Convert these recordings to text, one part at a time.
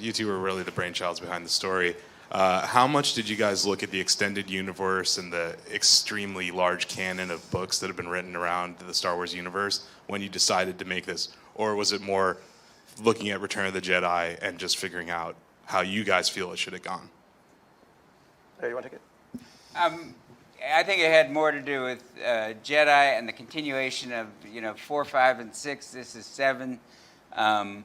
you two were really the brainchilds behind the story. How much did you guys look at the extended universe and the extremely large canon of books that have been written around the Star Wars universe when you decided to make this? Or was it more looking at Return of the Jedi and just figuring out how you guys feel it should have gone? Hey, you want to take it? I think it had more to do with Jedi and the continuation of 4, 5, and 6. This is 7. I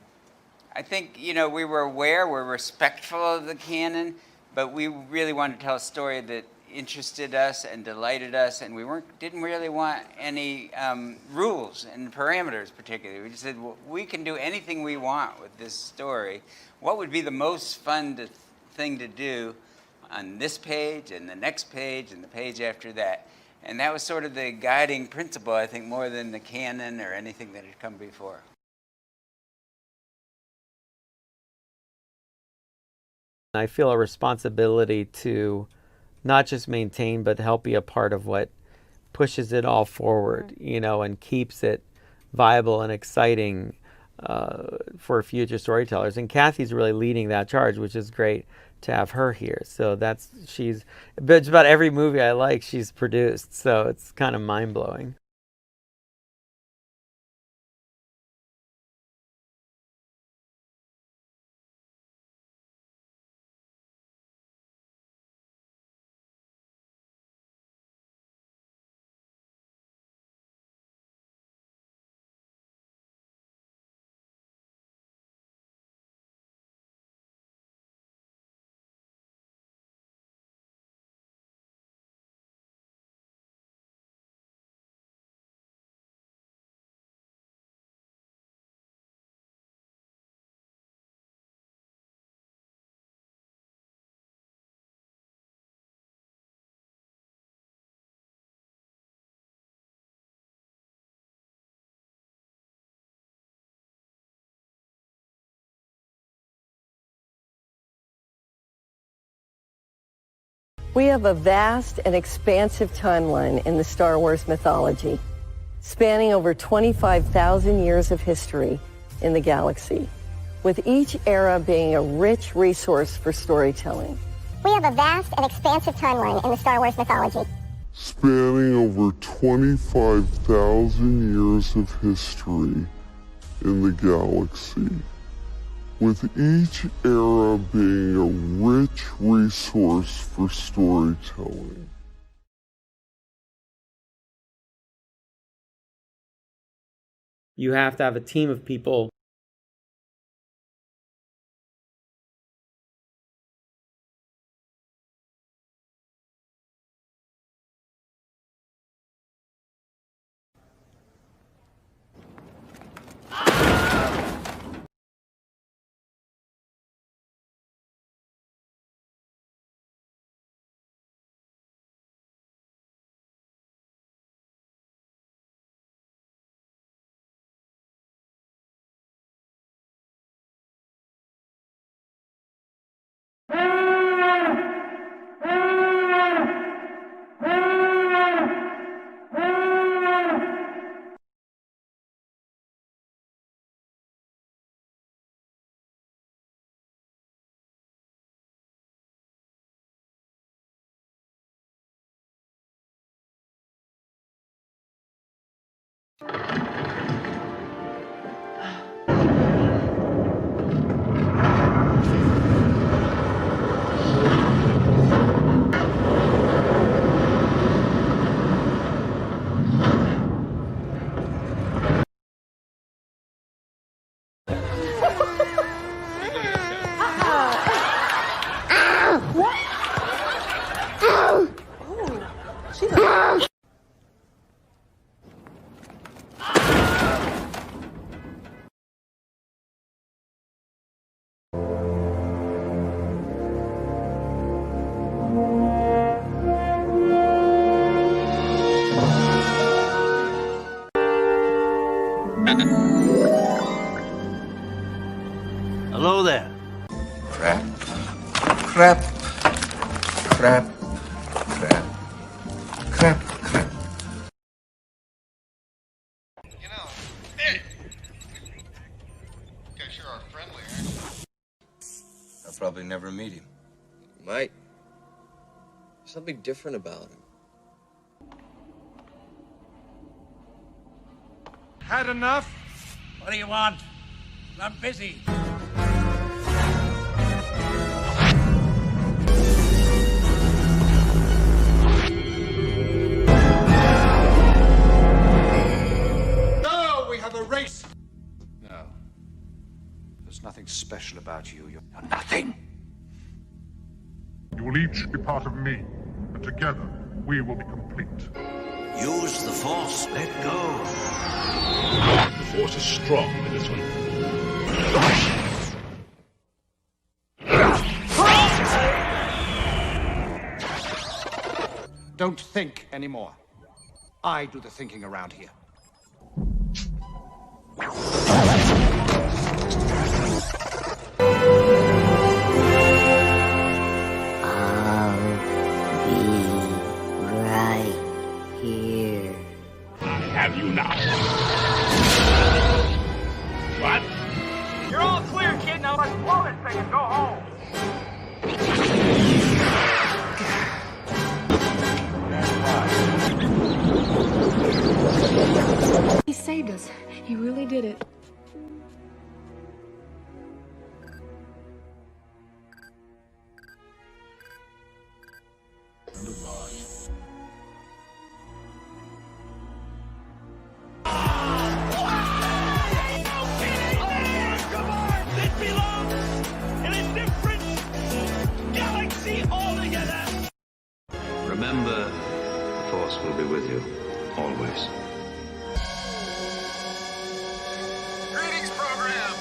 think we were aware, we're respectful of the canon, but we really wanted to tell a story that interested us and delighted us, and we didn't really want any rules and parameters particularly. We just said, well, we can do anything we want with this story. What would be the most fun thing to do on this page and the next page and the page after that? And that was sort of the guiding principle, I think, more than the canon or anything that had come before. I feel a responsibility to not just maintain, but help be a part of what pushes it all forward, and keeps it viable and exciting for future storytellers. And Kathy's really leading that charge, which is great to have her here. So but it's about every movie I like she's produced. So it's kind of mind-blowing. We have a vast and expansive timeline in the Star Wars mythology, spanning over 25,000 years of history in the galaxy, with each era being a rich resource for storytelling. We have a vast and expansive timeline in the Star Wars mythology, spanning over 25,000 years of history in the galaxy, with each era being a rich resource for storytelling. You have to have a team of people Hello there. Crap. Crap. Crap. Crap. Crap. Crap. You guys sure are friendly, aren't you? probably never meet him. You might. There's something different about him. Had enough? What do you want? I'm busy. No, we have a race. No. There's nothing special about you. You're nothing. You will each be part of me, and together we will be complete. Use the Force. Let go. The Force is strong in this one. Don't think anymore. I do the thinking around here. Have you now? What? You're all clear, kid. Now let's blow this thing and go home. He saved us. He really did it. Remember, the Force will be with you, always. Greetings, program.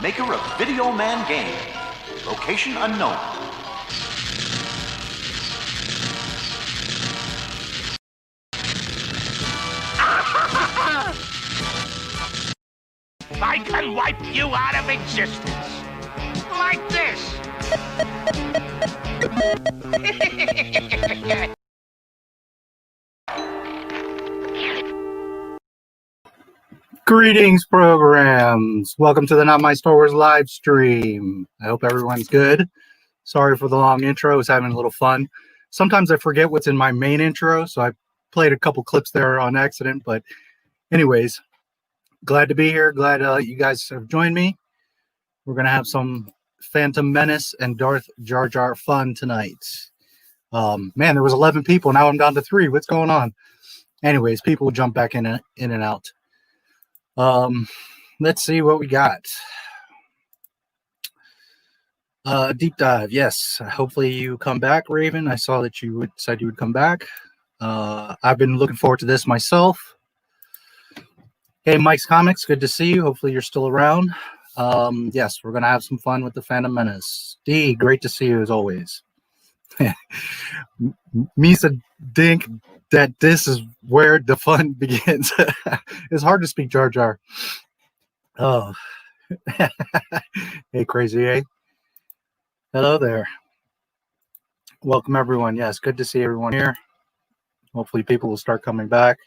Maker of Video Man Game. Location unknown. I can wipe you out of existence. Like this. Greetings, programs. Welcome to the Not My Star Wars live stream. I hope everyone's good. Sorry for the long intro. I was having a little fun. Sometimes I forget what's in my main intro, so I played a couple clips there on accident. But anyways, glad to be here. Glad you guys have joined me. We're going to have some Phantom Menace and Darth Jar Jar fun tonight. Man, there was 11 people. Now I'm down to 3. What's going on? Anyways, people will jump back in and out. Let's see what we got. Deep dive. Yes. Hopefully you come back, Raven. I saw that you said you would come back. I've been looking forward to this myself. Hey, Mike's Comics. Good to see you. Hopefully you're still around. Yes, we're going to have some fun with the Phantom Menace. D, great to see you as always. Misa Dink that this is where the fun begins. It's hard to speak Jar Jar. Oh. Hey, Crazy A. Hello there. Welcome, everyone. Yes, good to see everyone here. Hopefully people will start coming back.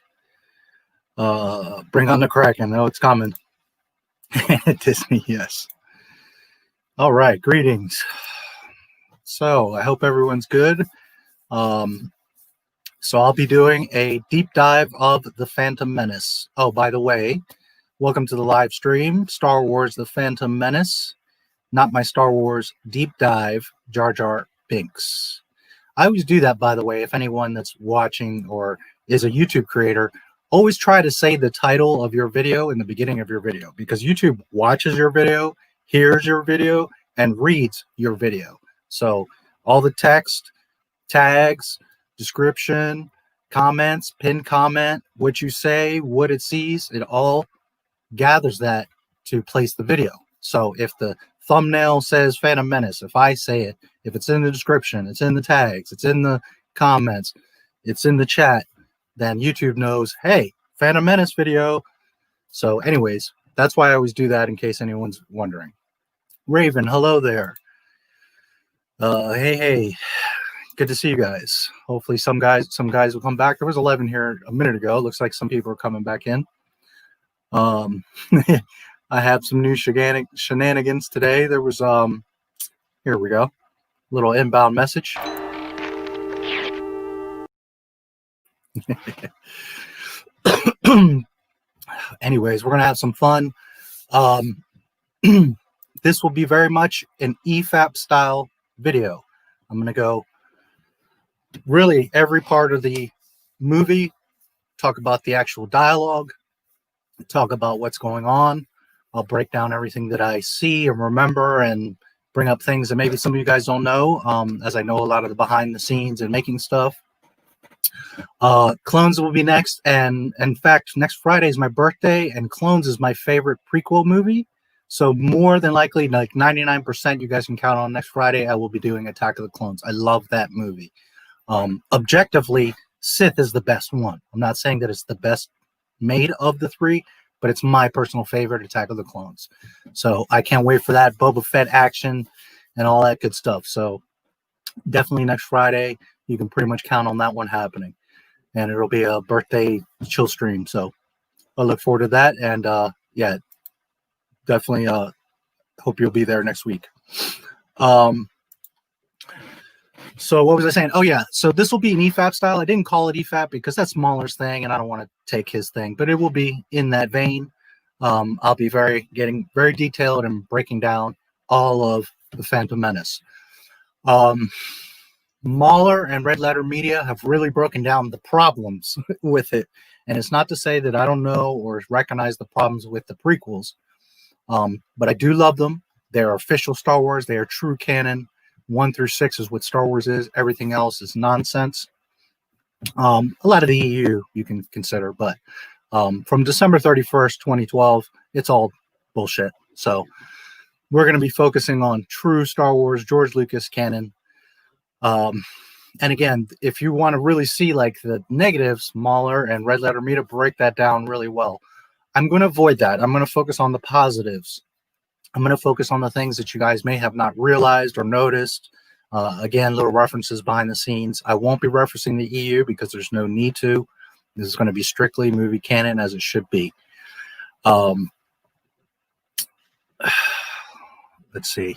Bring on the Kraken. Oh, it's coming. Disney, yes. All right, greetings. So I hope everyone's good. So I'll be doing a deep dive of the Phantom Menace. Oh, by the way, welcome to the live stream. Star Wars: The Phantom Menace. Not My Star Wars deep dive. Jar Jar Binks. I always do that, by the way. If anyone that's watching or is a YouTube creator, always try to say the title of your video in the beginning of your video, because YouTube watches your video, hears your video, and reads your video. So all the text, tags, description, comments, pinned comment, what you say, what it sees, it all gathers that to place the video. So if the thumbnail says Phantom Menace, if I say it, if it's in the description, it's in the tags, it's in the comments, it's in the chat, then YouTube knows, hey, Phantom Menace video. So anyways, that's why I always do that in case anyone's wondering. Raven, hello there. Hey. Good to see you guys. Hopefully some guys will come back. There was 11 here a minute ago. Looks like some people are coming back in. I have some new shenanigans today. There was here we go, little inbound message. Anyways, we're gonna have some fun. This will be very much an EFAP style video. I'm gonna go really every part of the movie, talk about the actual dialogue, talk about what's going on. I'll break down everything that I see and remember and bring up things that maybe some of you guys don't know, as I know a lot of the behind the scenes and making stuff. Clones will be next, and in fact, next Friday is my birthday, and Clones is my favorite prequel movie. So more than likely, like 99%, you guys can count on next Friday, I will be doing Attack of the Clones. I love that movie. Objectively, Sith is the best one. I'm not saying that it's the best made of the three, but it's my personal favorite, Attack of the Clones. So I can't wait for that Boba Fett action and all that good stuff. So definitely next Friday, you can pretty much count on that one happening. And it'll be a birthday chill stream. So I look forward to that. And yeah, definitely hope you'll be there next week. So what was I saying? Oh yeah, so this will be an EFAP style. I didn't call it EFAP because that's Mahler's thing, and I don't want to take his thing, but it will be in that vein. I'll be getting very detailed and breaking down all of the Phantom Menace. Mahler and Red Letter Media have really broken down the problems with it, and it's not to say that I don't know or recognize the problems with the prequels, but I do love them. They're official Star Wars. They are true canon. 1 through 6 is what Star Wars is. Everything else is nonsense. A lot of the EU you can consider, but from December 31st, 2012, it's all bullshit. So we're going to be focusing on true Star Wars, George Lucas canon. And again, if you want to really see like the negatives, Mahler and Red Letter Media break that down really well. I'm going to avoid that. I'm going to focus on the positives. I'm going to focus on the things that you guys may have not realized or noticed. Again, little references behind the scenes. I won't be referencing the EU because there's no need to. This is going to be strictly movie canon as it should be. Let's see.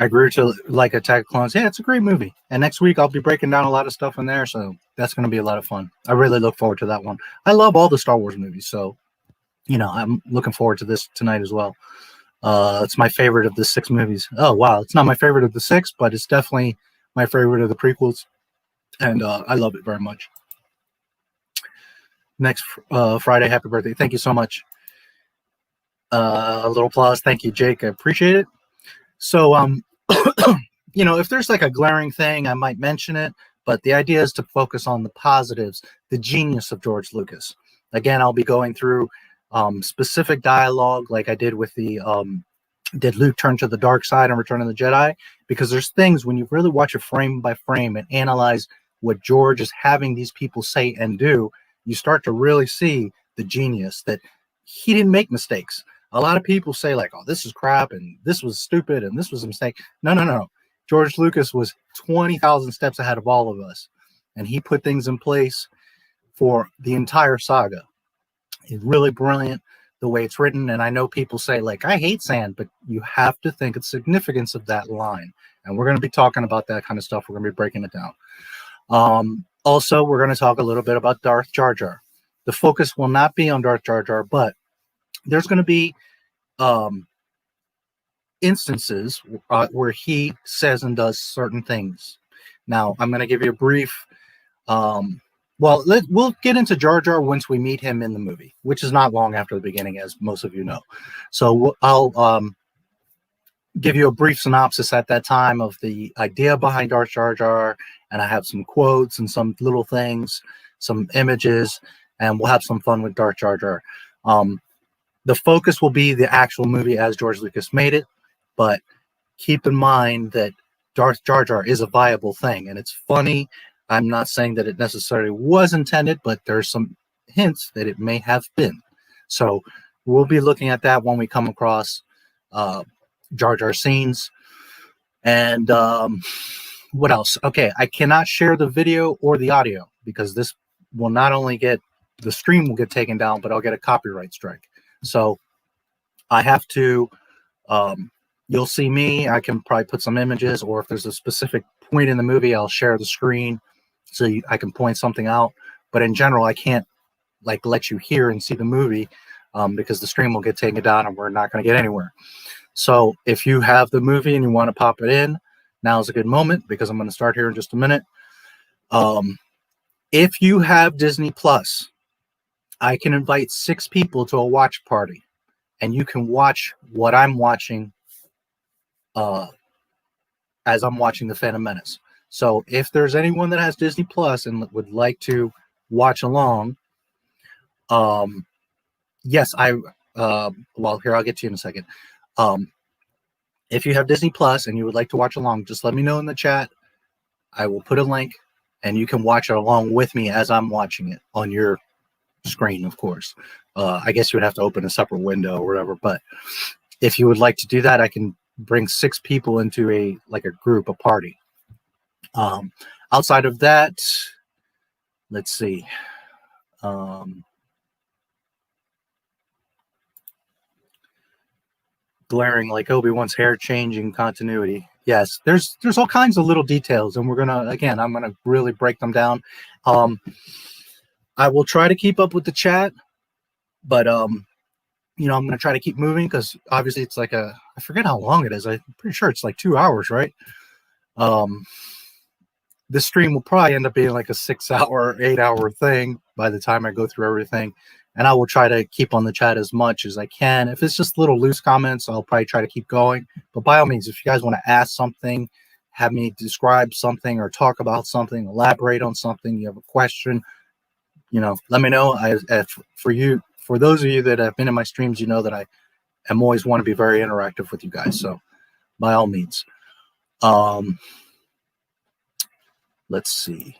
I grew to like Attack of Clones. Yeah, it's a great movie. And next week I'll be breaking down a lot of stuff in there, so that's going to be a lot of fun. I really look forward to that one. I love all the Star Wars movies, so you know, I'm looking forward to this tonight as well. It's my favorite of the 6 movies. Oh, wow. It's not my favorite of the 6, but it's definitely my favorite of the prequels. And I love it very much. Next Friday, happy birthday. Thank you so much. A little applause. Thank you, Jake. I appreciate it. So, you know, if there's like a glaring thing, I might mention it. But the idea is to focus on the positives, the genius of George Lucas. Again, I'll be going through specific dialogue like I did with the did Luke turn to the dark side and Return of the Jedi, because there's things when you really watch it frame by frame and analyze what George is having these people say and do, you start to really see the genius that he didn't make mistakes. A lot of people say like, oh, this is crap and this was stupid and this was a mistake. No. George Lucas was 20,000 steps ahead of all of us, and he put things in place for the entire saga. It's really brilliant the way it's written. And I know people say like, I hate sand, but you have to think of the significance of that line. And we're going to be talking about that kind of stuff. We're going to be breaking it down. Also, we're going to talk a little bit about Darth Jar Jar. The focus will not be on Darth Jar Jar, but there's going to be instances where he says and does certain things. Now, I'm going to give you a brief well, we'll get into Jar Jar once we meet him in the movie, which is not long after the beginning, as most of you know. So I'll give you a brief synopsis at that time of the idea behind Darth Jar Jar, and I have some quotes and some little things, some images, and we'll have some fun with Darth Jar Jar. The focus will be the actual movie as George Lucas made it, but keep in mind that Darth Jar Jar is a viable thing, and it's funny. I'm not saying that it necessarily was intended, but there's some hints that it may have been. So we'll be looking at that when we come across Jar Jar scenes. And what else? Okay, I cannot share the video or the audio because this will not only get the stream will get taken down, but I'll get a copyright strike. So I have to, you'll see me, I can probably put some images, or if there's a specific point in the movie, I'll share the screen so I can point something out. But in general, I can't like let you hear and see the movie because the stream will get taken down and we're not going to get anywhere. So if you have the movie and you want to pop it in, now's a good moment because I'm going to start here in just a minute. If you have Disney Plus, I can invite 6 people to a watch party, and you can watch what I'm watching as I'm watching The Phantom Menace. So if there's anyone that has Disney Plus and would like to watch along, yes, well, here, I'll get to you in a second. If you have Disney Plus and you would like to watch along, just let me know in the chat. I will put a link, and you can watch it along with me as I'm watching it on your screen, of course. I guess you would have to open a separate window or whatever, but if you would like to do that, I can bring 6 people into a group, a party. Outside of that, let's see. Glaring like Obi-Wan's hair changing continuity. Yes, there's all kinds of little details, and I'm gonna really break them down. I will try to keep up with the chat, but I'm gonna try to keep moving because obviously it's like I forget how long it is. I'm pretty sure it's like 2 hours, right? This stream will probably end up being like a 6-hour, 8-hour thing by the time I go through everything. And I will try to keep on the chat as much as I can. If it's just little loose comments, I'll probably try to keep going. But by all means, if you guys want to ask something, have me describe something or talk about something, elaborate on something, you have a question, let me know. For those of you that have been in my streams, you know that I am always want to be very interactive with you guys. So by all means. Let's see.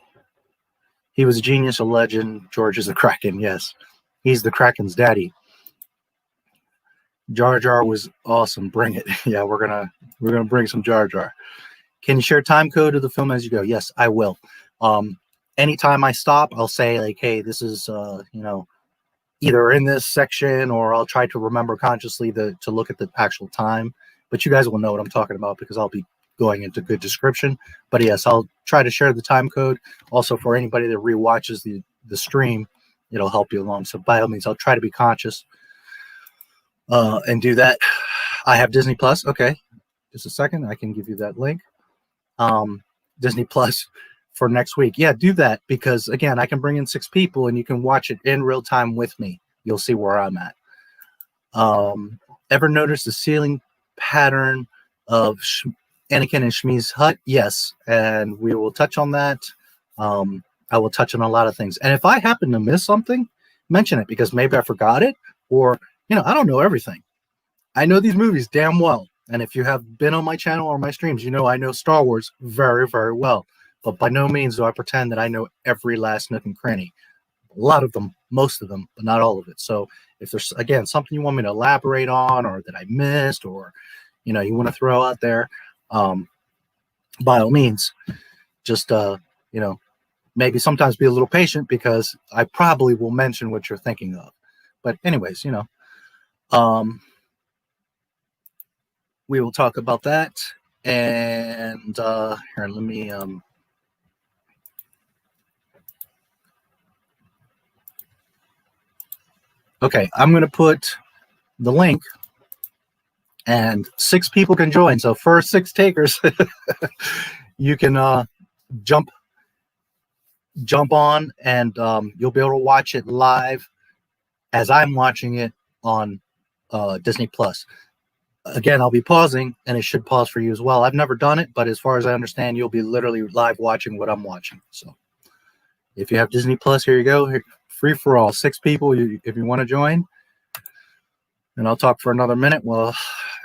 He was a genius, a legend. George is a Kraken. Yes. He's the Kraken's daddy. Jar Jar was awesome. Bring it. Yeah, we're gonna bring some Jar Jar. Can you share time code of the film as you go? Yes, I will. Anytime I stop, I'll say like, hey, this is either in this section, or I'll try to remember consciously to look at the actual time. But you guys will know what I'm talking about because I'll be going into good description. But yes, I'll try to share the time code. Also, for anybody that rewatches the stream, it'll help you along. So by all means, I'll try to be conscious and do that. I have Disney Plus. Okay, just a second. I can give you that link. Disney Plus for next week. Yeah, do that because again, I can bring in 6 people and you can watch it in real time with me. You'll see where I'm at. Ever notice the ceiling pattern of Anakin and Shmi's hut? Yes, and we will touch on that. I will touch on a lot of things. And if I happen to miss something, mention it because maybe I forgot it, or I don't know everything. I know these movies damn well. And if you have been on my channel or my streams, I know Star Wars very, very well. But by no means do I pretend that I know every last nook and cranny. A lot of them, most of them, but not all of it. So if there's, again, something you want me to elaborate on or that I missed or, you want to throw out there, by all means, just, maybe sometimes be a little patient because I probably will mention what you're thinking of. But anyways, we will talk about that. And here, let me okay, I'm going to put the link and 6 people can join. So first 6 takers, you can jump on and you'll be able to watch it live as I'm watching it on Disney Plus. Again, I'll be pausing and it should pause for you as well. I've never done it, but as far as I understand, you'll be literally live watching what I'm watching. So if you have Disney Plus, here you go. Free for all. 6 people if you want to join. And I'll talk for another minute while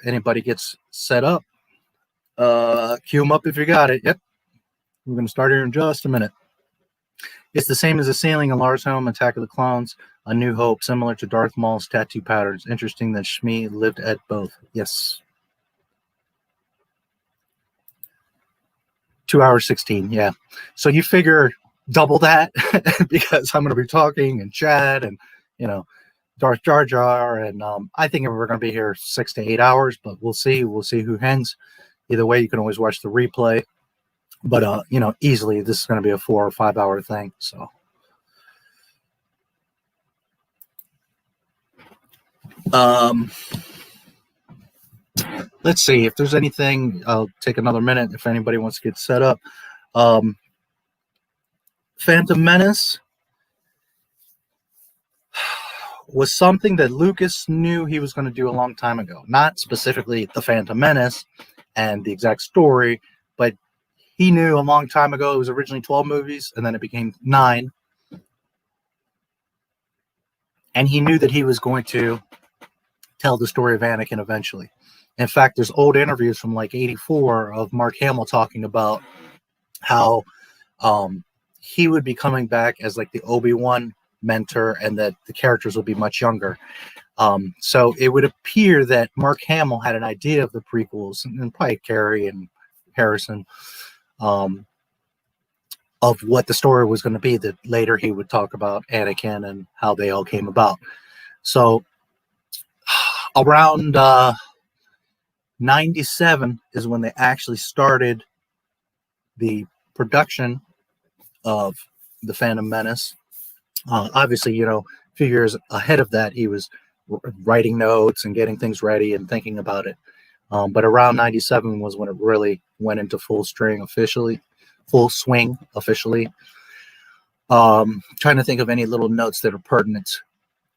anybody gets set up. Cue them up if you got it. Yep. We're going to start here in just a minute. It's the same as the ceiling in Lars' home, Attack of the Clones, A New Hope, similar to Darth Maul's tattoo patterns. Interesting that Shmi lived at both. Yes. 2 hours 16, yeah. So you figure double that because I'm going to be talking and chat and, Darth Jar Jar. And I think we're going to be here 6 to 8 hours, but we'll see. We'll see who hangs. Either way, you can always watch the replay. But, easily this is going to be a 4 or 5 hour thing. So. Let's see if there's anything. I'll take another minute if anybody wants to get set up. Phantom Menace was something that Lucas knew he was going to do a long time ago. Not specifically the Phantom Menace and the exact story, but he knew a long time ago it was originally 12 movies, and then it became 9. And he knew that he was going to tell the story of Anakin eventually. In fact, there's old interviews from like 84 of Mark Hamill talking about how he would be coming back as like the Obi-Wan mentor and that the characters will be much younger. So it would appear that Mark Hamill had an idea of the prequels, and probably Carrie and Harrison, of what the story was going to be, that later he would talk about Anakin and how they all came about. So around 97 is when they actually started the production of the Phantom Menace. Obviously, a few years ahead of that, he was writing notes and getting things ready and thinking about it. But around 97 was when it really went into full swing officially. Trying to think of any little notes that are pertinent.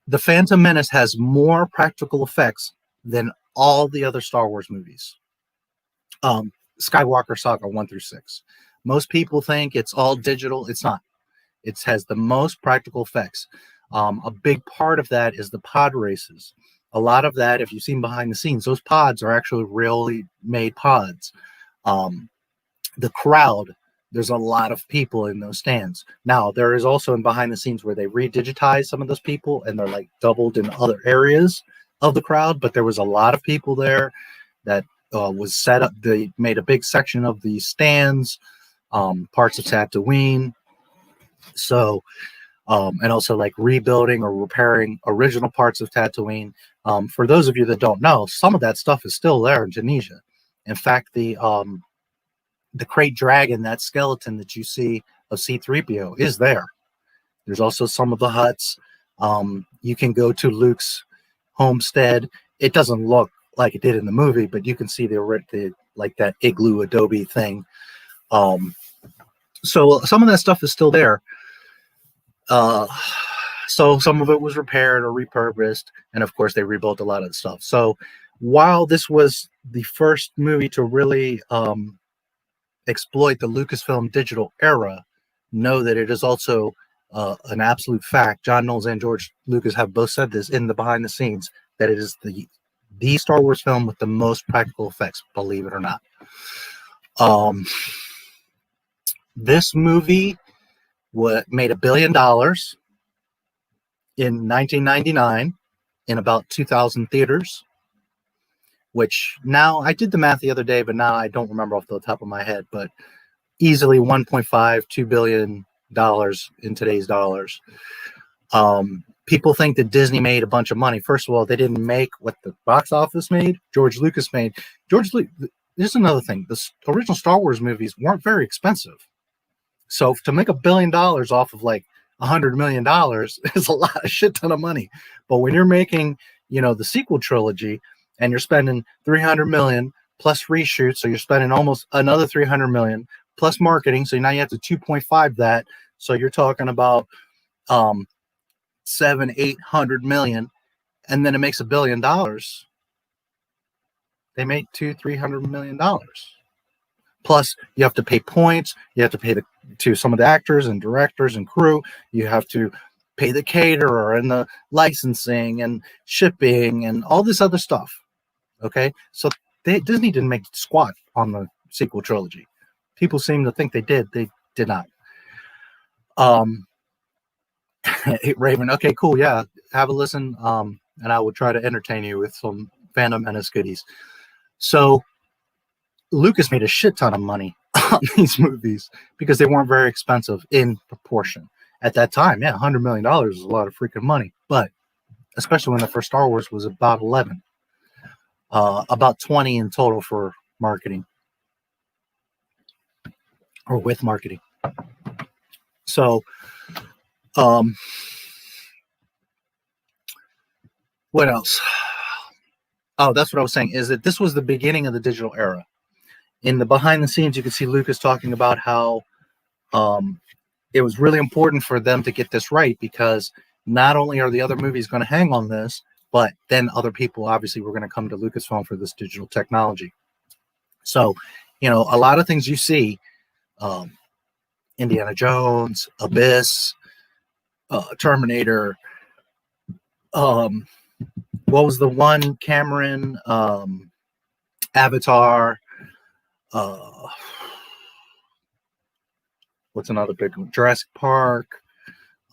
The Phantom Menace has more practical effects than all the other Star Wars movies. Skywalker Saga 1 through 6. Most people think it's all digital. It's not. It has the most practical effects. A big part of that is the pod races. A lot of that, if you've seen behind the scenes, those pods are actually really made pods. The crowd, there's a lot of people in those stands. Now, there is also in behind the scenes where they redigitize some of those people and they're like doubled in other areas of the crowd, but there was a lot of people there that was set up. They made a big section of the stands, parts of Tatooine. So, and also like rebuilding or repairing original parts of Tatooine. For those of you that don't know, some of that stuff is still there in Tunisia. In fact, the Krayt Dragon, that skeleton that you see of C-3PO, is there. There's also some of the huts. You can go to Luke's homestead. It doesn't look like it did in the movie, but you can see the like that igloo adobe thing. So some of that stuff is still there. So some of it was repaired or repurposed, and of course they rebuilt a lot of the stuff. So while this was the first movie to really exploit the Lucasfilm digital era, know that it is also an absolute fact. John Knowles and George Lucas have both said this in the behind the scenes, that it is the Star Wars film with the most practical effects, believe it or not. This movie made $1 billion in 1999 in about 2,000 theaters, which now, I did the math the other day, but now I don't remember off the top of my head, but easily $1.5–2 billion in today's dollars. People think that Disney made a bunch of money. First of all, they didn't make what the box office made. George Lucas made. Here's another thing. The original Star Wars movies weren't very expensive. So to make $1 billion off of like $100 million is a lot, a shit ton of money. But when you're making, the sequel trilogy and you're spending $300 million plus reshoots, so you're spending almost another $300 million plus marketing. So now you have to 2.5 that. So you're talking about $700–800 million, and then it makes $1 billion. They make $200–300 million. Plus, you have to pay points. You have to pay to some of the actors and directors and crew. You have to pay the caterer and the licensing and shipping and all this other stuff. Okay, so Disney didn't make squat on the sequel trilogy. People seem to think they did. They did not. Raven, okay, cool, yeah, have a listen, and I will try to entertain you with some Phantom Menace goodies. So Lucas made a shit ton of money on these movies because they weren't very expensive in proportion. At that time, yeah, $100 million is a lot of freaking money. But especially when the first Star Wars was about 11. About 20 in total for marketing. Or with marketing. So, what else? Oh, that's what I was saying, is that this was the beginning of the digital era. In the behind the scenes, you can see Lucas talking about how it was really important for them to get this right, because not only are the other movies going to hang on this, but then other people obviously were going to come to Lucasfilm for this digital technology. So, you know, a lot of things you see, Indiana Jones, Abyss, Terminator, what was the one, Cameron, Avatar, what's another big one? Jurassic Park.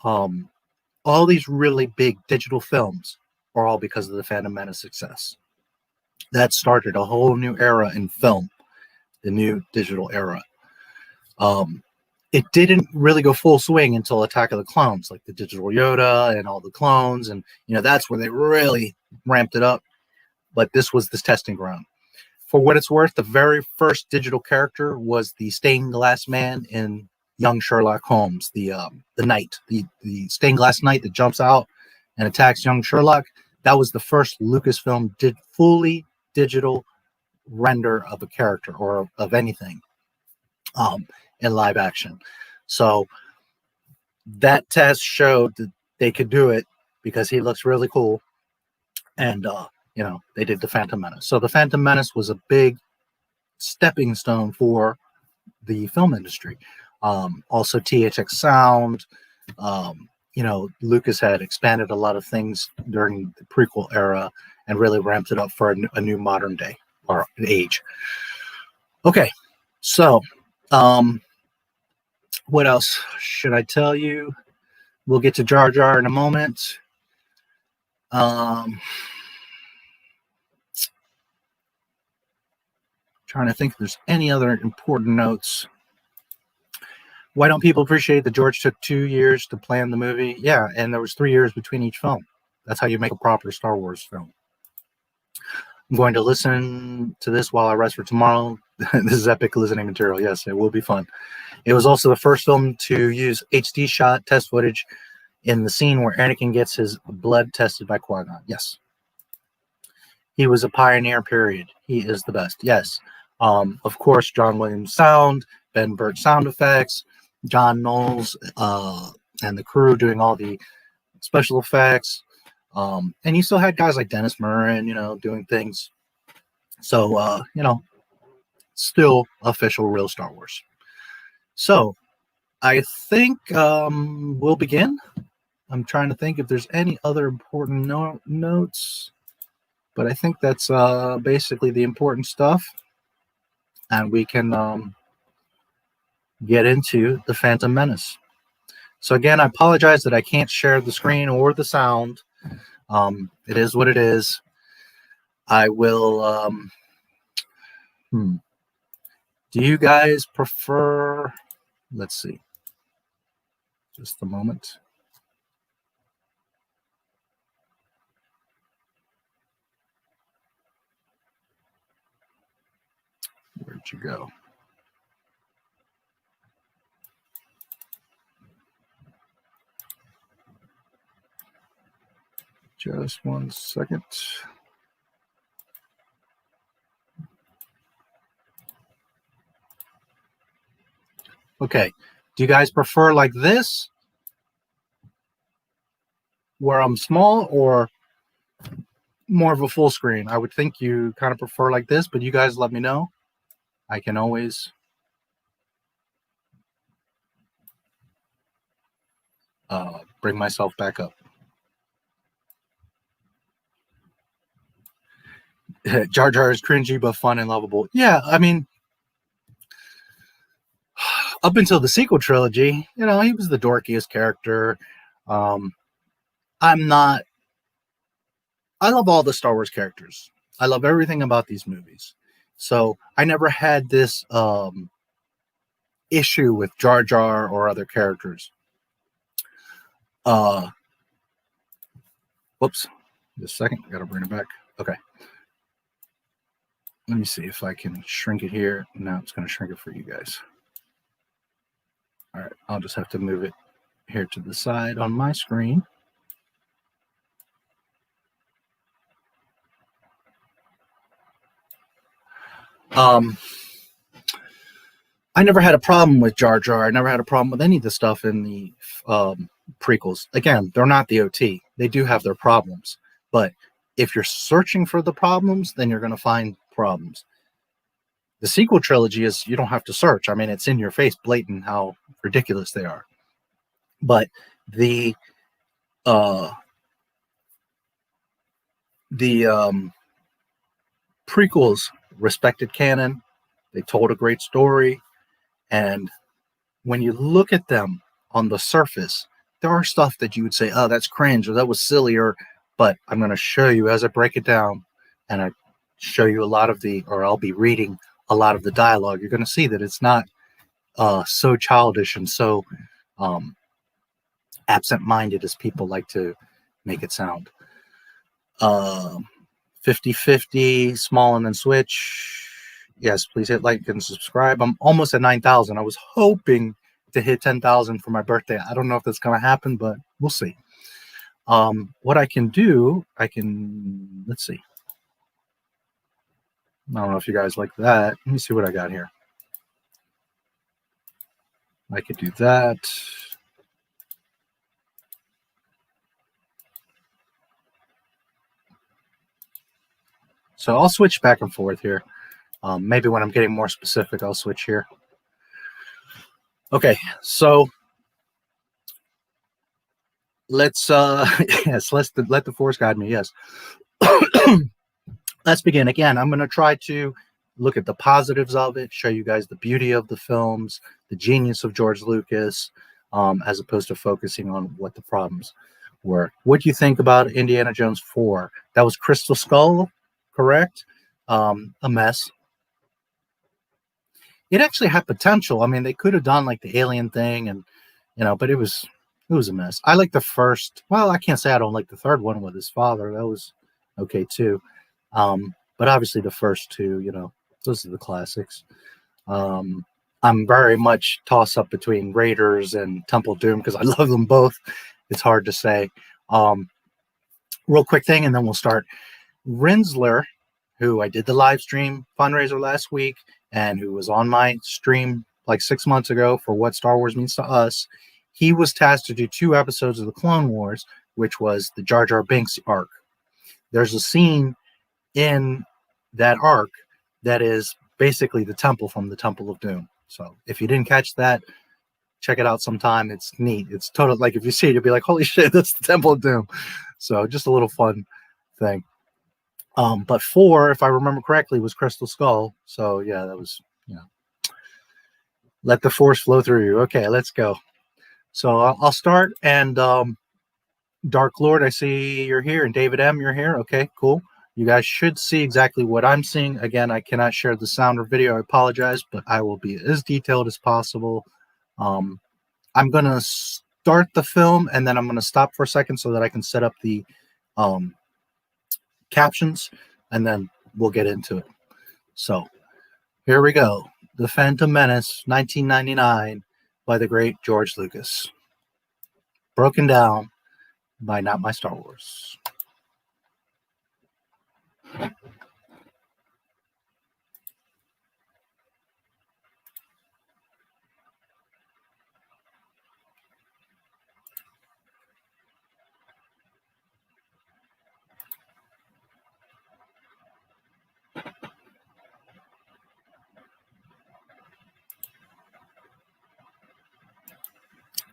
All these really big digital films are all because of the Phantom Menace success. That started a whole new era in film, the new digital era. It didn't really go full swing until Attack of the Clones, like the digital Yoda and all the clones, and you know, that's where they really ramped it up. But this was the testing ground. For what it's worth, the very first digital character was the stained glass man in young Sherlock Holmes, the knight, the stained glass knight that jumps out and attacks young Sherlock. That was the first Lucasfilm did fully digital render of a character or of anything in live action. So that test showed that they could do it because he looks really cool. And, you know, they did the Phantom Menace. So the Phantom Menace was a big stepping stone for the film industry. Also THX sound, you know, Lucas had expanded a lot of things during the prequel era and really ramped it up for a new modern day or an age. Okay, so what else should I tell you? We'll get to Jar Jar in a moment. Trying to think if there's any other important notes. Why don't people appreciate that George took 2 years to plan the movie? Yeah, and there was 3 years between each film. That's how you make a proper Star Wars film. I'm going to listen to this while I rest for tomorrow. This is epic listening material. Yes, it will be fun. It was also the first film to use HD shot test footage in the scene where Anakin gets his blood tested by qui-gon. Yes. He was a pioneer, period. He is the best. Yes. Of course, John Williams sound, Ben Burtt sound effects, John Knowles and the crew doing all the special effects. And you still had guys like Dennis Muren, you know, doing things. So, you know, still official real Star Wars. So, I think we'll begin. I'm trying to think if there's any other important notes. But I think that's basically the important stuff. And we can get into the Phantom Menace. So again, I apologize that I can't share the screen or the sound. It is what it is. I will... Do you guys prefer... Let's see. Just a moment. Where'd you go? Just 1 second. Okay. Do you guys prefer like this, where I'm small, or more of a full screen? I would think you kind of prefer like this, but you guys let me know. I can always bring myself back up. Jar Jar is cringy but fun and lovable. Yeah, I mean, up until the sequel trilogy, you know, he was the dorkiest character. I love all the Star Wars characters. I love everything about these movies. So I never had this issue with Jar Jar or other characters. Whoops. Just a second. Got to bring it back. Okay. Let me see if I can shrink it here. No, it's going to shrink it for you guys. All right. I'll just have to move it here to the side on my screen. I never had a problem with Jar Jar. I never had a problem with any of the stuff in the prequels. Again, they're not the OT. They do have their problems. But if you're searching for the problems, then you're going to find problems. The sequel trilogy is, you don't have to search. I mean, it's in your face, blatant how ridiculous they are. But the prequels respected canon. They told a great story. And when you look at them on the surface, there are stuff that you would say, oh, that's cringe, or that was silly, but I'm going to show you as I break it down, and I show you a lot of I'll be reading a lot of the dialogue. You're going to see that it's not so childish and so absent-minded as people like to make it sound. 50/50, small and then switch. Yes, please hit like and subscribe. I'm almost at 9,000. I was hoping to hit 10,000 for my birthday. I don't know if that's going to happen, but we'll see. What I can do, let's see. I don't know if you guys like that. Let me see what I got here. I could do that. So I'll switch back and forth here. Maybe when I'm getting more specific, I'll switch here. Okay, so let's yes, let the force guide me. Yes. Let's begin. Again, I'm going to try to look at the positives of it, show you guys the beauty of the films, the genius of George Lucas, as opposed to focusing on what the problems were. What do you think about Indiana Jones 4? That was Crystal Skull, correct? A mess. It actually had potential. I mean, they could have done like the alien thing, and but it was a mess. I like the first. Well, I can't say I don't like the third one with his father. That was okay too. But obviously the first two, those are the classics. I'm very much toss up between Raiders and Temple of Doom because I love them both. It's hard to say. Real quick thing, and then we'll start. Rinzler, who I did the live stream fundraiser last week, and who was on my stream like 6 months ago for What Star Wars Means to Us, he was tasked to do 2 episodes of the Clone Wars, which was the Jar Jar Binks arc. There's a scene in that arc that is basically the temple from the Temple of Doom. So if you didn't catch that, check it out sometime. It's neat. It's total, like if you see it, you'll be like, holy shit, that's the Temple of Doom. So just a little fun thing. But 4, if I remember correctly, was Crystal Skull. So yeah, that was, let the force flow through you. Okay, let's go. So I'll start. And Dark Lord, I see you're here, and David M, you're here. Okay, cool. You guys should see exactly what I'm seeing. Again, I cannot share the sound or video. I apologize, but I will be as detailed as possible. I'm going to start the film, and then I'm going to stop for a second so that I can set up the captions, and then we'll get into it. So here we go. The Phantom Menace, 1999, by the great George Lucas. Broken down by Not My Star Wars.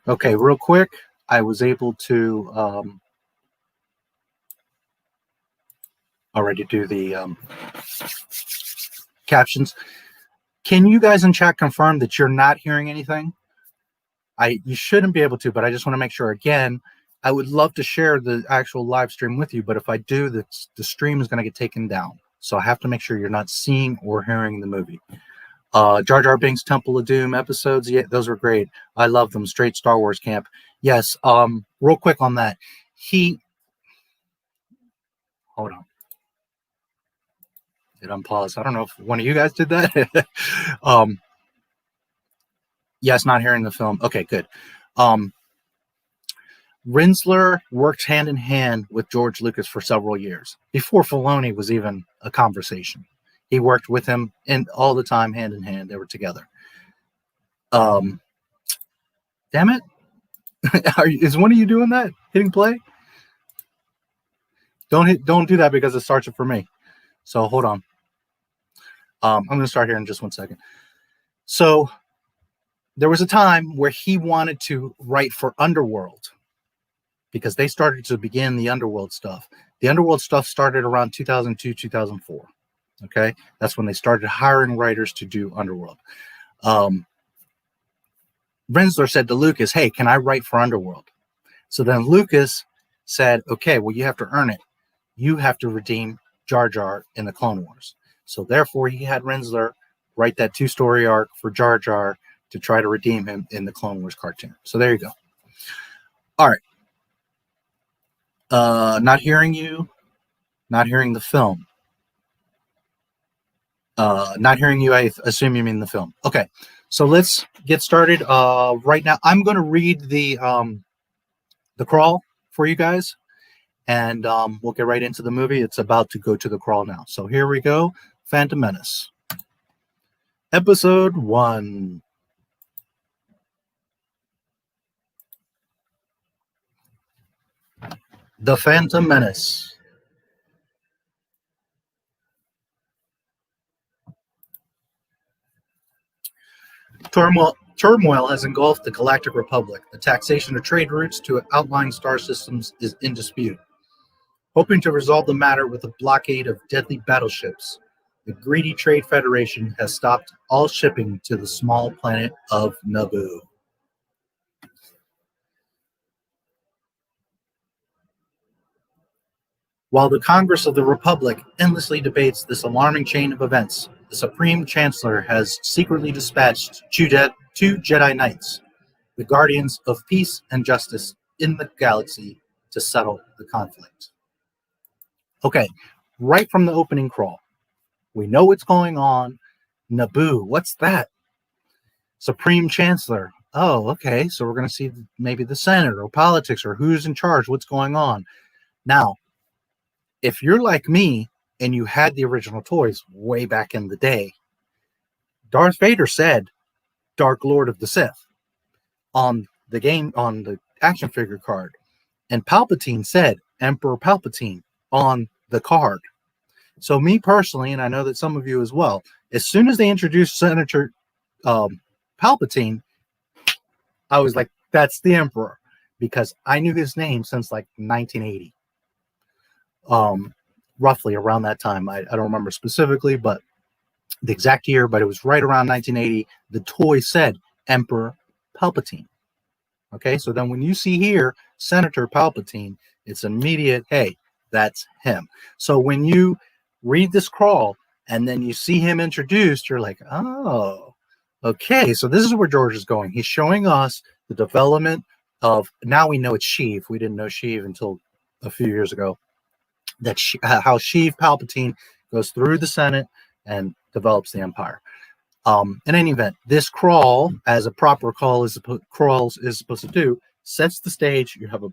Okay, real quick, I was able to already do the captions. Can you guys in chat confirm that you're not hearing anything? You shouldn't be able to, but I just want to make sure. Again, I would love to share the actual live stream with you, but if I do, the stream is going to get taken down. So I have to make sure you're not seeing or hearing the movie. Jar Jar Binks Temple of Doom episodes, yeah, those were great. I love them. Straight Star Wars camp. Yes. Real quick on that. Hold on. Did unpause? I don't know if one of you guys did that. Yes, not hearing the film. Okay, good. Rinzler worked hand in hand with George Lucas for several years before Filoni was even a conversation. He worked with him all the time, hand in hand. They were together. Damn it! Is one of you doing that? Hitting play? Don't do that because it starts it for me. So hold on. I'm going to start here in just 1 second. So there was a time where he wanted to write for Underworld because they started to begin the Underworld stuff. The Underworld stuff started around 2002, 2004. Okay, that's when they started hiring writers to do Underworld. Rinzler said to Lucas, "Hey, can I write for Underworld?" So then Lucas said, "Okay, well, you have to earn it. You have to redeem Jar Jar in the Clone Wars." So therefore, he had Rinzler write that 2-story arc for Jar Jar to try to redeem him in the Clone Wars cartoon. So there you go. All right. Not hearing you, not hearing the film. Not hearing you, I assume you mean the film. Okay, so let's get started. Right now, I'm going to read the crawl for you guys, and we'll get right into the movie. It's about to go to the crawl now. So here we go. Phantom Menace. Episode 1. The Phantom Menace. Turmoil has engulfed the Galactic Republic. The taxation of trade routes to outlying star systems is in dispute. Hoping to resolve the matter with a blockade of deadly battleships, the greedy Trade Federation has stopped all shipping to the small planet of Naboo. While the Congress of the Republic endlessly debates this alarming chain of events, the Supreme Chancellor has secretly dispatched two Jedi Knights, the guardians of peace and justice in the galaxy, to settle the conflict. Okay, right from the opening crawl, we know what's going on. Naboo, what's that? Supreme Chancellor. Oh, okay, so we're going to see maybe the Senate or politics or who's in charge, what's going on. Now, if you're like me and you had the original toys way back in the day, Darth Vader said Dark Lord of the Sith on the game, on the action figure card, and Palpatine said Emperor Palpatine on the card. So me personally, and I know that some of you as well, as soon as they introduced Senator Palpatine, I was like, that's the Emperor, because I knew his name since like 1980. Roughly around that time. I don't remember specifically, but the exact year, but it was right around 1980. The toy said Emperor Palpatine. Okay, so then when you see here Senator Palpatine, it's immediate, hey, that's him. So when you read this crawl and then you see him introduced, you're like, oh, okay, so this is where George is going. He's showing us the development of, now we know it's Sheev. We didn't know Sheev until a few years ago. How Sheev Palpatine goes through the Senate and develops the Empire. In any event, this crawl, as a proper crawl is supposed to do, sets the stage. You have a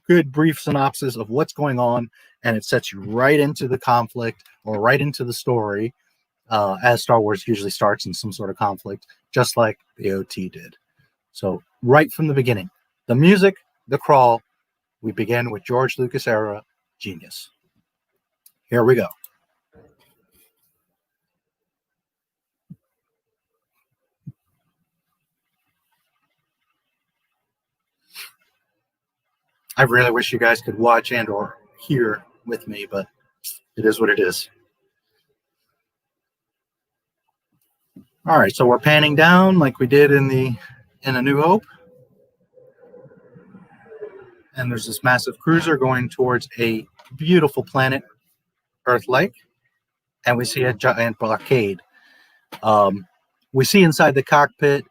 good brief synopsis of what's going on, and it sets you right into the conflict or right into the story, as Star Wars usually starts in some sort of conflict, just like the OT did. So right from the beginning, the music, the crawl, we begin with George Lucas era genius. Here we go. I really wish you guys could watch and or hear with me, but it is what it is. All right, so we're panning down like we did in A New Hope. And there's this massive cruiser going towards a beautiful planet, Earth-like, and we see a giant blockade. we see inside the cockpit,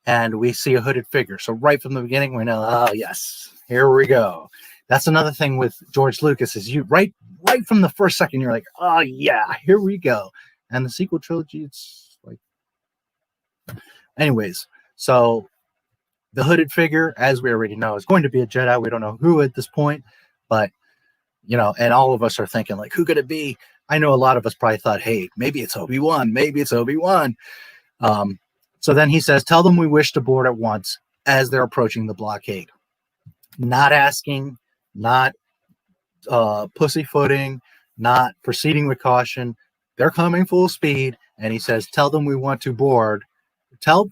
and we see a hooded figure. So right from the beginning, we know, oh yes, here we go. That's another thing with George Lucas is you right from the first second, you're like, oh yeah, here we go. And the sequel trilogy, it's like, anyways. So the hooded figure, as we already know, is going to be a Jedi. We don't know who at this point, but you know, and all of us are thinking like, who could it be? I know a lot of us probably thought, hey, maybe it's Obi-Wan. Maybe it's Obi-Wan. So then he says, tell them we wish to board at once as they're approaching the blockade. Not asking, not pussyfooting, not proceeding with caution. They're coming full speed. And he says, tell them we want to board. Tell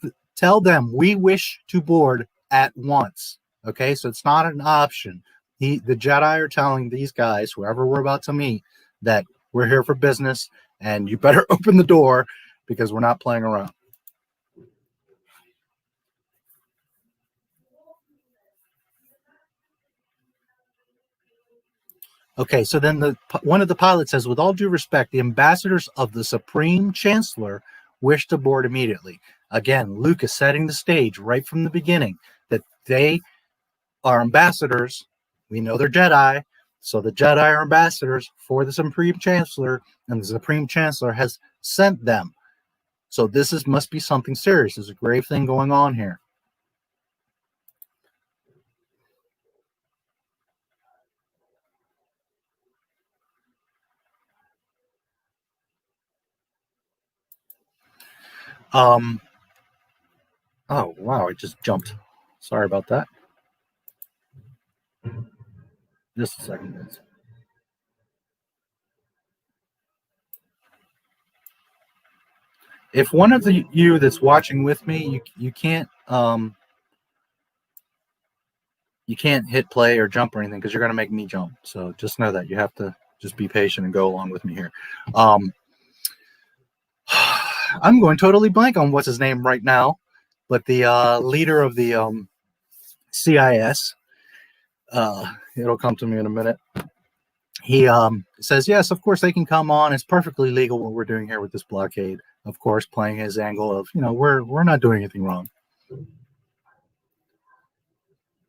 them we wish to board at once. Okay, so it's not an option. The Jedi are telling these guys, whoever we're about to meet, that we're here for business and you better open the door because we're not playing around. Okay, so then one of the pilots says, with all due respect, the ambassadors of the Supreme Chancellor wish to board immediately. Again, Luke is setting the stage right from the beginning that they are ambassadors. We know they're Jedi, so the Jedi are ambassadors for the Supreme Chancellor, and the Supreme Chancellor has sent them. So this must be something serious. There's a grave thing going on here. Oh, wow, I just jumped. Sorry about that. Just a second, guys. If one of you that's watching with me, you can't hit play or jump or anything because you're going to make me jump. So just know that you have to just be patient and go along with me here. I'm going totally blank on what's his name right now, but the leader of the CIS, it'll come to me in a minute. He says, yes, of course they can come on. It's perfectly legal what we're doing here with this blockade. Of course, playing his angle of, you know, we're not doing anything wrong.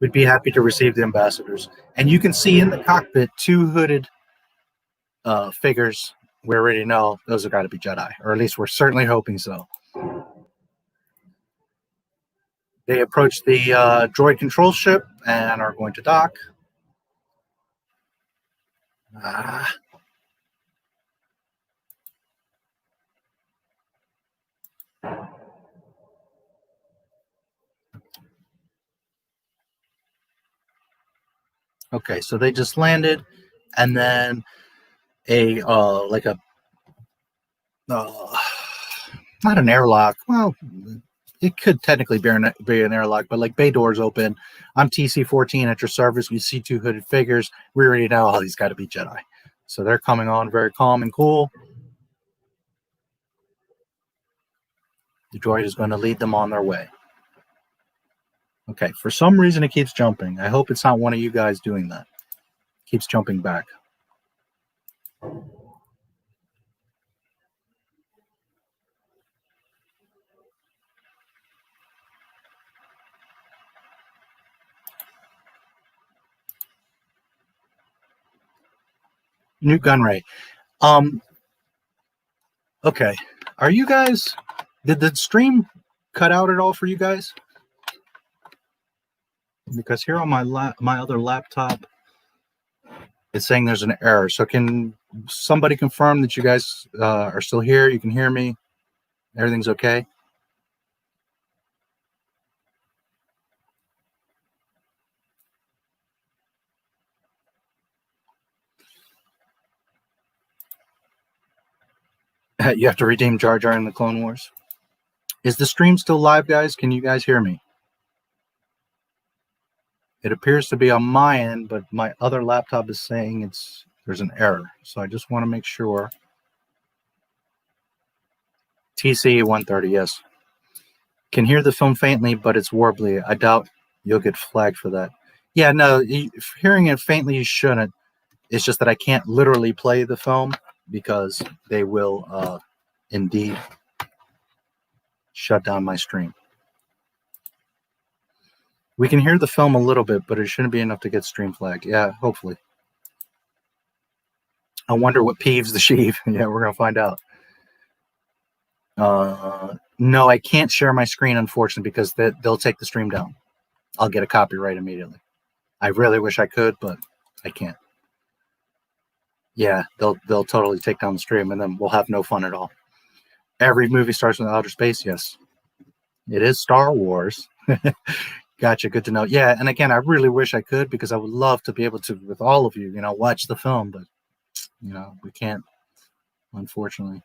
We'd be happy to receive the ambassadors. And you can see in the cockpit 2 hooded figures. We already know those have got to be Jedi, or at least we're certainly hoping so. They approach the droid control ship and are going to dock. Okay, so they just landed, and then like a not an airlock. Well, it could technically be an airlock, but like bay doors open. I'm TC-14 at your service. We see 2 hooded figures. We already know, oh, these got to be Jedi. So they're coming on very calm and cool. The droid is going to lead them on their way. Okay, for some reason it keeps jumping. I hope it's not one of you guys doing that. It keeps jumping back. New gun ray. Okay, are you guys? Did the stream cut out at all for you guys? Because here on my other laptop, it's saying there's an error. So can somebody confirm that you guys are still here? You can hear me. Everything's okay. You have to redeem Jar Jar in the Clone Wars. Is the stream still live, guys? Can you guys hear me? It appears to be on my end, but my other laptop is saying there's an error. So I just want to make sure. TC 130, yes. Can hear the film faintly, but it's warbly. I doubt you'll get flagged for that. Yeah, no, hearing it faintly, you shouldn't. It's just that I can't literally play the film because they will indeed shut down my stream. We can hear the film a little bit, but it shouldn't be enough to get stream flagged. Yeah, hopefully. I wonder what peeves the sheep. Yeah, we're going to find out. No, I can't share my screen, unfortunately, because they'll take the stream down. I'll get a copyright immediately. I really wish I could, but I can't. Yeah, they'll totally take down the stream, and then we'll have no fun at all. Every movie starts with outer space. Yes, it is Star Wars. Gotcha. Good to know. Yeah, and again, I really wish I could, because I would love to be able to, with all of you, watch the film, but we can't, unfortunately.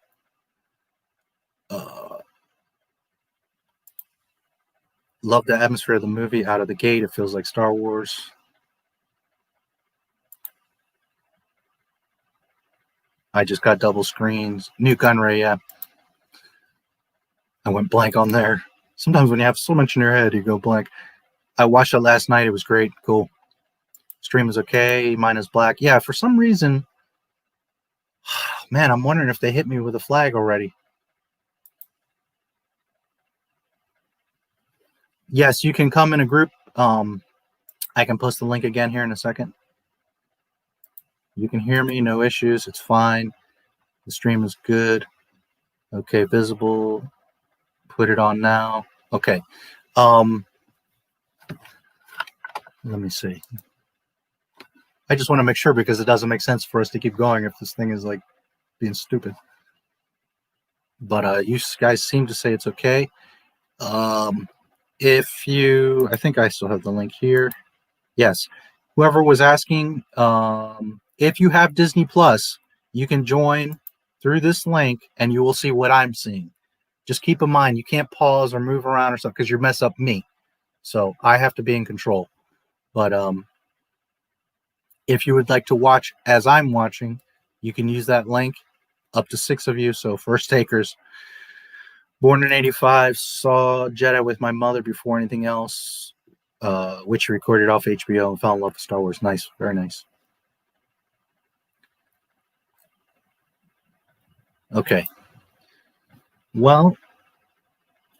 Love the atmosphere of the movie out of the gate. It feels like Star Wars. I just got double screens. New Gunray, yeah. I went blank on there. Sometimes when you have so much in your head, you go blank. I watched it last night. It was great. Cool. Stream is okay. Mine is black. Yeah, for some reason, man, I'm wondering if they hit me with a flag already. Yes, you can come in a group. I can post the link again here in a second. You can hear me, no issues. It's fine. The stream is good. Okay, visible. Put it on now. Okay. Let me see. I just want to make sure, because it doesn't make sense for us to keep going if this thing is like being stupid. But you guys seem to say it's okay. If you, I think I still have the link here. Yes. Whoever was asking, if you have Disney Plus, you can join through this link and you will see what I'm seeing. Just keep in mind, you can't pause or move around or stuff, because you mess up me. So I have to be in control. But if you would like to watch as I'm watching, you can use that link. Up to 6 of you. So first takers. Born in 85, saw Jedi with my mother before anything else, which recorded off HBO, and fell in love with Star Wars. Nice. Very nice. Okay. Well,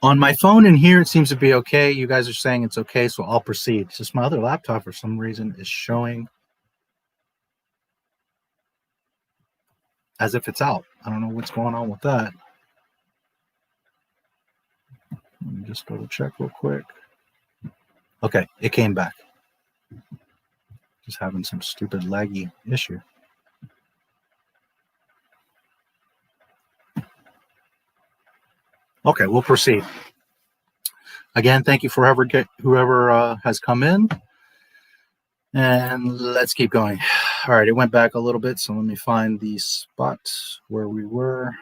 on my phone in here, it seems to be okay. You guys are saying it's okay, so I'll proceed. It's just my other laptop, for some reason, is showing as if it's out. I don't know what's going on with that. Let me just double check real quick. Okay, it came back. Just having some stupid laggy issue. Okay, we'll proceed. Again, thank you for whoever has come in. And let's keep going. All right, it went back a little bit, so let me find the spot where we were.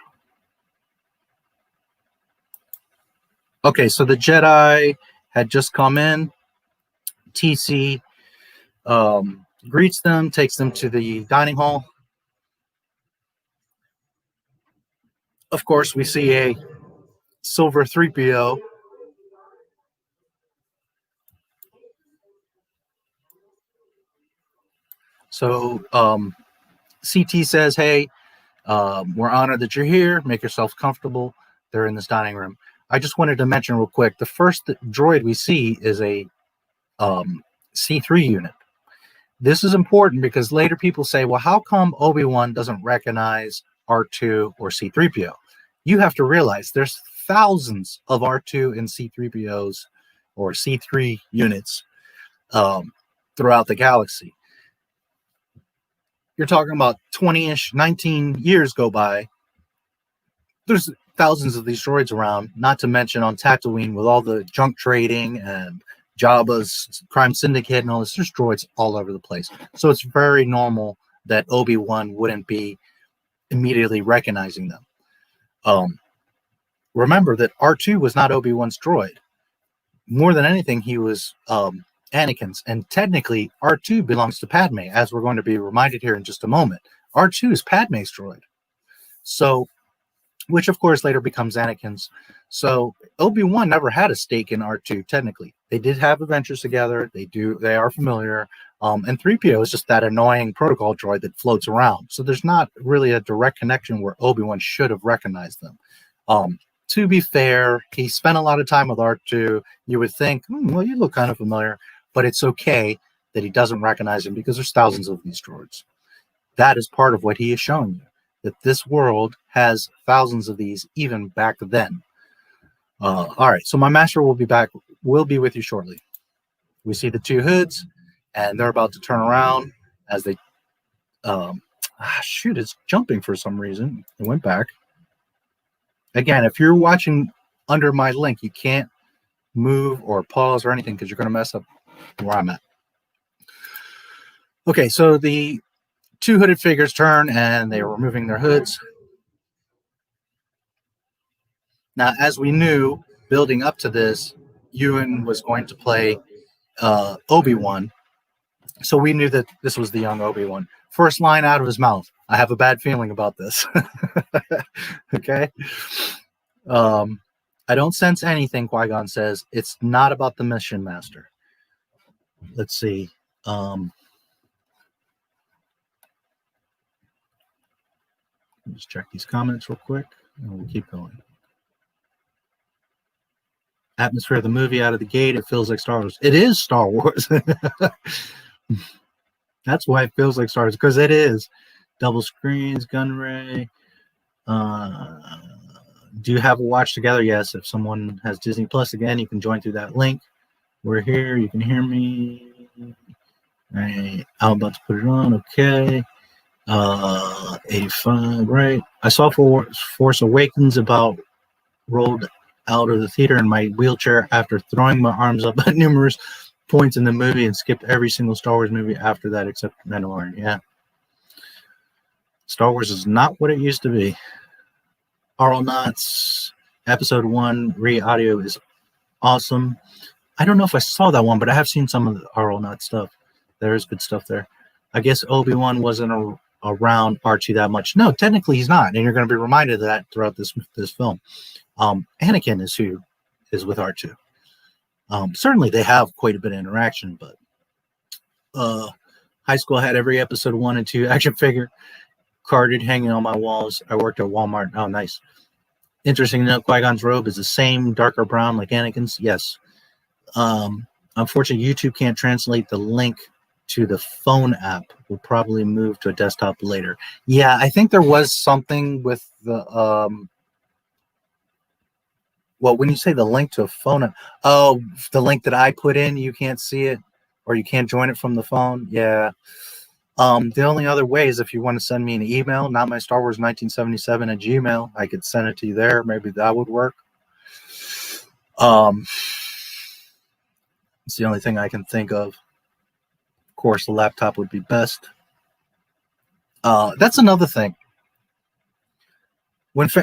Okay, so the Jedi had just come in. TC greets them, takes them to the dining hall. Of course, we see a silver 3PO. So CT says, hey, we're honored that you're here. Make yourself comfortable. They're in this dining room. I just wanted to mention real quick, the first droid we see is a C3 unit. This is important because later people say, well, how come Obi-Wan doesn't recognize R2 or C3PO? You have to realize there's thousands of R2 and C3POs or C3 units throughout the galaxy. You're talking about 20-ish, 19 years go by. There's thousands of these droids around, not to mention on Tatooine with all the junk trading and Jabba's crime syndicate and all this. There's droids all over the place. So it's very normal that Obi-Wan wouldn't be immediately recognizing them. Remember that R2 was not Obi-Wan's droid. More than anything, he was Anakin's. And technically, R2 belongs to Padme, as we're going to be reminded here in just a moment. R2 is Padme's droid. So, which of course later becomes Anakin's. So Obi-Wan never had a stake in R2, technically. They did have adventures together. They are familiar. And 3PO is just that annoying protocol droid that floats around. So there's not really a direct connection where Obi-Wan should have recognized them. to be fair, he spent a lot of time with R2. You would think, well, you look kind of familiar, but it's okay that he doesn't recognize him because there's thousands of these droids. That is part of what he is showing you, that this world has thousands of these even back then. All right, so my master will be back. Will be with you shortly. We see the two hoods, and they're about to turn around as they. Shoot, it's jumping for some reason. It went back. Again, if you're watching under my link, you can't move or pause or anything because you're going to mess up where I'm at. Okay, so the two hooded figures turn, and they are removing their hoods. Now, as we knew, building up to this, Ewan was going to play Obi-Wan. So we knew that this was the young Obi-Wan. First line out of his mouth, I have a bad feeling about this. Okay? I don't sense anything, Qui-Gon says. It's not about the mission, Master. Let's see. Just check these comments real quick, and we'll keep going. Atmosphere of the movie out of the gate, it feels like Star Wars. It is Star Wars. That's why it feels like Star Wars, because it is. Double screens, gun ray. Do you have a watch together? Yes. If someone has Disney Plus, again, you can join through that link. We're here. You can hear me. All right. I'm about to put it on. Okay. 85, right. I saw Force Awakens about rolled out of the theater in my wheelchair after throwing my arms up at numerous points in the movie and skipped every single Star Wars movie after that except Mandalorian. Yeah. Star Wars is not what it used to be. Arl Knots, episode 1, re-audio is awesome. I don't know if I saw that one, but I have seen some of the Arl Knots stuff. There is good stuff there. I guess Obi-Wan wasn't around R2 that much. No, technically he's not, and you're going to be reminded of that throughout this film. Anakin is who is with R2. Certainly they have quite a bit of interaction, but high school had every episode 1 and 2 action figure carded hanging on my walls. I worked at Walmart. Oh, nice. Interesting to note, Qui-Gon's robe is the same darker brown like Anakin's. Yes. Unfortunately, YouTube can't translate the link to the phone app. We'll probably move to a desktop later. Yeah, I think there was something with the well, when you say the link to a phone app, oh, the link that I put in, you can't see it, or you can't join it from the phone. Yeah. The only other way is if you want to send me an email, NotMyStarWars1977 at Gmail. I could send it to you there. Maybe that would work. It's the only thing I can think of. Of course, the laptop would be best. That's another thing.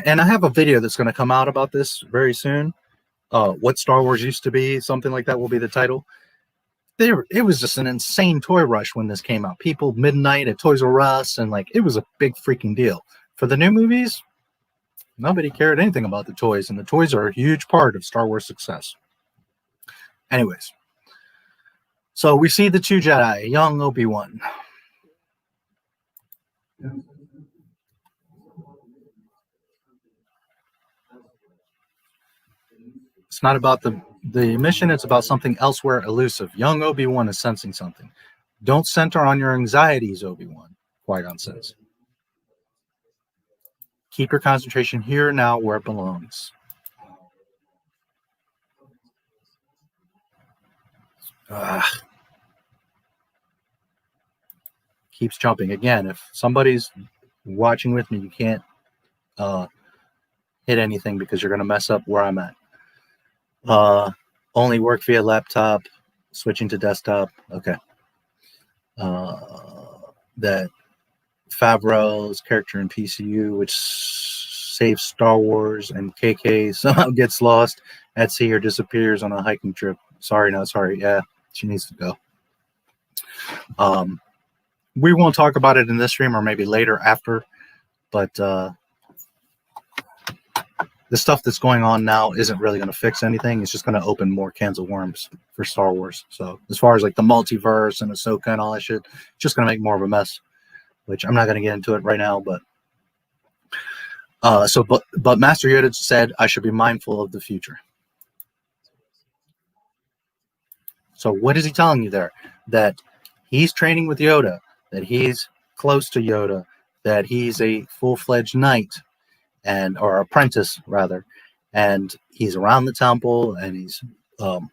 And I have a video that's going to come out about this very soon. What Star Wars used to be, something like that will be the title. It was just an insane toy rush when this came out. People midnight at Toys R Us, and like it was a big freaking deal. For the new movies, nobody cared anything about the toys, and the toys are a huge part of Star Wars success. Anyways, so we see the two Jedi, young Obi-Wan. It's not about the mission, it's about something elsewhere elusive. Young Obi-Wan is sensing something. Don't center on your anxieties, Obi-Wan, Qui-Gon says. Keep your concentration here and now where it belongs. Keeps jumping. Again, if somebody's watching with me, you can't hit anything because you're going to mess up where I'm at. Only work via laptop, switching to desktop. Okay. That Favreau's character in PCU, which saves Star Wars, and KK somehow gets lost at sea or disappears on a hiking trip. Sorry, not sorry. Yeah, she needs to go. We won't talk about it in this stream, or maybe later after, but the stuff that's going on now isn't really going to fix anything. It's just going to open more cans of worms for Star Wars. So as far as like the multiverse and Ahsoka and all that shit, it's just going to make more of a mess, which I'm not going to get into it right now. But But Master Yoda said, I should be mindful of the future. So what is he telling you there? That he's training with Yoda, that he's close to Yoda, that he's a full-fledged knight, or apprentice rather, and he's around the temple, and he's not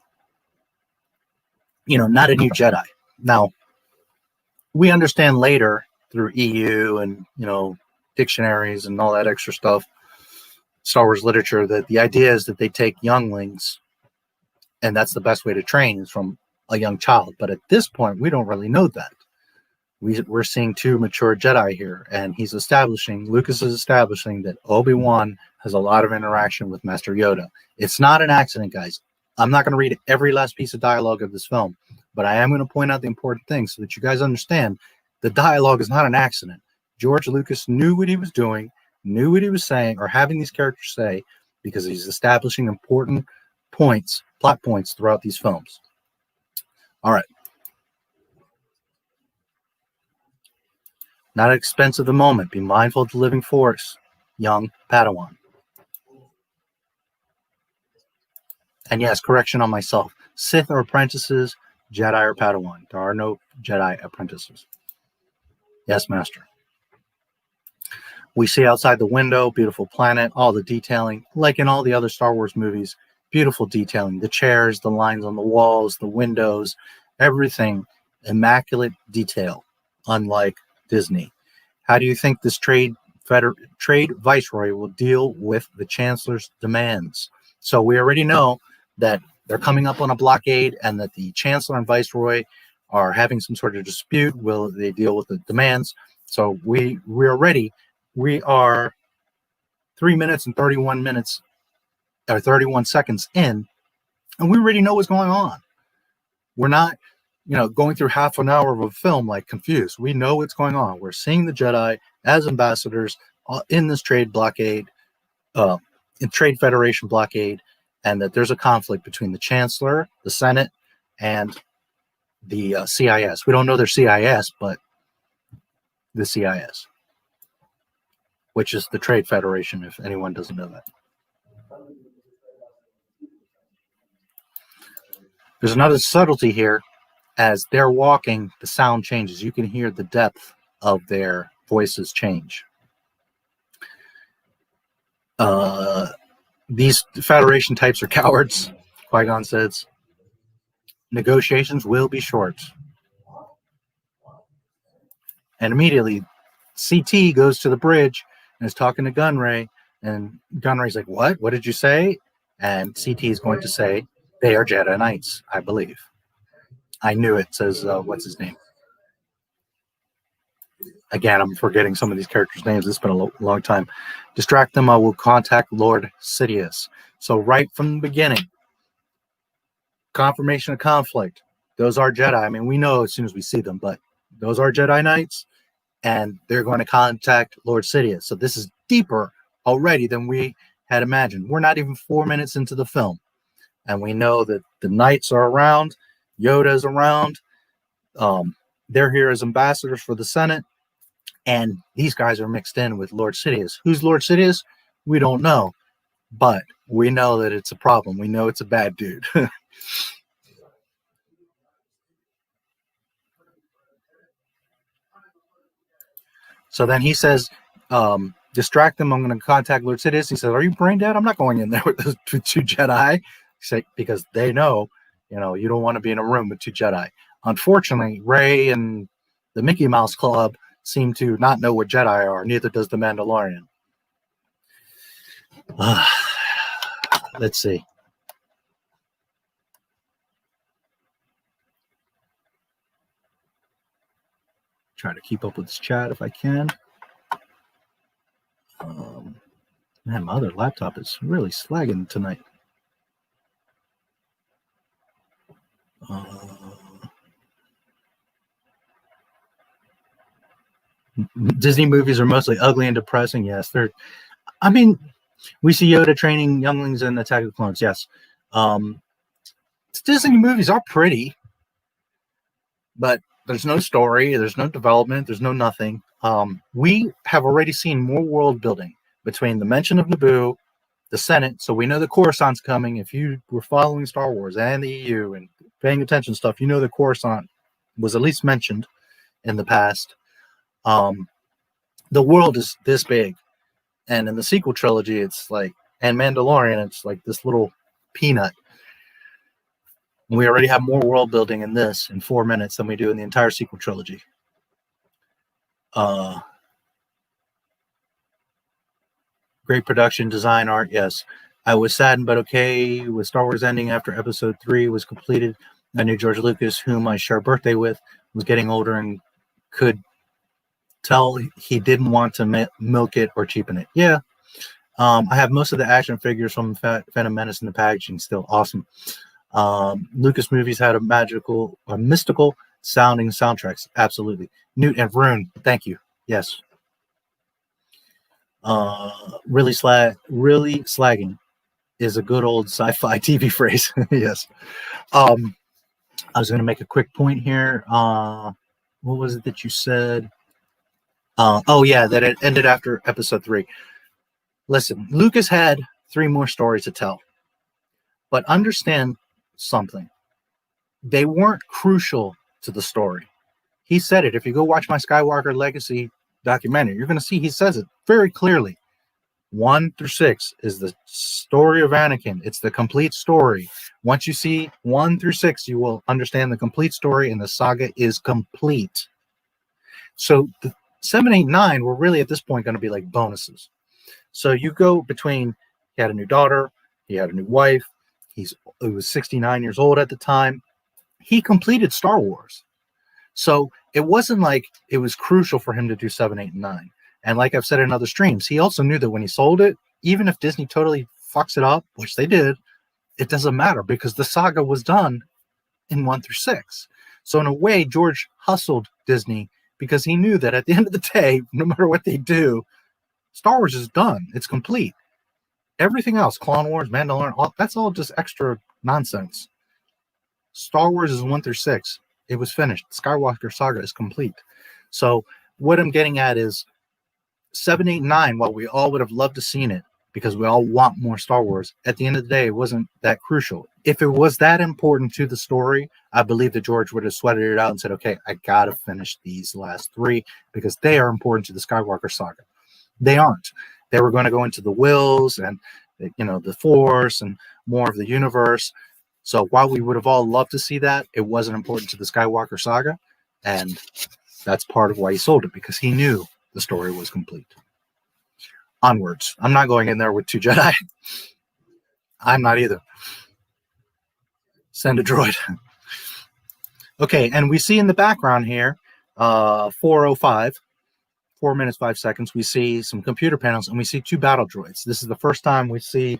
a new Jedi. Now, we understand later through EU and dictionaries and all that extra stuff, Star Wars literature, that the idea is that they take younglings, and that's the best way to train, is from a young child. But at this point, we don't really know that. We're seeing two mature Jedi here, and Lucas is establishing that Obi-Wan has a lot of interaction with Master Yoda. It's not an accident, guys. I'm not going to read every last piece of dialogue of this film, but I am going to point out the important things so that you guys understand the dialogue is not an accident. George Lucas knew what he was doing, knew what he was saying, or having these characters say, because he's establishing important points, plot points throughout these films. All right. Not at expense of the moment. Be mindful of the living force, young Padawan. And yes, correction on myself. Sith are apprentices, Jedi are Padawan. There are no Jedi apprentices. Yes, Master. We see outside the window, beautiful planet, all the detailing, like in all the other Star Wars movies, beautiful detailing. The chairs, the lines on the walls, the windows, everything, immaculate detail, unlike Disney. How do you think this trade viceroy will deal with the chancellor's demands? So we already know that they're coming up on a blockade, and that the chancellor and viceroy are having some sort of dispute. Will they deal with the demands? So we're ready. We are 3 minutes and 31 minutes or 31 seconds in, and we already know what's going on. We're not going through half an hour of a film like confused. We know what's going on. We're seeing the Jedi as ambassadors in this trade blockade, in Trade Federation blockade, and that there's a conflict between the Chancellor, the Senate, and the CIS. We don't know their CIS, but the CIS, which is the Trade Federation, if anyone doesn't know that. There's another subtlety here. As they're walking, the sound changes. You can hear the depth of their voices change. These Federation types are cowards, Qui-gon says. Negotiations will be short. And immediately, CT goes to the bridge and is talking to Gunray, and Gunray's like, what? What did you say? And CT is going to say, they are Jedi Knights, I believe. I knew it, says, what's his name? Again, I'm forgetting some of these characters' names. It's been a long time. Distract them, I will contact Lord Sidious. So right from the beginning, confirmation of conflict. Those are Jedi. I mean, we know as soon as we see them, but those are Jedi Knights, and they're going to contact Lord Sidious. So this is deeper already than we had imagined. We're not even 4 minutes into the film, and we know that the Knights are around, Yoda's around. They're here as ambassadors for the Senate, and these guys are mixed in with Lord Sidious. Who's Lord Sidious? We don't know, but we know that it's a problem. We know it's a bad dude. So then he says, distract them. I'm going to contact Lord Sidious. He says, are you brain dead? I'm not going in there with those two Jedi. Because they know, you don't want to be in a room with two Jedi. Unfortunately, Rey and the Mickey Mouse Club seem to not know what Jedi are. Neither does the Mandalorian. Let's see. Try to keep up with this chat if I can. Man, my other laptop is really slagging tonight. Disney movies are mostly ugly and depressing. Yes, we see Yoda training younglings in Attack of the Clones. Yes, Disney movies are pretty, but there's no story, there's no development, there's no nothing. We have already seen more world building between the mention of Naboo, the Senate, so we know the Coruscant's coming. If you were following Star Wars and the EU and paying attention to stuff, you know the Coruscant was at least mentioned in the past. The world is this big, and in the sequel trilogy, it's like, and Mandalorian, it's like this little peanut. We already have more world building in this in 4 minutes than we do in the entire sequel trilogy. Great production, design, art, yes. I was saddened but okay with Star Wars ending after Episode 3 was completed. I knew George Lucas, whom I share a birthday with, was getting older and could tell he didn't want to milk it or cheapen it. Yeah. I have most of the action figures from Phantom Menace in the packaging still. Awesome. Lucas movies had a magical or mystical sounding soundtracks. Absolutely. Newt and Vroon, thank you. Yes. Really slagging is a good old sci-fi TV phrase. Yes. I was going to make a quick point here. What was it that you said? Oh yeah, that it ended after Episode 3. Listen, Lucas had 3 more stories to tell, but understand something. They weren't crucial to the story. He said it. If you go watch my Skywalker Legacy documentary, you're going to see he says it very clearly. 1 through 6 is the story of Anakin. It's the complete story. Once you see 1 through 6, you will understand the complete story, and the saga is complete. So the 7, 8, 9 were really at this point going to be like bonuses. So you go between, he had a new daughter, he had a new wife, he was 69 years old at the time. He completed Star Wars. So it wasn't like it was crucial for him to do 7, 8, and 9. And like I've said in other streams, he also knew that when he sold it, even if Disney totally fucks it up, which they did, it doesn't matter because the saga was done in 1 through 6. So in a way, George hustled Disney because he knew that at the end of the day, no matter what they do, Star Wars is done. It's complete. Everything else, Clone Wars, Mandalorian, that's all just extra nonsense. Star Wars is 1 through 6. It was finished. Skywalker saga is complete. So what I'm getting at is 7, 8, 9, while we all would have loved to seen it because we all want more Star Wars, at the end of the day, it wasn't that crucial. If it was that important to the story, I believe that George would have sweated it out and said, okay, I got to finish these last 3 because they are important to the Skywalker saga. They aren't. They were going to go into the wills and, you know, the Force and more of the universe. So while we would have all loved to see that, it wasn't important to the Skywalker saga. And that's part of why he sold it, because he knew the story was complete. Onwards. I'm not going in there with 2 Jedi. I'm not either. Send a droid. Okay, and we see in the background here, 4:05, 4 minutes, 5 seconds, we see some computer panels and we see 2 battle droids. This is the first time we see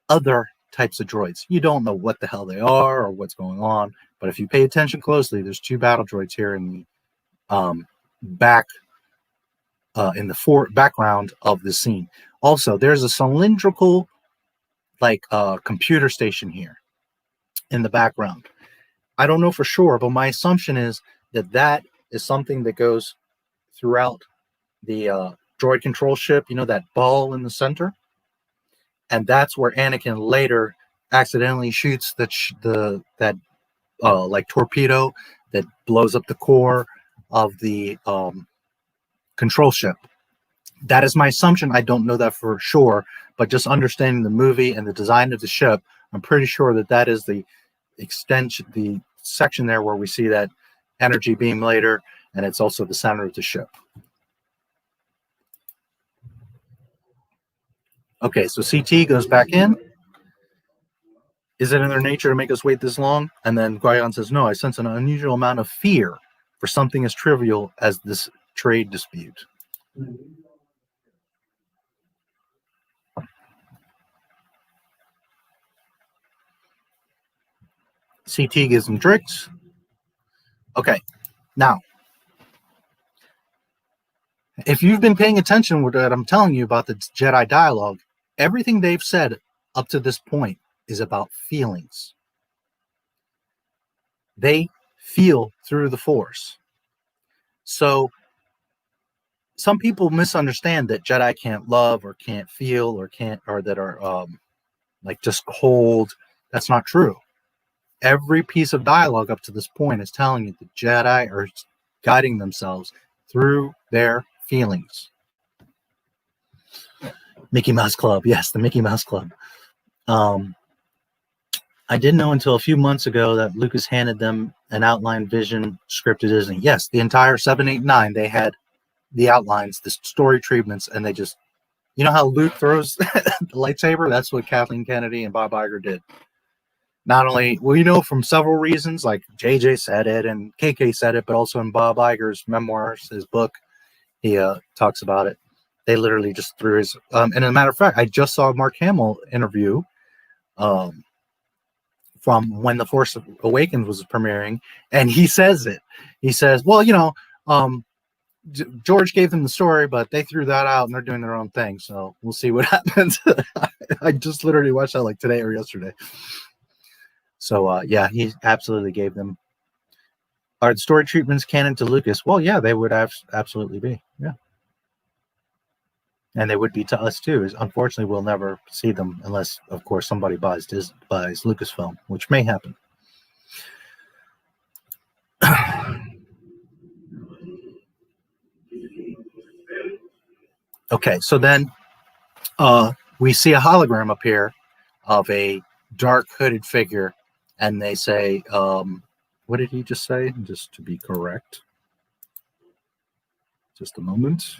other types of droids. You don't know what the hell they are or what's going on, but if you pay attention closely, there's 2 battle droids here in the background of the scene. Also, there's a cylindrical computer station here in the background. I don't know for sure, but my assumption is that that is something that goes throughout the droid control ship, you know, that ball in the center, and that's where Anakin later accidentally shoots that torpedo that blows up the core of the control ship. That is my assumption. I don't know that for sure, but just understanding the movie and the design of the ship, I'm pretty sure that that is the extension, the section there where we see that energy beam later, and it's also the center of the ship. Okay, so CT goes back in. Is it in their nature to make us wait this long? And then Qui-gon says, no, I sense an unusual amount of fear for something as trivial as this trade dispute. CT gives him tricks. Okay, now, if you've been paying attention to what I'm telling you about the Jedi dialogue, everything they've said up to this point is about feelings. They feel through the Force. So some people misunderstand that Jedi can't love or can't feel or that are like just cold. That's not true. Every piece of dialogue up to this point is telling you the Jedi are guiding themselves through their feelings. Mickey Mouse Club. Yes, the Mickey Mouse Club. I didn't know until a few months ago that Lucas handed them an outline vision script to Disney. Yes, the entire 7, 8, 9, they had the outlines, the story treatments, and they just, you know how Luke throws the lightsaber? That's what Kathleen Kennedy and Bob Iger did. Not only, well, you know, from several reasons, like JJ said it and KK said it, but also in Bob Iger's memoirs, his book, he talks about it. They literally just threw his, and as a matter of fact, I just saw a Mark Hamill interview from when The Force Awakens was premiering, and he says it. He says, well, you know, George gave them the story, but they threw that out and they're doing their own thing. So we'll see what happens. I just literally watched that like today or yesterday. So yeah, he absolutely gave them. Are the story treatments canon to Lucas? Well, yeah, they would absolutely be. Yeah. And they would be to us too. Unfortunately, we'll never see them unless, of course, somebody buys Lucasfilm, which may happen. Okay, so then we see a hologram appear of a dark hooded figure, and they say, what did he just say? Just to be correct. Just a moment.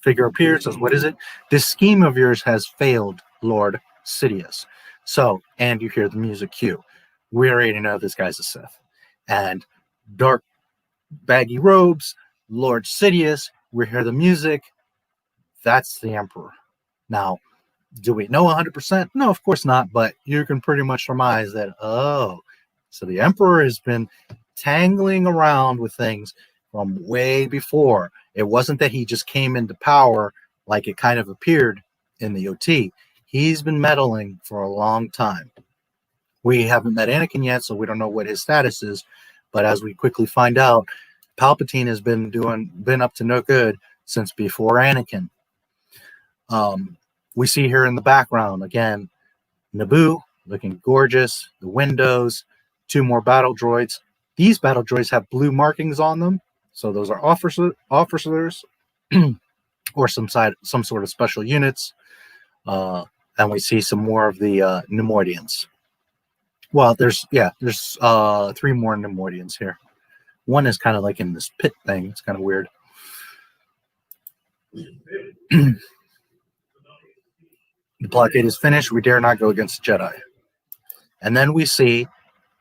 Figure appears, says, what is it? This scheme of yours has failed, Lord Sidious. So, and you hear the music cue. We already know this guy's a Sith. And dark, baggy robes, Lord Sidious, we hear the music. That's the Emperor. Now, do we know 100%? No, of course not, but you can pretty much surmise that, oh, so the Emperor has been tangling around with things from way before. It wasn't that he just came into power like it kind of appeared in the OT. He's been meddling for a long time. We haven't met Anakin yet, so we don't know what his status is. But as we quickly find out, Palpatine has been up to no good since before Anakin. We see here in the background, again, Naboo looking gorgeous, the windows, 2 more battle droids. These battle droids have blue markings on them. So those are officers or some sort of special units. And we see some more of the Nemoidians. Well, there's 3 more Nemoidians here. One is kind of like in this pit thing. It's kind of weird. The blockade is finished. We dare not go against the Jedi. And then we see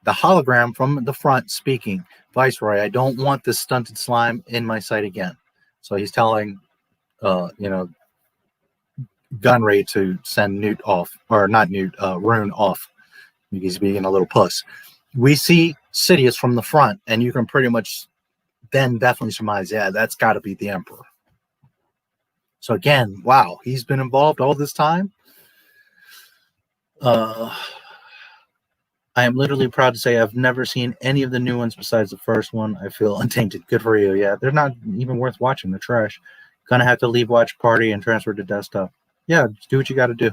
the hologram from the front speaking. Viceroy, I don't want this stunted slime in my sight again. So he's telling, Gunray to send Newt off, or not Newt, Rune off. He's being a little puss. We see Sidious from the front, and you can pretty much then definitely surmise, yeah, that's got to be the Emperor. So again, wow, he's been involved all this time. I am literally proud to say I've never seen any of the new ones besides the first one. I feel untainted. Good for you. Yeah, they're not even worth watching. They're trash. Gonna have to leave watch party and transfer to desktop. Yeah, just do what you got to do.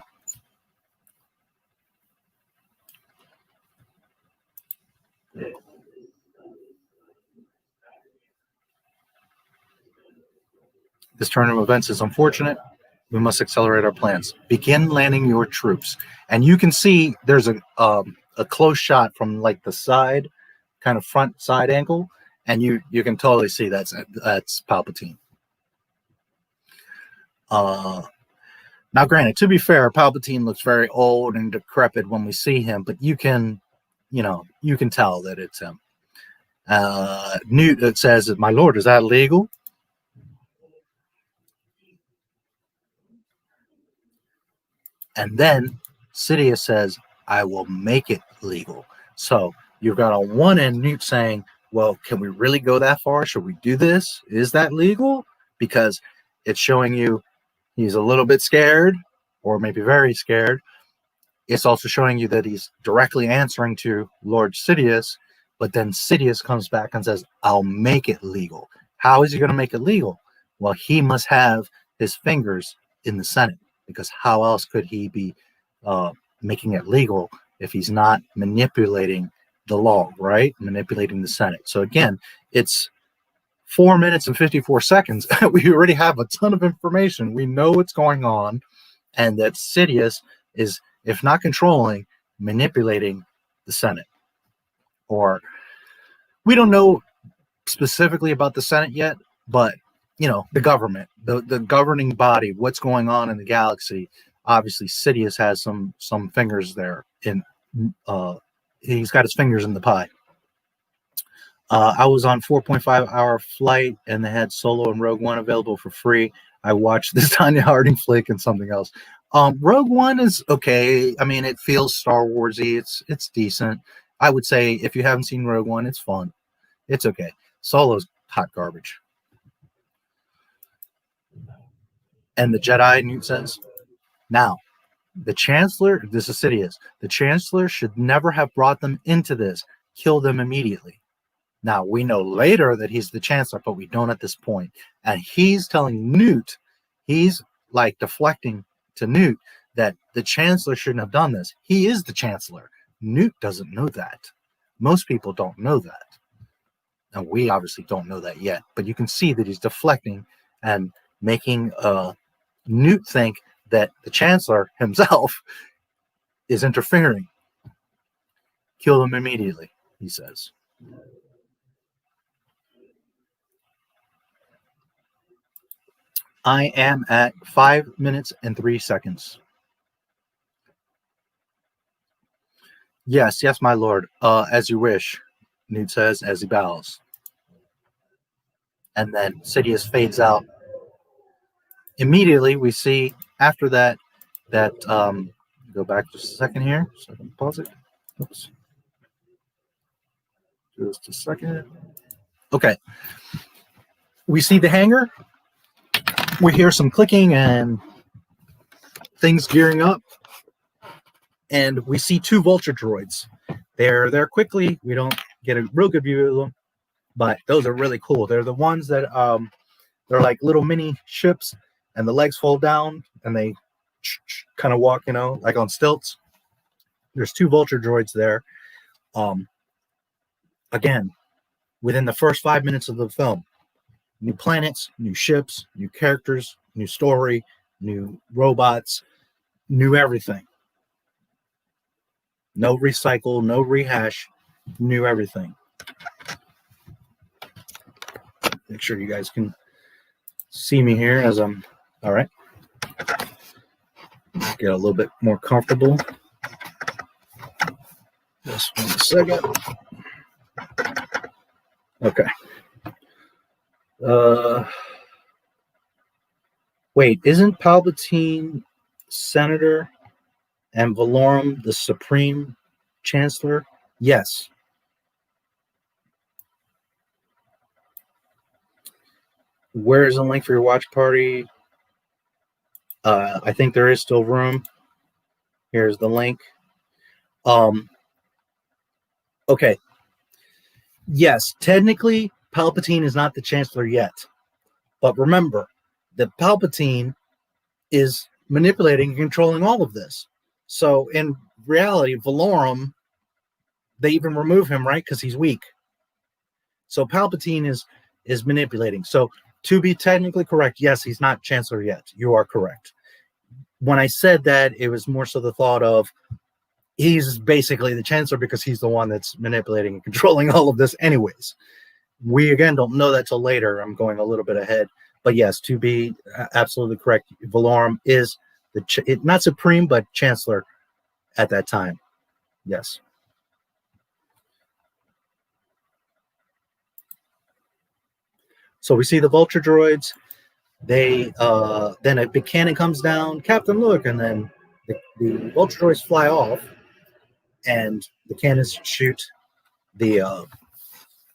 This turn of events is unfortunate. We must accelerate our plans. Begin landing your troops. And you can see there's a close shot from like the side, kind of front side angle, and you can totally see that's Palpatine. Now, granted, to be fair, Palpatine looks very old and decrepit when we see him, but you can tell that it's him. Newt, it says, "My lord, is that legal?" And then Sidious says, I will make it legal. So you've got on one end Newt saying, well, can we really go that far? Should we do this? Is that legal? Because it's showing you he's a little bit scared, or maybe very scared. It's also showing you that he's directly answering to Lord Sidious, But then Sidious comes back and says, I'll make it legal. How is he going to make it legal? Well, he must have his fingers in the Senate, because how else could he be making it legal if he's not manipulating the law, right? Manipulating the Senate. So again, it's 4 minutes and 54 seconds. We already have a ton of information. We know what's going on, and that Sidious is, if not controlling, manipulating the Senate. Or we don't know specifically about the Senate yet, but you know, the government, the governing body, what's going on in the galaxy. Obviously, Sidious has some fingers there. He's got his fingers in the pie. I was on 4.5-hour flight, and they had Solo and Rogue One available for free. I watched this Tanya Harding flick and something else. Rogue One is okay. I mean, it feels Star Warsy. It's decent. I would say if you haven't seen Rogue One, it's fun. It's okay. Solo's hot garbage. And the Jedi, Newt says, now, the Chancellor, this is Sidious, the Chancellor should never have brought them into this. Kill them immediately. Now, we know later that he's the Chancellor, but we don't at this point. And he's telling Newt, he's like deflecting to Newt that the Chancellor shouldn't have done this. He is the Chancellor. Newt doesn't know that. Most people don't know that. And we obviously don't know that yet. But you can see that he's deflecting and making Newt think that the Chancellor himself is interfering. Kill them immediately, he says. I am at 5 minutes and 3 seconds. Yes, yes, my lord. As you wish, Newt says as he bows. And then Sidious fades out. Immediately, we see after that, go back just a second here, so I can pause it. Oops. Just a second. Okay. We see the hangar. We hear some clicking and things gearing up. And we see 2 vulture droids. They're there quickly. We don't get a real good view of them, but those are really cool. They're the ones that they're like little mini ships, and the legs fold down and they kind of walk, you know, like on stilts. There's 2 vulture droids there. Again, within the first 5 minutes of the film, new planets, new ships, new characters, new story, new robots, new everything. No recycle, no rehash, new everything. Make sure you guys can see me here as I'm, all right. Get a little bit more comfortable. Just 1 second. Okay. Wait, isn't Palpatine Senator and Valorum the Supreme Chancellor? Yes. Where's the link for your watch party? I think there is still room. Here's the link. Okay. Yes, technically, Palpatine is not the Chancellor yet. But remember, that Palpatine is manipulating and controlling all of this. So in reality, Valorum, they even remove him, right? Because he's weak. So Palpatine is manipulating. So to be technically correct, yes, he's not Chancellor yet. You are correct. When I said that, it was more so the thought of he's basically the Chancellor because he's the one that's manipulating and controlling all of this anyways. We, again, don't know that till later. I'm going a little bit ahead. But yes, to be absolutely correct, Valorum is not Supreme, but Chancellor at that time. Yes. So we see the vulture droids. They then a big cannon comes down. Captain, look, and then the vulture droids fly off, and the cannons shoot the.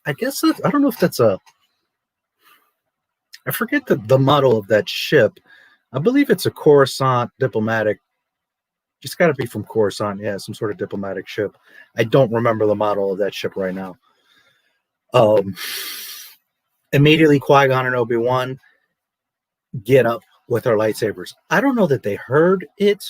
I guess I don't know if that's a. I forget the model of that ship. I believe it's a Coruscant diplomatic. It's got to be from Coruscant, yeah, some sort of diplomatic ship. I don't remember the model of that ship right now. Um, immediately, Qui-Gon and Obi-Wan get up with their lightsabers. I don't know that they heard it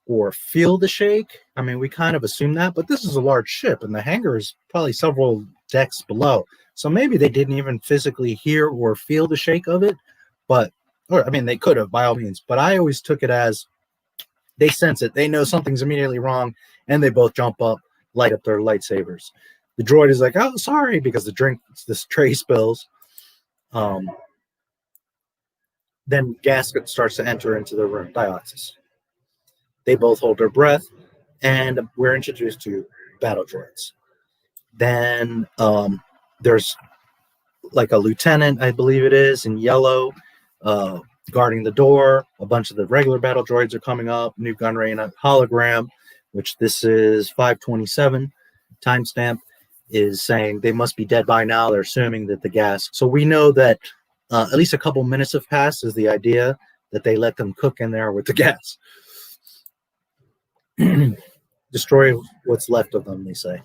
or feel the shake. I mean, we kind of assume that, but this is a large ship, and the hangar is probably several decks below. So maybe they didn't even physically hear or feel the shake of it, but, or I mean, they could have by all means, but I always took it as they sense it. They know something's immediately wrong, and they both jump up, light up their lightsabers. The droid is like, oh, sorry, because this tray spills. Then gas starts to enter into the room, dioxis. They both hold their breath, and we're introduced to battle droids. Then there's like a lieutenant, I believe it is, in yellow, guarding the door. A bunch of the regular battle droids are coming up. New Gunray and a hologram, which this is 527 timestamp, is saying they must be dead by now. They're assuming that the gas. So we know that at least a couple minutes have passed is the idea that they let them cook in there with the gas. Destroy what's left of them, they say.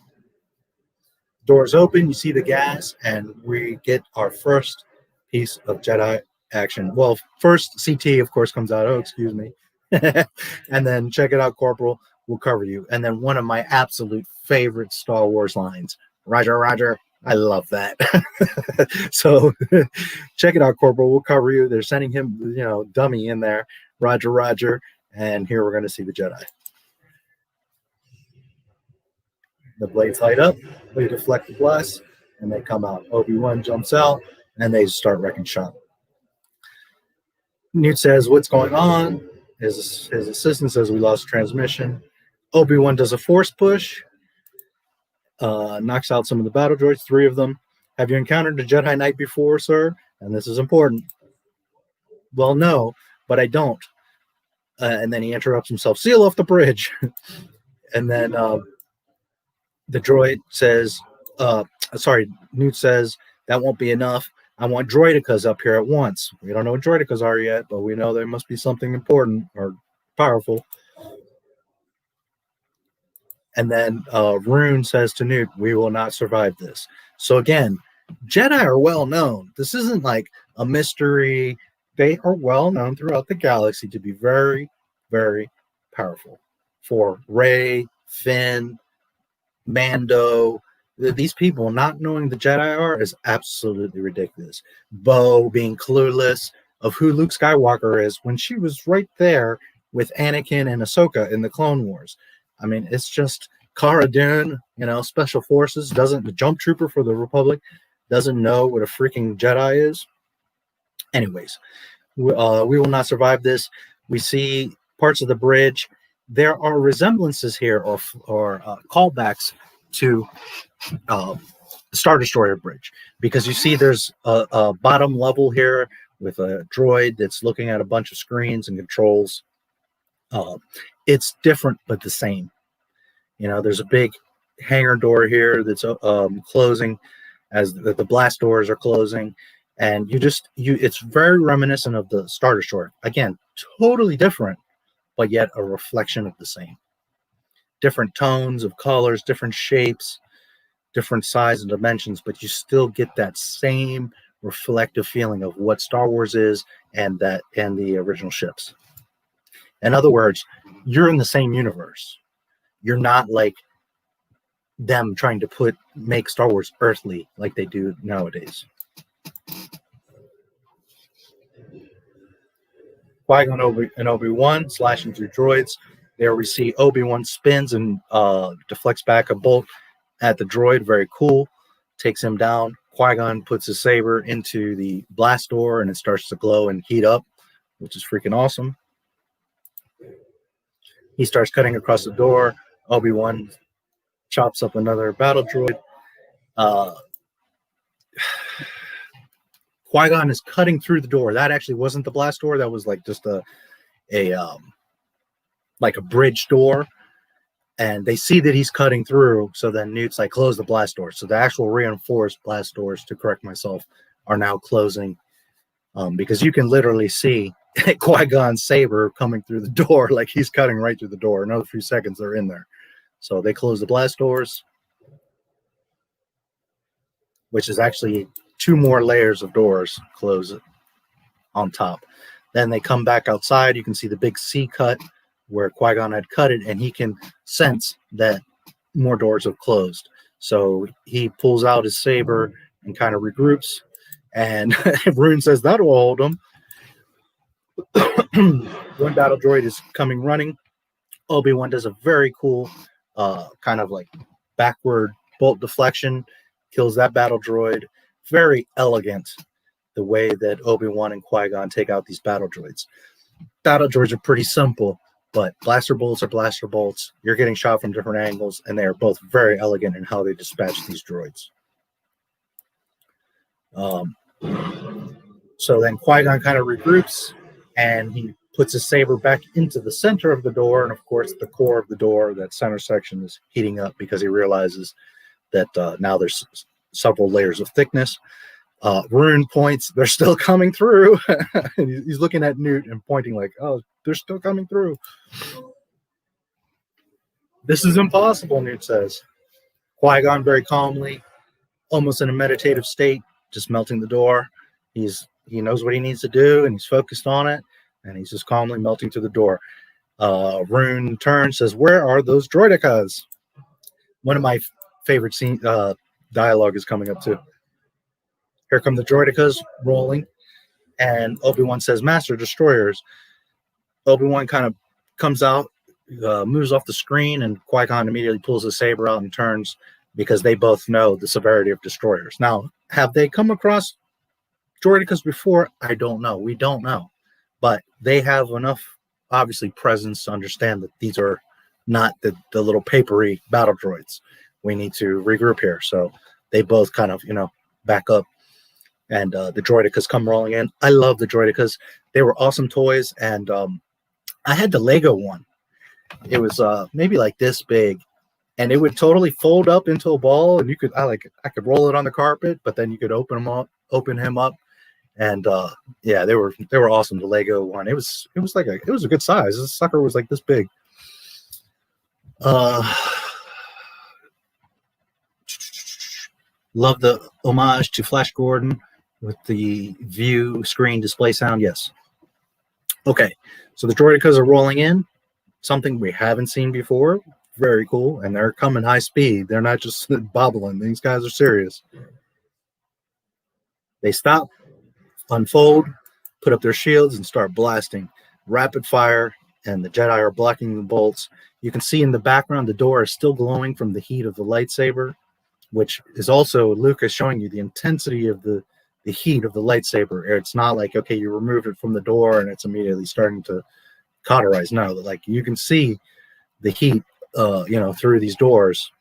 Doors open, you see the gas, and we get our first piece of Jedi action. Well, first CT, of course, comes out. Oh, excuse me. And then check it out, Corporal. We'll cover you. And then one of my absolute favorite Star Wars lines. Roger, Roger. I love that. So check it out, Corporal. We'll cover you. They're sending him, dummy in there. Roger, Roger. And here we're going to see the Jedi. The blades light up, they deflect the blast, and they come out. Obi-Wan jumps out, and they start wrecking shop. Newt says, what's going on? His assistant says, we lost transmission. Obi-Wan does a force push, knocks out some of the battle droids, 3 of them. Have you encountered a Jedi Knight before, sir? And this is important. Well, no, but I don't. And then he interrupts himself. Seal off the bridge. And then the droid says, Newt says, that won't be enough. I want droidicas up here at once. We don't know what droidicas are yet, but we know there must be something important or powerful. And then Rune says to Newt, we will not survive this. So again, Jedi are well known. This isn't like a mystery. They are well known throughout the galaxy to be very, very powerful. For Rey, Finn, Mando, these people not knowing the Jedi are is absolutely ridiculous. Bo being clueless of who Luke Skywalker is when she was right there with Anakin and Ahsoka in the Clone Wars. I mean, it's just Cara Dune, Special Forces, the jump trooper for the Republic, doesn't know what a freaking Jedi is. Anyways, we will not survive this. We see parts of the bridge. There are resemblances here or callbacks to the Star Destroyer bridge, because you see there's a bottom level here with a droid that's looking at a bunch of screens and controls. It's different but the same. There's a big hangar door here that's closing as the blast doors are closing, and it's very reminiscent of the Star Destroyer. Again, totally different, but yet a reflection of the same. Different tones of colors, different shapes, different size and dimensions, but you still get that same reflective feeling of what Star Wars is and the original ships. In other words, you're in the same universe. You're not like them trying to make Star Wars earthly like they do nowadays. Qui-Gon and Obi-Wan slashing through droids. There we see Obi-Wan spins and deflects back a bolt at the droid. Very cool. Takes him down. Qui-Gon puts his saber into the blast door and it starts to glow and heat up, which is freaking awesome. He starts cutting across the door. Obi-Wan chops up another battle droid. Qui-Gon is cutting through the door. That actually wasn't the blast door. That was like just a bridge door. And they see that he's cutting through. So then Newt's like, close the blast door. So the actual reinforced blast doors, to correct myself, are now closing. Because you can literally see Qui-Gon's saber coming through the door, like he's cutting right through the door. Another few seconds, they're in there. So they close the blast doors. which is actually 2 more layers of doors close on top. Then they come back outside. You can see the big C cut where Qui-Gon had cut it, and he can sense that more doors have closed. So he pulls out his saber and kind of regroups, and Rune says that'll hold him. One battle droid is coming running. Obi-Wan does a very cool kind of like backward bolt deflection, kills that battle droid. Very elegant the way that Obi-Wan and Qui-Gon take out these battle droids. Battle droids are pretty simple, but blaster bolts are blaster bolts. You're getting shot from different angles, and they are both very elegant in how they dispatch these droids. So then Qui-Gon kind of regroups, and he puts his saber back into the center of the door, and of course the core of the door, that center section, is heating up because he realizes that now there's several layers of thickness. Rune points, they're still coming through. He's looking at Newt and pointing like, oh, they're still coming through. This is impossible, Newt says. Qui-Gon very calmly, almost in a meditative state, just melting the door. He knows what he needs to do, and he's focused on it, and he's just calmly melting through the door. Rune turns, says, where are those droidicas? One of my favorite dialogue is coming up too. Here come the droidicas rolling, and Obi-Wan says, Master Destroyers. Obi-Wan kind of comes out, moves off the screen, and Qui-Gon immediately pulls his saber out and turns because they both know the severity of destroyers. Now, have they come across droidicas before? I don't know. We don't know. But they have enough, obviously, presence to understand that these are not the little papery battle droids. We need to regroup here. So they both kind of, back up. And the droidicas come rolling in. I love the droidicas. They were awesome toys. And I had the Lego one. It was maybe like this big. And it would totally fold up into a ball. And I could roll it on the carpet, but then you could open him up. And yeah, they were awesome. The Lego one. It was a good size. This sucker was like this big. Love the homage to Flash Gordon with the view screen display sound. Yes. Okay, so the droidicas are rolling in, something we haven't seen before. Very cool, and they're coming high speed. They're not just bobbling. These guys are serious. They stop, unfold, put up their shields, and start blasting. Rapid fire, and the Jedi are blocking the bolts. You can see in the background the door is still glowing from the heat of the lightsaber, which is also, Luke is showing you the intensity of the heat of the lightsaber. It's not like, okay, you remove it from the door and it's immediately starting to cauterize. No, like you can see the heat, through these doors,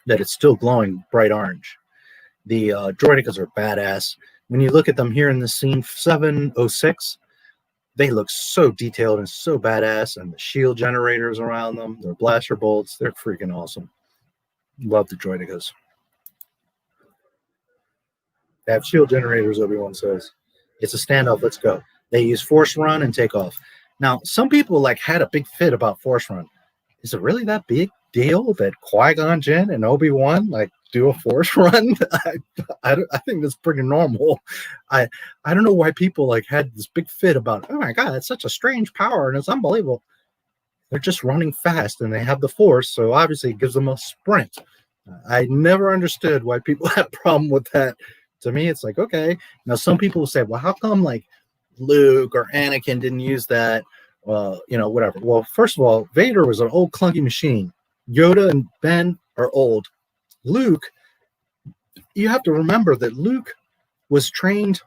that it's still glowing bright orange. The droidicas are badass. When you look at them here in the scene 706, they look so detailed and so badass, and the shield generators around them, their blaster bolts, they're freaking awesome. Love the droidicas. They have shield generators, Obi-Wan says. It's a standoff, let's go. They use force run and take off. Now, some people had a big fit about force run. Is it really that big deal that Qui-Gon Jinn and Obi-Wan do a force run? I think that's pretty normal. I don't know why people had this big fit about, oh my god, it's such a strange power and it's unbelievable. They're just running fast and they have the force, so obviously it gives them a sprint. I never understood why people had a problem with that. To me, it's like, okay. Now, some people will say, well, how come Luke or Anakin didn't use that? Whatever. Well, first of all, Vader was an old clunky machine. Yoda and Ben are old. Luke, you have to remember that Luke was trained.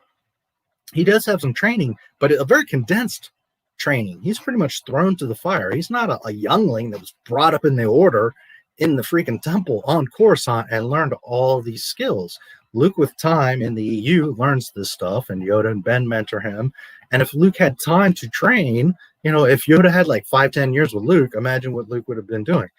He does have some training, but a very condensed training. He's pretty much thrown to the fire. He's not a youngling that was brought up in the order in the freaking temple on Coruscant and learned all these skills. Luke, with time in the EU, learns this stuff, and Yoda and Ben mentor him. And if Luke had time to train, if Yoda had 5-10 years with Luke, imagine what Luke would have been doing.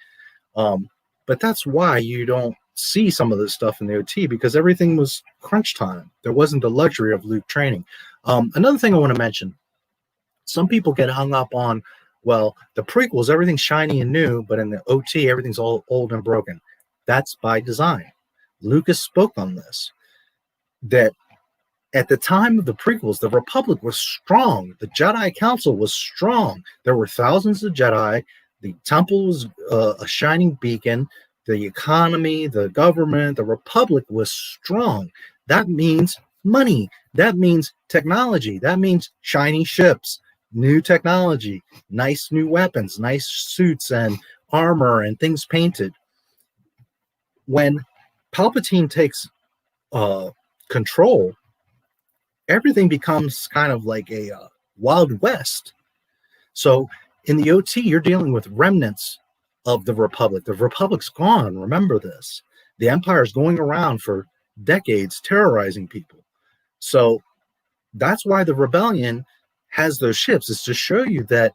But that's why you don't see some of this stuff in the OT, because everything was crunch time. There wasn't the luxury of Luke training. Another thing I want to mention, some people get hung up on, well, the prequels, everything's shiny and new, but in the OT, everything's all old and broken. That's by design. Lucas spoke on this. that at the time of the prequels, the Republic was strong. The Jedi Council was strong. There were thousands of Jedi. The Temple was a shining beacon. The economy, the government, the Republic was strong. That means money. That means technology. That means shiny ships, new technology, nice new weapons, nice suits and armor and things painted. When Palpatine takes control, everything becomes kind of like a Wild West. So in the OT, you're dealing with remnants of the Republic. The Republic's gone. Remember this. The Empire's going around for decades terrorizing people. So that's why the Rebellion has those ships, is to show you that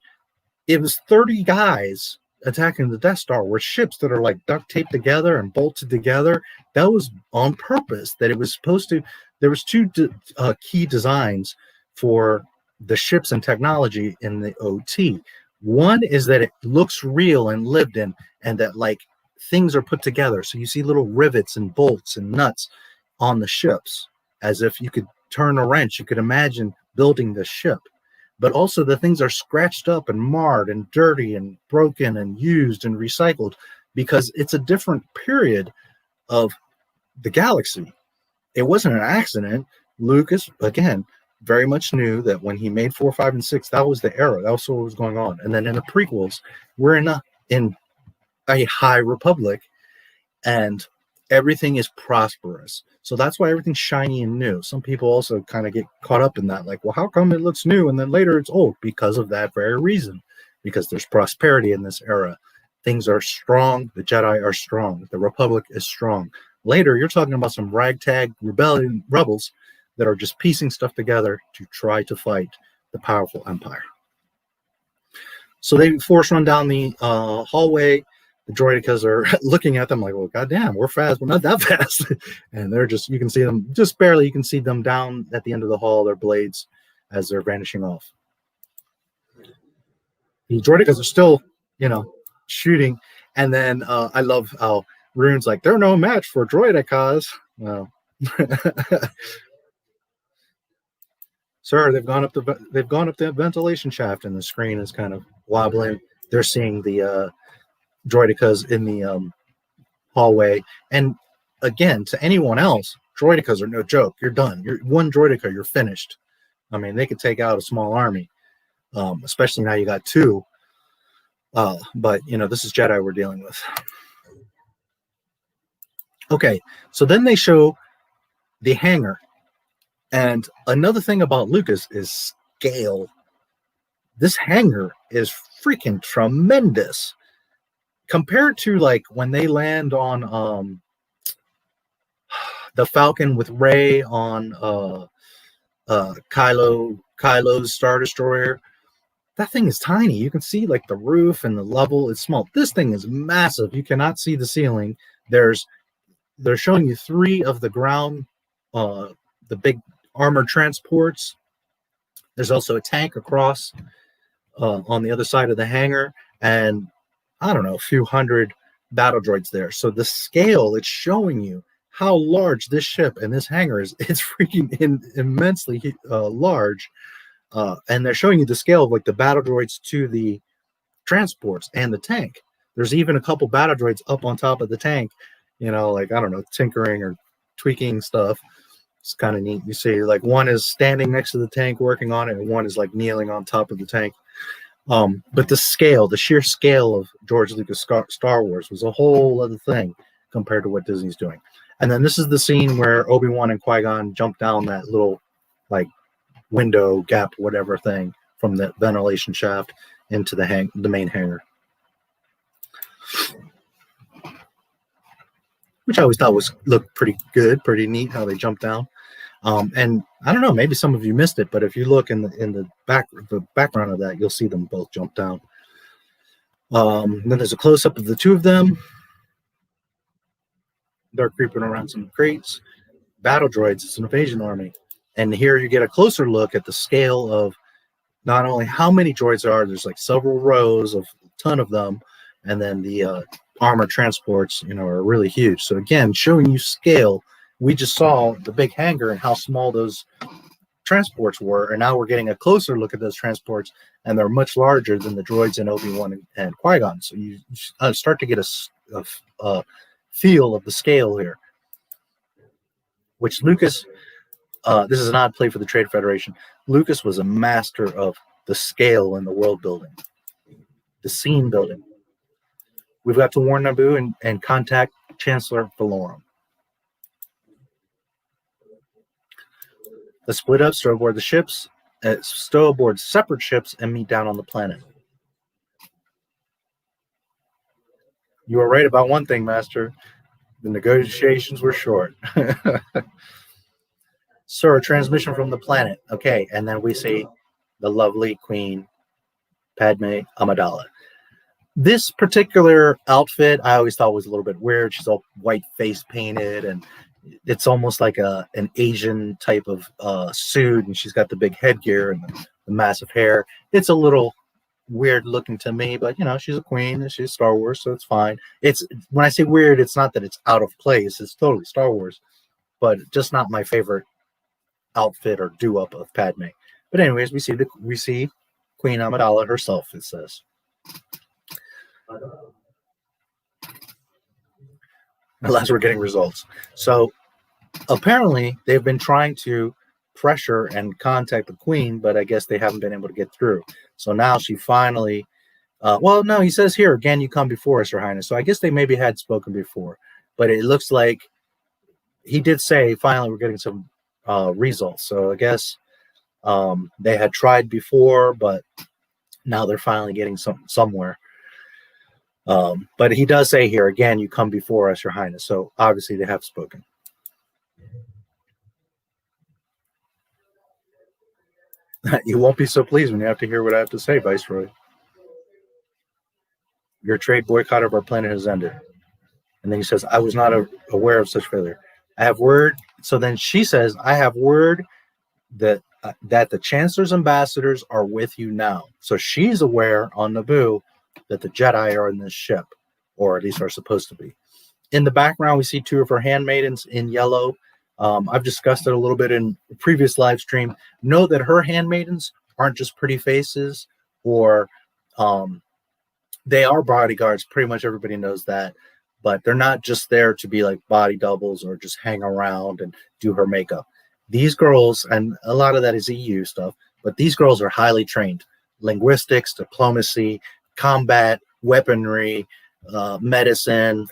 it was 30 guys attacking the Death Star with ships that are like duct taped together and bolted together. That was on purpose, that it was supposed to. There was two key designs for the ships and technology in the OT. One is that it looks real and lived in, and that like things are put together. So you see little rivets and bolts and nuts on the ships, as if you could turn a wrench. You could imagine building this ship. But also the things are scratched up and marred and dirty and broken and used and recycled, because it's a different period of the galaxy. It wasn't an accident. Lucas, again, very much knew that when he made 4, 5, and 6, that was the era. That was what was going on. And then in the prequels, we're in a high republic, and everything is prosperous. So that's why everything's shiny and new. Some people also kind of get caught up in that, like, well, how come it looks new and then later it's old? Because of that very reason, because there's prosperity in this era. Things are strong. The Jedi are strong. The Republic is strong. Later, you're talking about some ragtag rebels that are just piecing stuff together to try to fight the powerful Empire. So they force run down the hallway. The droidicas are looking at them like, well, goddamn, we're fast, but not that fast. And they're just, you can see them just barely, you can see them down at the end of the hall, their blades, as they're vanishing off. The droidicas are still, shooting. And then I love how Rune's like, they're no match for droidicas. Well, sir, they've gone up the ventilation shaft, and the screen is kind of wobbling. They're seeing the droidicas in the hallway. And again, to anyone else, droidicas are no joke. You're done. You're one droidica, you're finished. I mean, they could take out a small army, especially now you got 2. But this is Jedi we're dealing with. Okay, so then they show the hangar. And another thing about Lucas is scale. This hangar is freaking tremendous. Compared to like when they land on the Falcon with Rey on Kylo's Star Destroyer, that thing is tiny. You can see like the roof and the level is small. This thing is massive. You cannot see the ceiling. They're showing you 3 of the ground, the big armored transports. There's also a tank across on the other side of the hangar, and I don't know, a few hundred battle droids there. So the scale, it's showing you how large this ship and this hangar is. It's freaking immensely large. And they're showing you the scale of like the battle droids to the transports and the tank. There's even a couple battle droids up on top of the tank, like, I don't know, tinkering or tweaking stuff. It's kind of neat. You see like one is standing next to the tank working on it, and one is like kneeling on top of the tank. But the sheer scale of George Lucas Star Wars was a whole other thing compared to what Disney's doing. And then this is the scene where Obi-Wan and Qui-Gon jump down that little like window gap, whatever thing, from the ventilation shaft into the main hangar, which I always thought looked pretty good, pretty neat how they jumped down. And I don't know, maybe some of you missed it, but if you look in the background of that, you'll see them both jump down. Then there's a close-up of the 2 of them. They're creeping around some crates. Battle droids, it's an invasion army. And here you get a closer look at the scale of not only how many droids there are, there's like several rows of a ton of them, and then the armored transports, are really huge. So again, showing you scale we just saw the big hangar and how small those transports were, and now we're getting a closer look at those transports, and they're much larger than the droids in Obi-Wan and Qui-gon. So you start to get a feel of the scale here, which Lucas, this is an odd play for the Trade Federation. Lucas was a master of the scale and the world building, the scene building. We've got to warn Naboo and contact Chancellor Valorum. Let's split up, stow aboard the ships, stow aboard separate ships, and meet down on the planet. You were right about one thing, Master. The negotiations were short. Sir, transmission from the planet. Okay, and then we see the lovely Queen Padme Amidala. This particular outfit I always thought was a little bit weird. She's all white face painted, and it's almost like an Asian type of suit, and she's got the big headgear and the massive hair. It's a little weird looking to me, but she's a queen and she's Star Wars, so it's fine. It's when I say weird, it's not that it's out of place. It's totally Star Wars, but just not my favorite outfit or do-up of Padme. But anyways, we see Queen Amidala herself, it says. Unless we're getting results. So apparently they've been trying to pressure and contact the Queen, but I guess they haven't been able to get through. So now she finally, well, no, he says here, again, you come before us, Your Highness. So I guess they maybe had spoken before, but it looks like he did say, finally, we're getting some results. So I guess they had tried before, but now they're finally getting somewhere. But he does say here, again, you come before us, Your Highness. So obviously they have spoken. You won't be so pleased when you have to hear what I have to say, Viceroy. Your trade boycott of our planet has ended. And then he says, I was not aware of such failure. I have word. So then she says, I have word that the Chancellor's ambassadors are with you now. So she's aware on Naboo that the Jedi are in this ship, or at least are supposed to be. In the background, we see two of her handmaidens in yellow. I've discussed it a little bit in the previous live stream. Know that her handmaidens aren't just pretty faces, or they are bodyguards. Pretty much everybody knows that. But they're not just there to be like body doubles or just hang around and do her makeup. These girls, and a lot of that is EU stuff, but these girls are highly trained. Linguistics, diplomacy, combat, weaponry, medicine,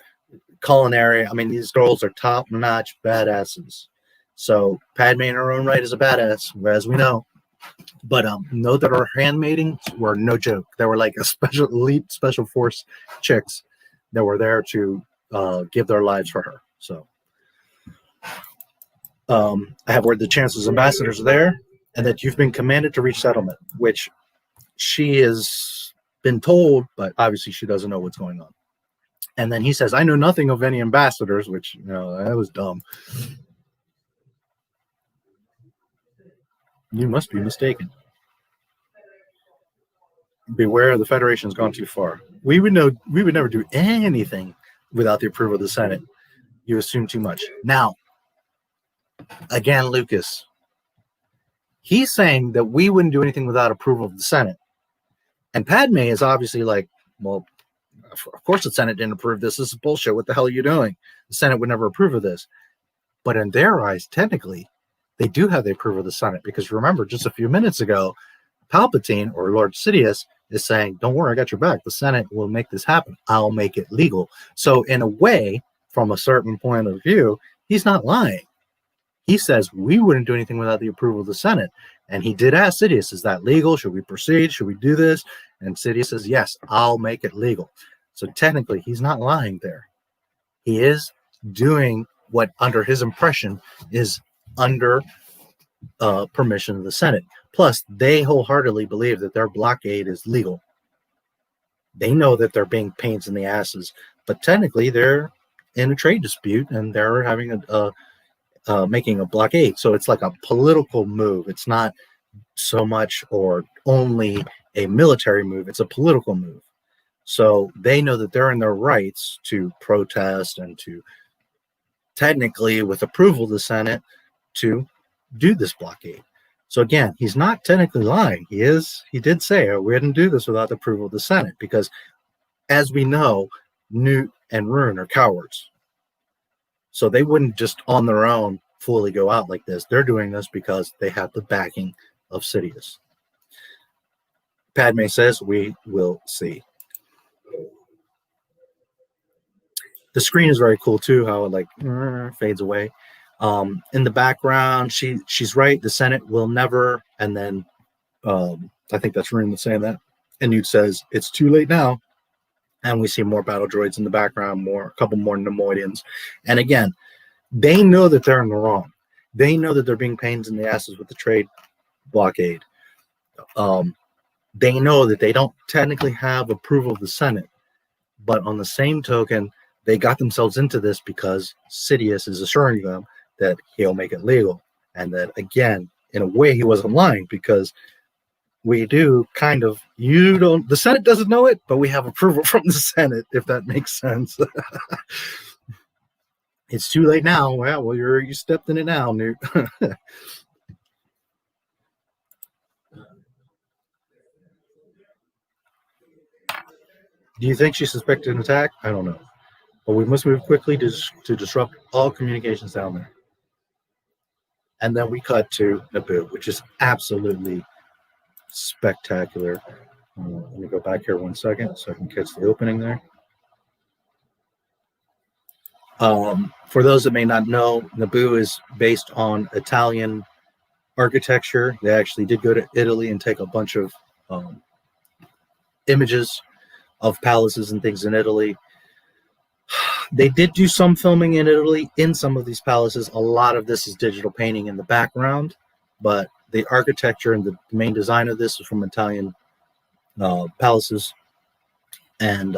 culinary. I mean, these girls are top-notch badasses. So Padme in her own right is a badass, as we know. But know that her handmaidens were no joke. They were like a elite special force chicks that were there to give their lives for her. So I have word the Chancellor's ambassadors are there, and that you've been commanded to reach settlement, which she has been told, but obviously she doesn't know what's going on. And then he says, I know nothing of any ambassadors, which, that was dumb. You must be mistaken. Beware, the Federation's gone too far. We would never do anything without the approval of the Senate. You assume too much. Now, again, Lucas, he's saying that we wouldn't do anything without approval of the Senate. And Padme is obviously like, well, of course the Senate didn't approve this. This is bullshit. What the hell are you doing? The Senate would never approve of this. But in their eyes, technically, they do have the approval of the Senate. Because remember, just a few minutes ago, Palpatine, or Lord Sidious, is saying, don't worry, I got your back. The Senate will make this happen. I'll make it legal. So in a way, from a certain point of view, he's not lying. He says, we wouldn't do anything without the approval of the Senate. And he did ask Sidious, is that legal? Should we proceed? Should we do this? And Sidious says, yes, I'll make it legal. So technically, he's not lying there. He is doing what, under his impression, is under permission of the Senate. Plus, they wholeheartedly believe that their blockade is legal. They know that they're being pains in the asses, but technically they're in a trade dispute and they're having making a blockade. So it's like a political move. It's not so much or only a military move. It's a political move. So they know that they're in their rights to protest and to technically with approval of the Senate to do this blockade. So again, he's not technically lying. He did say, oh, we didn't do this without the approval of the Senate, because as we know, Newt and Rune are cowards. So they wouldn't just on their own fully go out like this. They're doing this because they have the backing of Sidious. Padme says, we will see. The screen is very cool too, how it like fades away. In the background, she's right. The Senate will never, and then I think that's Rune saying that. And Newt says, it's too late now. And we see more battle droids in the background, a couple more Nemoidians. And again, they know that they're in the wrong. They know that they're being pains in the asses with the trade blockade. They know that they don't technically have approval of the Senate. But on the same token, they got themselves into this because Sidious is assuring them that he'll make it legal. And that, again, in a way, he wasn't lying, because we do kind of, the Senate doesn't know it, but we have approval from the Senate, if that makes sense. It's too late now. Well, you stepped in it now, Newt. Do you think she suspected an attack? I don't know. But we must move quickly to disrupt all communications down there. And then we cut to Naboo, which is absolutely spectacular. Let me go back here 1 second so I can catch the opening there. For those that may not know, Naboo is based on Italian architecture. They actually did go to Italy and take a bunch of images of palaces and things in Italy. They did do some filming in Italy in some of these palaces. A lot of this is digital painting in the background, but the architecture and the main design of this is from Italian palaces. And,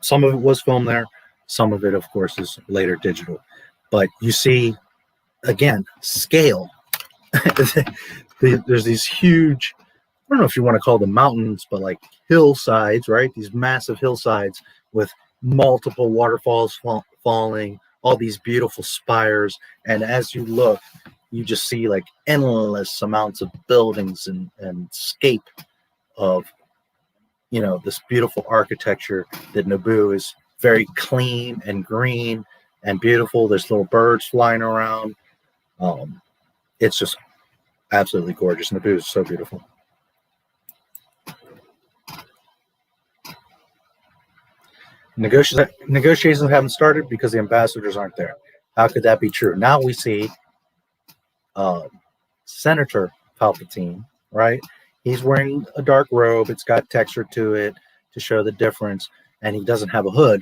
some of it was filmed there. Some of it, of course, is later digital. But you see, again, scale. There's these huge, I don't know if you want to call them mountains, but like hillsides, right? These massive hillsides with multiple waterfalls falling, all these beautiful spires. And as you look, you just see like endless amounts of buildings and scape of, this beautiful architecture that Naboo is very clean and green and beautiful. There's little birds flying around. It's just absolutely gorgeous. Naboo is so beautiful. Negotiations haven't started because the ambassadors aren't there. How could that be true? Now we see Senator Palpatine, right? He's wearing a dark robe. It's got texture to it to show the difference. And he doesn't have a hood.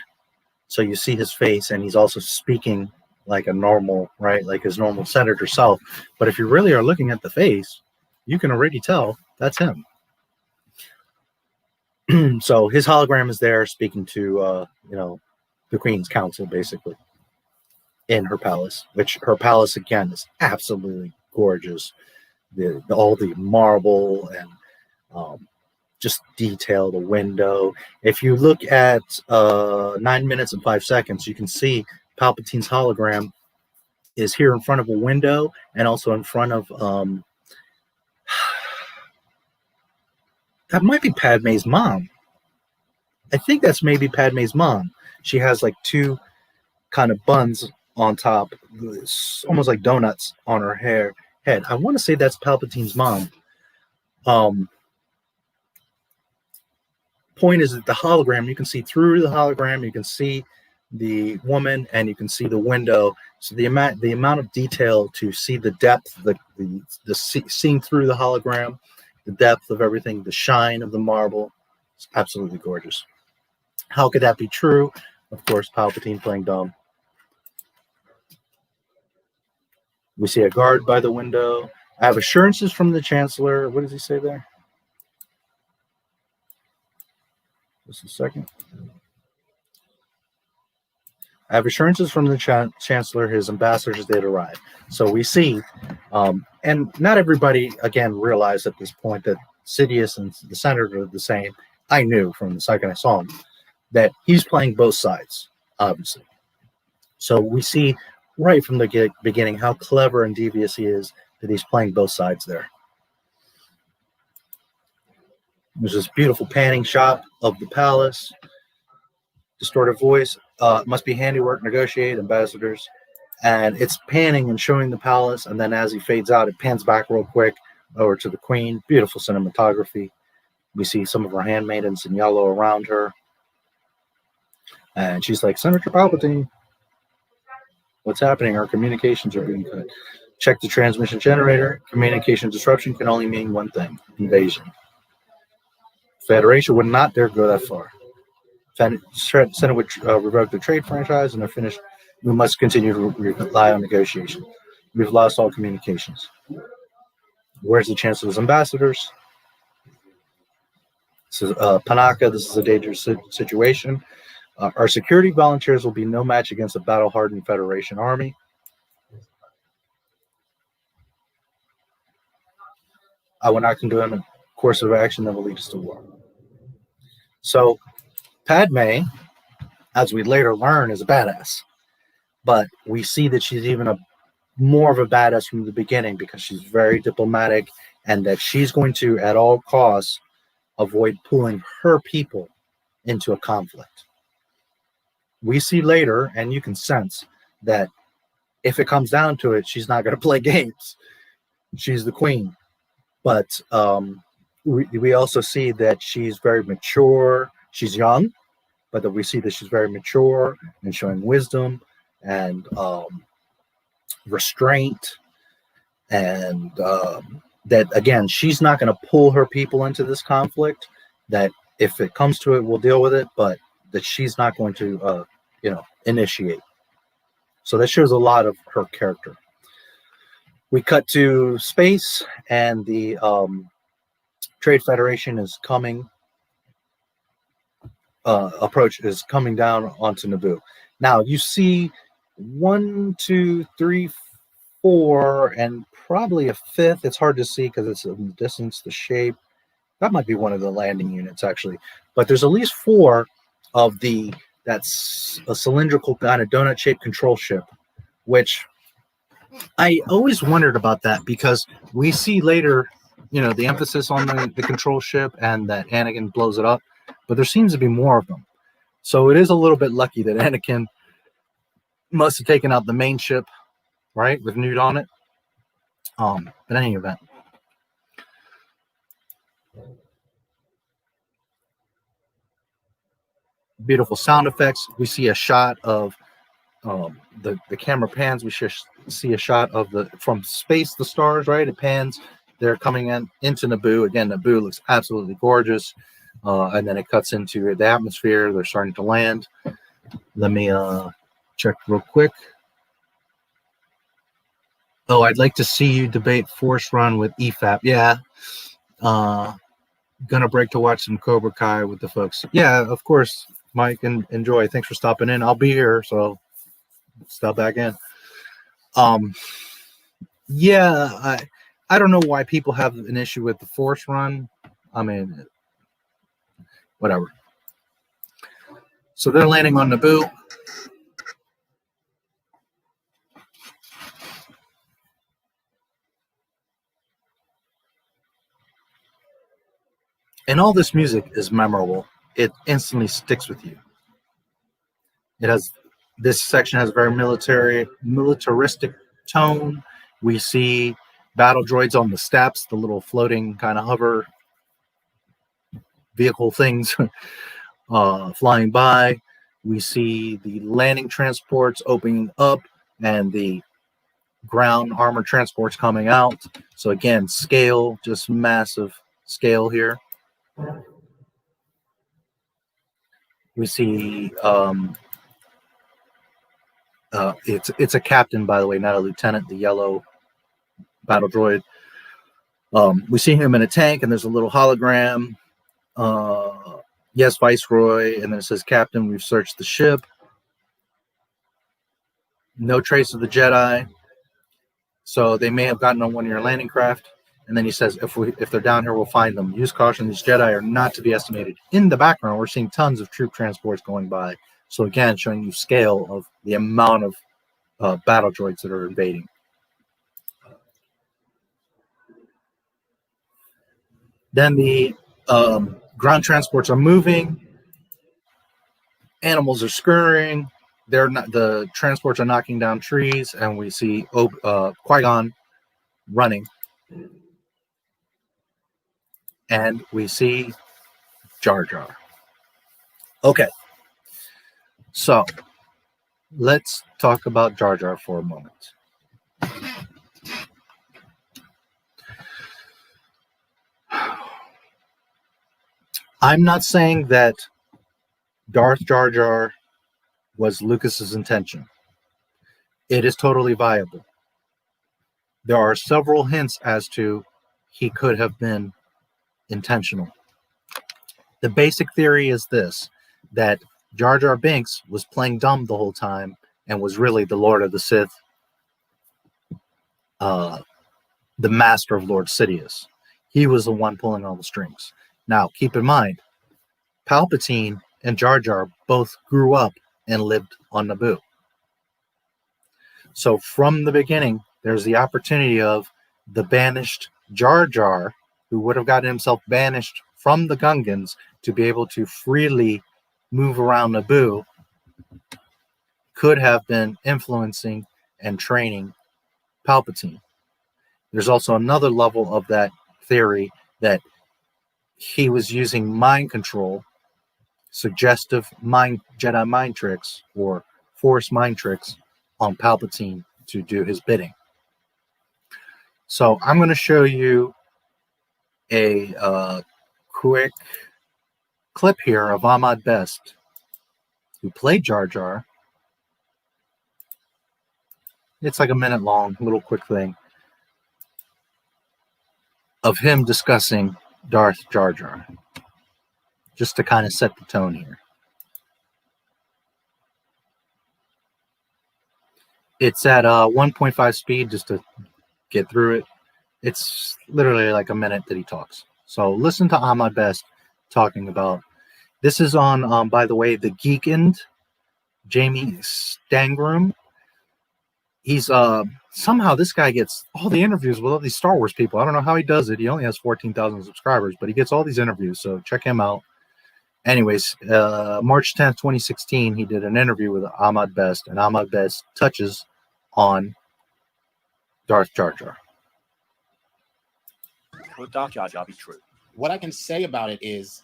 So you see his face, and he's also speaking like a normal, right? Like his normal senator self. But if you really are looking at the face, you can already tell that's him. So his hologram is there speaking to, the Queen's Council, basically, in her palace, which her palace, again, is absolutely gorgeous. All the marble and just detail, the window. If you look at 9 minutes and 5 seconds, you can see Palpatine's hologram is here in front of a window and also in front of, that might be Padme's mom. I think that's maybe Padme's mom. She has like two kind of buns on top, almost like donuts on her head. I want to say that's Palpatine's mom. Point is that the hologram, you can see through the hologram, you can see the woman, and you can see the window. So the amount of detail to see the depth, seeing through the hologram, the depth of everything, the shine of the marble, it's absolutely gorgeous. How could that be true? Of course, Palpatine playing dumb. We see a guard by the window. I have assurances from the Chancellor. What does he say there? Just a second. I have assurances from the Chancellor, his ambassadors did arrive. So we see, and not everybody, again, realized at this point that Sidious and the Senator are the same. I knew from the second I saw him that he's playing both sides, obviously. So we see right from the beginning how clever and devious he is that he's playing both sides there. There's this beautiful panning shot of the palace. Distorted voice. Must be handiwork, negotiate, ambassadors. And it's panning and showing the palace, and then as he fades out, it pans back real quick over to the queen. Beautiful cinematography. We see some of her handmaidens in yellow around her. And she's like, Senator Palpatine, what's happening? Our communications are being cut. Check the transmission generator. Communication disruption can only mean one thing: invasion. Federation would not dare go that far. Senate would revoke the trade franchise, and they're finished. We must continue to rely on negotiation. We've lost all communications. Where's the Chancellor's ambassadors? This is Panaka. This is a dangerous situation. Our security volunteers will be no match against a battle-hardened Federation army. I will not condone a course of action that will lead us to war. So, Padme, as we later learn, is a badass. But we see that she's even more of a badass from the beginning because she's very diplomatic, and that she's going to, at all costs, avoid pulling her people into a conflict. We see later, and you can sense, that if it comes down to it, she's not going to play games. She's the queen. But we also see that she's very mature. She's young, but that we see that she's very mature and showing wisdom and restraint, and that, again, she's not going to pull her people into this conflict, that if it comes to it, we'll deal with it, but that she's not going to, initiate. So that shows a lot of her character. We cut to space, and the Trade Federation is coming down onto Naboo. Now you see 1, 2, 3, 4, and probably a fifth. It's hard to see because it's in the distance, the shape. That might be one of the landing units, actually. But there's at least 4 of that's a cylindrical kind of donut-shaped control ship, which I always wondered about that, because we see later, the emphasis on the control ship and that Anakin blows it up, but there seems to be more of them. So it is a little bit lucky that Anakin must have taken out the main ship, right, with Newt on it. But in any event. Beautiful sound effects. We see a shot of the camera pans. We see a shot of from space, the stars, right? It pans. They're coming into Naboo. Again, Naboo looks absolutely gorgeous. And then it cuts into the atmosphere. They're starting to land. Let me check real quick. Oh, I'd like to see you debate Force Run with EFAP. Yeah. Gonna break to watch some Cobra Kai with the folks. Yeah, of course, Mike, and enjoy. Thanks for stopping in. I'll be here, so stop back in. Yeah, I don't know why people have an issue with the Force Run. I mean, whatever. So they're landing on Naboo. And all this music is memorable. It instantly sticks with you. This section has a very militaristic tone. We see battle droids on the steps, the little floating kind of hover vehicle things flying by. We see the landing transports opening up and the ground armored transports coming out. So again, scale, just massive scale here. We see it's a captain, by the way, not a lieutenant, the yellow battle droid. We see him in a tank, and there's a little hologram. Yes, Viceroy, and then it says, Captain, we've searched the ship. No trace of the Jedi. So they may have gotten on one of your landing craft. And then he says, if they're down here, we'll find them. Use caution. These Jedi are not to be estimated. In the background, we're seeing tons of troop transports going by. So again, showing you scale of the amount of battle droids that are invading. Then the ground transports are moving. Animals are scurrying. The transports are knocking down trees, and we see Qui-gon running. And we see Jar Jar. Okay. So let's talk about Jar Jar for a moment. I'm not saying that Darth Jar Jar was Lucas's intention. It is totally viable. There are several hints as to he could have been intentional. The basic theory is this, that Jar Jar Binks was playing dumb the whole time and was really the Lord of the Sith, the master of Lord Sidious. He was the one pulling all the strings. Now, keep in mind, Palpatine and Jar Jar both grew up and lived on Naboo. So from the beginning, there's the opportunity of the banished Jar Jar, who would have gotten himself banished from the Gungans to be able to freely move around Naboo, could have been influencing and training Palpatine. There's also another level of that theory that he was using mind control, suggestive Jedi mind tricks, or Force mind tricks on Palpatine to do his bidding. So I'm going to show you a quick clip here of Ahmad Best, who played Jar Jar. It's like a minute long, little quick thing of him discussing Darth Jar Jar, just to kind of set the tone here. It's at 1.5 speed just to get through it. It's literally like a minute that he talks. So listen to Ahmad Best talking about. This is on, by the way, the Geekened, Jamie Stangram. He's somehow this guy gets all the interviews with all these Star Wars people. I don't know how he does it. He only has 14,000 subscribers, but he gets all these interviews. So check him out. Anyways, March 10th, 2016, he did an interview with Ahmad Best, and Ahmad Best touches on Darth Jar Jar. Would Darth Jar Jar be true? What I can say about it is,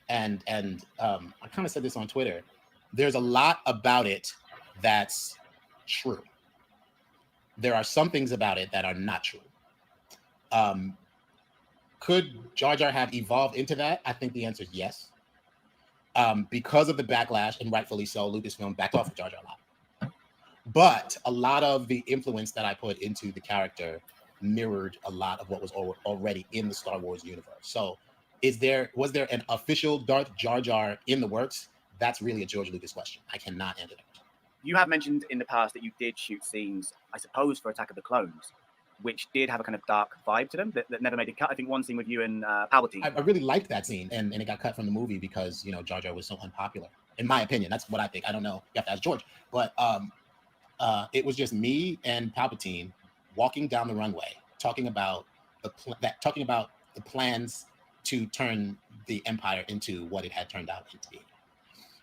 and I kind of said this on Twitter, there's a lot about it that's true. There are some things about it that are not true. Could Jar Jar have evolved into that? I think the answer is yes. Because of the backlash, and rightfully so, Lucasfilm backed off of Jar Jar a lot. But a lot of the influence that I put into the character mirrored a lot of what was already in the Star Wars universe. So was there an official Darth Jar Jar in the works? That's really a George Lucas question. I cannot answer that. You have mentioned in the past that you did shoot scenes, I suppose, for Attack of the Clones, which did have a kind of dark vibe to them that never made a cut. I think one scene with you and Palpatine. I really liked that scene, and it got cut from the movie because, you know, Jar Jar was so unpopular. In my opinion, that's what I think. I don't know. You have to ask George. But it was just me and Palpatine walking down the runway, talking about the plans to turn the Empire into what it had turned out to be.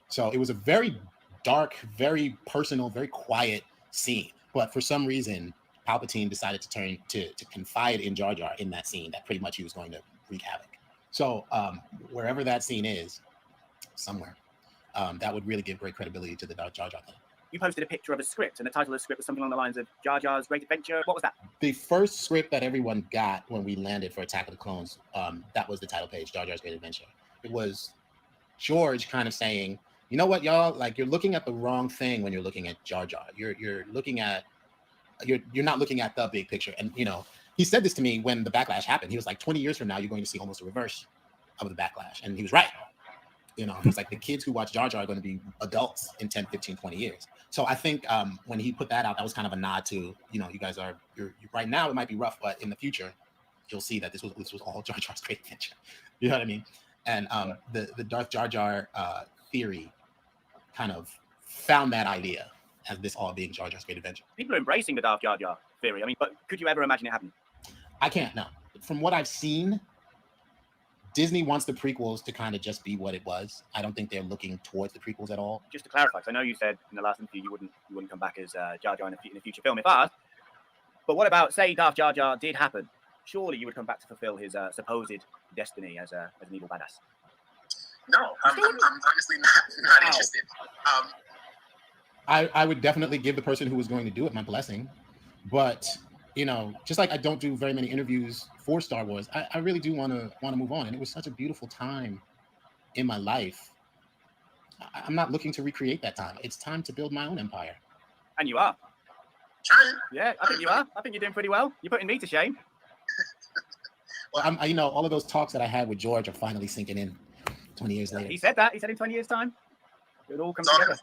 So it was a very dark, very personal, very quiet scene. But for some reason, Palpatine decided to confide in Jar Jar in that scene, that pretty much he was going to wreak havoc. So wherever that scene is, somewhere, that would really give great credibility to the Darth Jar Jar thing. You posted a picture of a script, and the title of the script was something along the lines of Jar Jar's Great Adventure. What was that? The first script that everyone got when we landed for Attack of the Clones, that was the title page, Jar Jar's Great Adventure. It was George kind of saying, you know what, y'all, like, you're looking at the wrong thing when you're looking at Jar Jar. You're looking at, you're not looking at the big picture. And, you know, he said this to me when the backlash happened. He was like, 20 years from now, you're going to see almost a reverse of the backlash. And he was right. You know, he's like, the kids who watch Jar Jar are going to be adults in 10, 15, 20 years. So I think when he put that out, that was kind of a nod to, you know, you guys are, you're right now, it might be rough, but in the future, you'll see that this was all Jar Jar's great adventure. You know what I mean? And the Darth Jar Jar theory kind of found that idea as this all being Jar Jar's great adventure. People are embracing the Darth Jar Jar theory. I mean, but could you ever imagine it happening? I can't, no. From what I've seen, Disney wants the prequels to kind of just be what it was. I don't think they're looking towards the prequels at all. Just to clarify, because I know you said in the last interview you wouldn't come back as Jar Jar in a future film if asked. But what about, say, Darth Jar Jar did happen? Surely you would come back to fulfill his supposed destiny as an evil badass. No, I'm honestly not interested. I would definitely give the person who was going to do it my blessing, but you know, just like I don't do very many interviews for Star Wars, I really do want to move on, and it was such a beautiful time in my life. I'm not looking to recreate that time. It's time to build my own empire. And you are. Trying. Yeah, I think you are. I think you're doing pretty well. You're putting me to shame. Well, you know, all of those talks that I had with George are finally sinking in 20 years later. He said that. He said in 20 years' time, it would all come together.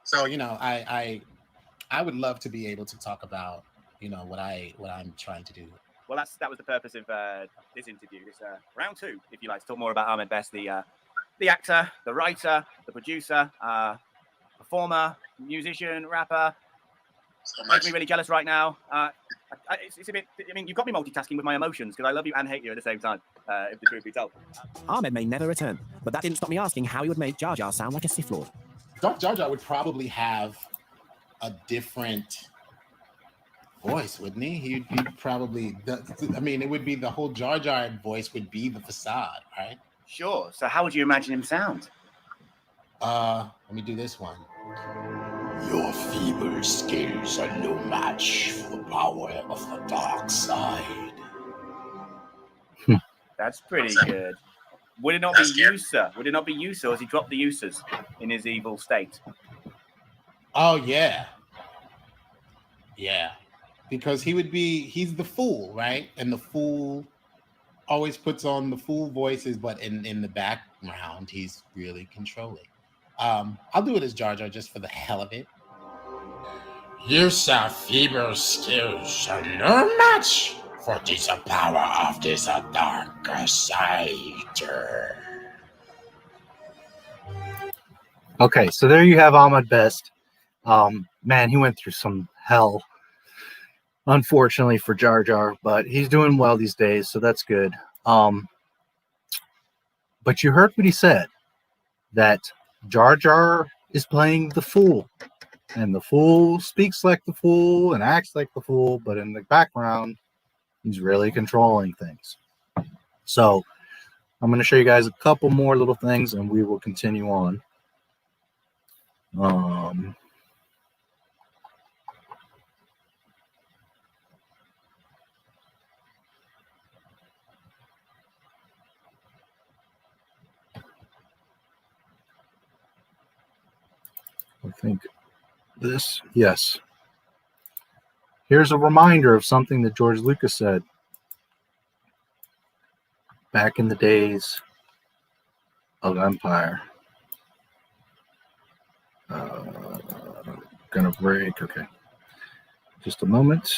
So, you know, I would love to be able to talk about, you know, what I'm trying to do. Well, that was the purpose of this interview, this round two, if you like, to talk more about Ahmed Best, the actor, the writer, the producer, performer, musician, rapper. So Makes me really jealous right now. It's a bit. I mean, you've got me multitasking with my emotions because I love you and hate you at the same time. If the truth be told. Ahmed may never return, but that didn't stop me asking how he would make Jar Jar sound like a Sith Lord. Darth Jar Jar would probably have a different voice, wouldn't he? He'd be probably. I mean, it would be the whole Jar Jar voice would be the facade, right? Sure. So how would you imagine him sound? Let me do this one. Your feeble skills are no match for the power of the dark side. That's pretty good. Would it not be Yusa? Would it not be Yusa, or has he dropped the Usas in his evil state? Oh, yeah. Yeah. Because he's the fool, right? And the fool always puts on the fool voices, but in the background, he's really controlling. I'll do it as Jar Jar just for the hell of it. Use our feeble skills are no match for this power of this darker side. Okay, so there you have Ahmed Best. Man, he went through some hell, unfortunately, for Jar Jar, but he's doing well these days, so that's good. But you heard what he said, that Jar Jar is playing the fool, and the fool speaks like the fool and acts like the fool, but in the background, he's really controlling things. So I'm going to show you guys a couple more little things, and we will continue on. I think this, yes. Here's a reminder of something that George Lucas said back in the days of Empire. Gonna break, okay. Just a moment.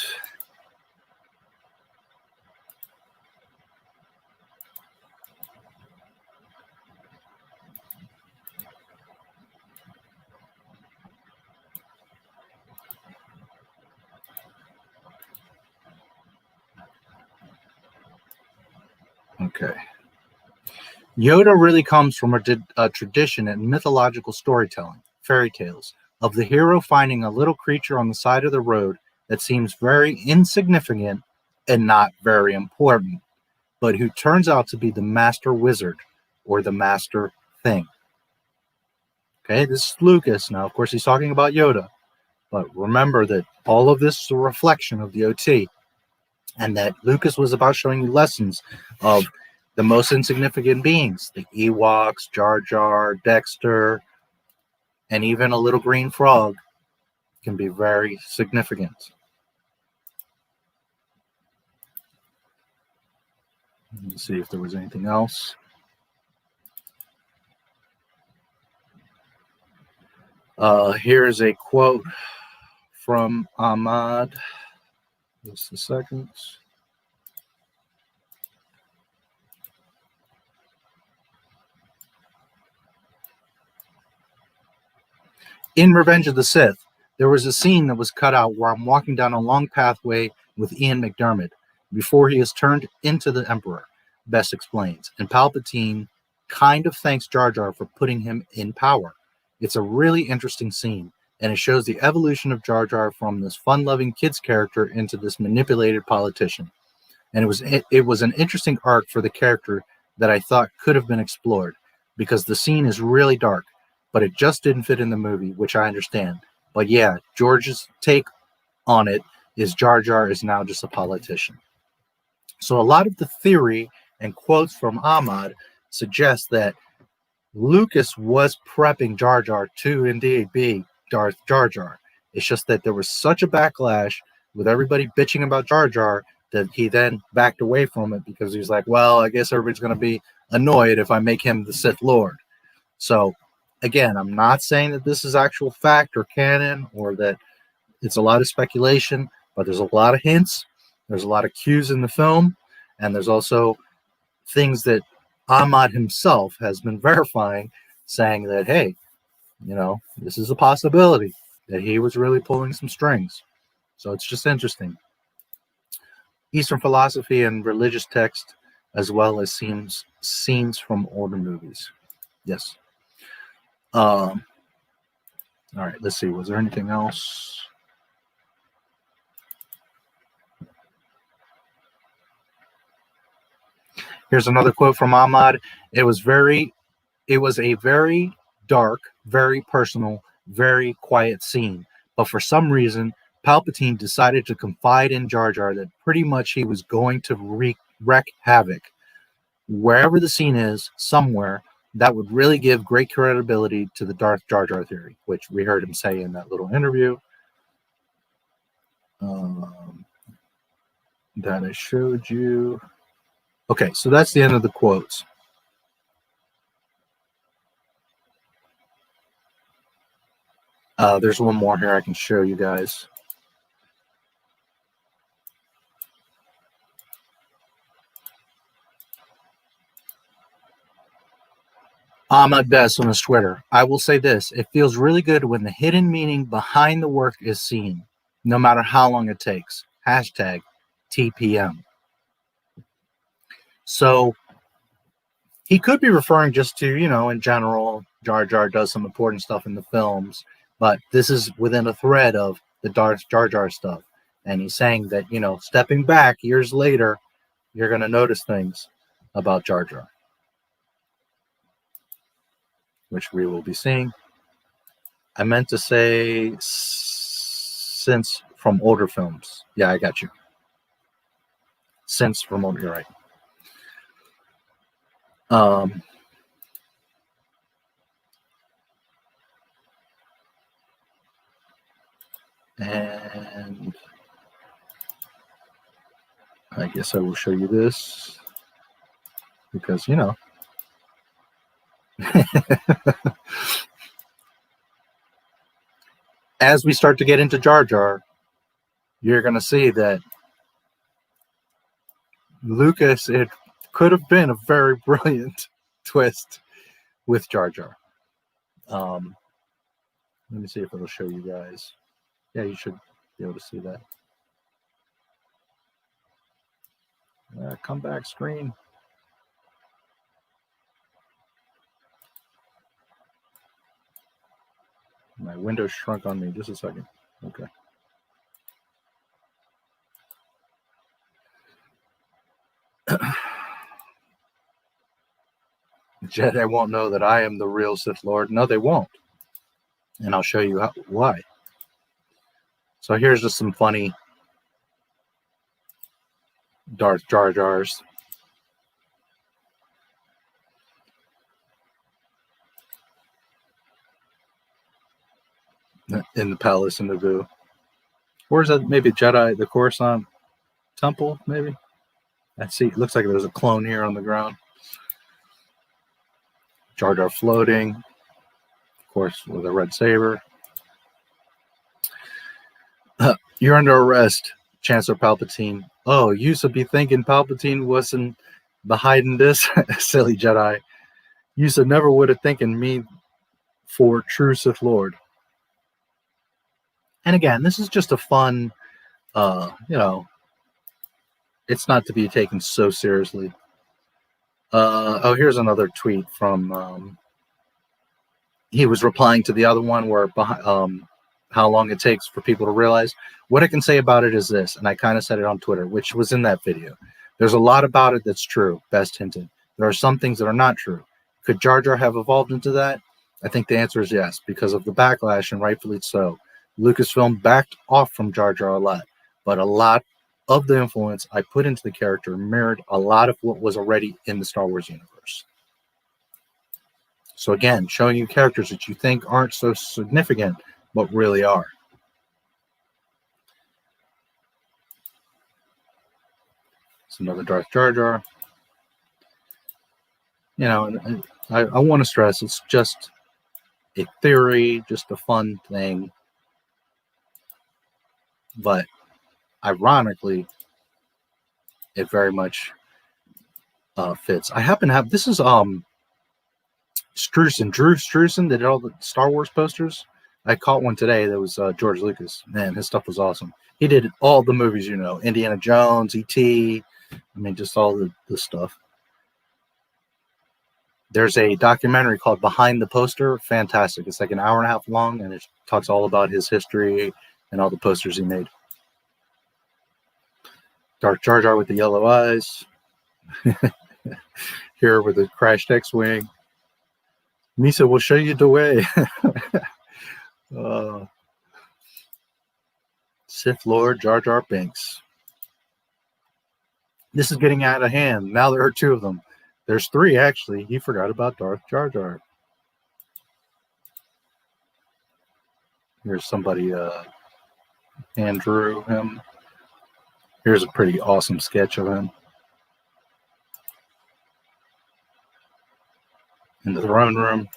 Okay. Yoda really comes from a tradition in mythological storytelling, fairy tales, of the hero finding a little creature on the side of the road that seems very insignificant and not very important, but who turns out to be the master wizard or the master thing. Okay, this is Lucas. Now, of course, he's talking about Yoda, but remember that all of this is a reflection of the OT, and that Lucas was about showing you lessons of the most insignificant beings, the Ewoks, Jar Jar, Dexter, and even a little green frog can be very significant. Let's see if there was anything else. Here's a quote from Ahmad. Just a second. In Revenge of the Sith, There was a scene that was cut out where I'm walking down a long pathway with Ian McDiarmid before he is turned into the Emperor, Best explains, and Palpatine kind of thanks Jar Jar for putting him in power. It's a really interesting scene, and it shows the evolution of Jar Jar from this fun-loving kid's character into this manipulated politician. And it was an interesting arc for the character that I thought could have been explored, because the scene is really dark, but it just didn't fit in the movie, which I understand. But yeah, George's take on it is Jar Jar is now just a politician. So a lot of the theory and quotes from Ahmad suggest that Lucas was prepping Jar Jar to indeed be Darth Jar Jar. It's just that there was such a backlash with everybody bitching about Jar Jar that he then backed away from it because he was like, well, I guess everybody's going to be annoyed if I make him the Sith Lord. So again, I'm not saying that this is actual fact or canon or that it's a lot of speculation, but there's a lot of hints. There's a lot of cues in the film, and there's also things that Ahmad himself has been verifying, saying that, hey, you know, this is a possibility, that he was really pulling some strings. So it's just interesting. Eastern philosophy and religious text, as well as scenes from older movies. Yes. All right, let's see. Was there anything else? Here's another quote from Ahmad. It was a very dark, very personal, very quiet scene. But for some reason, Palpatine decided to confide in Jar Jar that pretty much he was going to wreak havoc. Wherever the scene is, somewhere, that would really give great credibility to the Darth Jar Jar theory, which we heard him say in that little interview that I showed you. Okay, so that's the end of the quotes. There's one more here I can show you guys. Ahmad Best on his Twitter. I will say this. It feels really good when the hidden meaning behind the work is seen, no matter how long it takes. Hashtag TPM. So he could be referring just to, you know, in general, Jar Jar does some important stuff in the films, but this is within a thread of the Darth Jar Jar stuff. And he's saying that, you know, stepping back years later, you're going to notice things about Jar Jar, which we will be seeing. I meant to say since from older films. Yeah, I got you. Since from older, you're right. And I guess I will show you this because, you know, as we start to get into Jar Jar, you're going to see that Lucas, it could have been a very brilliant twist with Jar Jar. Let me see if it'll show you guys. Yeah, you should be able to see that. Come back screen. My window shrunk on me. Just a second. Okay. Jedi won't know that I am the real Sith Lord. No, they won't. And I'll show you why. So here's just some funny Darth Jar Jars. In the palace in Naboo. Or is that maybe Jedi, the Coruscant temple, maybe? I see, it looks like there's a clone here on the ground. Jar Jar floating, of course, with a red saber. You're under arrest, Chancellor Palpatine. Oh, you used to be thinking Palpatine wasn't behind this? Silly Jedi. You should never would have thinking me for true Sith Lord. And again, this is just a fun, it's not to be taken so seriously. Oh, here's another tweet from, he was replying to the other one where how long it takes for people to realize. What I can say about it is this, and I kind of said it on Twitter, which was in that video. There's a lot about it that's true, best hinted. There are some things that are not true. Could Jar Jar have evolved into that? I think the answer is yes, because of the backlash, and rightfully so. Lucasfilm backed off from Jar Jar a lot, but a lot of the influence I put into the character mirrored a lot of what was already in the Star Wars universe. So again, showing you characters that you think aren't so significant, but really are. It's another Darth Jar Jar. You know, and I want to stress, it's just a theory, just a fun thing. But ironically, it very much fits. I happen to have, this is Drew Struzan that did all the Star Wars posters. I caught one today that was George Lucas. Man, his stuff was awesome. He did all the movies, you know, Indiana Jones, E.T., I mean, just all the stuff. There's a documentary called Behind the Poster. Fantastic. It's like an hour and a half long, and it talks all about his history and all the posters he made. Darth Jar Jar with the yellow eyes. Here with the crashed X-Wing. Misa will show you the way. Sith Lord Jar Jar Binks. This is getting out of hand. Now there are two of them. There's three, actually. He forgot about Darth Jar Jar. Here's somebody hand drew him. Here's a pretty awesome sketch of him. In the throne room.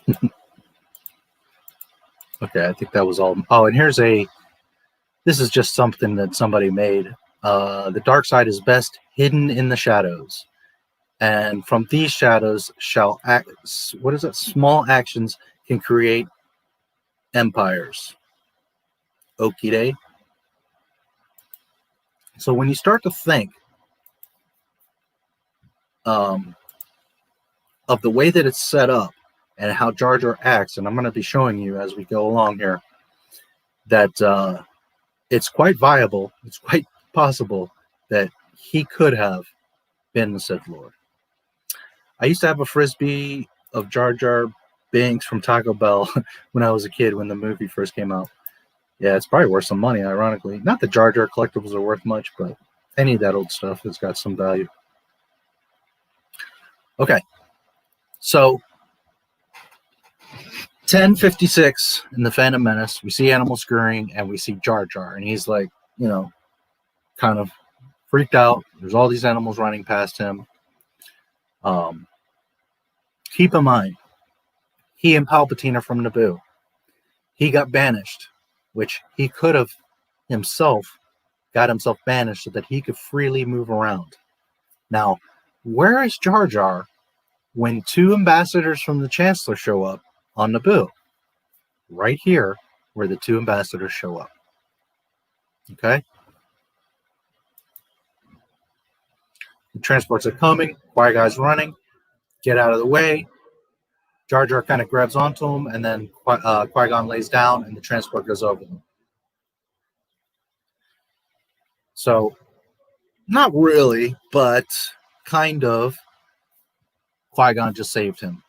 Okay, I think that was all. Oh, and here's this is just something that somebody made. The dark side is best hidden in the shadows. And from these shadows shall act, what is it? Small actions can create empires. Okie day. So when you start to think of the way that it's set up and how Jar Jar acts, and I'm going to be showing you as we go along here, that it's quite viable, it's quite possible that he could have been the Sith Lord. I used to have a Frisbee of Jar Jar Binks from Taco Bell when I was a kid, when the movie first came out. Yeah, it's probably worth some money, ironically. Not that Jar Jar collectibles are worth much, but any of that old stuff has got some value. Okay, so 10:56 in the Phantom Menace, we see Animal scurrying, and we see Jar Jar, and he's like, you know, kind of freaked out. There's all these animals running past him. Keep in mind, he and Palpatine are from Naboo. He got banished, which he could have himself got himself banished so that he could freely move around. Now, where is Jar Jar when two ambassadors from the Chancellor show up on Naboo? Right here, where the two ambassadors show up. Okay? The transports are coming. Qui-Gon's running. Get out of the way. Jar Jar kind of grabs onto him, and then Qui-Gon lays down, and the transport goes over them. So, not really, but kind of. Qui-Gon just saved him.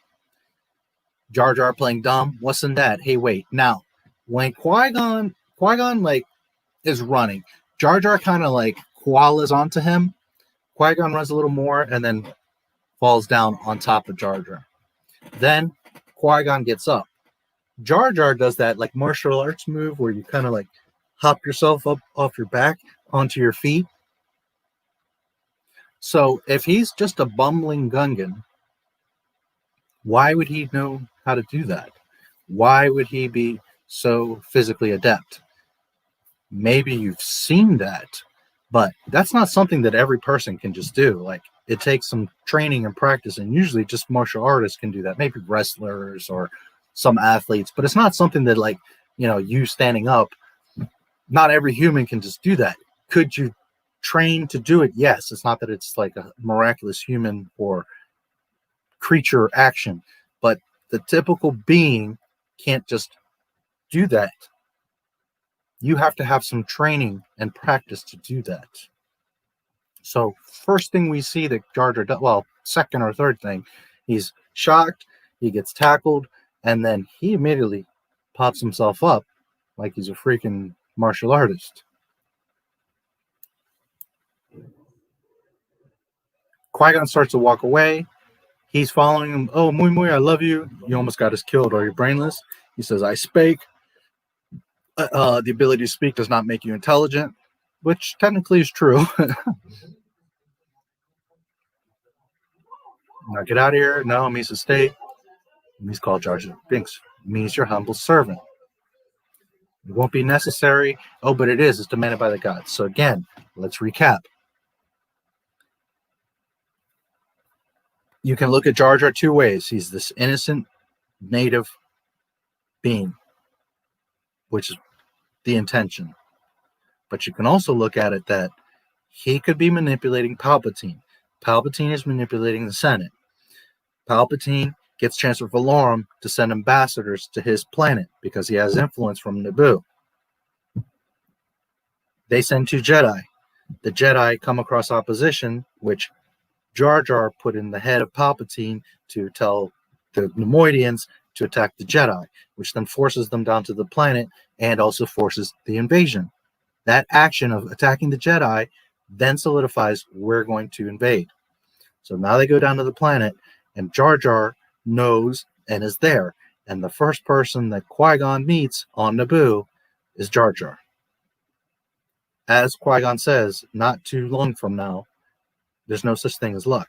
Jar Jar playing dumb. What's in that? Hey, wait. Now, when Qui-Gon like is running, Jar Jar kind of like koalas onto him. Qui-Gon runs a little more and then falls down on top of Jar Jar. Then Qui-Gon gets up. Jar Jar does that like martial arts move where you kind of like hop yourself up off your back onto your feet. So if he's just a bumbling Gungan, why would he know how to do that? Why would he be so physically adept? Maybe you've seen that, but that's not something that every person can just do. Like, it takes some training and practice, and usually just martial artists can do that. Maybe wrestlers or some athletes, but it's not something that, like, you know, you standing up not every human can just do that. Could you train to do it? Yes. It's not that it's like a miraculous human or creature action, but the typical being can't just do that. You have to have some training and practice to do that. So first thing we see that Jar Jar does, well, second or third thing, he's shocked, he gets tackled, and then he immediately pops himself up like he's a freaking martial artist. Qui-Gon starts to walk away. He's following him. Oh, muy, muy, I love you. You almost got us killed. Are you brainless? He says, I spake. The ability to speak does not make you intelligent, which technically is true. Now get out of here. No, it means to stay. It means call Jar Jar Binks. It means your humble servant. It won't be necessary. Oh, but it is. It's demanded by the gods. So again, let's recap. You can look at Jar Jar two ways. He's this innocent native being, which is the intention. But you can also look at it that he could be manipulating Palpatine. Palpatine is manipulating the Senate. Palpatine gets Chancellor Valorum to send ambassadors to his planet because he has influence from Naboo. They send 2 Jedi. The Jedi come across opposition, which Jar Jar put in the head of Palpatine to tell the Nemoidians to attack the Jedi, which then forces them down to the planet and also forces the invasion. That action of attacking the Jedi then solidifies we're going to invade. So now they go down to the planet, and Jar Jar knows and is there. And the first person that Qui-Gon meets on Naboo is Jar Jar. As Qui-Gon says, not too long from now, there's no such thing as luck.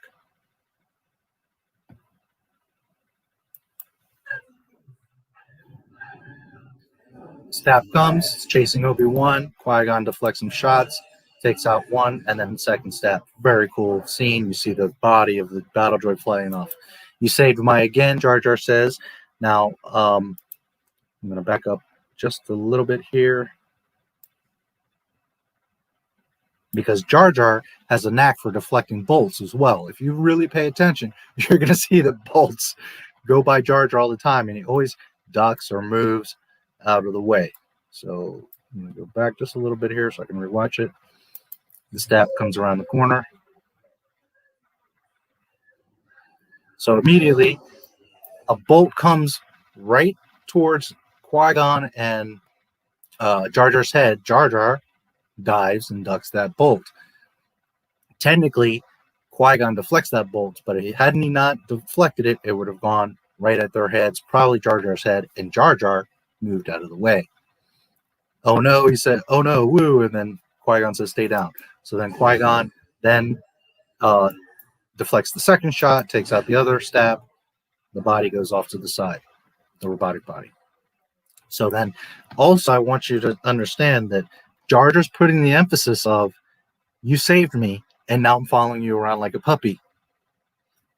Staff comes, it's chasing Obi-Wan. Qui-Gon deflects some shots, takes out one, and then second staff. Very cool scene. You see the body of the battle droid flying off. You saved my again, Jar Jar says. Now, I'm going to back up just a little bit here, because Jar Jar has a knack for deflecting bolts as well. If you really pay attention, you're going to see the bolts go by Jar Jar all the time, and he always ducks or moves out of the way. So I'm going to go back just a little bit here so I can rewatch it. The staff comes around the corner. So immediately, a bolt comes right towards Qui-Gon and Jar Jar's head. Jar Jar dives and ducks that bolt. Technically, Qui-Gon deflects that bolt, but if hadn't he not deflected it, it would have gone right at their heads, probably Jar Jar's head, and Jar Jar moved out of the way. Oh no, he said, oh no, woo, and then Qui-Gon says, stay down. So then Qui-Gon then deflects the second shot, takes out the other stab, the body goes off to the side, the robotic body. So then also I want you to understand that Jar Jar's putting the emphasis of, you saved me, and now I'm following you around like a puppy.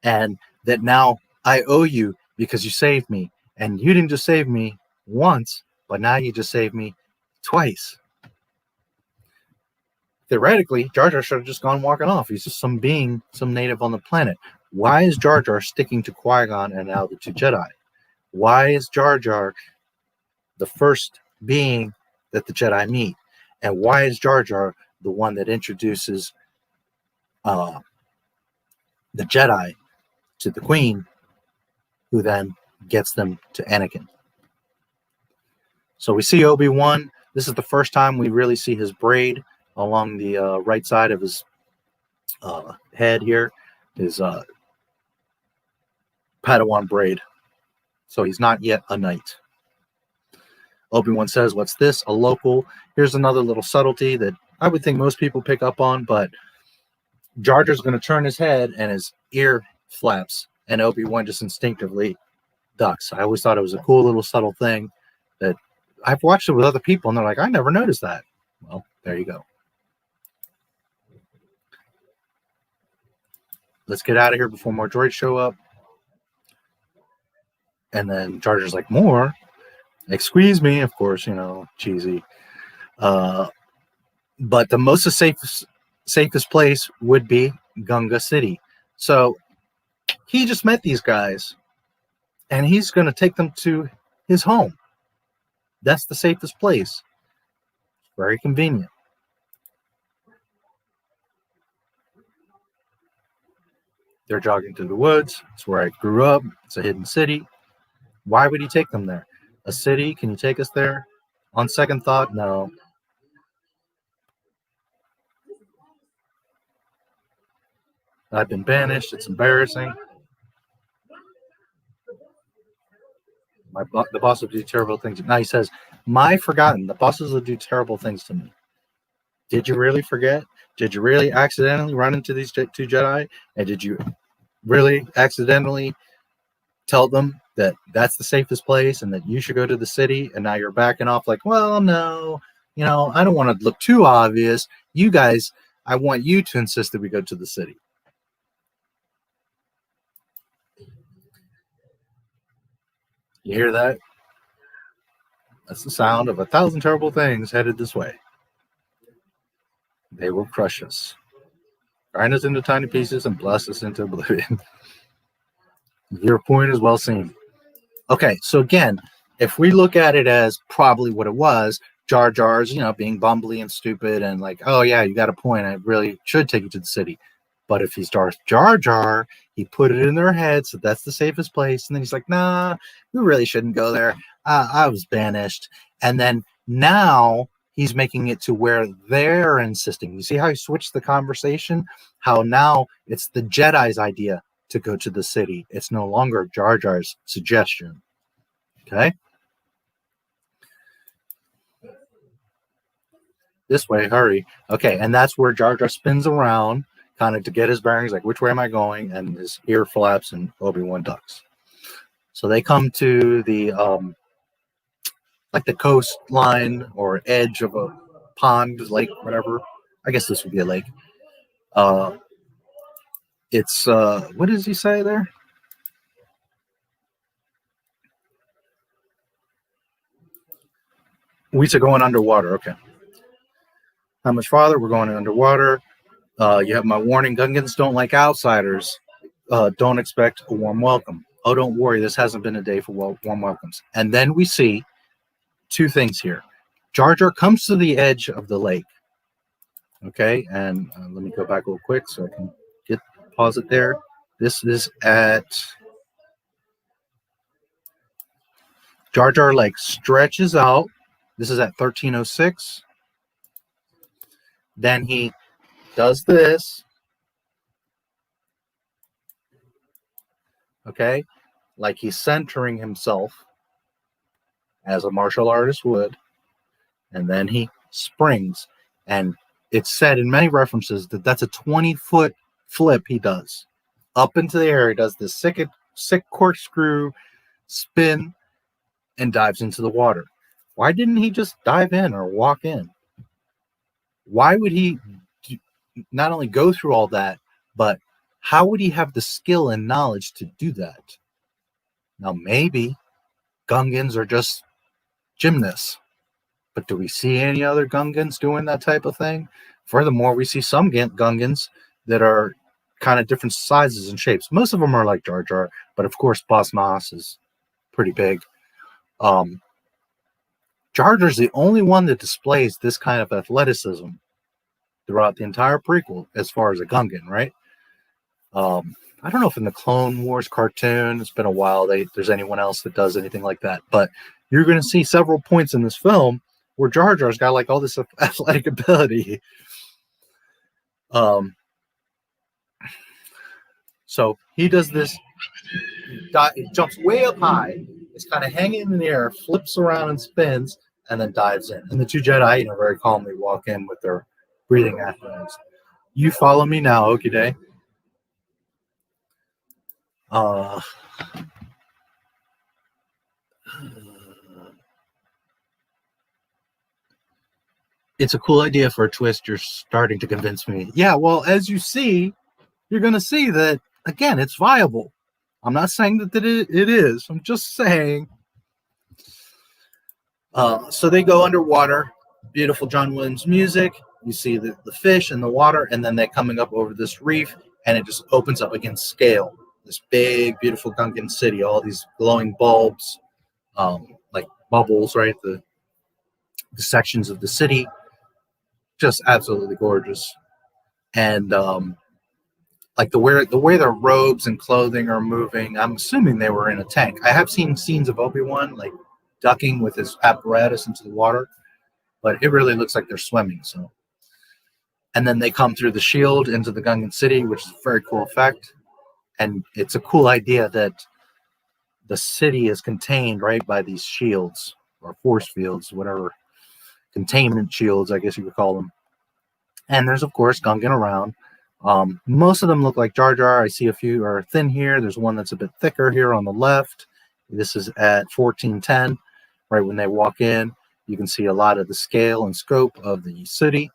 And that now I owe you because you saved me. And you didn't just save me once, but now you just saved me twice. Theoretically, Jar Jar should have just gone walking off. He's just some being, some native on the planet. Why is Jar Jar sticking to Qui-Gon and now the 2 Jedi? Why is Jar Jar the first being that the Jedi meet? And why is Jar Jar the one that introduces the Jedi to the Queen, who then gets them to Anakin? So we see Obi-Wan. This is the first time we really see his braid along the right side of his head here, his Padawan braid. So he's not yet a knight. Obi-Wan says, what's this? A local. Here's another little subtlety that I would think most people pick up on, but Jar Jar's going to turn his head and his ear flaps, and Obi-Wan just instinctively ducks. I always thought it was a cool little subtle thing that I've watched it with other people, and they're like, I never noticed that. Well, there you go. Let's get out of here before more droids show up. And then Jar Jar's like, more? Excuse me, of course, you know, cheesy. But the most safest place would be Gunga City. So he just met these guys, and he's going to take them to his home. That's the safest place. Very convenient. They're jogging through the woods. It's where I grew up. It's a hidden city. Why would he take them there? A city? Can you take us there? On second thought, no. I've been banished. It's embarrassing. The boss will do terrible things. Now he says, "My forgotten. The bosses will do terrible things to me." Did you really forget? Did you really accidentally run into these two Jedi? And did you really accidentally tell them that that's the safest place and that you should go to the city? And now you're backing off like, well, no, I don't want to look too obvious. You guys, I want you to insist that we go to the city. You hear that? That's the sound of 1,000 terrible things headed this way. They will crush us, grind us into tiny pieces, and blast us into oblivion. Your point is well seen. Okay, so again, if we look at it as probably what it was, Jar Jar's, being bumbly and stupid and like, oh yeah, you got a point. I really should take you to the city. But if he's Darth Jar Jar, he put it in their heads that that's the safest place. And then he's like, nah, we really shouldn't go there. I was banished. And then now he's making it to where they're insisting. You see how he switched the conversation? How now it's the Jedi's idea to go to the city. It's no longer Jar Jar's suggestion. Okay? This way, hurry. Okay, and that's where Jar Jar spins around, kind of to get his bearings, like, which way am I going? And his ear flaps and Obi-Wan ducks. So they come to the, like the coastline or edge of a pond, lake, whatever. I guess this would be a lake. It's, what does he say there? We said going underwater. Okay. How much farther? We're going underwater. You have my warning. Gungans don't like outsiders. Don't expect a warm welcome. Oh, don't worry. This hasn't been a day for warm welcomes. And then we see two things here. Jar Jar comes to the edge of the lake. Okay. And let me go back real quick so I can pause it there. This is at Jar Jar like stretches out. This is at 1306. Then he does this. Okay, like he's centering himself as a martial artist would, and then he springs. And it's said in many references that that's a 20-foot flip he does up into the air. He does this sick corkscrew spin and dives into the water. Why didn't he just dive in or walk in? Why would he not only go through all that, but how would he have the skill and knowledge to do that? Now, maybe Gungans are just gymnasts, but do we see any other Gungans doing that type of thing? Furthermore, we see some Gungans that are kind of different sizes and shapes. Most of them are like Jar Jar, but of course, Boss Nass is pretty big. Jar Jar's the only one that displays this kind of athleticism throughout the entire prequel as far as a Gungan, right? I don't know if in the Clone Wars cartoon, it's been a while, there's anyone else that does anything like that, but you're going to see several points in this film where Jar Jar's got like all this athletic ability. So he does this, he jumps way up high, it's kind of hanging in the air, flips around and spins, and then dives in. And the two Jedi, very calmly walk in with their breathing apparatus. You follow me now, Okide. It's a cool idea for a twist. You're starting to convince me. Yeah, well, as you see, you're going to see that, again, it's viable. I'm not saying that it is. I'm just saying. So they go underwater. Beautiful John Williams music. You see the fish in the water, and then they're coming up over this reef, and it just opens up against scale. This big, beautiful Gungan city, all these glowing bulbs, like bubbles, right? The sections of the city, just absolutely gorgeous. And like the way their robes and clothing are moving, I'm assuming they were in a tank. I have seen scenes of Obi-Wan like ducking with his apparatus into the water, but it really looks like they're swimming. So, and then they come through the shield into the Gungan city, which is a very cool effect. And it's a cool idea that the city is contained right by these shields or force fields, whatever, containment shields, I guess you could call them. And there's of course Gungan around. Most of them look like Jar Jar. I see a few are thin here. There's one that's a bit thicker here on the left. This is at 1410. Right when they walk in, you can see a lot of the scale and scope of the city.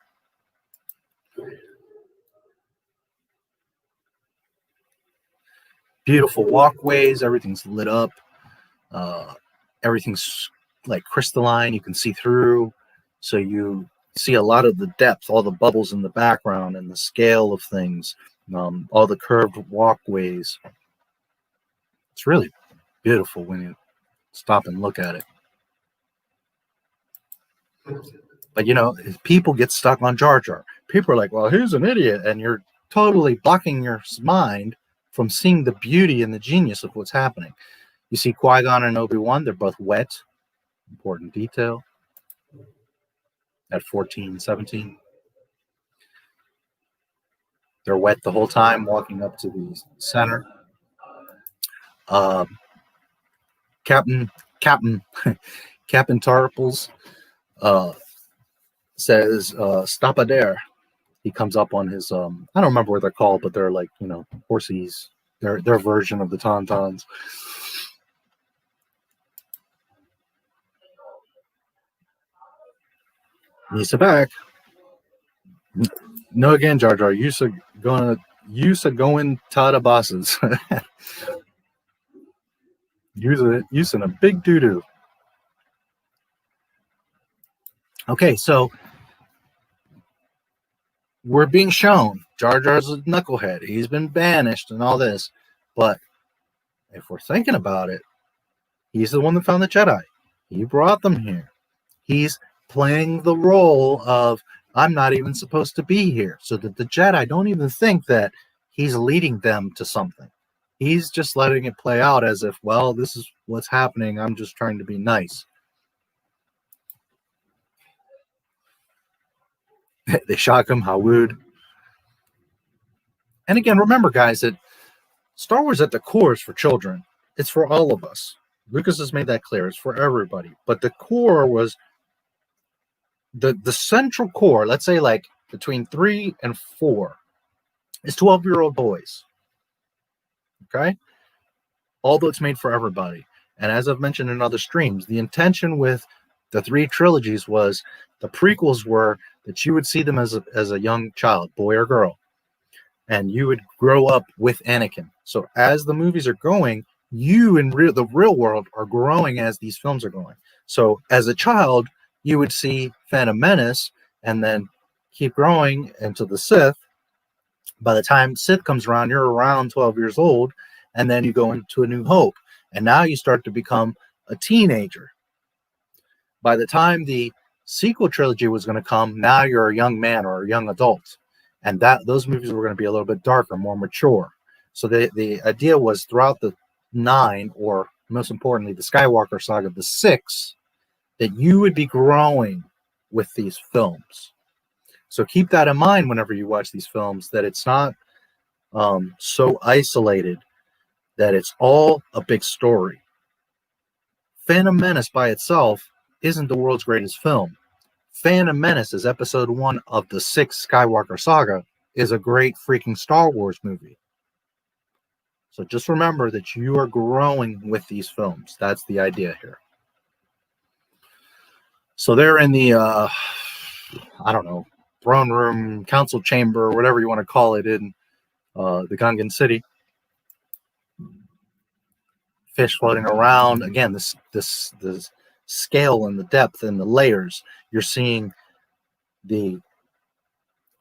Beautiful walkways. Everything's lit up. Everything's like crystalline. You can see through. So you see a lot of the depth, all the bubbles in the background and the scale of things, all the curved walkways. It's really beautiful when you stop and look at it. But you know, people get stuck on Jar Jar. People are like, well, he's an idiot. And you're totally blocking your mind from seeing the beauty and the genius of what's happening. You see Qui-gon and Obi-Wan, they're both wet. Important detail. At 14:17. They're wet the whole time walking up to the center. Captain Tarples says, stop a dare. He comes up on his, I don't remember what they're called, but they're like, you know, horsies. Their version of the Tauntauns. Nisa back. No again, Jar Jar. You should go in Tada bosses. Using a big doo-doo. Okay, so we're being shown Jar Jar's a knucklehead. He's been banished and all this. But if we're thinking about it, he's the one that found the Jedi. He brought them here. He's playing the role of, I'm not even supposed to be here, so that the Jedi don't even think that he's leading them to something. He's just letting it play out as if, well, this is what's happening. I'm just trying to be nice. They shock him, how rude. And again, remember, guys, that Star Wars at the core is for children. It's for all of us. Lucas has made that clear. It's for everybody. But the core was the central core, let's say like between 3 and 4, is 12-year-old boys. Okay? Although it's made for everybody. And as I've mentioned in other streams, the intention with the 3 trilogies was the prequels were that you would see them as a young child, boy or girl. And you would grow up with Anakin. So as the movies are going, you in the real world are growing as these films are going. So as a child, you would see Phantom Menace and then keep growing into the Sith. By the time Sith comes around, you're around 12 years old, and then you go into A New Hope. And now you start to become a teenager. By the time the sequel trilogy was going to come, now you're a young man or a young adult. And those movies were going to be a little bit darker, more mature. So the idea was throughout the 9, or most importantly, the Skywalker saga, the 6, that you would be growing with these films. So keep that in mind whenever you watch these films, that it's not so isolated, that it's all a big story. Phantom Menace by itself isn't the world's greatest film. Phantom Menace is episode 1 of the 6th Skywalker saga, is a great freaking Star Wars movie. So just remember that you are growing with these films. That's the idea here. So they're in the, I don't know, throne room, council chamber, whatever you want to call it, in the Gungan city. Fish floating around. Again, the scale and the depth and the layers. You're seeing the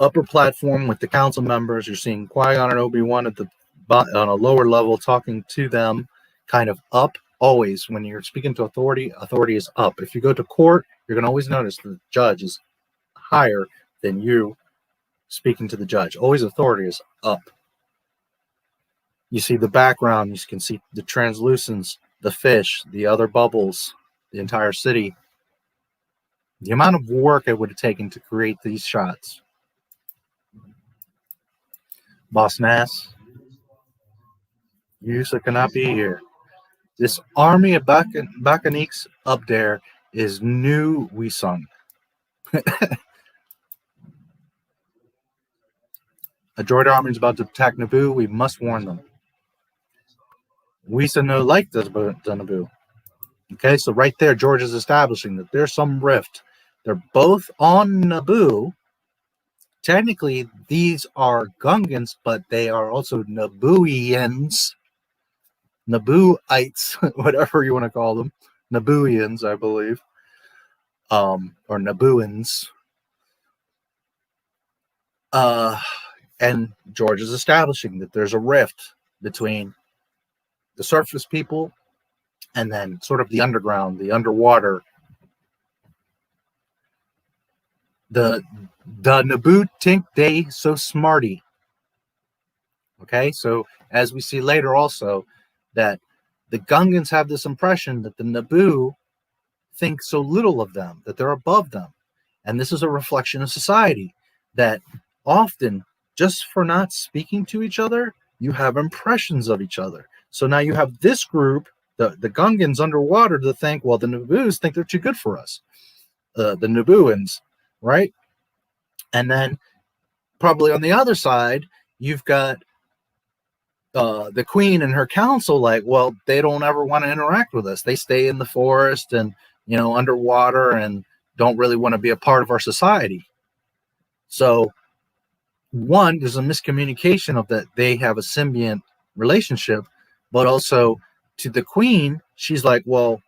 upper platform with the council members. You're seeing Qui-Gon and Obi-Wan at the on a lower level talking to them, kind of up. Always, when you're speaking to authority, authority is up. If you go to court, you're going to always notice the judge is higher than you speaking to the judge. Always authority is up. You see the background, you can see the translucence, the fish, the other bubbles, the entire city. The amount of work it would have taken to create these shots. Boss Nass, Yusa cannot be here. This army of Bacaniques up there is new we sung. A droid army is about to attack Naboo. We must warn them. We no like the Naboo. Okay, so right there, George is establishing that there's some rift. They're both on Naboo. Technically, these are Gungans, but they are also Nabooians. Nabooites, whatever you want to call them. Nabooians, I believe. Or Nabooians. And George is establishing that there's a rift between the surface people and then sort of the underground, the underwater. The Naboo think they so smarty. Okay, so as we see later also, that the Gungans have this impression that the Naboo think so little of them, that they're above them. And this is a reflection of society, that often, just for not speaking to each other, you have impressions of each other. So now you have this group, the Gungans underwater, to think, well, the Naboos think they're too good for us. The Nabooians, right? And then probably on the other side, you've got the queen and her council, like, well, they don't ever want to interact with us. They stay in the forest and, you know, underwater and don't really want to be a part of our society. So one, there's a miscommunication of that they have a symbiont relationship, but also to the queen, she's like, well,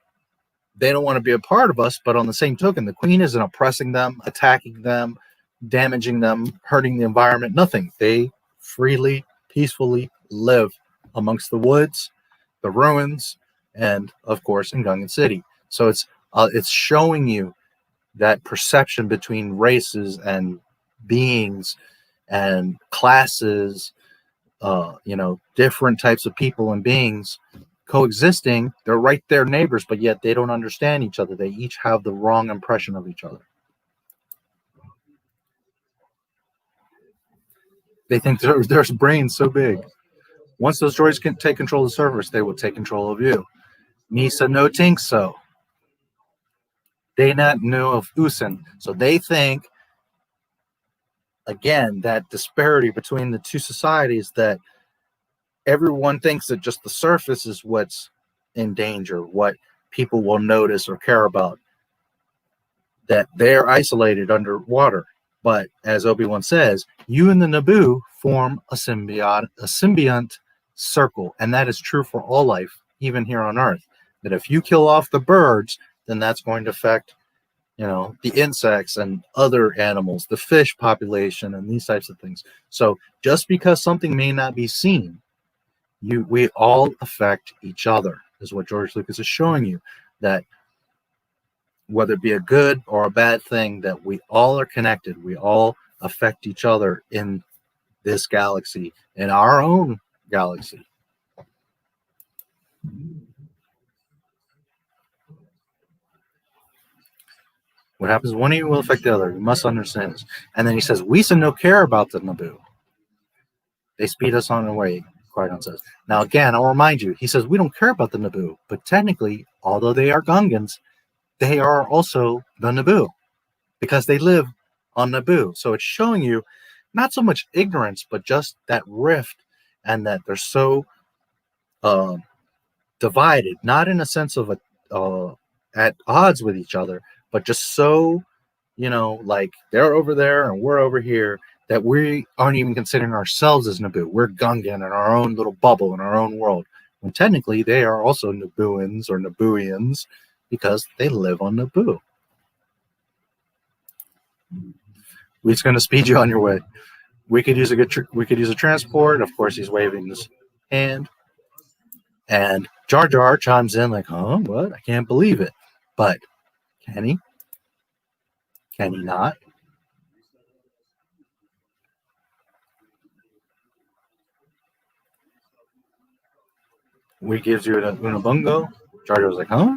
they don't want to be a part of us, but on the same token, the queen isn't oppressing them, attacking them, damaging them, hurting the environment, nothing. They freely, peacefully live amongst the woods, the ruins, and of course in Gungan City. So it's showing you that perception between races and beings and classes, you know, different types of people and beings coexisting. They're right there neighbors, but yet they don't understand each other. They each have the wrong impression of each other. They think their brain's so big. Once those droids can take control of the servers, they will take control of you. Nisa no think so. They not know of Usen. So they think, again, that disparity between the two societies, that everyone thinks that just the surface is what's in danger, what people will notice or care about, that they're isolated underwater. But as Obi-Wan says, you and the Naboo form a symbiont circle, and that is true for all life, even here on Earth. That if you kill off the birds, then that's going to affect, you know, the insects and other animals, the fish population, and these types of things. So just because something may not be seen, we all affect each other, is what George Lucas is showing you. That whether it be a good or a bad thing, that we all are connected. We all affect each other in this galaxy, in our own galaxy. What happens, one of you will affect the other. You must understand this. And then he says, we no care about the Naboo. They speed us on our way, Qui-Gon says. Now again, I'll remind you, he says, we don't care about the Naboo. But technically, although they are Gungans, they are also the Naboo, because they live on Naboo. So it's showing you not so much ignorance, but just that rift, and that they're so divided, not in a sense of at odds with each other, but just so, you know, like they're over there and we're over here, that we aren't even considering ourselves as Naboo. We're Gungan in our own little bubble, in our own world, when technically they are also Nabooians or Nabooians, because they live on Naboo. We're just going to speed you on your way. We could use a transport. Of course, he's waving his hand. And Jar Jar chimes in like, huh, what? I can't believe it. But can he? Can he not? We gives you an Unabungo. Jar Jar was like, huh?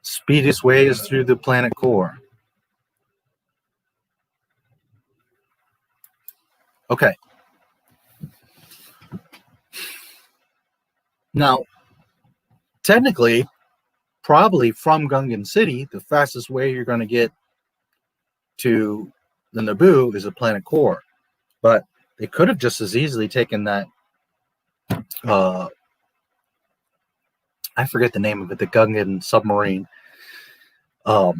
Speediest way is through the planet core. Okay. Now, technically, probably from Gungan City, the fastest way you're going to get to the Naboo is a planet core. But they could have just as easily taken that, I forget the name of it, the Gungan submarine, to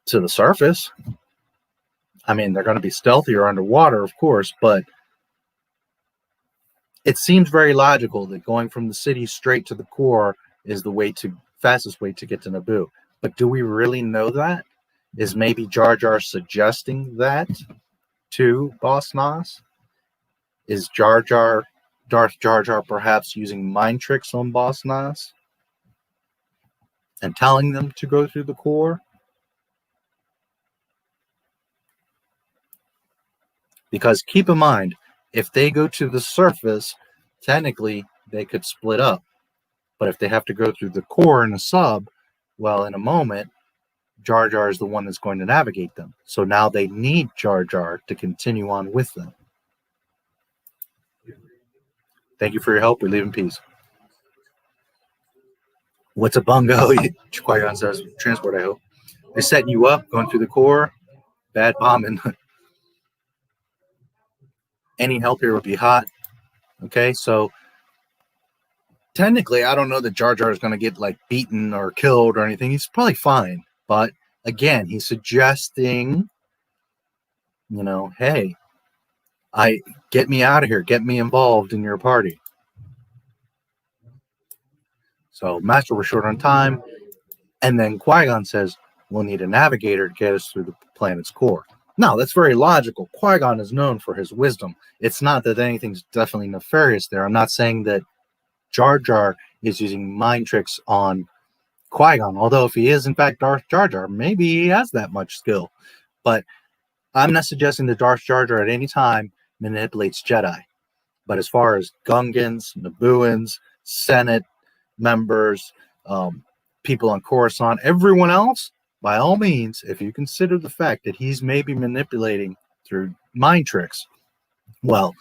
the surface. I mean, they're going to be stealthier underwater, of course, but it seems very logical that going from the city straight to the core is the fastest way to get to Naboo. But do we really know that? Is maybe Jar Jar suggesting that to Boss Nass? Is Darth Jar Jar perhaps using mind tricks on Boss Nass and telling them to go through the core? Because keep in mind, if they go to the surface, technically they could split up. But if they have to go through the core in a sub, well, in a moment, Jar Jar is the one that's going to navigate them. So now they need Jar Jar to continue on with them. Thank you for your help. We leave in peace. What's a bungo? Qui-gon says, transport, I hope. They're setting you up, going through the core. Bad bombing. Any help here would be hot. Okay, so technically, I don't know that Jar Jar is going to get like beaten or killed or anything. He's probably fine. But again, he's suggesting, hey, get me out of here. Get me involved in your party. So, Master, we're short on time. And then Qui-Gon says, we'll need a navigator to get us through the planet's core. Now, that's very logical. Qui-Gon is known for his wisdom. It's not that anything's definitely nefarious there. I'm not saying that Jar Jar is using mind tricks on Qui-Gon, although if he is, in fact, Darth Jar Jar, maybe he has that much skill. But I'm not suggesting that Darth Jar Jar at any time manipulates Jedi. But as far as Gungans, Nabooans, Senate members, people on Coruscant, everyone else, by all means, if you consider the fact that he's maybe manipulating through mind tricks, well,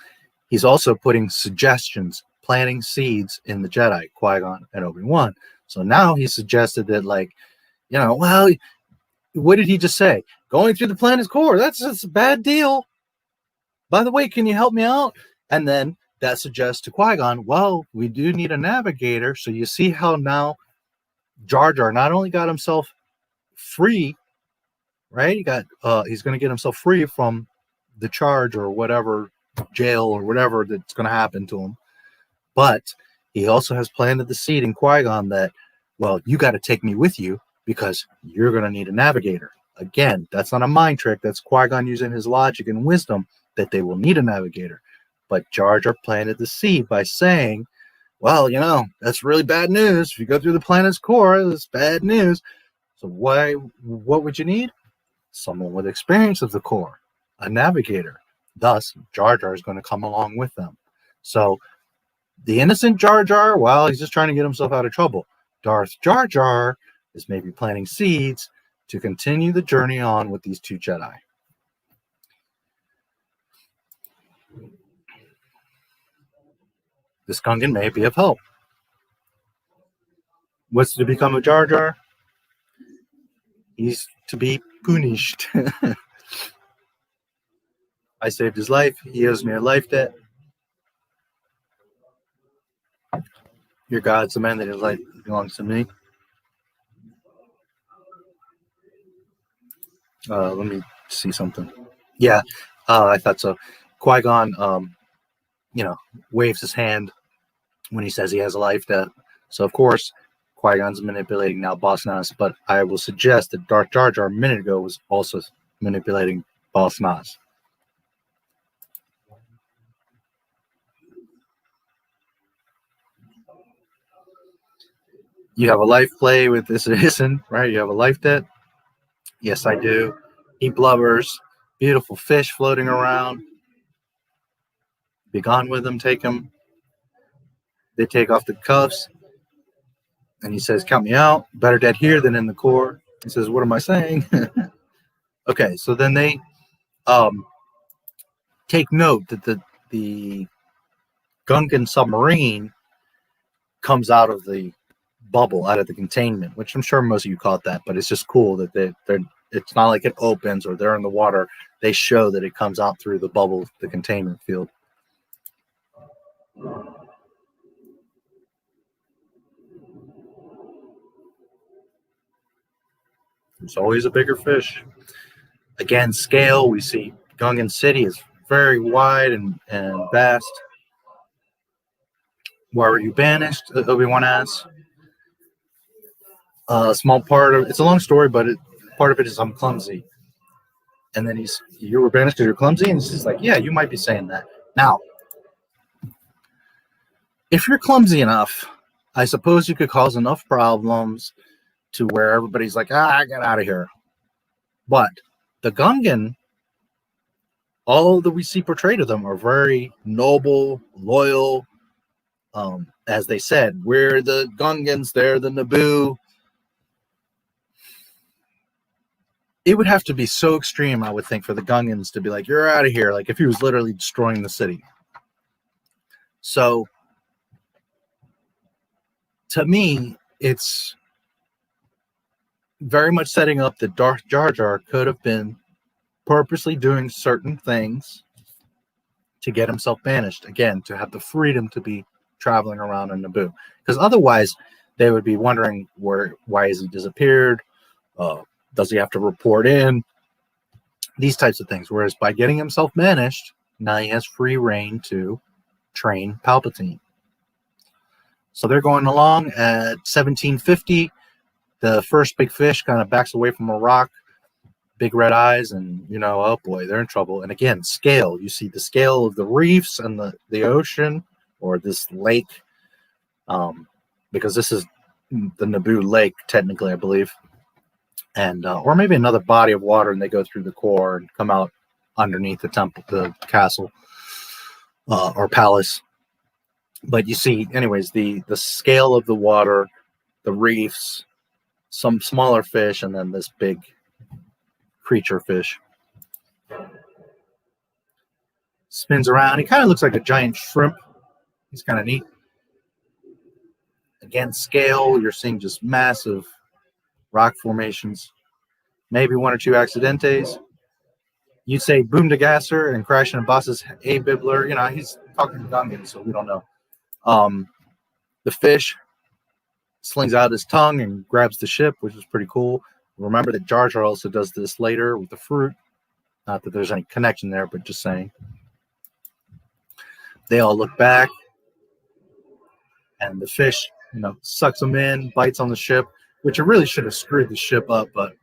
he's also putting suggestions, planting seeds in the Jedi, Qui-Gon and Obi-Wan. So now he suggested that, well, what did he just say? Going through the planet's core, that's a bad deal. By the way, can you help me out? And then that suggests to Qui-Gon, well, we do need a navigator. So you see how now Jar Jar not only got himself free, right? He's going to get himself free from the charge or whatever, jail or whatever that's going to happen to him. But he also has planted the seed in Qui-Gon that, well, you got to take me with you because you're going to need a navigator. Again, that's not a mind trick. That's Qui-Gon using his logic and wisdom that they will need a navigator. But Jar Jar planted the seed by saying, well, that's really bad news. If you go through the planet's core, that's bad news. So what would you need? Someone with experience of the core, a navigator. Thus, Jar Jar is going to come along with them. So the innocent Jar Jar, well, he's just trying to get himself out of trouble. Darth Jar Jar is maybe planting seeds to continue the journey on with these two Jedi. This Gungan may be of help. What's to become of Jar Jar? He's to be punished. I saved his life. He owes me a life debt. Your God's the man that his life belongs to me. Let me see something. Yeah, I thought so. Qui-Gon, waves his hand when he says he has a life debt. So, of course, Qui-Gon's manipulating now Boss Nass, but I will suggest that Darth Jar Jar a minute ago was also manipulating Boss Nass. You have a life play with this isn't, right? You have a life debt? Yes, I do. He blubbers. Beautiful fish floating around. Be gone with him, take him. They take off the cuffs. And he says, count me out. Better dead here than in the core. He says, what am I saying? Okay, so then they take note that the Gungan submarine comes out of the bubble, out of the containment, which I'm sure most of you caught that, but it's just cool that they're it's not like it opens or they're in the water. They show that it comes out through the bubble, the containment field. There's always a bigger fish. Again, scale, we see Gungan City is very wide and vast. Why were you banished? Obi-Wan asks. A small part of it's a long story, but part of it is I'm clumsy. And then you were banished because you're clumsy, and he's like, yeah, you might be saying that. Now, if you're clumsy enough, I suppose you could cause enough problems to where everybody's like, get out of here. But the Gungan, all that we see portrayed of them are very noble, loyal. As they said, we're the Gungans, they're the Naboo. It would have to be so extreme, I would think, for the Gungans to be like, you're out of here, like if he was literally destroying the city. So, to me, it's very much setting up that Darth Jar Jar could have been purposely doing certain things to get himself banished. Again, to have the freedom to be traveling around in Naboo. Because otherwise, they would be wondering why has he disappeared? Does he have to report in? These types of things. Whereas by getting himself banished, now he has free reign to train Palpatine. So they're going along at 1750. The first big fish kind of backs away from a rock, big red eyes, and oh boy, they're in trouble. And again, scale. You see the scale of the reefs and the ocean, or this lake, because this is the Naboo Lake, technically, I believe. And or maybe another body of water, and they go through the core and come out underneath the temple, the castle, or palace. But you see, anyways, the scale of the water, the reefs, some smaller fish, and then this big creature fish. Spins around. He kind of looks like a giant shrimp. He's kind of neat. Again, scale, you're seeing just massive rock formations. Maybe one or two accidentes. You'd say boom de gasser and crashing and bosses a bibbler. He's talking Gungan, so we don't know. The fish slings out his tongue and grabs the ship, which is pretty cool. Remember that Jar Jar also does this later with the fruit. Not that there's any connection there, but just saying. They all look back, and the fish, sucks them in, bites on the ship, which it really should have screwed the ship up, but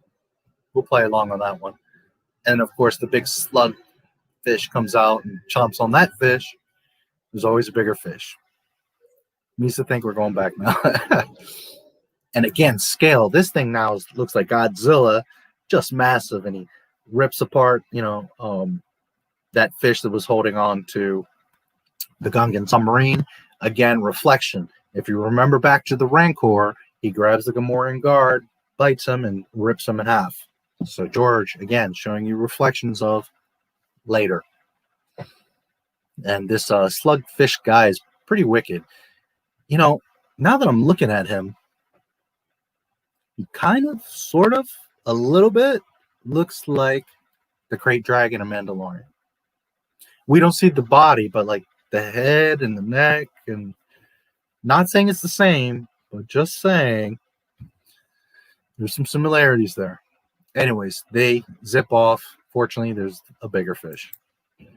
we'll play along on that one. And of course, the big slug fish comes out and chomps on that fish. There's always a bigger fish. Needs to think we're going back now. And again, scale. This thing now looks like Godzilla, just massive, and he rips apart, that fish that was holding on to the Gungan submarine. Again, reflection. If you remember back to the Rancor, he grabs the Gamorrean guard, bites him, and rips him in half. So George, again, showing you reflections of later. And this slugfish guy is pretty wicked. Now that I'm looking at him, he kind of, sort of, a little bit looks like the Krayt Dragon of Mandalorian. We don't see the body, but like the head and the neck, and not saying it's the same, but just saying there's some similarities there. Anyways, they zip off. Fortunately, there's a bigger fish. And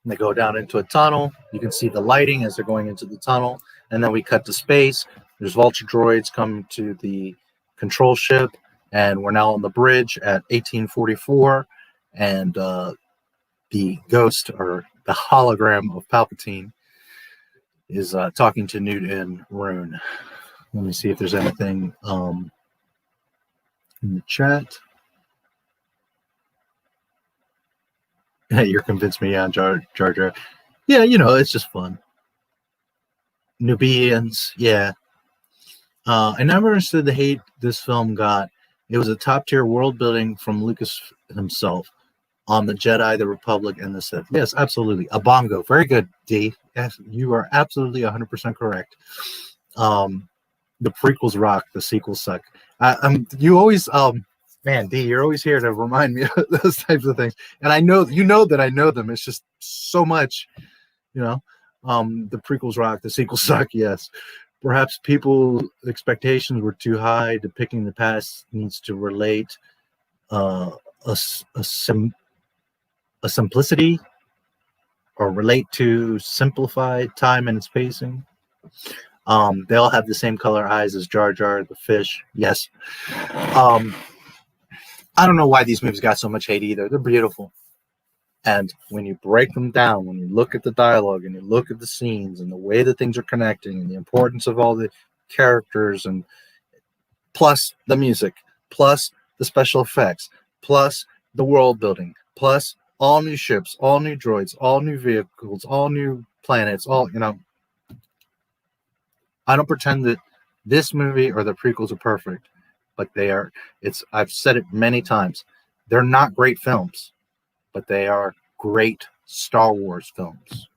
they go down into a tunnel. You can see the lighting as they're going into the tunnel. And then we cut to space. There's vulture droids coming to the control ship. And we're now on the bridge at 1844, and the ghost, or the hologram of Palpatine, is talking to Newt and Rune. Let me see if there's anything in the chat. You're convinced me on Jar Jar. Yeah, you know, it's just fun. Nubians, yeah. I never understood the hate this film got. It was a top-tier world building from Lucas himself on the Jedi, the Republic, and the Sith. Yes, absolutely. A bongo. Very good, D. Yes, you are absolutely 100% correct. The prequels rock. The sequels suck. You always, man, D, you're always here to remind me of those types of things. And I know, you know that I know them. It's just so much, you know. The prequels rock. The sequels suck. Yes. Perhaps people's expectations were too high. Depicting the past needs to relate a simplicity, or relate to simplified time and its pacing. They all have the same color eyes as Jar Jar the fish. Yes. I don't know why these movies got so much hate either. They're beautiful. And when you break them down, when you look at the dialogue and you look at the scenes and the way that things are connecting and the importance of all the characters, and plus the music, plus the special effects, plus the world building, plus all new ships, all new droids, all new vehicles, all new planets, all, you know. I don't pretend that this movie or the prequels are perfect, but they are. I've said it many times. They're not great films, but they are great Star Wars films.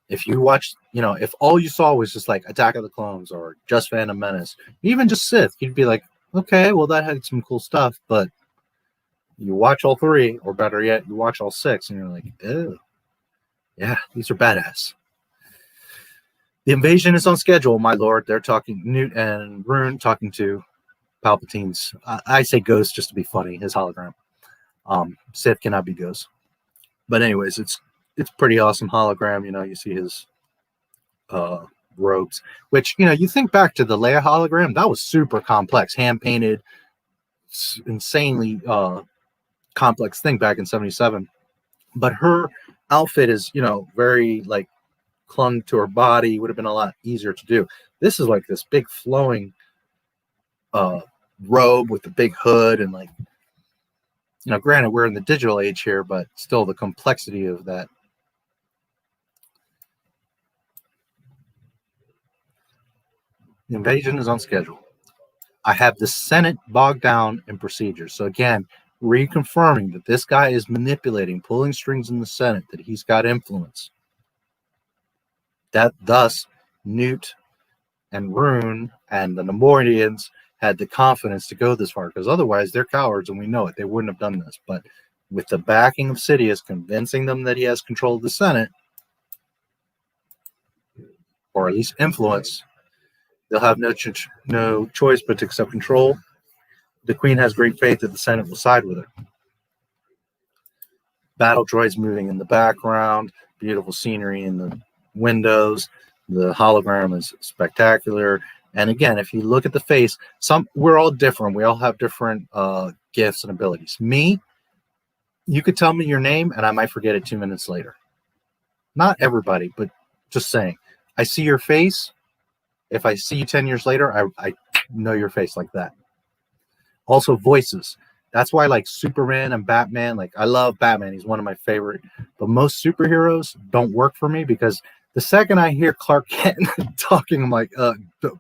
If you watch, you know, if all you saw was just like Attack of the Clones or just Phantom Menace, even just Sith, you'd be like, okay, well, that had some cool stuff, but you watch all three, or better yet, you watch all six, and you're like, ew, yeah, these are badass. The invasion is on schedule, my lord. They're talking, Newt and Rune talking to Palpatine's, I say ghost just to be funny, his hologram. Sith cannot be ghost. But anyways, it's pretty awesome hologram. You know, you see his robes, which, you know, you think back to the Leia hologram, that was super complex, hand painted, insanely complex thing back in '77. But her outfit is, you know, very like clung to her body, would have been a lot easier to do. This is like this big flowing robe with the big hood, and like, you know, granted we're in the digital age here, but still the complexity of that. The invasion is on schedule. I have the Senate bogged down in procedures. So again, reconfirming that this guy is manipulating, pulling strings in the Senate, that he's got influence. That thus Newt and Rune and the Nemoidians had the confidence to go this far, because otherwise they're cowards and we know it. They wouldn't have done this. But with the backing of Sidious convincing them that he has control of the Senate, or at least influence, they'll have no choice but to accept control. The Queen has great faith that the Senate will side with her. Battle droids moving in the background, beautiful scenery in the windows. The hologram is spectacular. And again, if you look at the face, we're all different. We all have different gifts and abilities. Me, you could tell me your name and I might forget it 2 minutes later. Not everybody, but just saying. I see your face. If I see you 10 years later, I know your face like that. Also, voices. That's why, like, Superman and Batman, like, I love Batman. He's one of my favorite. But most superheroes don't work for me, because the second I hear Clark Kent talking, I'm like,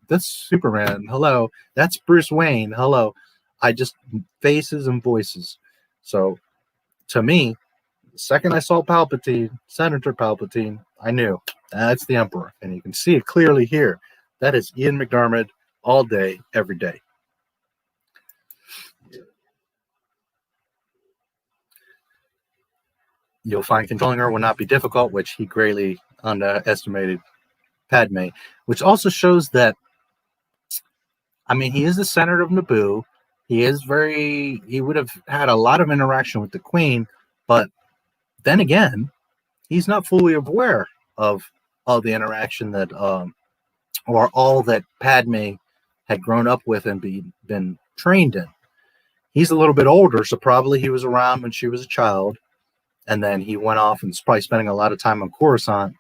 that's Superman. Hello. That's Bruce Wayne. Hello. I just, faces and voices. So, to me, the second I saw Palpatine, Senator Palpatine, I knew that's the Emperor. And you can see it clearly here. That is Ian McDiarmid all day, every day. You'll find controlling her will not be difficult, which he greatly underestimated Padme, which also shows that, I mean, he is the senator of Naboo. He would have had a lot of interaction with the Queen, but then again, he's not fully aware of all the interaction that, or all that Padme had grown up with and been trained in. He's a little bit older, so probably he was around when she was a child, and then he went off and was probably spending a lot of time on Coruscant,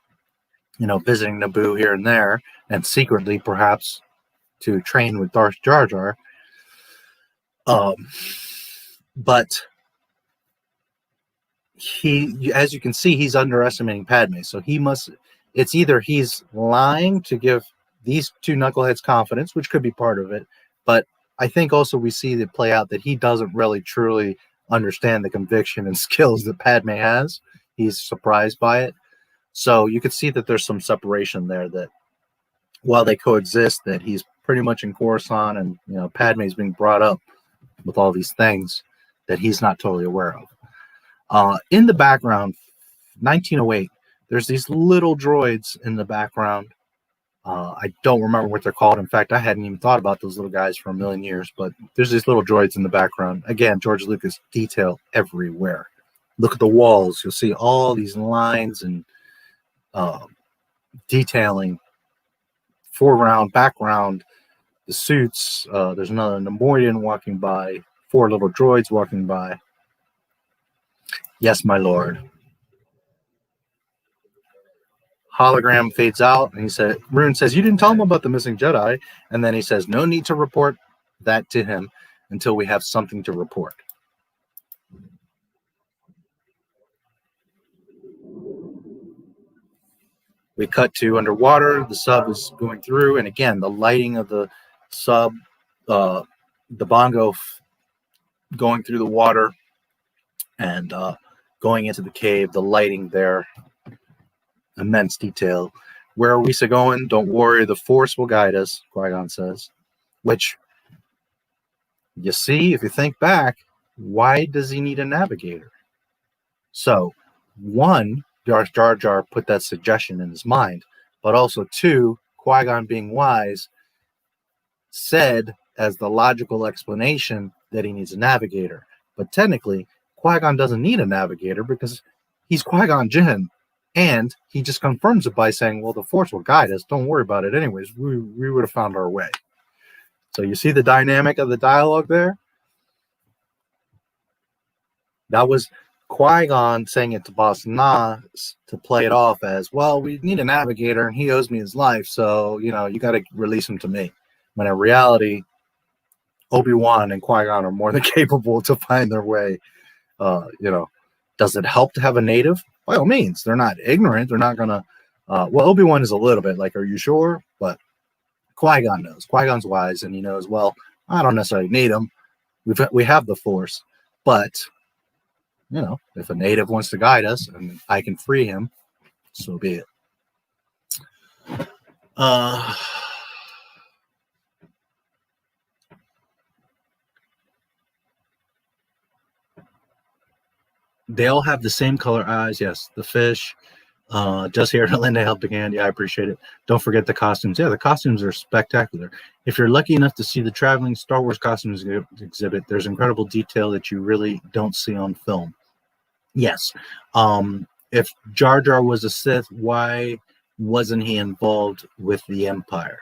visiting Naboo here and there, and secretly perhaps to train with Darth Jar Jar. But he, as you can see, he's underestimating Padme. So it's either he's lying to give these two knuckleheads confidence, which could be part of it, but I think also we see it play out that he doesn't really truly understand the conviction and skills that Padme has. He's surprised by it. So you could see that there's some separation there, that while they coexist, that he's pretty much in Coruscant, and Padme's being brought up with all these things that he's not totally aware of. In the background, 1908, there's these little droids in the background. I don't remember what they're called. In fact, I hadn't even thought about those little guys for a million years, but there's these little droids in the background. Again, George Lucas detail everywhere. Look at the walls. You'll see all these lines and detailing, foreground, background, the suits. There's another Nemoidian walking by, 4 little droids walking by. Yes, my lord. Hologram fades out, and Rune says, you didn't tell him about the missing Jedi. And then he says, no need to report that to him until we have something to report. We cut to underwater. The sub is going through, and again, the lighting of the sub, the bongo going through the water and going into the cave, the lighting there. Immense detail. Where are we going? Don't worry, the Force will guide us, Qui-Gon says. Which, you see, if you think back, why does he need a navigator? So, 1, Darth Jar Jar put that suggestion in his mind, but also 2, Qui-Gon being wise, said as the logical explanation that he needs a navigator. But technically, Qui-Gon doesn't need a navigator because he's Qui-Gon Jinn. And he just confirms it by saying, well, the Force will guide us. Don't worry about it anyways. We would have found our way. So you see the dynamic of the dialogue there? That was Qui-Gon saying it to Boss Nass to play it off as, well, we need a navigator and he owes me his life. So, you got to release him to me. When in reality, Obi-Wan and Qui-Gon are more than capable to find their way. Does it help to have a native? By all means, they're not ignorant. They're not going to, well, Obi-Wan is a little bit like, are you sure? But Qui-Gon knows. Qui-Gon's wise, and he knows, well, I don't necessarily need him. We have the Force. But, if a native wants to guide us and I can free him, so be it. They all have the same color eyes. Yes, the fish. Just here to lend a helping hand. Yeah, I appreciate it. Don't forget the costumes. Yeah, the costumes are spectacular. If you're lucky enough to see the traveling Star Wars costumes exhibit, there's incredible detail that you really don't see on film. Yes. If Jar Jar was a Sith, why wasn't he involved with the Empire?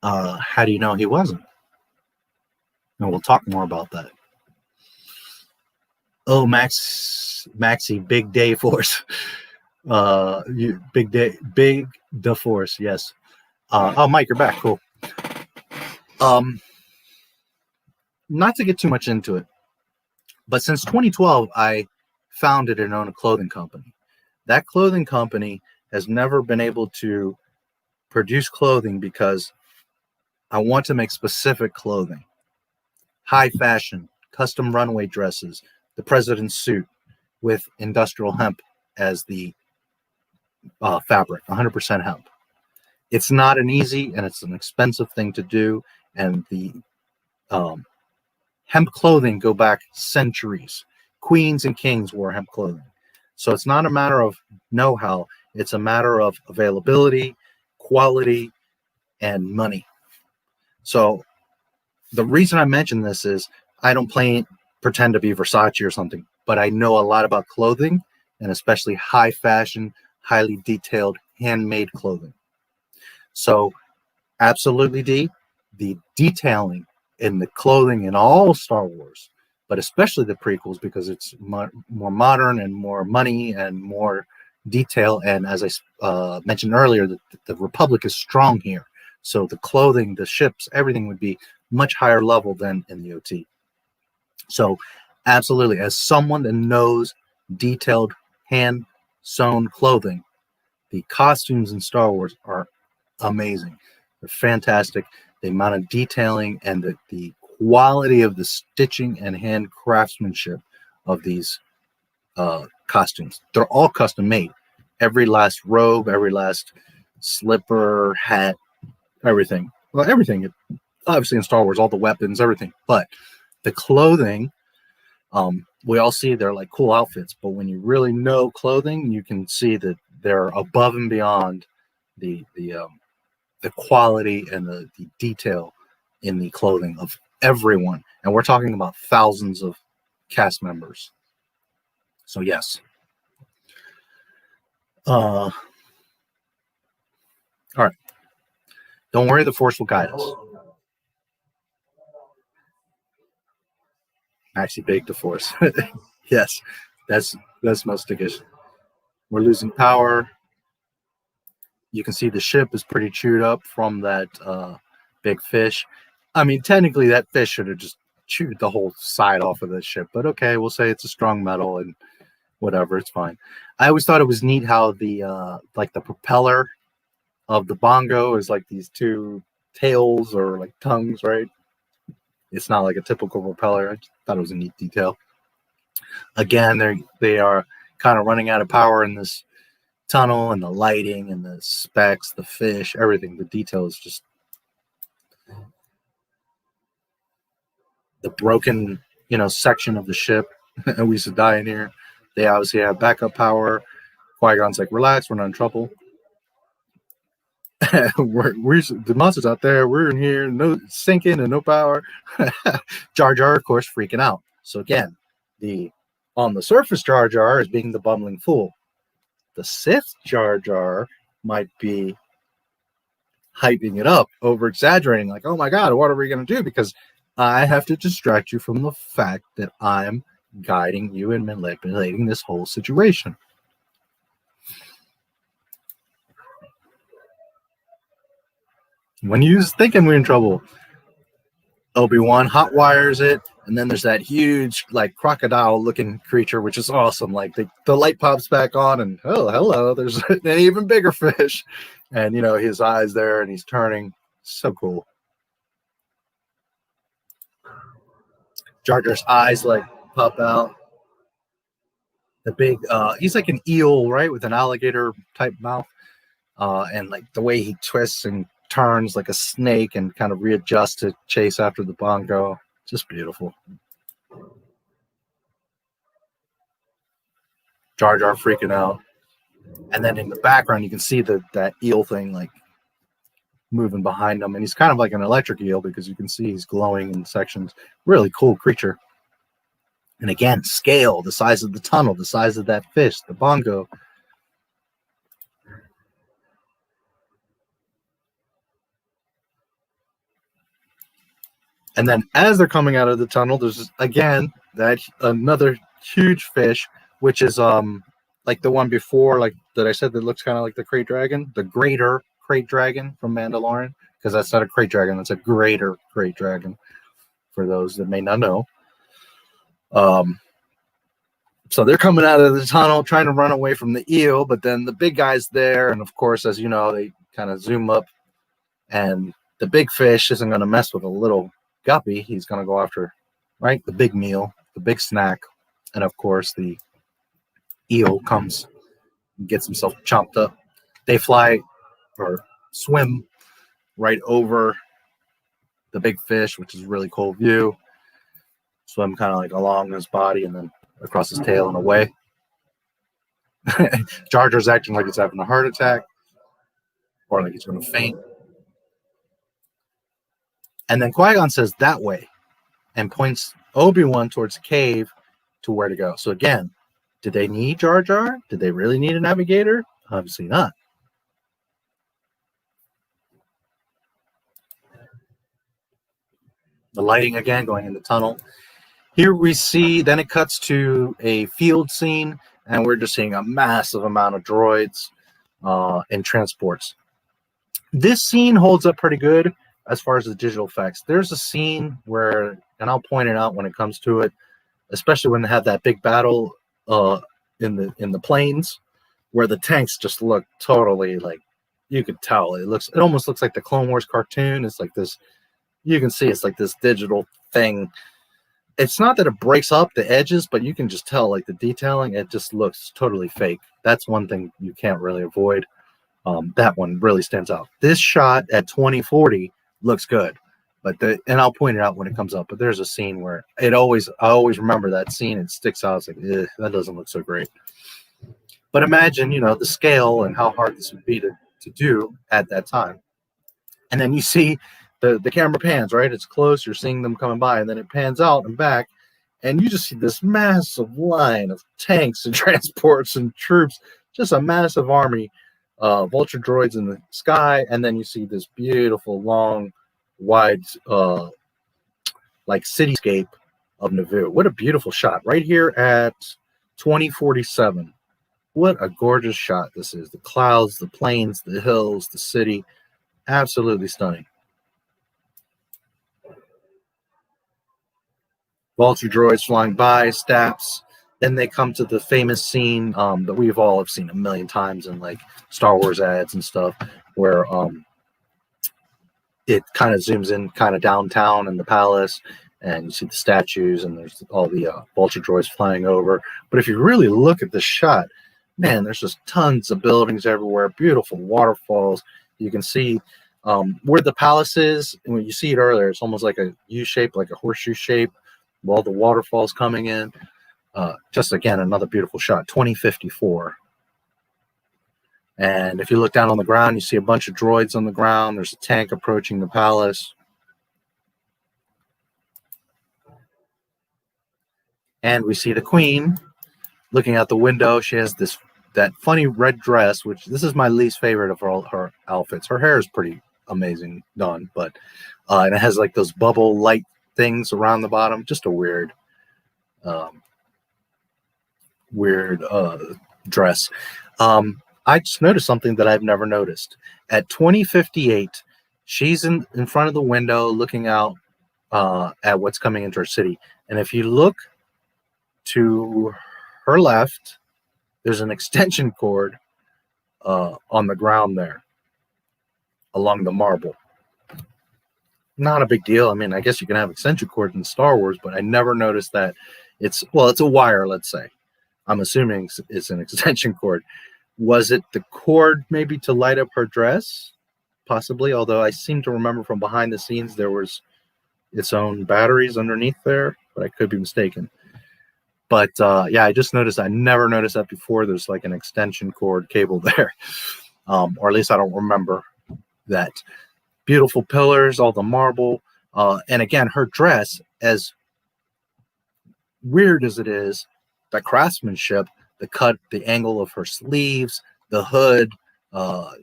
How do you know he wasn't? And we'll talk more about that. Oh, Maxi, big day Force. Big the Force, yes. Oh, Mike, you're back. Cool. Not to get too much into it, but since 2012, I founded and own a clothing company. That clothing company has never been able to produce clothing because I want to make specific clothing. High fashion, custom runway dresses, the president's suit with industrial hemp as the fabric, 100% hemp. It's not an easy and it's an expensive thing to do, and the hemp clothing go back centuries. Queens and kings wore hemp clothing. So it's not a matter of know-how, it's a matter of availability, quality, and money. So the reason I mention this is I don't pretend to be Versace or something, but I know a lot about clothing, and especially high fashion, highly detailed, handmade clothing. So Absolutely, D. The detailing in the clothing in all Star Wars, but especially the prequels, because it's more modern and more money and more detail. And as I mentioned earlier, the Republic is strong here. So the clothing, the ships, everything would be much higher level than in the OT. So absolutely, as someone that knows detailed hand-sewn clothing, the costumes in Star Wars are amazing. They're fantastic. The amount of detailing and the quality of the stitching and hand craftsmanship of these costumes. They're all custom made. Every last robe, every last slipper, hat, everything. Well, everything. Obviously in Star Wars, all the weapons, everything. But the clothing, we all see they're like cool outfits. But when you really know clothing, you can see that they're above and beyond the quality and the detail in the clothing of everyone. And we're talking about thousands of cast members. So yes. All right. Don't worry, the Force will guide us. Actually, bake the Force. Yes, that's most stickish. We're losing power. You can see the ship is pretty chewed up from that big fish. I mean, technically, that fish should have just chewed the whole side off of the ship. But okay, we'll say it's a strong metal and whatever, it's fine. I always thought it was neat how the like the propeller of the bongo is like these two tails or like tongues, right? It's not like a typical propeller. I just thought it was a neat detail. Again, they are kind of running out of power in this tunnel, and the lighting and the specs, the fish, everything. The detail is just the broken, section of the ship. And we used to die in here. They obviously have backup power. Qui-Gon's like, relax, we're not in trouble. we're the monsters out there. We're in here, no sinking and no power. Jar Jar, of course, freaking out. So again, on the surface Jar Jar is being the bumbling fool. The Sith Jar Jar might be hyping it up, over exaggerating, like, oh my god, what are we going to do? Because I have to distract you from the fact that I'm guiding you and manipulating this whole situation. When you're thinking we're in trouble, Obi-Wan hot wires it, and then there's that huge, like, crocodile-looking creature, which is awesome. Like, the light pops back on, and oh, hello, there's an even bigger fish. And, his eyes there, and he's turning. So cool. Jar Jar's eyes, like, pop out. The big, he's like an eel, right, with an alligator-type mouth. And, like, the way he twists and turns like a snake and kind of readjusts to chase after the bongo. Just beautiful. Jar Jar freaking out. And then in the background, you can see that eel thing like moving behind him. And he's kind of like an electric eel because you can see he's glowing in sections. Really cool creature. And again, scale, the size of the tunnel, the size of that fish, the bongo. And then as they're coming out of the tunnel, there's again that another huge fish, which is like the one before, like that I said that looks kind of like the crate dragon, the greater crate dragon from Mandalorian, because that's not a crate dragon, that's a greater crate dragon, for those that may not know. So they're coming out of the tunnel trying to run away from the eel, but then the big guy's there, and of course, as you know, they kind of zoom up, and the big fish isn't going to mess with a little guppy. He's going to go after, right, the big meal, the big snack. And of course, the eel comes and gets himself chomped up. They fly or swim right over the big fish, which is a really cool view. Swim kind of like along his body and then across his tail and away. Jar Jar's acting like he's having a heart attack or like he's going to faint. And then Qui-Gon says that way and points Obi-Wan towards the cave to where to go. So again, did they need Jar Jar? Did they really need a navigator? Obviously not. The lighting again going in the tunnel. Here we see, then it cuts to a field scene, and we're just seeing a massive amount of droids and transports. This scene holds up pretty good as far as the digital effects. There's a scene where, and I'll point it out when it comes to it, especially when they have that big battle in the plains, where the tanks just look totally like, you could tell it almost looks like the Clone Wars cartoon. It's like this, you can see it's like this digital thing. It's not that it breaks up the edges, but you can just tell like the detailing, it just looks totally fake. That's one thing you can't really avoid. That one really stands out. This shot at 2040 looks good, but and I'll point it out when it comes up, but there's a scene where I always remember that scene. It sticks out. It's like, that doesn't look so great. But imagine, the scale and how hard this would be to do at that time. And then you see the camera pans, right? It's close. You're seeing them coming by, and then it pans out and back, and you just see this massive line of tanks and transports and troops, just a massive army, vulture droids in the sky, and then you see this beautiful, long, wide, like cityscape of Naboo. What a beautiful shot right here at 2047. What a gorgeous shot this is. The clouds, the plains, the hills, the city. Absolutely stunning. Vulture droids flying by, Staps. Then they come to the famous scene that we've all have seen a million times in like Star Wars ads and stuff, where it kind of zooms in kind of downtown in the palace, and you see the statues, and there's all the vulture droids flying over. But if you really look at the shot, man, there's just tons of buildings everywhere, beautiful waterfalls. You can see where the palace is, and when you see it earlier, it's almost like a U shape, like a horseshoe shape, with all the waterfalls coming in. Just again, another beautiful shot, 2054. And if you look down on the ground, you see a bunch of droids on the ground. There's a tank approaching the palace. And we see the queen looking out the window. She has that funny red dress, which this is my least favorite of all her outfits. Her hair is pretty amazing done, but and it has like those bubble light things around the bottom. Just a weird dress. I just noticed something that I've never noticed. At 2058, she's in front of the window looking out at what's coming into her city. And if you look to her left, there's an extension cord on the ground there along the marble. Not a big deal. I mean, I guess you can have extension cords in Star Wars, but I never noticed that it's a wire, let's say. I'm assuming it's an extension cord. Was it the cord maybe to light up her dress? Possibly, although I seem to remember from behind the scenes there was its own batteries underneath there, but I could be mistaken. But yeah, I just noticed, I never noticed that before. There's like an extension cord cable there. Or at least I don't remember that. Beautiful pillars, all the marble. And again, her dress, as weird as it is, the craftsmanship, the cut, the angle of her sleeves, the hood,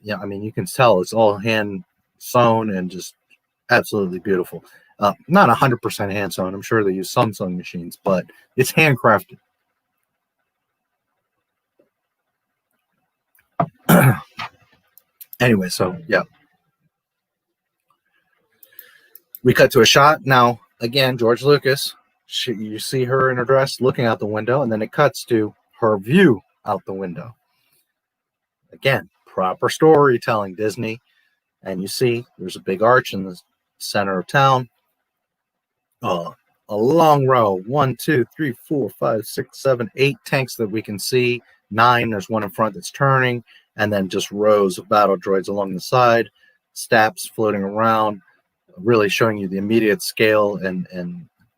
yeah, I mean, you can tell it's all hand sewn and just absolutely beautiful. Not 100% hand sewn. I'm sure they use some sewing machines, but it's handcrafted. Anyway, so yeah. We cut to a shot. Now, again, George Lucas, you see her in her dress looking out the window, and then it cuts to her view out the window. Again, proper storytelling, Disney. And you see there's a big arch in the center of town. A long row, 1, 2, 3, 4, 5, 6, 7, 8 tanks that we can see. 9, there's one in front that's turning, and then just rows of battle droids along the side, Staps floating around, really showing you the immediate scale and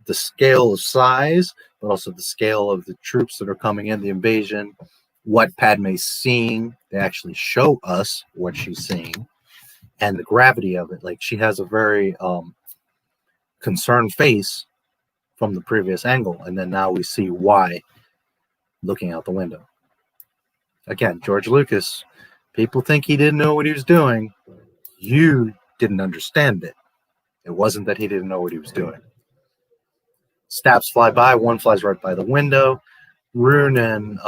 the scale of size, but also the scale of the troops that are coming in, the invasion, what Padme's seeing. They actually show us what she's seeing and the gravity of it. Like, she has a very concerned face from the previous angle, and then now we see why looking out the window. Again, George Lucas, people think he didn't know what he was doing. You didn't understand it. It wasn't that he didn't know what he was doing. Snaps fly by. One flies right by the window. Rune and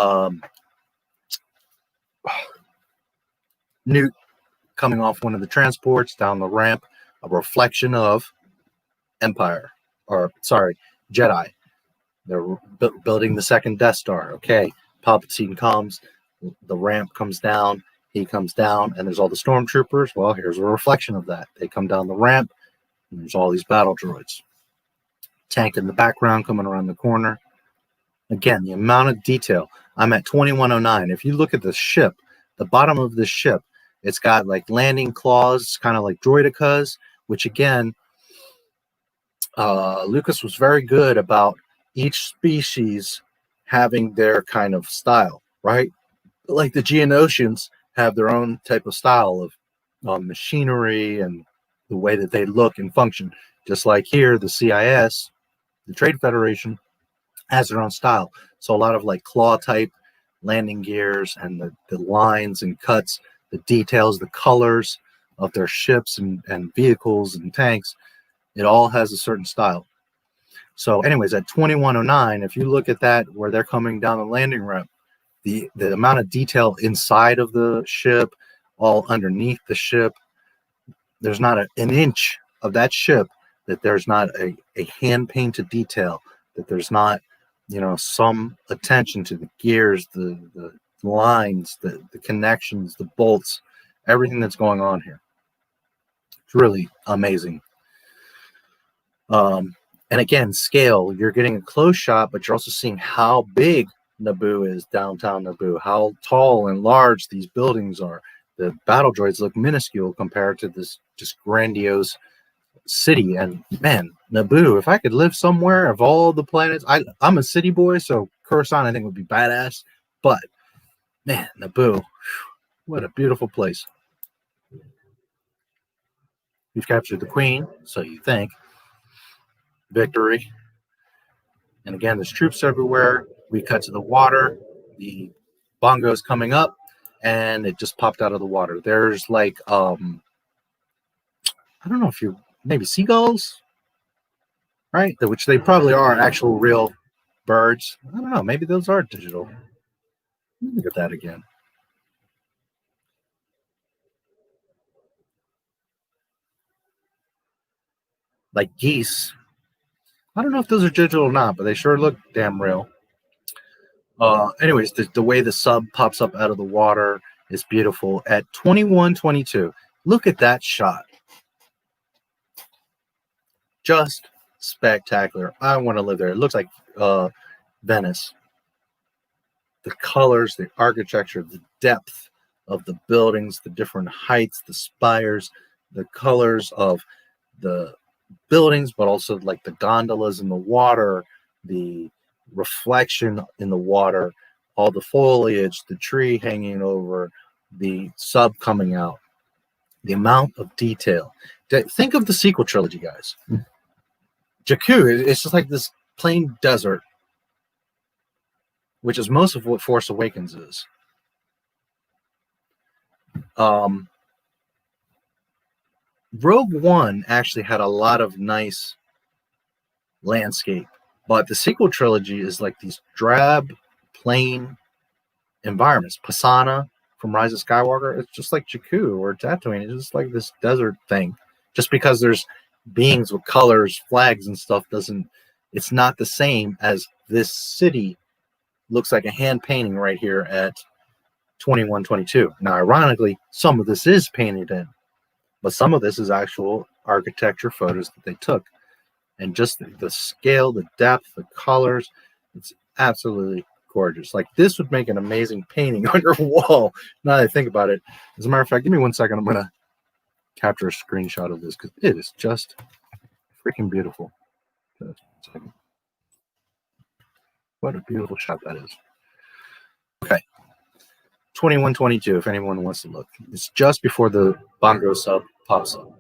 Newt coming off one of the transports down the ramp, a reflection of Empire, or sorry, Jedi. They're building the second Death Star. Okay, Palpatine comes, the ramp comes down, he comes down, and there's all the stormtroopers. Well, here's a reflection of that. They come down the ramp, and there's all these battle droids. Tank in the background coming around the corner. Again, the amount of detail. I'm at 2109. If you look at the ship, the bottom of the ship, it's got like landing claws, kind of like droidicas, which again, Lucas was very good about each species having their kind of style, right? Like the Geonosians have their own type of style of machinery and the way that they look and function. Just like here, the CIS, the Trade Federation, has their own style. So a lot of like claw type landing gears and the lines and cuts, the details, the colors of their ships and vehicles and tanks, it all has a certain style. So anyways, at 2109, if you look at that where they're coming down the landing ramp, the amount of detail inside of the ship, all underneath the ship, there's not an inch of that ship that there's not a hand-painted detail, that there's not, you know, some attention to the gears, the lines, the connections, the bolts, everything that's going on here. It's really amazing. And again, scale, you're getting a close shot, but you're also seeing how big Naboo is, downtown Naboo, how tall and large these buildings are. The battle droids look minuscule compared to this just grandiose city. And man, Naboo, if I could live somewhere of all the planets, I'm a city boy, so Coruscant I think would be badass. But man, Naboo, what a beautiful place. You've captured the Queen, so you think. Victory. And again, there's troops everywhere. We cut to the water. The bongo's coming up, and it just popped out of the water. There's like, I don't know if you maybe seagulls, right? Which they probably are actual real birds. I don't know. Maybe those are digital. Let me look at that again. Like geese. I don't know if those are digital or not, but they sure look damn real. Anyways, the way the sub pops up out of the water is beautiful. At 2122, look at that shot. Just spectacular. I want to live there. It looks like Venice. The colors, the architecture, the depth of the buildings, the different heights, the spires, the colors of the buildings, but also like the gondolas in the water, the reflection in the water, all the foliage, the tree hanging over, the sub coming out, the amount of detail. Think of the sequel trilogy, guys. Jakku, it's just like this plain desert, which is most of what Force Awakens is. Rogue One actually had a lot of nice landscape, but the sequel trilogy is like these drab, plain environments. Pasana from Rise of Skywalker, it's just like Jakku or Tatooine. It's just like this desert thing. Just because there's beings with colors, flags, and stuff it's not the same as this city looks like a hand painting right here at 2122. Now, ironically, some of this is painted in, but some of this is actual architecture photos that they took. And just the scale, the depth, the colors, it's absolutely gorgeous. Like, this would make an amazing painting on your wall, now that I think about it. As a matter of fact, give me 1 second. I'm going to capture a screenshot of this because it is just freaking beautiful. Just 1 second. What a beautiful shot that is. Okay. 2122, if anyone wants to look. It's just before the bongo sub pops up.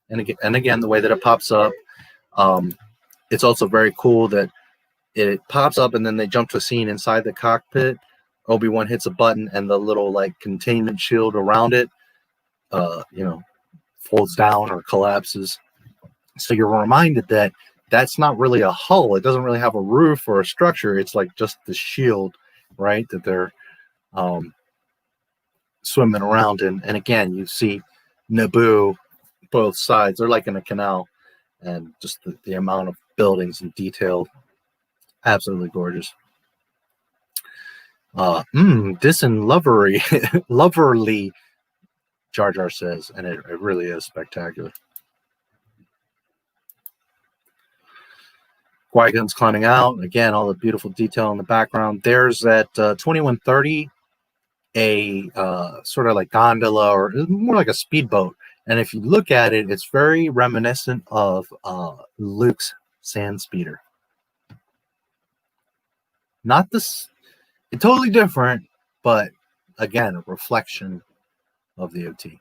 And again, the way that it pops up, it's also very cool that it pops up and then they jump to a scene inside the cockpit. Obi-Wan hits a button and the little like containment shield around it, folds down or collapses. So you're reminded that that's not really a hull. It doesn't really have a roof or a structure. It's like just the shield, right, that they're swimming around in. And again, you see Naboo, both sides. They're like in a canal, and just the amount of buildings and detail, absolutely gorgeous. Loverly, loverly, Jar Jar says, and it really is spectacular. Qui-gon's climbing out. Again, all the beautiful detail in the background. There's at 2130 a sort of like gondola, or more like a speedboat. And if you look at it, it's very reminiscent of Luke's sand speeder. Not this, it's totally different, but again, a reflection of the OT.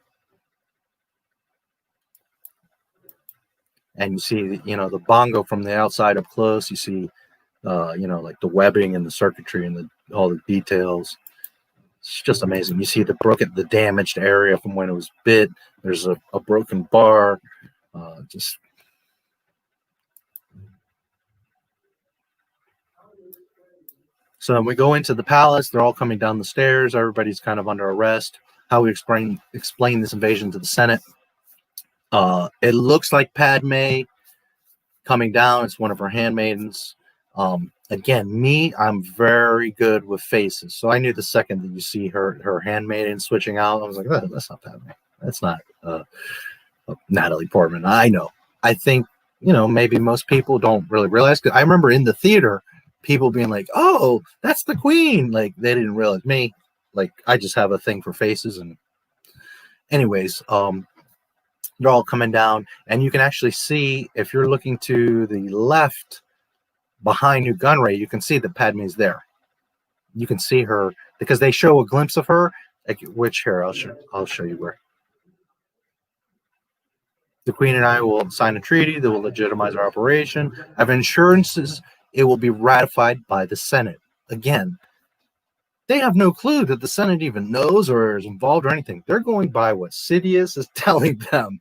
And you see, the bongo from the outside up close. You see, like the webbing and the circuitry and all the details. It's just amazing. You see the damaged area from when it was bit. There's a broken bar. Just so we go into the palace. They're all coming down the stairs. Everybody's kind of under arrest. How we explain this invasion to the Senate. It looks like Padme coming down. It's one of her handmaidens. Again, I'm very good with faces. So I knew the second that you see her handmaiden switching out, I was like, oh, that's not Padme. That's not Natalie Portman. I know. I think, maybe most people don't really realize. 'Cause I remember in the theater, people being like, oh, that's the queen. Like, they didn't realize me. Like, I just have a thing for faces. And anyways, they're all coming down. And you can actually see, if you're looking to the left, behind New Gunray, you can see that Padme's there. You can see her because they show a glimpse of her. Which here I'll show you where. The Queen and I will sign a treaty that will legitimize our operation. I have assurances it will be ratified by the Senate. Again, they have no clue that the Senate even knows or is involved or anything. They're going by what Sidious is telling them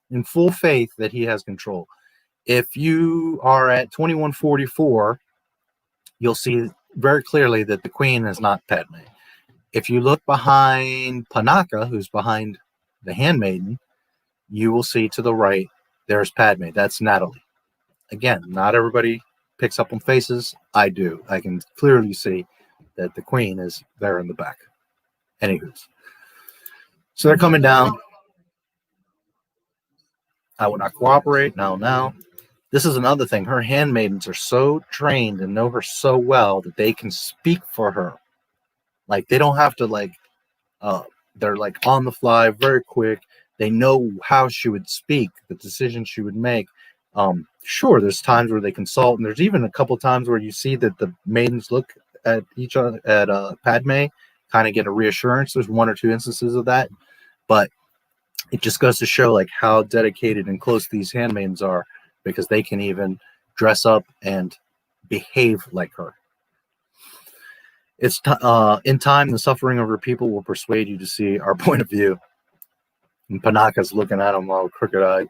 in full faith that he has control. If you are at 2144, you'll see very clearly that the queen is not Padme. If you look behind Panaka, who's behind the handmaiden, you will see to the right, there's Padme. That's Natalie. Again, not everybody picks up on faces. I do. I can clearly see that the queen is there in the back. Anywho's. So they're coming down. I will not cooperate. Now. This is another thing. Her handmaidens are so trained and know her so well that they can speak for her. Like, they don't have to, they're like on the fly, very quick. They know how she would speak, the decisions she would make. Sure, there's times where they consult, and there's even a couple times where you see that the maidens look at each other, at Padme, kind of get a reassurance. There's one or two instances of that, but it just goes to show like how dedicated and close these handmaidens are, because they can even dress up and behave like her. It's in time, the suffering of her people will persuade you to see our point of view. And Panaka's looking at him all crooked-eyed.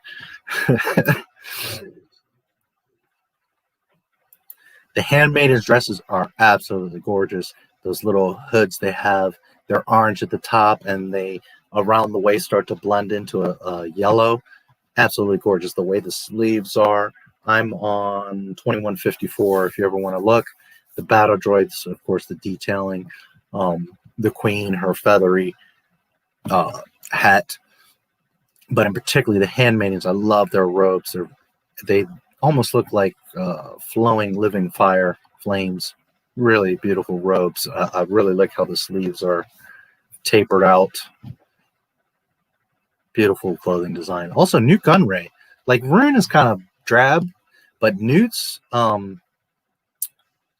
The handmaidens' dresses are absolutely gorgeous. Those little hoods they have, they're orange at the top, and they around the waist start to blend into a yellow. Absolutely gorgeous. The way the sleeves are. I'm on 2154 if you ever want to look. The battle droids, of course, the detailing. The queen, her feathery hat. But in particular, the handmaidens, I love their robes. They almost look like flowing living fire flames. Really beautiful robes. I really like how the sleeves are tapered out. Beautiful clothing design. Also, Newt Gunray. Like, Rune is kind of drab, but Newt's,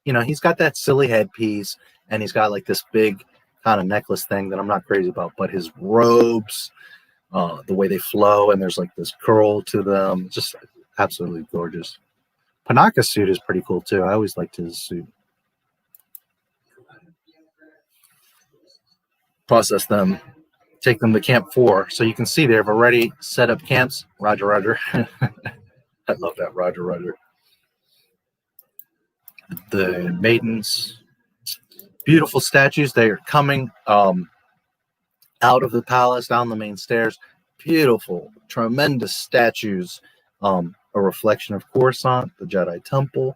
he's got that silly headpiece, and he's got like this big kind of necklace thing that I'm not crazy about. But his robes, the way they flow, and there's like this curl to them, just absolutely gorgeous. Panaka's suit is pretty cool too. I always liked his suit. Process them. Take them to Camp 4. So you can see they've already set up camps. Roger, roger. I love that. Roger, Roger. The maidens, beautiful statues. They are coming out of the palace down the main stairs. Beautiful, tremendous statues. A reflection of Coruscant, the Jedi Temple.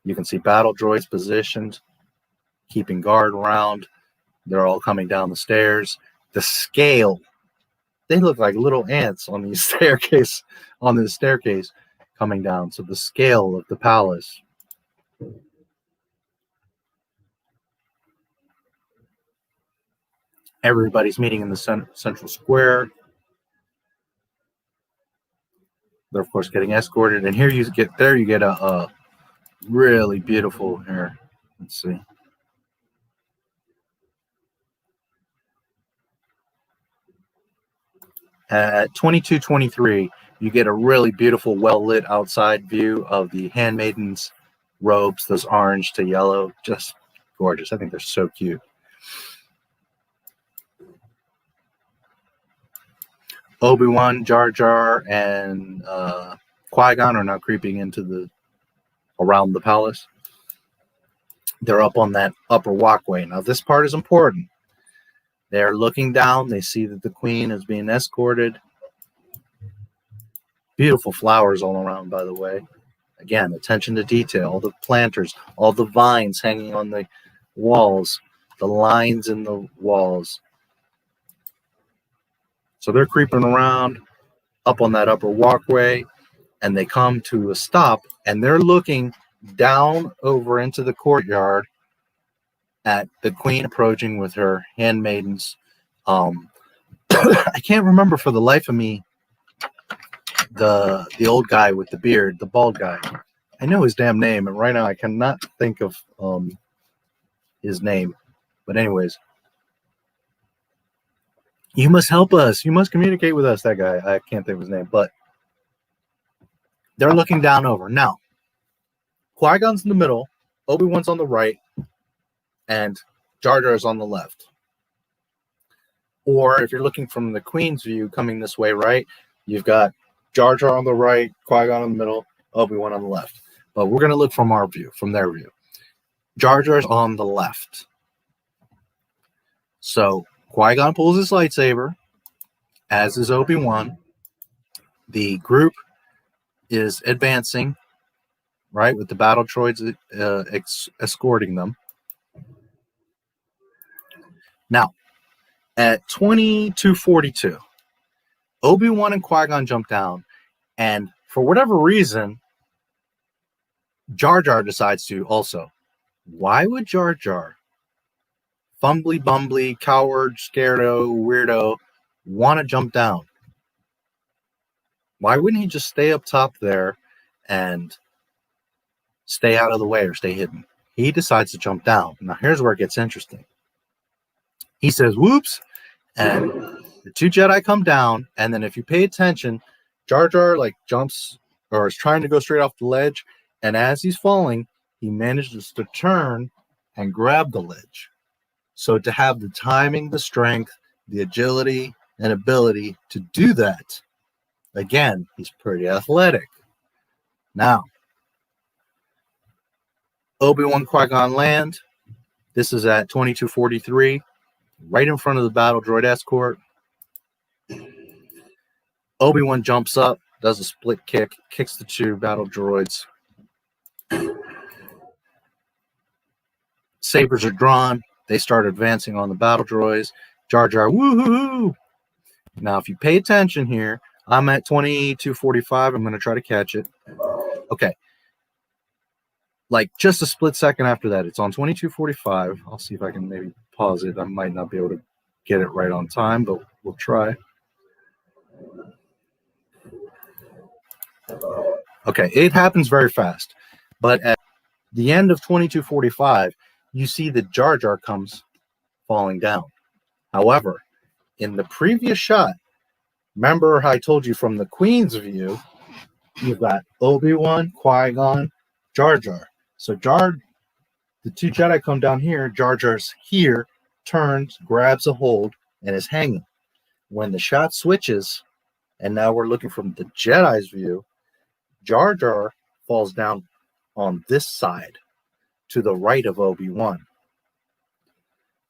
You can see battle droids positioned, keeping guard around. They're all coming down the stairs. The scale, they look like little ants on the staircase, coming down. So the scale of the palace. Everybody's meeting in the central square. They're of course getting escorted, and here you get a really beautiful here. Let's see. At 22:23, you get a really beautiful, well-lit outside view of the handmaidens' robes, those orange to yellow, just gorgeous. I think they're so cute. Obi-Wan, Jar Jar, and qui-gon are now creeping into around the palace. They're up on that upper walkway. Now, this part is important. They're looking down. They see that the queen is being escorted. Beautiful flowers all around, by the way. Again, attention to detail. All the planters, all the vines hanging on the walls, the lines in the walls. So they're creeping around up on that upper walkway, and they come to a stop, and they're looking down over into the courtyard at the queen approaching with her handmaidens. I can't remember for the life of me the old guy with the beard, the bald guy. I know his damn name, and right now I cannot think of his name. But anyways, you must help us. You must communicate with us. That guy, I can't think of his name, but they're looking down over. Now, Qui-Gon's in the middle, Obi-Wan's on the right, and Jar Jar's on the left. Or if you're looking from the Queen's view coming this way, right, you've got Jar Jar on the right, Qui-Gon in the middle, Obi-Wan on the left. But we're going to look from our view, from their view. Jar Jar's on the left. So Qui-Gon pulls his lightsaber, as is Obi-Wan. The group is advancing, right, with the battle droids escorting them. Now, at 22:42, Obi-Wan and Qui-Gon jump down, and for whatever reason, Jar Jar decides to also. Why would Jar Jar, fumbly bumbly, coward, scarado, weirdo, want to jump down? Why wouldn't he just stay up top there and stay out of the way or stay hidden? He decides to jump down. Now, here's where it gets interesting. He says, whoops, and the two Jedi come down, and then if you pay attention, Jar Jar like jumps or is trying to go straight off the ledge, and as he's falling, he manages to turn and grab the ledge. So to have the timing, the strength, the agility, and ability to do that, again, he's pretty athletic. Now, Obi-Wan, Qui-Gon land. This is at 22:43, right in front of the battle droid escort. Obi-Wan jumps up, does a split kick, kicks the two battle droids. Sabers are drawn. They start advancing on the battle droids. Jar Jar, woohoo! Now, if you pay attention here, I'm at 22:45. I'm going to try to catch it. Okay. Like just a split second after that, it's on 22:45. I'll see if I can maybe pause it. I might not be able to get it right on time, but we'll try. Okay, it happens very fast. But at the end of 22:45, you see that Jar Jar comes falling down. However, in the previous shot, remember how I told you from the Queen's view, you've got Obi-Wan, Qui-Gon, Jar Jar. So the two Jedi come down here, Jar Jar's here, turns, grabs a hold, and is hanging. When the shot switches, and now we're looking from the Jedi's view, Jar Jar falls down on this side to the right of Obi-Wan.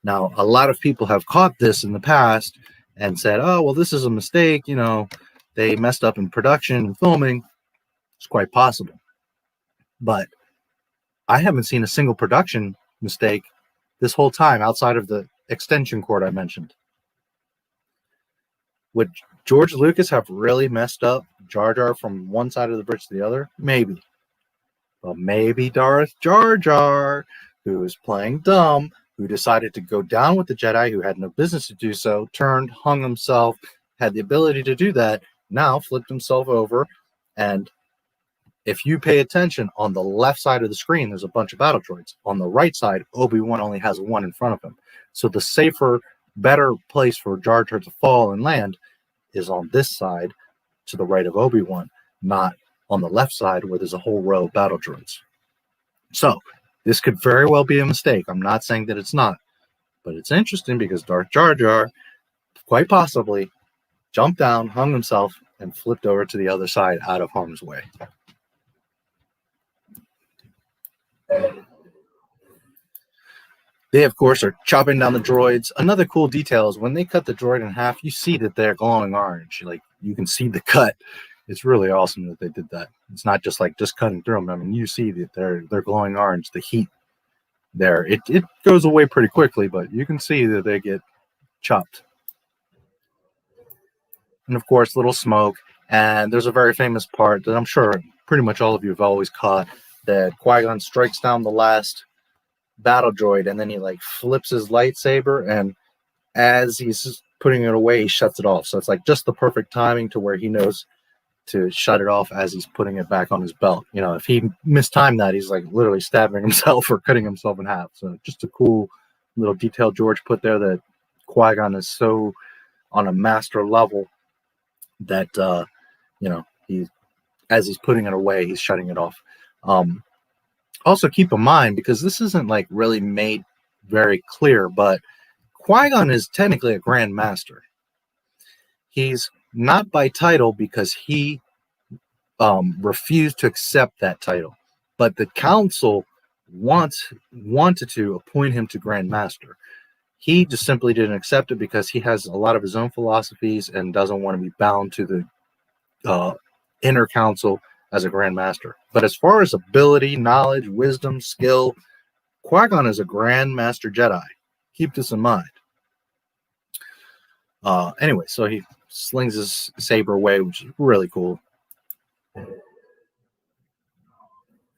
Now, a lot of people have caught this in the past and said, oh, well, this is a mistake. You know, they messed up in production and filming. It's quite possible. But I haven't seen a single production mistake this whole time outside of the extension cord I mentioned. Would George Lucas have really messed up Jar Jar from one side of the bridge to the other? Maybe. But maybe Darth Jar Jar, who was playing dumb, who decided to go down with the Jedi, who had no business to do so, turned, hung himself, had the ability to do that, now flipped himself over. And if you pay attention, on the left side of the screen, there's a bunch of battle droids. On the right side, Obi-Wan only has one in front of him. So the safer, better place for Jar Jar to fall and land is on this side to the right of Obi-Wan, not on the left side where there's a whole row of battle droids. So this could very well be a mistake. I'm not saying that it's not, but it's interesting because Darth Jar Jar quite possibly jumped down, hung himself, and flipped over to the other side out of harm's way. They, of course, are chopping down the droids. Another cool detail is when they cut the droid in half, you see that they're glowing orange. Like, you can see the cut. It's really awesome that they did that. It's not just like just cutting through them. I mean, you see that they're glowing orange. The heat there, it goes away pretty quickly, but you can see that they get chopped. And of course, little smoke. And there's a very famous part that I'm sure pretty much all of you have always caught, that Qui-gon strikes down the last battle droid, and then he like flips his lightsaber, and as he's putting it away, he shuts it off. So it's like just the perfect timing to where he knows to shut it off as he's putting it back on his belt. You know, if he mistimed that, he's like literally stabbing himself or cutting himself in half. So just a cool little detail George put there, that Qui-Gon is so on a master level that you know, as he's putting it away, he's shutting it off. Also keep in mind, because this isn't like really made very clear, but Qui-Gon is technically a Grand Master. He's not by title because he refused to accept that title, but the council wanted to appoint him to Grand Master. He just simply didn't accept it because he has a lot of his own philosophies and doesn't want to be bound to the inner council as a Grand Master. But as far as ability, knowledge, wisdom, skill, Qui-Gon is a Grand Master Jedi. Keep this in mind. Anyway, so he slings his saber away, which is really cool.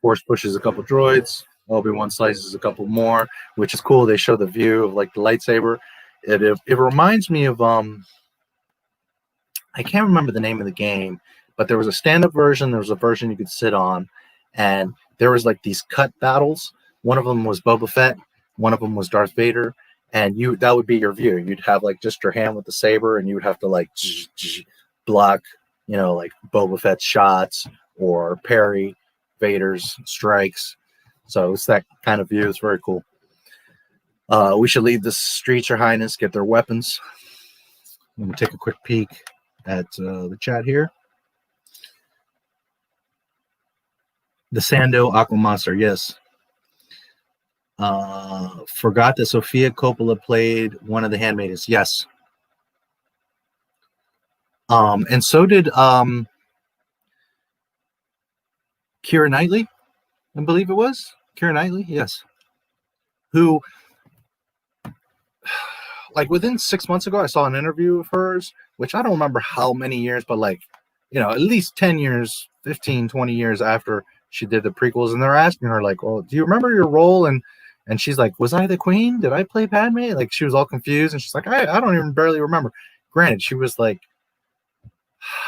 Force pushes a couple droids. Obi-Wan slices a couple more, which is cool. They show the view of like the lightsaber. It reminds me of I can't remember the name of the game, but there was a stand-up version. There was a version you could sit on, and there was like these cut battles. One of them was Boba Fett. One of them was Darth Vader, and that would be your view. You'd have like just your hand with the saber, and you would have to like block, you know, like Boba Fett's shots or parry Vader's strikes. So it's that kind of view. It's very cool. We should leave the streets, Your Highness, get their weapons. Let me take a quick peek at the chat here. The Sando Aqua Monster, yes. Forgot that Sofia Coppola played one of the handmaidens. Yes. And so did Keira Knightley, I believe it was. Keira Knightley, yes. Who, like within 6 months ago, I saw an interview of hers, which I don't remember how many years, but like, you know, at least 10 years, 15, 20 years after she did the prequels. And they're asking her like, well, do you remember your role? And she's like, was I the queen? Did I play Padme? Like, she was all confused. And she's like, I don't even barely remember. Granted, she was like,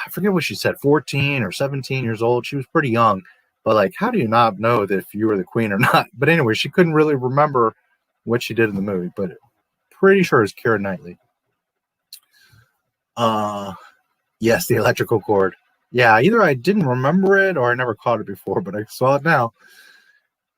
I forget what she said, 14 or 17 years old. She was pretty young. But like, how do you not know that if you were the queen or not? But anyway, she couldn't really remember what she did in the movie. But pretty sure it's Keira Knightley. Yes, the electrical cord. Yeah, either I didn't remember it or I never caught it before, but I saw it now.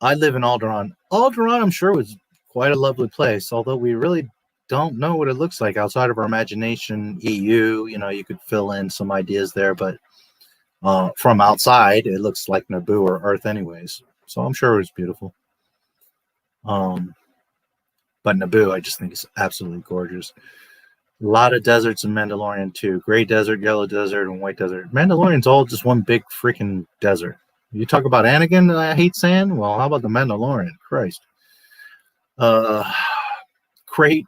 I live in Alderaan. Alderaan, I'm sure, was quite a lovely place, although we really don't know what it looks like outside of our imagination. EU, you know, you could fill in some ideas there, but From outside, it looks like Naboo or Earth anyways. So I'm sure it was beautiful. But Naboo, I just think is absolutely gorgeous. A lot of deserts in Mandalorian too. Gray desert, yellow desert, and white desert. Mandalorian's all just one big freaking desert. You talk about Anakin, I hate sand. Well, how about the Mandalorian? Christ. Crate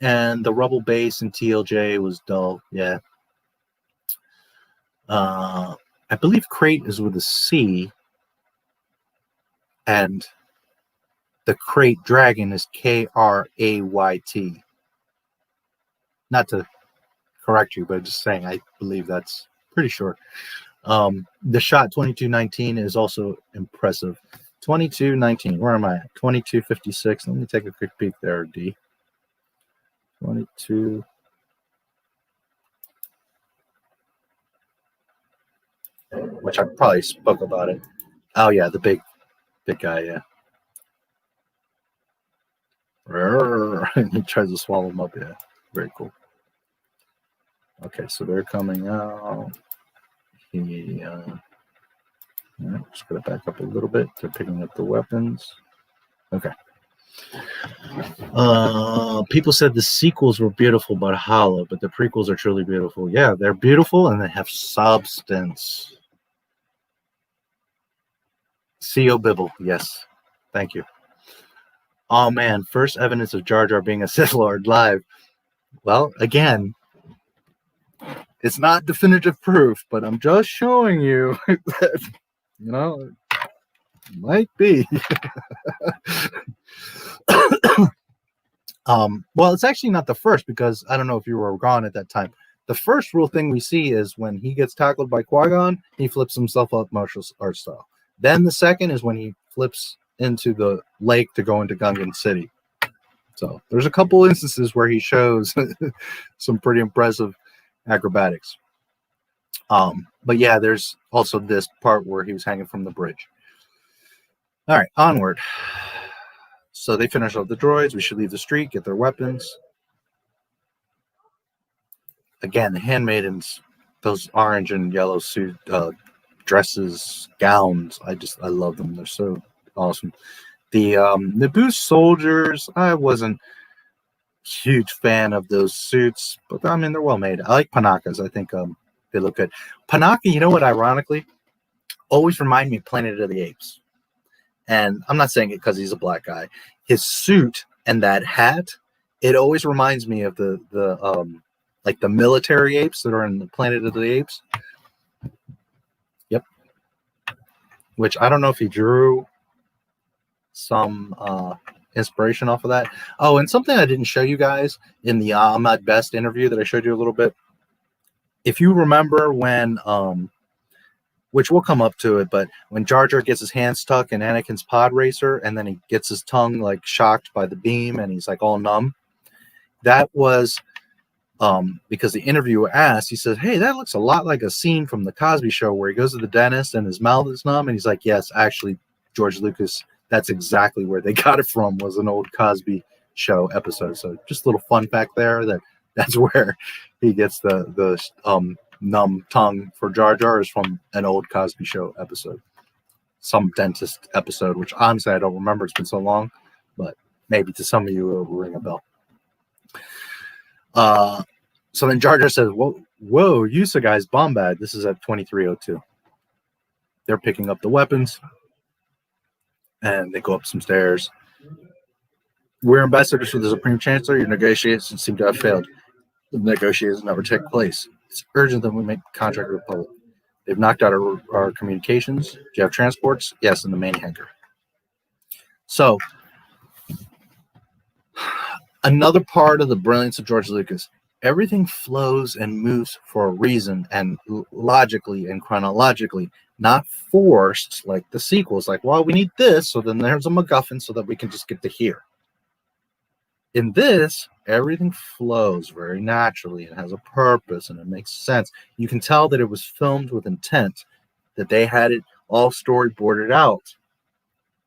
and the rubble base in TLJ was dull. Yeah. I believe Crate is with a C, and the Crate Dragon is Krayt. Not to correct you, but just saying, I believe that's pretty sure. The shot 2219 is also impressive. 2219, where am I at? 2256. Let me take a quick peek there, D. 22. Which I probably spoke about it. Oh yeah, the big guy, yeah. He tries to swallow him up, yeah. Very cool. Okay, so they're coming out. Just gonna back up a little bit. They're picking up the weapons. Okay. People said the sequels were beautiful but hollow, but the prequels are truly beautiful. Yeah, they're beautiful and they have substance. C.O. Bibble, yes. Thank you. Oh man, first evidence of Jar Jar being a Sith Lord live. Well, again, it's not definitive proof, but I'm just showing you that, you know, it might be. Well, it's actually not the first, because I don't know if you were gone at that time. The first real thing we see is when he gets tackled by Qui-gon, he flips himself up martial arts style. Then the second is when he flips into the lake to go into Gungan City. So there's a couple instances where he shows some pretty impressive acrobatics. But yeah, there's also this part where he was hanging from the bridge. All right, onward. So they finish off the droids. We should leave the street, get their weapons. Again, the handmaidens, those orange and yellow suit dresses, gowns. I love them. They're so awesome. The Naboo soldiers, I wasn't a huge fan of those suits, but I mean, they're well made. I like Panaka's. I think they look good. Panaka, you know what, ironically, always remind me of Planet of the Apes. And I'm not saying it because he's a black guy. His suit and that hat, it always reminds me of the like the military apes that are in the Planet of the Apes. Yep. Which I don't know if he drew some inspiration off of that. Oh, and something I didn't show you guys in the Ahmad Best interview that I showed you a little bit. If you remember when, which we'll come up to it, but when Jar Jar gets his hand stuck in Anakin's pod racer and then he gets his tongue like shocked by the beam and he's like all numb, that was because the interviewer asked, he said, hey, that looks a lot like a scene from the Cosby Show where he goes to the dentist and his mouth is numb, and he's like, yes, actually, George Lucas, that's exactly where they got it from, was an old Cosby Show episode. So just a little fun fact there, that's where he gets the numb tongue for Jar Jar is from an old Cosby Show episode, some dentist episode, which honestly I don't remember, it's been so long, but maybe to some of you it will ring a bell. So then Jar Jar says, whoa, Yusa guys, Bombad. This is at 2302. They're picking up the weapons and they go up some stairs. We're ambassadors for the Supreme Chancellor. Your negotiations seem to have failed. The negotiations never take place. It's urgent that we make contract with the Republic. They've knocked out our communications. Do you have transports? Yes, in the main hangar. So, another part of the brilliance of George Lucas, everything flows and moves for a reason, and logically and chronologically, not forced like the sequels. Like, well, we need this, so then there's a MacGuffin so that we can just get to here. In this, everything flows very naturally. It has a purpose and it makes sense. You can tell that it was filmed with intent, that they had it all storyboarded out.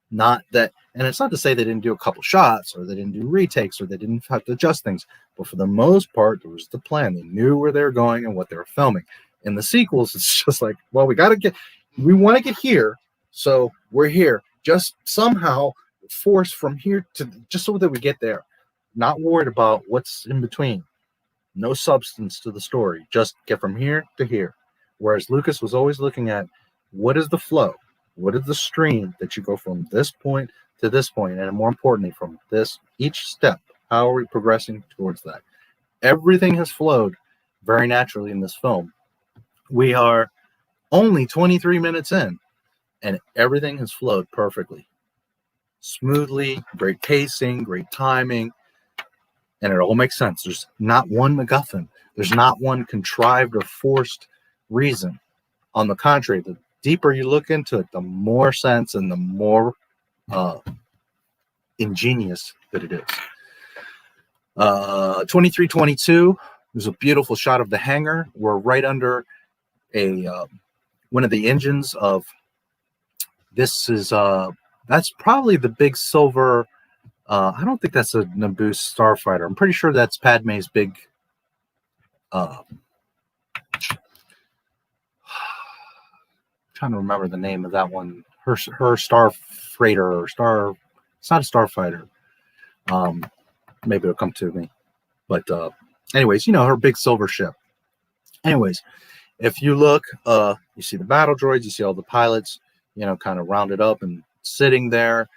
Not that, and it's not to say they didn't do a couple shots or they didn't do retakes or they didn't have to adjust things, but for the most part, there was the plan. They knew where they were going and what they were filming. In the sequels, it's just like, well, we want to get here, so we're here. Just somehow force from here to just so that we get there. Not worried about what's in between. No substance to the story. Just get from here to here. Whereas Lucas was always looking at what is the flow? What is the stream that you go from this point to this point? And more importantly, from this, each step, how are we progressing towards that? Everything has flowed very naturally in this film. We are only 23 minutes in, and everything has flowed perfectly. Smoothly, great pacing, great timing, and it all makes sense. There's not one MacGuffin. There's not one contrived or forced reason. On the contrary, the deeper you look into it, the more sense and the more ingenious that it is. 2322, there's a beautiful shot of the hangar. We're right under a one of the engines of this is that's probably the big silver. I don't think that's a Naboo starfighter. I'm pretty sure that's Padme's big trying to remember the name of that one. Her star freighter or star. It's not a starfighter. Maybe it'll come to me. But anyways, you know, her big silver ship. Anyways, if you look, you see the battle droids, you see all the pilots, you know, kind of rounded up and sitting there.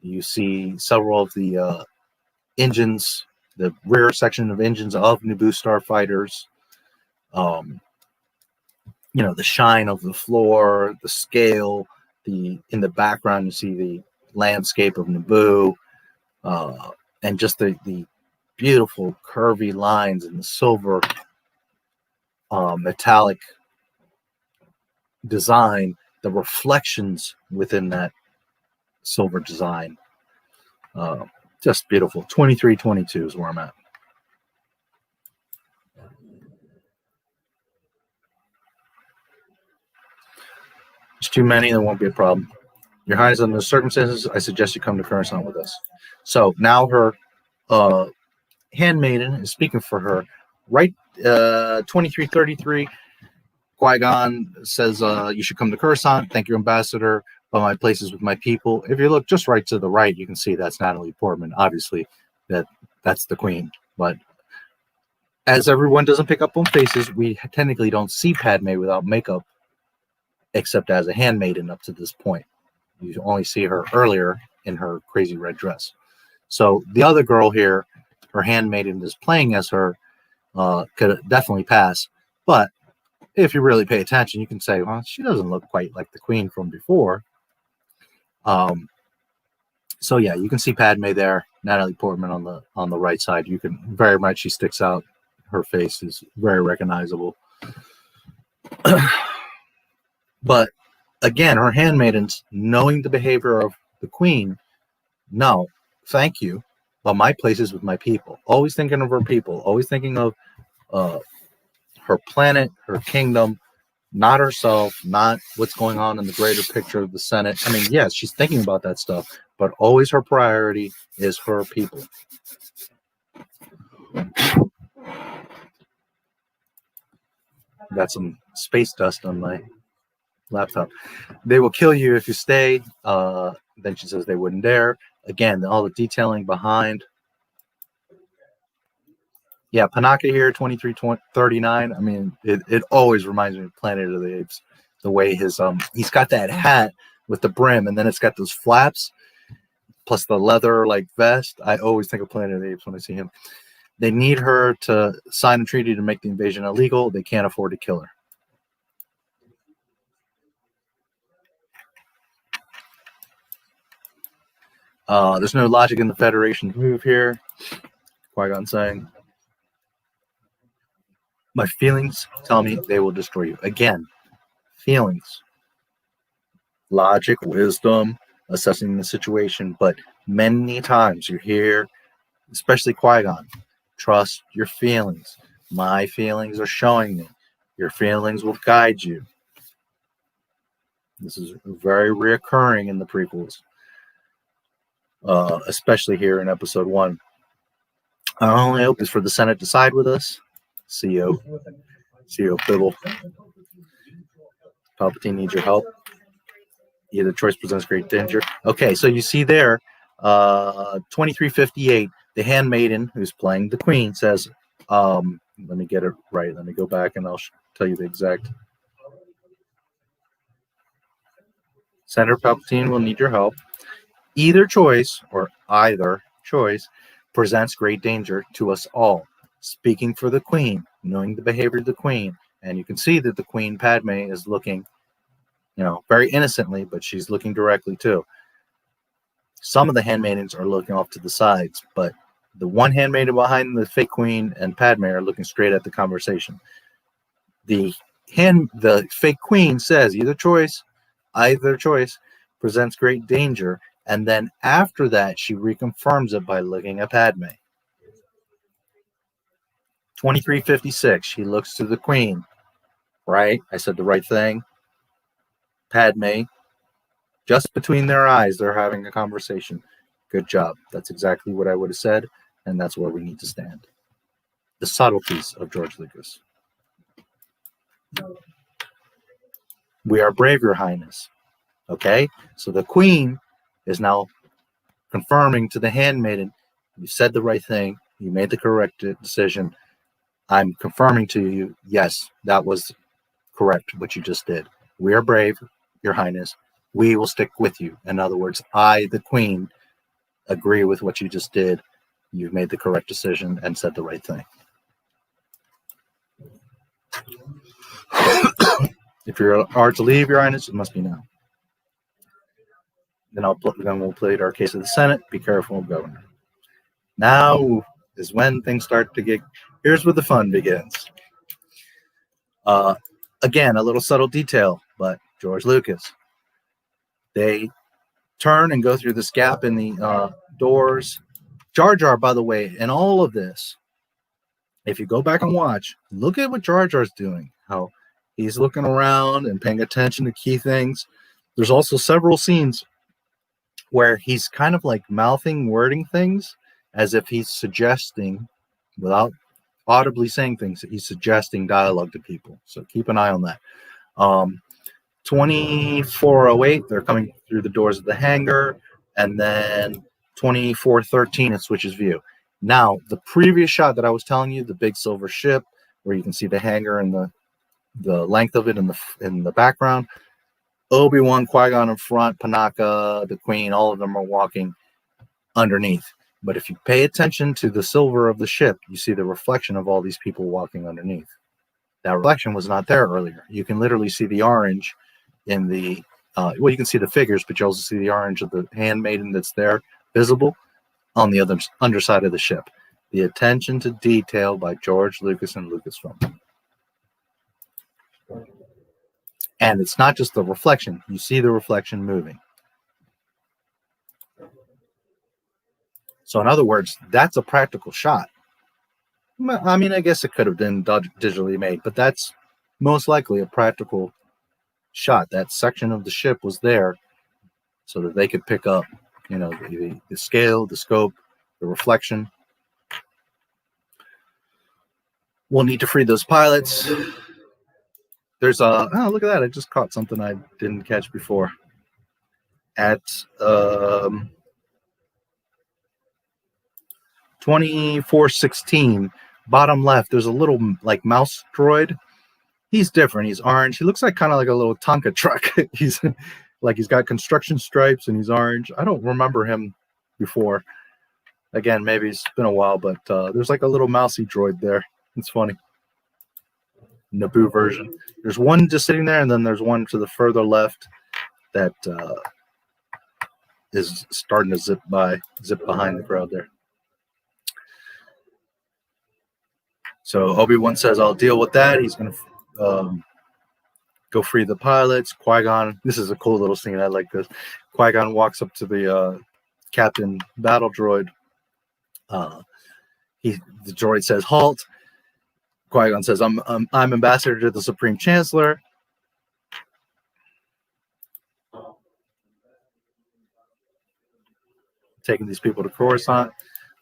You see several of the engines, the rear section of engines of Naboo starfighters. You know, the shine of the floor, the scale, in the background, you see the landscape of Naboo, and just the beautiful curvy lines and the silver metallic design, the reflections within that silver design. Just beautiful. 2322 is where I'm at. There's too many, there won't be a problem. Your Highness, under the circumstances, I suggest you come to Coruscant with us. So now her handmaiden is speaking for her. Right, 2333, Qui-gon says, you should come to Coruscant. Thank you, Ambassador. But my place is with my people. If you look just right to the right, you can see that's Natalie Portman. Obviously, that's the Queen. But as everyone doesn't pick up on faces, we technically don't see Padme without makeup, except as a handmaiden up to this point. You only see her earlier in her crazy red dress. So the other girl here, her handmaiden is playing as her, could definitely pass. But if you really pay attention, you can say, well, she doesn't look quite like the Queen from before. So yeah, you can see Padme there, Natalie Portman on the right side. You can very much, she sticks out. Her face is very recognizable. But again, her handmaidens, knowing the behavior of the Queen, no, thank you, but my place is with my people. Always thinking of her people, always thinking of her planet, her kingdom, not herself, not what's going on in the greater picture of the Senate. I mean, yes, she's thinking about that stuff, but always her priority is her people. Got some space dust on my laptop. They will kill you if you stay. Then she says they wouldn't dare. Again, all the detailing behind. Yeah, Panaka here, 2339. I mean, it always reminds me of Planet of the Apes. The way he's got that hat with the brim, and then it's got those flaps, plus the leather like vest. I always think of Planet of the Apes when I see him. They need her to sign a treaty to make the invasion illegal. They can't afford to kill her. There's no logic in the Federation's move here. Qui-Gon saying, my feelings tell me they will destroy you. Again, feelings. Logic, wisdom, assessing the situation. But many times you hear, especially Qui-Gon, trust your feelings. My feelings are showing me. Your feelings will guide you. This is very reoccurring in the prequels. Especially here in episode 1. Our only hope is for the Senate to side with us. CEO. CEO Bibble. Palpatine needs your help. Either choice presents great danger. Okay, so you see there, 2358, the handmaiden who's playing the queen says, let me get it right. Let me go back and I'll tell you the exact. Senator Palpatine will need your help. Either choice presents great danger to us all. Speaking for the queen, knowing the behavior of the queen, and you can see that the queen Padme is looking, very innocently, but she's looking directly too. Some of the handmaidens are looking off to the sides, but the one handmaiden behind the fake queen and Padme are looking straight at the conversation. The fake queen says either choice presents great danger, and then after that she reconfirms it by looking at Padme. 2356, she looks to the queen. Right? I said the right thing. Padme, just between their eyes, they're having a conversation. Good job. That's exactly what I would have said, and that's where we need to stand. The subtleties of George Lucas. We are brave, Your Highness. Okay? So the queen is now confirming to the handmaiden, you said the right thing, you made the correct decision. I'm confirming to you, yes, that was correct what you just did. We are brave, Your Highness. We will stick with you. In other words, I, the queen, agree with what you just did. You've made the correct decision and said the right thing. If you are to leave, Your Highness, it must be now. Then we'll plead our case of the Senate. Be careful, Governor. Now is when things start to get. Here's where the fun begins. Again, a little subtle detail, but George Lucas. They turn and go through this gap in the doors. Jar Jar, by the way, in all of this, if you go back and watch, look at what Jar Jar's doing. How he's looking around and paying attention to key things. There's also several scenes where he's kind of like wording things as if he's suggesting, without audibly saying things, he's suggesting dialogue to people. So keep an eye on that. 2408, they're coming through the doors of the hangar, and then 2413, it switches view. Now, the previous shot that I was telling you, the big silver ship, where you can see the hangar and the length of it in the background, Obi-Wan, Qui-gon in front, Panaka, the Queen, all of them are walking underneath. But if you pay attention to the silver of the ship, you see the reflection of all these people walking underneath. That reflection was not there earlier. You can literally see the orange in the, you can see the figures, but you also see the orange of the handmaiden that's there, visible, on the other underside of the ship. The attention to detail by George Lucas and Lucasfilm. And it's not just the reflection. You see the reflection moving. So in other words, that's a practical shot. I mean, I guess it could have been digitally made, but that's most likely a practical shot. That section of the ship was there so that they could pick up, the scale, the scope, the reflection. We'll need to free those pilots. There's oh, look at that. I just caught something I didn't catch before. At 2416, bottom left, there's a little mouse droid. He's different. He's orange. He looks like kind of like a little Tonka truck. He's got construction stripes and he's orange. I don't remember him before. Again, maybe it's been a while, but there's like a little mousy droid there. It's funny. Naboo version. There's one just sitting there, and then there's one to the further left that is starting to zip behind the crowd there. So Obi-Wan says, I'll deal with that. He's going to go free the pilots. Qui-Gon, this is a cool little scene. I like this. Qui-Gon walks up to the captain battle droid. The droid says, halt. Qui-Gon says, I'm ambassador to the Supreme Chancellor. Taking these people to Coruscant.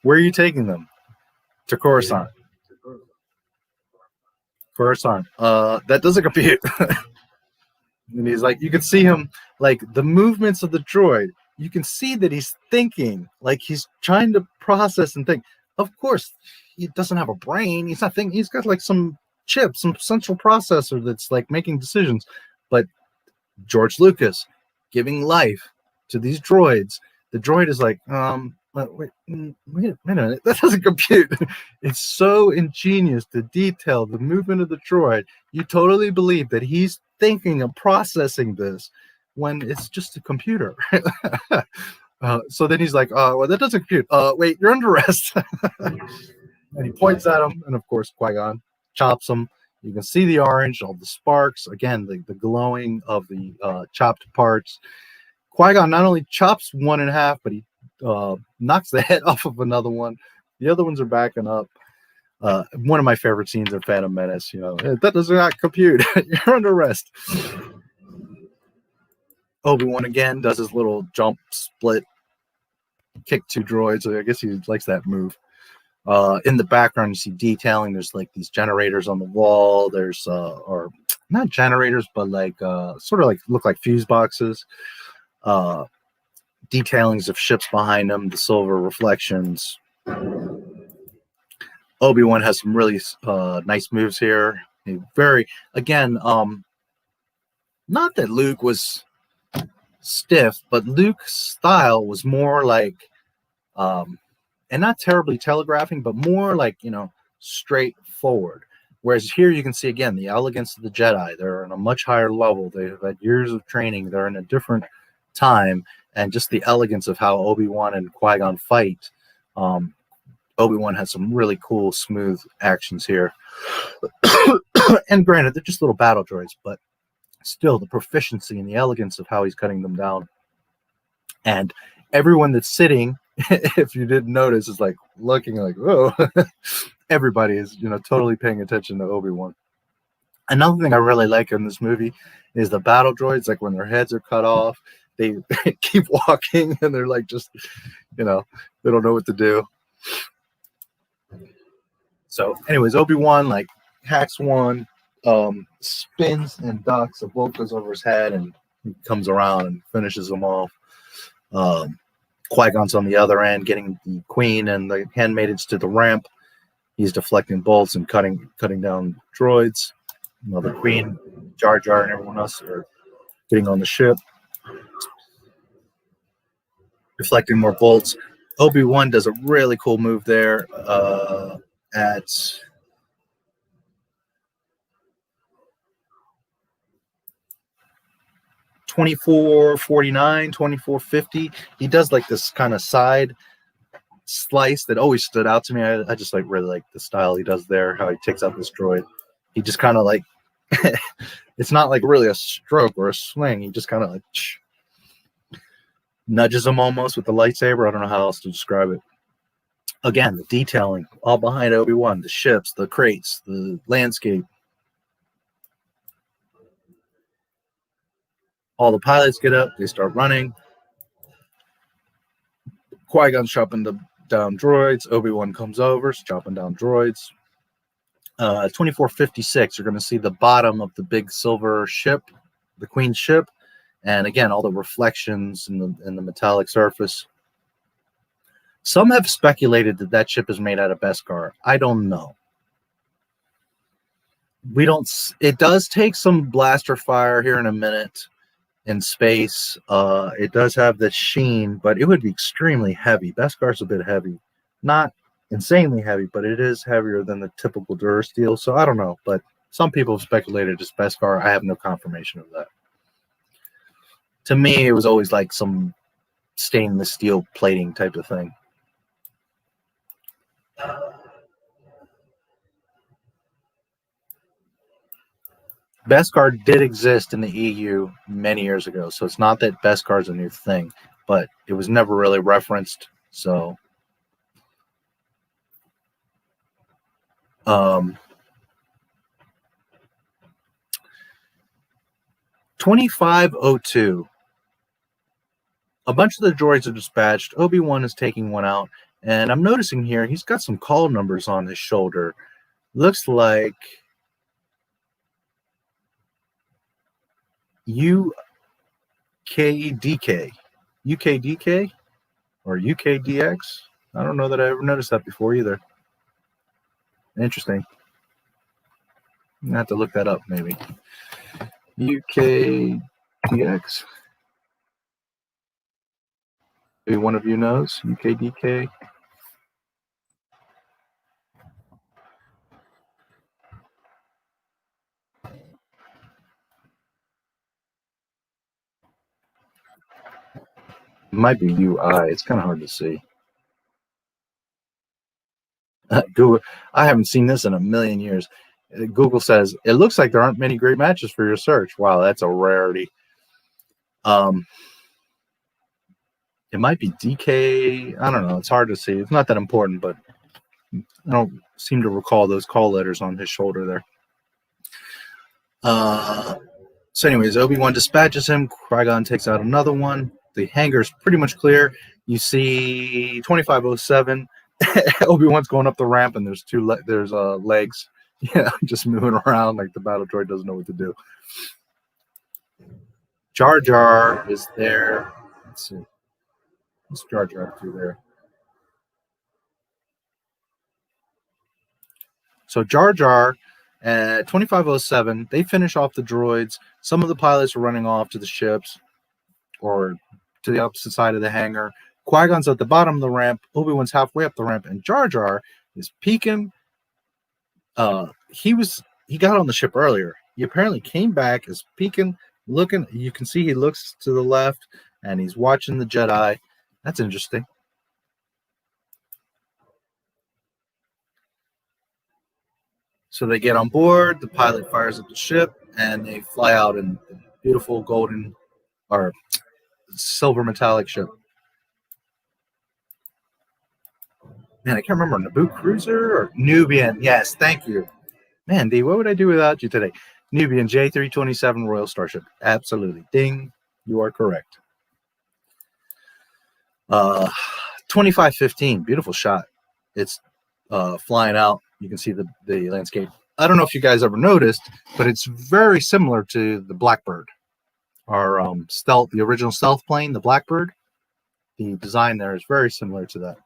Where are you taking them? To Coruscant. Coruscant. That doesn't compute. And he's like, you can see him, like, the movements of the droid. You can see that he's thinking, like he's trying to process and think. Of course, he doesn't have a brain. He's not thinking. He's got like some chip, some central processor that's like making decisions. But George Lucas giving life to these droids. The droid is like, wait a minute, that doesn't compute. It's so ingenious to detail the movement of the droid. You totally believe that he's thinking and processing this when it's just a computer. So then he's like, well, that doesn't compute. Wait, you're under arrest. And he points at him, and of course, Qui-Gon chops him. You can see the orange, all the sparks, again, the glowing of the chopped parts. Qui-Gon not only chops one in half, but he knocks the head off of another one. The other ones are backing up. One of my favorite scenes in Phantom Menace, that does not compute. You're under arrest. Obi-Wan again does his little jump, split, kick two droids. So I guess he likes that move. In the background, you see detailing. There's like these generators on the wall. There's or not generators, but like sort of like look like fuse boxes. Detailings of ships behind them, the silver reflections. Obi-Wan has some really nice moves here. Very, again, not that Luke was stiff, but Luke's style was more like, and not terribly telegraphing, but more like, straightforward. Whereas here you can see, again, the elegance of the Jedi. They're on a much higher level. They've had years of training. They're in a different time. And just the elegance of how Obi-Wan and Qui-Gon fight. Obi-Wan has some really cool, smooth actions here. And granted, they're just little battle droids, but still the proficiency and the elegance of how he's cutting them down. And everyone that's sitting, if you didn't notice, is like looking like, oh, everybody is, totally paying attention to Obi-Wan. Another thing I really like in this movie is the battle droids, like when their heads are cut off, they keep walking and they're like just, they don't know what to do. So anyways, Obi-Wan like hacks one, spins and ducks, a bolt goes over his head and he comes around and finishes them off. Qui-Gon's on the other end, getting the queen and the handmaidens to the ramp. He's deflecting bolts and cutting down droids. The queen, Jar Jar, and everyone else are getting on the ship. Deflecting more bolts. Obi-Wan does a really cool move there at 2449, 2450. He does like this kind of side slice that always stood out to me. I just really like the style he does there, how he takes out this droid. He just kind of like, it's not like really a stroke or a swing. He just kind of like nudges him almost with the lightsaber. I don't know how else to describe it. Again, the detailing all behind Obi-Wan, the ships, the crates, the landscape. All the pilots get up, they start running. Qui-Gon's chopping down droids. Obi-Wan comes over, chopping down droids. 2456, you're going to see the bottom of the big silver ship, the Queen's ship. And again, all the reflections in the metallic surface. Some have speculated that that ship is made out of Beskar. I don't know. It does take some blaster fire here in a minute in space. It does have the sheen, but it would be extremely heavy. Beskar's a bit heavy. Not insanely heavy, but it is heavier than the typical Durasteel. So I don't know, but some people have speculated it's Beskar. I have no confirmation of that. To me, it was always like some stainless steel plating type of thing. Beskar did exist in the EU many years ago, so it's not that Beskar is a new thing, but it was never really referenced. So, 2502. A bunch of the droids are dispatched. Obi-Wan is taking one out, and I'm noticing here he's got some call numbers on his shoulder. Looks like UKDK. UKDK or UKDX? I don't know that I ever noticed that before either. Interesting. I have to look that up maybe. UKDX. Maybe one of you knows UKDK. It might be UI. It's kind of hard to see. Google. I haven't seen this in a million years. Google says it looks like there aren't many great matches for your search. Wow, that's a rarity. It might be DK. I don't know. It's hard to see. It's not that important, but I don't seem to recall those call letters on his shoulder there. So anyways, Obi-Wan dispatches him. Qui-gon takes out another one. The hangar's pretty much clear. You see 2507. Obi-Wan's going up the ramp, and there's legs, just moving around like the battle droid doesn't know what to do. Jar Jar is there. Let's see. What's Jar Jar up to there? So Jar Jar at 2507, they finish off the droids. Some of the pilots are running off to the ships or to the opposite side of the hangar. Qui-Gon's at the bottom of the ramp. Obi-Wan's halfway up the ramp, and Jar Jar is peeking. He got on the ship earlier. He apparently came back, is peeking, looking. You can see he looks to the left, and he's watching the Jedi. That's interesting. So they get on board. The pilot fires up the ship, and they fly out in a beautiful golden or silver metallic ship. Man, I can't remember. Naboo Cruiser or Nubian? Yes, thank you. Man, D, what would I do without you today? Nubian J327 Royal Starship. Absolutely. Ding. You are correct. 2515. Beautiful shot. It's flying out. You can see the landscape. I don't know if you guys ever noticed, but it's very similar to the Blackbird. Our stealth, the original stealth plane, the Blackbird. The design there is very similar to that.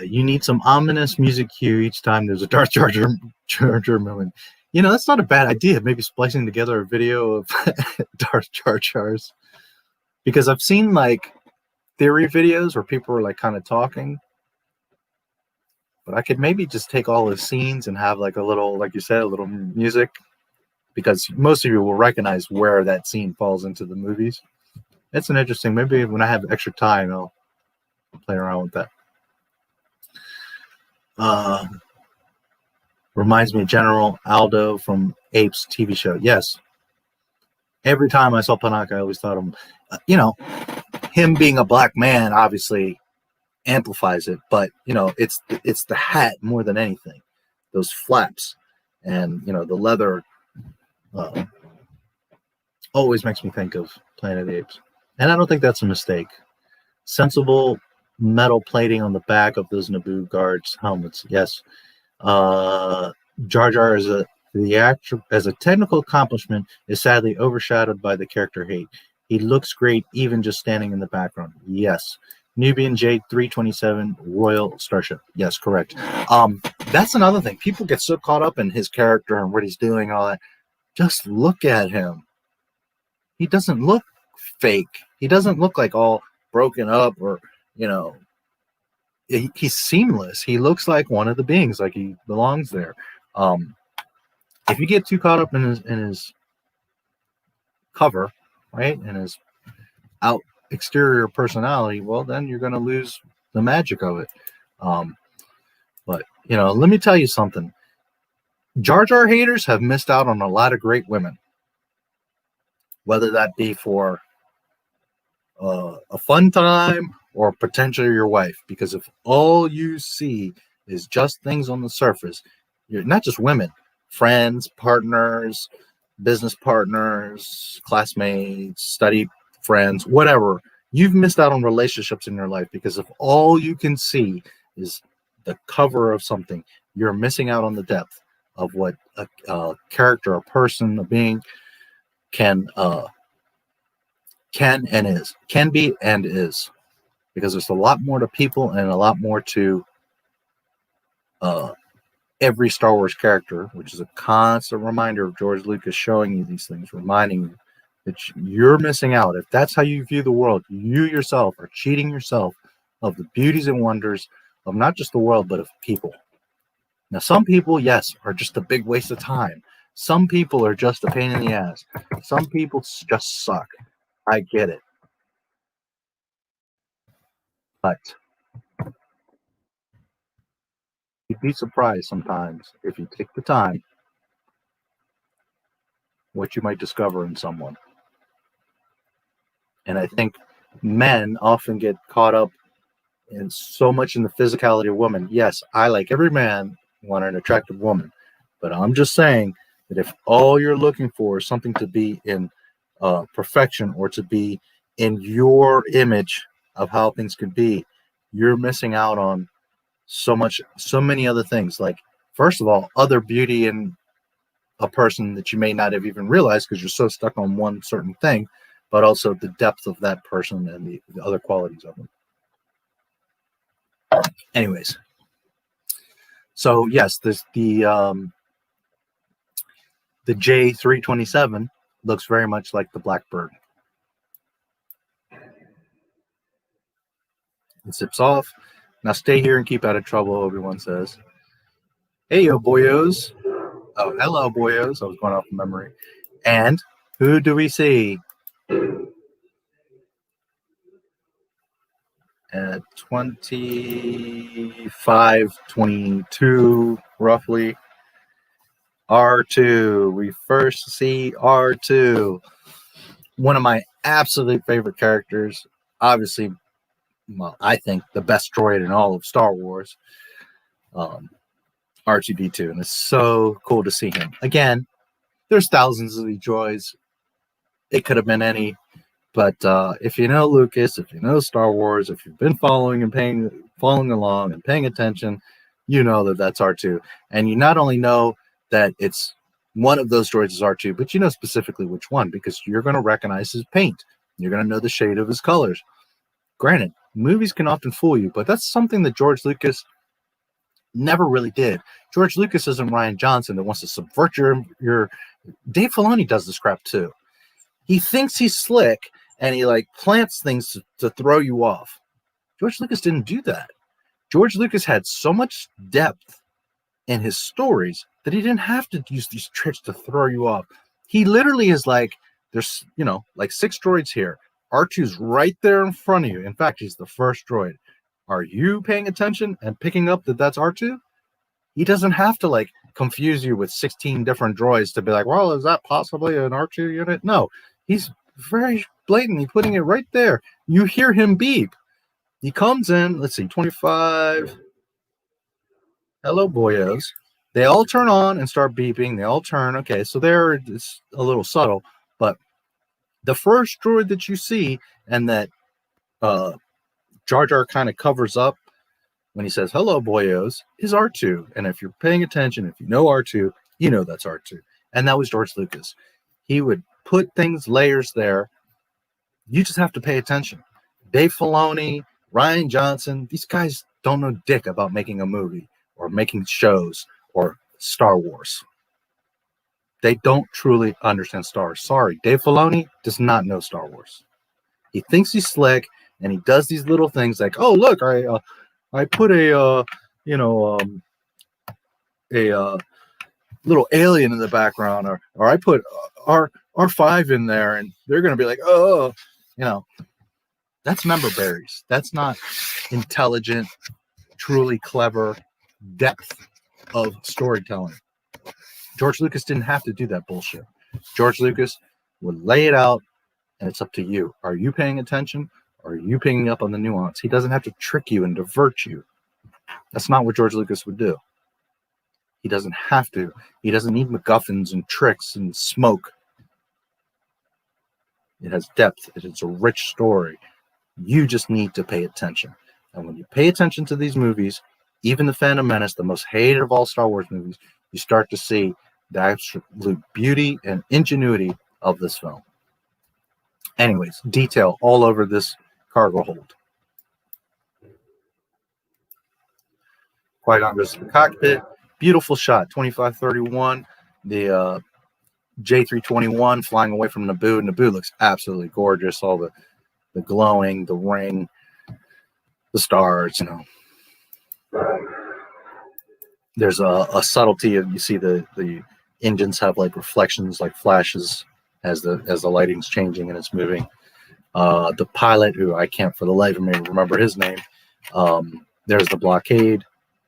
You need some ominous music cue each time there's a Darth Jar Jar moment. That's not a bad idea. Maybe splicing together a video of Darth Jar Jars, because I've seen like theory videos where people are like kind of talking, but I could maybe just take all the scenes and have like a little, like you said, a little music, because most of you will recognize where that scene falls into the movies. It's an interesting. Maybe when I have extra time, I'll play around with that. Reminds me of General Aldo from Apes TV show. Yes. Every time I saw Panaka, I always thought of him. Him being a black man obviously amplifies it, but it's the hat more than anything. Those flaps and the leather always makes me think of Planet of the Apes. And I don't think that's a mistake. Sensible metal plating on the back of those Naboo guards' helmets. Yes. Jar Jar as a technical accomplishment is sadly overshadowed by the character hate. He looks great even just standing in the background. Yes. Nubian J327 Royal Starship. Yes, correct. That's another thing. People get so caught up in his character and what he's doing, all that. Just look at him. He doesn't look fake. He doesn't look like all broken up or, he's seamless. He looks like one of the beings, like he belongs there. If you get too caught up in his cover, right, and his exterior personality, well, then you're going to lose the magic of it. But let me tell you something. Jar Jar haters have missed out on a lot of great women, whether that be for a fun time or potentially your wife, because if all you see is just things on the surface, you're not just women, friends, partners, business partners, classmates, study friends, whatever. You've missed out on relationships in your life, because if all you can see is the cover of something, you're missing out on the depth. of what a character, a person, a being can be and is, because there's a lot more to people and a lot more to every Star Wars character, which is a constant reminder of George Lucas showing you these things, reminding you that you're missing out. If that's how you view the world, you yourself are cheating yourself of the beauties and wonders of not just the world, but of people. Now, some people, yes, are just a big waste of time. Some people are just a pain in the ass. Some people just suck. I get it. But you'd be surprised sometimes if you take the time what you might discover in someone. And I think men often get caught up in so much in the physicality of women. Yes, I, like every man, want an attractive woman. But I'm just saying that if all you're looking for is something to be in perfection or to be in your image of how things could be, you're missing out on so many other things. Like, first of all, other beauty in a person that you may not have even realized because you're so stuck on one certain thing, but also the depth of that person and the other qualities of them. Anyways, so yes, this the J327 looks very much like the Blackbird. It zips off. Now stay here and keep out of trouble, Obi-Wan says. Hey, yo, boyos. Oh, hello, boyos. I was going off of memory. And who do we see? At 25:22, roughly. R2. We first see R2. One of my absolute favorite characters. Obviously, well, I think the best droid in all of Star Wars. R2-D2. And it's so cool to see him. Again, there's thousands of these droids. It could have been any. But if you know Lucas, if you know Star Wars, if you've been following along and paying attention, you know that that's R2. And you not only know that it's one of those droids is R2, but you know specifically which one, because you're going to recognize his paint. You're going to know the shade of his colors. Granted, movies can often fool you, but that's something that George Lucas never really did. George Lucas isn't Rian Johnson that wants to subvert your Dave Filoni does this crap too. He thinks he's slick and he like plants things to throw you off. George Lucas didn't do that. George Lucas had so much depth in his stories that he didn't have to use these tricks to throw you off. He literally is like, there's, like 6 droids here. R2's right there in front of you. In fact, he's the first droid. Are you paying attention and picking up that that's R2? He doesn't have to like confuse you with 16 different droids to be like, well, is that possibly an R2 unit? No, he's very blatantly putting it right there. You hear him beep. He comes in, let's see, 25. Hello, boyos. They all turn on and start beeping. They all turn. Okay, so there it's a little subtle, but the first droid that you see and that Jar Jar kind of covers up when he says, hello, boyos, is R2. And if you're paying attention, if you know R2, you know that's R2. And that was George Lucas. He would put things, layers there. You just have to pay attention. Dave Filoni, Rian Johnson, these guys don't know dick about making a movie or making shows or Star Wars. They don't truly understand Star Wars. Sorry, Dave Filoni does not know Star Wars. He thinks he's slick, and he does these little things like, oh, look, I put a little alien in the background, or I put R5 in there, and they're going to be like, oh, that's member berries. That's not intelligent, truly clever depth of storytelling. George Lucas didn't have to do that bullshit. George Lucas would lay it out, and it's up to you. Are you paying attention? Or are you picking up on the nuance? He doesn't have to trick you and divert you. That's not what George Lucas would do. He doesn't have to. He doesn't need MacGuffins and tricks and smoke. It has depth. It's a rich story. You just need to pay attention. And when you pay attention to these movies, even the Phantom Menace, the most hated of all Star Wars movies, you start to see the absolute beauty and ingenuity of this film. Anyways, detail all over this cargo hold. Qui-gon goes to the cockpit. Beautiful shot, 2531. The J321 flying away from Naboo. Naboo looks absolutely gorgeous. All the glowing, the ring, the stars, you know. There's a subtlety of, you see the engines have like reflections, like flashes as the lighting's changing and it's moving. The pilot, who I can't for the life of me remember his name, there's the blockade.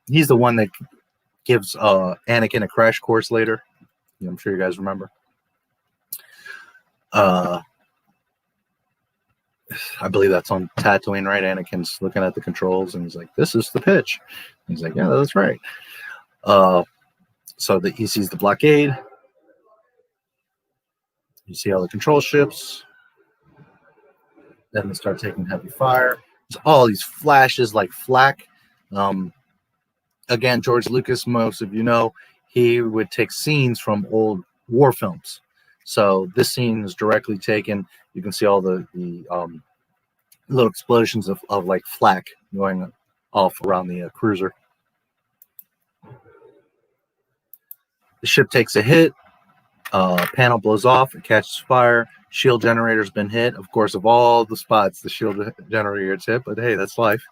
He's the one that gives Anakin a crash course later. I'm sure you guys remember. I believe that's on Tatooine, right? Anakin's looking at the controls and he's like, "This is the pitch." He's like, "Yeah, that's right." So he sees the blockade. You see all the control ships. Then they start taking heavy fire. There's all these flashes like flak. Again, George Lucas, most of you know, he would take scenes from old war films. So this scene is directly taken. You can see all the little explosions of like flak going off around the cruiser. The ship takes a hit. Panel blows off. It catches fire. Shield generator's been hit. Of course, of all the spots, the shield generator gets hit. But hey, that's life.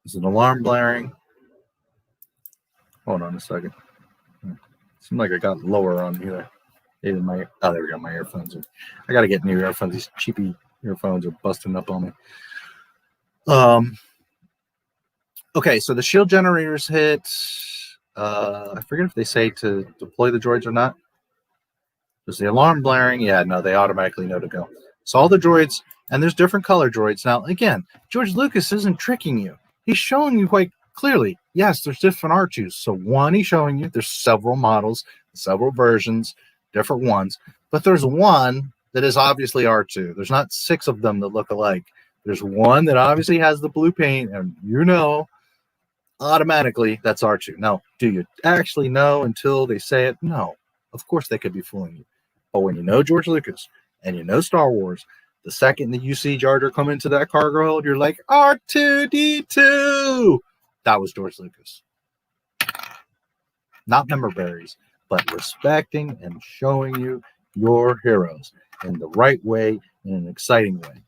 There's an alarm blaring. Hold on a second. Seemed like I got lower on here. Maybe my there we go. My earphones. I got to get new earphones. These cheapy earphones are busting up on me. Okay, so the shield generators hit. I forget if they say to deploy the droids or not. There's the alarm blaring. Yeah, no, they automatically know to go. So all the droids, and there's different color droids. Now, again, George Lucas isn't tricking you. He's showing you quite clearly. Yes, there's different R2s. So one, he's showing you there's several models, several versions, different ones. But there's one that is obviously R2. There's not 6 of them that look alike. There's one that obviously has the blue paint, and you know automatically that's R2. Now, do you actually know until they say it? No. Of course they could be fooling you. But when you know George Lucas and you know Star Wars, the second that you see Jar Jar come into that cargo hold, you're like, R2-D2! That was George Lucas. Not member berries, but respecting and showing you your heroes in the right way, in an exciting way.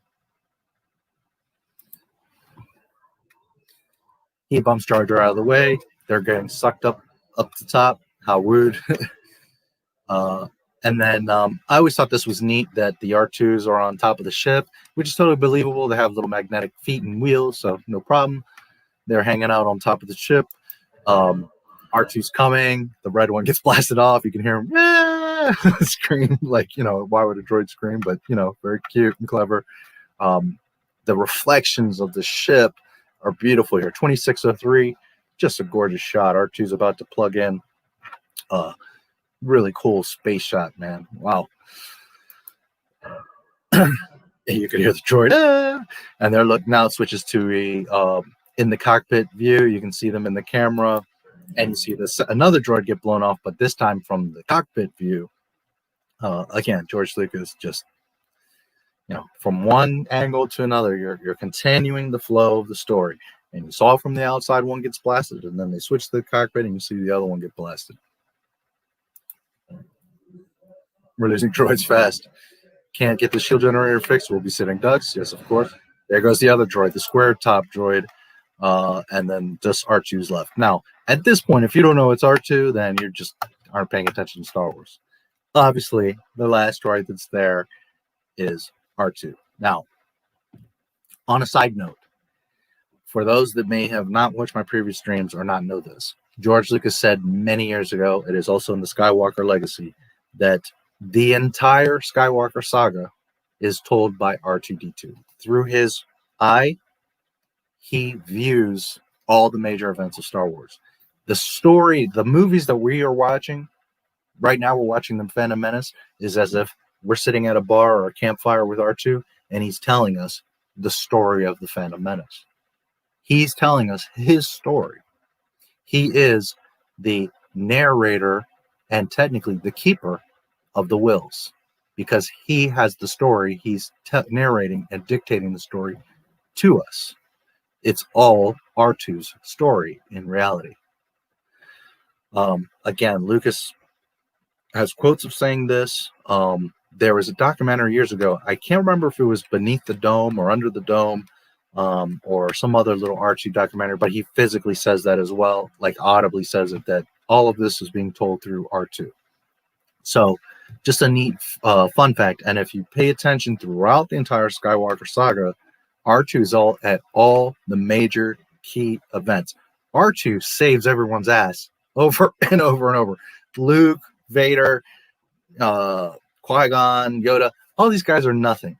He bumps Jar Jar out of the way. They're getting sucked up the top. How rude. And then I always thought this was neat that the R2s are on top of the ship, which is totally believable. They have little magnetic feet and wheels, so no problem. They're hanging out on top of the ship. R2's coming. The red one gets blasted off. You can hear him scream, like, you know, why would a droid scream? But, you know, very cute and clever. The reflections of the ship are beautiful here. 2603, just a gorgeous shot. R2's about to plug in. Really cool space shot, man. Wow. You could hear the droid. And they're now it switches to a in the cockpit view. You can see them in the camera, and you see this another droid get blown off, but this time from the cockpit view. Again, George Lucas just, you know, from one angle to another, you're continuing the flow of the story. And you saw from the outside one gets blasted, and then they switch to the cockpit, and you see the other one get blasted. We're losing droids fast. Can't get the shield generator fixed. We'll be sitting ducks. Yes, of course. There goes the other droid, the square top droid. And then just R2's left. Now, at this point, if you don't know it's R2, then you just aren't paying attention to Star Wars. Obviously, the last droid that's there is R2. Now, on a side note, for those that may have not watched my previous streams or not know this, George Lucas said many years ago, it is also in the Skywalker Legacy, that the entire Skywalker saga is told by R2-D2. Through his eye, he views all the major events of Star Wars. The story, the movies that we are watching, right now we're watching the Phantom Menace, is as if we're sitting at a bar or a campfire with R2, and he's telling us the story of the Phantom Menace. He's telling us his story. He is the narrator and technically the keeper of the wills, because he has the story. He's narrating and dictating the story to us. It's all R2's story in reality. Again, Lucas has quotes of saying this. There was a documentary years ago. I can't remember if it was Beneath the Dome or Under the Dome, or some other little R2 documentary, but he physically says that as well, like audibly says it, that all of this is being told through R2. So just a neat fun fact. And if you pay attention throughout the entire Skywalker saga, R2 is at all the major key events. R2 saves everyone's ass over and over and over. Luke, Vader, qui-gon, Yoda, all these guys are nothing.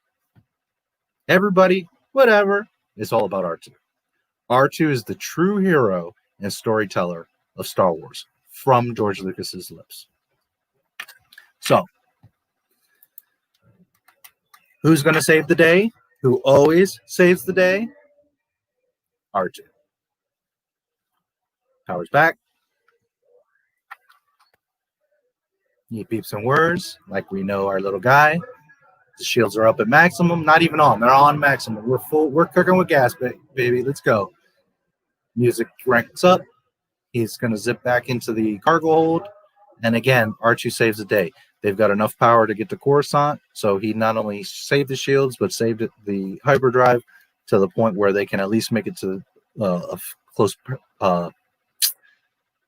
Everybody, whatever, it's all about R2. R2 is the true hero and storyteller of Star Wars from George Lucas's lips. So, who's going to save the day? Who always saves the day? R2. Power's back. He beeps some words, like we know our little guy. The shields are up at maximum. Not even on. They're on maximum. We're full. We're cooking with gas, baby. Let's go. Music ranks up. He's going to zip back into the cargo hold. And again, R2 saves the day. They've got enough power to get to Coruscant. So he not only saved the shields, but saved the hyperdrive to the point where they can at least make it to a close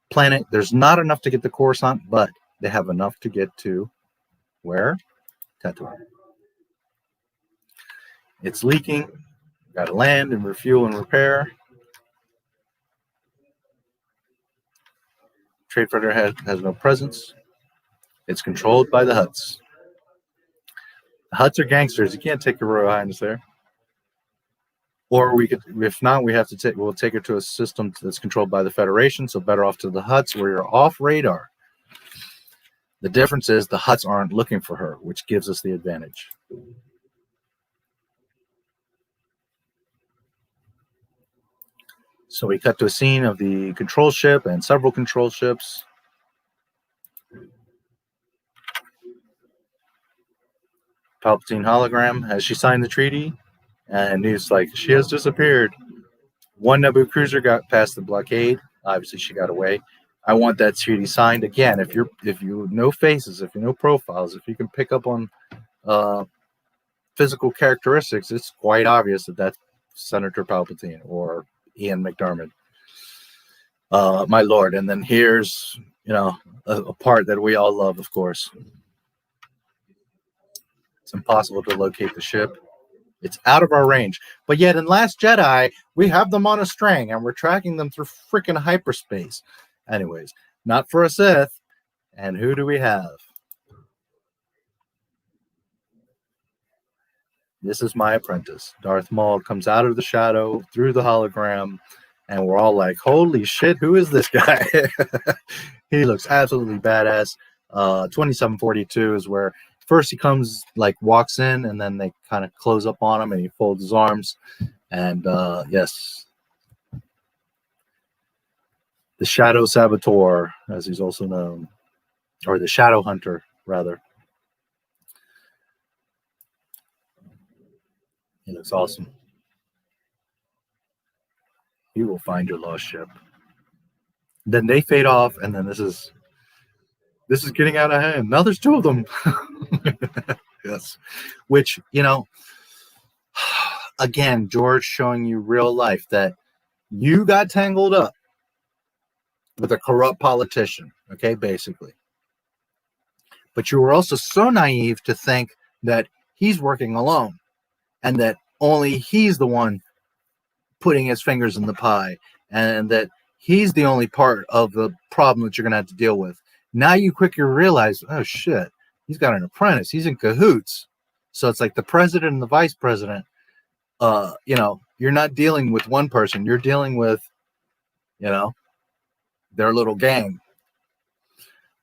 planet. There's not enough to get to Coruscant, but they have enough to get to where? Tatooine. It's leaking. Got to land and refuel and repair. Trade Freighter has no presence. It's controlled by the Hutts. The Hutts are gangsters. You can't take your Royal Highness there. Or we could, if not, we'll take her to a system that's controlled by the Federation. So better off to the Hutts where you're off radar. The difference is the Hutts aren't looking for her, which gives us the advantage. So we cut to a scene of the control ship and several control ships. Palpatine hologram. Has she signed the treaty? And he's like, she has disappeared. One Naboo cruiser got past the blockade. Obviously, she got away. I want that treaty signed again. If you know faces, if you know profiles, if you can pick up on physical characteristics, it's quite obvious that that's Senator Palpatine or Ian McDiarmid, my lord. And then here's a part that we all love, of course. It's impossible to locate the ship. It's out of our range. But yet in Last Jedi, we have them on a string and we're tracking them through freaking hyperspace. Anyways, not for a Sith. And who do we have? This is my apprentice. Darth Maul comes out of the shadow through the hologram, and we're all like, holy shit, who is this guy? He looks absolutely badass. 2742 is where first he comes, walks in, and then they kind of close up on him, and he folds his arms. And yes, the Shadow Saboteur, as he's also known, or the Shadow Hunter, rather. He looks awesome. You will find your lost ship. Then they fade off, and then this is getting out of hand. Now there's two of them. Yes. Which, again, George showing you real life that you got tangled up with a corrupt politician, okay, basically. But you were also so naive to think that he's working alone and that only he's the one putting his fingers in the pie and that he's the only part of the problem that you're going to have to deal with. Now you quickly realize, oh, shit, he's got an apprentice. He's in cahoots. So it's like the president and the vice president, you're not dealing with one person. You're dealing with, their little gang.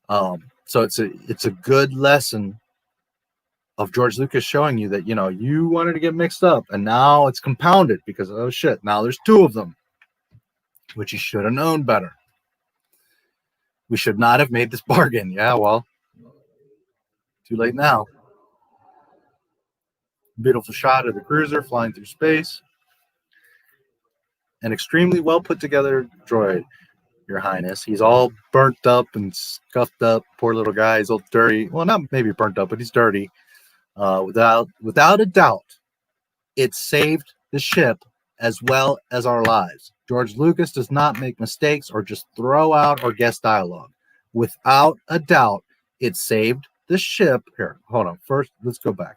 So it's a good lesson of George Lucas showing you that, you wanted to get mixed up and now it's compounded because, oh shit, now there's two of them. which he should have known better. We should not have made this bargain. Yeah, well, too late now. Beautiful shot of the cruiser flying through space. An extremely well put together droid, Your Highness. He's all burnt up and scuffed up. Poor little guy. He's all dirty. Well, not maybe burnt up, but he's dirty. Without a doubt, it saved the ship as well as our lives. George Lucas does not make mistakes or just throw out or guess dialogue. Without a doubt, it saved the ship. Here, hold on. First, let's go back.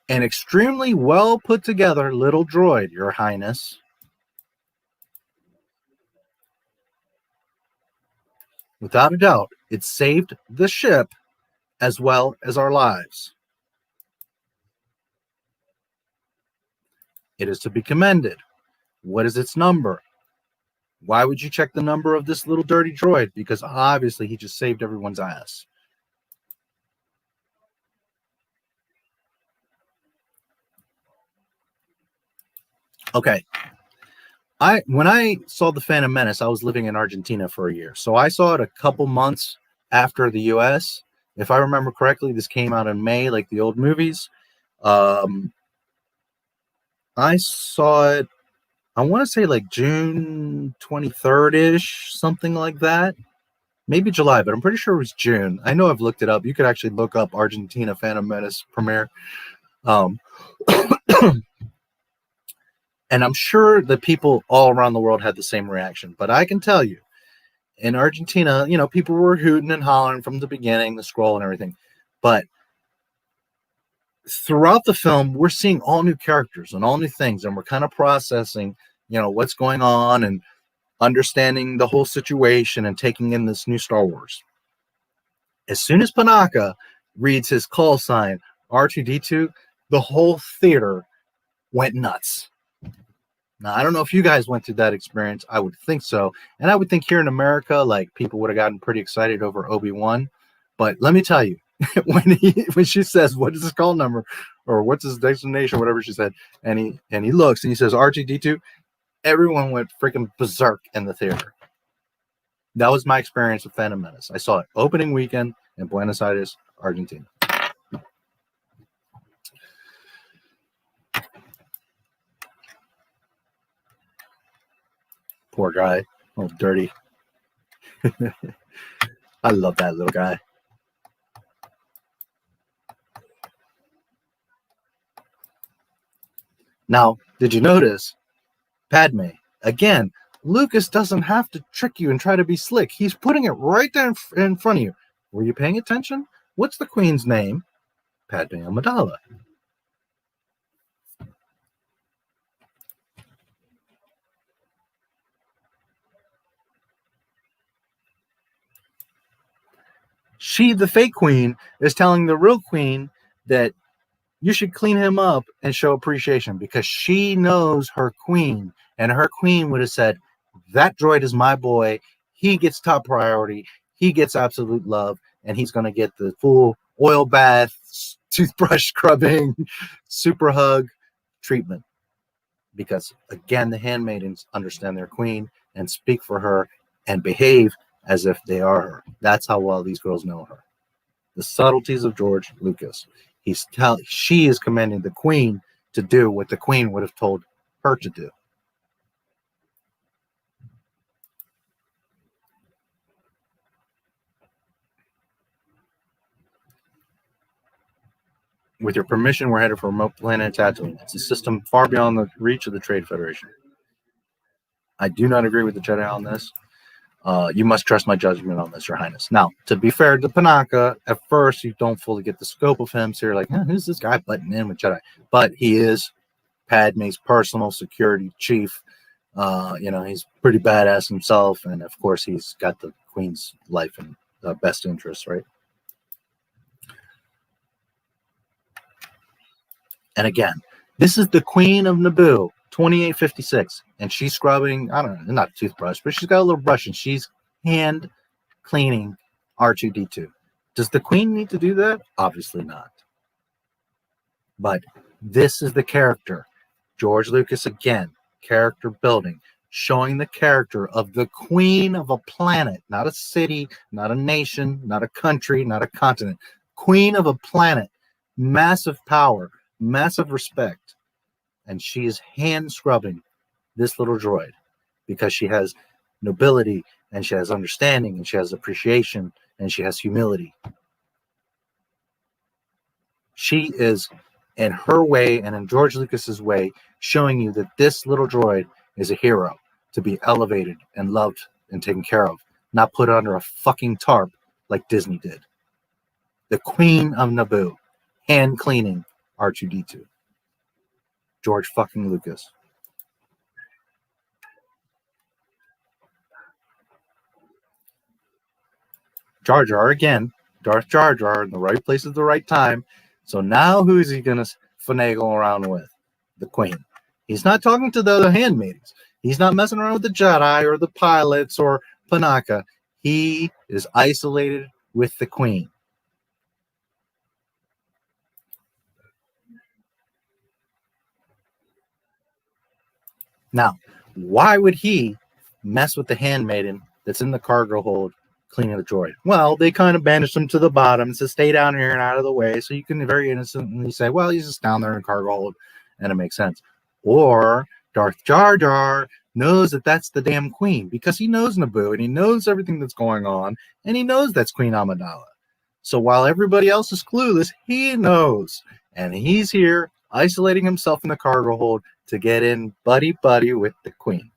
An extremely well put together little droid, Your Highness. Without a doubt, it saved the ship as well as our lives. It is to be commended. What is its number? Why would you check the number of this little dirty droid? Because obviously he just saved everyone's ass. Okay. When I saw the Phantom Menace, I was living in Argentina for a year. So I saw it a couple months after the US. If I remember correctly, this came out in May, like the old movies. I saw it, I want to say like June 23rd-ish, something like that. Maybe July, but I'm pretty sure it was June. I know I've looked it up. You could actually look up Argentina Phantom Menace premiere. And I'm sure that people all around the world had the same reaction. But I can tell you, in Argentina, you know, people were hooting and hollering from the beginning, the scroll and everything. But throughout the film, we're seeing all new characters and all new things. And we're kind of processing, you know, what's going on and understanding the whole situation and taking in this new Star Wars. As soon as Panaka reads his call sign, R2-D2, the whole theater went nuts. Now, I don't know if you guys went through that experience. I would think so. And I would think here in America, like, people would have gotten pretty excited over Obi-Wan. But let me tell you, when she says, what is his call number? Or what's his destination? Whatever she said. And he looks and he says, R2-D2. Everyone went freaking berserk in the theater. That was my experience with Phantom Menace. I saw it opening weekend in Buenos Aires, Argentina. Poor guy. Oh, dirty. I love that little guy. Now, did you notice Padme? Again, Lucas doesn't have to trick you and try to be slick. He's putting it right there in front of you. Were you paying attention? What's the queen's name? Padme Amidala. She, the fake queen, is telling the real queen that you should clean him up and show appreciation because she knows her queen, and her queen would have said, that droid is my boy. He gets top priority. He gets absolute love, and he's going to get the full oil bath, toothbrush scrubbing, super hug treatment. Because, again, the handmaidens understand their queen and speak for her and behave as if they are her. That's how well these girls know her. The subtleties of George Lucas. She is commanding the queen to do what the queen would have told her to do. With your permission, we're headed for remote planet Tatooine. It's a system far beyond the reach of the Trade Federation. I do not agree with the Jedi on this. You must trust my judgment on this, Your Highness. Now, to be fair to Panaka, at first you don't fully get the scope of him, so you're like, who's this guy butting in with Jedi? But he is Padme's personal security chief. You know, he's pretty badass himself, and of course he's got the queen's life and best interests, right? And again, this is the Queen of Naboo, 2856, and she's scrubbing, I don't know, not a toothbrush, but she's got a little brush, and she's hand cleaning R2-D2. Does the Queen need to do that? Obviously not. But This is the character. George Lucas again, character building, showing the character of the queen of a planet, not a city, not a nation, not a country, not a continent. Queen of a planet, massive power, massive respect. And she is hand scrubbing this little droid because she has nobility and she has understanding and she has appreciation and she has humility. She is, in her way and in George Lucas's way, showing you that this little droid is a hero to be elevated and loved and taken care of, not put under a fucking tarp like Disney did. The Queen of Naboo, hand cleaning R2-D2. George fucking Lucas. Jar Jar again, Darth Jar Jar in the right place at the right time. So now who's he going to finagle around with? The Queen. He's not talking to the other handmaidens. He's not messing around with the Jedi or the pilots or Panaka. He is isolated with the Queen. Now, why would he mess with the handmaiden that's in the cargo hold cleaning the droid? Well, they kind of banished him to the bottom. It says, stay down here and out of the way. So you can very innocently say, well, he's just down there in cargo hold, and it makes sense. Or Darth Jar Jar knows that that's the damn queen because he knows Naboo and he knows everything that's going on and he knows that's Queen Amidala. So while everybody else is clueless, he knows. And he's here isolating himself in the cargo hold to get in buddy-buddy with the queen.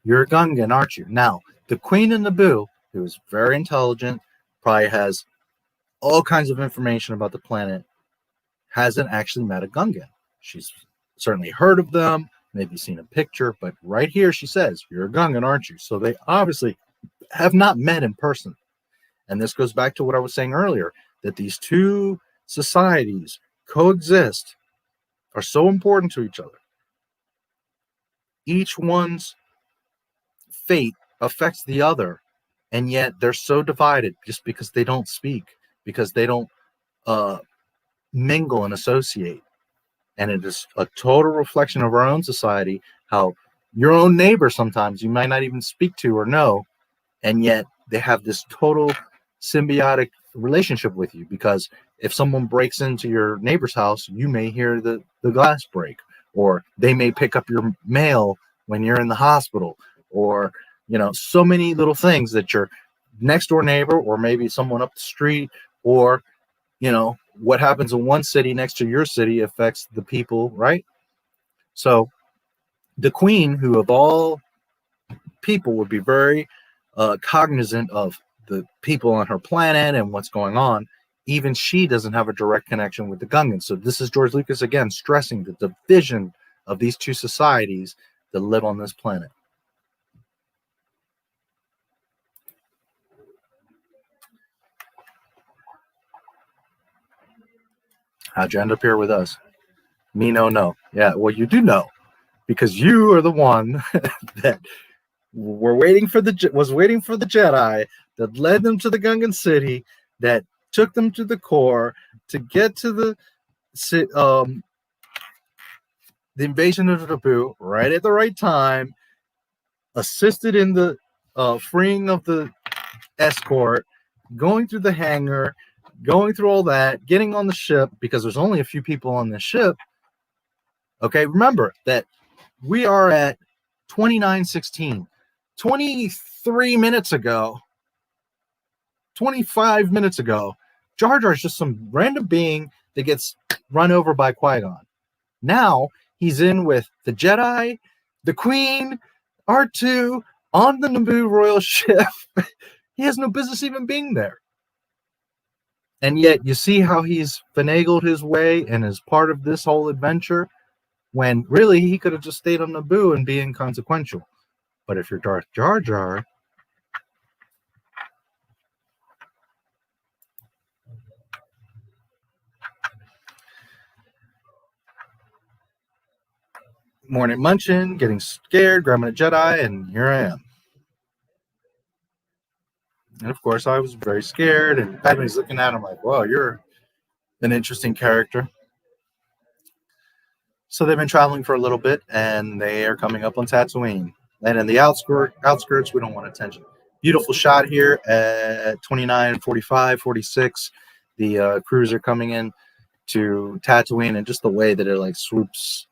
You're a Gungan, aren't you? Now, the Queen of Naboo, who is very intelligent, probably has all kinds of information about the planet, hasn't actually met a Gungan. She's certainly heard of them, maybe seen a picture, but right here she says, you're a Gungan, aren't you? So they obviously have not met in person. And this goes back to what I was saying earlier, that these two societies coexist, are so important to each other. Each one's fate affects the other, and yet they're so divided just because they don't speak, because they don't mingle and associate. And it is a total reflection of our own society, how your own neighbor sometimes you might not even speak to or know, and yet they have this total symbiotic relationship with you, because if someone breaks into your neighbor's house, you may hear the glass break, or they may pick up your mail when you're in the hospital, or, you know, so many little things that your next door neighbor, or maybe someone up the street, or, you know, what happens in one city next to your city affects the people, right? So the queen, who of all people would be very cognizant of the people on her planet and what's going on, even she doesn't have a direct connection with the Gungans. So this is George Lucas again stressing the division of these two societies that live on this planet. How'd you end up here with us? Me no. Yeah, well, you do know, because you are the one that was waiting for the Jedi, that led them to the Gungan city, that took them to the core to get to the invasion of Naboo right at the right time, assisted in the freeing of the escort, going through the hangar, going through all that, getting on the ship, because there's only a few people on the ship. Okay, remember that we are at 29:16. 23 minutes ago, 25 minutes ago, Jar Jar is just some random being that gets run over by Qui-gon. Now he's in with the Jedi, the Queen, R2 on the Naboo royal ship. He has no business even being there. And yet you see how he's finagled his way and is part of this whole adventure, when really he could have just stayed on Naboo and be inconsequential. But if you're Darth Jar Jar, morning munching, getting scared, grabbing a Jedi, and here I am. And of course, I was very scared, and Padme's looking at him like, "Whoa, you're an interesting character. So they've been traveling for a little bit, and they are coming up on Tatooine. And in the outskirts, we don't want attention. Beautiful shot here at 29, 45, 46. The cruiser coming in to Tatooine, and just the way that it like swoops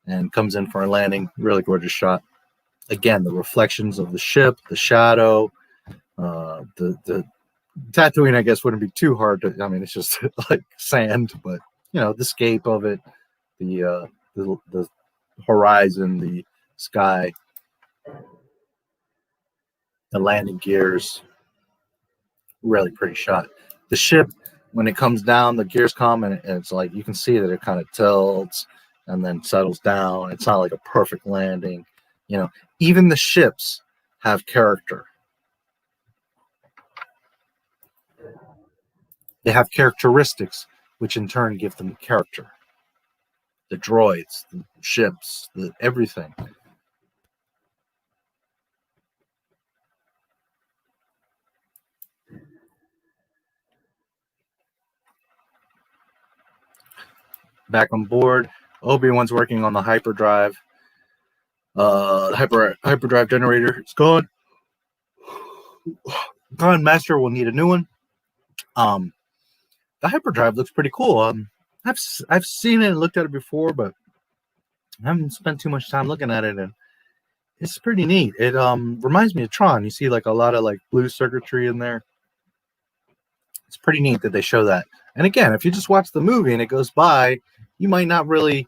and comes in for a landing. Really gorgeous shot. Again, the reflections of the ship, the shadow, the Tatooine, I guess, wouldn't be too hard to. I mean, it's just like sand, but the scape of it, the horizon, the sky, the landing gears, really pretty shot. The ship, when it comes down, the gears come, and it's like you can see that it kind of tilts and then settles down. It's not like a perfect landing. Even the ships have character. They have characteristics, which in turn give them character. The droids, the ships, everything. Back on board, Obi-Wan's working on the hyperdrive. The hyperdrive generator is gone. Master will need a new one. The hyperdrive looks pretty cool. I've seen it and looked at it before, but I haven't spent too much time looking at it, and it's pretty neat. It reminds me of Tron. You see like a lot of like blue circuitry in there. It's pretty neat that they show that. And again, if you just watch the movie and it goes by, you might not really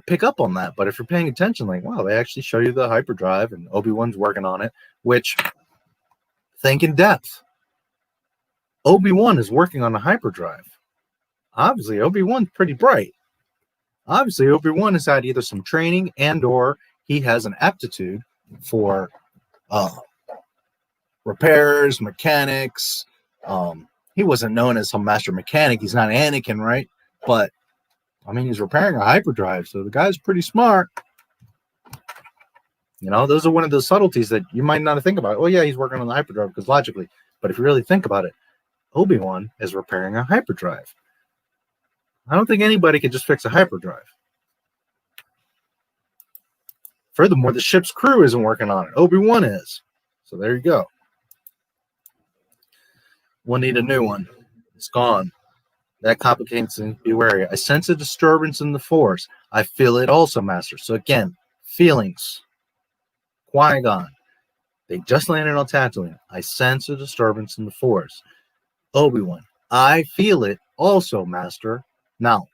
pick up on that. But if you're paying attention, like, wow, they actually show you the hyperdrive, and Obi-Wan's working on it, which, think in depth. Obi-Wan is working on a hyperdrive. Obviously, Obi-Wan's pretty bright. Obviously, Obi-Wan has had either some training and or he has an aptitude for repairs, mechanics. He wasn't known as some master mechanic. He's not Anakin, right? But, I mean, he's repairing a hyperdrive, so the guy's pretty smart. Those are one of those subtleties that you might not think about. Oh, yeah, he's working on the hyperdrive, because logically. But if you really think about it, Obi-Wan is repairing a hyperdrive. I don't think anybody can just fix a hyperdrive. Furthermore, the ship's crew isn't working on it. Obi-Wan is. So there you go. We'll need a new one. It's gone. That complicates things. Be wary. I sense a disturbance in the Force. I feel it also, Master. So again, feelings. Qui-gon. They just landed on Tatooine. I sense a disturbance in the Force. Obi-Wan. I feel it also, Master. Now,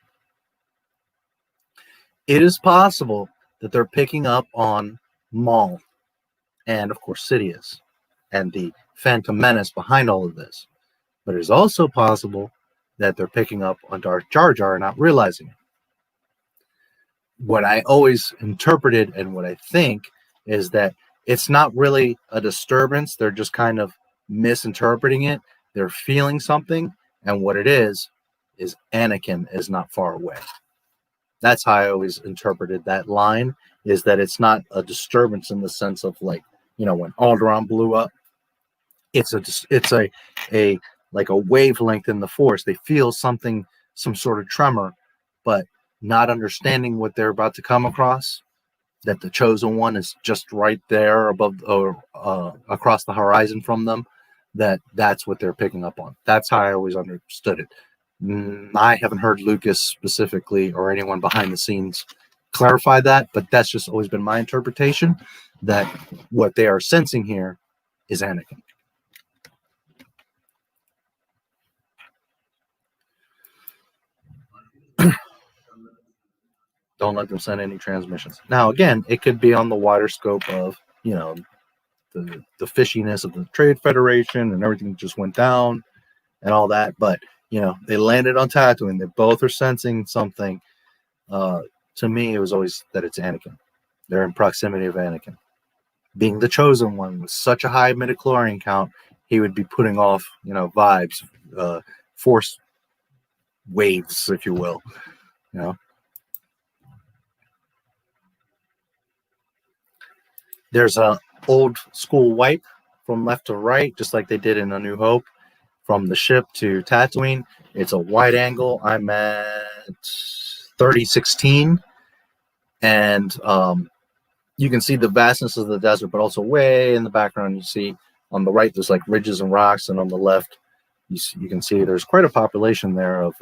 it is possible that they're picking up on Maul and, of course, Sidious and the Phantom Menace behind all of this. But it is also possible that they're picking up on Darth Jar Jar and not realizing it. What I always interpreted and what I think is that it's not really a disturbance. They're just kind of misinterpreting it. They're feeling something, and what it is Anakin is not far away. That's how I always interpreted that line, is that it's not a disturbance in the sense of like, when Alderaan blew up. It's a like a wavelength in the Force. They feel something, some sort of tremor, but not understanding what they're about to come across, that the chosen one is just right there above or across the horizon from them, that's what they're picking up on. That's how I always understood it. I haven't heard Lucas specifically or anyone behind the scenes clarify that, but that's just always been my interpretation, that what they are sensing here is Anakin. Don't let them send any transmissions. Now, again, it could be on the wider scope of, the fishiness of the Trade Federation and everything just went down and all that. But, they landed on Tatooine. They both are sensing something. To me, it was always that it's Anakin. They're in proximity of Anakin. Being the chosen one with such a high midichlorian count, he would be putting off, vibes, force waves, if you will. There's a old school wipe from left to right, just like they did in A New Hope, from the ship to Tatooine. It's a wide angle. I'm at 3016, and you can see the vastness of the desert, but also way in the background, you see on the right there's like ridges and rocks, and on the left you can see there's quite a population there of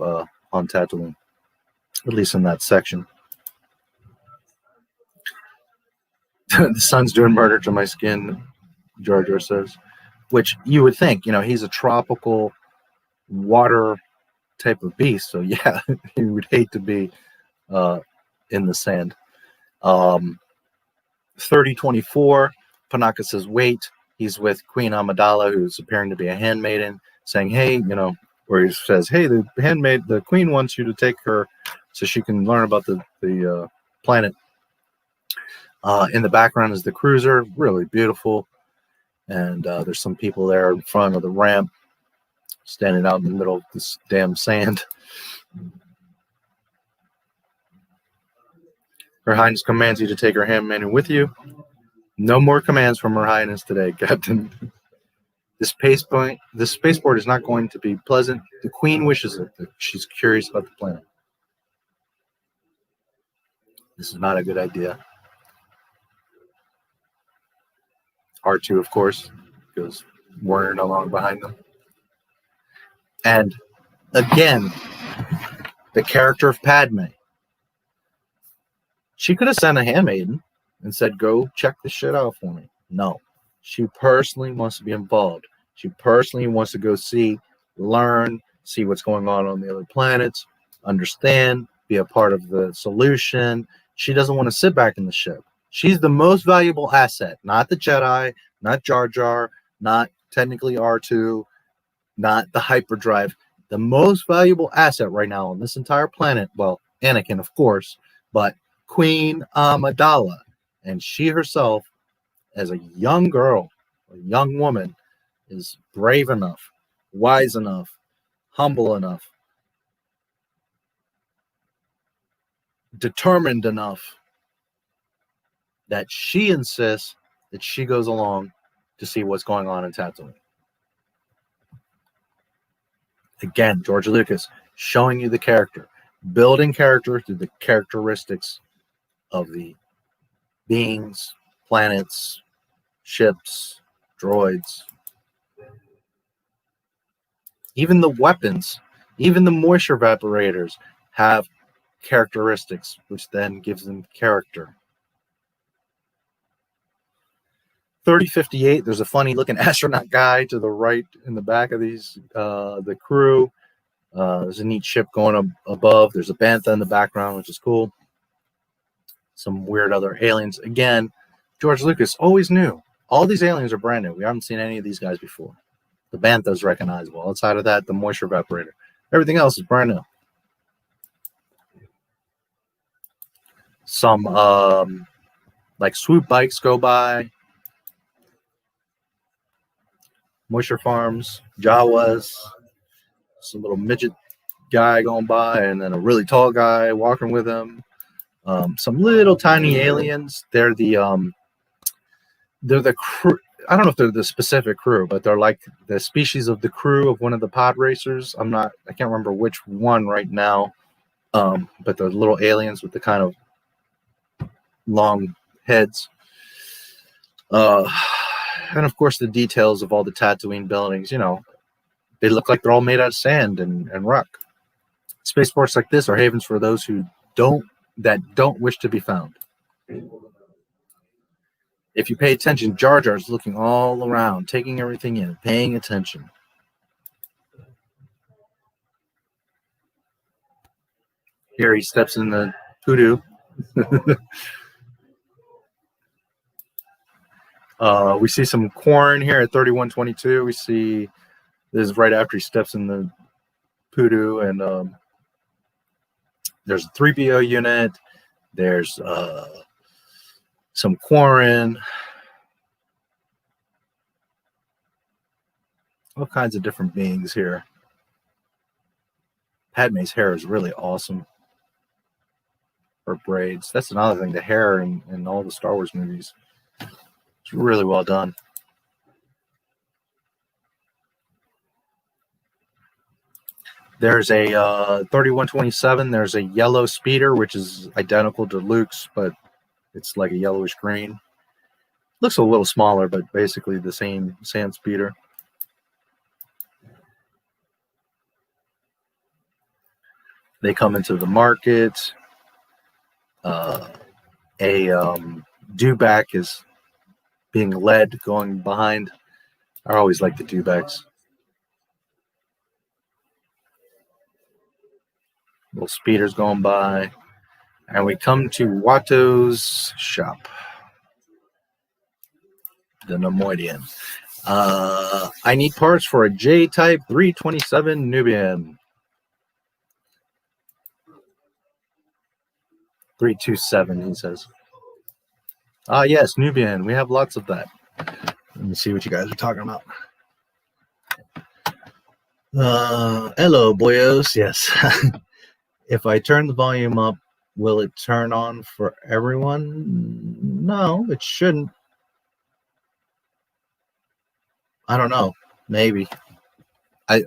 on Tatooine, at least in that section. The sun's doing murder to my skin, Jar Jar says, which you would think, you know, he's a tropical water type of beast, so yeah, he would hate to be in the sand. 3024, Panaka says, wait, he's with Queen Amidala, who's appearing to be a handmaiden, saying, hey, you know, or he says, hey, the handmaid, the queen wants you to take her so she can learn about the planet. In the background is the cruiser, really beautiful, and there's some people there in front of the ramp, standing out in the middle of this damn sand. Her Highness commands you to take her handmaiden with you. No more commands from Her Highness today, Captain. The spaceport is not going to be pleasant. The Queen wishes it. She's curious about the planet. This is not a good idea. R2, of course, goes whirring along behind them. And again, the character of Padme. She could have sent a handmaiden and said, go check this shit out for me. No. She personally wants to be involved. She personally wants to go see, learn, see what's going on the other planets, understand, be a part of the solution. She doesn't want to sit back in the ship. She's the most valuable asset, not the Jedi, not Jar Jar, not technically R2, not the hyperdrive. The most valuable asset right now on this entire planet, well, Anakin, of course, but Queen Amidala. And she herself, as a young girl, a young woman, is brave enough, wise enough, humble enough, determined enough that she insists that she goes along to see what's going on in Tatooine. Again, George Lucas showing you the character, building character through the characteristics of the beings, planets, ships, droids. Even the weapons, even the moisture evaporators have characteristics, which then gives them character. 3058, there's a funny looking astronaut guy to the right in the back of these, the crew. There's a neat ship going above. There's a bantha in the background, which is cool. Some weird other aliens. Again, George Lucas always knew all these aliens are brand new. We haven't seen any of these guys before. The bantha is recognizable. Outside of that, the moisture evaporator. Everything else is brand new. Some like swoop bikes go by. Moisture farms, Jawas, some little midget guy going by, and then a really tall guy walking with him. Some little tiny aliens. They're the crew. I don't know if they're the specific crew, but they're like the species of the crew of one of the pod racers. I can't remember which one right now. But they're little aliens with the kind of long heads. And of course, the details of all the Tatooine buildings, you know, they look like they're all made out of sand and rock. Spaceports like this are havens for those who don't wish to be found. If you pay attention, Jar Jar is looking all around, taking everything in, paying attention. Here he steps in the hoodoo. We see some corn here at 3122. We see this is right after he steps in the hoodoo, and there's a 3PO unit. There's some Quarren. All kinds of different beings here. Padme's hair is really awesome. Her braids. That's another thing. The hair in all the Star Wars movies. It's really well done. There's a 3127. There's a yellow speeder, which is identical to Luke's, but it's like a yellowish green. Looks a little smaller, but basically the same sand speeder. They come into the market. A dewback is being led, going behind. I always like the dewbacks. Little speeders going by. And we come to Watto's shop. The Nemoidian. I need parts for a J-type 327 Nubian. 327, he says. Yes, Nubian. We have lots of that. Let me see what you guys are talking about. Hello, boyos. Yes. If I turn the volume up, will it turn on for everyone? No, it shouldn't. I don't know. Maybe.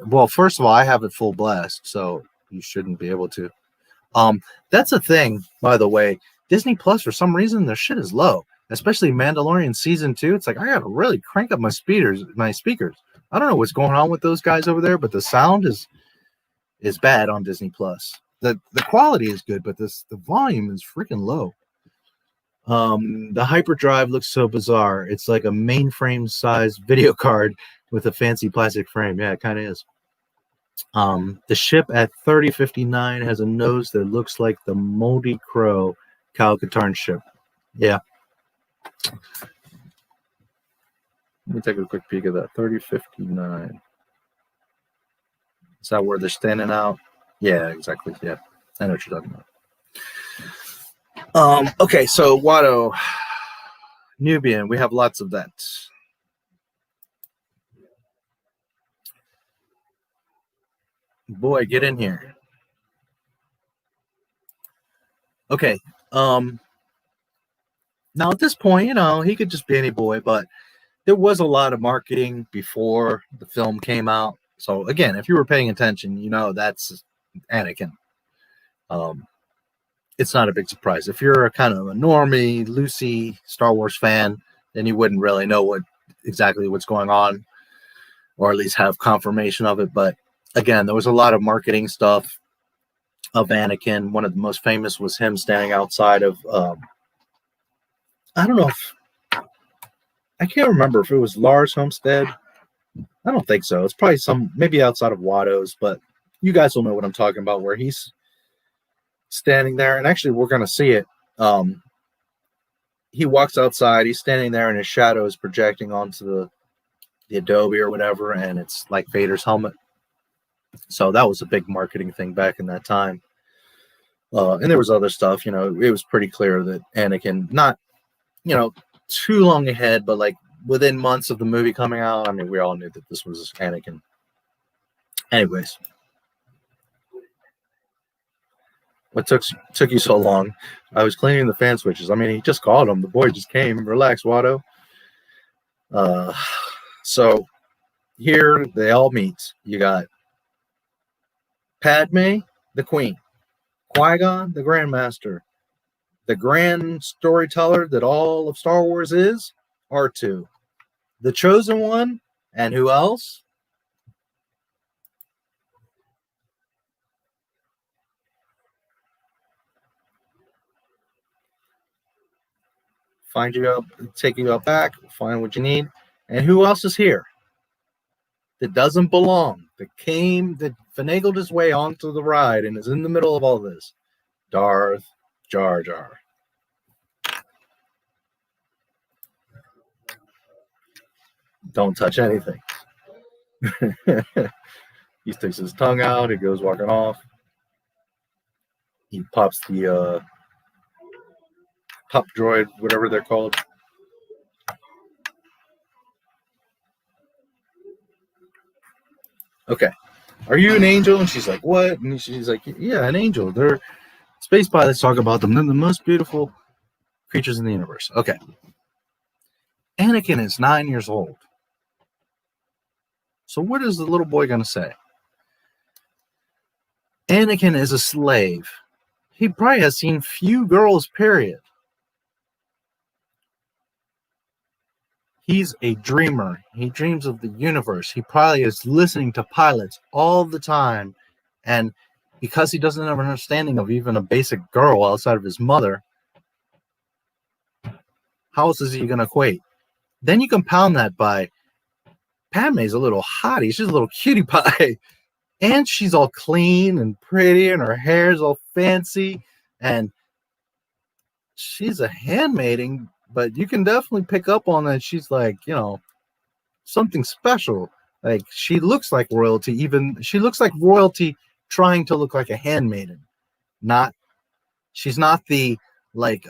Well, first of all, I have it full blast, so you shouldn't be able to. That's a thing, by the way. Disney Plus, for some reason, their shit is low. Especially Mandalorian Season 2. It's like, I gotta really crank up my speakers. I don't know what's going on with those guys over there, but the sound is bad on Disney Plus. The quality is good, but the volume is freaking low. The hyperdrive looks so bizarre. It's like a mainframe sized video card with a fancy plastic frame. Yeah, it kind of is. The ship at 3059 has a nose that looks like the Moldy Crow Cal Katarn ship. Yeah. Let me take a quick peek at that. 3059. Is that where they're standing out? Yeah, exactly. Yeah, I know what you're talking about. Okay, so Watto, Nubian, we have lots of that. Boy, get in here. Okay. Now at this point, you know, he could just be any boy, but there was a lot of marketing before the film came out. So again, if you were paying attention, you know that's Anakin. It's not a big surprise. If you're a kind of a normie, loosey Star Wars fan, then you wouldn't really know exactly what's going on, or at least have confirmation of it. But again, there was a lot of marketing stuff of Anakin. One of the most famous was him standing outside of, I don't know if, I can't remember if it was Lars Homestead. I don't think so. It's probably maybe outside of Watto's, but you guys will know what I'm talking about, where he's standing there. And actually, we're going to see it. He walks outside. He's standing there, and his shadow is projecting onto the Adobe or whatever, and it's like Vader's helmet. So that was a big marketing thing back in that time. And there was other stuff. You know, it was pretty clear that Anakin, not, you know, too long ahead, but like within months of the movie coming out, I mean, we all knew that this was Anakin. Anyways. What took you so long? I was cleaning the fan switches. I mean, he just called him. The boy just came. Relax, Watto. So here they all meet. You got Padme, the Queen. Qui-gon, the Grandmaster. The grand storyteller that all of Star Wars is, R2. The Chosen One, and who else? Find you up, take you out back, find what you need. And who else is here that doesn't belong, that finagled his way onto the ride and is in the middle of all this? Darth Jar Jar. Don't touch anything. He sticks his tongue out, he goes walking off. He pops the pop droid, whatever they're called. Okay. Are you an angel? And she's like, what? And she's like, yeah, an angel. They're space pilots talk about them. They're the most beautiful creatures in the universe. Okay. Anakin is 9 years old. So what is the little boy going to say? Anakin is a slave. He probably has seen few girls, period. He's a dreamer. He dreams of the universe. He probably is listening to pilots all the time. And because he doesn't have an understanding of even a basic girl outside of his mother, how else is he going to equate? Then you compound that by Padme's a little hottie. She's a little cutie pie. And she's all clean and pretty, and her hair's all fancy. And she's a handmaiden, but you can definitely pick up on that. She's like, you know, something special. Like, she looks like royalty. Even she looks like royalty trying to look like a handmaiden. Not, she's not the, like,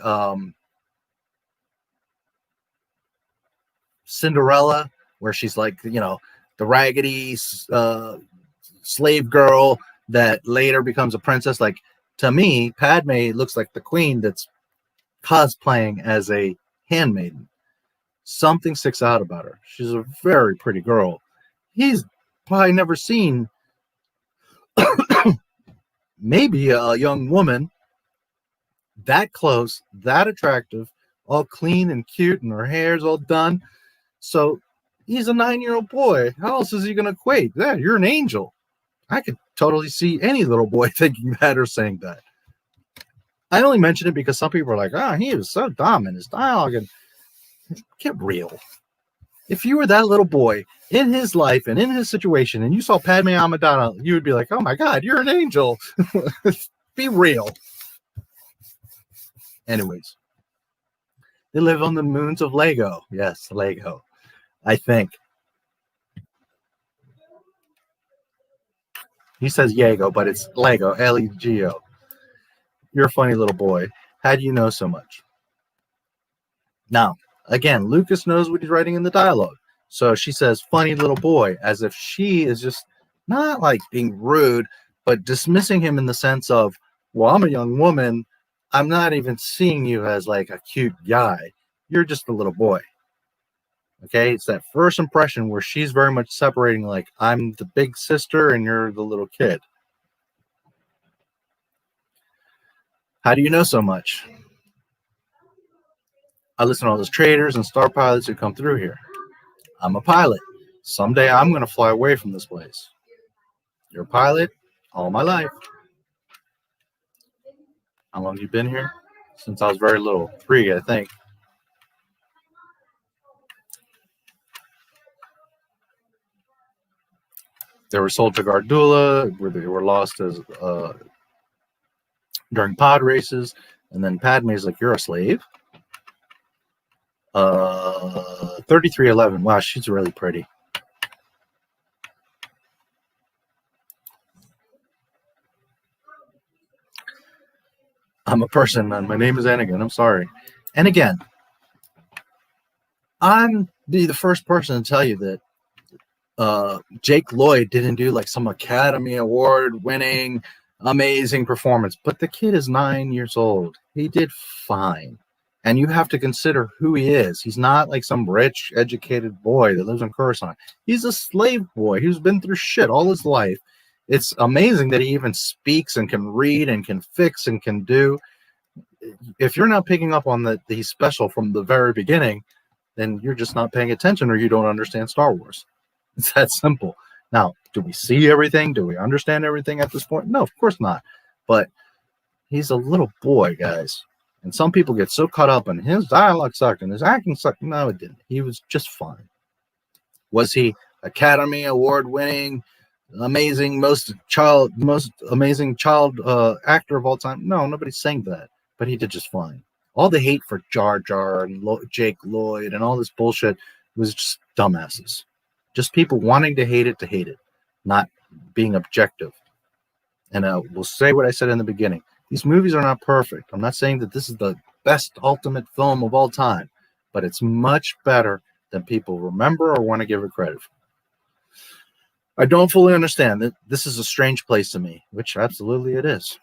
Cinderella, where she's like, you know, the raggedy slave girl that later becomes a princess. Like, to me, Padme looks like the queen that's cosplaying as a handmaiden. Something sticks out about her. She's a very pretty girl. He's probably never seen maybe a young woman that close, that attractive, all clean and cute, and her hair's all done. So he's a 9-year-old boy. How else is he going to equate? Yeah, you're an angel. I could totally see any little boy thinking that or saying that. I only mention it because some people are like, oh, he was so dumb in his dialogue. And get real. If you were that little boy in his life and in his situation and you saw Padme Amidala, you would be like, oh my God, you're an angel. Be real. Anyways, they live on the moons of Lego. Yes, Lego. I think. He says Yago, but it's Lego, L-E-G-O. You're a funny little boy. How do you know so much? Now, again, Lucas knows what he's writing in the dialogue. So she says, funny little boy, as if she is just not like being rude, but dismissing him in the sense of, well, I'm a young woman. I'm not even seeing you as like a cute guy. You're just a little boy. Okay, it's that first impression where she's very much separating, like, I'm the big sister and you're the little kid. How do you know so much? I listen to all those traders and star pilots who come through here. I'm a pilot. Someday I'm going to fly away from this place. You're a pilot all my life. How long have you been here? Since I was very little. 3, I think. They were sold to Gardula, where they were lost as during pod races, and then Padme's like, "You're a slave." 3311. Wow, she's really pretty. I'm a person, man. My name is Anakin. I'm sorry. And again, I'm the first person to tell you that Jake Lloyd didn't do like some Academy Award winning amazing performance, but the kid is 9 years old. He did fine. And you have to consider who he is. He's not like some rich, educated boy that lives in Coruscant. He's a slave boy who's been through shit all his life. It's amazing that he even speaks and can read and can fix and can do. If you're not picking up on that he's special from the very beginning, then you're just not paying attention or you don't understand Star Wars. It's that simple. Now, do we see everything? Do we understand everything at this point? No, of course not. But he's a little boy, guys. And some people get so caught up in his dialogue sucked and his acting sucked. No, it didn't. He was just fine. Was he Academy Award winning, amazing, most amazing child actor of all time? No, nobody's saying that. But he did just fine. All the hate for Jar Jar and Jake Lloyd and all this bullshit was just dumbasses. Just people wanting to hate it, not being objective. And I will say what I said in the beginning. These movies are not perfect. I'm not saying that this is the best ultimate film of all time, but it's much better than people remember or want to give it credit for. I don't fully understand that this is a strange place to me, which absolutely it is.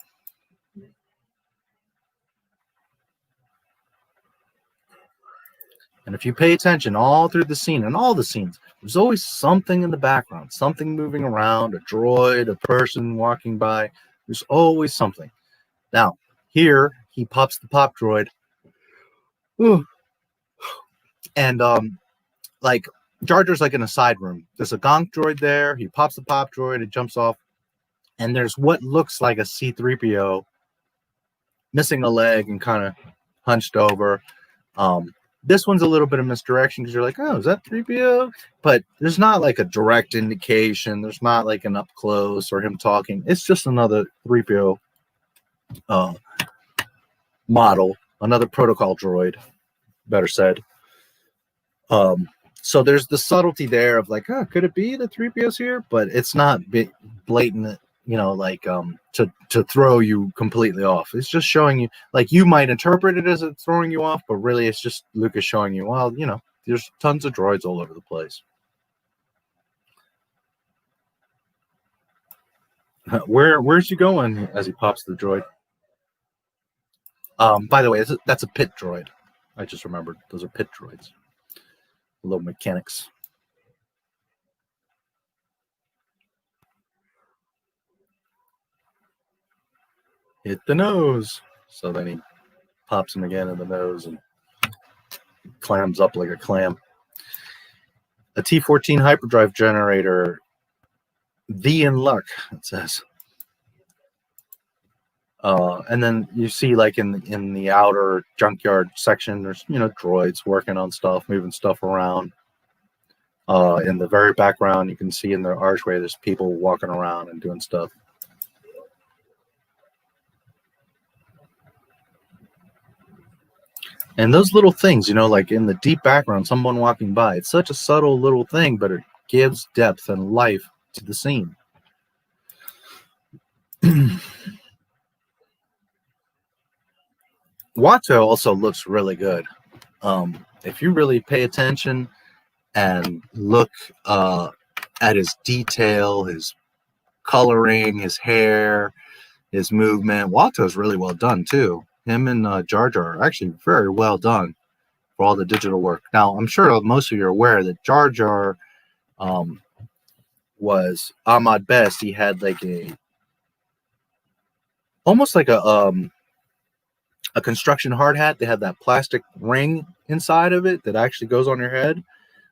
And if you pay attention all through the scene and all the scenes, there's always something in the background, something moving around, a droid, a person walking by. There's always something. Now, here, he pops the pop droid. Ooh. And, like, Jar Jar's like in a side room. There's a gonk droid there. He pops the pop droid. It jumps off. And there's what looks like a C-3PO missing a leg and kind of hunched over. This one's a little bit of misdirection because you're like, oh, is that 3PO? But there's not like a direct indication. There's not like an up close or him talking. It's just another 3PO model, another protocol droid, better said. So there's the subtlety there of like, oh, could it be the 3PO's here? But it's not blatant, you know, like to throw you completely off. It's just showing you, like, you might interpret it as it's throwing you off, but really it's just Lucas showing you, well, you know, there's tons of droids all over the place. Where's he going as he pops the droid? By the way, that's a pit droid. I just remembered. Those are pit droids. Little mechanics. Hit the nose. So then he pops him again in the nose and clams up like a clam. A T-14 hyperdrive generator. The in luck, it says. And then you see, like, in the outer junkyard section, there's, you know, droids working on stuff, moving stuff around. In the very background, you can see in the archway, there's people walking around and doing stuff. And those little things, you know, like in the deep background, someone walking by, it's such a subtle little thing, but it gives depth and life to the scene. Watto also looks really good. If you really pay attention and look at his detail, his coloring, his hair, his movement, Watto's really well done too. Him and Jar Jar are actually very well done for all the digital work. Now, I'm sure most of you are aware that Jar Jar was Ahmad Best. He had like almost like a construction hard hat. They had that plastic ring inside of it that actually goes on your head.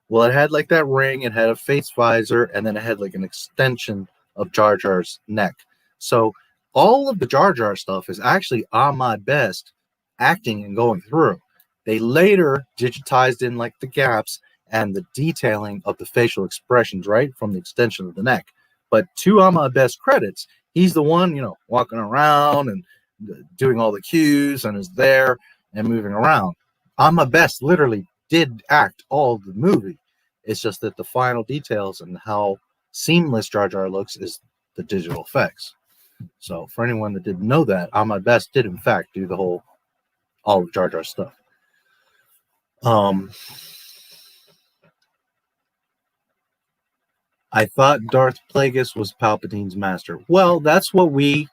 Well, it had like that ring, it had a face visor, and then it had like an extension of Jar Jar's neck. So all of the Jar Jar stuff is actually Ahmad Best acting and going through. They later digitized in like the gaps and the detailing of the facial expressions, right, from the extension of the neck. But to Ahmad Best's credits, he's the one, you know, walking around and doing all the cues and is there and moving around. Ahmad Best literally did act all the movie. It's just that the final details and how seamless Jar Jar looks is the digital effects. So for anyone that didn't know that, Ahmad Best did in fact do all of Jar Jar stuff. I thought Darth Plagueis was Palpatine's master. Well, that's what we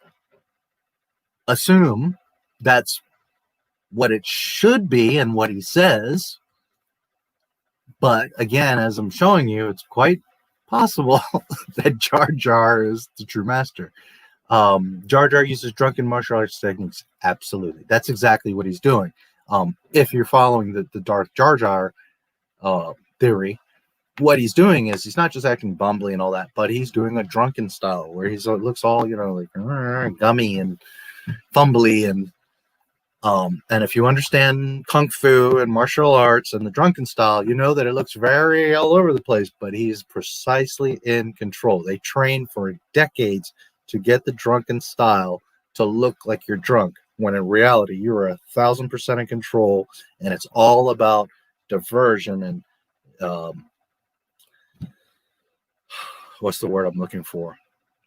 assume. That's what it should be and what he says. But again, as I'm showing you, it's quite possible that Jar Jar is the true master. Jar Jar uses drunken martial arts techniques. Absolutely. That's exactly what he's doing. If you're following the Darth Jar Jar theory, what he's doing is he's not just acting bumbly and all that, but he's doing a drunken style where he looks all, you know, like gummy and fumbly and if you understand kung fu and martial arts and the drunken style, you know that it looks very all over the place, but he's precisely in control. They train for decades to get the drunken style to look like you're drunk, when in reality you're 1,000% in control, and it's all about diversion and what's the word I'm looking for?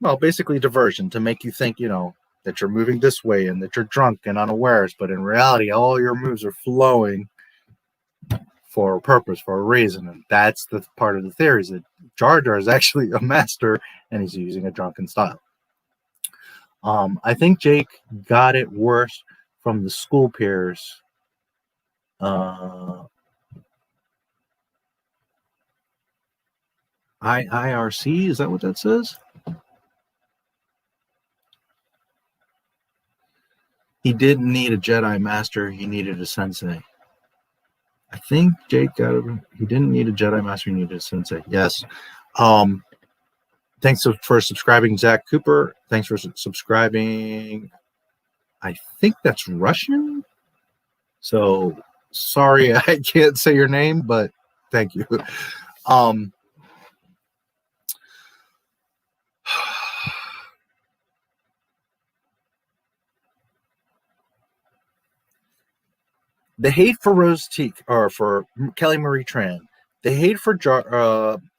Well, basically diversion, to make you think, you know, that you're moving this way and that you're drunk and unawares, but in reality, all your moves are flowing for a purpose, for a reason. And that's the part of the theory, is that Jar Jar is actually a master and he's using a drunken style. I think Jake got it worse from the school peers. IRC, is that what that says? He didn't need a Jedi Master. He needed a Sensei. I think Jake got it. He didn't need a Jedi Master. He needed a Sensei. Yes. Thanks for subscribing, Zach Cooper. Thanks for subscribing. I think that's Russian. So sorry I can't say your name, but thank you. The hate for Rose Teak, or for Kelly Marie Tran. The hate for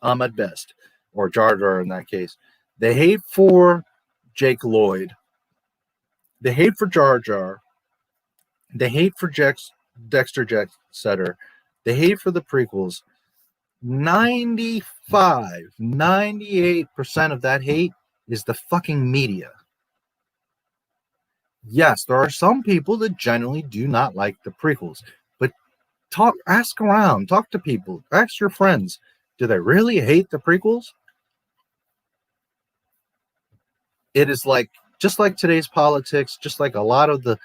Ahmed Best, or Jar Jar in that case. The hate for Jake Lloyd. The hate for Jar Jar. The hate for Dexter Jettster. The hate for the prequels. 98% of that hate is the fucking media. Yes, there are some people that genuinely do not like the prequels, but ask around, talk to people, ask your friends. Do they really hate the prequels? It is like, just like today's politics, just like a lot of the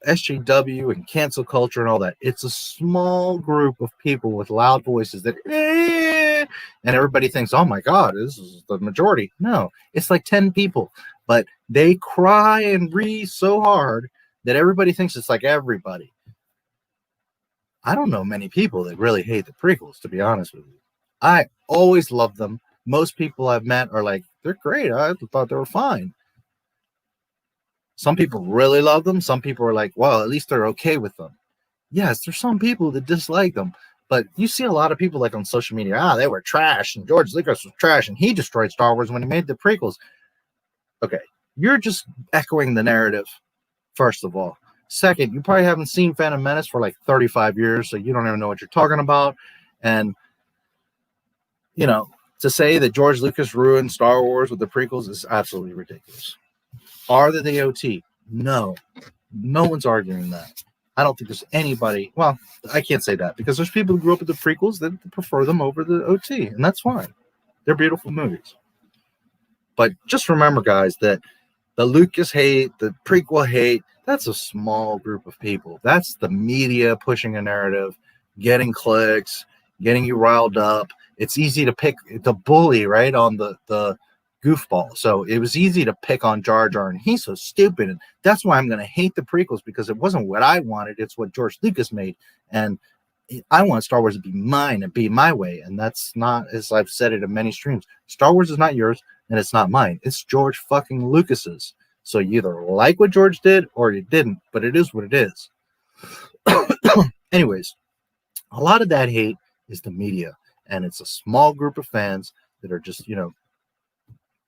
SJW and cancel culture and all that. It's a small group of people with loud voices that, and everybody thinks, oh my God, this is the majority. No, it's like 10 people, but they cry and breathe so hard that everybody thinks it's like everybody. I don't know many people that really hate the prequels, to be honest with you. I always love them. Most people I've met are like, they're great. I thought they were fine. Some people really love them. Some people are like, well, at least they're okay with them. Yes, there's some people that dislike them. But you see a lot of people like on social media, they were trash, and George Lucas was trash, and he destroyed Star Wars when he made the prequels. Okay, you're just echoing the narrative, first of all. Second, you probably haven't seen Phantom Menace for like 35 years, so you don't even know what you're talking about. And, you know, to say that George Lucas ruined Star Wars with the prequels is absolutely ridiculous. Are they the OT? No. No one's arguing that. I don't think there's anybody. Well, I can't say that because there's people who grew up with the prequels that prefer them over the OT, and that's fine. They're beautiful movies. But just remember, guys, that the Lucas hate, the prequel hate, that's a small group of people. That's the media pushing a narrative, getting clicks, getting you riled up. It's easy to pick the bully, right, on the goofball. So it was easy to pick on Jar Jar, and he's so stupid. And that's why I'm going to hate the prequels, because it wasn't what I wanted. It's what George Lucas made. And I want Star Wars to be mine and be my way. And that's not, as I've said it in many streams, Star Wars is not yours and it's not mine. It's George fucking Lucas's. So you either like what George did or you didn't, but it is what it is. Anyways, a lot of that hate is the media, and it's a small group of fans that are just, you know,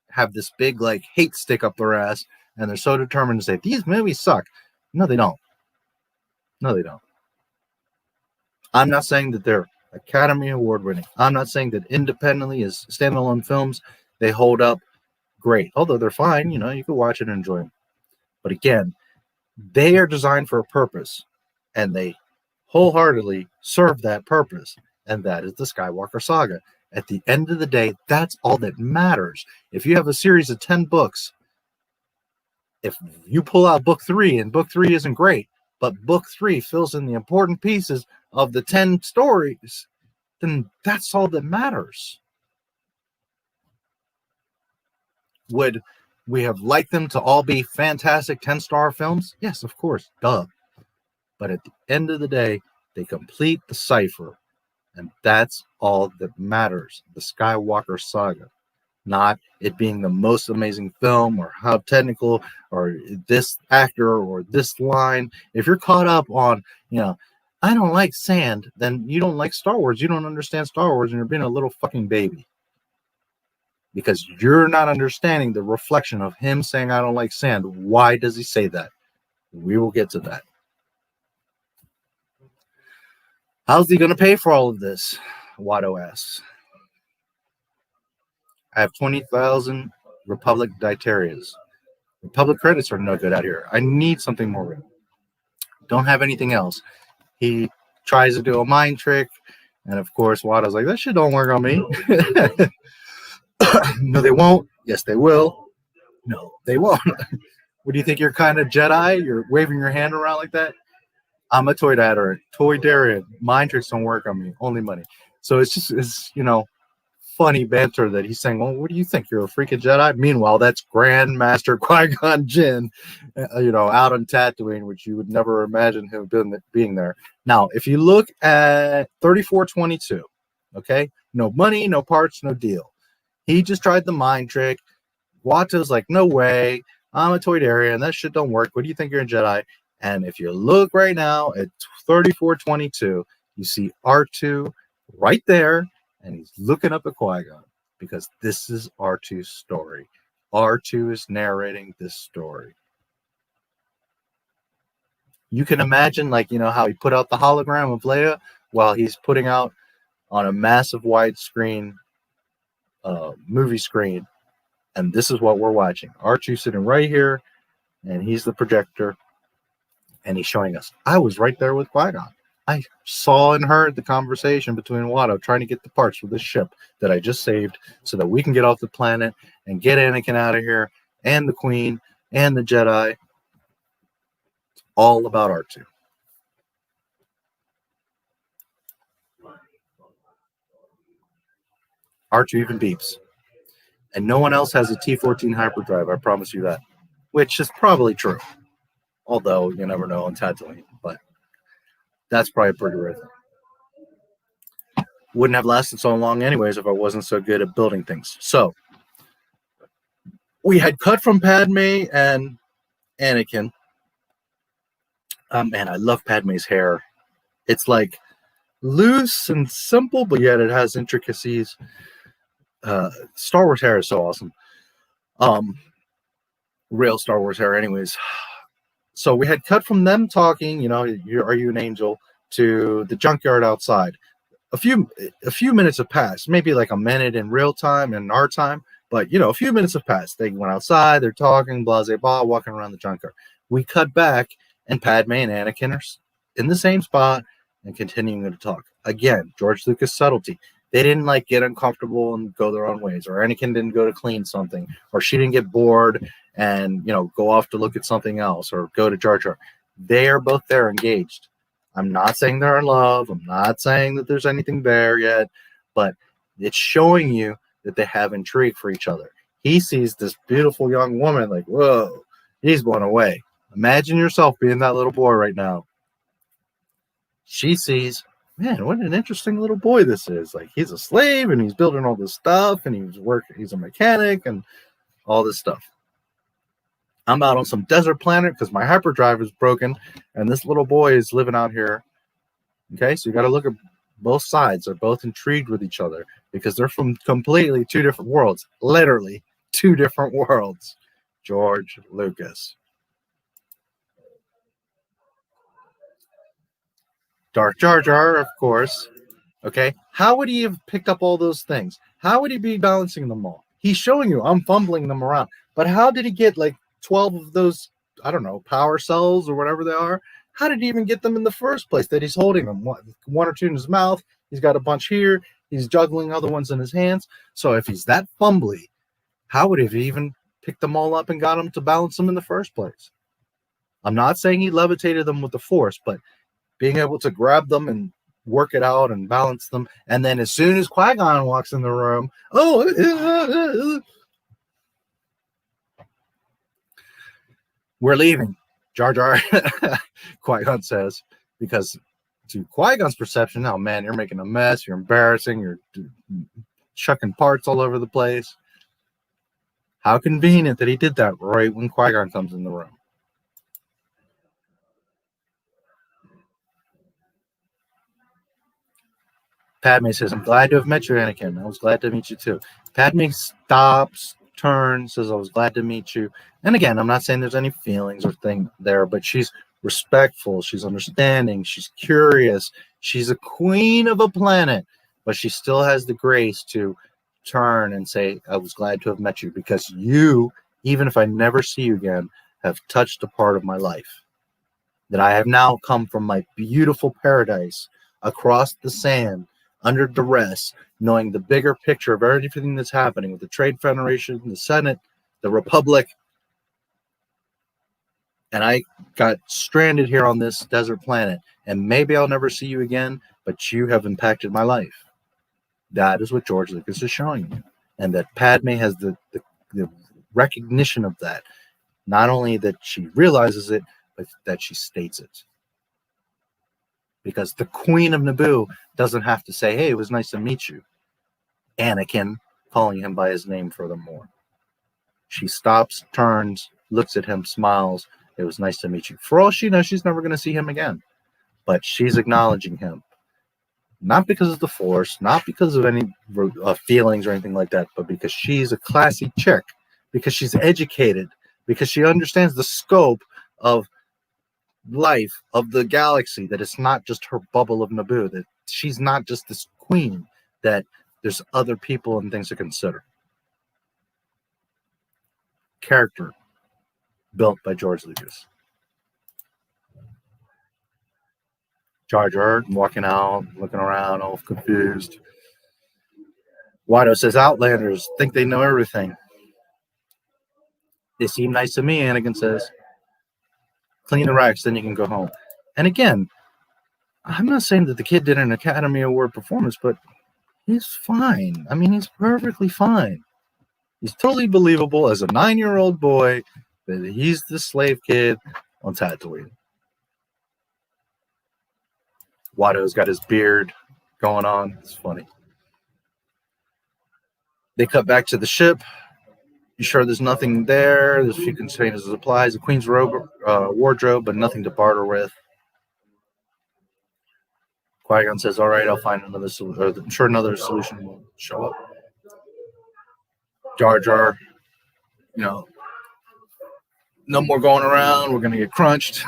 have this big like hate stick up their ass, and they're so determined to say these movies suck. No, they don't. No, they don't. I'm not saying that they're Academy Award winning. I'm not saying that independently as standalone films they hold up great, although they're fine. You know, you can watch it and enjoy them. But again, they are designed for a purpose, and they wholeheartedly serve that purpose, and that is the Skywalker saga. At the end of the day, that's all that matters. If you have a series of 10 books, if you pull out book 3 and book 3 isn't great, but book 3 fills in the important pieces of the 10 stories, then that's all that matters. Would we have liked them to all be fantastic 10-star films? Yes, of course, duh. But at the end of the day, they complete the cipher, and that's all that matters. The Skywalker saga, not it being the most amazing film or how technical or this actor or this line. If you're caught up on, you know, I don't like sand, then you don't like Star Wars. You don't understand Star Wars, and you're being a little fucking baby. Because you're not understanding the reflection of him saying, I don't like sand. Why does he say that? We will get to that. How's he going to pay for all of this? Watto asks. I have 20,000 Republic Diterias. Republic credits are no good out here. I need something more real. Don't have anything else. He tries to do a mind trick, and of course, Watto's like, that shit don't work on me. No, they won't. Yes, they will. No, they won't. What do you think? You're kind of Jedi? You're waving your hand around like that? I'm a Toydarian. Mind tricks don't work on me. Only money. So it's funny banter that he's saying, well, what do you think? You're a freaking Jedi? Meanwhile, that's Grandmaster Qui-Gon Jinn, out on Tatooine, which you would never imagine him being there. Now, if you look at 3422, okay? No money, no parts, no deal. He just tried the mind trick. Watto's like, no way. I'm a Toydarian. That shit don't work. What do you think? You're a Jedi? And if you look right now at 3422, you see R2 right there, and he's looking up at Qui-Gon because this is R2's story. R2 is narrating this story. You can imagine, how he put out the hologram of Leia while he's putting out on a massive widescreen movie screen. And this is what we're watching. R2 sitting right here, and he's the projector. And he's showing us, I was right there with Qui-Gon. I saw and heard the conversation between Watto trying to get the parts for this ship that I just saved so that we can get off the planet and get Anakin out of here and the Queen and the Jedi. It's all about R2. R2 even beeps. And no one else has a T14 hyperdrive, I promise you that. Which is probably true. Although, you never know on Tatooine, but that's probably pretty rare. Wouldn't have lasted so long anyways if I wasn't so good at building things. So, we had cut from Padme and Anakin. Man, I love Padme's hair. It's like loose and simple, but yet it has intricacies. Star Wars hair is so awesome. Real Star Wars hair anyways. So we had cut from them talking, are you an angel, to the junkyard outside. A few minutes have passed, maybe like a minute in real time and our time, but a few minutes have passed. They went outside, they're talking, blah, blah, blah, walking around the junkyard. We cut back, and Padme and Anakin are in the same spot and continuing to talk. Again, George Lucas subtlety. They didn't get uncomfortable and go their own ways, or Anakin didn't go to clean something, or she didn't get bored and go off to look at something else, or go to Jar Jar. They are both there engaged. I'm not saying they're in love. I'm not saying that there's anything there yet, but it's showing you that they have intrigue for each other. He sees this beautiful young woman like, whoa, he's blown away. Imagine yourself being that little boy right now. She sees, man, what an interesting little boy this is. He's a slave and he's building all this stuff and he's a mechanic and all this stuff. I'm out on some desert planet because my hyperdrive is broken and this little boy is living out here. Okay, so you got to look at both sides. They're both intrigued with each other because they're from completely two different worlds. Literally two different worlds. George Lucas. Darth Jar Jar, of course. Okay, how would he have picked up all those things? How would he be balancing them all? He's showing you, I'm fumbling them around. But how did he get 12 of those, I don't know, power cells or whatever they are? How did he even get them in the first place that he's holding them? One or two in his mouth. He's got a bunch here. He's juggling other ones in his hands. So if he's that fumbly, how would he have even picked them all up and got them to balance them in the first place? I'm not saying he levitated them with the Force, but being able to grab them and work it out and balance them. And then as soon as Qui-Gon walks in the room, we're leaving. Jar Jar, Qui-Gon says, because to Qui-Gon's perception, oh man, you're making a mess, you're embarrassing, you're chucking parts all over the place. How convenient that he did that right when Qui-Gon comes in the room. Padme says, I'm glad to have met you, Anakin. I was glad to meet you too. Padme stops, turns, says, I was glad to meet you. And again, I'm not saying there's any feelings or thing there, but she's respectful, she's understanding, she's curious, she's a queen of a planet, but she still has the grace to turn and say, I was glad to have met you because you, even if I never see you again, have touched a part of my life. That I have now come from my beautiful paradise across the sand under duress, knowing the bigger picture of everything that's happening with the Trade Federation, the Senate, the Republic. and I got stranded here on this desert planet, and maybe I'll never see you again, but you have impacted my life. That is what George Lucas is showing you. And that Padme has the recognition of that. Not only that she realizes it, but that she states it. Because the Queen of Naboo doesn't have to say, hey, it was nice to meet you. Anakin, calling him by his name furthermore. She stops, turns, looks at him, smiles. It was nice to meet you. For all she knows, she's never going to see him again. But she's acknowledging him. Not because of the Force, not because of any feelings or anything like that, but because she's a classy chick, because she's educated, because she understands the scope of life, of the galaxy, that it's not just her bubble of Naboo, that she's not just this queen, that there's other people and things to consider. Character built by George Lucas. Jar Jar walking out, looking around, all confused. Watto says, Outlanders think they know everything. They seem nice to me, Anakin says. Clean the racks, then you can go home. And again, I'm not saying that the kid did an Academy Award performance, but he's fine. I mean, he's perfectly fine. He's totally believable as a 9-year-old boy that he's the slave kid on Tatooine. Watto's got his beard going on. It's funny. They cut back to the ship. You sure there's nothing there? There's a few containers of supplies, the Queen's wardrobe, but nothing to barter with. Qui-gon says, all right, I'll find another solution. I'm sure another solution will show up. Jar Jar, no more going around. We're going to get crunched.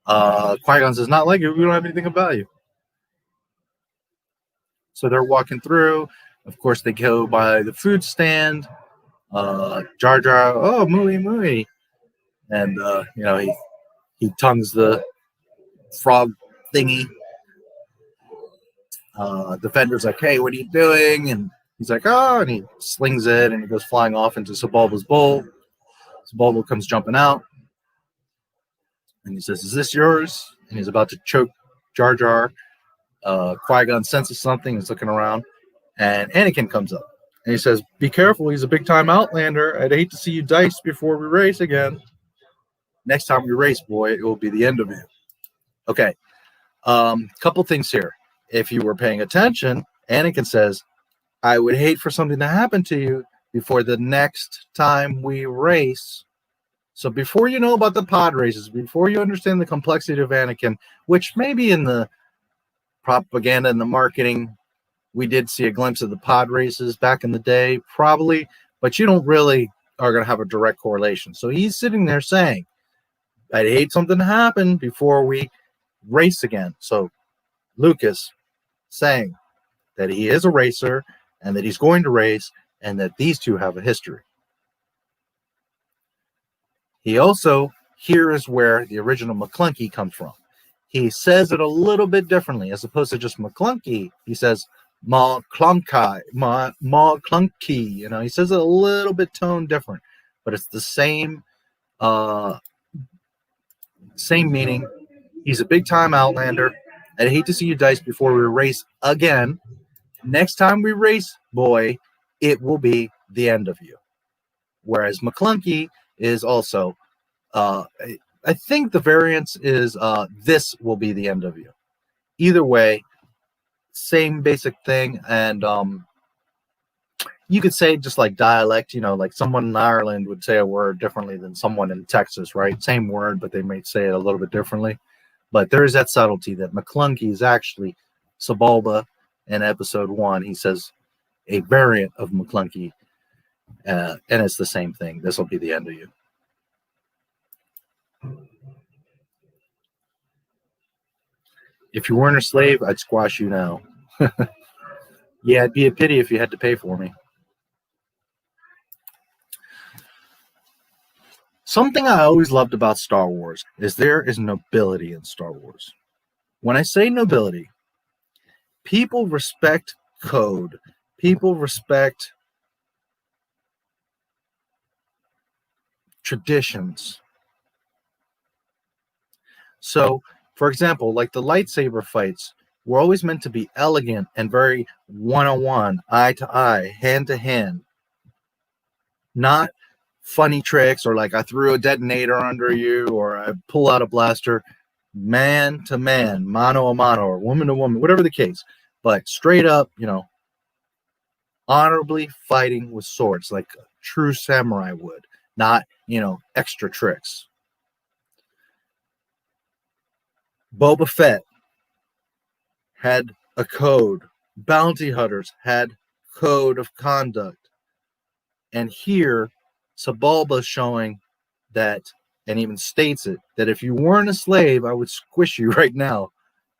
Qui-gon says, not like it. We don't have anything about you. So they're walking through. Of course, they go by the food stand. Jar Jar, oh, mooey, mooey. And, he tongues the frog thingy. Defender's like, hey, what are you doing? And he's like, oh, and he slings it, and it goes flying off into Sebulba's bowl. Sebulba comes jumping out. And he says, is this yours? And he's about to choke Jar Jar. Qui-Gon senses something. He's looking around. And Anakin comes up. And he says, be careful. He's a big-time Outlander. I'd hate to see you dice before we race again. Next time we race, boy, it will be the end of you. Okay. Couple things here. If you were paying attention, Anakin says, I would hate for something to happen to you before the next time we race. So before you know about the pod races, before you understand the complexity of Anakin, which maybe in the propaganda and the marketing, we did see a glimpse of the pod races back in the day, probably, but you don't really are going to have a direct correlation. So he's sitting there saying, I'd hate something to happen before we race again. So Lucas saying that he is a racer and that he's going to race and that these two have a history. He also, here is where the original McClunky comes from. He says it a little bit differently. As opposed to just McClunky, he says McClunky, he says it a little bit tone different, but it's the same meaning. He's a big time Outlander. I'd hate to see you dice before we race again. Next time we race, boy, it will be the end of you. Whereas McClunky is also, I think the variance is this will be the end of you. Either way, same basic thing. And you could say just like dialect, like someone in Ireland would say a word differently than someone in Texas, right? Same word, but they might say it a little bit differently. But there is that subtlety that McClunky is actually Sebulba in episode 1. He says a variant of McClunky, and it's the same thing. This will be the end of you. If you weren't a slave, I'd squash you now. Yeah, it'd be a pity if you had to pay for me. Something I always loved about Star Wars is there is nobility in Star Wars. When I say nobility, people respect code. People respect traditions. So, for example, like the lightsaber fights were always meant to be elegant and very one-on-one, eye to eye, hand to hand. Not funny tricks or like I threw a detonator under you or I pull out a blaster. Man to man, mano a mano, or woman to woman, whatever the case. But straight up, honorably fighting with swords like a true samurai would. Not, extra tricks. Boba Fett had a code. Bounty hunters had code of conduct. And here, Sebulba's showing that, and even states it, that if you weren't a slave, I would squish you right now.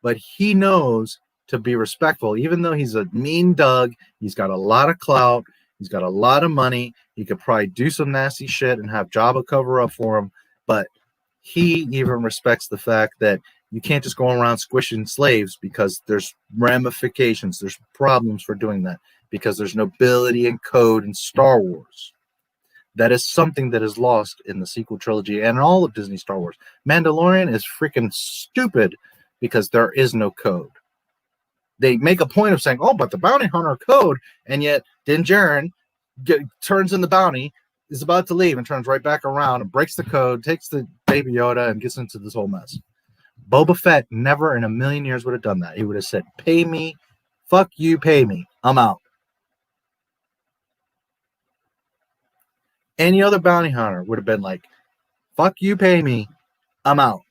But he knows to be respectful, even though he's a mean Doug, he's got a lot of clout, he's got a lot of money, he could probably do some nasty shit and have Jabba cover up for him, but he even respects the fact that you can't just go around squishing slaves because there's ramifications, there's problems for doing that, because there's nobility and code in Star Wars. That is something that is lost in the sequel trilogy and all of Disney Star Wars. Mandalorian is freaking stupid because there is no code. They make a point of saying, oh, but the bounty hunter code, and yet Din Djarin turns in the bounty, is about to leave and turns right back around and breaks the code, takes the baby Yoda and gets into this whole mess. Boba Fett never in a million years would have done that. He would have said, pay me, fuck you, pay me, I'm out. Any other bounty hunter would have been like, fuck you, pay me, I'm out.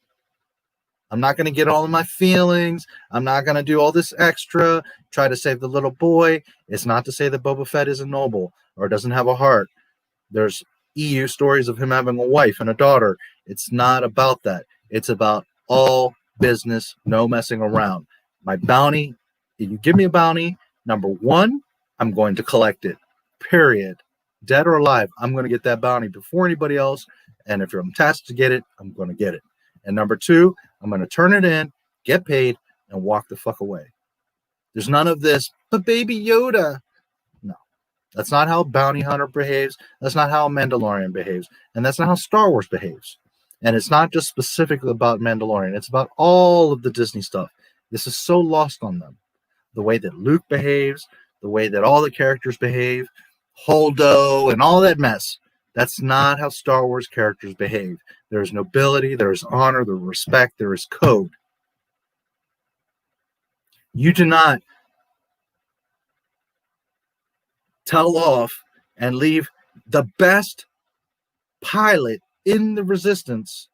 I'm not going to get all of my feelings. I'm not going to do all this extra, try to save the little boy. It's not to say that Boba Fett isn't noble or doesn't have a heart. There's EU stories of him having a wife and a daughter. It's not about that. It's about all business, no messing around. My bounty, if you give me a bounty, number one, I'm going to collect it, period. Dead or alive, I'm going to get that bounty before anybody else. And if I'm tasked to get it, I'm going to get it. And number two, I'm going to turn it in, get paid, and walk the fuck away. There's none of this, but baby Yoda. No, that's not how Bounty Hunter behaves. That's not how Mandalorian behaves. And that's not how Star Wars behaves. And it's not just specifically about Mandalorian. It's about all of the Disney stuff. This is so lost on them. The way that Luke behaves, the way that all the characters behave, Holdo, and all that mess. That's not how Star Wars characters behave. There's nobility, there's honor, there's respect, there is code. You do not tell off and leave the best pilot in the Resistance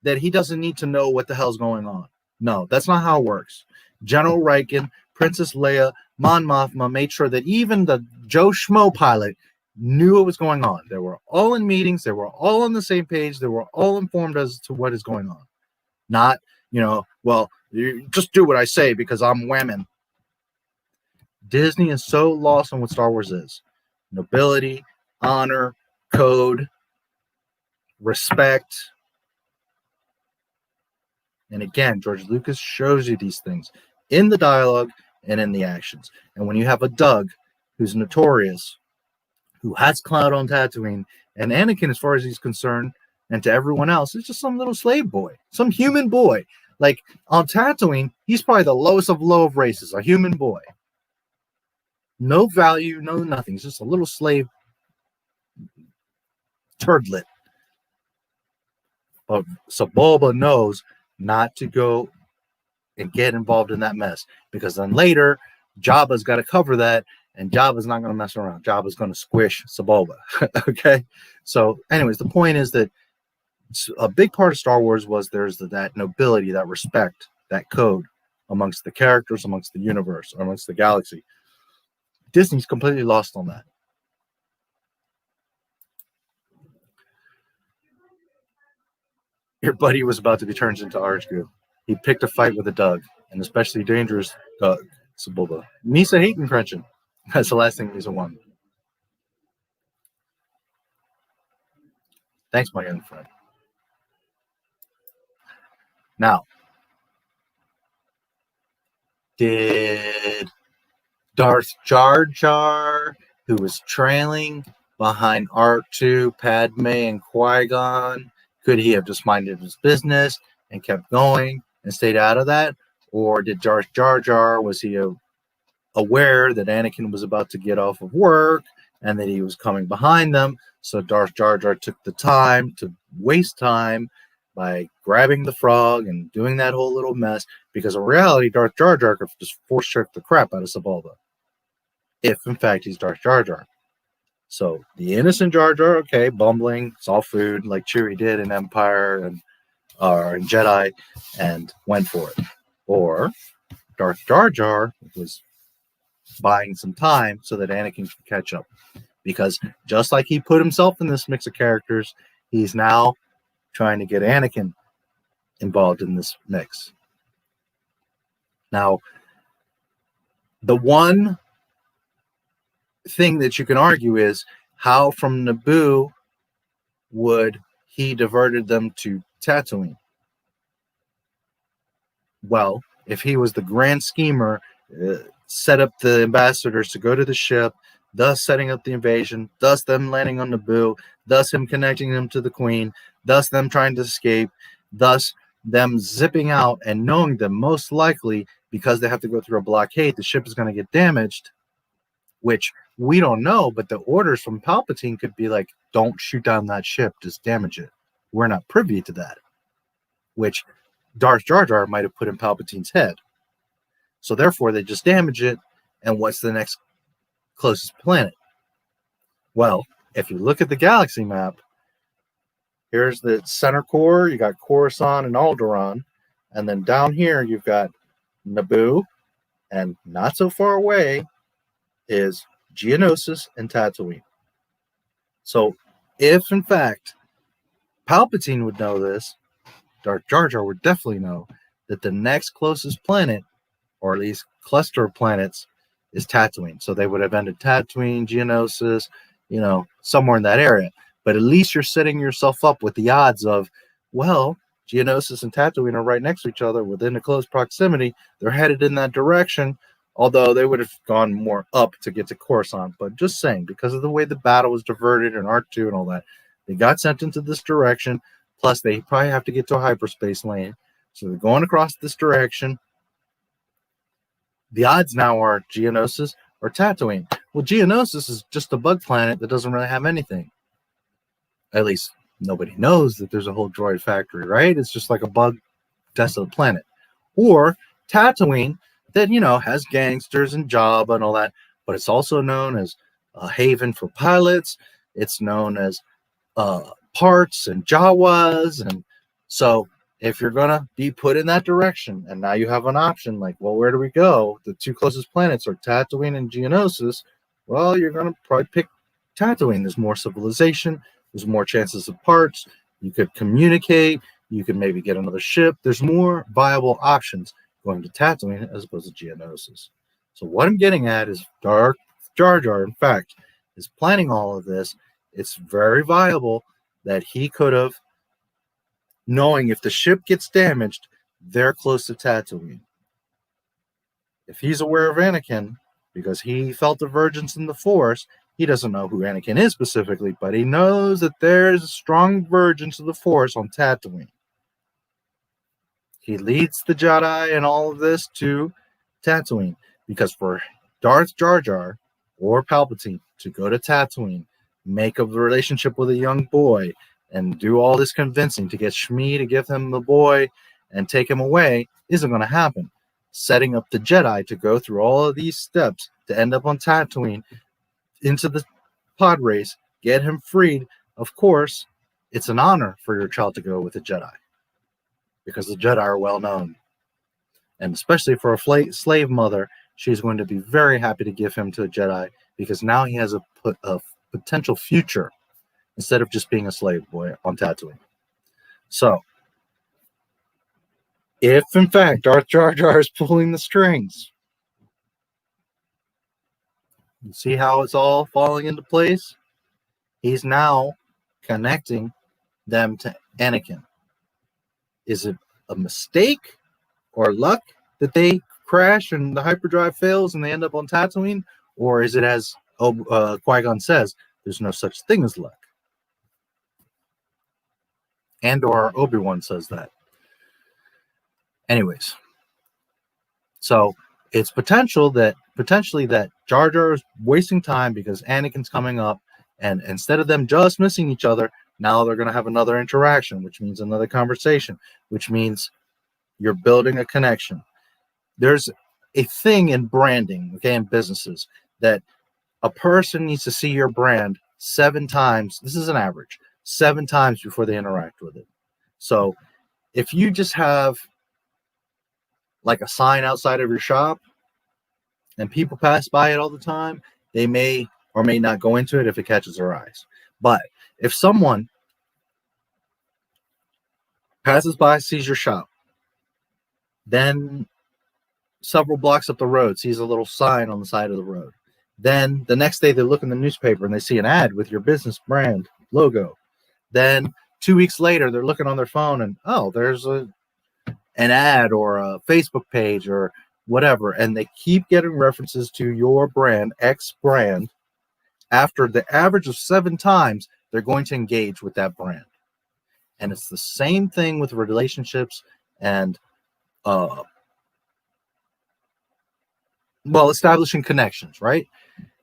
that he doesn't need to know what the hell's going on. No, that's not how it works. General Riken, Princess Leia, Mon Mothma made sure that even the Joe Schmo pilot knew what was going on. They were all in meetings. They were all on the same page. They were all informed as to what is going on. Not, well, you just do what I say because I'm whamming. Disney is so lost on what Star Wars is. Nobility, honor, code, respect. And again, George Lucas shows you these things in the dialogue and in the actions. And when you have a Doug who's notorious, who has clout on Tatooine, and Anakin, as far as he's concerned, and to everyone else, is just some little slave boy, some human boy. Like, on Tatooine, he's probably the lowest of low of races, a human boy. No value, no nothing. He's just a little slave turdlet. But Sebulba knows not to go and get involved in that mess, because then later, Jabba's got to cover that, and Jabba's not going to mess around. Jabba's going to squish Sebulba. Okay? So, anyways, the point is that a big part of Star Wars was there's that nobility, that respect, that code amongst the characters, amongst the universe, amongst the galaxy. Disney's completely lost on that. Your buddy was about to be turned into orange goo. He picked a fight with a Doug, an especially dangerous Doug, Sebulba. Misa hating Crunchin. That's the last thing Misa won. Thanks, my young friend. Now, did Darth Jar Jar, who was trailing behind R2, Padme, and Qui-Gon, could he have just minded his business and kept going and stayed out of that? Or did Darth Jar Jar, was he aware that Anakin was about to get off of work and that he was coming behind them? So Darth Jar Jar took the time to waste time by grabbing the frog and doing that whole little mess, because in reality, Darth Jar Jar could just force choke the crap out of Sebulba, if in fact he's Darth Jar Jar. So the innocent Jar Jar, okay, bumbling, saw food like Chewie did in Empire and in Jedi, and went for it. Or Darth Jar Jar was buying some time so that Anakin could catch up, because just like he put himself in this mix of characters, he's now trying to get Anakin involved in this mix. Now, the one thing that you can argue is how from Naboo would he diverted them to Tatooine? Well, if he was the grand schemer, set up the ambassadors to go to the ship, thus setting up the invasion, thus them landing on Naboo, thus him connecting them to the Queen, thus them trying to escape, thus them zipping out and knowing that most likely, because they have to go through a blockade, the ship is going to get damaged, which we don't know, but the orders from Palpatine could be like, don't shoot down that ship, just damage it. We're not privy to that, which Darth Jar Jar might have put in Palpatine's head. So therefore, they just damage it, and what's the next closest planet? Well, if you look at the galaxy map, here's the center core, you got Coruscant and Alderaan, and then down here you've got Naboo, and not so far away is Geonosis and Tatooine. So if in fact Palpatine would know this, Darth Jar Jar would definitely know that the next closest planet, or at least cluster of planets, is Tatooine. So they would have ended Tatooine, Geonosis, somewhere in that area. But at least you're setting yourself up with the odds of, well, Geonosis and Tatooine are right next to each other within a close proximity. They're headed in that direction, although they would have gone more up to get to Coruscant. But just saying, because of the way the battle was diverted in R2 and all that, they got sent into this direction. Plus, they probably have to get to a hyperspace lane. So they're going across this direction. The odds now are Geonosis or Tatooine. Well, Geonosis is just a bug planet that doesn't really have anything. At least nobody knows that there's a whole droid factory, right? It's just like a bug desolate planet. Or Tatooine that, has gangsters and Jabba and all that, but it's also known as a haven for pilots. It's known as parts and Jawas. And so if you're going to be put in that direction, and now you have an option like, well, where do we go? The two closest planets are Tatooine and Geonosis. Well, you're going to probably pick Tatooine. There's more civilization. There's more chances of parts. You could communicate. You could maybe get another ship. There's more viable options going to Tatooine as opposed to Geonosis. So what I'm getting at is Darth Jar Jar, in fact, is planning all of this. It's very viable that he could have, knowing if the ship gets damaged, they're close to Tatooine. If he's aware of Anakin, because he felt the divergence in the Force, he doesn't know who Anakin is specifically, but he knows that there's a strong divergence of the Force on Tatooine. He leads the Jedi and all of this to Tatooine, because for Darth Jar Jar or Palpatine to go to Tatooine, make a relationship with a young boy, and do all this convincing to get Shmi to give him the boy and take him away isn't going to happen. Setting up the Jedi to go through all of these steps to end up on Tatooine into the pod race, get him freed. Of course, it's an honor for your child to go with a Jedi, because the Jedi are well known. And especially for a slave mother, she's going to be very happy to give him to a Jedi, because now he has a potential future instead of just being a slave boy on Tatooine. So, if in fact Darth Jar Jar is pulling the strings, you see how it's all falling into place? He's now connecting them to Anakin. Is it a mistake or luck that they crash and the hyperdrive fails and they end up on Tatooine? Or is it, as Qui-gon says, there's no such thing as luck? And or Obi-Wan says that. Anyways, so it's potentially that Jar Jar is wasting time because Anakin's coming up, and instead of them just missing each other, now they're going to have another interaction, which means another conversation, which means you're building a connection. There's a thing in branding, okay, in businesses, that a person needs to see your brand 7 times. This is an average, 7 times before they interact with it. So if you just have like a sign outside of your shop and people pass by it all the time, they may or may not go into it if it catches their eyes. But if someone passes by, sees your shop, then several blocks up the road sees a little sign on the side of the road, then the next day they look in the newspaper and they see an ad with your business brand logo. Then 2 weeks later they're looking on their phone and, oh, there's an ad or a Facebook page or whatever, and they keep getting references to your brand, X brand. After the average of 7 times, they're going to engage with that brand. And it's the same thing with relationships and establishing connections, right?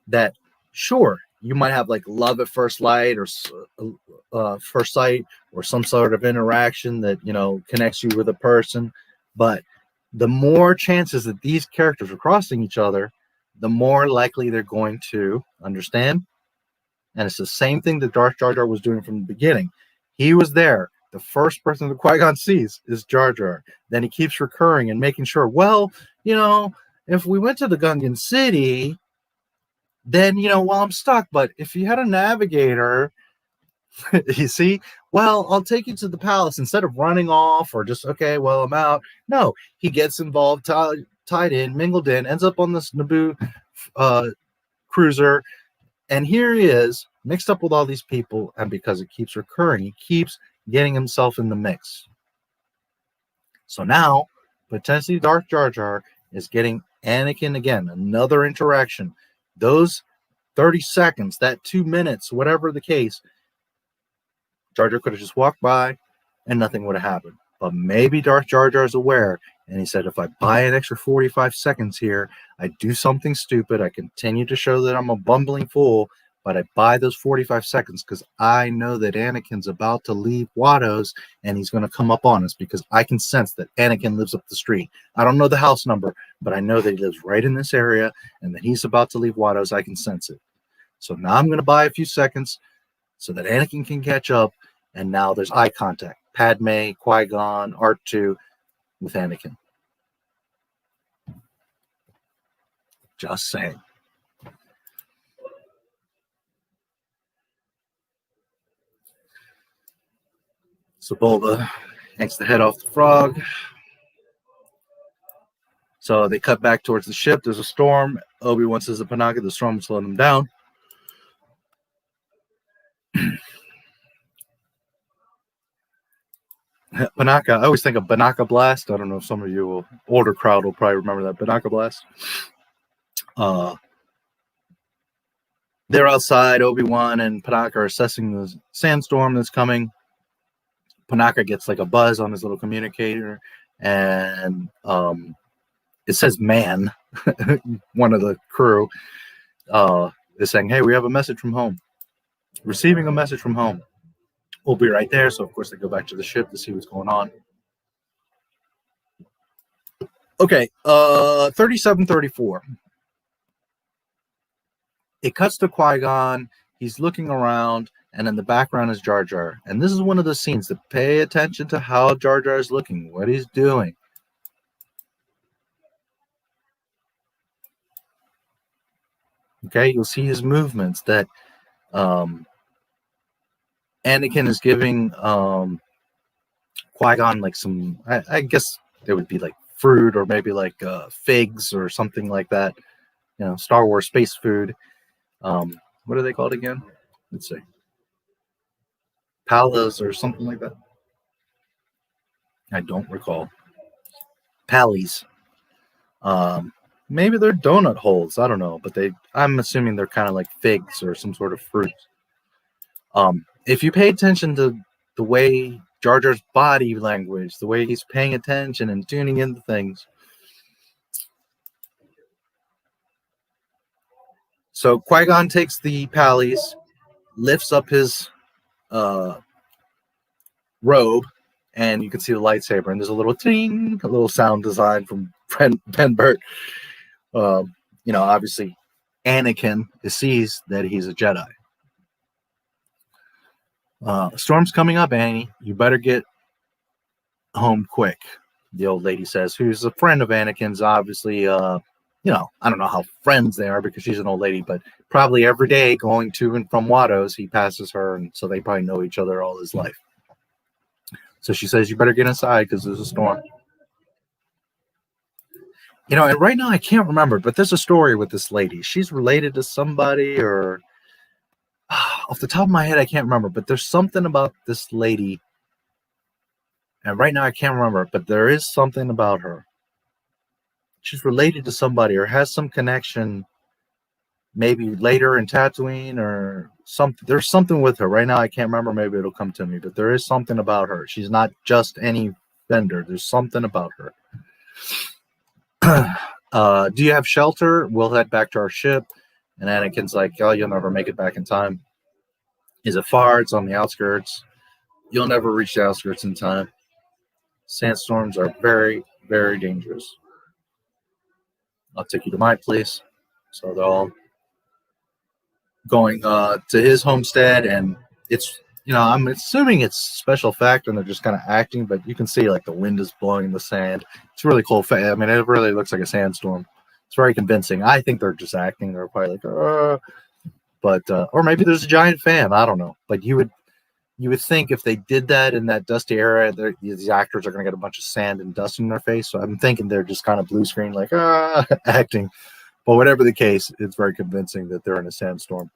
That sure, you might have like love at first sight or first sight or some sort of interaction that, you know, connects you with a person, but the more chances that these characters are crossing each other, the more likely they're going to understand. And it's the same thing that Darth Jar Jar was doing from the beginning. He was there. The first person that Qui-Gon sees is Jar Jar. Then he keeps recurring and making sure, well, you know, if we went to the Gungan City, then, you know, well, I'm stuck. But if you had a navigator, you see, well, I'll take you to the palace instead of running off or just, okay, well, I'm out. No, he gets involved, tied in, mingled in, ends up on this Naboo cruiser. And here he is, mixed up with all these people. And because it keeps recurring, he keeps getting himself in the mix. So now, potentially Darth Jar Jar is getting Anakin again, another interaction. Those 30 seconds, that 2 minutes, whatever the case, Jar Jar could have just walked by and nothing would have happened. But maybe Darth Jar Jar is aware, and he said, if I buy an extra 45 seconds here, I do something stupid, I continue to show that I'm a bumbling fool, but I buy those 45 seconds because I know that Anakin's about to leave Watto's and he's going to come up on us because I can sense that Anakin lives up the street. I don't know the house number, but I know that he lives right in this area and that he's about to leave Watto's. I can sense it. So now I'm going to buy a few seconds so that Anakin can catch up, and now there's eye contact. Padme, Qui-Gon, R2 with Anakin. Just saying. So Bulba yanks the head off the frog. So they cut back towards the ship. There's a storm. Obi-Wan says to Panaka, the storm will slow them down. Panaka, I always think of Banaka Blast. I don't know if some of you older crowd will probably remember that. Banaka Blast. They're outside. Obi-Wan and Panaka are assessing the sandstorm that's coming. Panaka gets like a buzz on his little communicator, and it says man. One of the crew is saying, hey, we have a message from home. Receiving a message from home. We'll be right there. So, of course, they go back to the ship to see what's going on. Okay, 3734. It cuts to Qui-Gon. He's looking around, and in the background is Jar Jar. And this is one of the scenes to pay attention to how Jar Jar is looking, what he's doing. Okay, you'll see his movements that Anakin is giving Qui-Gon like some, I guess it would be like fruit or maybe like figs or something like that. You know, Star Wars space food. What are they called again? Let's see. Palas or something like that. I don't recall. Pallies. Maybe they're donut holes. I don't know, but I'm assuming they're kind of like figs or some sort of fruit. If you pay attention to the way Jar Jar's body language, the way he's paying attention and tuning into things. So Qui-Gon takes the pallies, lifts up his robe, and you can see the lightsaber. And there's a little ting, a little sound design from Ben Burt. Obviously, Anakin sees that he's a Jedi. Storm's coming up, Annie. You better get home quick, the old lady says, who's a friend of Anakin's, obviously. I don't know how friends they are because she's an old lady, but probably every day going to and from Watto's, he passes her, and so they probably know each other all his life. So she says, you better get inside because there's a storm. And right now I can't remember, but there's a story with this lady. She's related to somebody, or off the top of my head, I can't remember, but there's something about this lady. And right now I can't remember, but there is something about her. She's related to somebody or has some connection, maybe later in Tatooine or something. There's something with her. Right now I can't remember. Maybe it'll come to me, but there is something about her. She's not just any vendor. There's something about her. Do you have shelter? We'll head back to our ship. And Anakin's like, oh, you'll never make it back in time. Is it far? It's on the outskirts. You'll never reach the outskirts in time. Sandstorms are very, very dangerous. I'll take you to my place. So they're all going to his homestead, and it's, I'm assuming it's special effect and they're just kind of acting, but you can see like the wind is blowing in the sand. It's really cool. I mean, it really looks like a sandstorm. It's very convincing. I think they're just acting. They're probably like, but or maybe there's a giant fan. I don't know. But you would think if they did that in that dusty era, these actors are going to get a bunch of sand and dust in their face. So I'm thinking they're just kind of blue screen, like acting. But whatever the case, it's very convincing that they're in a sandstorm.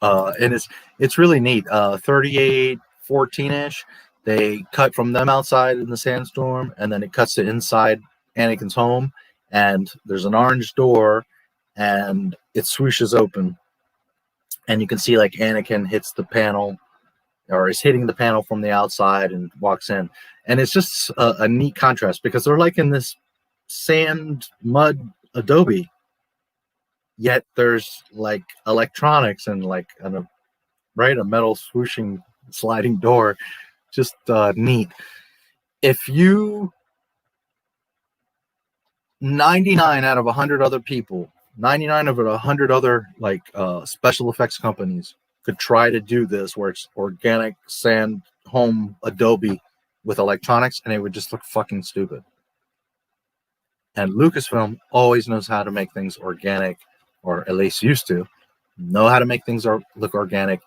And it's really neat. 38-14-ish. They cut from them outside in the sandstorm, and then it cuts to inside Anakin's home, and there's an orange door, and it swooshes open, and you can see like Anakin hits the panel, or is hitting the panel from the outside and walks in. And it's just a neat contrast because they're like in this sand, mud, adobe, yet there's like electronics and like a metal swooshing sliding door. Just neat. If you 99 out of 100 other people, 99 of 100 other like special effects companies could try to do this where it's organic sand home adobe with electronics, and it would just look fucking stupid. And Lucasfilm always knows how to make things organic, or at least used to know how to make things look organic.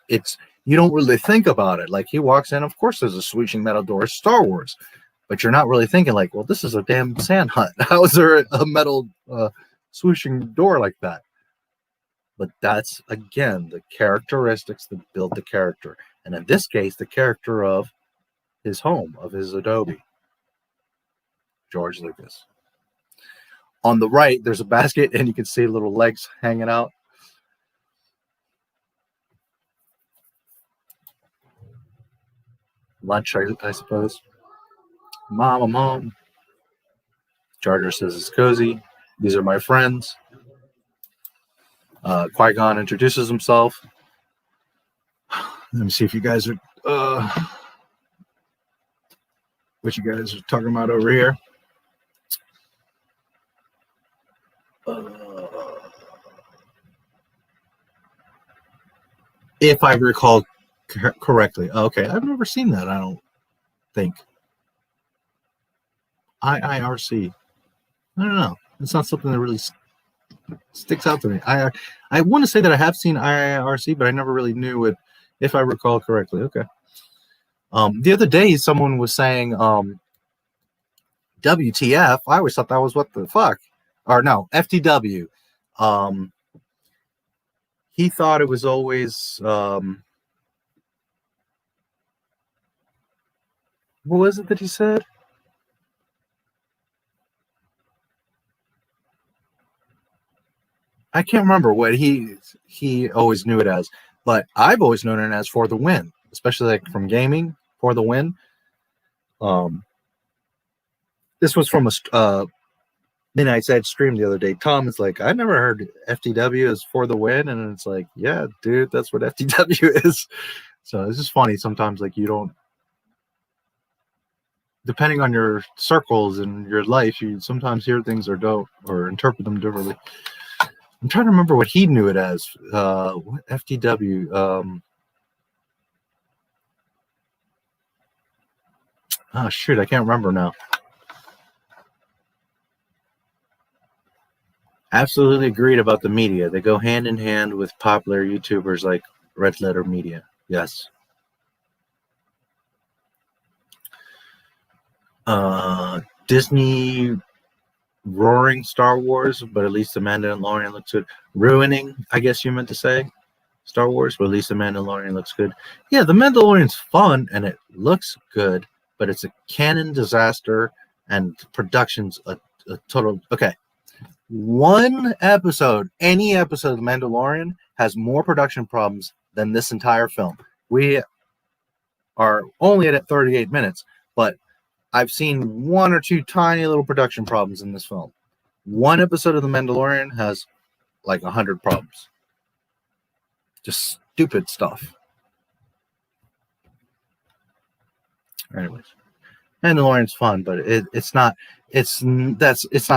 You don't really think about it. Like he walks in, of course there's a swooshing metal door. It's Star Wars. But you're not really thinking like, well, this is a damn sand hut. How is there a metal swooshing door like that? But that's, again, the characteristics that build the character. And in this case, the character of his home, of his adobe. George Lucas. On the right, there's a basket, and you can see little legs hanging out. Lunch, I suppose. Mom. Jar Jar says it's cozy. These are my friends. Qui-Gon introduces himself. Let me see if you guys are what you guys are talking about over here. If I recall correctly. Okay, I've never seen that, I don't think. IIRC. I don't know. It's not something that really sticks out to me. I want to say that I have seen IIRC, but I never really knew it, if I recall correctly. Okay. The other day, someone was saying WTF. I always thought that was what the fuck. Or no, FTW. He thought it was always... what was it that he said? I can't remember what he always knew it as. but I've always known it as For the Win, especially like from gaming. For the Win. This was from a Midnight Edge stream the other day. Tom is like, I never heard FTW as For the Win, and it's like, yeah, dude, that's what FTW is. So it's just funny sometimes, like you don't, depending on your circles and your life, you sometimes hear things or don't, or interpret them differently. I'm trying to remember what he knew it as. What FTW? Oh shoot, I can't remember now. Absolutely agreed about the media. They go hand in hand with popular YouTubers like Red Letter Media. Yes. Disney roaring Star Wars, but at least the Mandalorian looks good. Ruining, I guess you meant to say, Star Wars, but at least the Mandalorian looks good. Yeah, the Mandalorian's fun and it looks good, but it's a canon disaster and production's a total... Okay. One episode, any episode of The Mandalorian has more production problems than this entire film. We are only at 38 minutes, but I've seen one or two tiny little production problems in this film. One episode of The Mandalorian has like 100 problems. Just stupid stuff. Anyways, Mandalorian's fun, but it's not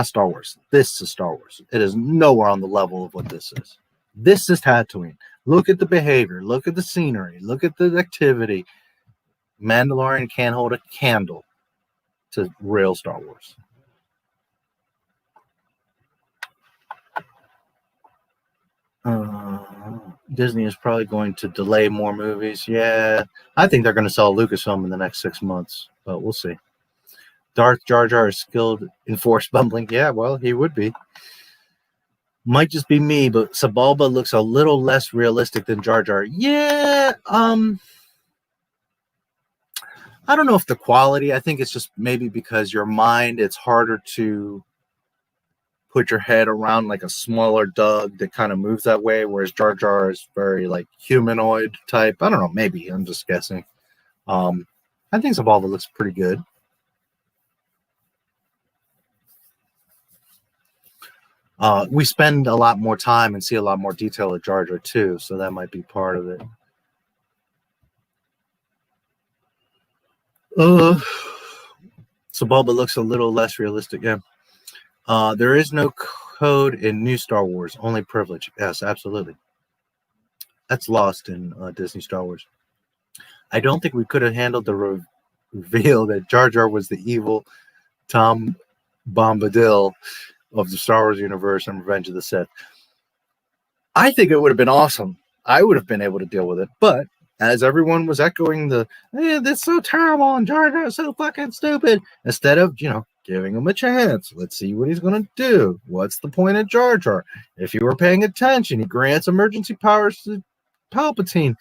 Star Wars. This is Star Wars. It is nowhere on the level of what this is. This is Tatooine. Look at the behavior. Look at the scenery. Look at the activity. Mandalorian can't hold a candle to real Star Wars. Disney is probably going to delay more movies. Yeah, I think they're going to sell Lucasfilm in the next 6 months, but we'll see. Darth Jar Jar is skilled in force bumbling. Yeah, well, he would be. Might just be me, but Sebulba looks a little less realistic than Jar Jar. Yeah, I don't know if the quality, I think it's just maybe because your mind, it's harder to put your head around like a smaller Doug that kind of moves that way, whereas Jar Jar is very like humanoid type. I don't know, maybe, I'm just guessing. I think Sebulba looks pretty good. We spend a lot more time and see a lot more detail of Jar Jar too, so that might be part of it. Sebulba looks a little less realistic. Yeah. There is no code in new Star Wars, only privilege. Yes, absolutely. That's lost in Disney Star Wars. I don't think we could have handled the reveal that Jar Jar was the evil Tom Bombadil of the Star Wars universe and Revenge of the Sith. I think it would have been awesome. I would have been able to deal with it, but as everyone was echoing that's so terrible and Jar Jar is so fucking stupid, instead of, giving him a chance. Let's see what he's going to do. What's the point of Jar Jar? If you were paying attention, he grants emergency powers to Palpatine.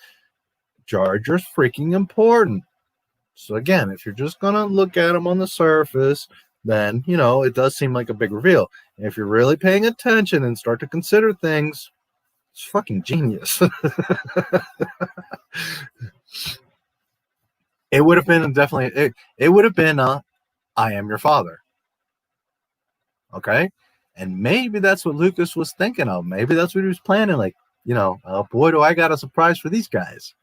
Jar Jar's freaking important. So again, if you're just going to look at him on the surface, then, it does seem like a big reveal. If you're really paying attention and start to consider things, it's fucking genius. It would have been definitely, it would have been I am your father. Okay? And maybe that's what Lucas was thinking of. Maybe that's what he was planning. Like, oh boy, do I got a surprise for these guys.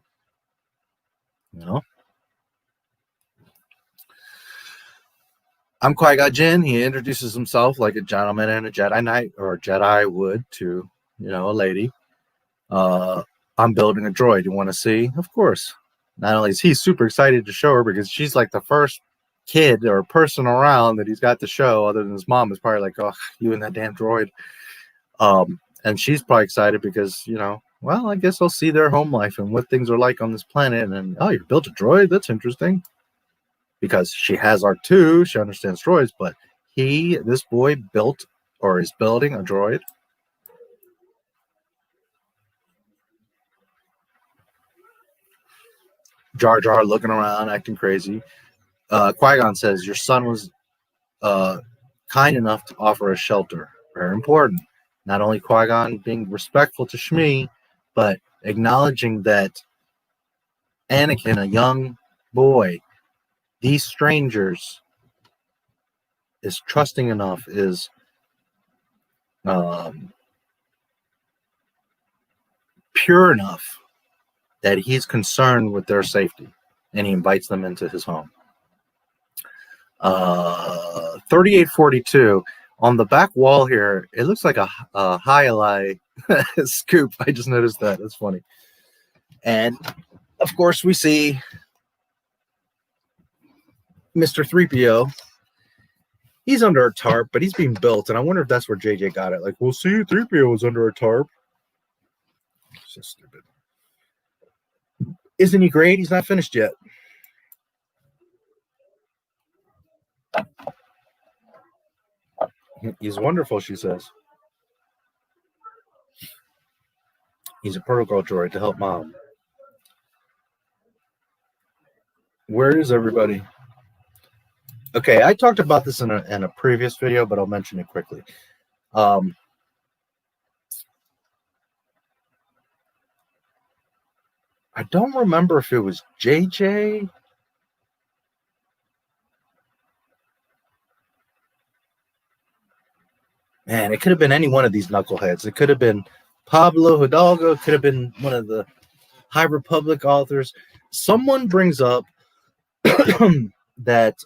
I'm Qui-gon Jinn. He introduces himself like a gentleman and a Jedi Knight, or a Jedi would to, a lady. I'm building a droid. You want to see? Of course. Not only is he super excited to show her, because she's like the first kid or person around that he's got to show, other than his mom is probably like, oh, you and that damn droid. And she's probably excited because, well, I guess I'll see their home life and what things are like on this planet. And then, oh, you built a droid? That's interesting. Because she has R2, she understands droids, but this boy built or is building a droid. Jar Jar looking around, acting crazy. Qui-Gon says, your son was kind enough to offer a shelter. Very important. Not only Qui-Gon being respectful to Shmi, but acknowledging that Anakin, a young boy, these strangers, is trusting enough, is pure enough that he's concerned with their safety, and he invites them into his home. 3842 on the back wall here, it looks like a highlight scoop. I just noticed that. That's funny. And of course we see Mr. 3PO. He's under a tarp, but he's being built, and I wonder if that's where JJ got it. Like, we'll see, 3PO was under a tarp. It's so stupid. Isn't he great? He's not finished yet. He's wonderful, she says. He's a protocol droid to help Mom. Where is everybody? Okay, I talked about this in a previous video, but I'll mention it quickly. I don't remember if it was JJ. Man, it could have been any one of these knuckleheads. It could have been Pablo Hidalgo. It could have been one of the High Republic authors. Someone brings up that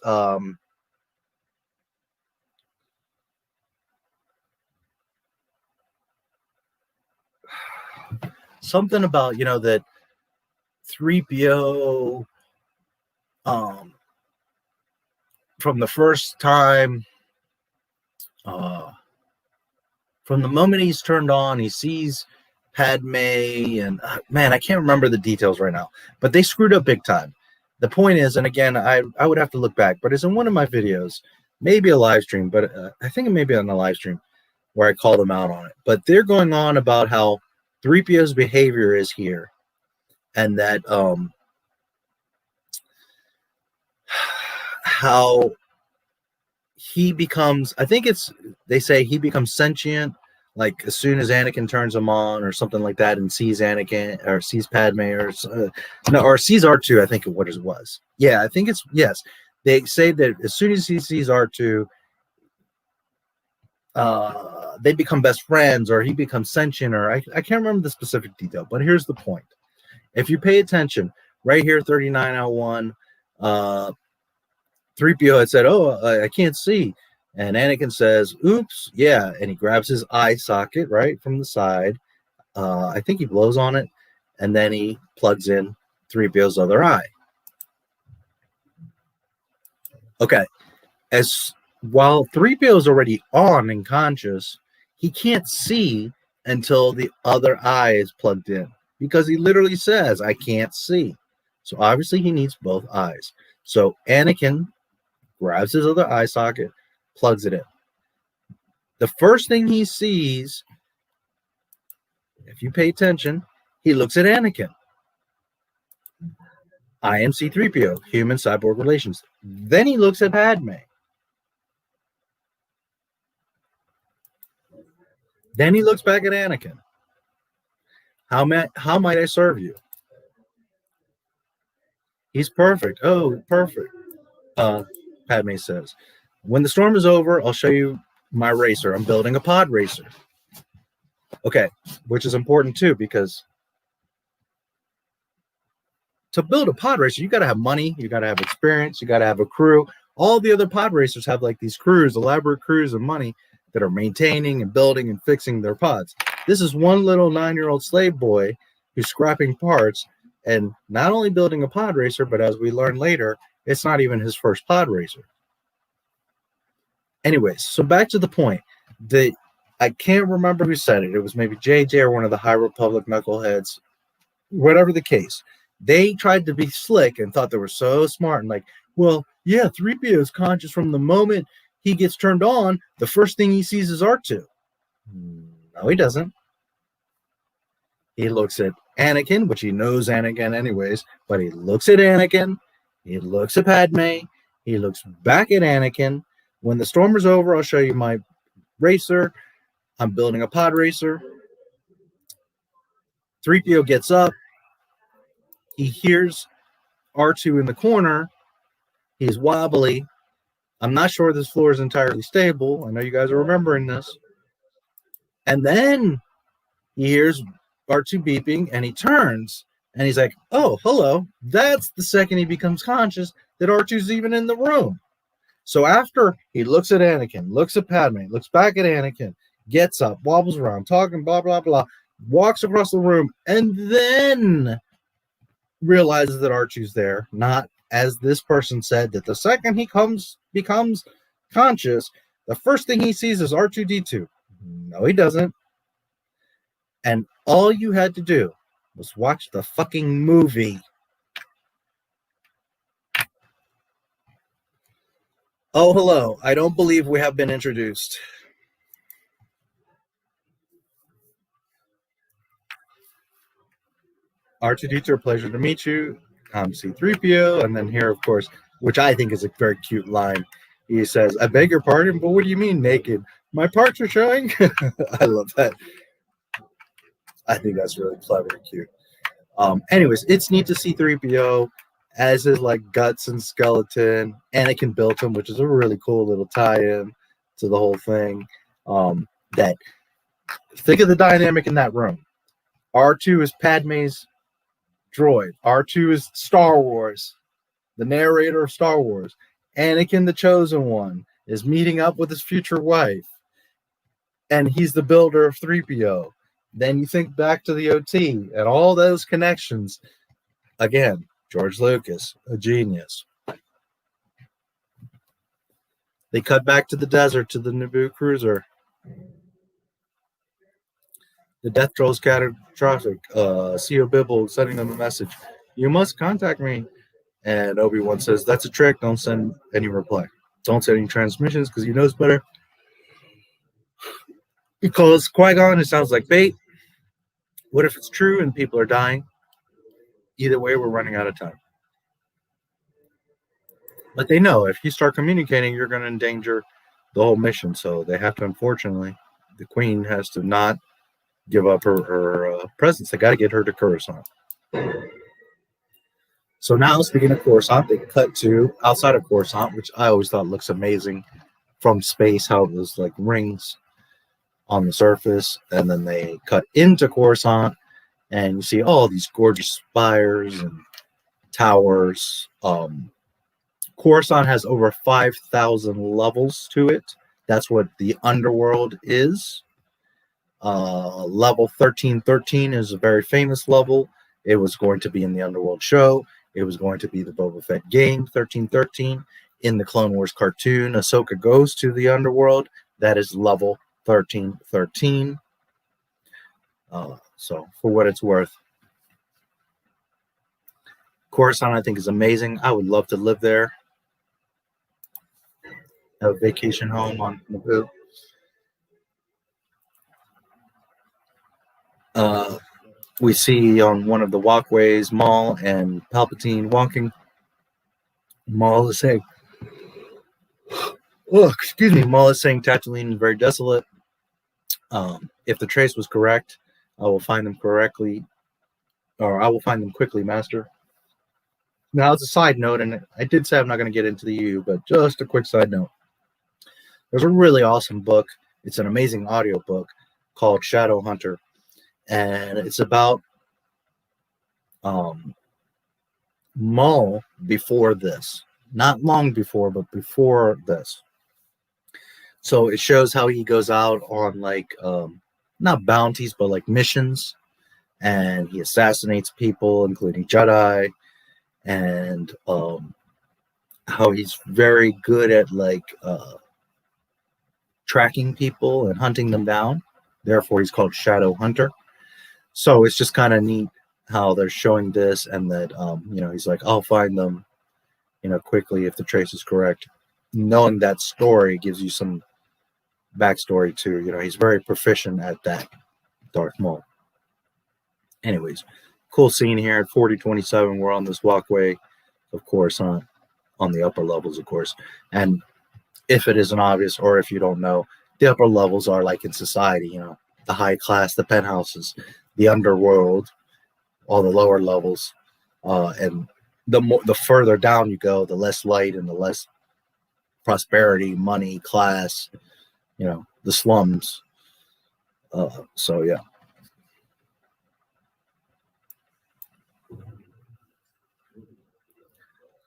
something about, you know, that 3PO from the first time, from the moment he's turned on, he sees Padme, and man, I can't remember the details right now, but they screwed up big time. The point is, and again, I would have to look back, but it's in one of my videos, maybe a live stream, but I think it may be on a live stream where I call them out on it. But they're going on about how 3PO's behavior is here, and that how he becomes, I think it's, they say he becomes sentient, like as soon as Anakin turns him on or something like that, and sees Anakin or sees Padme or or sees R2, I think what it was. Yeah, I think it's, yes. They say that as soon as he sees R2, they become best friends, or he becomes sentient, or I can't remember the specific detail, but here's the point. If you pay attention, right here, 3901, 3PO had said, oh, I can't see. And Anakin says, oops, yeah. And he grabs his eye socket, right, from the side. I think he blows on it. And then he plugs in 3PO's other eye. Okay. While 3PO is already on and conscious, he can't see until the other eye is plugged in. Because he literally says, I can't see. So obviously he needs both eyes. So Anakin grabs his other eye socket, plugs it in. The first thing he sees, if you pay attention, he looks at Anakin. I am C-3PO, human cyborg relations. Then he looks at Padme. Then he looks back at Anakin. How might I serve you? He's perfect. Oh, perfect. Padme says, when the storm is over, I'll show you my racer. I'm building a pod racer. Okay, which is important too, because to build a pod racer, you got to have money, you got to have experience, you got to have a crew. All the other pod racers have like these crews, elaborate crews of money that are maintaining and building and fixing their pods. This is one little 9-year-old slave boy who's scrapping parts and not only building a pod racer, but as we learn later, it's not even his first pod racer. Anyways, so back to the point. I can't remember who said it. It was maybe JJ or one of the High Republic knuckleheads. Whatever the case, they tried to be slick and thought they were so smart and like, well, yeah, 3PO is conscious from the moment he gets turned on. The first thing he sees is R2. No, he doesn't. He looks at Anakin, which he knows Anakin anyways, but he looks at Anakin. He looks at Padme. He looks back at Anakin. When the storm is over, I'll show you my racer. I'm building a pod racer. 3PO gets up. He hears R2 in the corner. He's wobbly. I'm not sure this floor is entirely stable. I know you guys are remembering this. And then he hears R2 beeping, and he turns, and he's like, oh, hello. That's the second he becomes conscious that R2's even in the room. So after he looks at Anakin, looks at Padme, looks back at Anakin, gets up, wobbles around, talking, blah, blah, blah, walks across the room, and then realizes that R2's there, not as this person said, that the second he becomes conscious, the first thing he sees is R2-D2. No, he doesn't. And all you had to do was watch the fucking movie. Oh, hello. I don't believe we have been introduced. R2-D2, a pleasure to meet you. I'm C-3PO. And then here, of course, which I think is a very cute line, he says, I beg your pardon, but what do you mean naked? My parts are showing? I love that. I think that's really clever and cute. Anyways, it's neat to see 3PO as his like guts and skeleton. Anakin built him, which is a really cool little tie-in to the whole thing. That think of the dynamic in that room. R2 is Padme's droid. R2 is Star Wars, the narrator of Star Wars. Anakin, the chosen one, is meeting up with his future wife, and he's the builder of 3PO. Then you think back to the OT and all those connections. Again, George Lucas, a genius. They cut back to the desert, to the Naboo cruiser. The death troll is catastrophic. C.O. Bibble sending them a message. You must contact me. And Obi-Wan says, that's a trick. Don't send any reply. Don't send any transmissions because he knows better. He calls Qui-gon. It sounds like bait. What if it's true and people are dying? Either way, we're running out of time. But they know if you start communicating, you're going to endanger the whole mission. So they have to, unfortunately, the queen has to not give up her presence. They got to get her to Coruscant. So now, speaking of Coruscant, they cut to outside of Coruscant, which I always thought looks amazing from space, how it was like rings on the surface. And then they cut into Coruscant, and you see all these gorgeous spires and towers. Coruscant has over 5,000 levels to it. That's what the underworld is. Level 1313 is a very famous level. It was going to be in the Underworld show. It was going to be the Boba Fett game, 1313. In the Clone Wars cartoon, Ahsoka goes to the Underworld. That is level 1313. So, for what it's worth, Coruscant, I think, is amazing. I would love to live there. Have a vacation home on Naboo. We see on one of the walkways Maul and Palpatine walking. Maul is saying, Maul is saying Tatooine is very desolate. If the trace was correct, I will find them quickly, Master. Now, it's a side note, and I did say I'm not going to get into the EU, but just a quick side note. There's a really awesome book. It's an amazing audio book called Shadow Hunter. And it's about Maul before this. Not long before, but before this. So it shows how he goes out on like, not bounties, but like missions. And he assassinates people, including Jedi. And how he's very good at like tracking people and hunting them down. Therefore, he's called Shadow Hunter. So it's just kind of neat how they're showing this, and that he's like, I'll find them, quickly if the trace is correct. Knowing that story gives you some backstory too. He's very proficient at that, Darth Maul. Anyways, cool scene here at 4027. We're on this walkway, of course, on the upper levels, of course. And if it isn't obvious, or if you don't know, the upper levels are like in society, the high class, the penthouses. the underworld, all the lower levels, and the further down you go, the less light and the less prosperity, money, class, the slums. So yeah.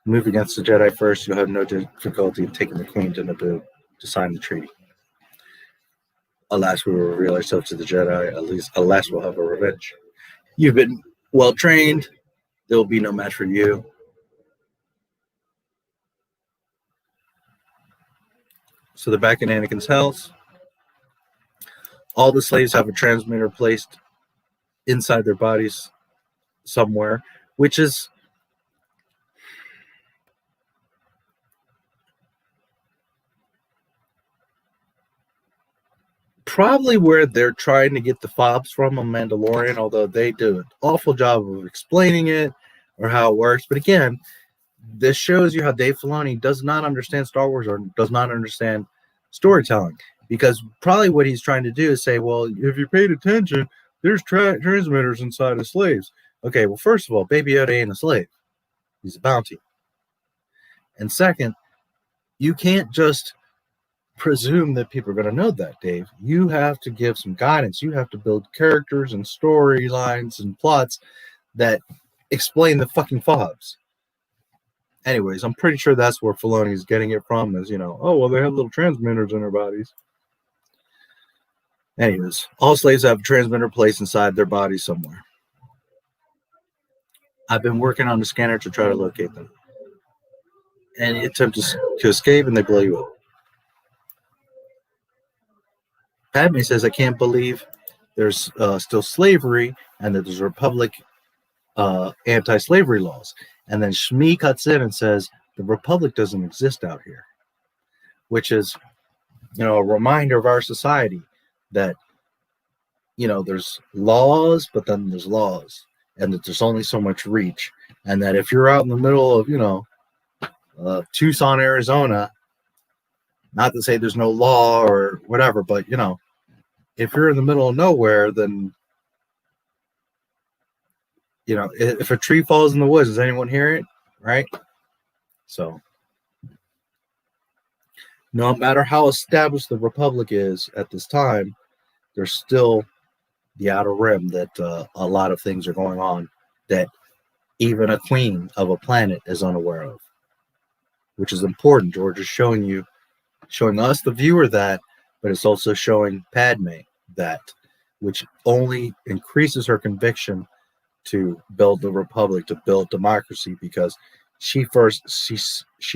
Move against the Jedi first, you'll have no difficulty in taking the Queen to Naboo to sign the treaty. Alas, we will reveal ourselves to the Jedi. Alas, we'll have a revenge. You've been well trained. There will be no match for you. So they're back in Anakin's house. All the slaves have a transmitter placed inside their bodies somewhere, which is probably where they're trying to get the fobs from on Mandalorian, although they do an awful job of explaining it or how it works. But again, this shows you how Dave Filoni does not understand Star Wars or does not understand storytelling, because probably what he's trying to do is say, well, if you paid attention, there's transmitters inside of slaves. Okay, well, first of all, Baby Yoda ain't a slave. He's a bounty. And second, you can't just presume that people are going to know that, Dave. You have to give some guidance. You have to build characters and storylines and plots that explain the fucking fobs. Anyways, I'm pretty sure that's where Filoni is getting it from, is, oh, well, they have little transmitters in their bodies. Anyways, all slaves have a transmitter placed inside their bodies somewhere. I've been working on the scanner to try to locate them. And you attempt to escape, and they blow you up. Padme says, I can't believe there's still slavery and that there's Republic anti-slavery laws. And then Shmi cuts in and says, the Republic doesn't exist out here, which is, a reminder of our society that, there's laws, but then there's laws, and that there's only so much reach. And that if you're out in the middle of, Tucson, Arizona, not to say there's no law or whatever, but, if you're in the middle of nowhere, then, if a tree falls in the woods, does anyone hear it? Right? So, no matter how established the Republic is at this time, there's still the outer rim that a lot of things are going on that even a queen of a planet is unaware of, which is important. George is showing us, the viewer, that, but it's also showing Padme that, which only increases her conviction to build the Republic, to build democracy, because she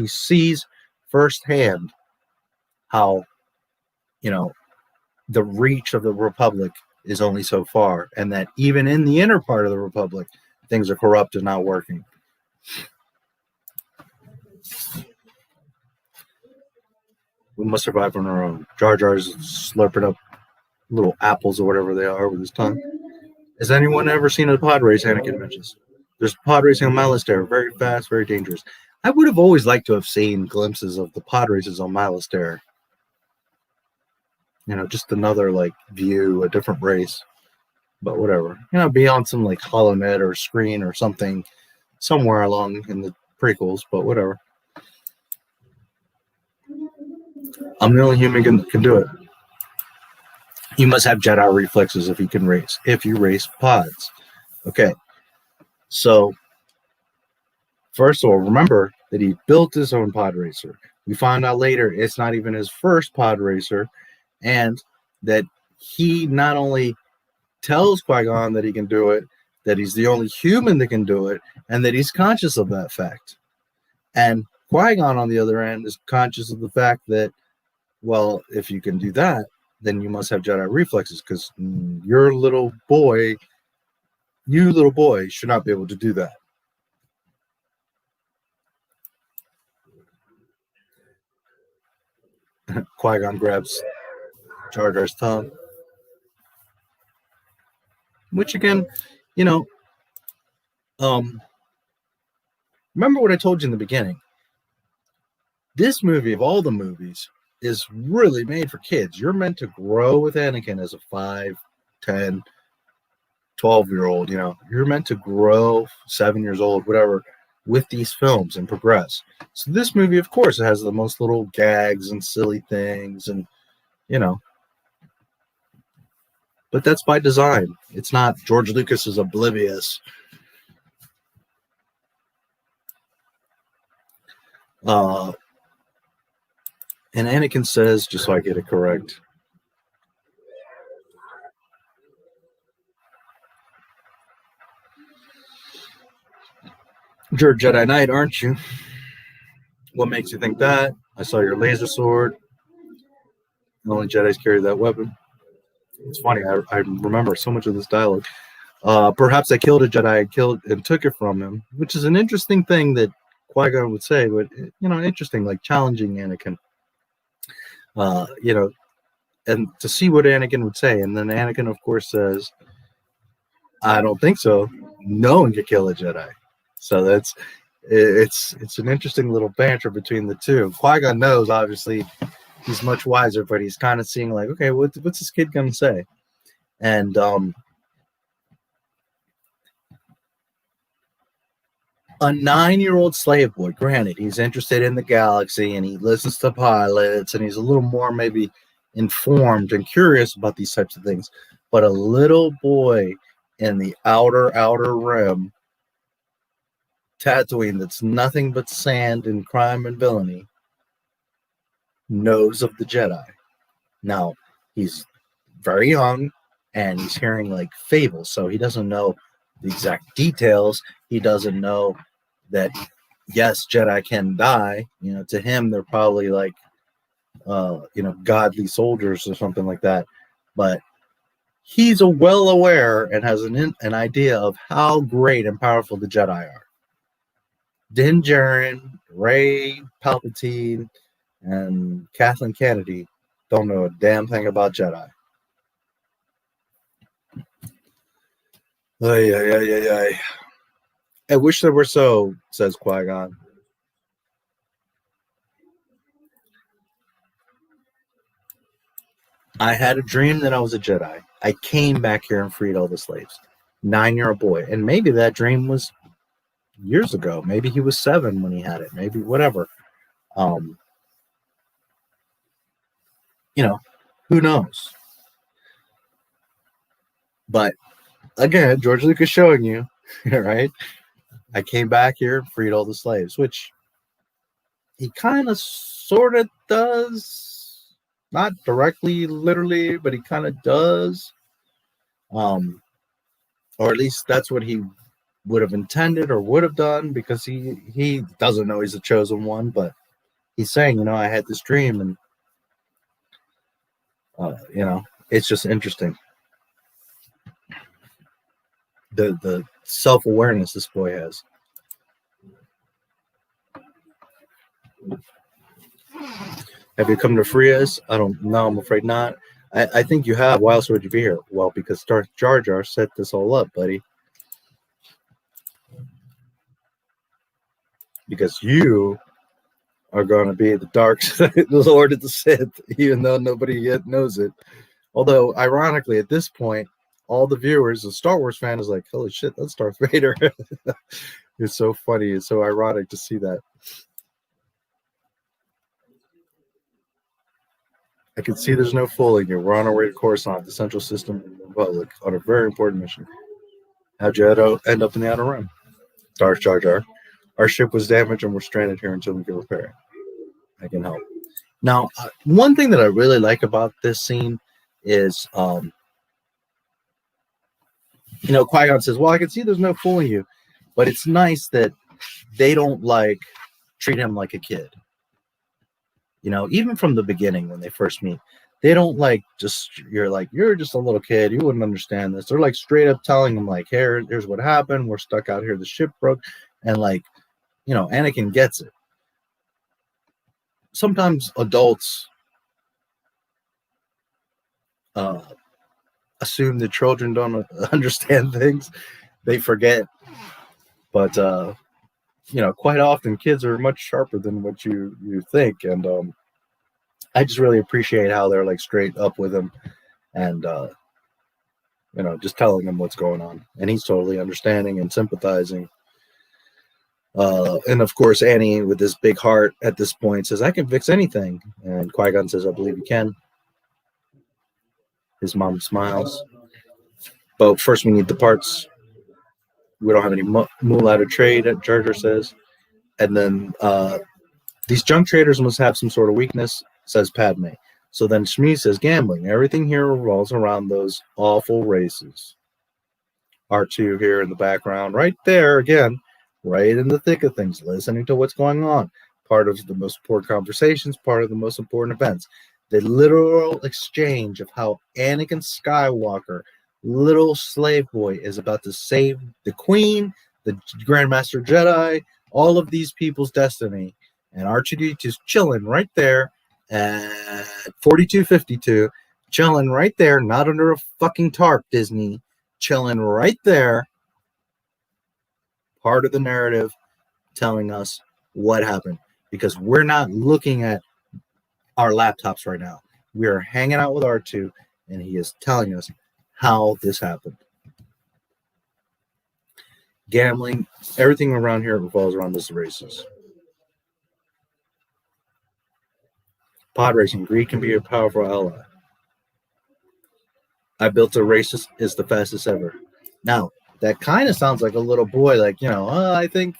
sees firsthand how, the reach of the Republic is only so far, and that even in the inner part of the Republic, things are corrupt and not working. We must survive on our own. Jar Jar's slurping up little apples or whatever they are with his tongue. Has anyone ever seen a pod race? Anakin mentions. There's pod racing on Malastare. Very fast, very dangerous. I would have always liked to have seen glimpses of the pod races on Malastare. Just another view, a different race. But whatever. Be on some holonet or screen or something somewhere along in the prequels, but whatever. I'm the only human can do it. You must have Jedi reflexes if you can race. If you race pods. Okay. So, first of all, remember that he built his own pod racer. We find out later it's not even his first pod racer, and that he not only tells Qui-Gon that he can do it, that he's the only human that can do it, and that he's conscious of that fact. And Qui-Gon, on the other end, is conscious of the fact that, well, if you can do that, then you must have Jedi reflexes, because you little boy should not be able to do that. Qui-Gon grabs Jar Jar's tongue, which again, remember what I told you in the beginning. This movie, of all the movies, is really made for kids. You're meant to grow with Anakin as a 5, 10, 12-year-old, you're meant to grow, 7 years old, whatever, with these films and progress. So this movie, of course, it has the most little gags and silly things, and but that's by design. It's not George Lucas is oblivious. And Anakin says, just so I get it correct, "You're a Jedi Knight, aren't you? What makes you think that? I saw your laser sword. Only Jedis carry that weapon." It's funny. I remember so much of this dialogue. "Perhaps I killed a Jedi and took it from him," which is an interesting thing that Qui-Gon would say, but interesting, like challenging Anakin. And to see what Anakin would say, and then Anakin, of course, says, "I don't think so. No one could kill a Jedi." So it's an interesting little banter between the two. Qui-Gon knows, obviously, he's much wiser, but he's kind of seeing like, okay, what's this kid gonna say? And a 9-year-old slave boy, granted, he's interested in the galaxy and he listens to pilots and he's a little more maybe informed and curious about these types of things, but a little boy in the outer rim, Tatooine, that's nothing but sand and crime and villainy, knows of the Jedi. Now, he's very young and he's hearing like fables, so he doesn't know the exact details. He doesn't know that, yes, Jedi can die. To him, they're probably like, godly soldiers or something like that. But he's well aware and has an idea of how great and powerful the Jedi are. Din Djarin, Rey, Palpatine, and Kathleen Kennedy don't know a damn thing about Jedi. Ay. I wish there were so, says Qui-Gon. "I had a dream that I was a Jedi. I came back here and freed all the slaves." 9-year-old boy. And maybe that dream was years ago. Maybe he was 7 when he had it. Maybe whatever. Who knows? But again, George Lucas showing you, right? I came back here and freed all the slaves, which he kind of sort of does. Not directly, literally, but he kind of does. Or at least that's what he would have intended or would have done, because he doesn't know he's the chosen one, but he's saying, I had this dream, and it's just interesting. The self-awareness this boy has. "Have you come to free us?" "I don't know. I'm afraid not." I think you have. "Why else would you be here?" "Well, because Darth Jar Jar set this all up, buddy. Because you are going to be the dark side, the Lord of the Sith, even though nobody yet knows it." Although, ironically, at this point, all the viewers, the Star Wars fan, is like, holy shit, that's Darth Vader. It's so funny. It's so ironic to see that. "I can see there's no fooling you. We're on our way to Coruscant, the Central System Republic, on a very important mission." "How'd you end up in the Outer Rim?" "Darth Jar Jar. Our ship was damaged and we're stranded here until we can repair it. I can help." Now, one thing that I really like about this scene is, Qui-Gon says, "Well, I can see there's no fooling you," but it's nice that they don't treat him like a kid. Even from the beginning when they first meet, they don't you're just a little kid, you wouldn't understand this. They're straight up telling him here's what happened. We're stuck out here. The ship broke, and Anakin gets it. Sometimes adults assume that children don't understand things. They forget. But, quite often kids are much sharper than what you think. And I just really appreciate how they're straight up with him. And just telling him what's going on. And he's totally understanding and sympathizing. And of course, Annie, with this big heart at this point, says, I can fix anything. And Qui-Gon says, I believe you can. His mom smiles. But first, we need the parts. We don't have any moolah to trade, Jar Jar says. And then these junk traders must have some sort of weakness, says Padme. So then Shmi says, gambling. Everything here revolves around those awful races. R2 here in the background, right there again, right in the thick of things, listening to what's going on. Part of the most important conversations, part of the most important events. The literal exchange of how Anakin Skywalker, little slave boy, is about to save the Queen, the Grandmaster Jedi, all of these people's destiny. And R2-D2's chilling right there at 4252, chilling right there, not under a fucking tarp, Disney, chilling right there. Part of the narrative telling us what happened, because we're not looking at our laptops right now. We are hanging out with R2, and he is telling us how this happened. Gambling, everything around here revolves around this races. Pod racing, greed can be a powerful ally. I built a race is the fastest ever. Now, that kind of sounds like a little boy, like, I think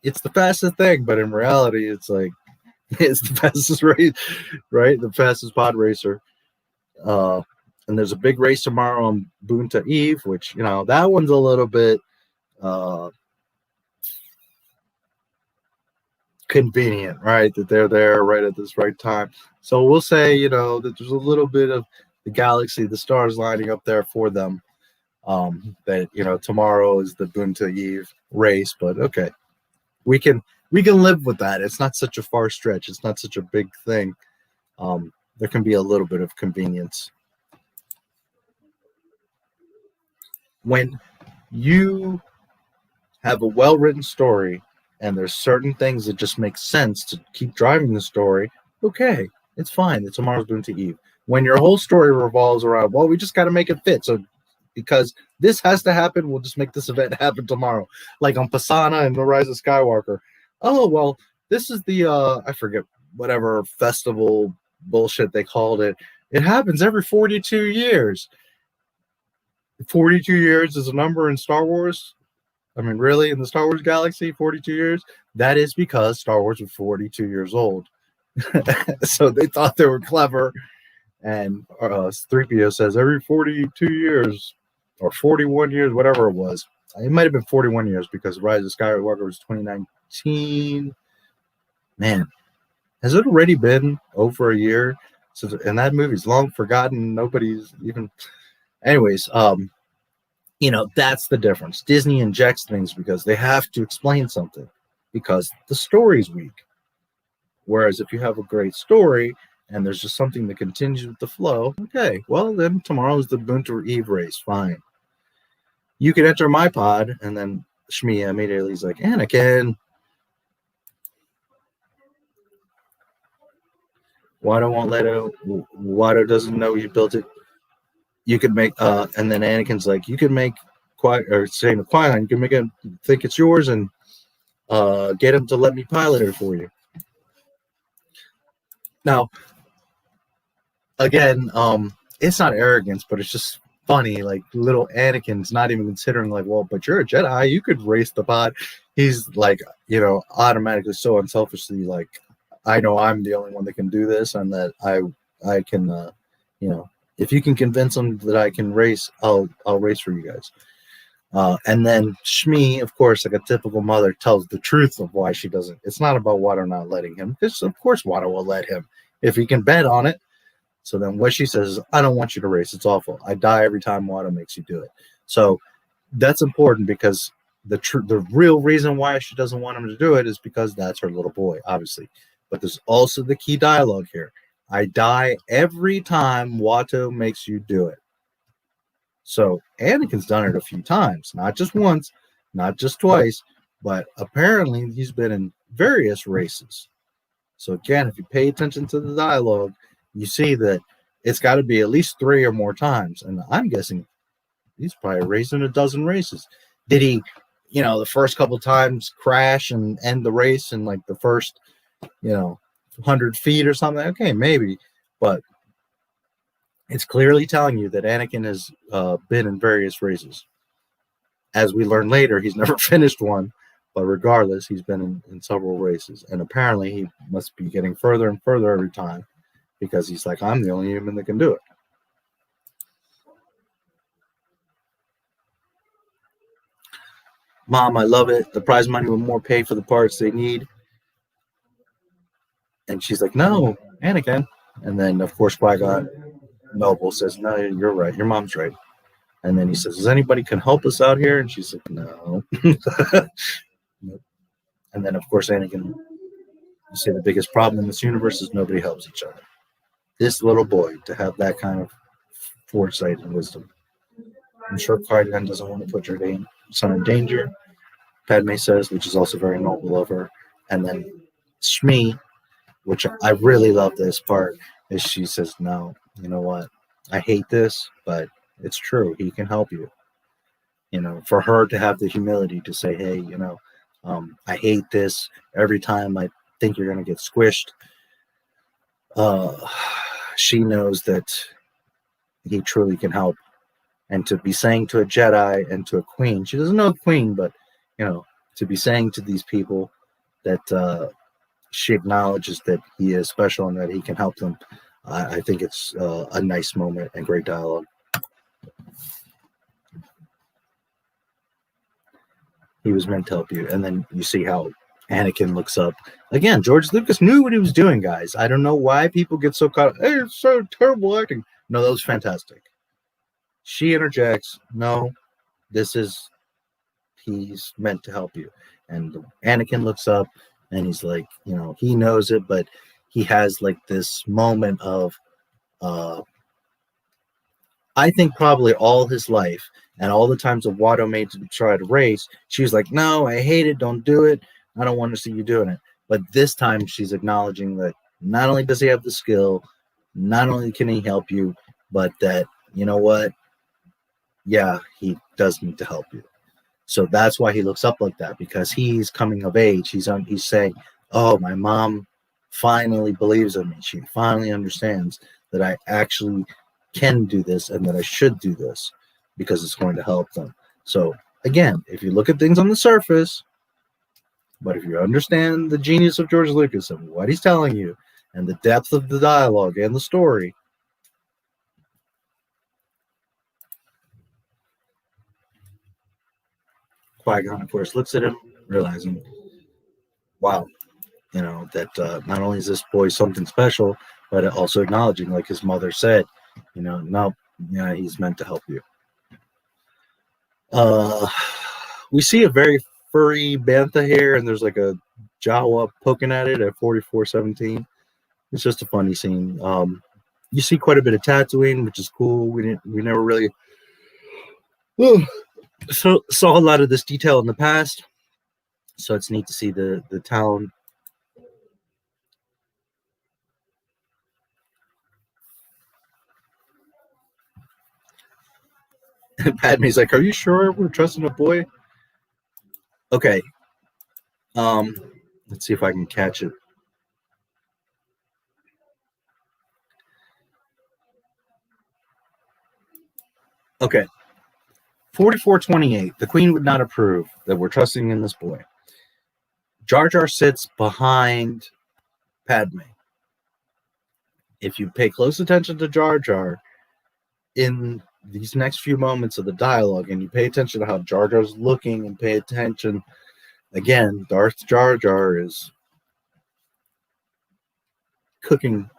it's the fastest thing, but in reality, it's like, it's the fastest race, right? The fastest pod racer. And there's a big race tomorrow on Boonta Eve, which, that one's a little bit convenient, right? That they're there right at this right time. So we'll say, that there's a little bit of the galaxy, the stars lining up there for them. That, tomorrow is the Boonta Eve race, but okay. We can live with that. It's not such a far stretch. It's not such a big thing. There can be a little bit of convenience. When you have a well-written story and there's certain things that just make sense to keep driving the story, okay, it's fine. It's tomorrow's Boonta Eve. When your whole story revolves around, well, we just got to make it fit. So because this has to happen, we'll just make this event happen tomorrow. Like on Pasana and The Rise of Skywalker. Oh, well, this is the, I forget, whatever festival bullshit they called it. It happens every 42 years. 42 years is a number in Star Wars? I mean, really? In the Star Wars galaxy, 42 years? That is because Star Wars was 42 years old. So they thought they were clever. And 3PO says every 42 years or 41 years, whatever it was. It might have been 41 years because Rise of Skywalker was 2019. Man, has it already been over a year? And that movie's long forgotten. Nobody's even... Anyways, that's the difference. Disney injects things because they have to explain something because the story's weak. Whereas if you have a great story and there's just something that continues with the flow, okay, well, then tomorrow's the Boonta Eve race. Fine. You can enter my pod, and then Shmi immediately is like, Anakin. Watto won't let it. Watto doesn't know you built it. You could make, and then Anakin's like, you can make saying to Qui-Gon, you can make him think it's yours and get him to let me pilot it for you. Now, again, it's not arrogance, but it's just funny. Like little Anakin's not even considering, like, well, but you're a Jedi, you could race the pod. He's like, automatically so unselfishly like, I know I'm the only one that can do this, and that I can, if you can convince them that I can race, I'll race for you guys. And then Shmi, of course, like a typical mother, tells the truth of why she doesn't. It's not about Watto not letting him, because of course Watto will let him if he can bet on it. So then what she says is, I don't want you to race. It's awful. I die every time Watto makes you do it. So that's important because the real reason why she doesn't want him to do it is because that's her little boy, obviously. But there's also the key dialogue here. I die every time Watto makes you do it. So Anakin's done it a few times, not just once, not just twice, but apparently he's been in various races. So again, if you pay attention to the dialogue, you see that it's got to be at least 3 or more times. And I'm guessing he's probably racing a dozen races. Did he, the first couple times crash and end the race in like the first, 100 feet or something? Okay, maybe. But it's clearly telling you that Anakin has been in various races. As we learn later, he's never finished one. But regardless, he's been in several races. And apparently he must be getting further and further every time because he's like, I'm the only human that can do it. Mom, I love it. The prize money will more pay for the parts they need. And she's like, no, Anakin. And then, of course, Qui-gon Noble says, no, you're right. Your mom's right. And then he says, does anybody can help us out here? And she's like, no. And then, of course, Anakin, you say the biggest problem in this universe is nobody helps each other. This little boy, to have that kind of foresight and wisdom. I'm sure Qui-Gon doesn't want to put your son in danger, Padme says, which is also very noble of her. And then Shmi, which I really love this part, is she says, no, you know what? I hate this, but it's true. He can help you. For her to have the humility to say, hey, I hate this. Every time I think you're going to get squished, she knows that he truly can help. And to be saying to a Jedi and to a queen, she doesn't know a queen, but, to be saying to these people that she acknowledges that he is special and that he can help them, I think it's a nice moment and great dialogue. He was meant to help you. And then you see how Anakin looks up. Again, George Lucas knew what he was doing, guys. I don't know why people get so caught up. Hey, it's so terrible acting. No, that was fantastic. She interjects, no, he's meant to help you. And Anakin looks up and he's like, he knows it, but he has like this moment of, I think probably all his life and all the times that Watto made to try to race, she was like, no, I hate it. Don't do it. I don't want to see you doing it. But this time she's acknowledging that not only does he have the skill, not only can he help you, but that, you know what? Yeah, he does need to help you. So that's why he looks up like that, because he's coming of age. He's saying, oh, my mom finally believes in me. She finally understands that I actually can do this and that I should do this because it's going to help them. So again, if you look at things on the surface, but if you understand the genius of George Lucas and what he's telling you and the depth of the dialogue and the story, Qui-Gon, of course, looks at him, realizing, wow, that not only is this boy something special, but also acknowledging, like his mother said, no, yeah, he's meant to help you. We see a very furry bantha here, and there's like a Jawa poking at it at 4417. It's just a funny scene. You see quite a bit of Tatooine, which is cool. We never really saw a lot of this detail in the past, so it's neat to see the town. And Padme's like, are you sure we're trusting a boy? Okay. Let's see if I can catch it. Okay. 4428. The Queen would not approve that we're trusting in this boy. Jar Jar sits behind Padme. If you pay close attention to Jar Jar in these next few moments of the dialogue, and you pay attention to how Jar Jar's looking, and pay attention, again, Darth Jar Jar is cooking,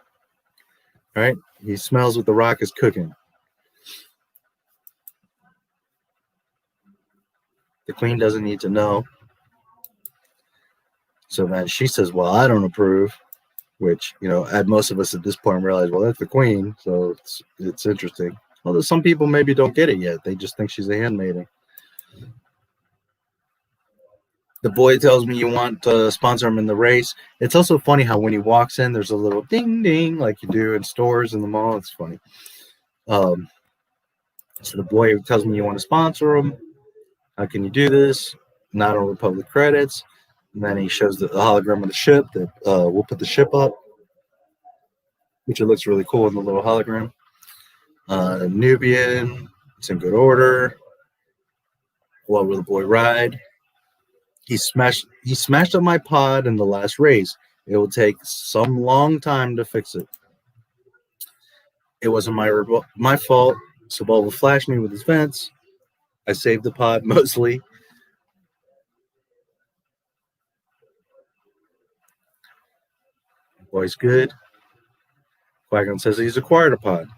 right? He smells what the rock is cooking. The Queen doesn't need to know. So then she says, well, I don't approve, which, most of us at this point realize, well, that's the Queen, so it's interesting. Although some people maybe don't get it yet. They just think she's a handmaiden. The boy tells me you want to sponsor him in the race. It's also funny how when he walks in, there's a little ding ding like you do in stores in the mall. It's funny. So the boy tells me, you want to sponsor him? How can you do this? Not on Republic credits. And then he shows the hologram of the ship that we'll put the ship up, which it looks really cool in the little hologram. Nubian, it's in good order. What will the boy ride? He smashed up my pod in the last race. It will take some long time to fix it. It wasn't my fault. Sebulba flashed me with his vents. I saved the pod mostly. Boy's good. Qui-gon says he's acquired a pod.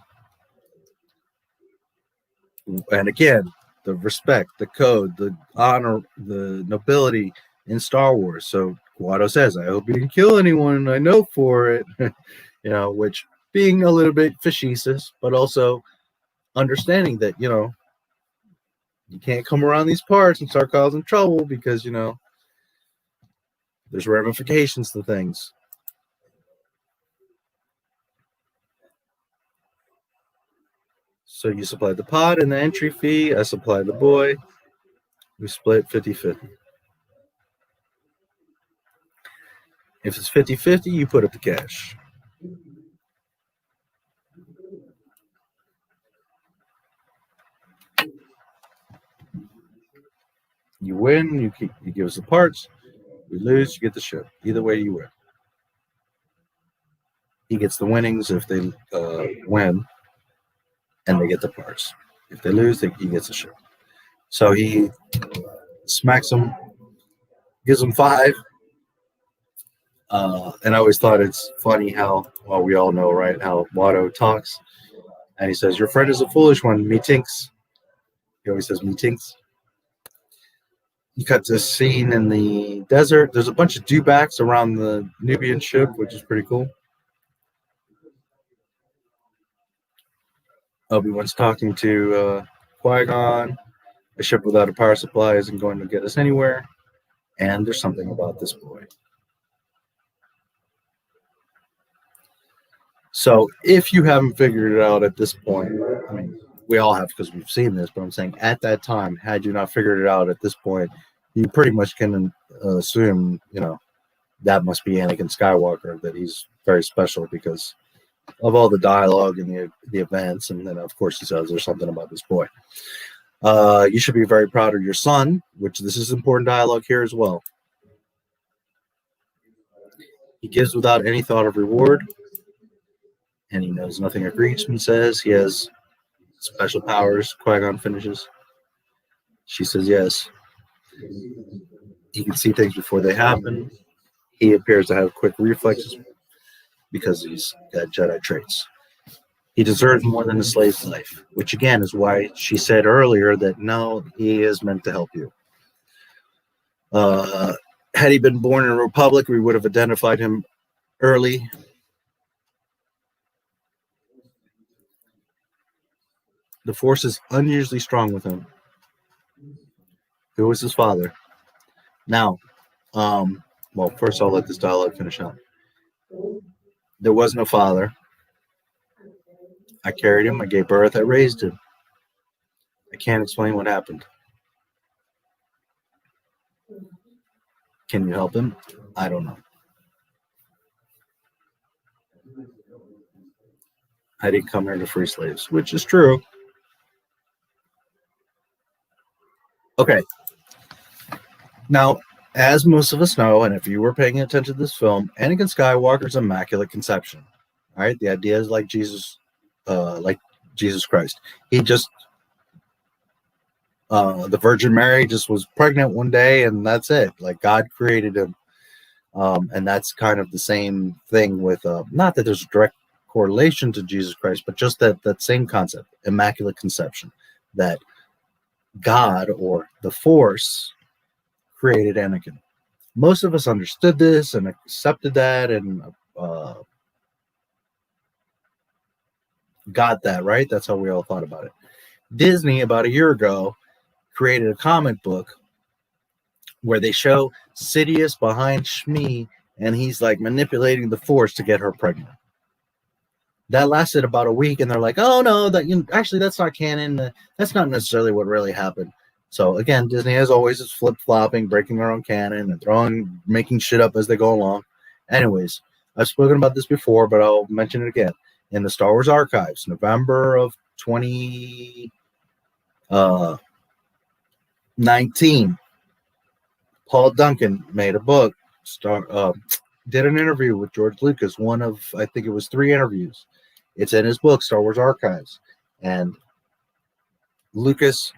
And again, the respect, the code, the honor, the nobility in Star Wars. So Watto says, I hope you didn't kill anyone. I know for it. Which being a little bit facetious, but also understanding that, you can't come around these parts and start causing trouble because, there's ramifications to things. So you supply the pod and the entry fee. I supply the boy. We split 50-50. If it's 50-50, you put up the cash. You win, you give us the parts. We lose, you get the ship. Either way, you win. He gets the winnings if they win, and they get the parts. If they lose, he gets the ship. So he smacks them, gives them 5. And I always thought it's funny how, well, we all know, right, how Watto talks. And he says, your friend is a foolish one, methinks. He always says methinks. He cuts this scene in the desert. There's a bunch of dewbacks around the Nubian ship, which is pretty cool. Obi-Wan's talking to Qui-Gon. A ship without a power supply isn't going to get us anywhere. And there's something about this boy. So if you haven't figured it out at this point, I mean, we all have because we've seen this, but I'm saying at that time, had you not figured it out at this point, you pretty much can assume, that must be Anakin Skywalker, that he's very special because of all the dialogue and the events. And then, of course, he says there's something about this boy. You should be very proud of your son, which this is important dialogue here as well. He gives without any thought of reward. And he knows nothing of grief, he says. He has special powers. Qui-Gon finishes. She says yes. He can see things before they happen. He appears to have quick reflexes because he's got Jedi traits. He deserves more than a slave's life, which again is why she said earlier that no, he is meant to help you. Had he been born in a republic, we would have identified him early. The Force is unusually strong with him. Who was his father? Now, well, first I'll let this dialogue finish out. There was no father. I carried him, I gave birth, I raised him. I can't explain what happened. Can you help him? I don't know. I didn't come here to free slaves, which is true. Okay. Now, as most of us know, and if you were paying attention to this film, Anakin Skywalker's immaculate conception. All right, the idea is like Jesus Christ. He just, the Virgin Mary just was pregnant one day, and that's it. Like God created him, and that's kind of the same thing with, not that there's a direct correlation to Jesus Christ, but just that same concept, immaculate conception, that God or the Force created Anakin. Most of us understood this and accepted that and got that, right? That's how we all thought about it. Disney, about a year ago, created a comic book where they show Sidious behind Shmi, and he's like manipulating the Force to get her pregnant. that lasted about a week, and they're like, oh no, actually that's not canon. That's not necessarily what really happened. So again, Disney, as always, is flip-flopping, breaking their own canon and making shit up as they go along. Anyways, I've spoken about this before, but I'll mention it again. In the Star Wars archives, November of 2019, Paul Duncan made a book, did an interview with George Lucas, one of, I think it was 3 interviews. It's in his book, Star Wars Archives. And Lucas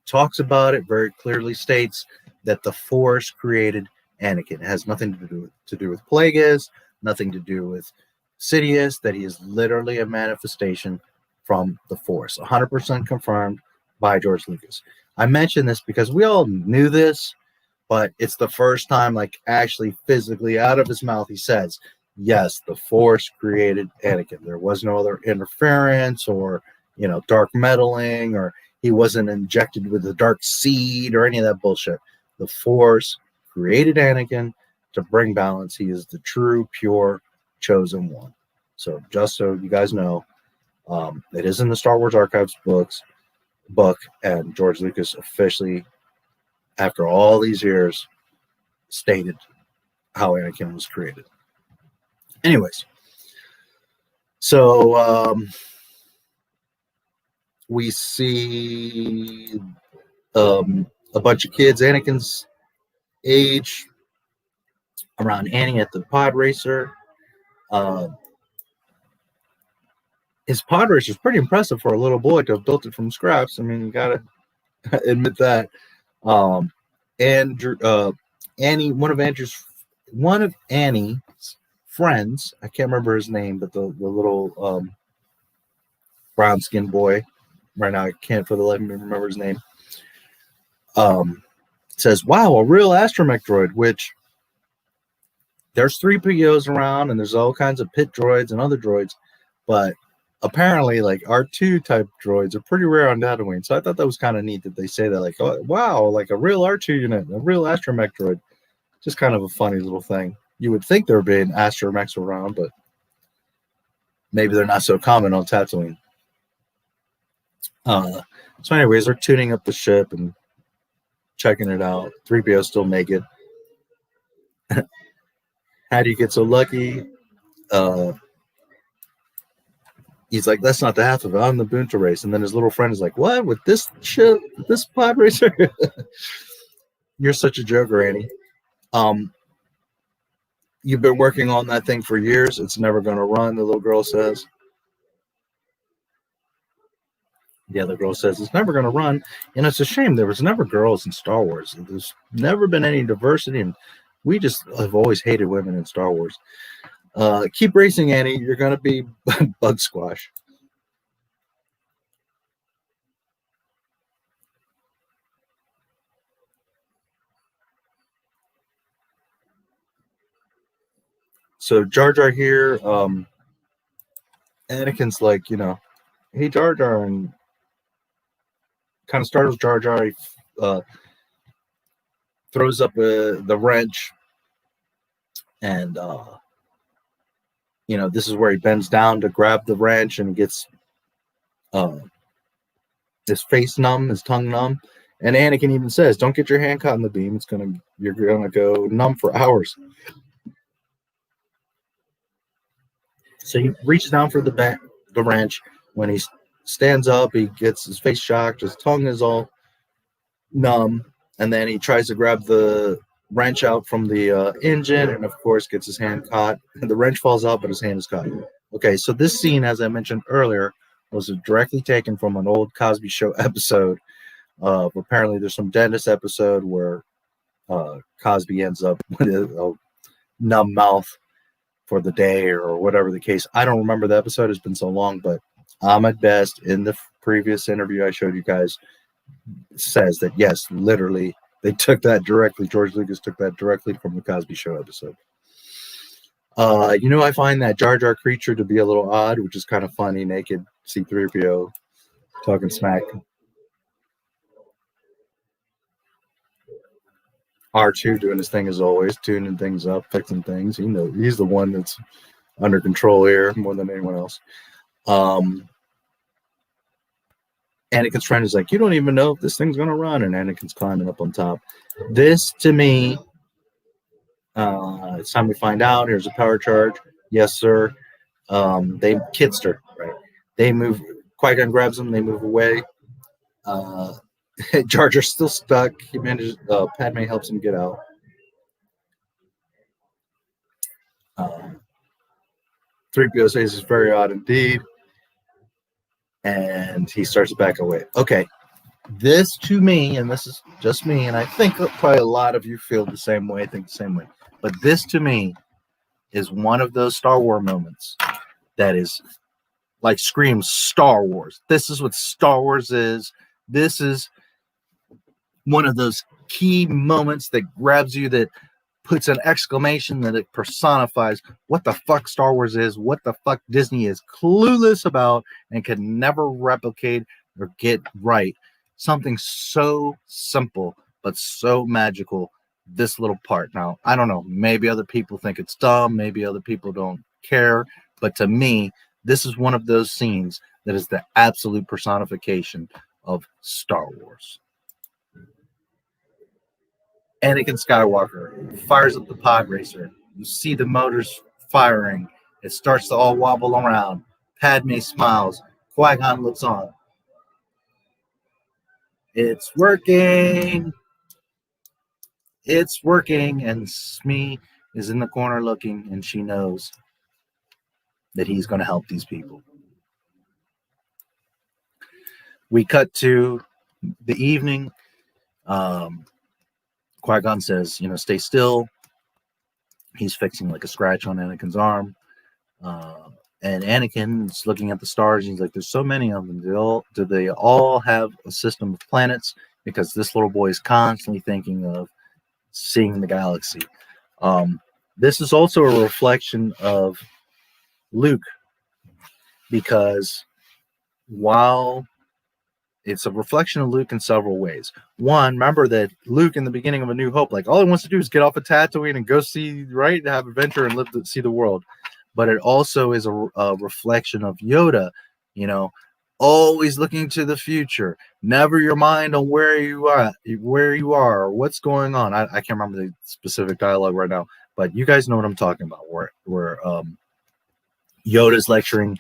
talks about it, very clearly states that the Force created Anakin. It has nothing to do with Plagueis, nothing to do with Sidious, that he is literally a manifestation from the Force. 100% confirmed by George Lucas. I mention this because we all knew this, but it's the first time, like, actually physically out of his mouth, he says, yes, the Force created Anakin. There was no other interference or, dark meddling, or he wasn't injected with the dark seed or any of that bullshit. The Force created Anakin to bring balance. He is the true, pure, chosen one. So just so you guys know, it is in the Star Wars Archives book, and George Lucas officially, after all these years, stated how Anakin was created. Anyways, so we see a bunch of kids Anakin's age around Annie at the pod racer. His pod racer is pretty impressive for a little boy to have built it from scraps. I mean, you gotta admit that. Annie, one of Annie's friends, I can't remember his name, but the little brown skinned boy, right now I can't for the life of me remember his name, says, wow, a real astromech droid, which there's 3POs around and there's all kinds of pit droids and other droids, but apparently like R2 type droids are pretty rare on Tatooine. So I thought that was kind of neat that they say that, like, oh, wow, like a real R2 unit, a real astromech droid. Just kind of a funny little thing. You would think there would be an astromechs around, but maybe they're not so common on Tatooine. So anyways, they're tuning up the ship and checking it out. 3PO still naked. How do you get so lucky? He's like, that's not the half of it. I'm the Boonta race. And then his little friend is like, what? With this shit? With this pod racer? You're such a joker, Annie. You've been working on that thing for years. It's never going to run, the little girl says. The other girl says, it's never going to run. And it's a shame. There was never girls in Star Wars. There's never been any diversity. And we just have always hated women in Star Wars. Keep racing, Annie. You're going to be bug squash. So Jar Jar here, Anakin's like, hey, Jar Jar, and kind of startles Jar Jar. He throws up the wrench, and this is where he bends down to grab the wrench and gets his face numb, his tongue numb. And Anakin even says, don't get your hand caught in the beam. You're gonna go numb for hours. So he reaches down for the wrench. When he stands up, he gets his face shocked. His tongue is all numb. And then he tries to grab the wrench out from the engine, and of course gets his hand caught. And the wrench falls out, but his hand is caught. Okay, so this scene, as I mentioned earlier, was directly taken from an old Cosby Show episode. Apparently, there's some dentist episode where Cosby ends up with a numb mouth for the day or whatever the case. I don't remember the episode. It's been so long, but Ahmed Best, in the previous interview I showed you guys, says that, yes, literally, they took that directly. George Lucas took that directly from the Cosby Show episode. I find that Jar Jar creature to be a little odd, which is kind of funny. Naked C-3PO talking smack. R2 doing his thing as always, tuning things up, fixing things. He's the one that's under control here more than anyone else. Anakin's friend is like, you don't even know if this thing's gonna run, and Anakin's climbing up on top. This to me, it's time we find out. Here's a power charge. Yes, sir. They kidster her, right? They move. Qui-Gon grabs him. They move away. Jar Jar's still stuck. He manages. Padme helps him get out. 3PO says it's very odd indeed, and he starts to back away. Okay, this to me, and this is just me, and I think probably a lot of you feel the same way, think the same way, but this to me is one of those Star Wars moments that is like screams Star Wars. This is what Star Wars is. This is one of those key moments that grabs you, that puts an exclamation, that it personifies what the fuck Star Wars is, what the fuck Disney is clueless about and can never replicate or get right. Something so simple but so magical, this little part. Now, I don't know, maybe other people think it's dumb, maybe other people don't care, but to me, this is one of those scenes that is the absolute personification of Star Wars. Anakin Skywalker fires up the pod racer. You see the motors firing. It starts to all wobble around. Padme smiles. Qui-Gon looks on. It's working. It's working. And Smee is in the corner looking, and she knows that he's going to help these people. We cut to the evening. Qui-Gon says, stay still. He's fixing like a scratch on Anakin's arm. And Anakin's looking at the stars. And he's like, there's so many of them. Do they all have a system of planets? Because this little boy is constantly thinking of seeing the galaxy. This is also a reflection of Luke. Because while it's a reflection of Luke in several ways. One, remember that Luke in the beginning of A New Hope, like all he wants to do is get off a Tatooine and go see, right, have adventure and see the world. But it also is a reflection of Yoda, always looking to the future. Never your mind on where you are, or what's going on. I can't remember the specific dialogue right now, but you guys know what I'm talking about. Where Yoda's lecturing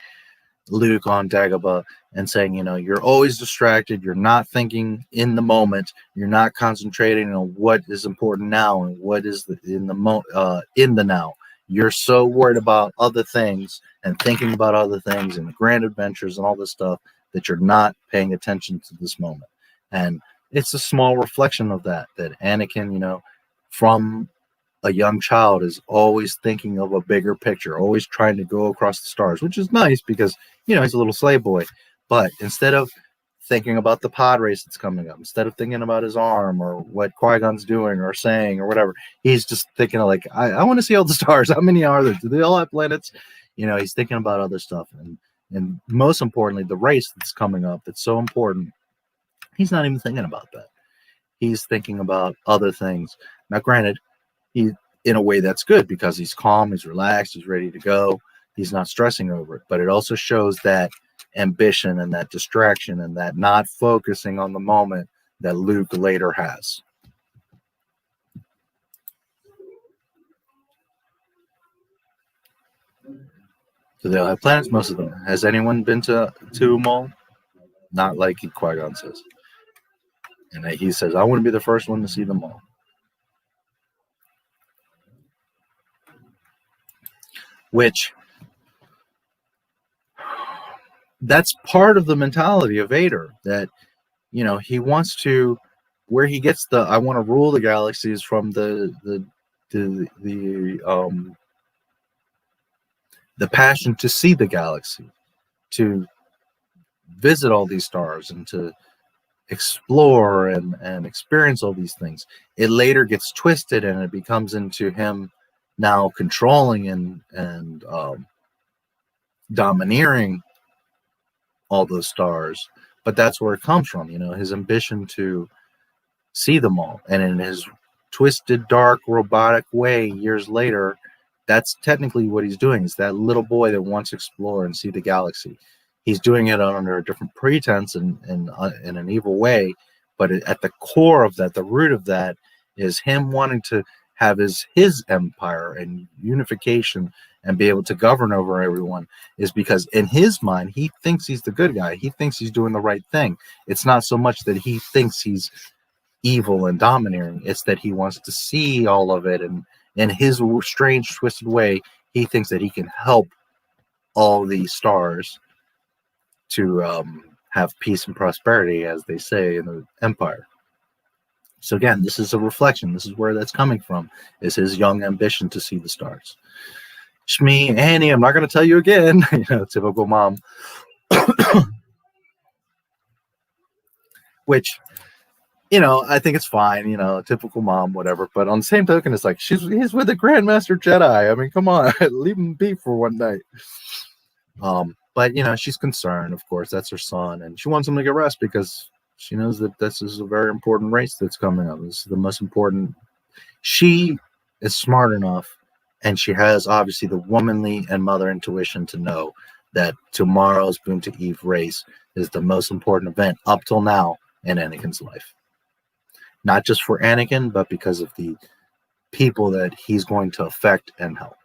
Luke on Dagobah and saying, you're always distracted, you're not thinking in the moment, you're not concentrating on what is important now and what is in the now. You're so worried about other things and thinking about other things and the grand adventures and all this stuff that you're not paying attention to this moment. And it's a small reflection of that Anakin, from a young child is always thinking of a bigger picture, always trying to go across the stars, which is nice because, he's a little slave boy. But instead of thinking about the pod race that's coming up, instead of thinking about his arm or what Qui-Gon's doing or saying or whatever, he's just thinking of like, I want to see all the stars. How many are there? Do they all have planets? He's thinking about other stuff. And most importantly, the race that's coming up, that's so important. He's not even thinking about that. He's thinking about other things. Now, granted, he, in a way that's good because he's calm, he's relaxed, he's ready to go. He's not stressing over it, but it also shows that ambition and that distraction and that not focusing on the moment that Luke later has. So they all have planets, most of them. Has anyone been to them all? Not like Qui-Gon says. And he says, I want to be the first one to see them all. Which, that's part of the mentality of Vader, that, he wants to, where he gets the, I want to rule the galaxies from the passion to see the galaxy, to visit all these stars and to explore and experience all these things. It later gets twisted and it becomes into him now controlling and domineering all those stars. But that's where it comes from, his ambition to see them all. And in his twisted, dark, robotic way, years later, that's technically what he's doing. Is that little boy that wants to explore and see the galaxy. He's doing it under a different pretense and in an evil way, but at the core of that, the root of that, is him wanting to have his empire and unification and be able to govern over everyone. Is because in his mind he thinks he's the good guy. He thinks he's doing the right thing. It's not so much that he thinks he's evil and domineering. It's that he wants to see all of it, and in his strange, twisted way, he thinks that he can help all these stars to have peace and prosperity, as they say in the Empire. So again, this is a reflection. This is where that's coming from, is his young ambition to see the stars. Shmi, Annie, I'm not going to tell you again. Typical mom. Which, I think it's fine, typical mom, whatever. But on the same token, it's like, he's with the Grandmaster Jedi. I mean, come on, leave him be for one night. But, she's concerned, of course. That's her son. And she wants him to get rest because she knows that this is a very important race that's coming up. This is the most important. She is smart enough, and she has, obviously, the womanly and mother intuition to know that tomorrow's Boon to Eve race is the most important event up till now in Anakin's life. Not just for Anakin, but because of the people that he's going to affect and help.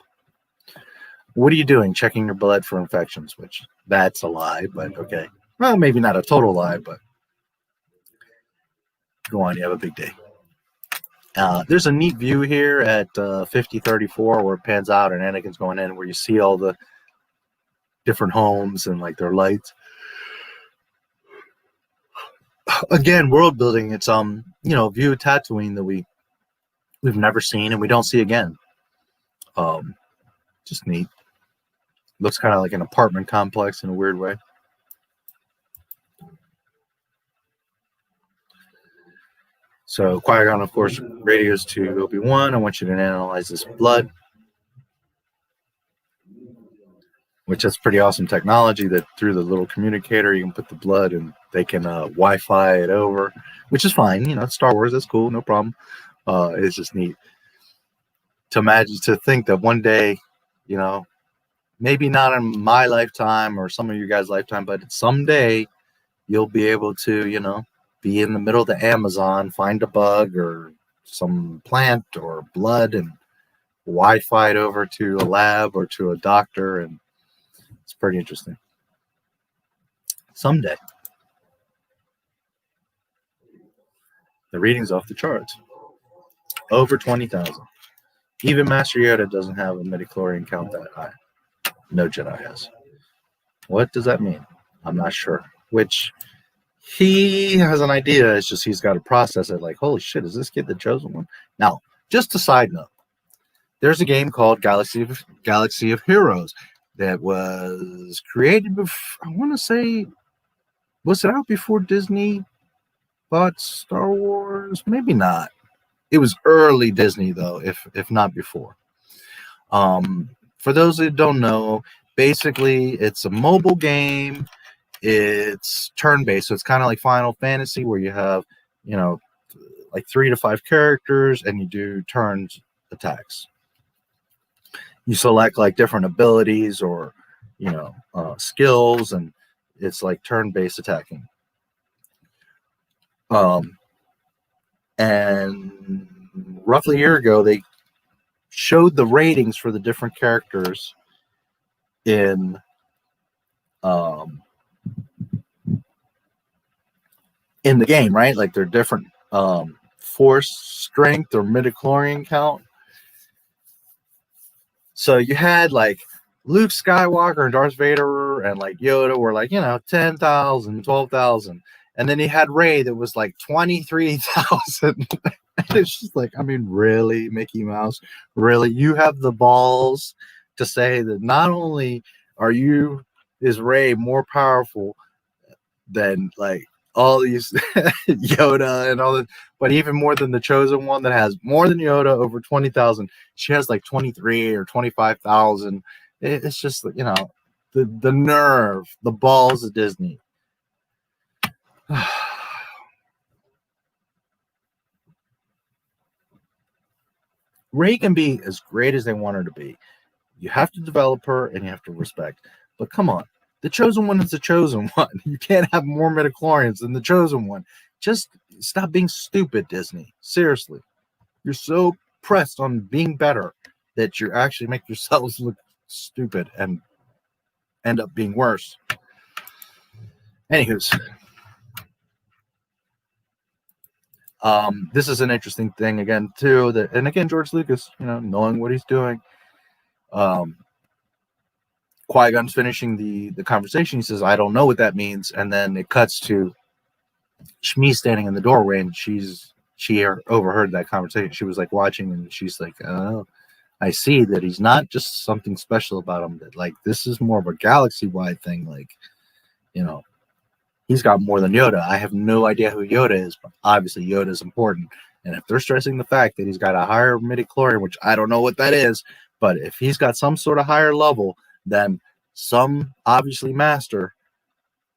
What are you doing? Checking your blood for infections, which that's a lie, but okay. Well, maybe not a total lie, but go on, you have a big day. There's a neat view here at 5034 where it pans out and Anakin's going in, where you see all the different homes and like their lights. Again, world building. It's view of Tatooine that we've never seen and we don't see again. Just neat. Looks kind of like an apartment complex in a weird way. So Qui-gon, of course, radios to Obi-Wan. I want you to analyze this blood, which is pretty awesome technology that through the little communicator, you can put the blood and they can Wi-Fi it over, which is fine. It's Star Wars. That's cool. No problem. It's just neat to imagine, to think that one day, maybe not in my lifetime or some of you guys' lifetime, but someday you'll be able to, be in the middle of the Amazon, find a bug or some plant or blood and Wi-Fi it over to a lab or to a doctor. And it's pretty interesting. Someday. The reading's off the charts. Over 20,000. Even Master Yoda doesn't have a midichlorian count that high. No Jedi has. What does that mean? I'm not sure. Which he has an idea. It's just he's got to process it. Like, holy shit, is this kid the chosen one? Now, just a side note. There's a game called Galaxy of Heroes that was created before, I want to say, was it out before Disney bought Star Wars? Maybe not. It was early Disney, though, if not before. For those that don't know, basically, it's a mobile game. It's turn-based, so it's kind of like Final Fantasy, where you have, like 3 to 5 characters, and you do turns attacks. You select like different abilities or, skills, and it's like turn-based attacking. And roughly a year ago, they showed the ratings for the different characters in the game, right? Like they're different force strength or midichlorian count. So you had like Luke Skywalker and Darth Vader and like Yoda were like, 10,000, 12,000. And then he had Rey that was like 23,000. It's just like, really, Mickey Mouse? Really? You have the balls to say that not only is Rey more powerful than like all these Yoda and all that, but even more than the chosen one that has more than Yoda, over 20,000. She has like 23 or 25,000. It's just, the nerve, the balls of Disney. Rey can be as great as they want her to be. You have to develop her and you have to respect. But come on, the Chosen One is the Chosen One. You can't have more midichlorians than the Chosen One. Just stop being stupid, Disney. Seriously. You're so pressed on being better that you actually make yourselves look stupid and end up being worse. Anywho's, this is an interesting thing again too. That, and again, George Lucas, knowing what he's doing. Qui-Gon's finishing the conversation. He says, "I don't know what that means," and then it cuts to Shmi standing in the doorway, and she overheard that conversation. She was like watching, and she's like, "Oh, I see that he's not just something special about him. That like this is more of a galaxy-wide thing. Like, he's got more than Yoda. I have no idea who Yoda is, but obviously Yoda is important. And if they're stressing the fact that he's got a higher midichlorian, which I don't know what that is, but if he's got some sort of higher level than some obviously master,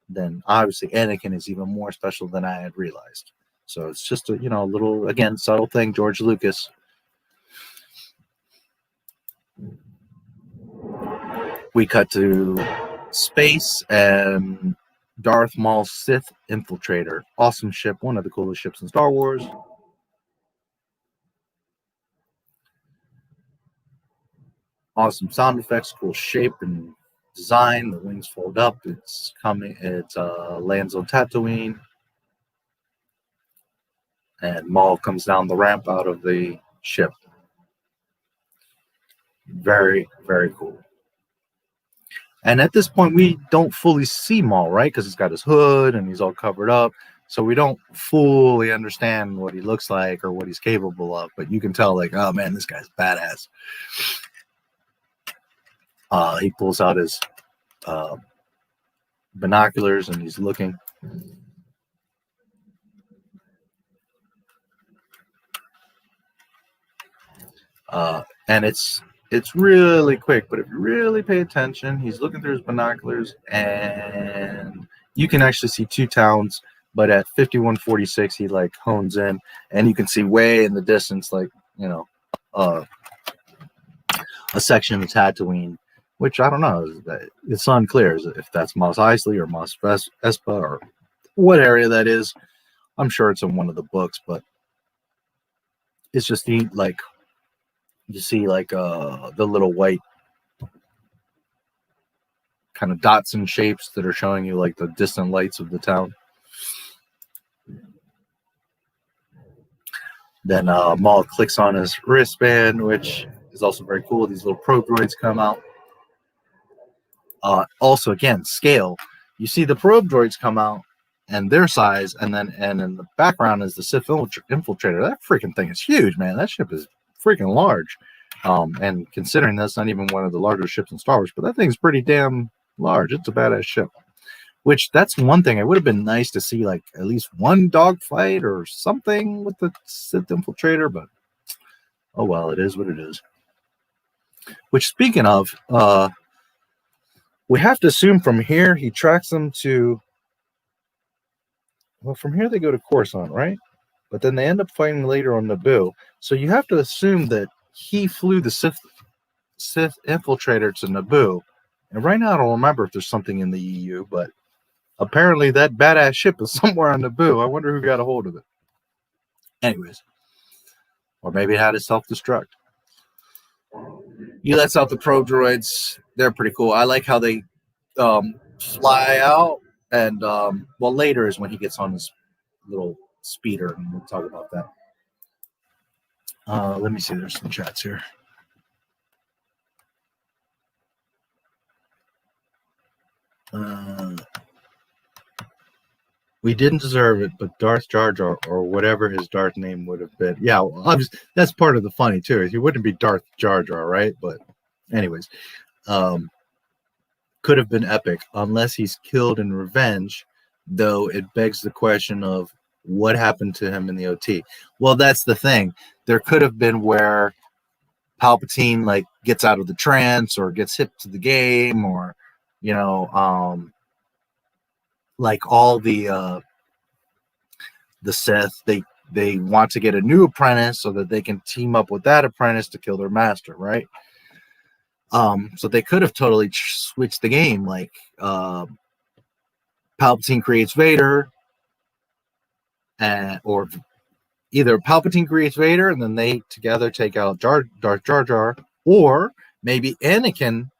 then obviously Anakin is even more special than I had realized. So it's just a little, again, subtle thing, George Lucas. We cut to space and Darth Maul's Sith infiltrator. Awesome ship, one of the coolest ships in Star Wars. Awesome sound effects, cool shape and design. The wings fold up. It's coming. It lands on Tatooine, and Maul comes down the ramp out of the ship. Very, very cool. And at this point, we don't fully see Maul, right? Because he's got his hood and he's all covered up. So we don't fully understand what he looks like or what he's capable of. But you can tell, like, oh, man, this guy's badass. He pulls out his binoculars and he's looking. And it's really quick, but if you really pay attention, he's looking through his binoculars and you can actually see two towns, but at 5146 he like hones in and you can see way in the distance, like, a section of Tatooine, which I don't know, it's unclear if that's Mos Eisley or Mos Espa or what area that is. I'm sure it's in one of the books, but it's just neat, like, you see like the little white kind of dots and shapes that are showing you like the distant lights of the town. Then Maul clicks on his wristband, which is also very cool. These little probe droids come out. Also, again, scale. You see the probe droids come out and their size, and in the background is the Sith infiltrator. That freaking thing is huge, man. That ship is freaking large. And considering that's not even one of the larger ships in Star Wars, but that thing's pretty damn large. It's a badass ship. Which, that's one thing. It would have been nice to see like at least one dogfight or something with the Sith infiltrator, but oh well, it is what it is. Which, speaking of, we have to assume from here he tracks them to. Well, from here they go to Coruscant, right? But then they end up fighting later on Naboo. So you have to assume that he flew the Sith infiltrator to Naboo. And right now I don't remember if there's something in the EU, but apparently that badass ship is somewhere on Naboo. I wonder who got a hold of it. Anyways. Or maybe it had a self-destruct. He lets out the probe droids. They're pretty cool. I like how they fly out. And, well, later is when he gets on his little speeder, and we'll talk about that. Let me see. There's some chats here. We didn't deserve it, but Darth Jar Jar, or whatever his Darth name would have been. Yeah, well, obviously, that's part of the funny, too. He wouldn't be Darth Jar Jar, right? But anyways, could have been epic unless he's killed in revenge, though it begs the question of what happened to him in the OT. Well, that's the thing. There could have been where Palpatine like gets out of the trance or gets hip to the game, or like all the Sith, they they want to get a new apprentice so that they can team up with that apprentice to kill their master, right? So they could have totally switched the game, like Palpatine creates Vader, or either Palpatine creates Vader and then they together take out Darth Jar Jar, or maybe Anakin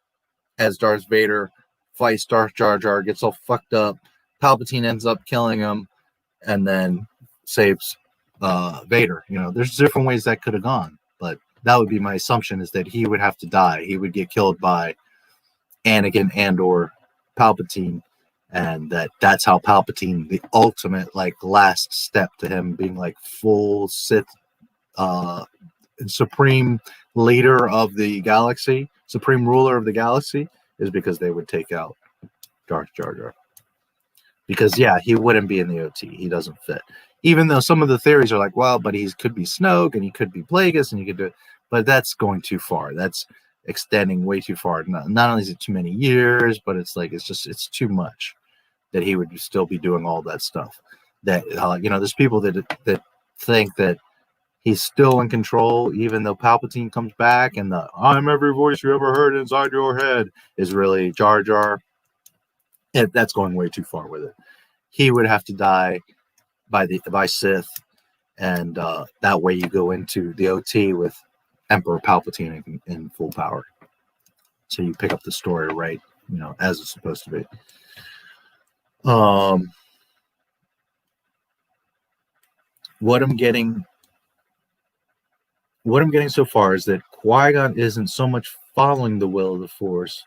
as Darth Vader fights Darth Jar Jar, gets all fucked up, Palpatine ends up killing him, and then saves Vader. You know, there's different ways that could have gone, but that would be my assumption, is that he would have to die. He would get killed by Anakin and or Palpatine, and that's how Palpatine, the ultimate like last step to him being like full Sith supreme leader of the galaxy, supreme ruler of the galaxy, is because they would take out Darth Jar Jar. Because yeah, he wouldn't be in the OT. He doesn't fit. Even though some of the theories are like, well, but he could be Snoke and he could be Plagueis and he could do it, but that's going too far. That's extending way too far. Not only is it too many years, but it's like it's too much that he would still be doing all that stuff. That you know, there's people that think that he's still in control, even though Palpatine comes back and the "I'm every voice you ever heard inside your head" is really Jar Jar. That's going way too far with it. He would have to die by Sith, and that way you go into the OT with Emperor Palpatine in full power. So you pick up the story right, you know, as it's supposed to be. What I'm getting so far is that Qui-gon isn't so much following the will of the Force,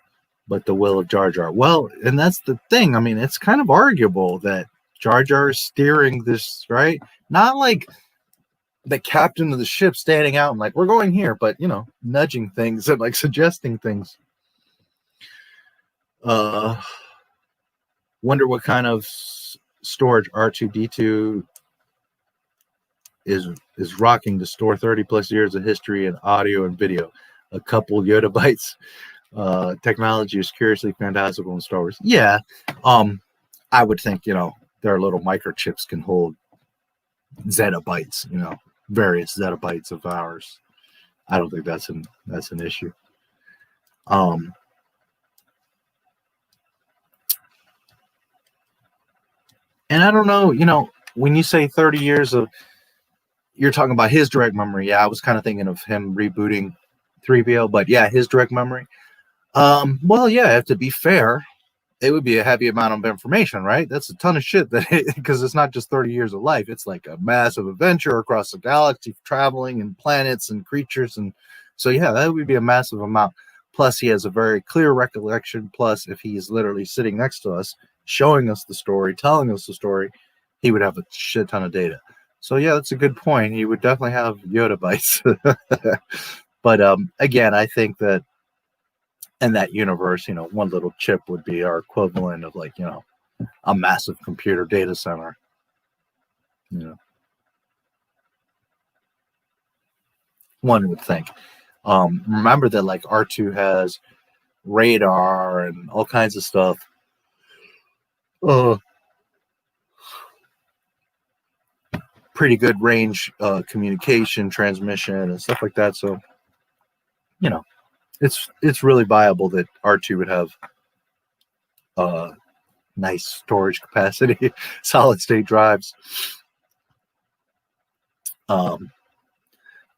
but the will of Jar Jar. Well, and that's the thing. I mean, it's kind of arguable that Jar Jar is steering this, right? Not like the captain of the ship standing out and like, we're going here, but, you know, nudging things and like suggesting things. Wonder what kind of storage R2-D2 is rocking to store 30 plus years of history in audio and video. A couple Yoda bytes. Technology is curiously fantastical in Star Wars. Yeah. I would think, you know, their little microchips can hold zettabytes, you know, various zettabytes of ours. I don't think that's an issue. And I don't know, you know, when you say 30 years of, you're talking about his direct memory. Yeah, I was kind of thinking of him rebooting 3PO, but yeah, his direct memory. Well, yeah, to be fair, it would be a heavy amount of information, right? That's a ton of shit because it's not just 30 years of life. It's like a massive adventure across the galaxy, traveling and planets and creatures. And so, yeah, that would be a massive amount. Plus, he has a very clear recollection. Plus, if he's literally sitting next to us, showing us the story, telling us the story, he would have a shit ton of data. So, yeah, that's a good point. He would definitely have Yoda bytes. But again, I think that in that universe, you know, one little chip would be our equivalent of like, you know, a massive computer data center. You know, one would think. Remember that like R2 has radar and all kinds of stuff. Pretty good range communication, transmission, and stuff like that. So, you know, it's really viable that R2 would have nice storage capacity, solid state drives.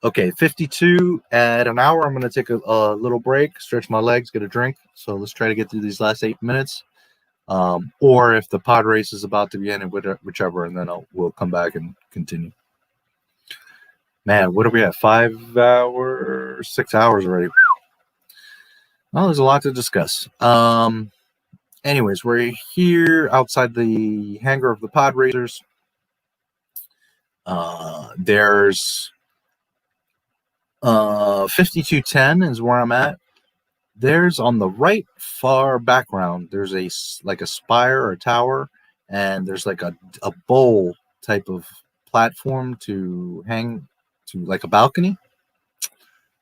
Okay, 52 at an hour. I'm going to take a little break, stretch my legs, get a drink. So let's try to get through these last 8 minutes. Or if the pod race is about to begin, whichever, and then we'll come back and continue. Man, what are we at? 5 hours, 6 hours already. Well, there's a lot to discuss. Anyways, we're here outside the hangar of the pod racers. There's 5210 is where I'm at. There's on the right far background, there's a spire or a tower, and there's like a bowl type of platform to hang to, like a balcony.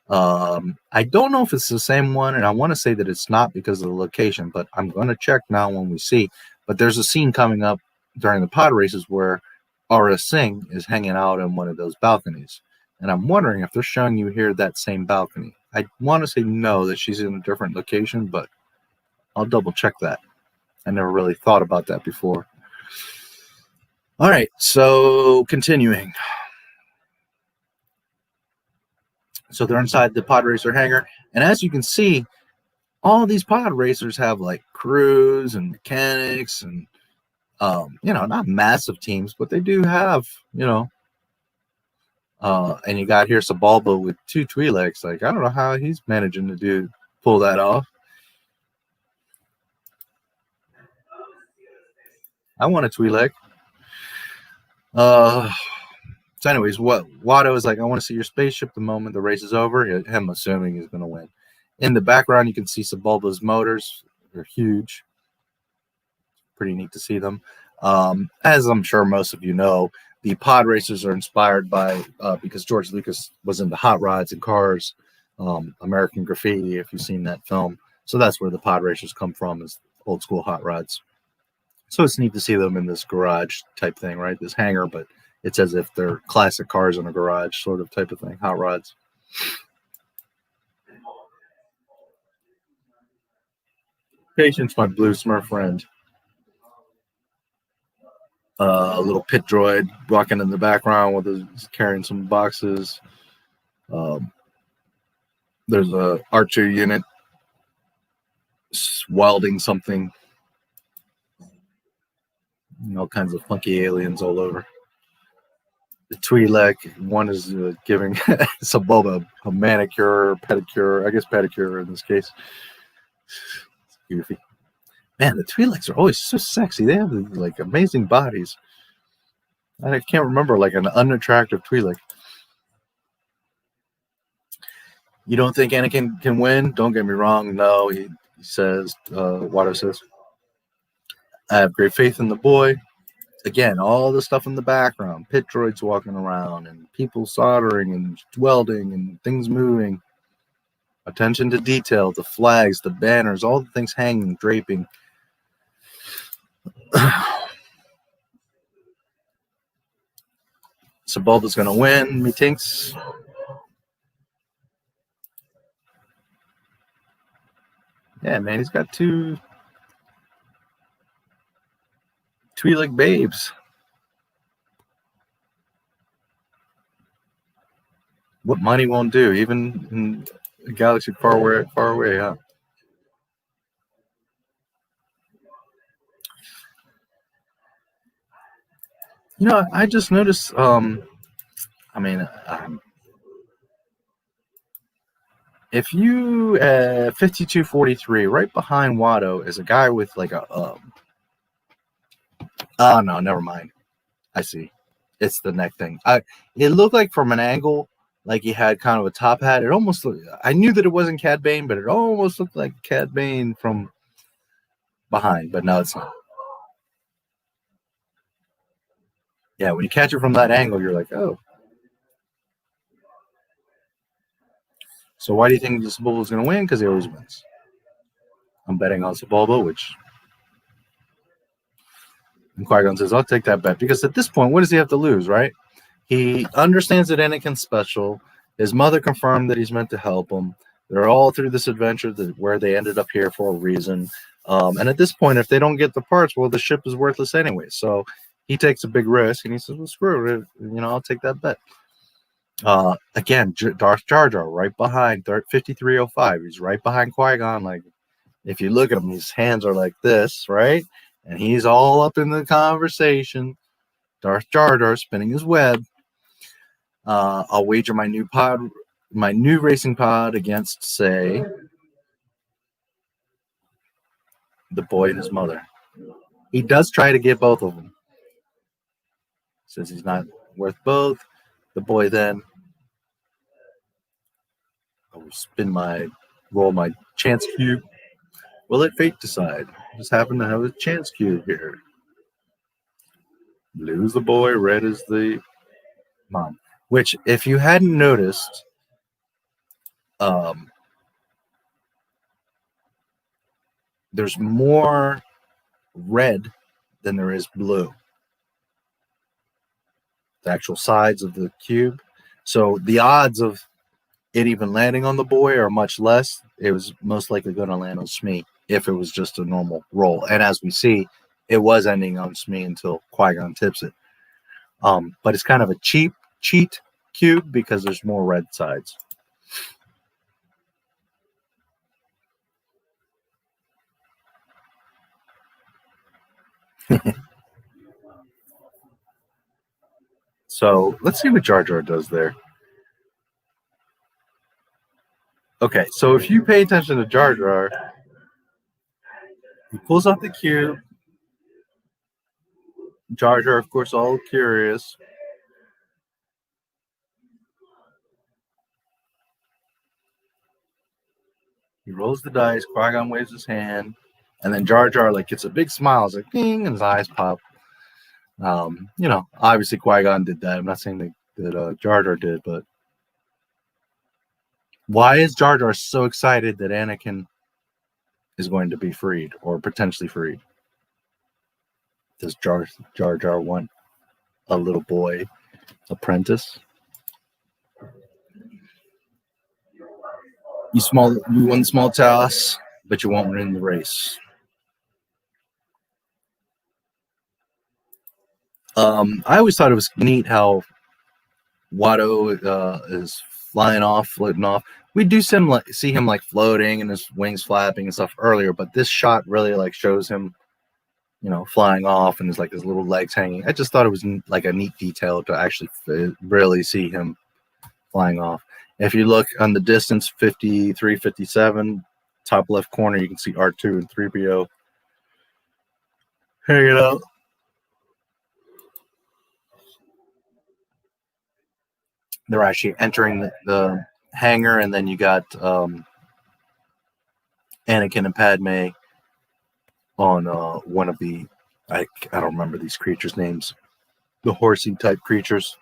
I don't know if it's the same one, and I want to say that it's not because of the location, but I'm going to check now when we see. But there's a scene coming up during the pod races where Aura Singh is hanging out on one of those balconies. And I'm wondering if they're showing you here that same balcony. I want to say no, that she's in a different location, but I'll double check that. I never really thought about that before. All right, so continuing. So they're inside the pod racer hangar. And as you can see, all these pod racers have like crews and mechanics and, you know, not massive teams, but they do have, you know, and you got here Sebulba with 2 Twi'leks. Like, I don't know how he's managing to pull that off. I want a Twi'lek. So anyways, what Watto is like, I want to see your spaceship the moment the race is over. Him assuming he's going to win. In the background, you can see Sebulba's motors. They're huge. Pretty neat to see them. As I'm sure most of you know, the pod racers are inspired by, because George Lucas was into hot rods and cars, American Graffiti, if you've seen that film. So that's where the pod racers come from, is old school hot rods. So it's neat to see them in this garage type thing, right? This hangar, but it's as if they're classic cars in a garage sort of type of thing, hot rods. Patience, my blue Smurf friend. A little pit droid walking in the background with his carrying some boxes. There's a R2 unit welding something. All kinds of funky aliens all over. The Twi'lek, one is giving Sebulba a manicure, pedicure, I guess pedicure in this case. It's goofy. Man, the Twi'leks are always so sexy. They have like amazing bodies. I can't remember like an unattractive Twi'lek. You don't think Anakin can win? Don't get me wrong. No, he says, Watto says, I have great faith in the boy. Again, all the stuff in the background, pit droids walking around and people soldering and welding and things moving. Attention to detail, the flags, the banners, all the things hanging, draping. Sebulba's going to win, methinks. Yeah, man, he's got 2 Twi'lek babes. What money won't do, even in a galaxy far away, huh? You know, I just noticed, if you, 5243, right behind Watto is a guy with like a, oh no, never mind. I see. It's the neck thing. It looked like from an angle, like he had kind of a top hat. It almost looked, I knew that it wasn't Cad Bane, but it almost looked like Cad Bane from behind, but no, it's not. Yeah, when you catch it from that angle, you're like, oh. So why do you think Sebulba is going to win? Because he always wins. I'm betting on Sebulba, which... And Qui-Gon says, I'll take that bet. Because at this point, what does he have to lose, right? He understands that Anakin's special. His mother confirmed that he's meant to help him. They're all through this adventure where they ended up here for a reason. And at this point, if they don't get the parts, well, the ship is worthless anyway. So he takes a big risk, and he says, well, screw it. You know, I'll take that bet. Again, Darth Jar Jar right behind 5305. He's right behind Qui-Gon. Like, if you look at him, his hands are like this, right? And he's all up in the conversation. Darth Jar Jar spinning his web. I'll wager my new racing pod against, say, the boy and his mother. He does try to get both of them. Says he's not worth both. The boy then, I will roll my chance cube. Will let fate decide. Just happen to have a chance cube here. Blue is the boy, red is the mom. Which, if you hadn't noticed, there's more red than there is blue. the actual sides of the cube. So the odds of it even landing on the boy are much less. It was most likely going to land on Smee if it was just a normal roll. And as we see, it was ending on Smee until Qui-Gon tips it. But it's kind of a cheat cube because there's more red sides. So let's see what Jar Jar does there. Okay, so if you pay attention to Jar Jar, he pulls out the cube. Jar Jar, of course, all curious. He rolls the dice. Qui-Gon waves his hand, and then Jar Jar like gets a big smile. It's like ding, and his eyes pop. Obviously Qui-Gon did that. I'm not saying that Jar Jar did, but why is Jar Jar so excited that Anakin is going to be freed or potentially freed? Does Jar Jar want a little boy apprentice? You won small toss, but you won't win the race. I always thought it was neat how Watto is flying off, floating off. We do see him like floating and his wings flapping and stuff earlier, but this shot really like shows him, flying off and his little legs hanging. I just thought it was like a neat detail to actually really see him flying off. If you look on the distance, 53, 57, top left corner, you can see R2 and 3PO hanging out. They're actually entering the hangar, and then you got Anakin and Padme on one of the, I don't remember these creatures' names, the horsey type creatures.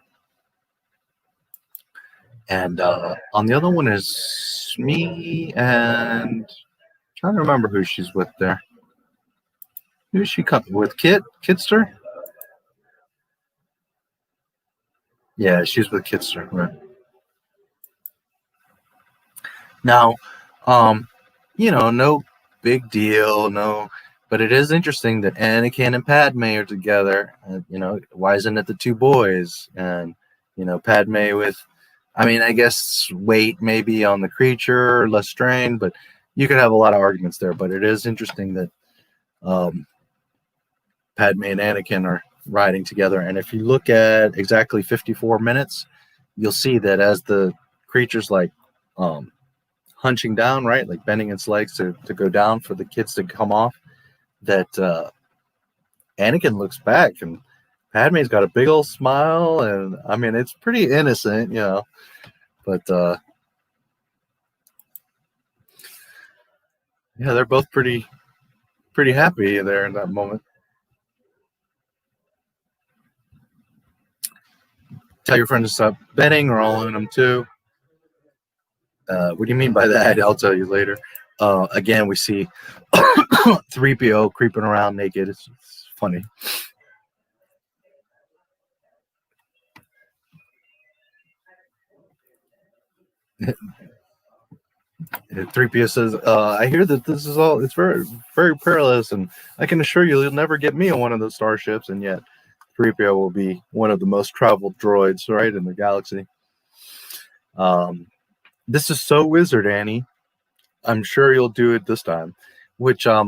And on the other one is me, and I'm trying to remember who she's with there. Who's she coming with? Kitster? Yeah, she's with Kitster, right? Now, no big deal, but it is interesting that Anakin and Padme are together. Why isn't it the two boys? And Padme with, I guess weight maybe on the creature, less strain, but you could have a lot of arguments there. But it is interesting that Padme and Anakin are riding together. And if you look at exactly 54 minutes, you'll see that as the creature's like hunching down, right, like bending its legs to go down for the kids to come off, that Anakin looks back and Padme's got a big old smile, and it's pretty innocent, but yeah, they're both pretty happy there in that moment. Tell your friend to stop betting, or I'll own them too. What do you mean by that? I'll tell you later. Again, we see 3PO creeping around naked. It's funny. 3PO says, I hear that this is all, it's very, very perilous, and I can assure you'll never get me on one of those starships, and yet 3PO will be one of the most traveled droids, right, in the galaxy. This is so wizard, Annie. I'm sure you'll do it this time. Which I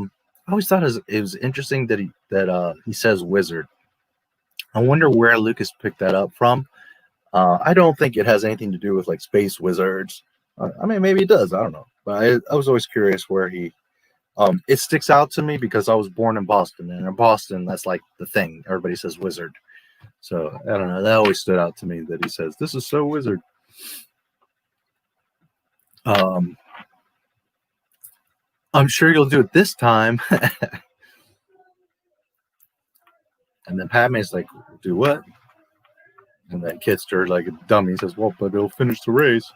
always thought it was interesting that he says wizard. I wonder where Lucas picked that up from. I don't think it has anything to do with like space wizards. Maybe it does. I don't know. But I was always curious where he. It sticks out to me because I was born in Boston, and in Boston, that's like the thing. Everybody says wizard. So I don't know. That always stood out to me that he says, "This is so wizard." I'm sure you'll do it this time. And then Padme's like, "Do what?" And then Kitster, like a dummy, says, "Well, but it'll finish the race."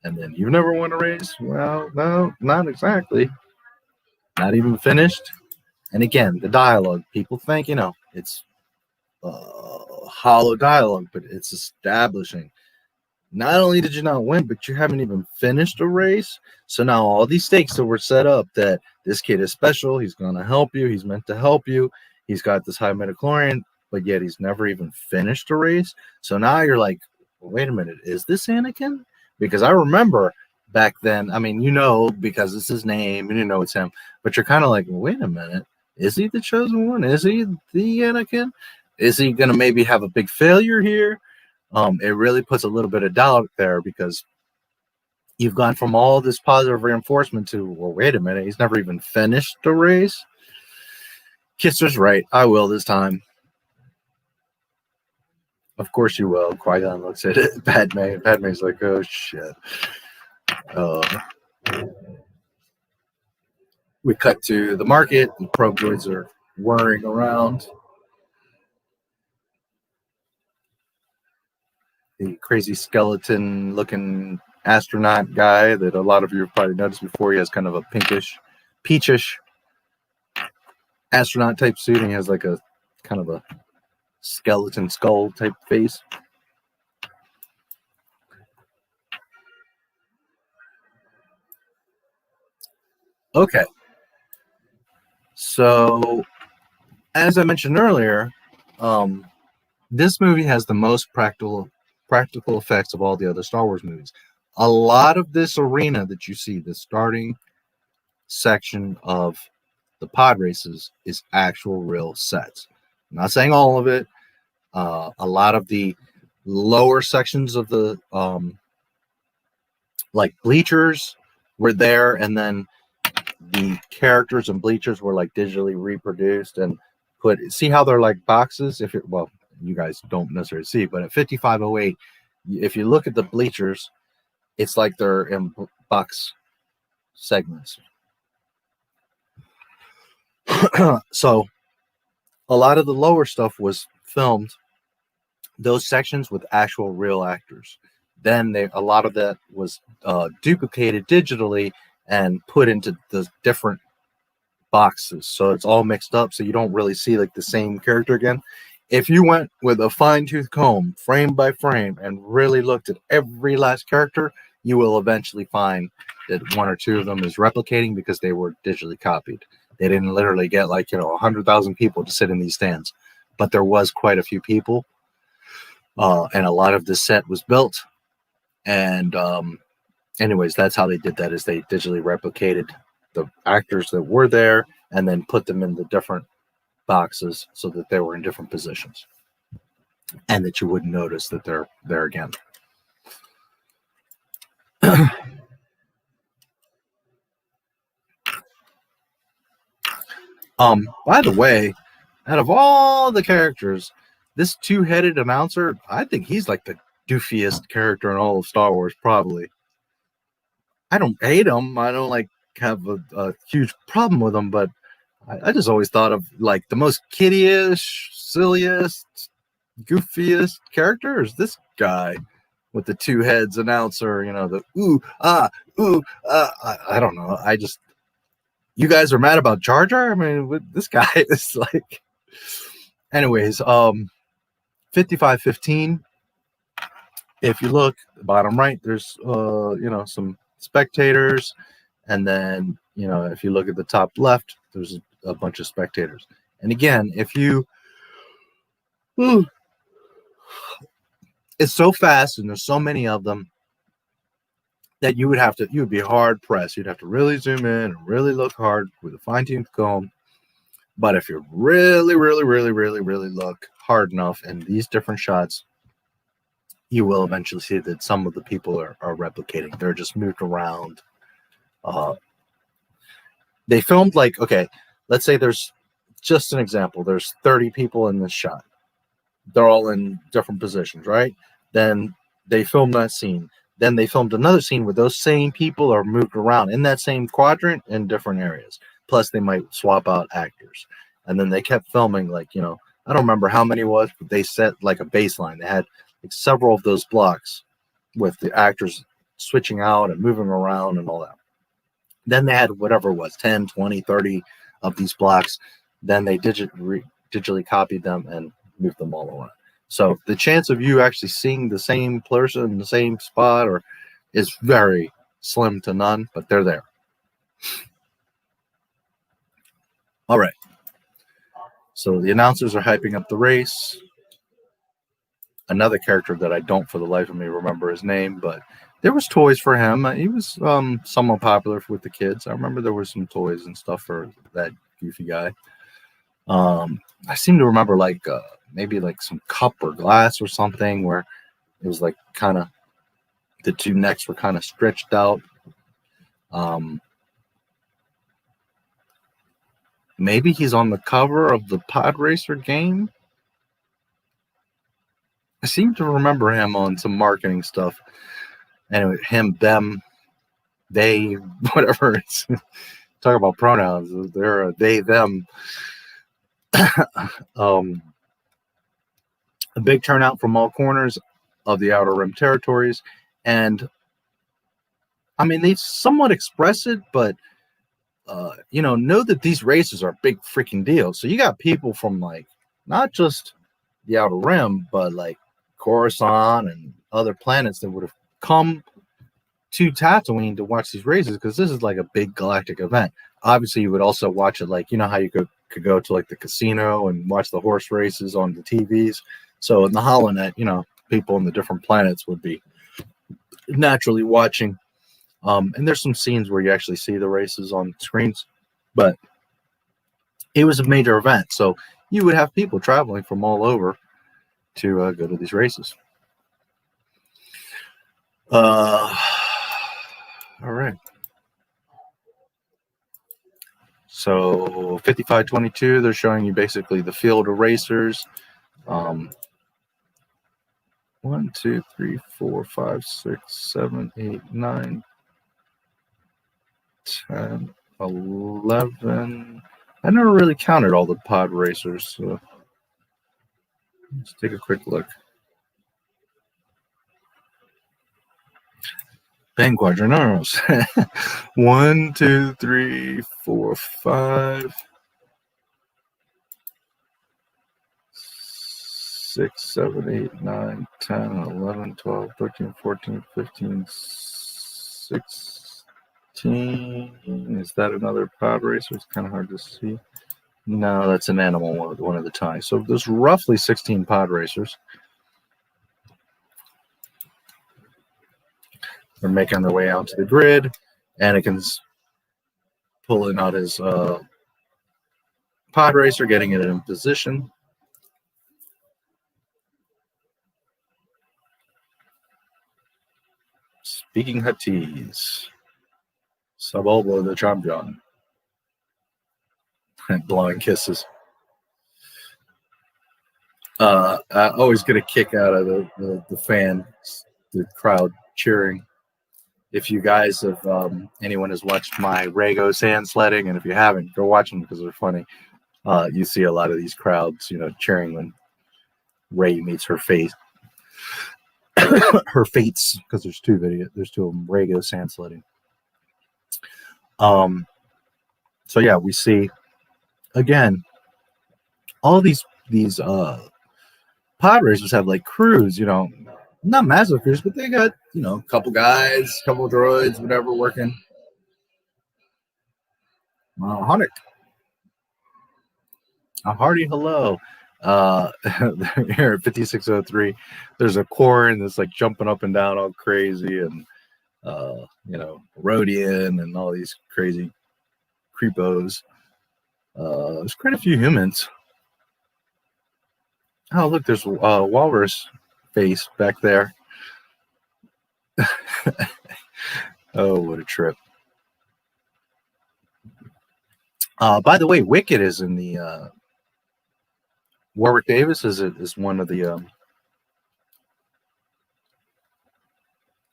And then, "You never won a race?" Well, no, not exactly. Not even finished. And again, the dialogue. People think, it's hollow dialogue, but it's establishing. Not only did you not win, but you haven't even finished a race. So now all these stakes that were set up that this kid is special, he's going to help you, he's meant to help you, he's got this high midichlorian, but yet he's never even finished a race. So now you're like, well, wait a minute, is this Anakin? Because I remember back then, I mean, you know, because it's his name and you know it's him, but you're kind of like, well, wait a minute, is he the chosen one? Is he the Anakin? Is he going to maybe have a big failure here? It really puts a little bit of doubt there because you've gone from all this positive reinforcement to, well, wait a minute, he's never even finished the race. Kisser's right. I will this time. Of course you will. Qui-gon looks at it. Padme. Padme's like, oh, shit. We cut to the market. The probe droids are whirring around. The crazy skeleton looking astronaut guy that a lot of you have probably noticed before. He has kind of a pinkish, peachish astronaut type suit, and he has like a kind of a skeleton skull type face. Okay. So, as I mentioned earlier, this movie has the most practical effects of all the other Star Wars movies. A lot of this arena that you see, the starting section of the pod races, is actual real sets. I'm not saying all of it. A lot of the lower sections of the like bleachers were there, and then the characters and bleachers were like digitally reproduced and put. See how they're like boxes? If it, well, you guys don't necessarily see, but at 5508, if you look at the bleachers, it's like they're in box segments. So a lot of the lower stuff was filmed, those sections, with actual real actors. Then a lot of that was duplicated digitally and put into the different boxes, so it's all mixed up, so you don't really see like the same character again. If you went with a fine-tooth comb, frame by frame, and really looked at every last character, you will eventually find that one or two of them is replicating because they were digitally copied. They didn't literally get like, 100,000 people to sit in these stands, but there was quite a few people, and a lot of the set was built. And anyways, that's how they did that, is they digitally replicated the actors that were there and then put them in the different boxes so that they were in different positions and that you wouldn't notice that they're there again. By the way, out of all the characters, this two-headed announcer, I think he's like the doofiest character in all of Star Wars, probably. I don't hate him. I don't like have a huge problem with him, but I just always thought of like the most kiddie-ish, silliest, goofiest character is this guy with the two heads announcer, the I don't know. You guys are mad about Jar Jar? I mean, this guy is like, anyways, 5515. If you look bottom right, there's some spectators, and then if you look at the top left, there's a bunch of spectators. And again, if you it's so fast and there's so many of them that you would be hard pressed. You'd have to really zoom in and really look hard with a fine-tooth comb. But if you really look hard enough in these different shots, you will eventually see that some of the people are replicating. They're just moved around. They filmed like, okay, let's say there's just an example. There's 30 people in this shot. They're all in different positions, right? Then they filmed that scene. Then they filmed another scene where those same people are moved around in that same quadrant in different areas. Plus, they might swap out actors. And then they kept filming, like, I don't remember how many it was, but they set like a baseline. They had like several of those blocks with the actors switching out and moving around and all that. Then they had whatever it was, 10, 20, 30 of these blocks. Then they digitally copied them and moved them all around. So the chance of you actually seeing the same person in the same spot is very slim to none, but they're there. All right. So the announcers are hyping up the race. Another character that I don't for the life of me remember his name, but there was toys for him. He was somewhat popular with the kids. I remember there were some toys and stuff for that goofy guy. I seem to remember like maybe like some cup or glass or something where it was like kind of the two necks were kind of stretched out. Maybe he's on the cover of the Pod Racer game. I seem to remember him on some marketing stuff. Anyway, him, them, they, whatever. It's talk about pronouns. They're they, them. A big turnout from all corners of the Outer Rim territories. And, I mean, they somewhat express it, but, know that these races are a big freaking deal. So you got people from, like, not just the Outer Rim, but, like, Coruscant and other planets that would have come to Tatooine to watch these races, because this is like a big galactic event. Obviously, you would also watch it like, you know how you could go to like the casino and watch the horse races on the TVs. So in the HoloNet, people on the different planets would be naturally watching. And there's some scenes where you actually see the races on screens, but it was a major event. So you would have people traveling from all over to go to these races. All right. So 5522, they're showing you basically the field of racers. 1, 2, 3, 4, 5, 6, 7, 8, 9, 10, 11. I never really counted all the pod racers. So let's take a quick look. Ben Quadranaros. 1, 2, 3, 4, 5, 6, 7, 8, 9, 10, 11, 12, 13, 14, 15, 16. Is that another pod racer? It's kind of hard to see. No, that's an animal one at a time. So there's roughly 16 pod racers. They're making their way out to the grid. Anakin's pulling out his pod racer, getting it in position. Speaking Huttese. Sabolbo the champion. And blowing kisses. I always get a kick out of the fans, the crowd cheering. If you guys have, anyone has watched my Rego sand sledding, and if you haven't, go watch them because they're funny. You see a lot of these crowds, cheering when Rey meets her fate. Her fates, because there's two of them, Rego sand sledding. So yeah, we see again all these pod racers have like crews, not massive crews, but they got a couple guys, couple droids, whatever working. Hunnick. A hearty hello. Here at 5603, there's a Quarren that's like jumping up and down all crazy, and Rodian and all these crazy creepos. There's quite a few humans. Oh, look, there's a walrus face back there. Oh, what a trip. By the way, Wicked is in the Warwick Davis is one of the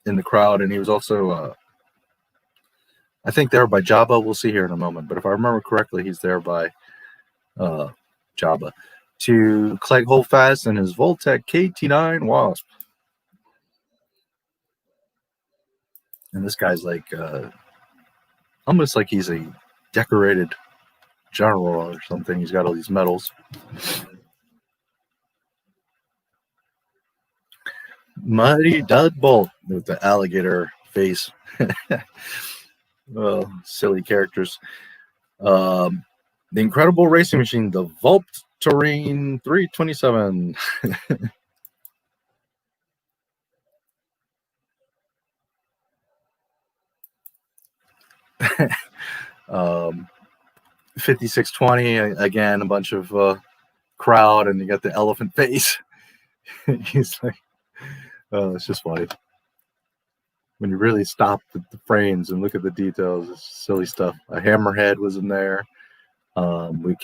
in the crowd, and he was also I think there by Jabba. We'll see here in a moment, but if I remember correctly, he's there by Jabba to Clegg Holdfast and his Voltec KT9 Wasp. And this guy's like almost like he's a decorated general or something. He's got all these medals. Mighty Doug Bolt with the alligator face. Well, silly characters. The Incredible Racing Machine, the Voltarine 327. 5620, again, a bunch of crowd, and you got the elephant face. He's like, oh, it's just funny. When you really stop the frames and look at the details, it's silly stuff. A hammerhead was in there. We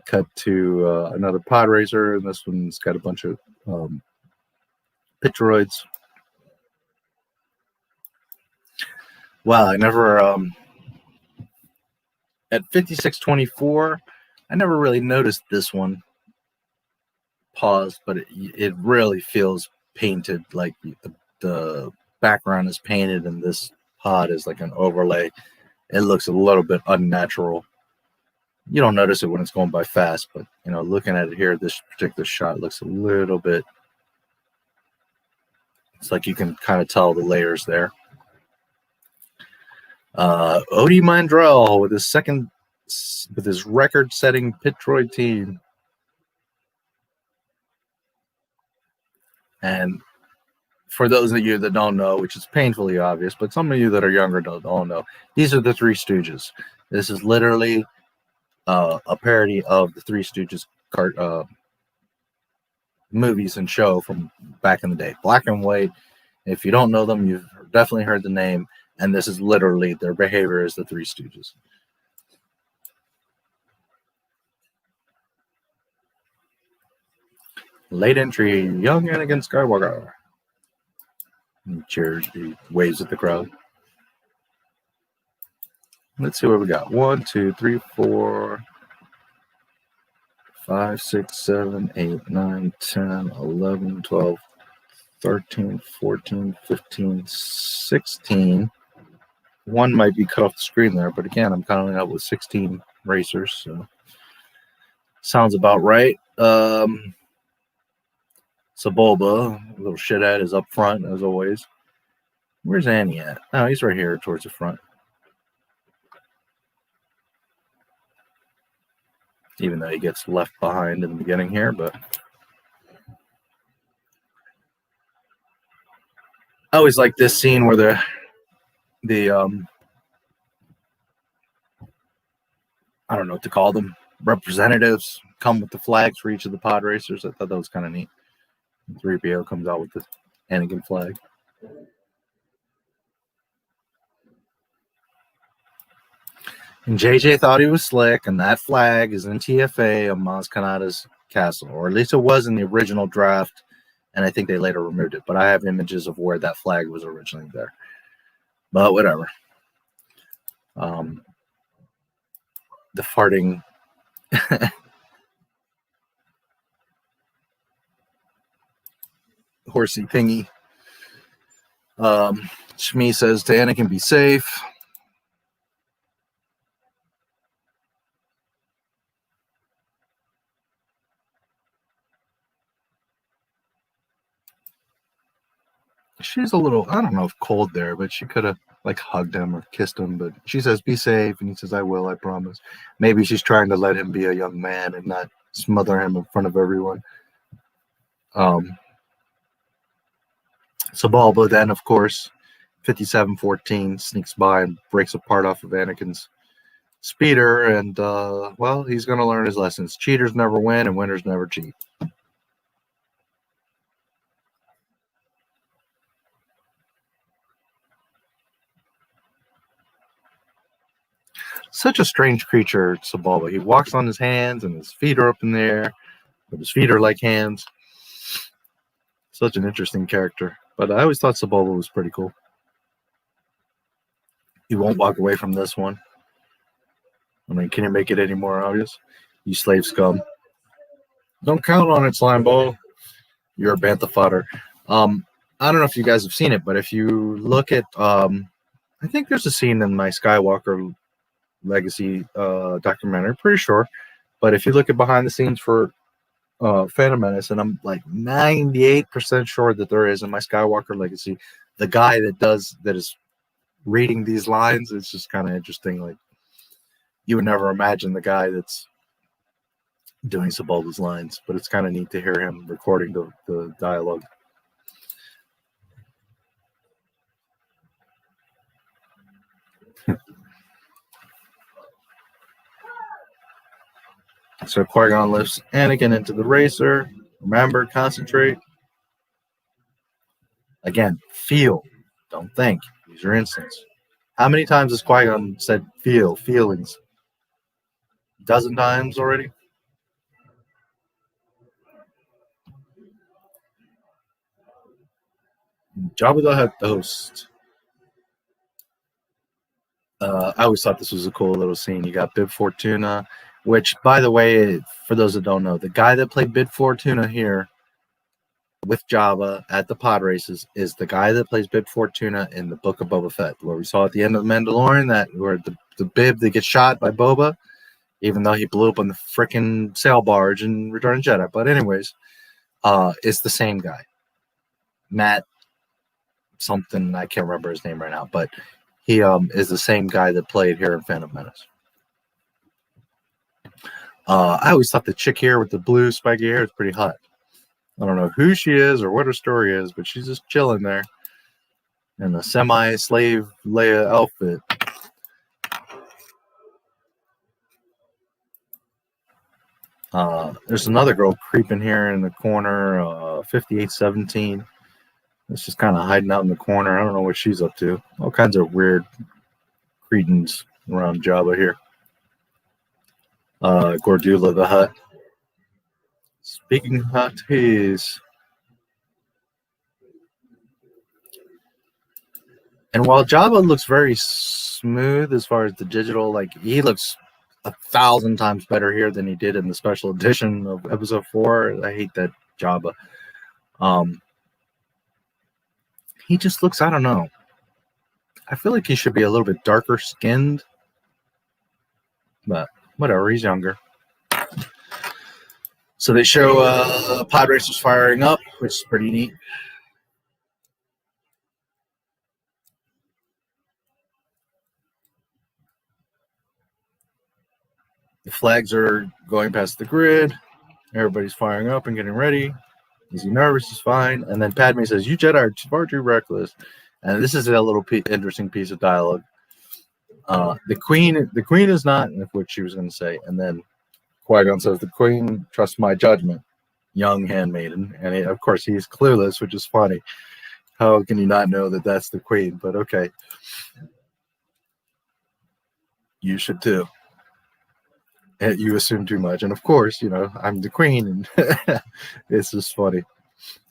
cut to another pod racer, and this one's got a bunch of Pictroids. Wow, I never at 5624, I never really noticed this one paused, but it really feels painted, like the background is painted and this pod is like an overlay. It looks a little bit unnatural. You don't notice it when it's going by fast, but you know, looking at it here, this particular shot looks a little bit, it's like you can kind of tell the layers there. Odie Mandrell with his record-setting Pitroid team. And for those of you that don't know, which is painfully obvious, but some of you that are younger don't know, these are the Three Stooges. This is literally a parody of the Three Stooges movies and show from back in the day. Black and white. If you don't know them, you've definitely heard the name. And this is literally their behavior as the Three Stooges. Late entry, young Anakin Skywalker. He cheers, he waves at the crowd. Let's see what we got. 1, 2, 3, 4, 5, 6, 7, 8, 9, 10, 11, 12, 13, 14, 15, 16. One might be cut off the screen there, but again, I'm counting out with 16 racers, so sounds about right. Sebulba, little shithead, is up front as always. Where's Annie at? Oh, he's right here towards the front. Even though he gets left behind in the beginning here, but I always like this scene where the I don't know what to call them, representatives come with the flags for each of the pod racers. I thought that was kind of neat. 3PO comes out with the Anakin flag. And JJ thought he was slick, and that flag is in TFA of Maz Kanata's castle, or at least it was in the original draft, and I think they later removed it. But I have images of where that flag was originally there. But whatever. The farting horsey thingy. Shmi says to Anakin, be safe. She's a little, I don't know if cold there, but she could have like hugged him or kissed him, but she says, be safe. And he says, I will, I promise. Maybe she's trying to let him be a young man and not smother him in front of everyone. Sebulba then, of course, 5714 sneaks by and breaks a part off of Anakin's speeder. And, well, he's going to learn his lessons. Cheaters never win and winners never cheat. Such a strange creature, Sebulba. He walks on his hands and his feet are up in the air, but his feet are like hands. Such an interesting character. But I always thought Sebulba was pretty cool. You won't walk away from this one. I mean, can you make it any more obvious? You slave scum. Don't count on it, slime ball. You're a bantha fodder. I don't know if you guys have seen it, but if you look at, I think there's a scene in my Skywalker Legacy documentary, pretty sure. But if you look at behind the scenes for Phantom Menace, and I'm like 98% sure that there is in my Skywalker Legacy. The guy that is reading these lines, it's just kind of interesting. Like, you would never imagine the guy that's doing Sebulba's lines, but it's kind of neat to hear him recording the dialogue. So Qui-Gon lifts Anakin into the racer. Remember, concentrate. Again, feel. Don't think. Use your instincts. How many times has Qui-Gon said feel, feelings? A dozen times already? Jabba the Hutt, the host. I always thought this was a cool little scene. You got Bib Fortuna, which, by the way, for those that don't know, the guy that played Bib Fortuna here with Jabba at the pod races is the guy that plays Bib Fortuna in the Book of Boba Fett, where we saw at the end of The Mandalorian where the Bib that gets shot by Boba, even though he blew up on the freaking sail barge in Return of the Jedi. But anyways, it's the same guy. Matt something, I can't remember his name right now, but he is the same guy that played here in Phantom Menace. I always thought the chick here with the blue spiky hair is pretty hot. I don't know who she is or what her story is, but she's just chilling there in a semi-slave Leia outfit. There's another girl creeping here in the corner, 5817. It's just kind of hiding out in the corner. I don't know what she's up to. All kinds of weird cretins around Jabba here. Gordula the Hutt. Speaking of Hutties. And while Jabba looks very smooth as far as the digital, like, he looks 1,000 times better here than he did in the special edition of episode 4. I hate that Jabba. He just looks, I don't know. I feel like he should be a little bit darker skinned. But whatever, he's younger. So they show pod racers firing up, which is pretty neat. The flags are going past the grid. Everybody's firing up and getting ready. Is he nervous? He's fine. And then Padme says, "You Jedi are far too reckless." And this is a little interesting piece of dialogue. The queen is not what she was going to say. And then Qui-Gon says, "The queen trusts my judgment, young handmaiden." And of course, he's clueless, which is funny. How can you not know that that's the queen? But okay. You should too. And you assume too much. And of course, I'm the queen. And it's just funny.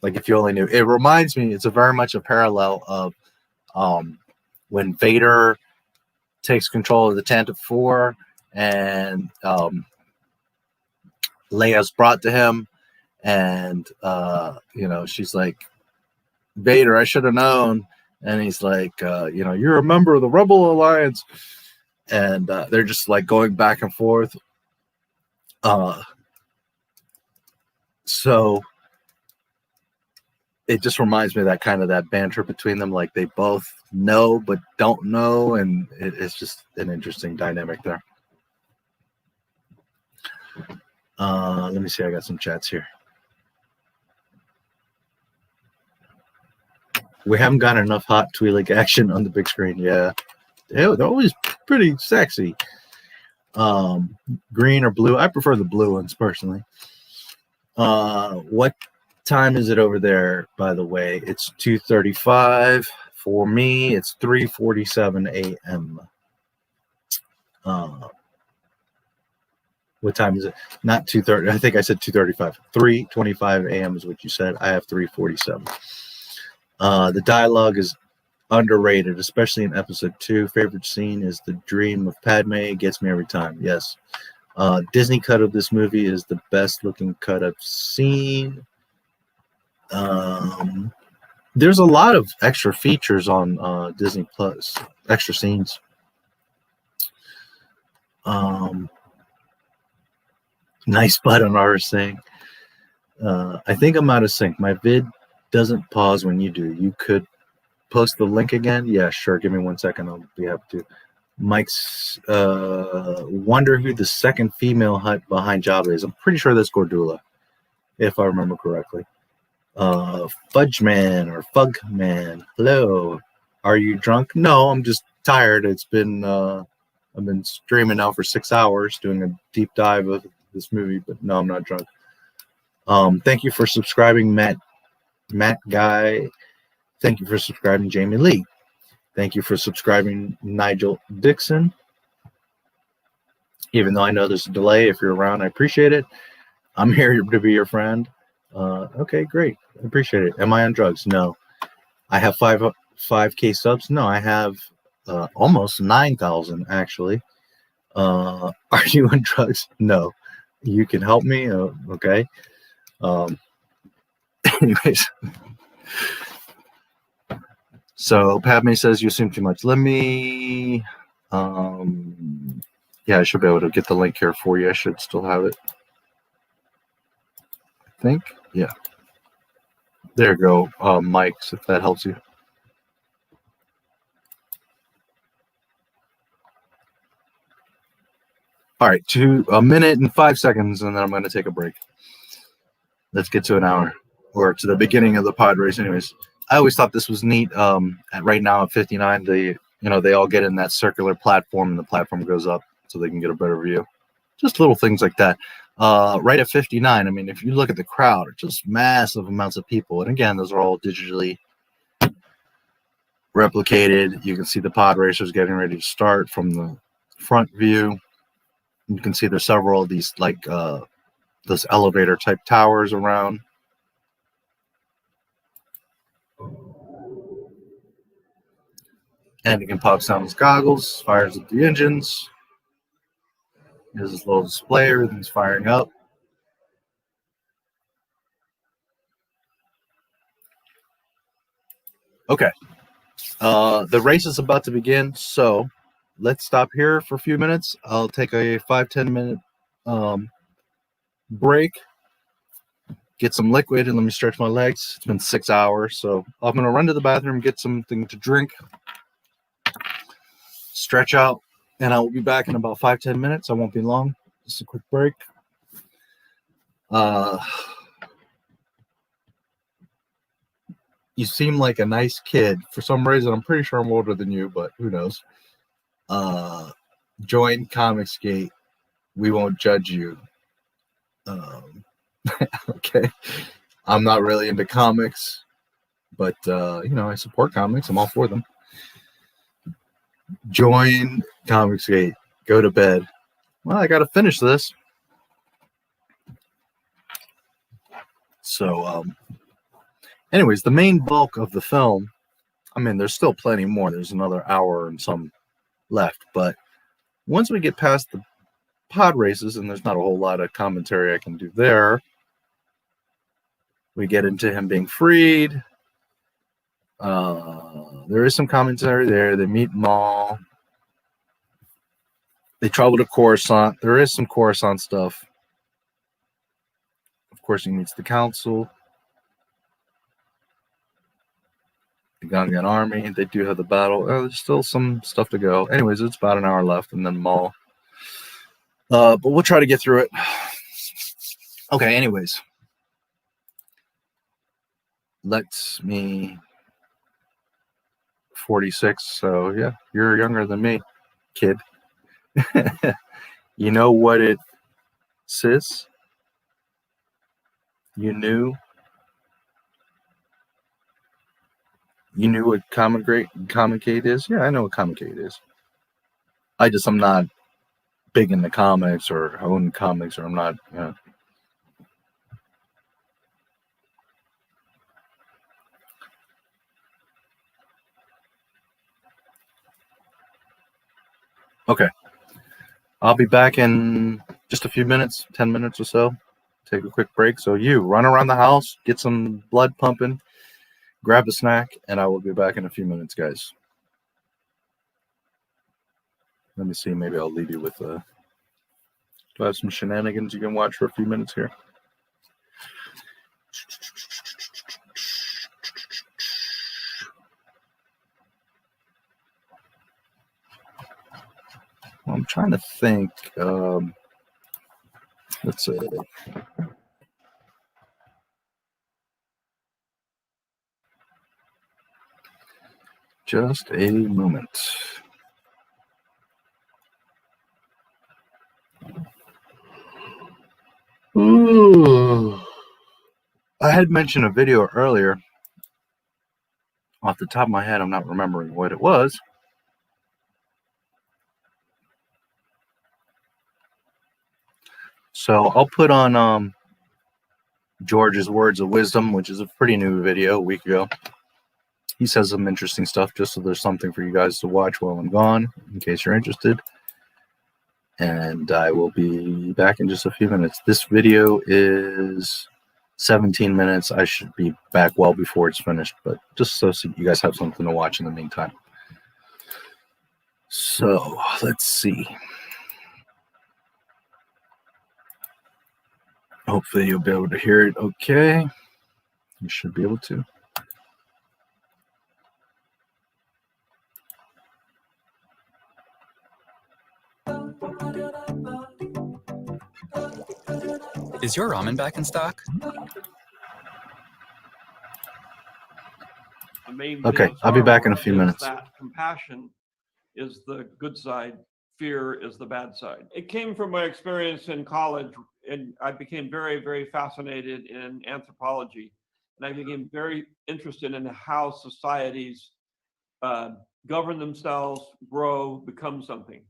Like, if you only knew. It reminds me, it's very much a parallel of when Vader takes control of the Tantive 4 and Leia's brought to him, and she's like, "Vader, I should have known." And he's like, "You're a member of the Rebel Alliance." And they're just like going back and forth. So it just reminds me of that banter between them, like they both know but don't know, and it's just an interesting dynamic there. Let me see, I got some chats here. We haven't got enough hot Twi'lek action on the big screen. Yeah, they're always pretty sexy. Green or blue? I prefer the blue ones personally. What time is it over there, by the way? It's 2:35. For me, it's 3:47 a.m. What time is it? Not 2:30. I think I said 2:35. 3:25 a.m. is what you said. I have 3:47. The dialogue is underrated, especially in episode 2. Favorite scene is the dream of Padme. It gets me every time. Yes. Disney cut of this movie is the best looking cut I've seen. There's a lot of extra features on Disney Plus, extra scenes. Nice butt on our thing. I think I'm out of sync. My vid doesn't pause when you do. You could post the link again. Yeah, sure. Give me 1 second. I'll be happy to. Mike's wonder who the second female hut behind Jabba is. I'm pretty sure that's Gordula, if I remember correctly. Fudgeman or Fugman. Hello. Are you drunk? No, I'm just tired. It's been I've been streaming now for 6 hours doing a deep dive of this movie, but no, I'm not drunk. Thank you for subscribing, Matt Guy. Thank you for subscribing, Jamie Lee. Thank you for subscribing, Nigel Dixon. Even though I know there's a delay, if you're around, I appreciate it. I'm here to be your friend. Okay, great. I appreciate it. Am I on drugs? No. I have 5K subs. No, I have almost 9,000 actually. Are you on drugs? No. You can help me. Okay. Anyways. So Padme says you assume too much. Let me. Yeah, I should be able to get the link here for you. I should still have it. I think. Yeah. There you go, Mike's, if that helps you. All right, a minute and 5 seconds, and then I'm going to take a break. Let's get to an hour, or to the beginning of the pod race. Anyways, I always thought this was neat. Right now at 59, they all get in that circular platform, and the platform goes up so they can get a better view. Just little things like that. Right at 59, I mean, if you look at the crowd, it's just massive amounts of people. And again, those are all digitally replicated. You can see the pod racers getting ready to start from the front view. You can see there's several of these, like those elevator type towers around. Anakin pops down his goggles, fires up the engines. Here's this little display, everything's firing up. Okay. The race is about to begin, so let's stop here for a few minutes. I'll take a 5-10 minute break, get some liquid, and let me stretch my legs. It's been 6 hours, so I'm going to run to the bathroom, get something to drink, stretch out, and I will be back in about 5-10 minutes. I won't be long. Just a quick break. You seem like a nice kid. For some reason, I'm pretty sure I'm older than you, but who knows? Join Comicsgate. We won't judge you. Okay. I'm not really into comics, but, I support comics. I'm all for them. Join Comicsgate. Go to bed. Well, I got to finish this. So, anyways, the main bulk of the film, I mean, there's still plenty more. There's another hour and some left. But once we get past the pod races, and there's not a whole lot of commentary I can do there, we get into him being freed. There is some commentary there. They meet Maul. They travel to Coruscant. There is some Coruscant stuff. Of course, he meets the Council. The Gungan Army. They do have the battle. There's still some stuff to go. Anyways, it's about an hour left, and then Maul. But we'll try to get through it. Okay, anyways. Let's me 46, so yeah, you're younger than me, kid. You know what it says? You knew what Comic-Gate is? Yeah, I know what Comic-Gate is. I'm not big into comics or own comics, or I'm not, Okay. I'll be back in just a few minutes, 10 minutes or so. Take a quick break. So you run around the house, get some blood pumping, grab a snack, and I will be back in a few minutes, guys. Let me see. Maybe I'll leave you with do I have some shenanigans you can watch for a few minutes here? I'm trying to think. Let's see. Just a moment. Ooh. I had mentioned a video earlier. Off the top of my head, I'm not remembering what it was. So I'll put on George's Words of Wisdom, which is a pretty new video, a week ago. He says some interesting stuff, just so there's something for you guys to watch while I'm gone, in case you're interested. And I will be back in just a few minutes. This video is 17 minutes. I should be back well before it's finished, but just so you guys have something to watch in the meantime. So let's see. Hopefully you'll be able to hear it okay. You should be able to. Is your ramen back in stock? The main Okay, thing I'll be back in a Star few Wars is minutes. That compassion is the good side, fear is the bad side. It came from my experience in college, and I became very, very fascinated in anthropology, and I became very interested in how societies govern themselves, grow, become something.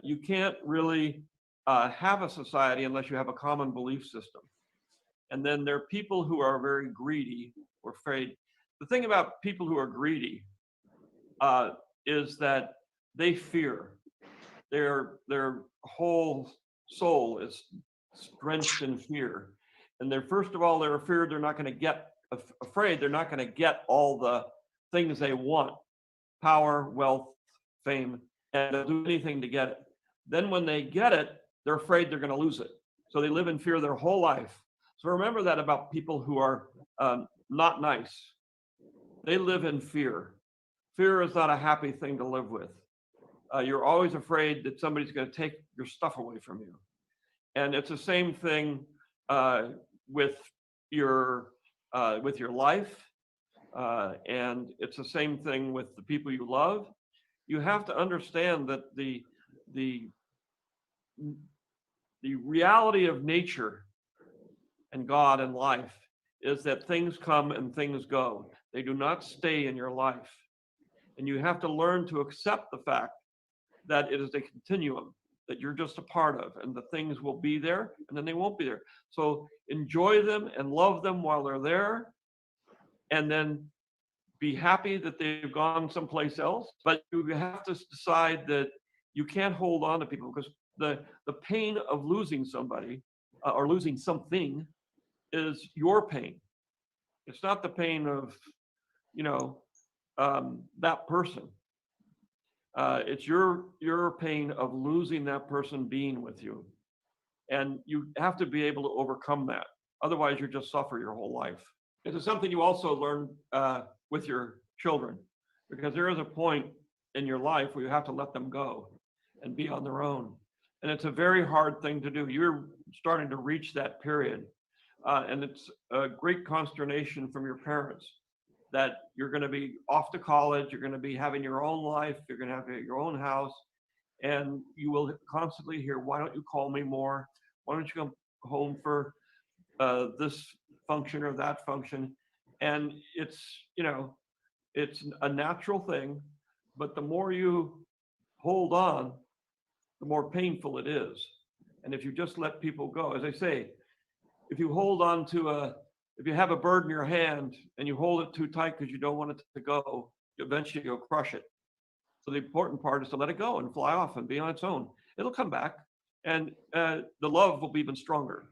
You can't really have a society unless you have a common belief system. And then there are people who are very greedy or afraid. The thing about people who are greedy is that they fear. Their whole soul is drenched in fear. And they're, first of all, they're afraid they're not going to get, afraid they're not going to get all the things they want: power, wealth, fame, and they'll do anything to get it. Then when they get it, they're afraid they're going to lose it. So they live in fear their whole life. So remember that about people who are not nice. They live in fear. Fear is not a happy thing to live with. You're always afraid that somebody's going to take your stuff away from you. And it's the same thing with your life. And it's the same thing with the people you love. You have to understand that the reality of nature and God and life is that things come and things go. They do not stay in your life. And you have to learn to accept the fact that it is a continuum that you're just a part of, and the things will be there and then they won't be there. So enjoy them and love them while they're there, and then be happy that they've gone someplace else. But you have to decide that you can't hold on to people, because the pain of losing somebody or losing something is your pain. It's not the pain of, that person. It's your pain of losing that person being with you. And you have to be able to overcome that. Otherwise, you just suffer your whole life. It is something you also learn with your children, because there is a point in your life where you have to let them go and be on their own. And it's a very hard thing to do. You're starting to reach that period. And it's a great consternation from your parents that you're going to be off to college, you're going to be having your own life, you're going to have your own house, and you will constantly hear, why don't you call me more? Why don't you come home for this function or that function? And it's a natural thing, but the more you hold on, the more painful it is. And if you just let people go, as I say, if you hold on to if you have a bird in your hand and you hold it too tight because you don't want it to go, eventually you'll crush it. So the important part is to let it go and fly off and be on its own. It'll come back, and the love will be even stronger.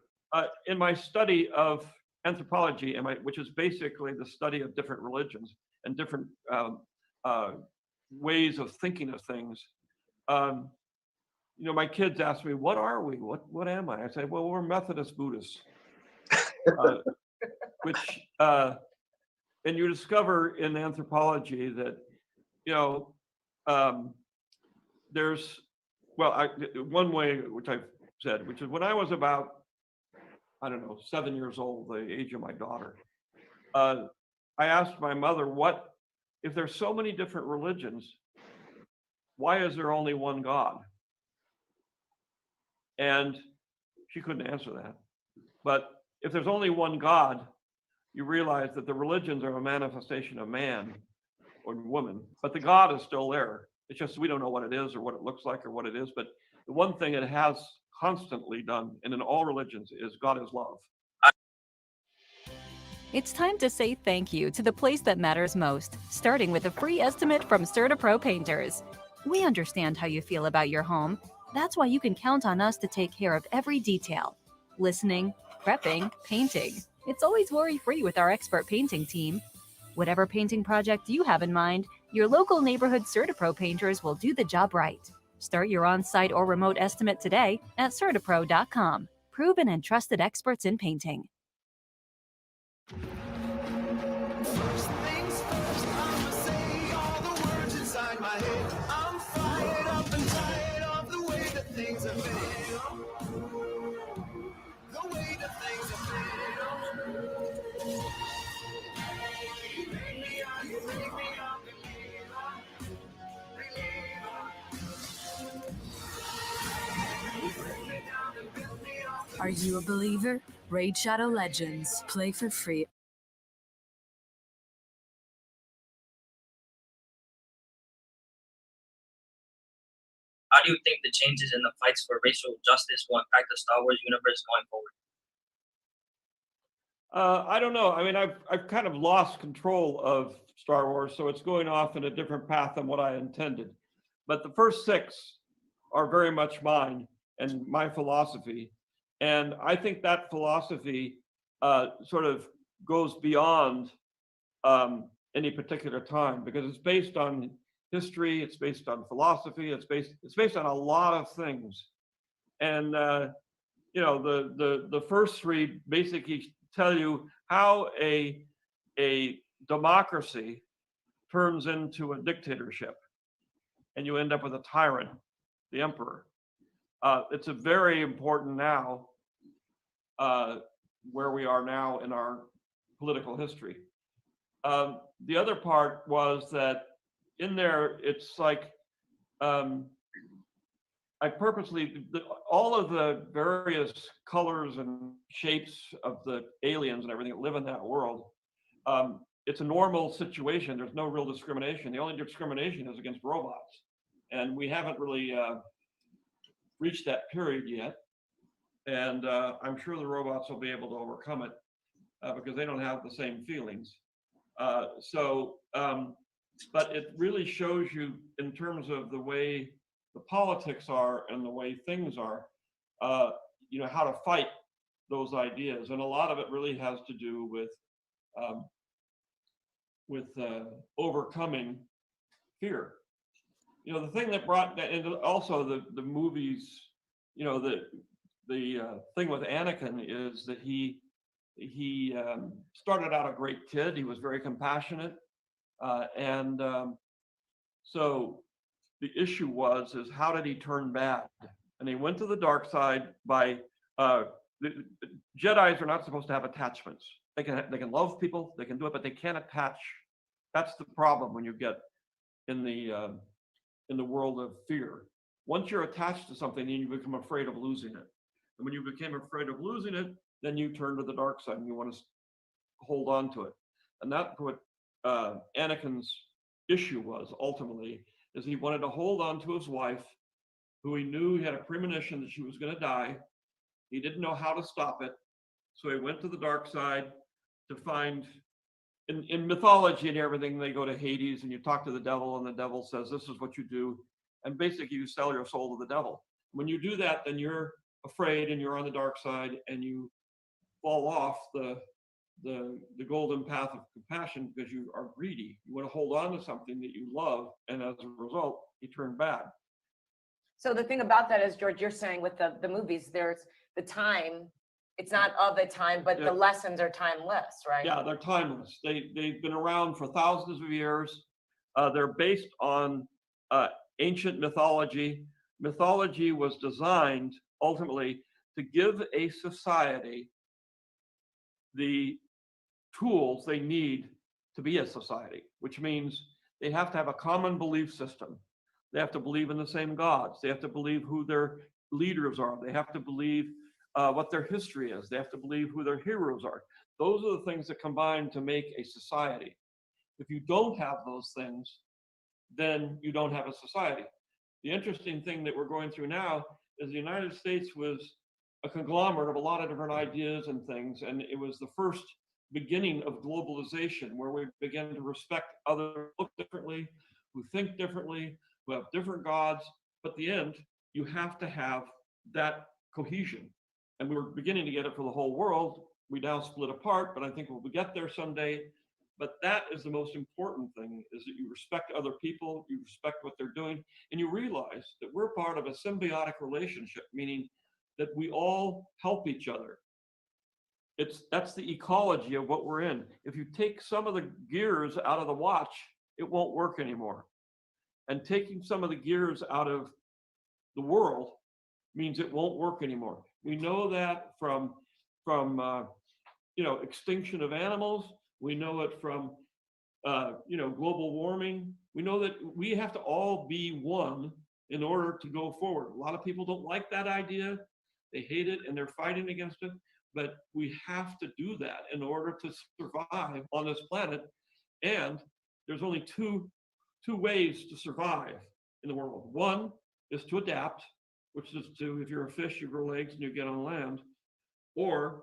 In my study of anthropology, which is basically the study of different religions and different ways of thinking of things, my kids ask me, what are we? What am I? I say, well, we're Methodist Buddhists. Which, and you discover in anthropology that, well, one way, which I've said, which is when I was about, I don't know, 7 years old, the age of my daughter, I asked my mother, what, if there's so many different religions, why is there only one God? And she couldn't answer that. But if there's only one God, you realize that the religions are a manifestation of man or woman, but the God is still there. It's just we don't know what it is or what it looks like or what it is. But the one thing it has constantly done, and in all religions, is God is love. It's time to say thank you to the place that matters most, starting with a free estimate from CertaPro Painters. We understand how you feel about your home. That's why you can count on us to take care of every detail. Listening, prepping, painting. It's always worry-free with our expert painting team. Whatever painting project you have in mind, your local neighborhood CertaPro Painters will do the job right. Start your on-site or remote estimate today at CertaPro.com. Proven and trusted experts in painting. First things first, I'ma say all the words inside my head. I'm fired up and tired of the way that things have been. The way that things have been. You make me up, you make me up, Are you a believer? Raid Shadow Legends. Play for free. How do you think the changes in the fights for racial justice will impact the Star Wars universe going forward? I don't know. I mean, I've kind of lost control of Star Wars, so it's going off in a different path than what I intended. But the first 6 are very much mine and my philosophy. And I think that philosophy sort of goes beyond any particular time, because it's based on history, it's based on philosophy, it's based on a lot of things. And you know, the first 3 basically tell you how a democracy turns into a dictatorship, and you end up with a tyrant, the emperor. It's a very important now, where we are now in our political history. The other part was that in there, it's like, I purposely, all of the various colors and shapes of the aliens and everything that live in that world, it's a normal situation. There's no real discrimination. The only discrimination is against robots. And we haven't really reached that period yet. And I'm sure the robots will be able to overcome it because they don't have the same feelings. But it really shows you in terms of the way the politics are and the way things are, you know, how to fight those ideas. And a lot of it really has to do with overcoming fear. You know, the thing that brought that, and also the movies, you know, the thing with Anakin is that he started out a great kid. He was very compassionate. So the issue is how did he turn bad? And he went to the dark side by, the Jedis are not supposed to have attachments. They can love people, they can do it, but they can't attach. That's the problem when you get in the world of fear. Once you're attached to something, then you become afraid of losing it. And when you became afraid of losing it, then you turn to the dark side and you want to hold on to it. And that's what Anakin's issue was ultimately, is he wanted to hold on to his wife, who he knew he had a premonition that she was going to die. He didn't know how to stop it. So he went to the dark side to find, in mythology and everything, they go to Hades and you talk to the devil and the devil says, this is what you do. And basically you sell your soul to the devil. When you do that, then you're afraid and you're on the dark side and you fall off the golden path of compassion because you are greedy. You want to hold on to something that you love, and as a result, you turn bad. So the thing about that is, George, you're saying with the movies, there's the time, it's not of a time, but the lessons are timeless, right? Yeah, they're timeless. They've been around for thousands of years. They're based on ancient mythology. mythology was designed ultimately to give a society the tools they need to be a society, which means they have to have a common belief system. They have to believe in the same gods. They have to believe who their leaders are. They have to believe what their history is. They have to believe who their heroes are. Those are the things that combine to make a society. If you don't have those things, then you don't have a society. The interesting thing that we're going through now is the United States was a conglomerate of a lot of different ideas and things, and it was the first beginning of globalization where we began to respect others who look differently, who think differently, who have different gods. But at the end, you have to have that cohesion. And we were beginning to get it for the whole world. We now split apart, but I think we'll get there someday. But that is the most important thing, is that you respect other people, you respect what they're doing, and you realize that we're part of a symbiotic relationship, meaning that we all help each other. That's the ecology of what we're in. If you take some of the gears out of the watch, it won't work anymore. And taking some of the gears out of the world means it won't work anymore. We know that from extinction of animals. We know it from global warming. We know that we have to all be one in order to go forward. A lot of people don't like that idea. They hate it and they're fighting against it. But we have to do that in order to survive on this planet. And there's only two ways to survive in the world. One is to adapt, which is to, if you're a fish, you grow legs and you get on land, or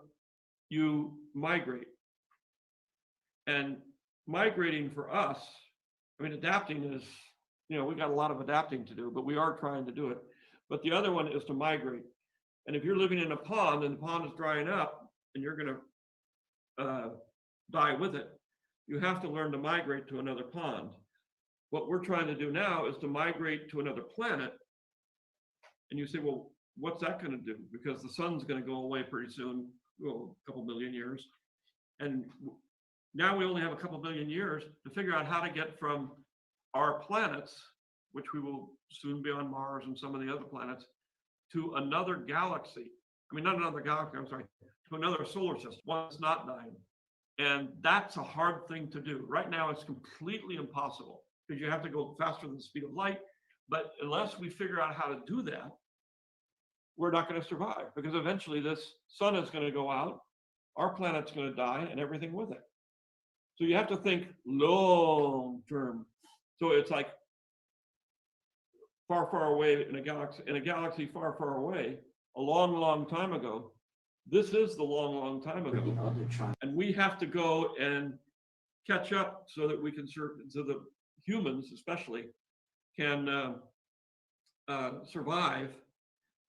you migrate. And migrating for us, I mean, adapting is, we got a lot of adapting to do, but we are trying to do it. But the other one is to migrate. And if you're living in a pond and the pond is drying up and you're going to die with it, you have to learn to migrate to another pond. What we're trying to do now is to migrate to another planet. And you say, well, what's that going to do? Because the sun's going to go away pretty soon, well, a couple million years. And now we only have a couple million years to figure out how to get from our planets, which we will soon be on Mars and some of the other planets, to another galaxy. I mean, not another galaxy, I'm sorry, to another solar system, one that's not dying. And that's a hard thing to do. Right now, it's completely impossible because you have to go faster than the speed of light. But unless we figure out how to do that, we're not going to survive, because eventually this sun is going to go out, our planet's going to die, and everything with it. So you have to think long term. So it's like far, far away in a galaxy far, far away, a long, long time ago. This is the long, long time ago. And we have to go and catch up so that we can serve, so the humans especially can survive.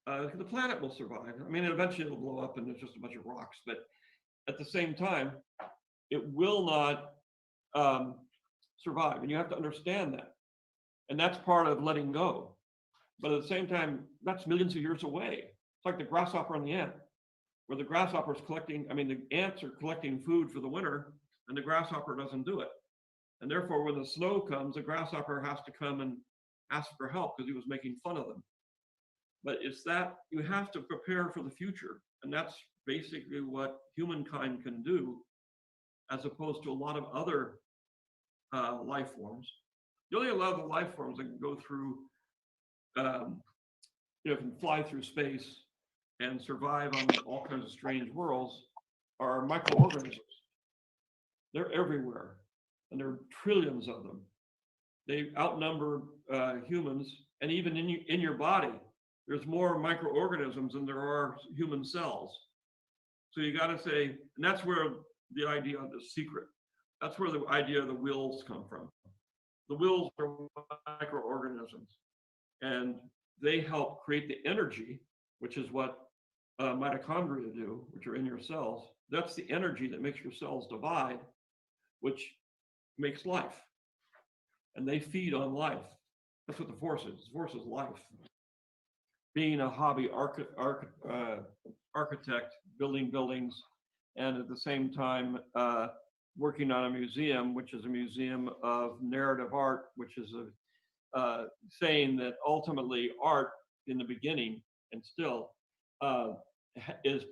The planet will survive. I mean, eventually it'll blow up and it's just a bunch of rocks, but at the same time, it will not survive. And you have to understand that. And that's part of letting go. But at the same time, that's millions of years away. It's like the grasshopper and the ant, where the grasshopper is collecting, the ants are collecting food for the winter, and the grasshopper doesn't do it. And therefore, when the snow comes, the grasshopper has to come and ask for help because he was making fun of them. But it's that you have to prepare for the future. And that's basically what humankind can do, as opposed to a lot of other life forms. The only other life forms that can go through, can fly through space and survive on all kinds of strange worlds are microorganisms. They're everywhere, and there are trillions of them. They outnumber humans, and even in your body, there's more microorganisms than there are human cells. So you got to say, and that's where the idea of the secret, that's where the idea of the wills come from. The wills are microorganisms, and they help create the energy, which is what mitochondria do, which are in your cells. That's the energy that makes your cells divide, which makes life. And they feed on life. That's what the force is. The force is life. Being a hobby architect, building buildings, and at the same time working on a museum, which is a museum of narrative art, which is saying that ultimately art in the beginning and still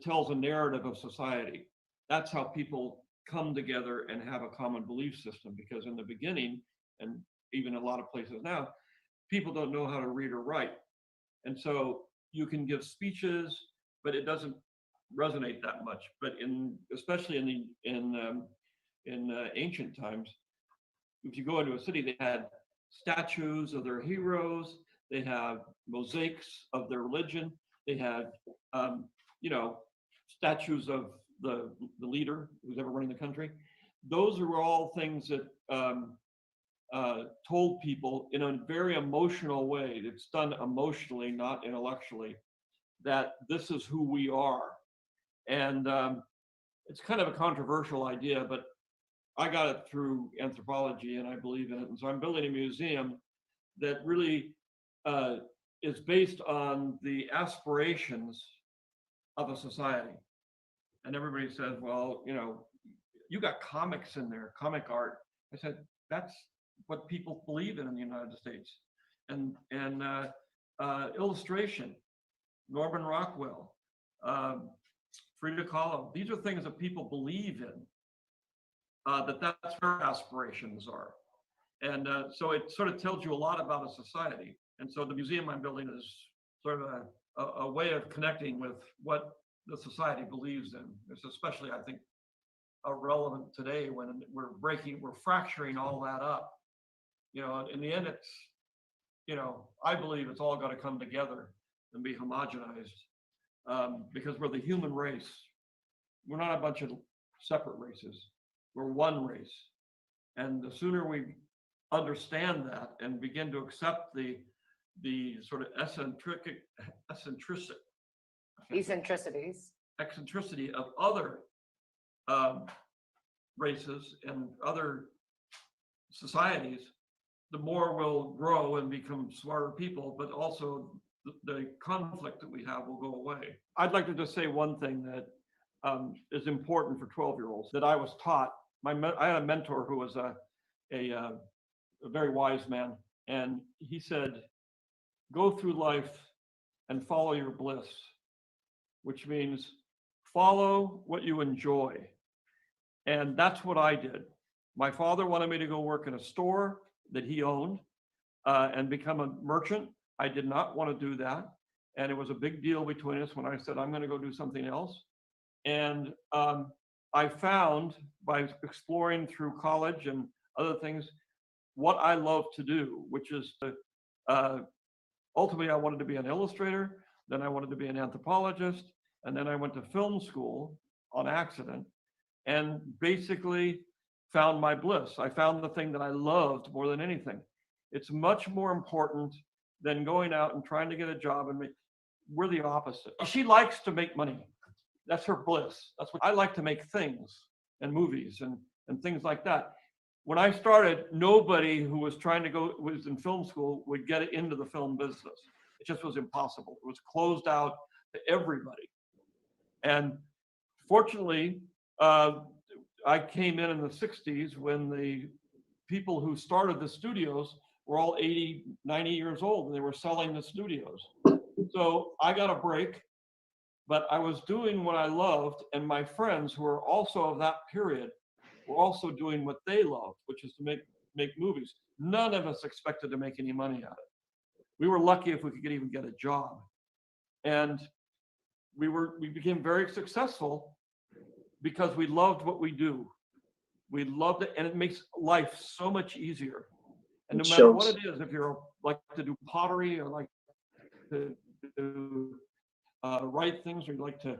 tells a narrative of society. That's how people come together and have a common belief system, because in the beginning, and even a lot of places now, people don't know how to read or write. And so you can give speeches, but it doesn't resonate that much. But especially in ancient times, if you go into a city, they had statues of their heroes, they have mosaics of their religion, they had statues of the leader who's ever running the country. Those are all things that told people in a very emotional way, it's done emotionally, not intellectually, that this is who we are. And it's kind of a controversial idea, but I got it through anthropology and I believe in it. And so I'm building a museum that really is based on the aspirations of a society. And everybody says, well, you got comics in there, comic art. I said, that's what people believe in the United States. And illustration, Norman Rockwell, Frida Kahlo, these are things that people believe in, that's where aspirations are. And so it sort of tells you a lot about a society. And so the museum I'm building is sort of a way of connecting with what the society believes in. It's especially, I think, relevant today when we're fracturing all that up. In the end, it's, I believe it's all got to come together and be homogenized, because we're the human race. We're not a bunch of separate races. We're one race. And the sooner we understand that and begin to accept the sort of eccentricity of other races and other societies, the more we'll grow and become smarter people, but also the conflict that we have will go away. I'd like to just say one thing that is important for 12-year-olds that I was taught. I had a mentor who was a very wise man, and he said, go through life and follow your bliss, which means follow what you enjoy. And that's what I did. My father wanted me to go work in a store that he owned and become a merchant. I did not want to do that. And it was a big deal between us when I said, I'm going to go do something else. And I found, by exploring through college and other things, what I love to do, which is to, ultimately I wanted to be an illustrator, then I wanted to be an anthropologist, and then I went to film school on accident and basically found my bliss. I found the thing that I loved more than anything. It's much more important than going out and trying to get a job and we're the opposite. She likes to make money. That's her bliss. That's what I like, to make things and movies and things like that. When I started, nobody who was was in film school would get into the film business. It just was impossible. It was closed out to everybody. And fortunately, I came in the 60s when the people who started the studios were all 80, 90 years old, and they were selling the studios. So I got a break, but I was doing what I loved, and my friends who were also of that period were also doing what they loved, which is to make movies. None of us expected to make any money at it. We were lucky if we could even get a job. And we became very successful because we loved what we do. We loved it, and it makes life so much easier. And no matter what it is, if you're like to do pottery or like to write things, or you like to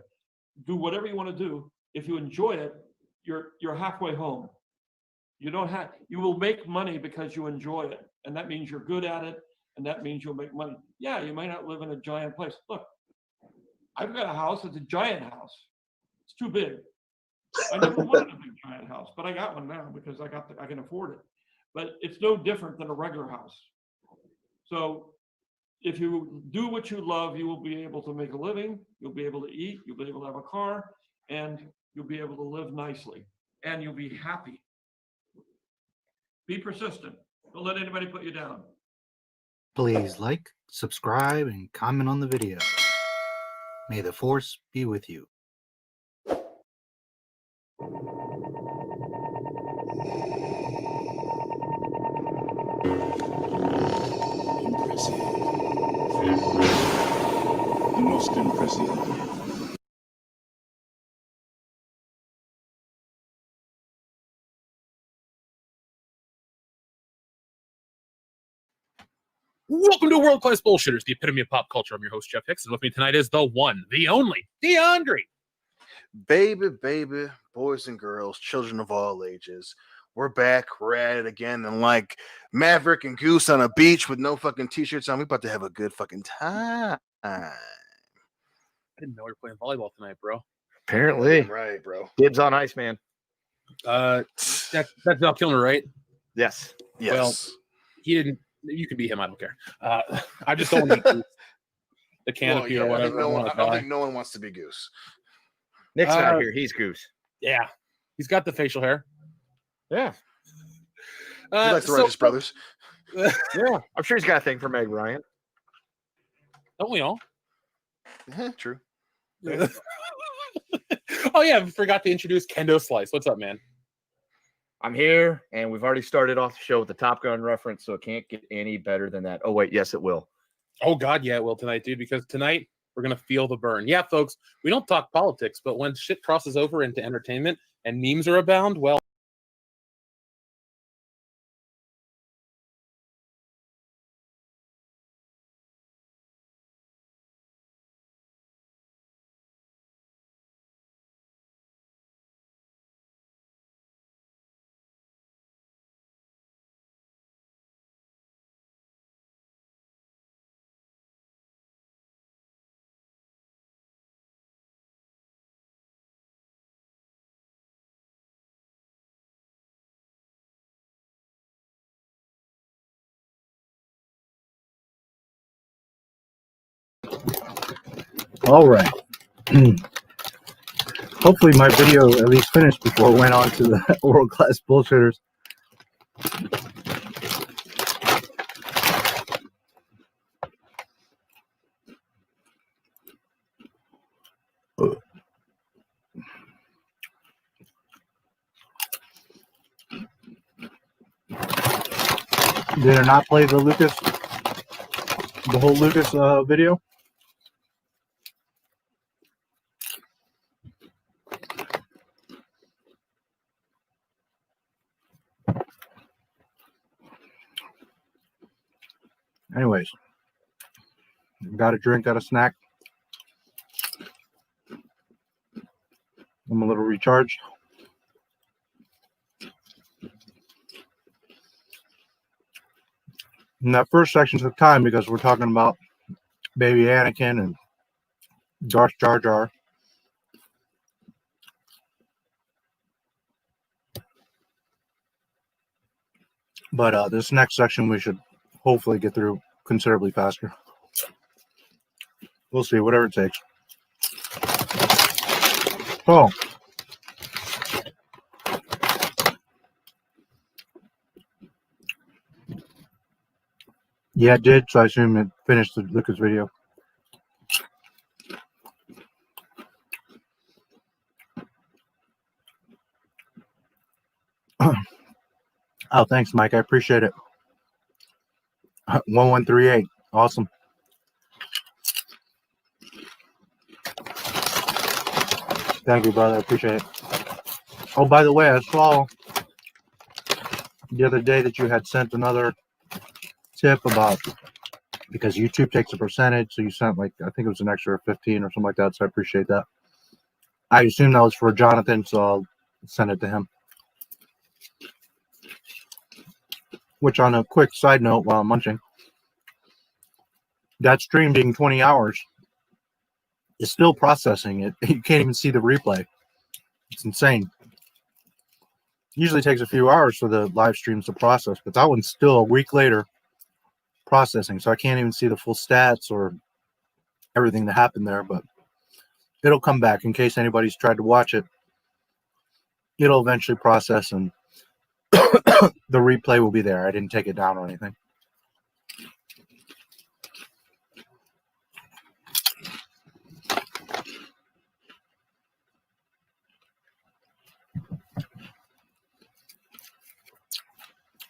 do whatever you want to do, if you enjoy it, you're halfway home. You will make money because you enjoy it, and that means you're good at it, and that means you'll make money. Yeah, you might not live in a giant place. Look, I've got a house. It's a giant house. It's too big. I never wanted a big giant house, but I got one now because I can afford it. But it's no different than a regular house. So if you do what you love, you will be able to make a living, you'll be able to eat, you'll be able to have a car, and you'll be able to live nicely, and you'll be happy. Be persistent. Don't let anybody put you down. Please like, subscribe, and comment on the video. May the Force be with you. Impressive. The most impressive. Welcome to World Class Bullshitters, the epitome of pop culture. I'm your host, Jeff Hicks, and with me tonight is the one, the only, DeAndre. Baby, boys and girls, children of all ages. We're back. We're at it again. And like Maverick and Goose on a beach with no fucking t-shirts on, we about to have a good fucking time. I didn't know we were playing volleyball tonight, bro. Apparently. Right, bro. Dibs on ice, man. That's Val Kilmer, right? Yes. Well, he didn't. You can be him. I don't care. I just don't want to be the canopy or whatever. I don't think no one wants to be Goose. Nick's not here. He's Goose. Yeah. He's got the facial hair. Yeah. He like the Righteous Brothers. Yeah. I'm sure he's got a thing for Meg Ryan. Don't we all? Yeah, true. Oh, yeah. I forgot to introduce Kendo Slice. What's up, man? I'm here, and we've already started off the show with the Top Gun reference, so it can't get any better than that. Oh, wait. Yes, it will. Oh, God, yeah, it will tonight, dude, because tonight we're going to feel the burn. Yeah, folks, we don't talk politics, but when shit crosses over into entertainment and memes are abound, well, All right. Hopefully my video at least finished before it went on to the World Class Bullshitters. Did it not play the whole Lucas video? Anyways, got a drink, got a snack. I'm a little recharged. And that first section took time because we're talking about baby Anakin and Darth Jar Jar. But this next section we should hopefully get through considerably faster. We'll see, whatever it takes. Oh. Yeah, it did, so I assume it finished the Lucas video. Oh, thanks, Mike. I appreciate it. 1138. Awesome. Thank you, brother. I appreciate it. Oh, by the way, I saw the other day that you had sent another tip about, because YouTube takes a percentage, so you sent like, I think it was an extra 15 or something like that, so I appreciate that. I assume that was for Jonathan, so I'll send it to him. Which, on a quick side note while I'm munching, that stream being 20 hours is still processing it. You can't even see the replay. It's insane. Usually takes a few hours for the live streams to process, but that one's still a week later processing, so I can't even see the full stats or everything that happened there, but it'll come back in case anybody's tried to watch it. It'll eventually process, and the replay will be there. I didn't take it down or anything.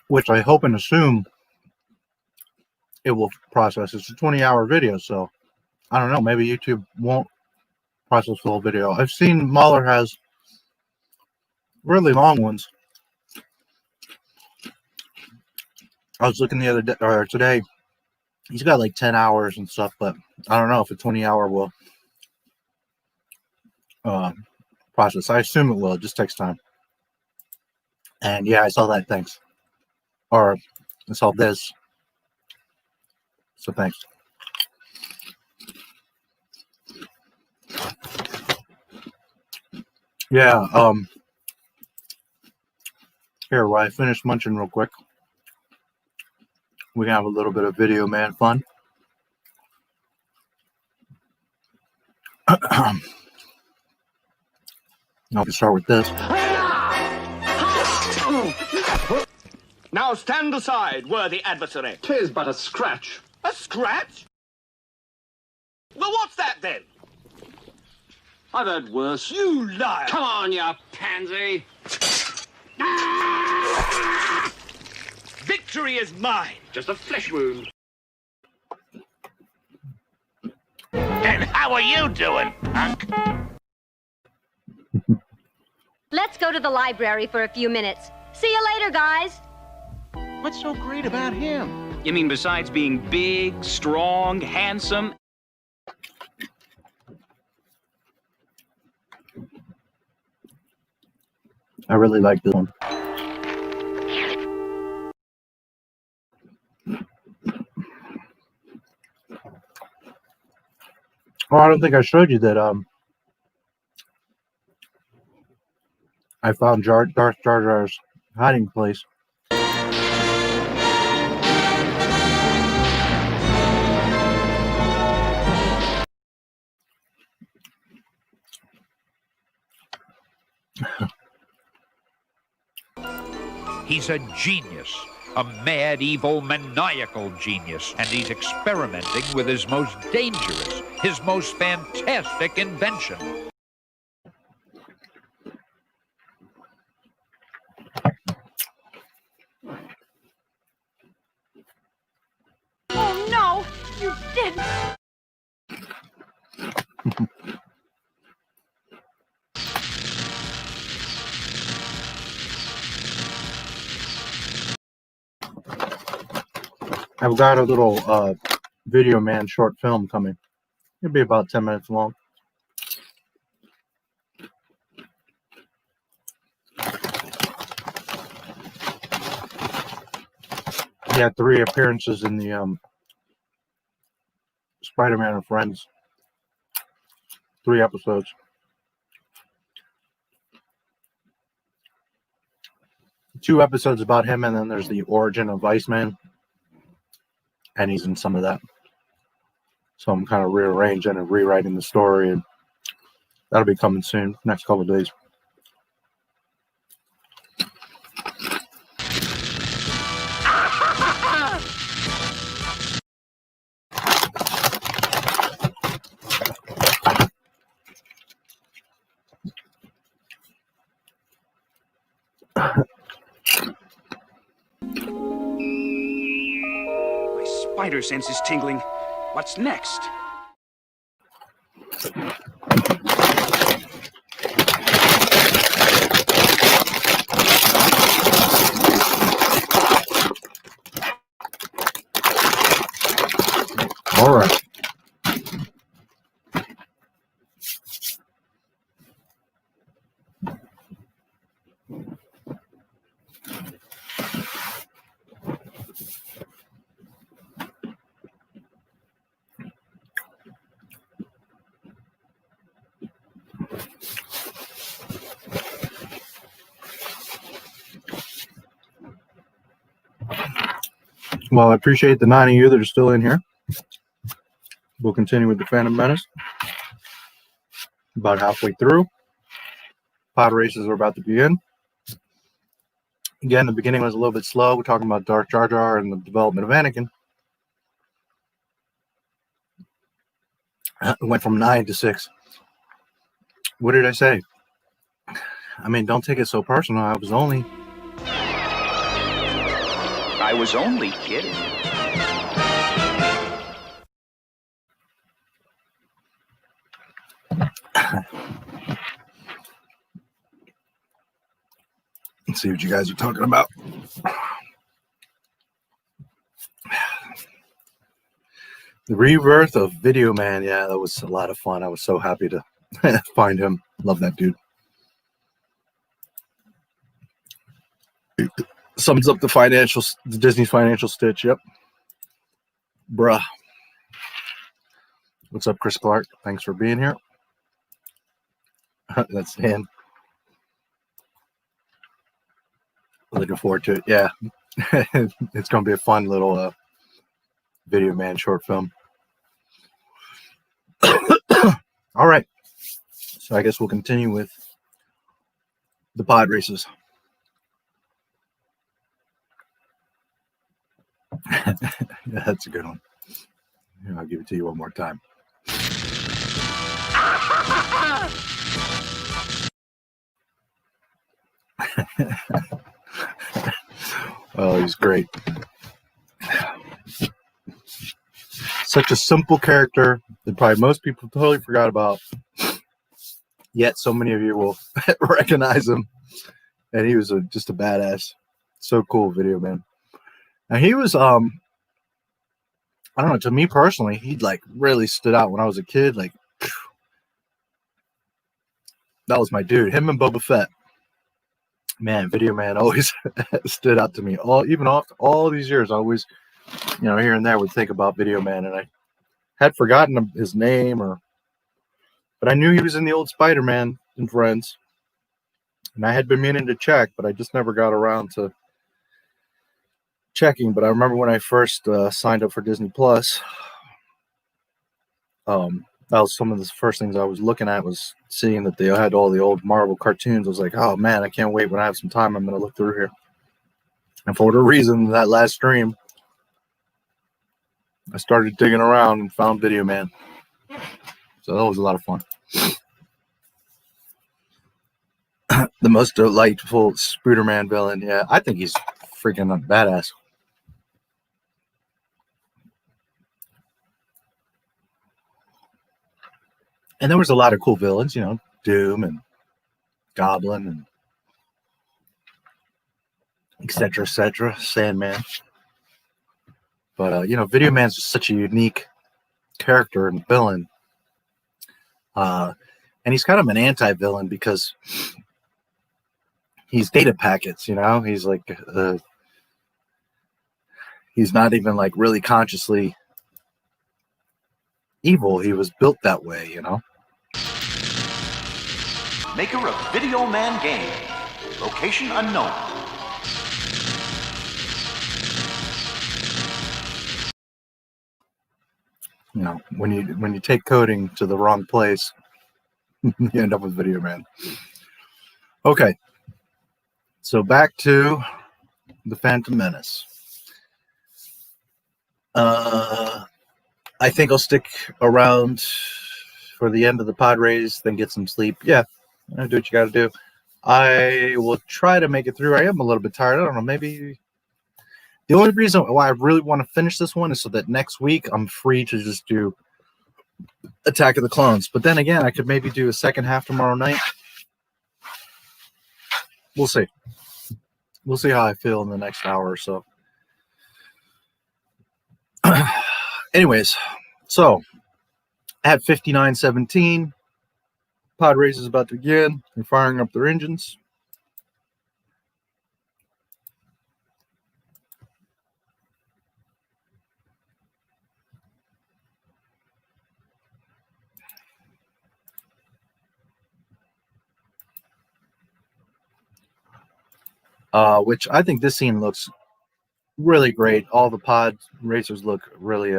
which I hope and assume it will process. It's a 20-hour video, so I don't know. Maybe YouTube won't process the whole video. I've seen Mahler has really long ones. I was looking the other day or today. He's got like 10 hours and stuff, but I don't know if a 20-hour will process. I assume it will. It just takes time. And yeah, I saw that. Thanks. Or I saw this. So thanks. Yeah. Here, while I finish munching real quick, we can have a little bit of video man fun. I can start with this. Now stand aside, worthy adversary. 'Tis but a scratch. A scratch? Well, what's that then? I've heard worse. You liar! Come on, you pansy! Victory is mine. Just a flesh wound. And how are you doing, punk? Let's go to the library for a few minutes. See you later, guys. What's so great about him? You mean besides being big, strong, handsome? I really like this one. Oh, I don't think I showed you that. I found Darth Jar Jar's hiding place. He's a genius, a mad, evil, maniacal genius, and he's experimenting with his most dangerous, his most fantastic invention. Oh, no, you didn't. I've got a little video man short film coming. It'll be about 10 minutes long. He had 3 appearances in the Spider-Man and Friends. 3 episodes. Two episodes about him, and then there's the origin of Iceman. And he's in some of that. So I'm kind of rearranging and rewriting the story, and that'll be coming soon, next couple of days. Spider sense is tingling. What's next? All right. Well, I appreciate the 9 of you that are still in here. We'll continue with the Phantom Menace. About halfway through. Pod races are about to begin. Again, the beginning was a little bit slow. We're talking about Darth Jar Jar and the development of Anakin. It went from 9 to 6. What did I say? I mean, don't take it so personal. I was only I was only kidding. Let's see what you guys are talking about. The rebirth of Video Man. Yeah, that was a lot of fun. I was so happy to find him. Love that dude. Sums up the Disney's financial stitch. Yep. Bruh. What's up, Chris Clark? Thanks for being here. That's him. Looking forward to it. Yeah. It's going to be a fun little Video Man short film. All right. So I guess we'll continue with the pod races. Yeah, that's a good one. Yeah, I'll give it to you one more time. Oh, he's great. Such a simple character that probably most people totally forgot about. Yet so many of you will recognize him. And he was just a badass. So cool, Video Man. And he was, I don't know, to me personally, he like really stood out when I was a kid. Like, that was my dude. Him and Boba Fett. Man, Video Man always stood out to me. Even after all these years, I always, here and there would think about Video Man, and I had forgotten his name, but I knew he was in the old Spider-Man and Friends, and I had been meaning to check, but I just never got around to checking. But I remember when I first signed up for Disney Plus, that was some of the first things I was looking at, was seeing that they had all the old Marvel cartoons. I was like, oh man, I can't wait. When I have some time, I'm going to look through here. And for whatever reason, that last stream, I started digging around and found Video Man. So that was a lot of fun. The most delightful Spooderman villain. Yeah, I think he's freaking badass. And there was a lot of cool villains, Doom and Goblin and etc., Sandman. But, Video Man's just such a unique character and villain. And he's kind of an anti-villain because he's data packets, He's like, he's not even like really consciously evil. He was built that way, Maker of Video Man game. Location unknown. When you take coding to the wrong place, you end up with Video Man. Okay. So back to the Phantom Menace. I think I'll stick around for the end of the pod race, then get some sleep. Yeah, do what you got to do. I will try to make it through. I am a little bit tired. I don't know. Maybe the only reason why I really want to finish this one is so that next week I'm free to just do Attack of the Clones. But then again, I could maybe do a second half tomorrow night. We'll see. We'll see how I feel in the next hour or so. Anyways, so at 59:17, pod race is about to begin. They're firing up their engines. Which I think this scene looks really great. All the pod racers look really,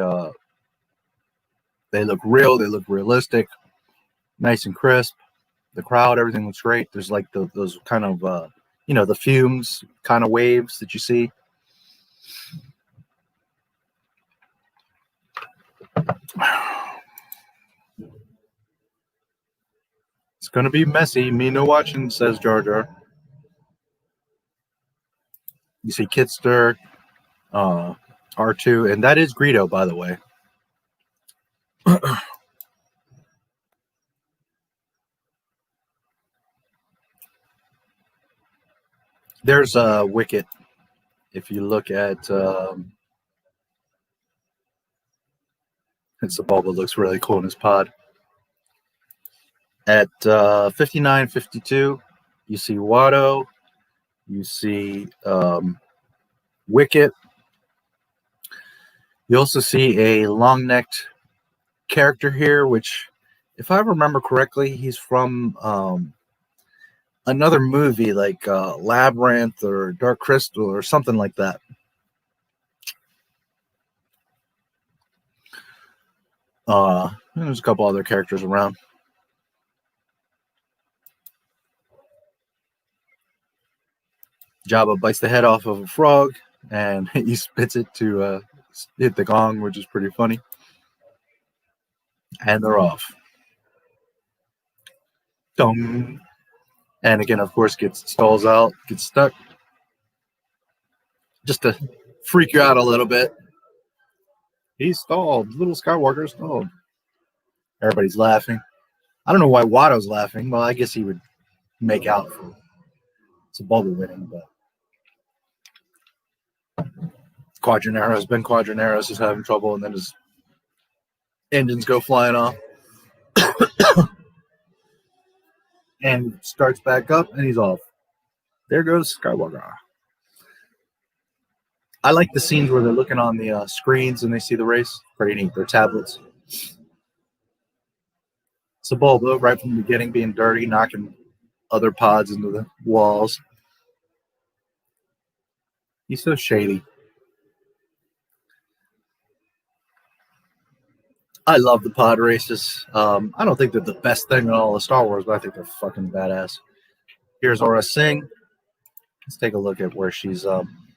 they look real. They look realistic, nice and crisp. The crowd, everything looks great. There's like those kind of, the fumes kind of waves that you see. It's going to be messy. Me no watching, says Jar Jar. You see Kitster R2, and that is Greedo, by the way. There's Wicket. If you look at it's the Bulba looks really cool in his pod. At 59:52, you see Watto, you see Wicket. You also see a long-necked character here, which, if I remember correctly, he's from another movie like Labyrinth or Dark Crystal or something like that. There's a couple other characters around. Jabba bites the head off of a frog and he spits it to hit the gong, which is pretty funny. And they're off. Dong. And again, of course, stalls out, gets stuck. Just to freak you out a little bit. He's stalled. Little Skywalker stalled. Everybody's laughing. I don't know why Watto's laughing. Well, I guess he would make out for Bulba winning, but Ben Quadraneros is having trouble, and then his engines go flying off. And starts back up, and he's off. There goes Skywalker. I like the scenes where they're looking on the screens and they see the race. Pretty neat. Their tablets. So Bulba, right from the beginning, being dirty, knocking other pods into the walls. He's so shady. I love the pod races. I don't think they're the best thing in all of Star Wars, but I think they're fucking badass. Here's Aura Singh. Let's take a look at where she's.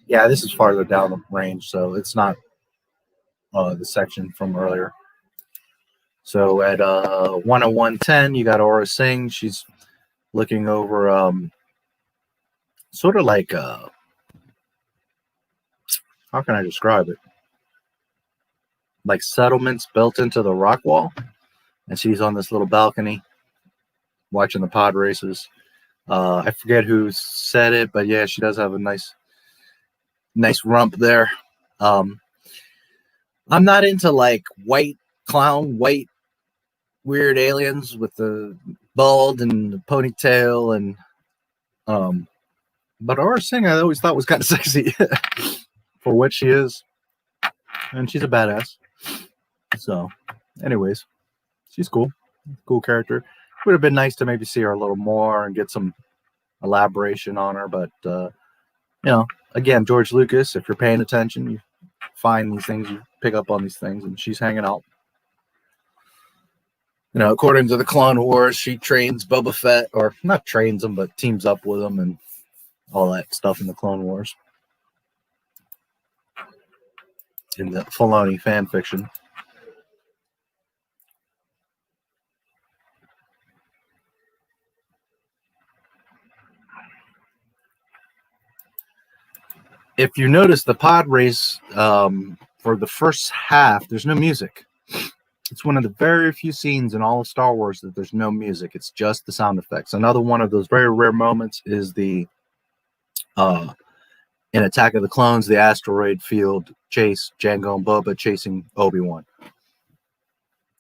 Yeah, this is farther down the range, so it's not the section from earlier. So at 101.10, you got Aura Singh. She's looking over sort of like how can I describe it? Like settlements built into the rock wall, and she's on this little balcony watching the pod races. I forget who said it, but yeah, she does have a nice rump there. I'm not into like white weird aliens with the bald and the ponytail, and but Aura Singh I always thought was kind of sexy for what she is, and she's a badass. So, anyways, she's cool character. Would have been nice to maybe see her a little more and get some elaboration on her, but you know, again, George Lucas, if you're paying attention, you find these things, you pick up on these things, and she's hanging out. You know, according to the Clone Wars, she trains Boba Fett, or not trains him, but teams up with him and all that stuff in the Clone Wars. In the Filoni fan fiction. If you notice the pod race for the first half, there's no music. It's one of the very few scenes in all of Star Wars that there's no music. It's just the sound effects. Another one of those very rare moments is the in Attack of the Clones, the asteroid field chase, Jango and Boba chasing Obi-Wan.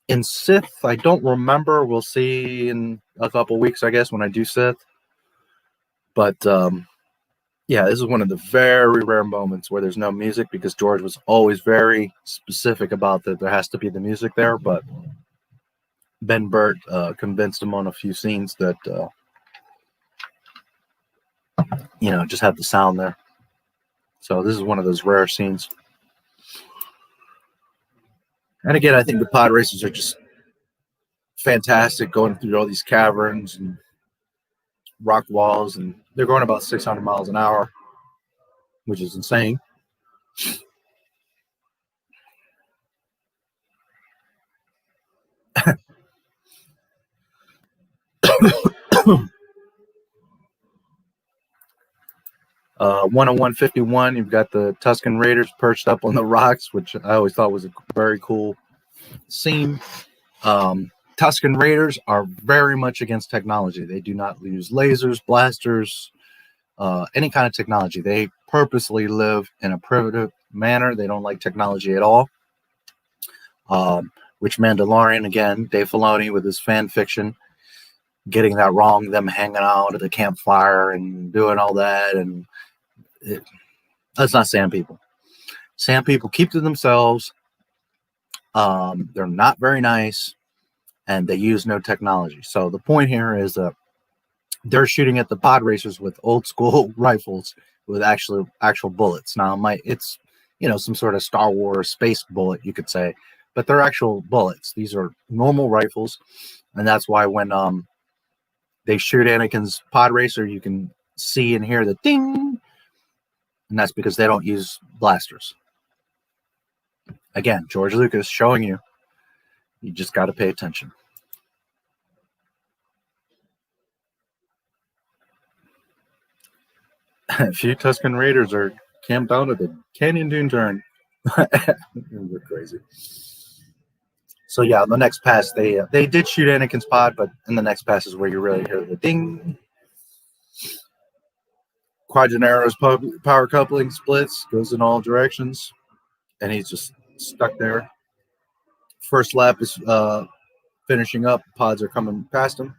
In Sith, I don't remember. We'll see in a couple weeks, I guess, when I do Sith. But yeah, this is one of the very rare moments where there's no music, because George was always very specific about that there has to be the music there. But Ben Burt convinced him on a few scenes that, you know, just have the sound there. So this is one of those rare scenes. And again, I think the pod races are just fantastic, going through all these caverns and rock walls, and they're going about 600 miles an hour, which is insane. 101.51, you've got the Tusken Raiders perched up on the rocks, which I always thought was a very cool scene. Tusken Raiders are very much against technology. They do not use lasers, blasters, any kind of technology. They purposely live in a primitive manner. They don't like technology at all. Which Mandalorian, again, Dave Filoni with his fan fiction, getting that wrong, them hanging out at the campfire and doing all that. And that's not Sand people. Sand people keep to themselves. They're not very nice, and they use no technology. So the point here is that they're shooting at the pod racers with old school rifles with actual bullets. Now, it's some sort of Star Wars space bullet, you could say, but they're actual bullets. These are normal rifles, and that's why when they shoot Anakin's pod racer, you can see and hear the ding, and that's because they don't use blasters. Again, George Lucas showing you just got to pay attention. A few Tusken Raiders are camped out at the Canyon Dune turn. They're crazy. So yeah, the next pass they did shoot Anakin's pod, but in the next pass is where you really hear the ding. Qui-gon Jinn's power coupling splits, goes in all directions, and he's just stuck there. First lap is finishing up. Pods are coming past him.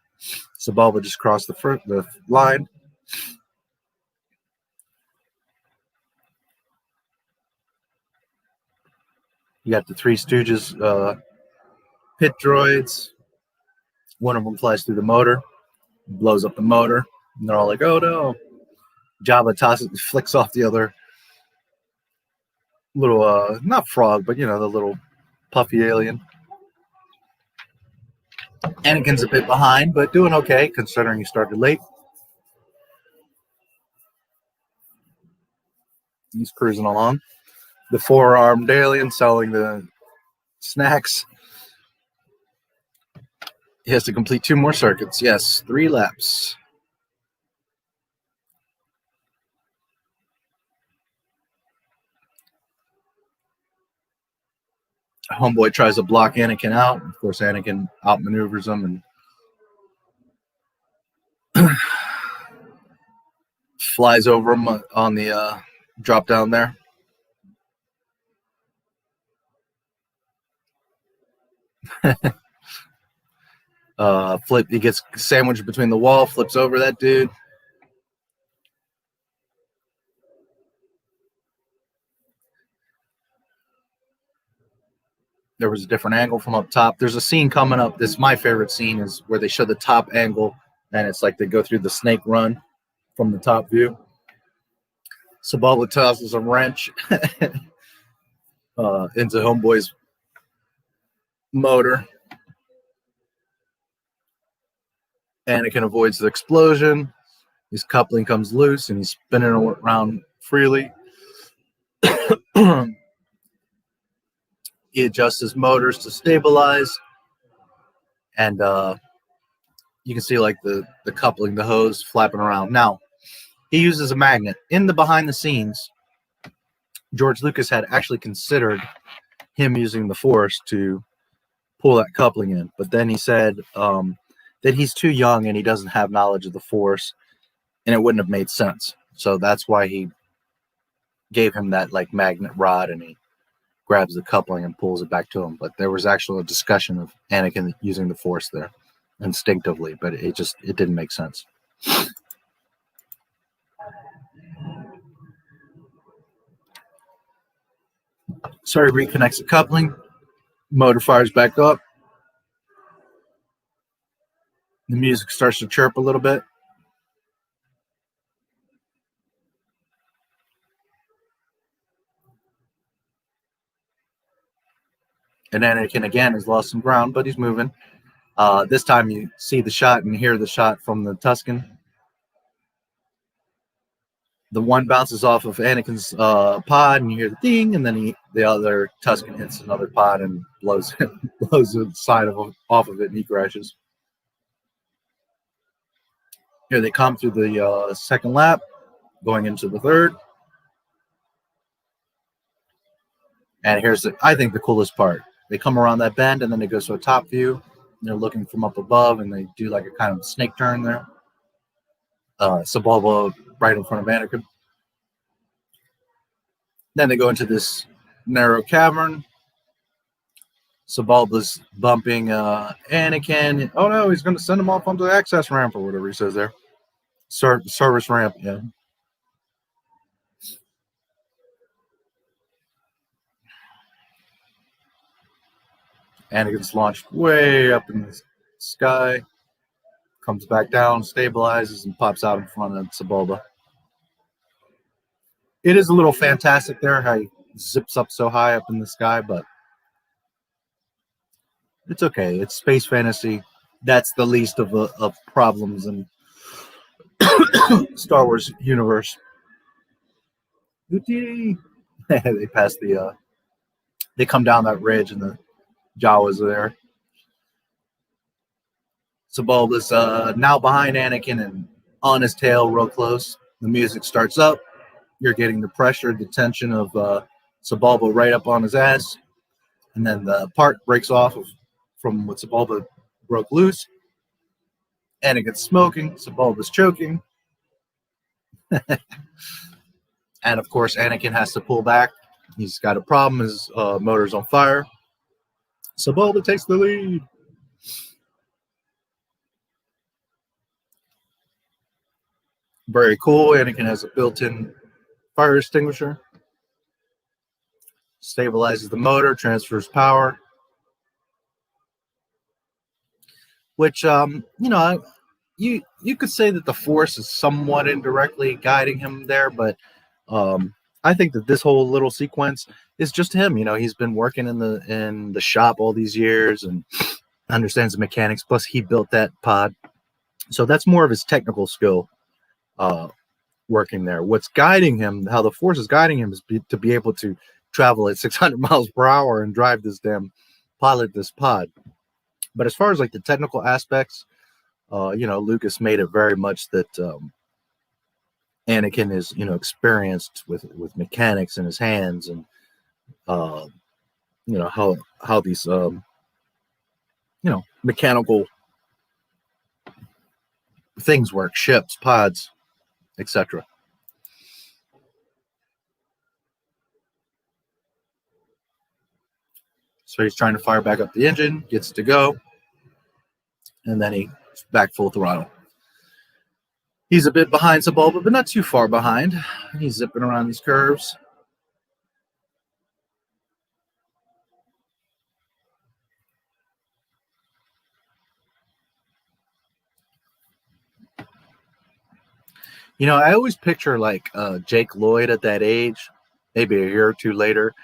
Sebulba just crossed the line. You got the Three Stooges pit droids. One of them flies through the motor, blows up the motor, and they're all like, "Oh no!" Jabba flicks off the other little, not frog, but the little puffy alien. Anakin's a bit behind, but doing okay considering he started late. He's cruising along. The four-armed alien selling the snacks. He has to complete 2 more circuits. Yes, 3 laps. Homeboy tries to block Anakin out. Of course, Anakin outmaneuvers him and flies over him on the drop down there. He gets sandwiched between the wall, flips over that dude. There was a different angle from up top. There's a scene coming up. This my favorite scene is where they show the top angle, and it's like they go through the snake run from the top view. Sebulba tosses a wrench into Homeboy's motor. Anakin avoids the explosion. His coupling comes loose, and he's spinning around freely. He adjusts his motors to stabilize, and you can see like the coupling, the hose flapping around. Now, he uses a magnet. In the behind the scenes, George Lucas had actually considered him using the Force to pull that coupling in, but then he said that he's too young and he doesn't have knowledge of the Force, and it wouldn't have made sense. So that's why he gave him that like magnet rod, and he grabs the coupling and pulls it back to him. But there was actually a discussion of Anakin using the Force there instinctively, but it didn't make sense. So he reconnects the coupling. Motor fires back up. The music starts to chirp a little bit. And Anakin again has lost some ground, but he's moving. This time you see the shot and hear the shot from the Tusken. The one bounces off of Anakin's pod, and you hear the ding, and then the other Tusken hits another pod and blows the side off of it, and he crashes. Here they come through the second lap. going into the third. And here's I think the coolest part. They come around that bend and then it goes to a top view. And they're looking from up above and they do like a kind of snake turn there. Sebulba right in front of Anakin. Then they go into this narrow cavern. Sebulba's bumping Anakin. Oh no, he's going to send him off onto the access ramp or whatever he says there. Service ramp, yeah. Anakin's launched way up in the sky, comes back down, stabilizes, and pops out in front of Sebulba. It is a little fantastic there how he zips up so high up in the sky, but it's okay. It's space fantasy. That's the least of problems in Star Wars universe. They pass the they come down that ridge and the Jawas are there. Sebulba's now behind Anakin and on his tail real close. The music starts up. You're getting the pressure, the tension of Sebulba right up on his ass. And then the part breaks off from what Sebulba broke loose. Anakin's smoking. Sebulba's choking. And of course, Anakin has to pull back. He's got a problem. His motor's on fire. Sebulba takes the lead. Very cool. Anakin has a built-in fire extinguisher. Stabilizes the motor, transfers power. Which, you know, you could say that the Force is somewhat indirectly guiding him there, but I think that this whole little sequence is just him. You know, he's been working in the shop all these years and understands the mechanics. Plus, he built that pod, so that's more of his technical skill working there. What's guiding him, how the Force is guiding him, is to be able to travel at 600 miles per hour and drive this pilot this pod. But as far as like the technical aspects, you know, Lucas made it very much that Anakin is, you know, experienced with mechanics in his hands and you know how these you know, mechanical things work, ships, pods, etc. So he's trying to fire back up the engine, gets to go, and then he's back full throttle. He's a bit behind Sebulba, but not too far behind. He's zipping around these curves. You know, I always picture like Jake Lloyd at that age, maybe a year or two later,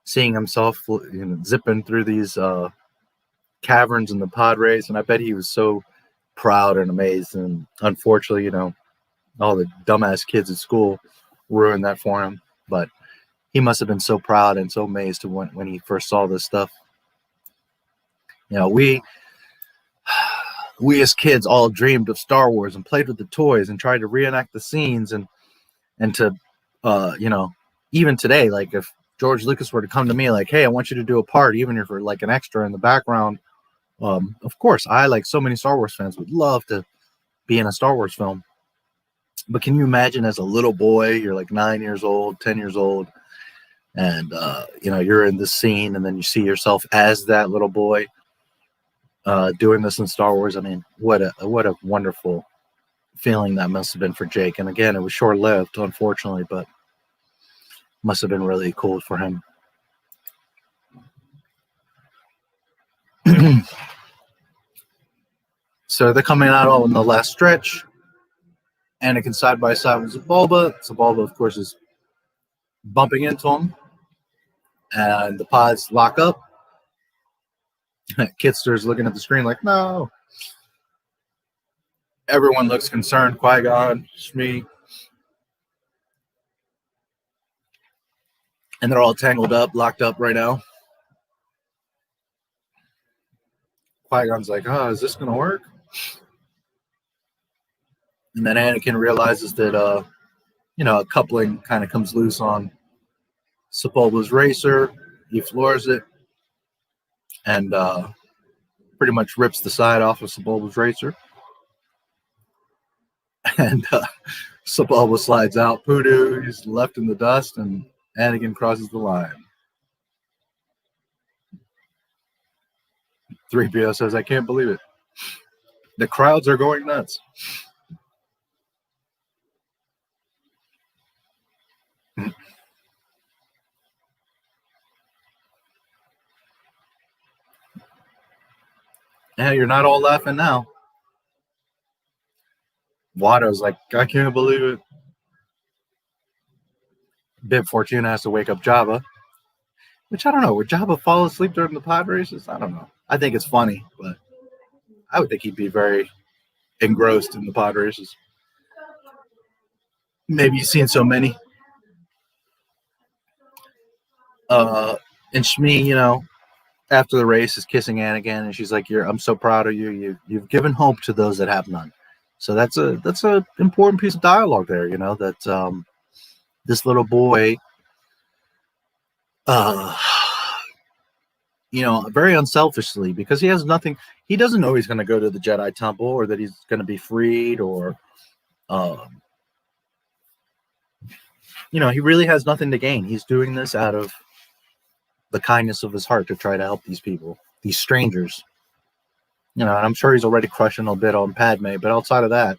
seeing himself, you know, zipping through these caverns in the pod race, and I bet he was so proud and amazed. And unfortunately, you know, all the dumbass kids at school ruined that for him. But he must have been so proud and so amazed when he first saw this stuff. You know, we as kids all dreamed of Star Wars and played with the toys and tried to reenact the scenes and to you know, even today, like if George Lucas were to come to me like, hey, I want you to do a part, even if you're like an extra in the background, of course, I, like so many Star Wars fans, would love to be in a Star Wars film. But can you imagine as a little boy, you're like 9 years old, 10 years old, and you know, you're in this scene and then you see yourself as that little boy doing this in Star Wars. I mean, what a wonderful feeling that must have been for Jake. And again, it was short-lived, unfortunately, but must have been really cool for him. So they're coming out all in the last stretch. Anakin side by side with Sebulba. Sebulba, of course, is bumping into him, and the pods lock up. Kitster's looking at the screen like, no. Everyone looks concerned. Qui-gon, Shmi. And they're all tangled up, locked up right now. Qui-Gon's like, oh, is this going to work? And then Anakin realizes that, a coupling kind of comes loose on Sepulva's racer. He floors it and pretty much rips the side off of Sepulva's racer. And Sepulva slides out. Poodoo, he's left in the dust, and Anakin crosses the line. 3PO says, I can't believe it. The crowds are going nuts. Yeah, you're not all laughing now. Watto's like, I can't believe it. Bib Fortuna has to wake up Jabba. Which I don't know. Would Jabba fall asleep during the pod races? I don't know. I think it's funny, but I would think he'd be very engrossed in the pod races. Maybe he's seen so many. And Shmi, after the race is kissing Anakin, and she's like, I'm so proud of you. You've given hope to those that have none. So that's a important piece of dialogue there, that this little boy, very unselfishly, because he has nothing, he doesn't know he's going to go to the Jedi Temple or that he's going to be freed or, he really has nothing to gain. He's doing this out of the kindness of his heart to try to help these people, these strangers. And I'm sure he's already crushing a bit on Padme, but outside of that,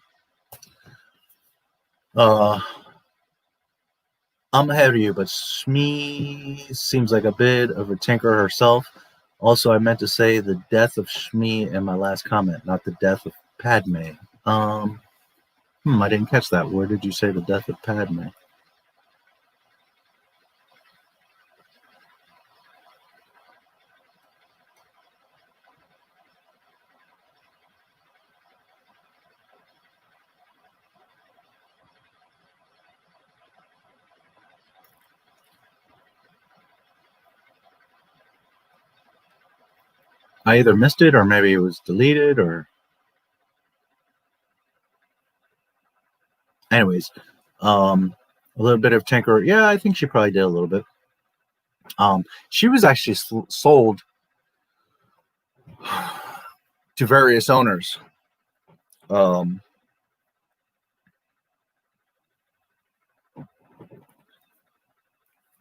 I'm ahead of you, but Shmi seems like a bit of a tinker herself. Also, I meant to say the death of Shmi in my last comment, not the death of Padme. I didn't catch that. Where did you say the death of Padme? I either missed it or maybe it was deleted or... Anyways, a little bit of tinker. Yeah, I think she probably did a little bit. She was actually sold to various owners.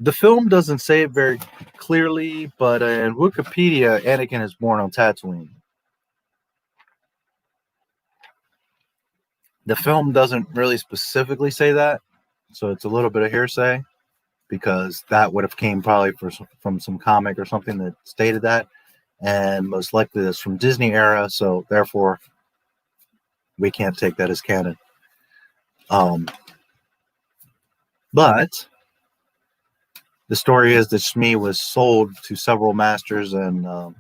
The film doesn't say it very clearly, but in Wikipedia, Anakin is born on Tatooine. The film doesn't really specifically say that, so it's a little bit of hearsay, because that would have came probably from some comic or something that stated that, and most likely it's from Disney era, so therefore we can't take that as canon. But the story is that Shmi was sold to several masters and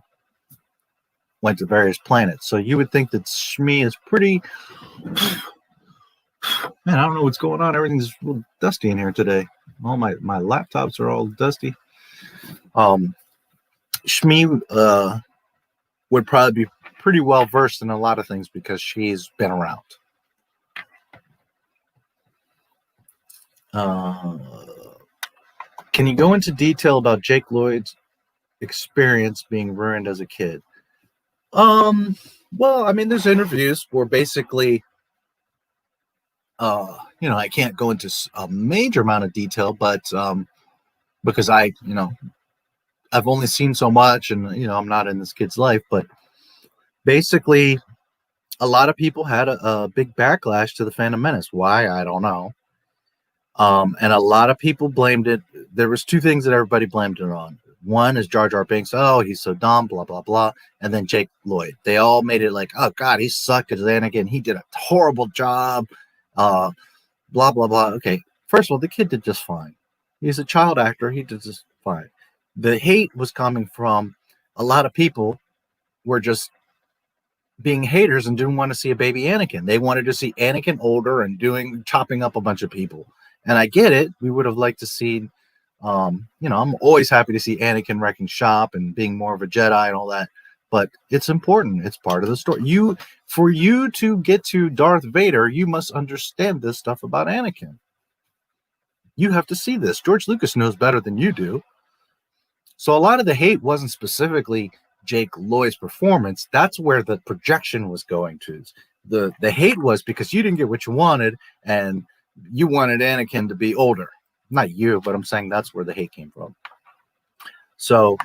went to various planets. So you would think that Shmi is pretty... Man, I don't know what's going on. Everything's a little dusty in here today. All my laptops are all dusty. Shmi would probably be pretty well versed in a lot of things because she's been around. Can you go into detail about Jake Lloyd's experience being ruined as a kid? Well, I mean, there's interviews where basically, I can't go into a major amount of detail, but because I've only seen so much, and I'm not in this kid's life, but basically, a lot of people had a big backlash to the Phantom Menace. Why? I don't know. And a lot of people blamed it. There was two things that everybody blamed it on. One is Jar Jar Binks. Oh, he's so dumb, blah, blah, blah. And then Jake Lloyd. They all made it like, oh, God, he sucked as Anakin. He did a horrible job. Blah, blah, blah. Okay, first of all, the kid did just fine. He's a child actor. He did just fine. The hate was coming from a lot of people were just being haters and didn't want to see a baby Anakin. They wanted to see Anakin older and chopping up a bunch of people. And I get it. We would have liked to see, I'm always happy to see Anakin wrecking shop and being more of a Jedi and all that. But it's important. It's part of the story. For you to get to Darth Vader, you must understand this stuff about Anakin. You have to see this. George Lucas knows better than you do. So a lot of the hate wasn't specifically Jake Lloyd's performance. That's where the projection was going to. The hate was because you didn't get what you wanted, and you wanted Anakin to be older. Not you, but I'm saying that's where the hate came from. So,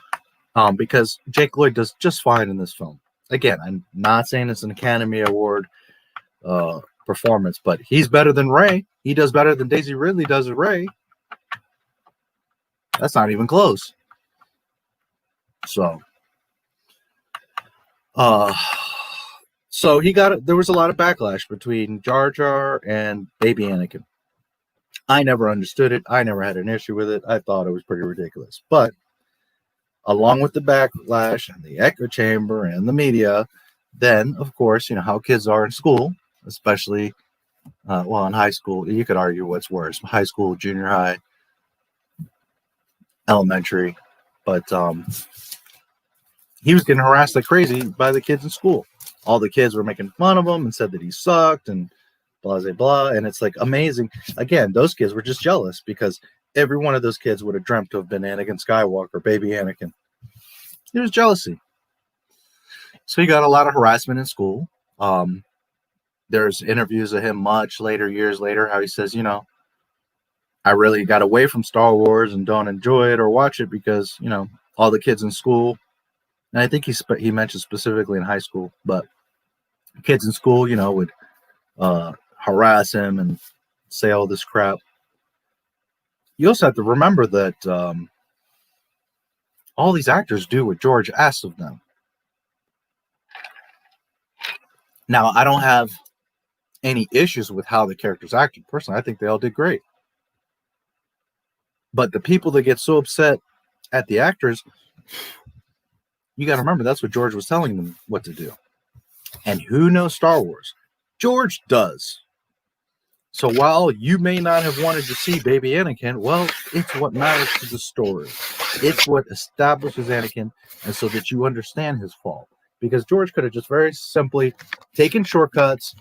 because Jake Lloyd does just fine in this film. Again, I'm not saying it's an Academy Award performance, but he's better than Rey. He does better than Daisy Ridley does as Rey. That's not even close. So, so there was a lot of backlash between Jar Jar and baby Anakin. I never understood it. I never had an issue with it. I thought it was pretty ridiculous. But along with the backlash and the echo chamber and the media, then, of course, you know how kids are in school, especially, well, in high school. You could argue what's worse, high school, junior high, elementary. But he was getting harassed like crazy by the kids in school. All the kids were making fun of him and said that he sucked and blah, blah, blah. And it's like amazing. Again, those kids were just jealous because every one of those kids would have dreamt to have been Anakin Skywalker, baby Anakin. It was jealousy. So he got a lot of harassment in school. There's interviews of him much later, years later, how he says, you know, I really got away from Star Wars and don't enjoy it or watch it because, you know, all the kids in school, and I think he mentioned specifically in high school, but kids in school, you know, would harass him and say all this crap. You also have to remember that all these actors do what George asks of them. Now, I don't have any issues with how the characters acted. Personally, I think they all did great. But the people that get so upset at the actors, you got to remember that's what George was telling them what to do. And who knows Star Wars? George does. So while you may not have wanted to see baby Anakin, well, it's what matters to the story. It's what establishes Anakin, and so that you understand his fall. Because George could have just very simply taken shortcuts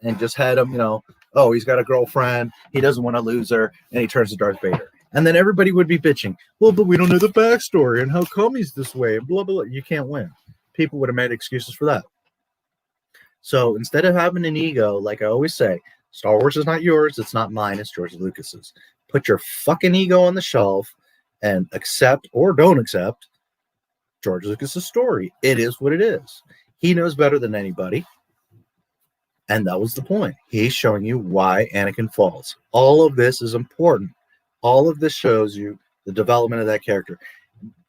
and just had him, you know, oh, he's got a girlfriend, he doesn't want to lose her, and he turns to Darth Vader. And then everybody would be bitching. Well, but we don't know the backstory and how come he's this way and blah, blah, blah. You can't win. People would have made excuses for that. So instead of having an ego, like I always say, Star Wars is not yours, it's not mine, it's George Lucas's. Put your fucking ego on the shelf and accept or don't accept George Lucas's story. It is what it is. He knows better than anybody. And that was the point. He's showing you why Anakin falls. All of this is important. All of this shows you the development of that character.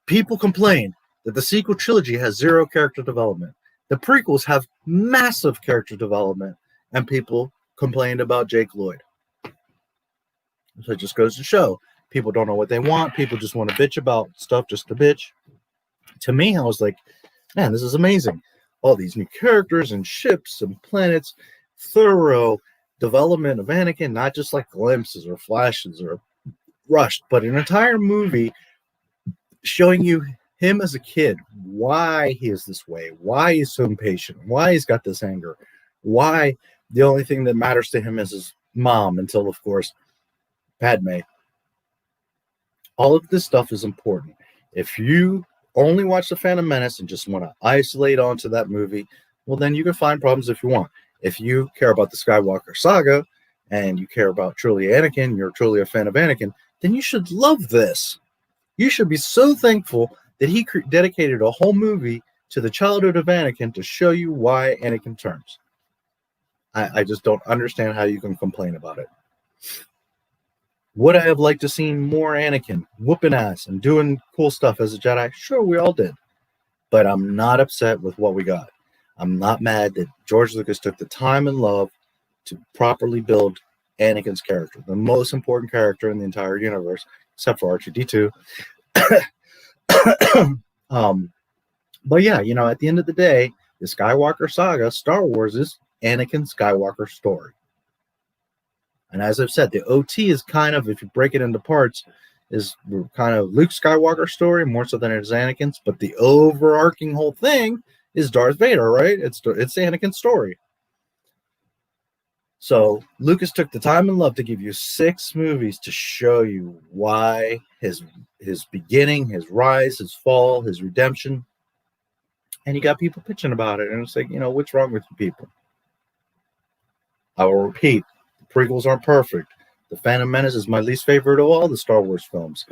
People complain that the sequel trilogy has zero character development. The prequels have massive character development, and people complained about Jake Lloyd. So it just goes to show people don't know what they want. People just want to bitch about stuff just to bitch. To me, I was like, man, this is amazing. All these new characters and ships and planets, thorough development of Anakin, not just like glimpses or flashes or rushed, but an entire movie showing you him as a kid, why he is this way, why he's so impatient, why he's got this anger, why the only thing that matters to him is his mom until, of course, Padme. All of this stuff is important. If you only watch The Phantom Menace and just want to isolate onto that movie, well, then you can find problems if you want. If you care about the Skywalker saga and you care about truly Anakin, you're truly a fan of Anakin, then you should love this. You should be so thankful that he dedicated a whole movie to the childhood of Anakin to show you why Anakin turns. I just don't understand how you can complain about it. Would I have liked to see more Anakin whooping ass and doing cool stuff as a Jedi? Sure, we all did. But I'm not upset with what we got. I'm not mad that George Lucas took the time and love to properly build Anakin's character, the most important character in the entire universe, except for R2-D2. But yeah, you know, at the end of the day, the Skywalker saga, Star Wars, is Anakin Skywalker's story. And as I've said, the OT is kind of, if you break it into parts, is kind of Luke Skywalker's story more so than it is Anakin's. But the overarching whole thing is Darth Vader, right? It's Anakin's story. So Lucas took the time and love to give you 6 movies to show you why his beginning, his rise, his fall, his redemption. And you got people pitching about it. And it's like, what's wrong with you people? I will repeat, the prequels aren't perfect. The Phantom Menace is my least favorite of all the Star Wars films.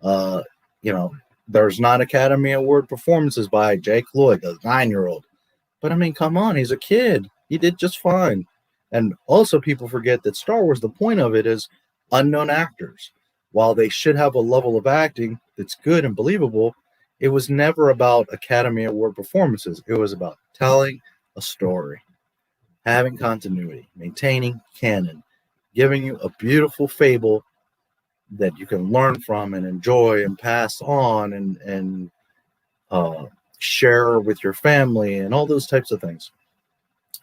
There's not Academy Award performances by Jake Lloyd, a 9-year-old. But I mean, come on, he's a kid. He did just fine. And also people forget that Star Wars, the point of it is unknown actors. While they should have a level of acting that's good and believable, it was never about Academy Award performances. It was about telling a story, having continuity, maintaining canon, giving you a beautiful fable that you can learn from and enjoy and pass on and share with your family and all those types of things.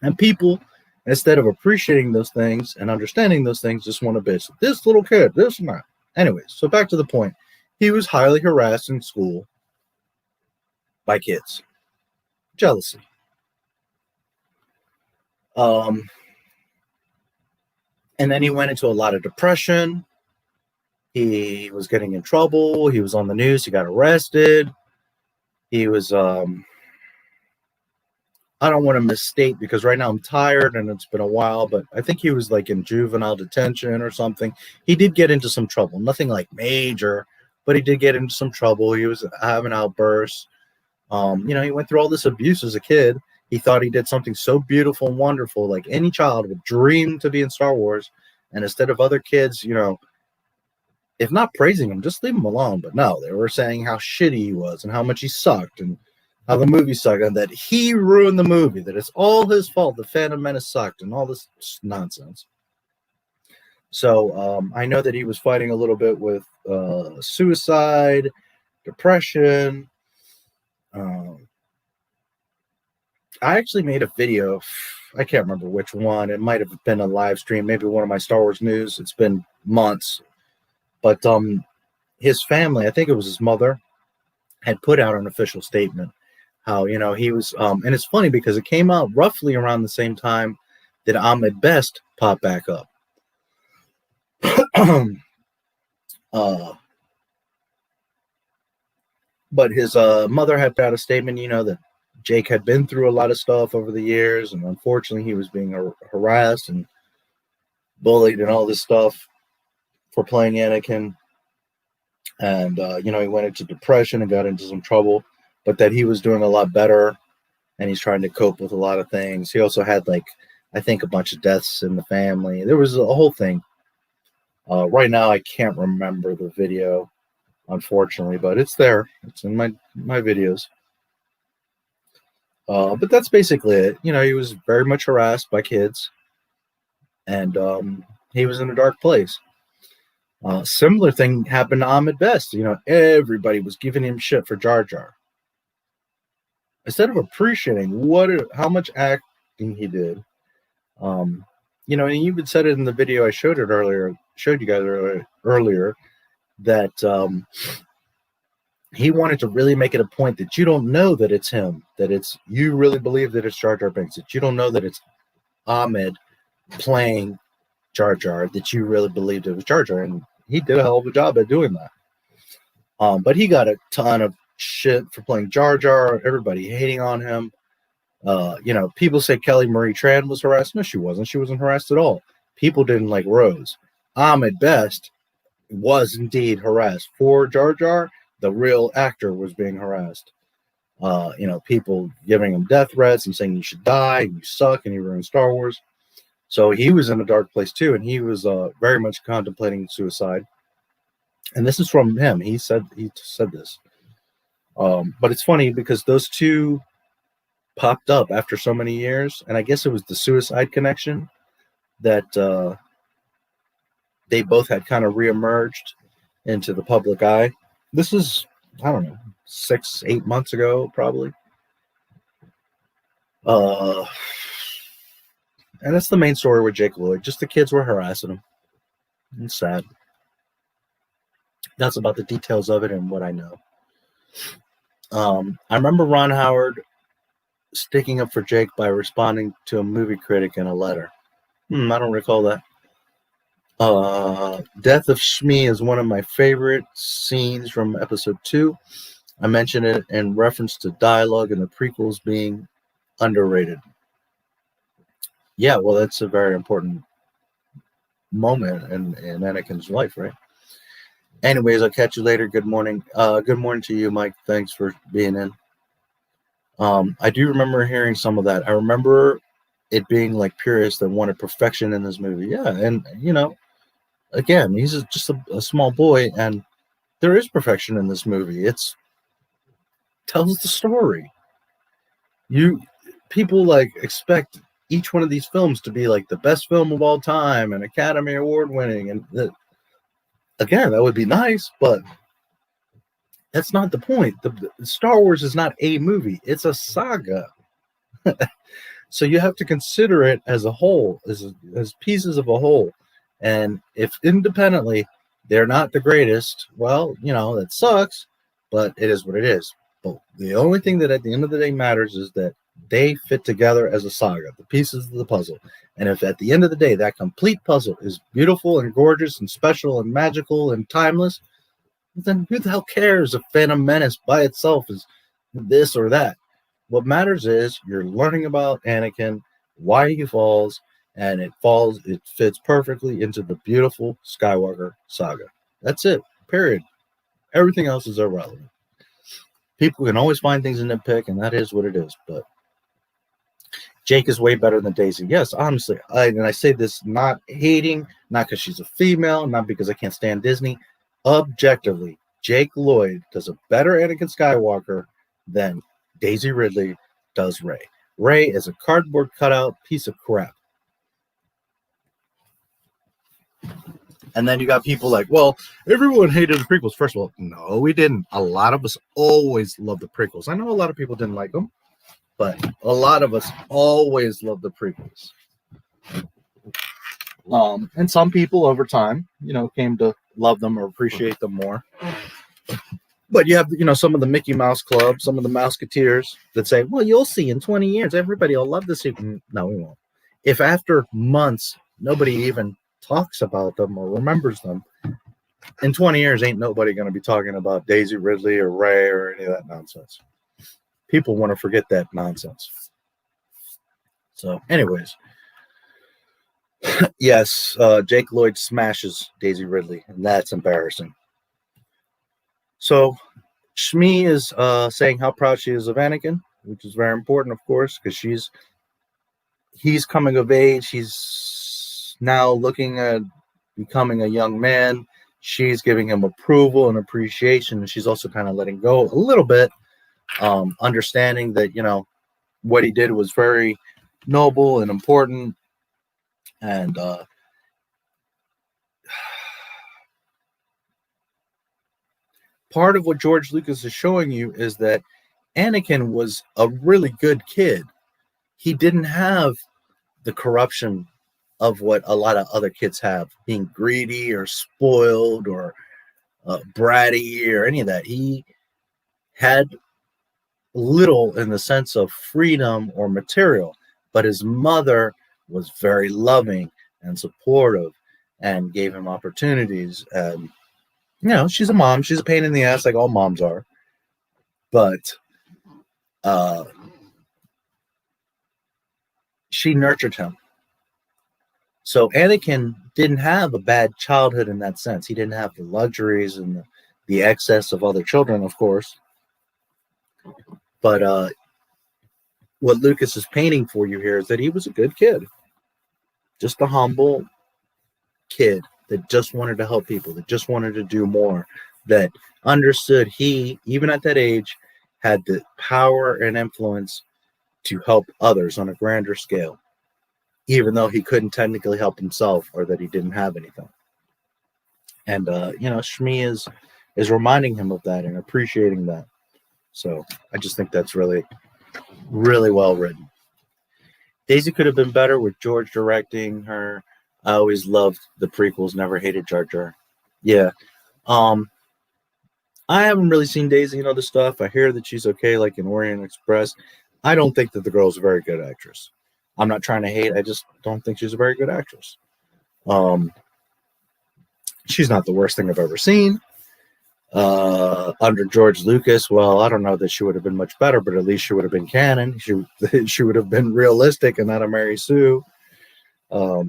And people, instead of appreciating those things and understanding those things, just want to bitch. This little kid, this and that. Anyways, so back to the point. He was highly harassed in school by kids. Jealousy. And then he went into a lot of depression. He was getting in trouble. He was on the news. He got arrested. He was, I don't want to misstate because right now I'm tired and it's been a while, but I think he was like in juvenile detention or something. He did get into some trouble. Nothing like major, but he did get into some trouble. He was having outbursts. He went through all this abuse as a kid. He thought he did something so beautiful and wonderful, like any child would dream to be in Star Wars. And instead of other kids, if not praising him, just leave him alone. But no, they were saying how shitty he was and how much he sucked and how the movie sucked and that he ruined the movie, that it's all his fault. The Phantom Menace sucked and all this nonsense. So I know that he was fighting a little bit with suicide, depression. I actually made a video. I can't remember which one. It might have been a live stream, maybe one of my Star Wars news. It's been months. But his family, I think it was his mother, had put out an official statement how, he was, and it's funny because it came out roughly around the same time that Ahmed Best popped back up. But his mother had put out a statement, that Jake had been through a lot of stuff over the years, and unfortunately he was being harassed and bullied and all this stuff for playing Anakin. And, he went into depression and got into some trouble, but that he was doing a lot better and he's trying to cope with a lot of things. He also had, I think a bunch of deaths in the family. There was a whole thing. Right now, I can't remember the video, unfortunately, but it's there. It's in my videos. But that's basically it. He was very much harassed by kids, and he was in a dark place. Similar thing happened to Ahmed Best. Everybody was giving him shit for Jar Jar. Instead of appreciating how much acting he did, and you even said it in the video I showed you guys earlier, that he wanted to really make it a point that you don't know that it's him, that you really believe that it's Jar Jar Binks, that you don't know that it's Ahmed playing Jar Jar, that you really believed it was Jar Jar, and he did a hell of a job at doing that. But he got a ton of shit for playing Jar Jar, everybody hating on him. People say Kelly Marie Tran was harassed. No, she wasn't. She wasn't harassed at all. People didn't like Rose. Ahmed Best was indeed harassed for Jar Jar. The real actor was being harassed. People giving him death threats and saying you should die, and you suck, and you ruined Star Wars. So he was in a dark place too, and he was very much contemplating suicide. And this is from him. He said this. But it's funny because those two popped up after so many years, and I guess it was the suicide connection that they both had kind of reemerged into the public eye. This is, I don't know, 6-8 months ago, probably. And that's the main story with Jake Lloyd. Just the kids were harassing him. It's sad. That's about the details of it and what I know. I remember Ron Howard sticking up for Jake by responding to a movie critic in a letter. I don't recall that. Death of Shmi is one of my favorite scenes from episode 2. I mentioned it in reference to dialogue and the prequels being underrated. Yeah, well, that's a very important moment in Anakin's life, right? Anyways, I'll catch you later. Good morning. Good morning to you, Mike. Thanks for being in. I do remember hearing some of that. I remember it being like purists that wanted perfection in this movie. Yeah, and you know, again, he's just a small boy, and there is perfection in this movie. It's tells the story. People like expect each one of these films to be like the best film of all time and Academy Award winning, and again, that would be nice, but that's not the point. The Star Wars is not a movie; it's a saga. So you have to consider it as a whole, as pieces of a whole. And if independently they're not the greatest, well, you know, that sucks, but it is what it is. But the only thing that at the end of the day matters is that they fit together as a saga, the pieces of the puzzle. And if at the end of the day that complete puzzle is beautiful and gorgeous and special and magical and timeless, then who the hell cares if Phantom Menace by itself is this or that? What matters is you're learning about Anakin, why he falls, and it fits perfectly into the beautiful Skywalker saga. That's it, period. Everything else is irrelevant. People can always find things to nitpick, and that is what it is. But Jake is way better than Daisy. Yes, honestly. I say this not hating, not because she's a female, not because I can't stand Disney. Objectively, Jake Lloyd does a better Anakin Skywalker than Daisy Ridley does Rey. Rey is a cardboard cutout piece of crap. And then you got people like, well, everyone hated the prequels. First of all, no, we didn't. A lot of us always loved the prequels. I know a lot of people didn't like them, but a lot of us always loved the prequels. And some people over time, you know, came to love them or appreciate them more. But you have, you know, some of the Mickey Mouse Club, some of the Mouseketeers that say, well, you'll see in 20 years, everybody will love this. No, we won't. If after months, nobody even talks about them or remembers them, in 20 years, ain't nobody going to be talking about Daisy Ridley or Rey or any of that nonsense. People want to forget that nonsense. So anyways, yes, Jake Lloyd smashes Daisy Ridley, and that's embarrassing. So Shmi is saying how proud she is of Anakin, which is very important, of course, because he's coming of age. He's now looking at becoming a young man. She's giving him approval and appreciation, and she's also kind of letting go a little bit, understanding that, you know, what he did was very noble and important. And part of what George Lucas is showing you is that Anakin was a really good kid. He didn't have the corruption of what a lot of other kids have, being greedy or spoiled or bratty or any of that. He had little in the sense of freedom or material, but his mother was very loving and supportive and gave him opportunities. And you know, she's a mom. She's a pain in the ass like all moms are. But she nurtured him. So Anakin didn't have a bad childhood in that sense. He didn't have the luxuries and the excess of other children, of course. But what Lucas is painting for you here is that he was a good kid. Just a humble kid that just wanted to help people, that just wanted to do more, that understood he, even at that age, had the power and influence to help others on a grander scale, even though he couldn't technically help himself or that he didn't have anything. And, you know, Shmi is reminding him of that and appreciating that. So I just think that's really, really well written. Daisy could have been better with George directing her. I always loved the prequels, never hated Jar Jar. Yeah. I haven't really seen Daisy in other stuff. I hear that she's okay, like in Orient Express. I don't think that the girl's a very good actress. I'm not trying to hate. I just don't think she's a very good actress. She's not the worst thing I've ever seen. Under George Lucas, well, I don't know that she would have been much better, but at least she would have been canon. She would have been realistic and not a Mary Sue. But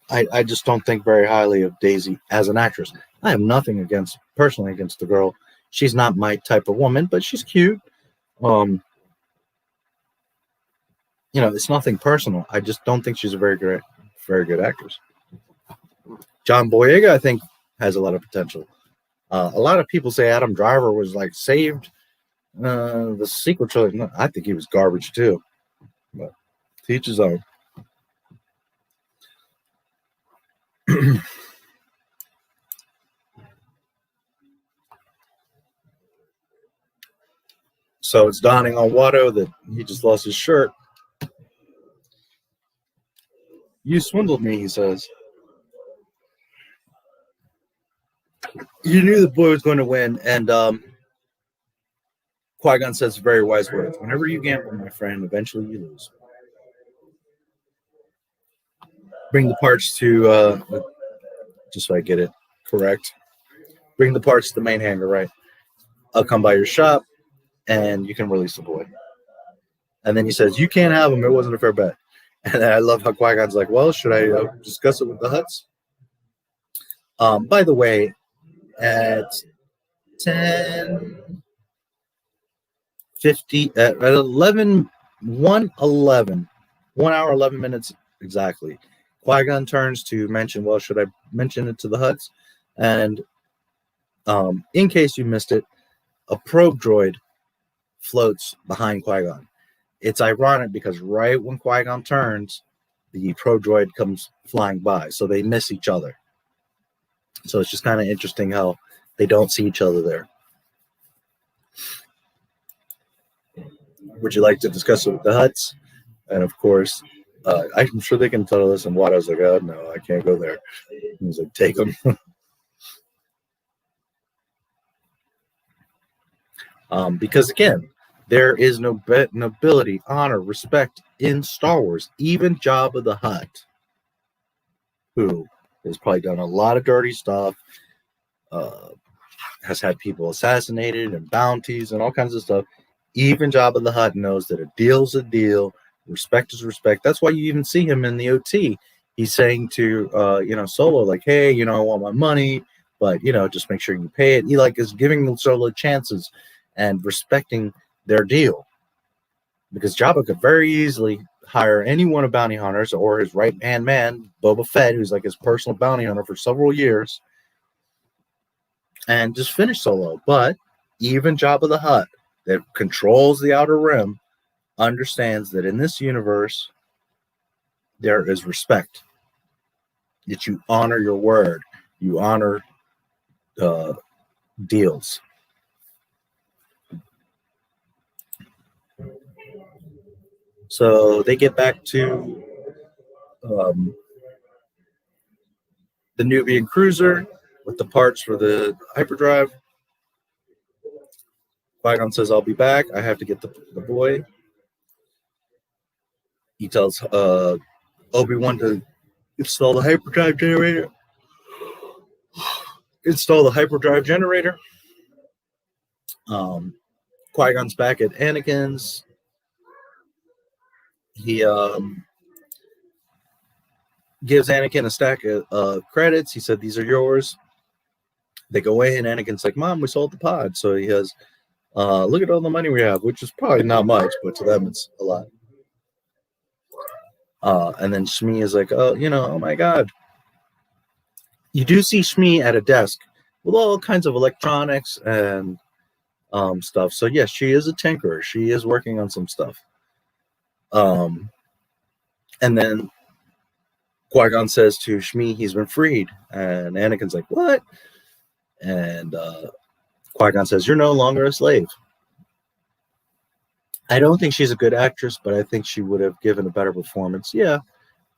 I just don't think very highly of Daisy as an actress. I have nothing personally against the girl. She's not my type of woman, but she's cute. It's nothing personal. I just don't think she's a very good actress. John Boyega, I think, has a lot of potential. A lot of people say Adam Driver was like saved the sequel trilogy. No, I think he was garbage too. But to each his own. So it's dawning on Watto that he just lost his shirt. You swindled me, he says. You knew the boy was going to win, and Qui-Gon says very wise words. Whenever you gamble, my friend, eventually you lose. Bring the parts to, just so I get it correct, bring the parts to the main hangar, right? I'll come by your shop, and you can release the boy. And then he says, you can't have him. It wasn't a fair bet. And I love how Qui-Gon's like, well, should I discuss it with the Hutts? By the way, at 10:50, at 1 hour, 11 minutes exactly, Qui-Gon turns to mention, well, should I mention it to the Hutts? And in case you missed it, a probe droid floats behind Qui-Gon. It's ironic because right when Qui-Gon turns, the probe droid comes flying by, so they miss each other. So it's just kind of interesting how they don't see each other there. Would you like to discuss it with the Hutts? And of course, I'm sure they can tell us. And Watto's like, oh, no, I can't go there. He's like, take them. Because again, there is no nobility, honor, respect in Star Wars. Even Jabba the Hutt, who has probably done a lot of dirty stuff, has had people assassinated and bounties and all kinds of stuff. Even Jabba the Hutt knows that a deal's a deal. Respect is respect. That's why you even see him in the OT. He's saying to, Solo, like, hey, I want my money, but, just make sure you pay it. He, is giving Solo chances and respecting their deal. Because Jabba could very easily hire any one of bounty hunters or his right-hand man, Boba Fett, who's like his personal bounty hunter for several years, and just finish Solo. But even Jabba the Hutt, that controls the Outer Rim, understands that in this universe, there is respect. That you honor your word. You honor deals. So they get back to the Nubian cruiser with the parts for the hyperdrive. Qui-Gon says, I'll be back. I have to get the boy. He tells Obi-Wan to install the hyperdrive generator. Qui-Gon's back at Anakin's. He gives Anakin a stack of credits. He said, these are yours. They go in. Anakin's like, Mom, we sold the pod. So he has, look at all the money we have, which is probably not much, but to them it's a lot. And then Shmi is like, oh my God. You do see Shmi at a desk with all kinds of electronics and stuff. So yes, she is a tinkerer. She is working on some stuff. And then Qui-Gon says to Shmi, he's been freed. And Anakin's like, what? And Qui-Gon says, you're no longer a slave. I don't think she's a good actress, but I think she would have given a better performance. Yeah.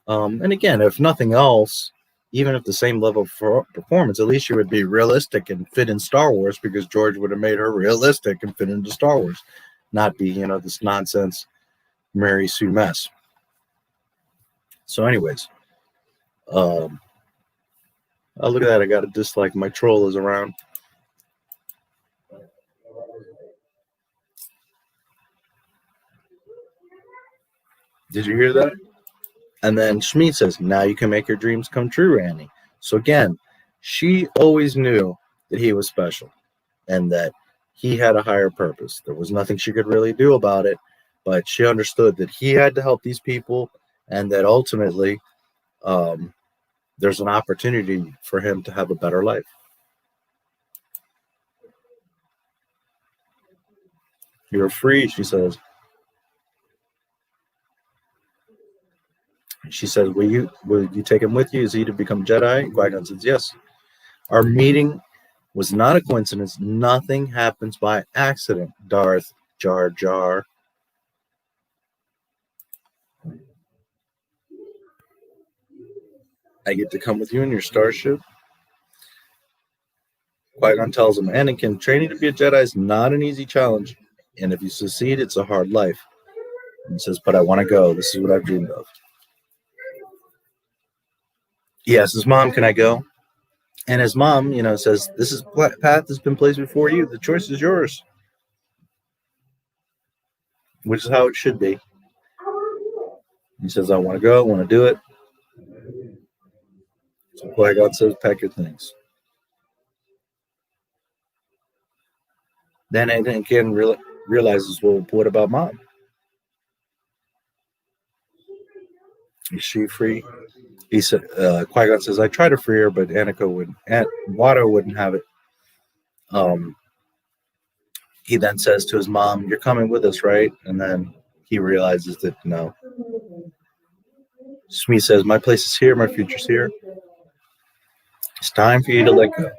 And again, if nothing else, even if the same level of performance, at least she would be realistic and fit in Star Wars, because George would have made her realistic and fit into Star Wars, not be, this nonsense Mary Sue Mess. So anyways, oh, look at that. I got a dislike. My troll is around. Did you hear that? And then Shmi says, now you can make your dreams come true, Annie. So again, she always knew that he was special and that he had a higher purpose. There was nothing she could really do about it, but she understood that he had to help these people and that ultimately there's an opportunity for him to have a better life. You're free, she says. She says, will you take him with you? Is he to become Jedi? Qui-Gon says, yes. Our meeting was not a coincidence. Nothing happens by accident, Darth Jar Jar. I get to come with you in your starship. Qui-Gon tells him, Anakin, training to be a Jedi is not an easy challenge. And if you succeed, it's a hard life. And he says, but I want to go. This is what I've dreamed of. He asks his mom, can I go? And his mom, says, this is path has been placed before you. The choice is yours. Which is how it should be. He says, I want to go. I want to do it. So Qui-Gon says, pack your things. Then Anakin realizes, well, what about Mom? Is she free? He said, Qui-Gon says, I tried to free her, but Watto wouldn't have it. He then says to his mom, you're coming with us, right? And then he realizes that no. Shmi says, my place is here, my future's here. It's time for you to let go.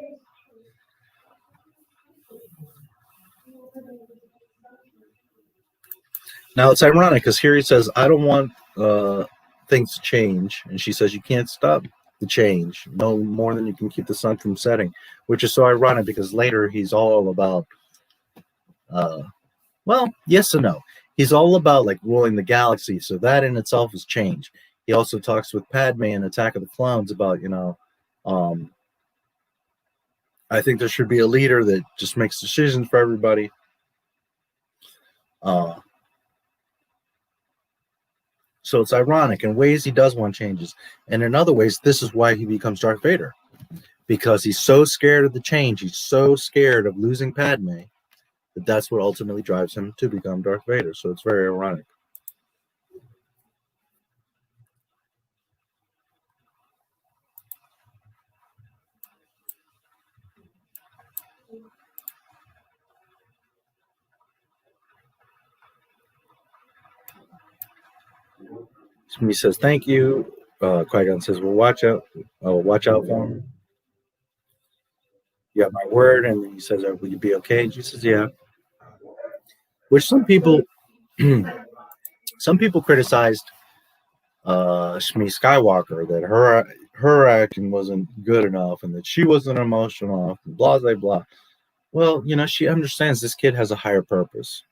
Now it's ironic because here he says, I don't want things to change. And she says, you can't stop the change no more than you can keep the sun from setting, which is so ironic because later he's all about, well, yes and no. He's all about like ruling the galaxy. So that in itself is change. He also talks with Padme in Attack of the Clones about, I think there should be a leader that just makes decisions for everybody. So it's ironic. In ways, he does want changes. And in other ways, this is why he becomes Darth Vader. Because he's so scared of the change. He's so scared of losing Padme that that's what ultimately drives him to become Darth Vader. So it's very ironic. He says, thank you. Qui-Gon says, well, watch out for him. You have my word. And he says, will you be okay? And she says, yeah. Which some people criticized Shmi Skywalker, that her acting wasn't good enough and that she wasn't emotional enough, blah, blah, blah. Well, she understands this kid has a higher purpose.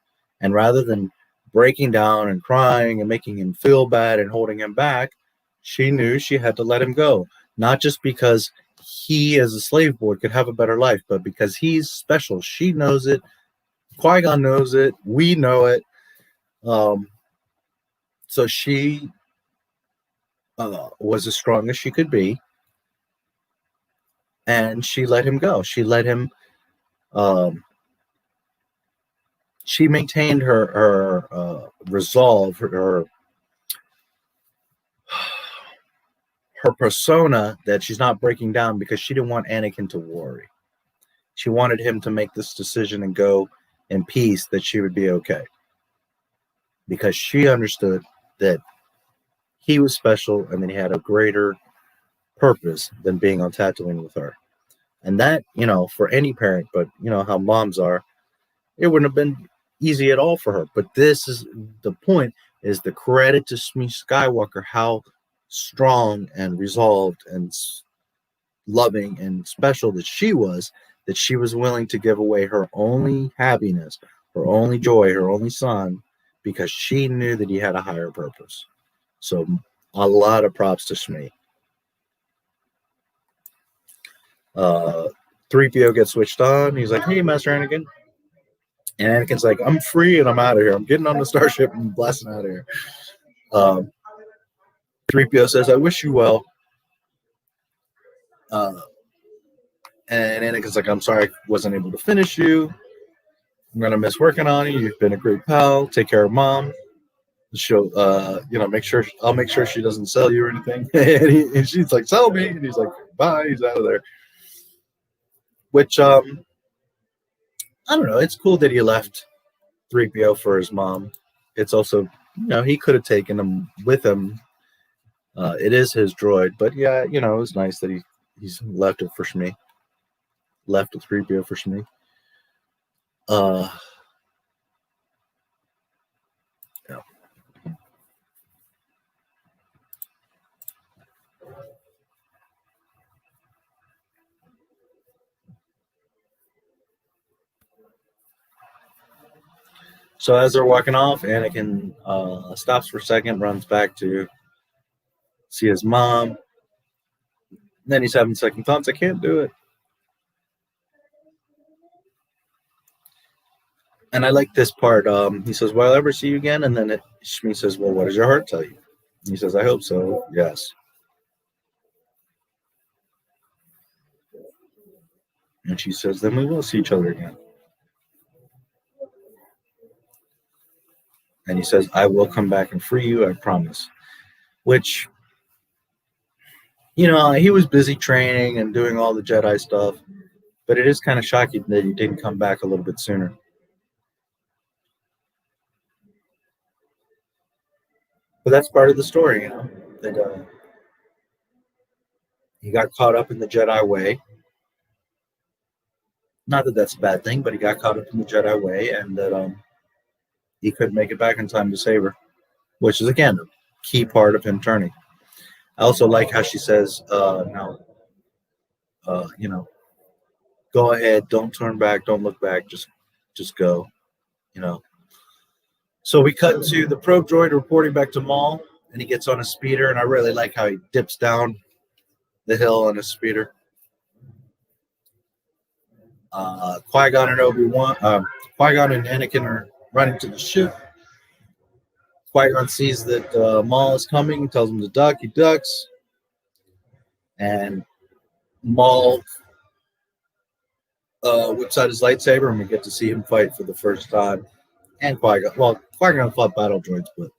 And rather than breaking down and crying and making him feel bad and holding him back, she knew she had to let him go. Not just because he, as a slave boy, could have a better life, but because he's special. She knows it. Qui-Gon knows it. We know it. So she was as strong as she could be. And she let him go. She let him... she maintained her resolve, her persona that she's not breaking down because she didn't want Anakin to worry. She wanted him to make this decision and go in peace, that she would be okay. Because she understood that he was special and that he had a greater purpose than being on Tatooine with her. And that, for any parent, but how moms are, it wouldn't have been easy at all for her. But this is the point, is the credit to Shmi Skywalker, how strong and resolved and loving and special that she was willing to give away her only happiness, her only joy, her only son, because she knew that he had a higher purpose. So a lot of props to Shmi. 3PO gets switched on. He's like, hey, Master Anakin. And Anakin's like, I'm free and I'm out of here. I'm getting on the starship and blasting out of here. 3PO says, I wish you well. And Anakin's like, I'm sorry I wasn't able to finish you. I'm going to miss working on you. You've been a great pal. Take care of Mom. She'll, make sure she doesn't sell you or anything. And she's like, sell me. And he's like, bye. He's out of there. Which, I don't know. It's cool that he left 3PO for his mom. It's also, he could have taken him with him. It is his droid, but yeah, it was nice that he's left it for Shmi. Left with 3PO for Shmi. Yeah. So as they're walking off, Anakin stops for a second, runs back to see his mom. Then he's having second thoughts. I can't do it. And I like this part. He says, will I ever see you again? And then Shmi says, well, what does your heart tell you? And he says, I hope so. Yes. And she says, then we will see each other again. And he says, I will come back and free you, I promise. Which, he was busy training and doing all the Jedi stuff. But it is kind of shocking that he didn't come back a little bit sooner. But that's part of the story, that he got caught up in the Jedi way. Not that that's a bad thing, but he got caught up in the Jedi way, and that he couldn't make it back in time to save her, which is, again, a key part of him turning. I also like how she says, go ahead, don't turn back, don't look back, just go, So we cut to the probe droid reporting back to Maul, and he gets on a speeder, and I really like how he dips down the hill on a speeder. Qui-gon and Obi-Wan, Qui-gon and Anakin are running to the ship. Qui-Gon sees that Maul is coming, tells him to duck, he ducks. And Maul whips out his lightsaber, and we get to see him fight for the first time. And Qui-Gon, Qui-Gon fought battle droids, but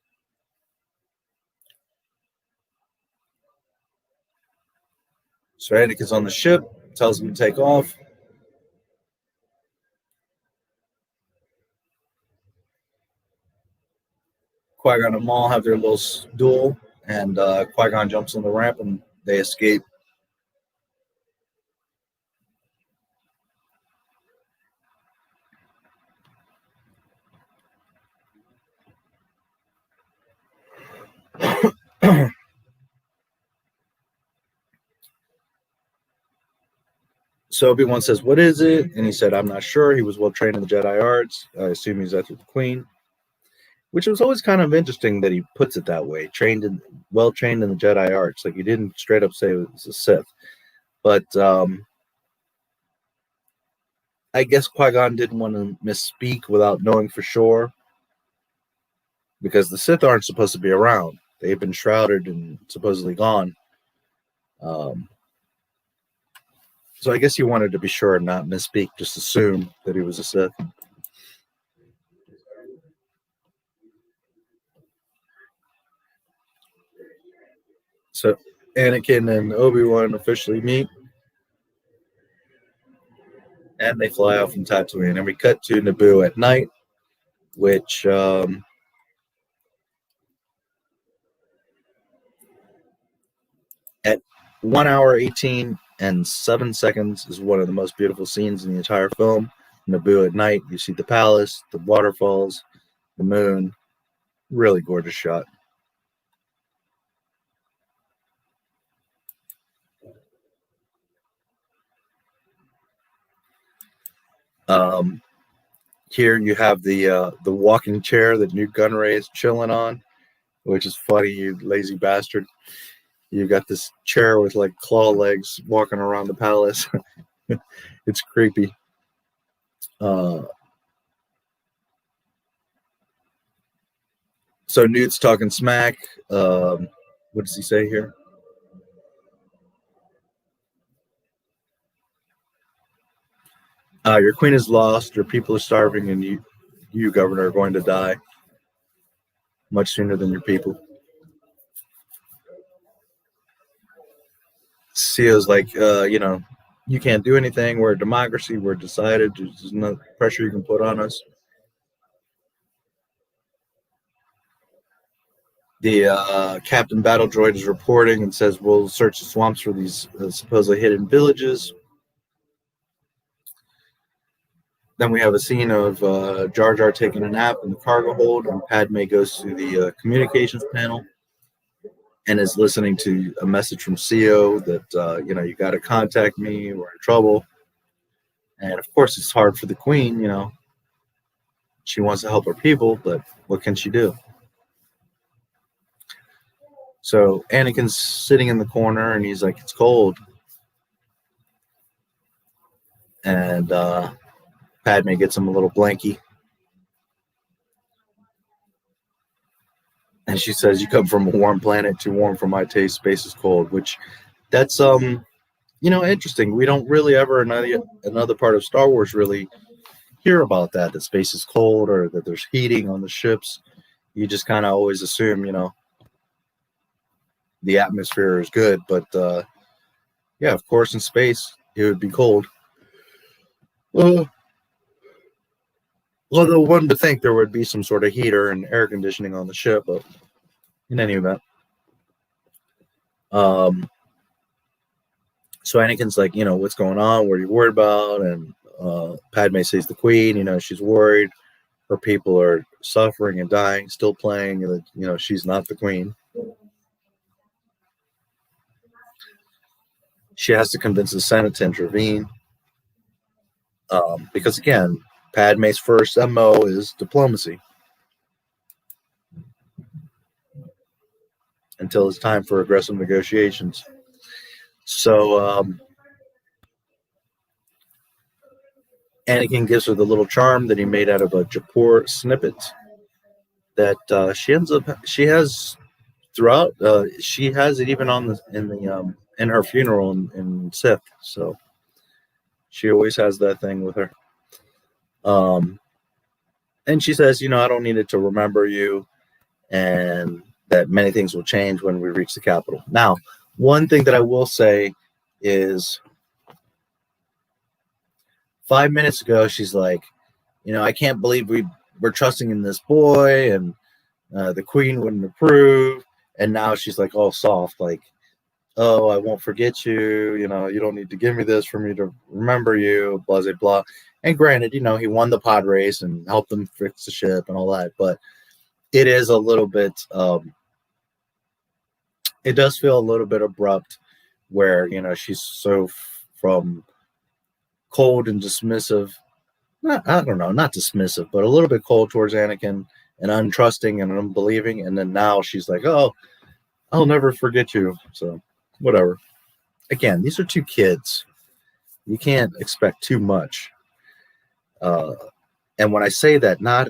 so Anakin's on the ship, tells him to take off. Qui-Gon and Maul have their little duel, and Qui-Gon jumps on the ramp, and they escape. So Obi-Wan says, what is it? And he said, I'm not sure. He was well trained in the Jedi arts. I assume he's after the Queen. Which was always kind of interesting that he puts it that way. Well trained in the Jedi arts. Like, he didn't straight up say it was a Sith. But I guess Qui-Gon didn't want to misspeak without knowing for sure. Because the Sith aren't supposed to be around. They've been shrouded and supposedly gone. So I guess he wanted to be sure and not misspeak, just assume that he was a Sith. So Anakin and Obi-Wan officially meet. And they fly off from Tatooine. And we cut to Naboo at night, which at 1 hour 18 and 7 seconds is one of the most beautiful scenes in the entire film. Naboo at night, you see the palace, the waterfalls, the moon. Really gorgeous shot. Here you have the walking chair that Newt Gunray is chilling on, which is funny, you lazy bastard. You got this chair with like claw legs walking around the palace. It's creepy. So Newt's talking smack. What does he say here? Your queen is lost, your people are starving, and you, governor, are going to die much sooner than your people. Sio's like, you can't do anything. We're a democracy. We're decided. There's no pressure you can put on us. The Captain Battle Droid is reporting and says we'll search the swamps for these supposedly hidden villages. Then we have a scene of Jar Jar taking a nap in the cargo hold, and Padme goes to the communications panel and is listening to a message from Sio that, you got to contact me, we're in trouble. And of course, it's hard for the queen, She wants to help her people, but what can she do? So Anakin's sitting in the corner, and he's like, it's cold. And Padme gets him a little blankie. And she says, you come from a warm planet, too warm for my taste, space is cold, which that's, interesting. We don't really ever, another part of Star Wars really hear about that space is cold or that there's heating on the ships. You just kind of always assume, the atmosphere is good. But, yeah, of course, in space, it would be cold. Although one would think there would be some sort of heater and air conditioning on the ship, but in any event. So Anakin's like, what's going on? What are you worried about? And Padme says the queen, she's worried. Her people are suffering and dying, still playing. She's not the queen. She has to convince the Senate to intervene. Because, again, Padme's first MO is diplomacy. Until it's time for aggressive negotiations. So, Anakin gives her the little charm that he made out of a Japur snippet that she has throughout. She has it even in her funeral in Sith. So she always has that thing with her. And she says, I don't need it to remember you, and that many things will change when we reach the capital. Now, one thing that I will say is 5 minutes ago, she's like, I can't believe we're trusting in this boy, and the queen wouldn't approve. And now she's like all soft, like, oh, I won't forget you. You don't need to give me this for me to remember you, blah, blah, blah. And granted, he won the pod race and helped them fix the ship and all that. But it is a little bit, it does feel a little bit abrupt where, she's so from cold and dismissive. I don't know, not dismissive, but a little bit cold towards Anakin and untrusting and unbelieving. And then now she's like, oh, I'll never forget you. So whatever. Again, these are two kids. You can't expect too much. And when I say that, not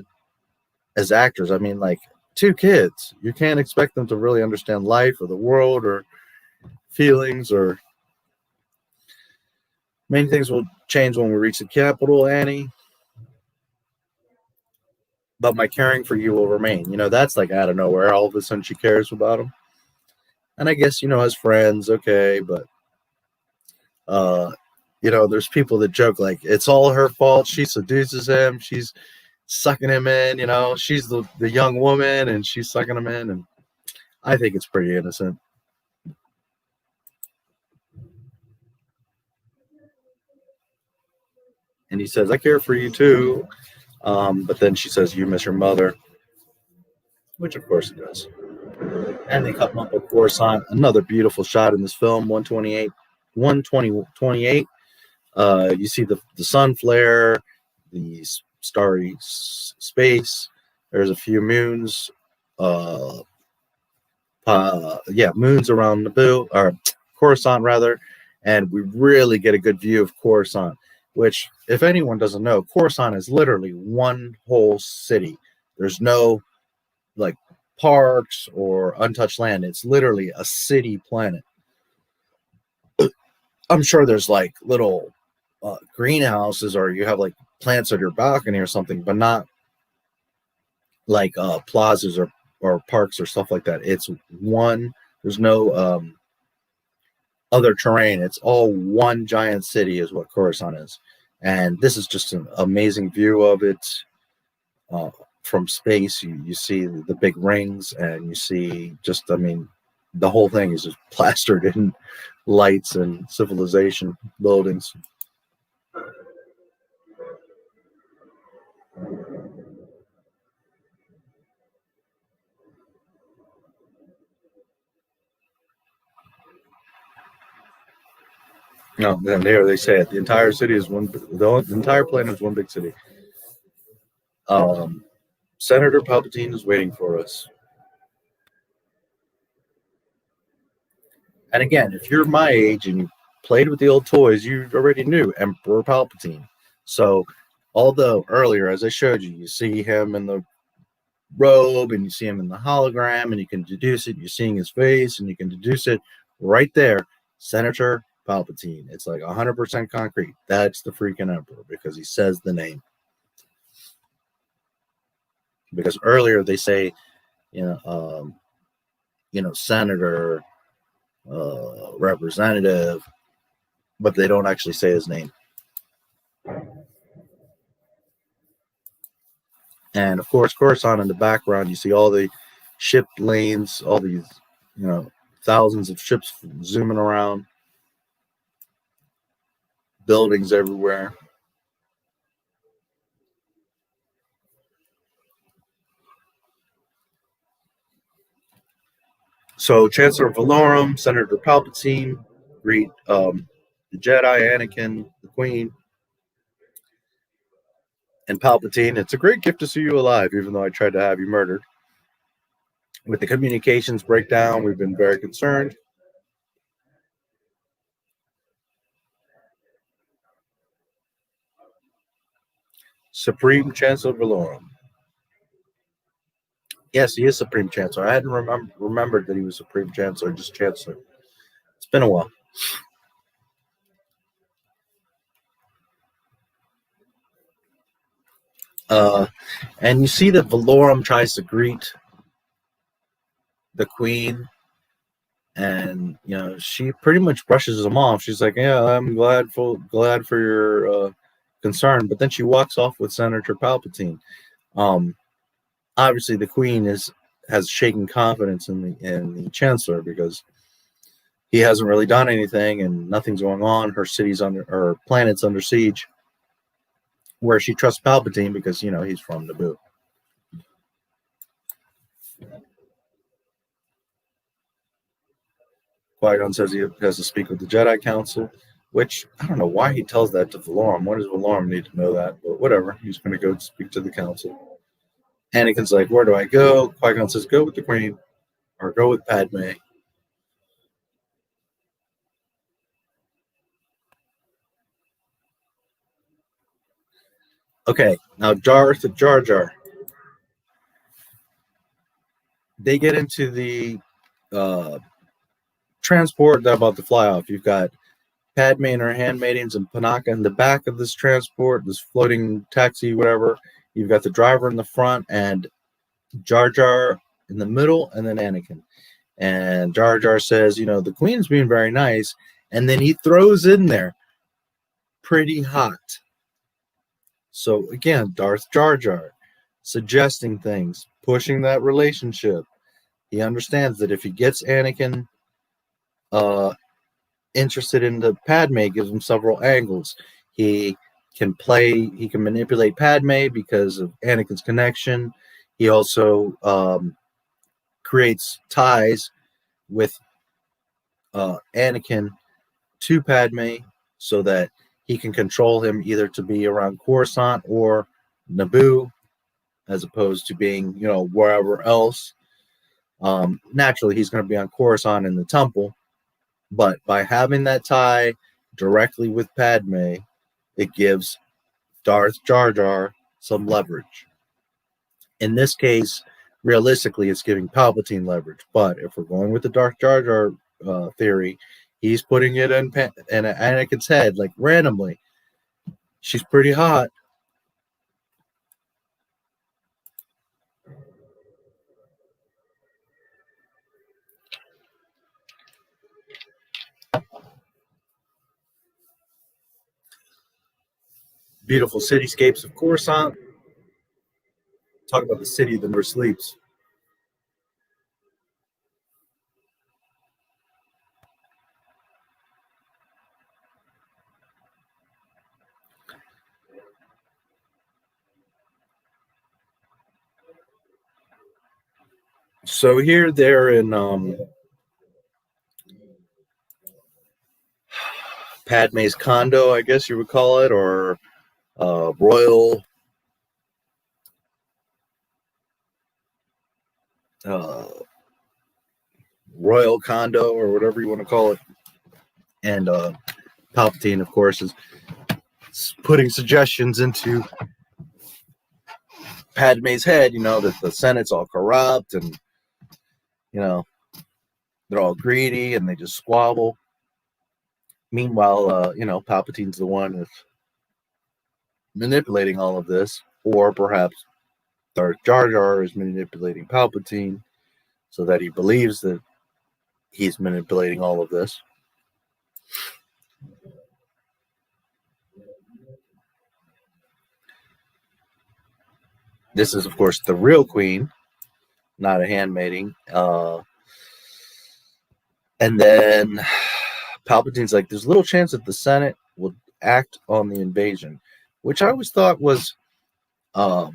as actors, I mean like two kids. You can't expect them to really understand life or the world or feelings, or many things will change when we reach the capital, Annie. But my caring for you will remain. That's like out of nowhere. All of a sudden she cares about him. And I guess, as friends, okay, but there's people that joke like it's all her fault. She seduces him. She's sucking him in. She's the young woman and she's sucking him in. And I think it's pretty innocent. And he says, I care for you too. But then she says, you miss your mother, which of course he does. And they cut him up with Coruscant. Another beautiful shot in this film, 128. You see the sun flare, the starry space. There's a few moons. Moons around Naboo, or Coruscant rather, and we really get a good view of Coruscant. Which, if anyone doesn't know, Coruscant is literally one whole city. There's no like parks or untouched land. It's literally a city planet. I'm sure there's like little greenhouses, or you have like plants on your balcony or something, but not like plazas or parks or stuff like that. It's one. There's no other terrain. It's all one giant city is what Coruscant is. And this is just an amazing view of it from space. You see the big rings, and you see just, I mean, the whole thing is just plastered in lights and civilization buildings. No, then there they say it. The entire city is one. The entire planet is one big city. Senator Palpatine is waiting for us. And again, if you're my age and you played with the old toys, you already knew Emperor Palpatine. So, although earlier, as I showed you, you see him in the robe and you see him in the hologram, and you can deduce it. You're seeing his face, and you can deduce it right there. Senator Palpatine. It's like 100% concrete. That's the freaking Emperor, because he says the name. Because earlier they say, senator, representative, but they don't actually say his name. And of course, Coruscant in the background, you see all the ship lanes, all these, thousands of ships zooming around, buildings everywhere. So Chancellor Valorum, Senator Palpatine greet the Jedi, Anakin, the Queen, and Palpatine. It's a great gift to see you alive, even though I tried to have you murdered. With the communications breakdown, we've been very concerned. Supreme Chancellor Valorum. Yes, he is Supreme Chancellor. I hadn't remembered that he was Supreme Chancellor, just Chancellor. It's been a while. And you see that Valorum tries to greet the Queen, and she pretty much brushes him off. She's like, "Yeah, I'm glad for your concern," but then she walks off with Senator Palpatine. Obviously, the Queen has shaken confidence in the Chancellor, because he hasn't really done anything and nothing's going on. Her planet's under siege. Where she trusts Palpatine because he's from Naboo. Qui-gon says he has to speak with the Jedi Council, which I don't know why he tells that to Valorum. Why does Valorum need to know that? But whatever, he's going to go speak to the Council. Anakin's like, "Where do I go?" Qui-gon says, "Go with the Queen, or go with Padme." Okay, now Darth and Jar Jar. They get into the transport they're about to fly off. You've got Padme and her handmaidens and Panaka in the back of this transport, this floating taxi, whatever. You've got the driver in the front, and Jar Jar in the middle, and then Anakin. And Jar Jar says, the Queen's being very nice, and then he throws in there, "pretty hot." So again, Darth Jar Jar suggesting things, pushing that relationship. He understands that if he gets Anakin interested in the Padme, gives him several angles. He can manipulate Padme because of Anakin's connection. He also creates ties with Anakin to Padme so that he can control him either to be around Coruscant or Naboo, as opposed to being, you know, wherever else. Naturally, he's going to be on Coruscant in the temple, but by having that tie directly with Padme, it gives Darth Jar Jar some leverage. In this case, realistically, it's giving Palpatine leverage. But if we're going with the Darth Jar Jar theory, he's putting it in Anakin's head, like randomly. She's pretty hot. Beautiful cityscapes of Coruscant. Talk about the city that never sleeps. So here they're in Padme's condo, I guess you would call it, or royal royal condo, or whatever you want to call it. And Palpatine, of course, is putting suggestions into Padme's head, you know, that the Senate's all corrupt and, you know, they're all greedy and they just squabble. Meanwhile, you know, Palpatine's the one that's manipulating all of this, or perhaps Darth Jar Jar is manipulating Palpatine so that he believes that he's manipulating all of this. This is, of course, the real queen, not a handmaiding. And then Palpatine's like, there's little chance that the Senate will act on the invasion, which I always thought was kind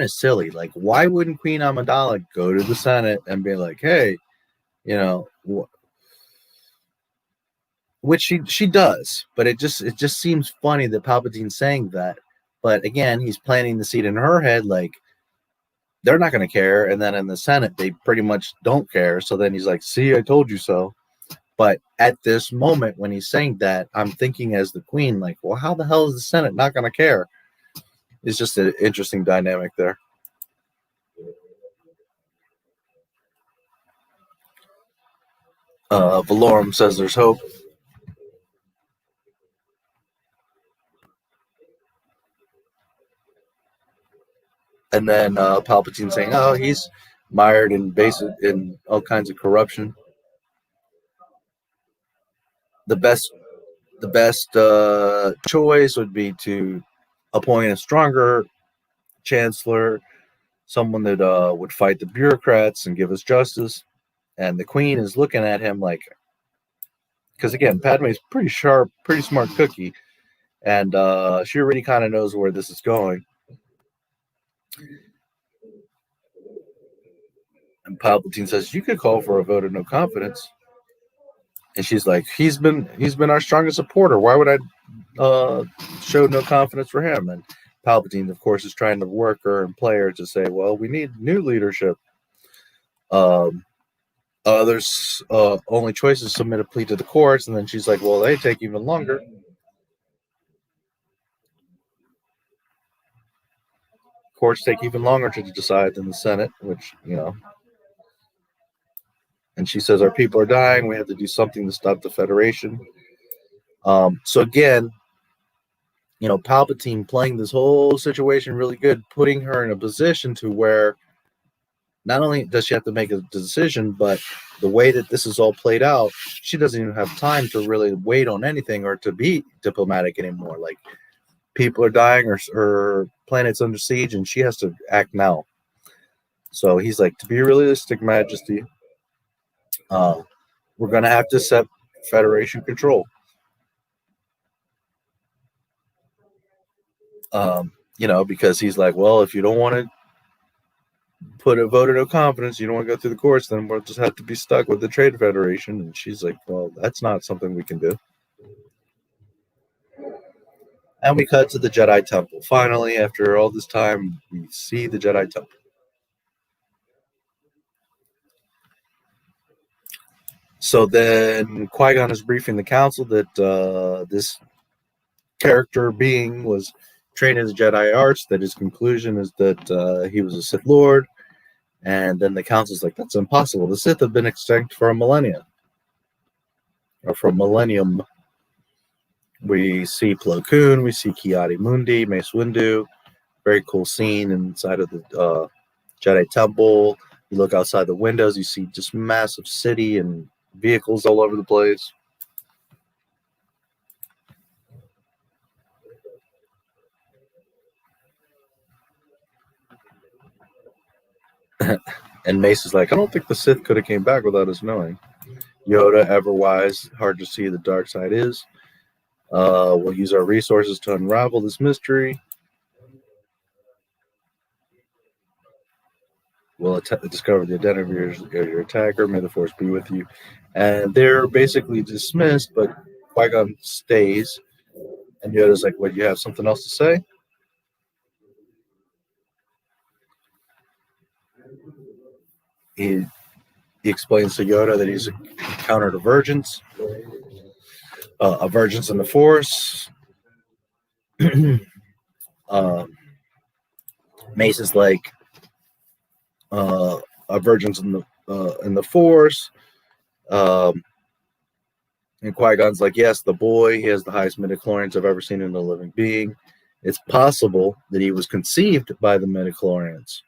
of silly. Like, why wouldn't Queen Amidala go to the Senate and be like, hey, you know, which she does, but it just seems funny that Palpatine's saying that. But again, he's planting the seed in her head, like they're not going to care, and then in the Senate they pretty much don't care. So then he's like, see, I told you so. But at this moment when he's saying that, I'm thinking as the queen, like, well, how the hell is the Senate not going to care? It's just an interesting dynamic there. Valorum says there's hope. And then Palpatine saying, oh, he's mired in all kinds of corruption. The best choice would be to appoint a stronger chancellor, someone that would fight the bureaucrats and give us justice. And the queen is looking at him like, because again, Padme's pretty sharp, pretty smart cookie, and she already kind of knows where this is going. And Palpatine says, you could call for a vote of no confidence. And she's like, he's been our strongest supporter. Why would I show no confidence for him? And Palpatine, of course, is trying to work her and play her to say, well, we need new leadership. There's only choices: submit a plea to the courts. And then she's like, well, they take even longer. Courts take even longer to decide than the Senate, which, you know. And she says, our people are dying. We have to do something to stop the Federation. So again, you know, Palpatine playing this whole situation really good, putting her in a position to where not only does she have to make a decision, but the way that this is all played out, she doesn't even have time to really wait on anything or to be diplomatic anymore. Like, people are dying or planet's under siege, and she has to act now. So he's like, to be realistic, Majesty, we're going to have to set Federation control. You know, because he's like, well, if you don't want to put a vote of no confidence, you don't want to go through the courts, then we'll just have to be stuck with the Trade Federation. And she's like, well, that's not something we can do. And we cut to the Jedi Temple. Finally, after all this time, we see the Jedi Temple. So then Qui-Gon is briefing the council that this character being was trained in the Jedi arts, that his conclusion is that he was a Sith Lord. And then the council's like, that's impossible. The Sith have been extinct for a millennia. Or for a millennium. We see Plo Koon, we see Ki-Adi-Mundi, Mace Windu. Very cool scene inside of the Jedi Temple. You look outside the windows, you see just massive city and vehicles all over the place. And Mace is like, I don't think the Sith could have came back without us knowing. Yoda, ever wise, hard to see the dark side is. We'll use our resources to unravel this mystery. We'll discover the identity of your attacker. May the Force be with you. And they're basically dismissed, but Qui-Gon stays. And Yoda's like, what, you have something else to say? He explains to Yoda that he's encountered a vergence in the Force. Mace is like, a vergence in the Force. And Qui-Gon's like, yes, the boy, he has the highest midichlorians I've ever seen in a living being. It's possible that he was conceived by the midichlorians.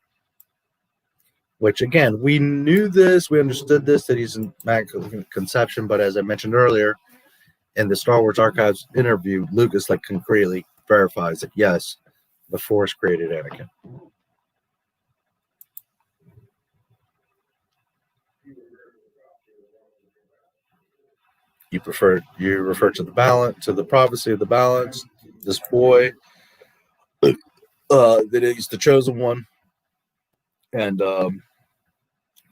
Which, again, we knew this, we understood this, that he's in immaculate conception, but as I mentioned earlier, in the Star Wars Archives interview, Lucas concretely verifies that, yes, the Force created Anakin. You refer to the balance, to the prophecy of the balance, this boy, that he's the chosen one. And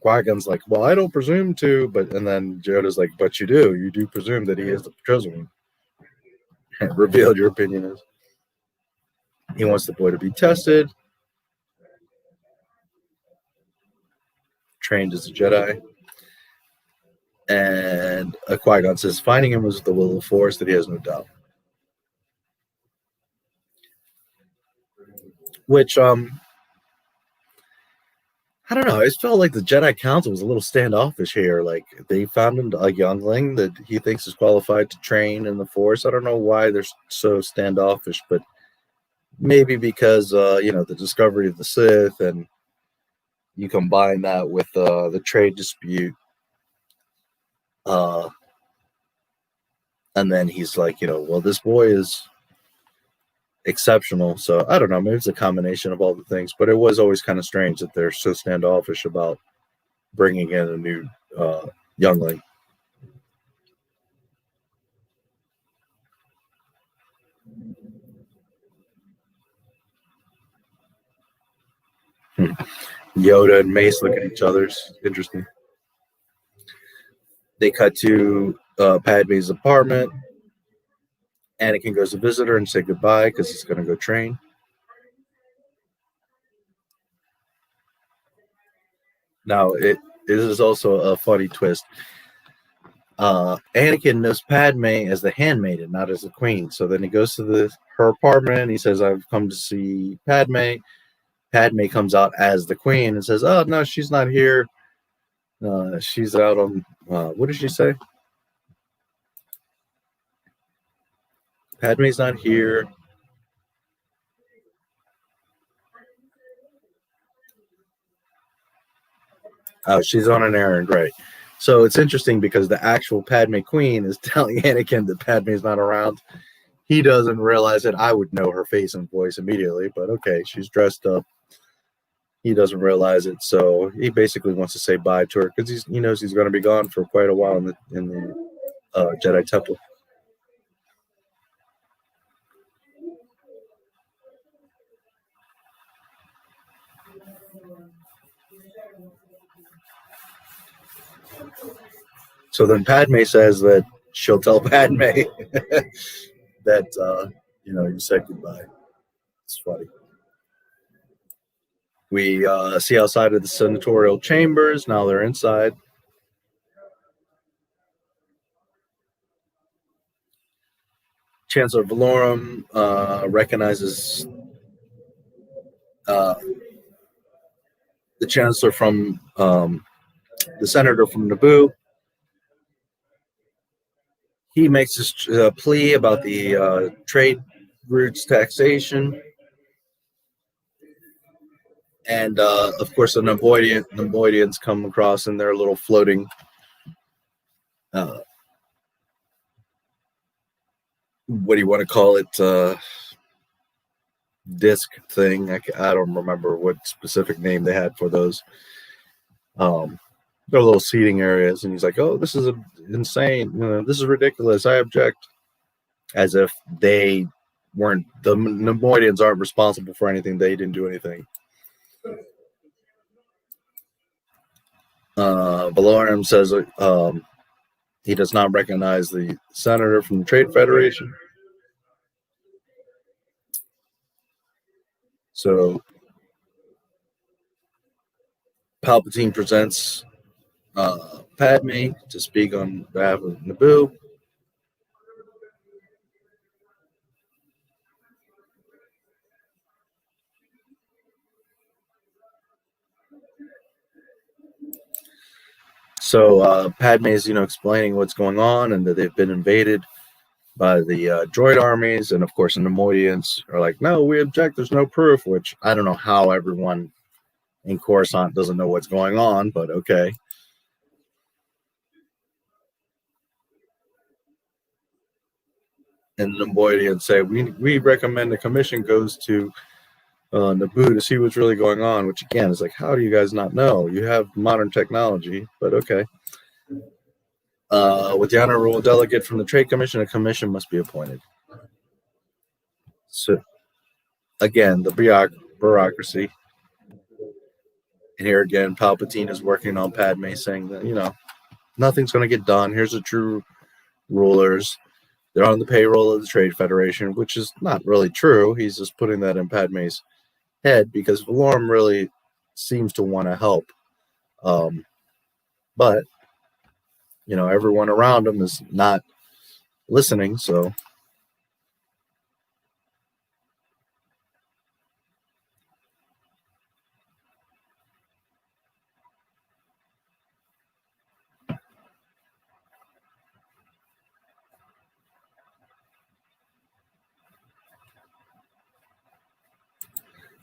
Qui-Gon's like, well, I don't presume to, and then Yoda's like, but you do presume that he is the chosen one. Revealed your opinion is. He wants the boy to be tested, trained as a Jedi. And Qui-Gon says finding him was the will of the Force, that he has no doubt. Which, I don't know. I just felt like the Jedi Council was a little standoffish here. Like, they found him a youngling that he thinks is qualified to train in the Force. I don't know why they're so standoffish, but maybe because, the discovery of the Sith, and you combine that with the trade dispute. And then he's like, well, this boy is exceptional. So I don't know, maybe it's a combination of all the things, but it was always kind of strange that they're so standoffish about bringing in a new youngling. Yoda and Mace look at each other. It's interesting. They cut to Padme's apartment. Anakin goes to visit her and say goodbye because he's going to go train. Now, it is also a funny twist. Anakin knows Padme as the handmaiden, not as the queen. So then he goes to her apartment and he says, I've come to see Padme. Padme comes out as the queen and says, oh, no, she's not here. She's out on, what did she say? Padme's not here. Oh, she's on an errand, right. So it's interesting because the actual Padme queen is telling Anakin that Padme's not around. He doesn't realize it. I would know her face and voice immediately, but okay, she's dressed up. He doesn't realize it, so he basically wants to say bye to her because he knows he's going to be gone for quite a while in the Jedi Temple. So then Padme says that she'll tell Padme that You said goodbye. It's funny. We see outside of the senatorial chambers. Now they're inside. Chancellor Valorum recognizes the chancellor from the senator from Naboo. He makes his plea about the trade routes taxation. And, of course, the Nemoidians come across in their little floating what do you want to call it? Disc thing. I don't remember what specific name they had for those. They're little seating areas. And he's like, oh, this is insane. This is ridiculous. I object. As if they weren't, the Nemoidians aren't responsible for anything. They didn't do anything. Valorum says he does not recognize the senator from the Trade Federation. So Palpatine presents Padme to speak on behalf of Naboo. So Padme is, explaining what's going on and that they've been invaded by the droid armies. And, of course, the Nemoidians are like, no, we object. There's no proof, which I don't know how everyone in Coruscant doesn't know what's going on, but okay. And the Nemoidians say, we recommend the commission goes to Naboo to see what's really going on, which again is like, how do you guys not know? You have modern technology, but okay. With the honorable delegate from the Trade Commission, a commission must be appointed. So, again, the bureaucracy. And here again, Palpatine is working on Padme, saying that, nothing's going to get done. Here's the true rulers. They're on the payroll of the Trade Federation, which is not really true. He's just putting that in Padme's head because Valorum really seems to want to help. But, everyone around him is not listening, so.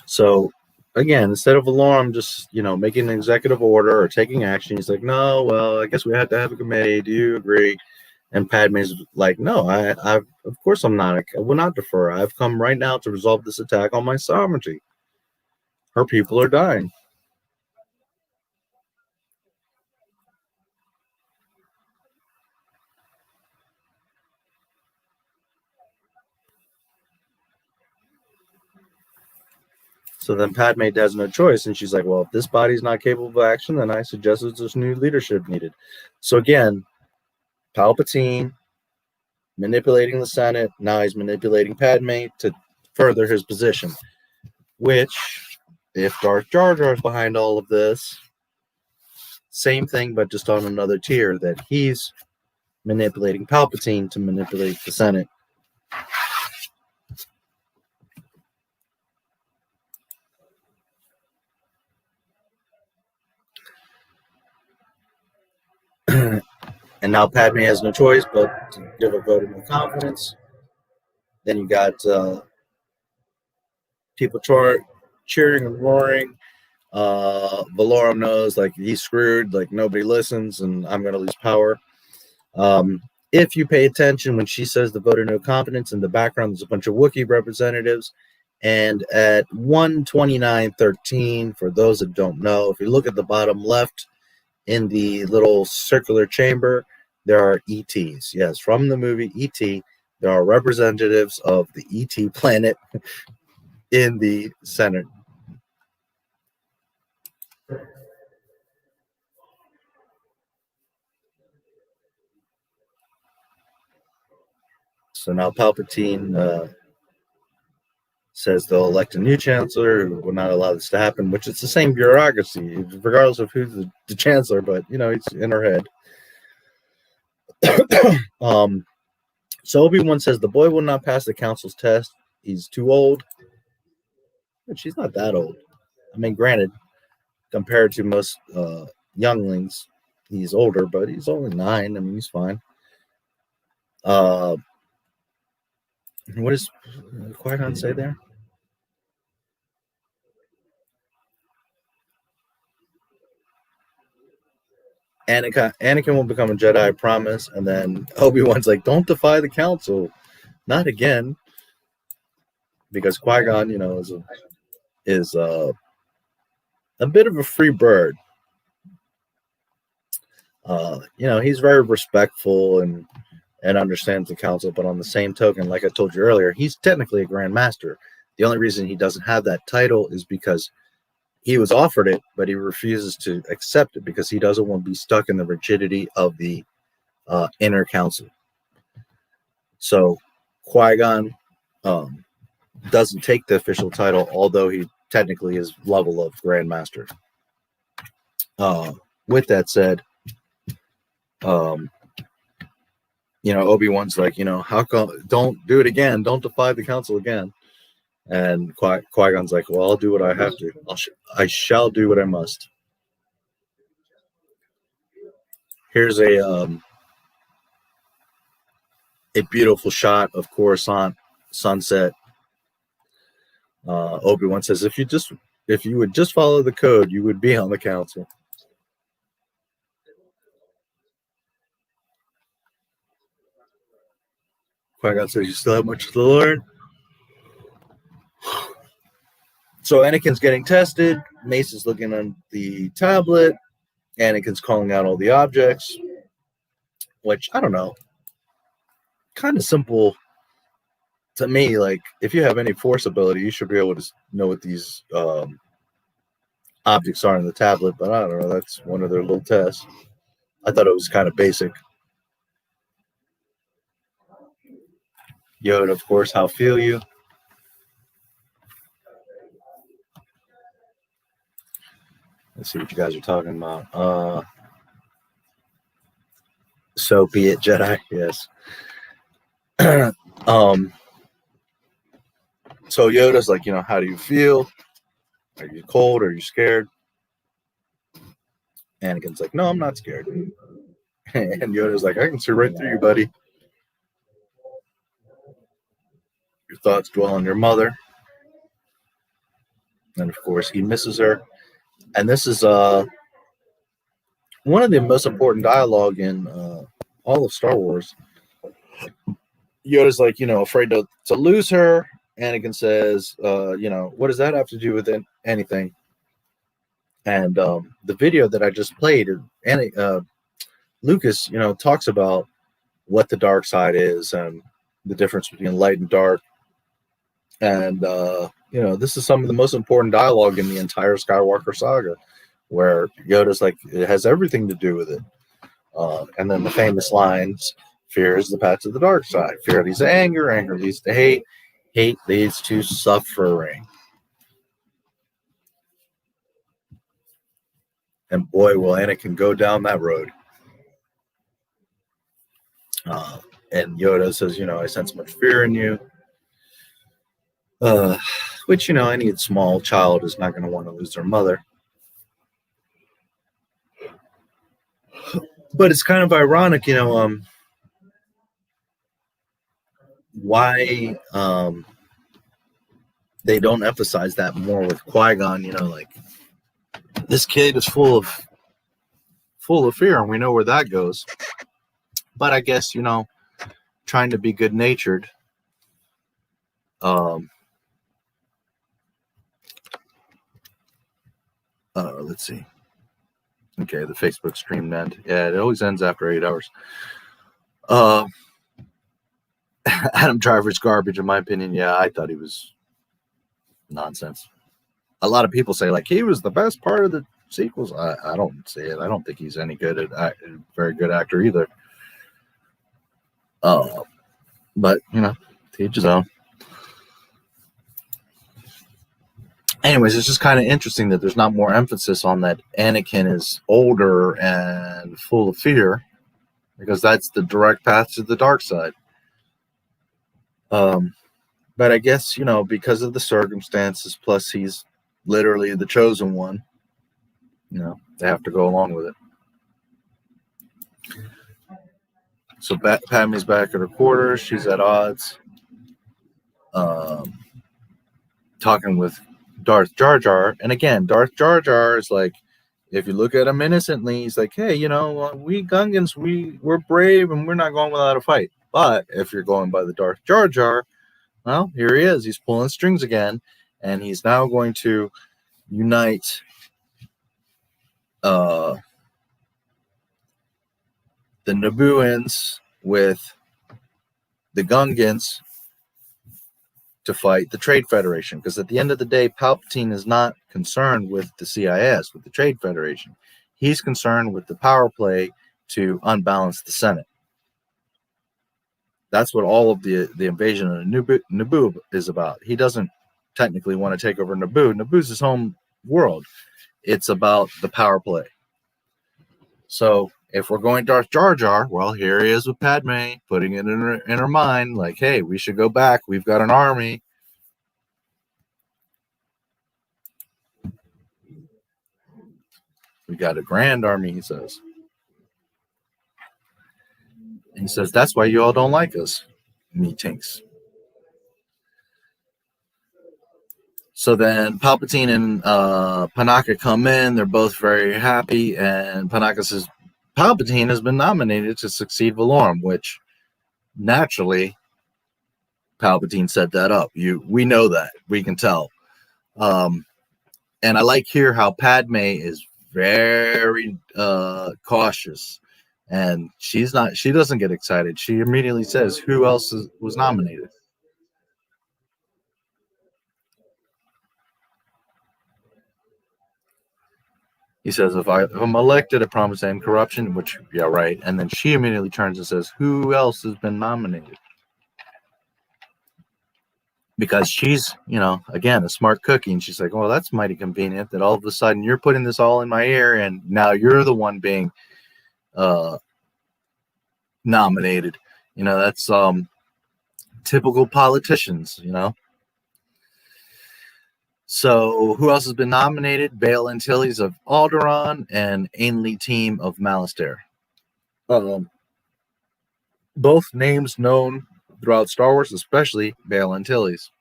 So, again, instead of Valorum just, making an executive order or taking action, he's like, no, well, I guess we have to have a committee. Do you agree? And Padme's like, no, I of course I'm not. I will not defer. I've come right now to resolve this attack on my sovereignty. Her people are dying. So then Padme has no choice, and she's like, well, if this body's not capable of action, then I suggest there's new leadership needed. So again, Palpatine manipulating the Senate, now he's manipulating Padme to further his position, which, if Darth Jar Jar is behind all of this, same thing, but just on another tier, that he's manipulating Palpatine to manipulate the Senate. And now Padme has no choice but to give a vote of no confidence. Then you got people cheering and roaring. Valorum knows, like, he's screwed, like, nobody listens, and I'm going to lose power. If you pay attention, when she says the vote of no confidence, in the background there's a bunch of Wookiee representatives. And at 1:29:13, for those that don't know, if you look at the bottom left in the little circular chamber, there are ETs. Yes, from the movie ET, there are representatives of the ET planet in the center. So now Palpatine says they'll elect a new chancellor who will not allow this to happen, which it's the same bureaucracy, regardless of who's the chancellor, but you know, it's in her head. So Obi-Wan says the boy will not pass the council's test. He's too old. But she's not that old. I mean, granted, compared to most younglings, he's older, but he's only 9. I mean, he's fine. What does qui-gon say there? Anakin will become a Jedi, I promise. And then Obi-Wan's like, don't defy the council. Not again. Because Qui-Gon, you know, is a bit of a free bird. You know, he's very respectful and understands the council, but on the same token, like I told you earlier, he's technically a Grand Master. The only reason he doesn't have that title is because he was offered it, but he refuses to accept it because he doesn't want to be stuck in the rigidity of the inner council. So Qui-Gon doesn't take the official title, although he technically is level of Grand Master. With that said, you know, Obi-Wan's like, you know, how come, don't do it again, don't defy the council again. And Qui-Gon's like, well, I'll do what I have to. I shall do what I must. Here's a beautiful shot of Coruscant sunset. Obi-Wan says, if you would just follow the code, you would be on the council. Qui-Gon says, you still have much to learn. So Anakin's getting tested. Mace is looking on the tablet. Anakin's calling out all the objects, which, I don't know, kind of simple to me. Like, if you have any force ability, you should be able to know what these objects are in the tablet, but I don't know. That's one of their little tests. I thought it was kind of basic. Yoda, of course, how feel you? Let's see what you guys are talking about. So be it, Jedi. Yes. So Yoda's like, you know, how do you feel? Are you cold? Are you scared? Anakin's like, no, I'm not scared. And Yoda's like, I can see right through you, buddy. Your thoughts dwell on your mother. And of course, he misses her. And this is one of the most important dialogue in all of Star Wars. Yoda's like, you know, afraid to lose her. Anakin says, you know, what does that have to do with anything? And the video that I just played, Lucas, you know, talks about what the dark side is and the difference between light and dark. And, you know, this is some of the most important dialogue in the entire Skywalker saga, where Yoda's like, it has everything to do with it. And then the famous lines, fear is the path to the dark side. Fear leads to anger. Anger leads to hate. Hate leads to suffering. And boy, will Anakin go down that road. And Yoda says, you know, I sense much fear in you. Which, you know, any small child is not going to want to lose their mother. But it's kind of ironic, you know, why they don't emphasize that more with Qui-Gon. You know, like, this kid is full of fear, and we know where that goes. But I guess, you know, trying to be good-natured. Let's see. Okay, the Facebook stream end. Yeah, it always ends after 8 hours. Adam Driver's garbage, in my opinion. Yeah, I thought he was nonsense. A lot of people say, like, he was the best part of the sequels. I don't see it. I don't think he's any good at very good actor either. But, you know, to each his own. anyways, it's just kind of interesting that there's not more emphasis on that Anakin is older and full of fear, because that's the direct path to the dark side. But I guess, you know, because of the circumstances, plus he's literally the chosen one, you know, they have to go along with it. So Padme's back at her quarters. She's at odds. Talking with Darth Jar Jar. And again, Darth Jar Jar is like, if you look at him innocently, he's like, hey, you know, we Gungans, we're brave and we're not going without a fight. But if you're going by the Darth Jar Jar, well, here he is. He's pulling strings again. And he's now going to unite the Nabooians with the Gungans to fight the Trade Federation, because at the end of the day, Palpatine is not concerned with the CIS, with the Trade Federation. He's concerned with the power play to unbalance the Senate. That's what all of the invasion of Naboo is about. He doesn't technically want to take over Naboo. Naboo's his home world. It's about the power play. So if we're going Darth Jar Jar, well, here he is with Padme, putting it in her mind, like, hey, we should go back. We've got an army. We got a grand army, he says. And he says, that's why you all don't like us, me tinks. So then Palpatine and Panaka come in. They're both very happy. And Panaka says, Palpatine has been nominated to succeed Valorum, which naturally Palpatine set that up. We know that. We can tell. And I like here how Padme is very cautious. And she doesn't get excited. She immediately says, who else was nominated? He says, if I'm elected, I promise I end corruption, which, yeah, right. And then she immediately turns and says, who else has been nominated? Because she's, you know, again, a smart cookie. And she's like, well, that's mighty convenient that all of a sudden you're putting this all in my ear. And now you're the one being nominated. You know, that's typical politicians, you know. So who else has been nominated? Bail Antilles of Alderaan and Ainley Team of Malastare. Both names known throughout Star Wars, especially Bail Antilles.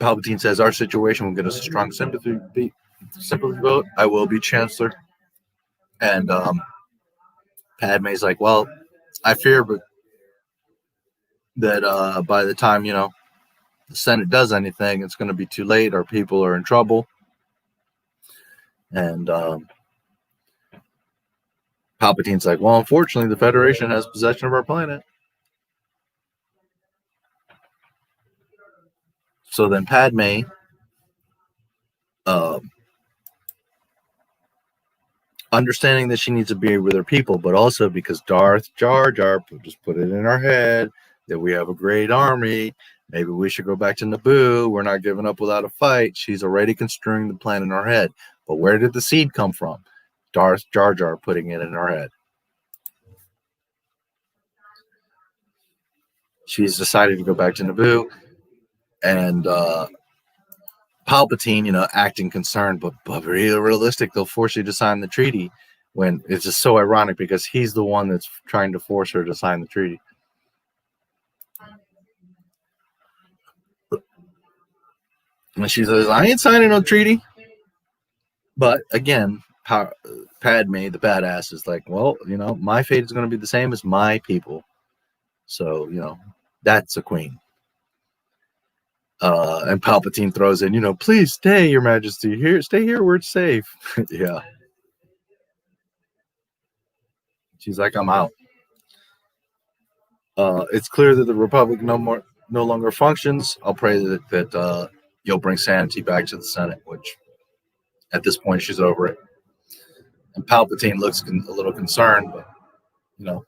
Palpatine says, our situation will get us a strong sympathy vote. I will be Chancellor. And Padme's like, well, I fear that by the time, you know, the Senate does anything, it's going to be too late. Our people are in trouble. And Palpatine's like, well, unfortunately, the Federation has possession of our planet. So then Padme understanding that she needs to be with her people, but also because Darth Jar Jar just put it in our head that we have a great army. Maybe we should go back to Naboo. We're not giving up without a fight. She's already construing the plan in her head. But where did the seed come from? Darth Jar Jar putting it in her head. She's decided to go back to Naboo. And Palpatine, you know, acting concerned, but realistic, they'll force you to sign the treaty. When it's just so ironic because he's the one that's trying to force her to sign the treaty. And she says, I ain't signing no treaty. But again, Padme, the badass, is like, well, you know, my fate is going to be the same as my people. So, you know, that's a queen. And Palpatine throws in, you know, please stay, Your Majesty. Stay here where it's safe. Yeah. She's like, I'm out. It's clear that the Republic no longer functions. I'll pray that you'll bring sanity back to the Senate, which at this point she's over it. And Palpatine looks a little concerned, but you know.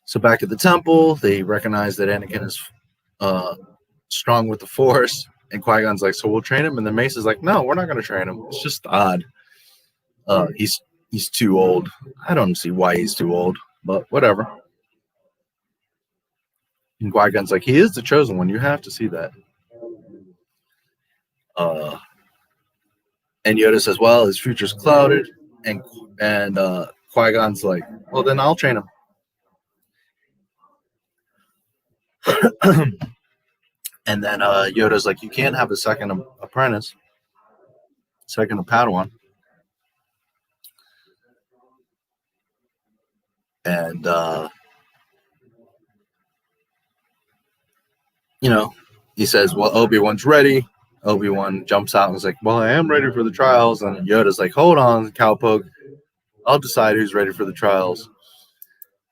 So back at the temple, they recognize that Anakin is strong with the Force, and Qui-Gon's like, so we'll train him, and then Mace is like, no, we're not going to train him. It's just odd. He's too old. I don't see why he's too old, but whatever. And Qui-Gon's like, he is the chosen one. You have to see that. And Yoda says, well, his future's clouded, and Qui-Gon's like, well, then I'll train him. And then Yoda's like, you can't have a second apprentice, second Padawan. And, you know, he says, well, Obi-Wan's ready. Obi-Wan jumps out and is like, well, I am ready for the trials. And Yoda's like, hold on, cowpoke. I'll decide who's ready for the trials.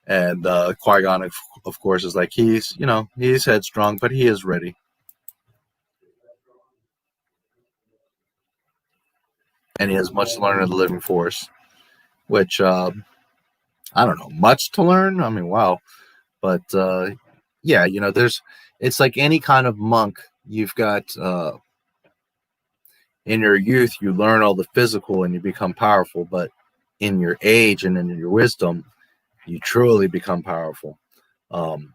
And Qui-Gon, of course, is like, he's headstrong, but he is ready. And he has much to learn of the living force, which, I don't know, much to learn. I mean, wow. But, yeah, you know, it's like any kind of monk. You've got, in your youth, you learn all the physical and you become powerful. But in your age and in your wisdom, you truly become powerful. You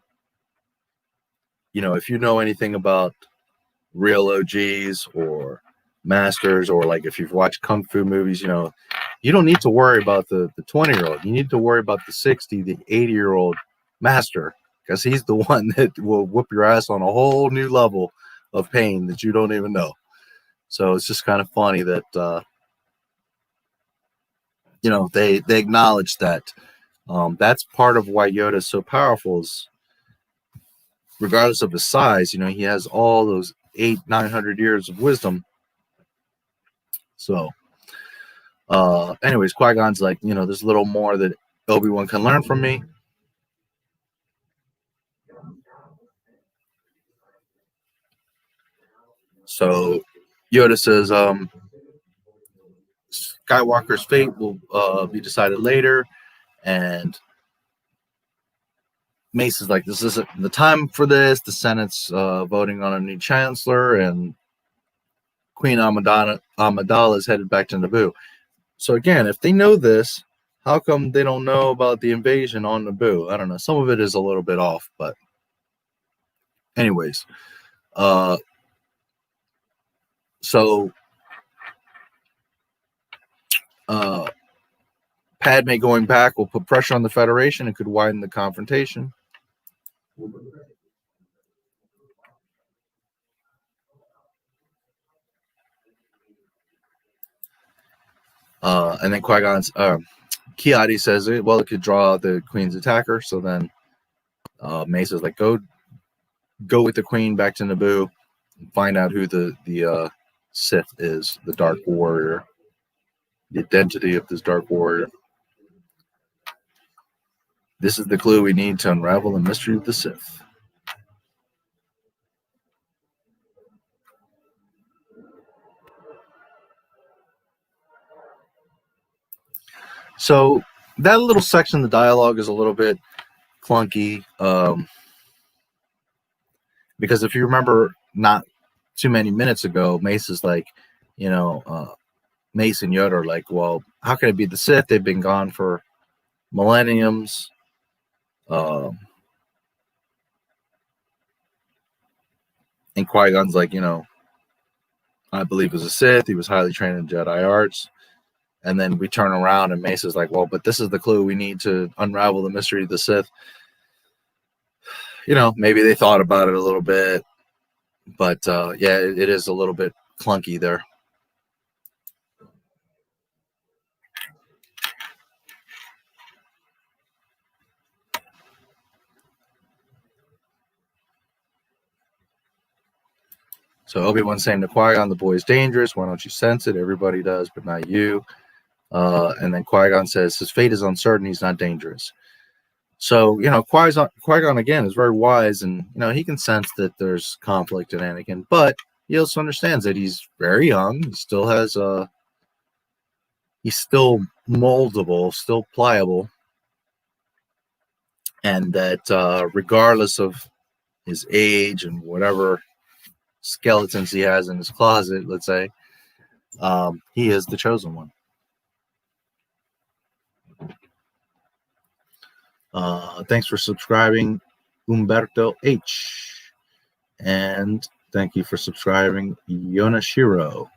know, if you know anything about real OGs or masters, or like if you've watched kung fu movies, you know, you don't need to worry about the 20-year-old. You need to worry about the 60, the 80-year-old master, because he's the one that will whoop your ass on a whole new level of pain that you don't even know. So it's just kind of funny that, you know, they acknowledge that. That's part of why Yoda is so powerful, is regardless of his size, you know, he has all those 800-900 years of wisdom. So, anyways, Qui-Gon's like, you know, there's a little more that Obi-Wan can learn from me. So Yoda says, Skywalker's fate will be decided later. And Mace is like, this isn't the time for this. The Senate's voting on a new chancellor, and Queen Amidala is headed back to Naboo. So again, if they know this, how come they don't know about the invasion on Naboo? I don't know. Some of it is a little bit off, but anyways. So Padme going back will put pressure on the Federation and could widen the confrontation. And then Qui-Gon's Ki-Adi says, well, it could draw the Queen's attacker. So then Mace is like, go with the Queen back to Naboo and find out who the Sith is, the Dark Warrior, the identity of this Dark Warrior. This is the clue we need to unravel the mystery of the Sith. So that little section of the dialogue is a little bit clunky, because if you remember not too many minutes ago, Mace is like, you know, Mace and Yoda are like, well, how can it be the Sith? They've been gone for millenniums. And Qui-Gon's like, you know, I believe was a Sith. He was highly trained in Jedi arts. And then we turn around and Mace is like, well, but this is the clue we need to unravel the mystery of the Sith. You know, maybe they thought about it a little bit, but yeah, it is a little bit clunky there. So Obi-Wan's saying to Qui-Gon, the boy's dangerous. Why don't you sense it? Everybody does, but not you. And then Qui-Gon says his fate is uncertain. He's not dangerous. So, you know, Qui-Gon again is very wise, and, you know, he can sense that there's conflict in Anakin, but he also understands that he's very young. He still has he's still moldable, still pliable, and that regardless of his age and whatever skeletons he has in his closet, let's say, he is the chosen one. Thanks for subscribing, Umberto H. And thank you for subscribing, Yonashiro.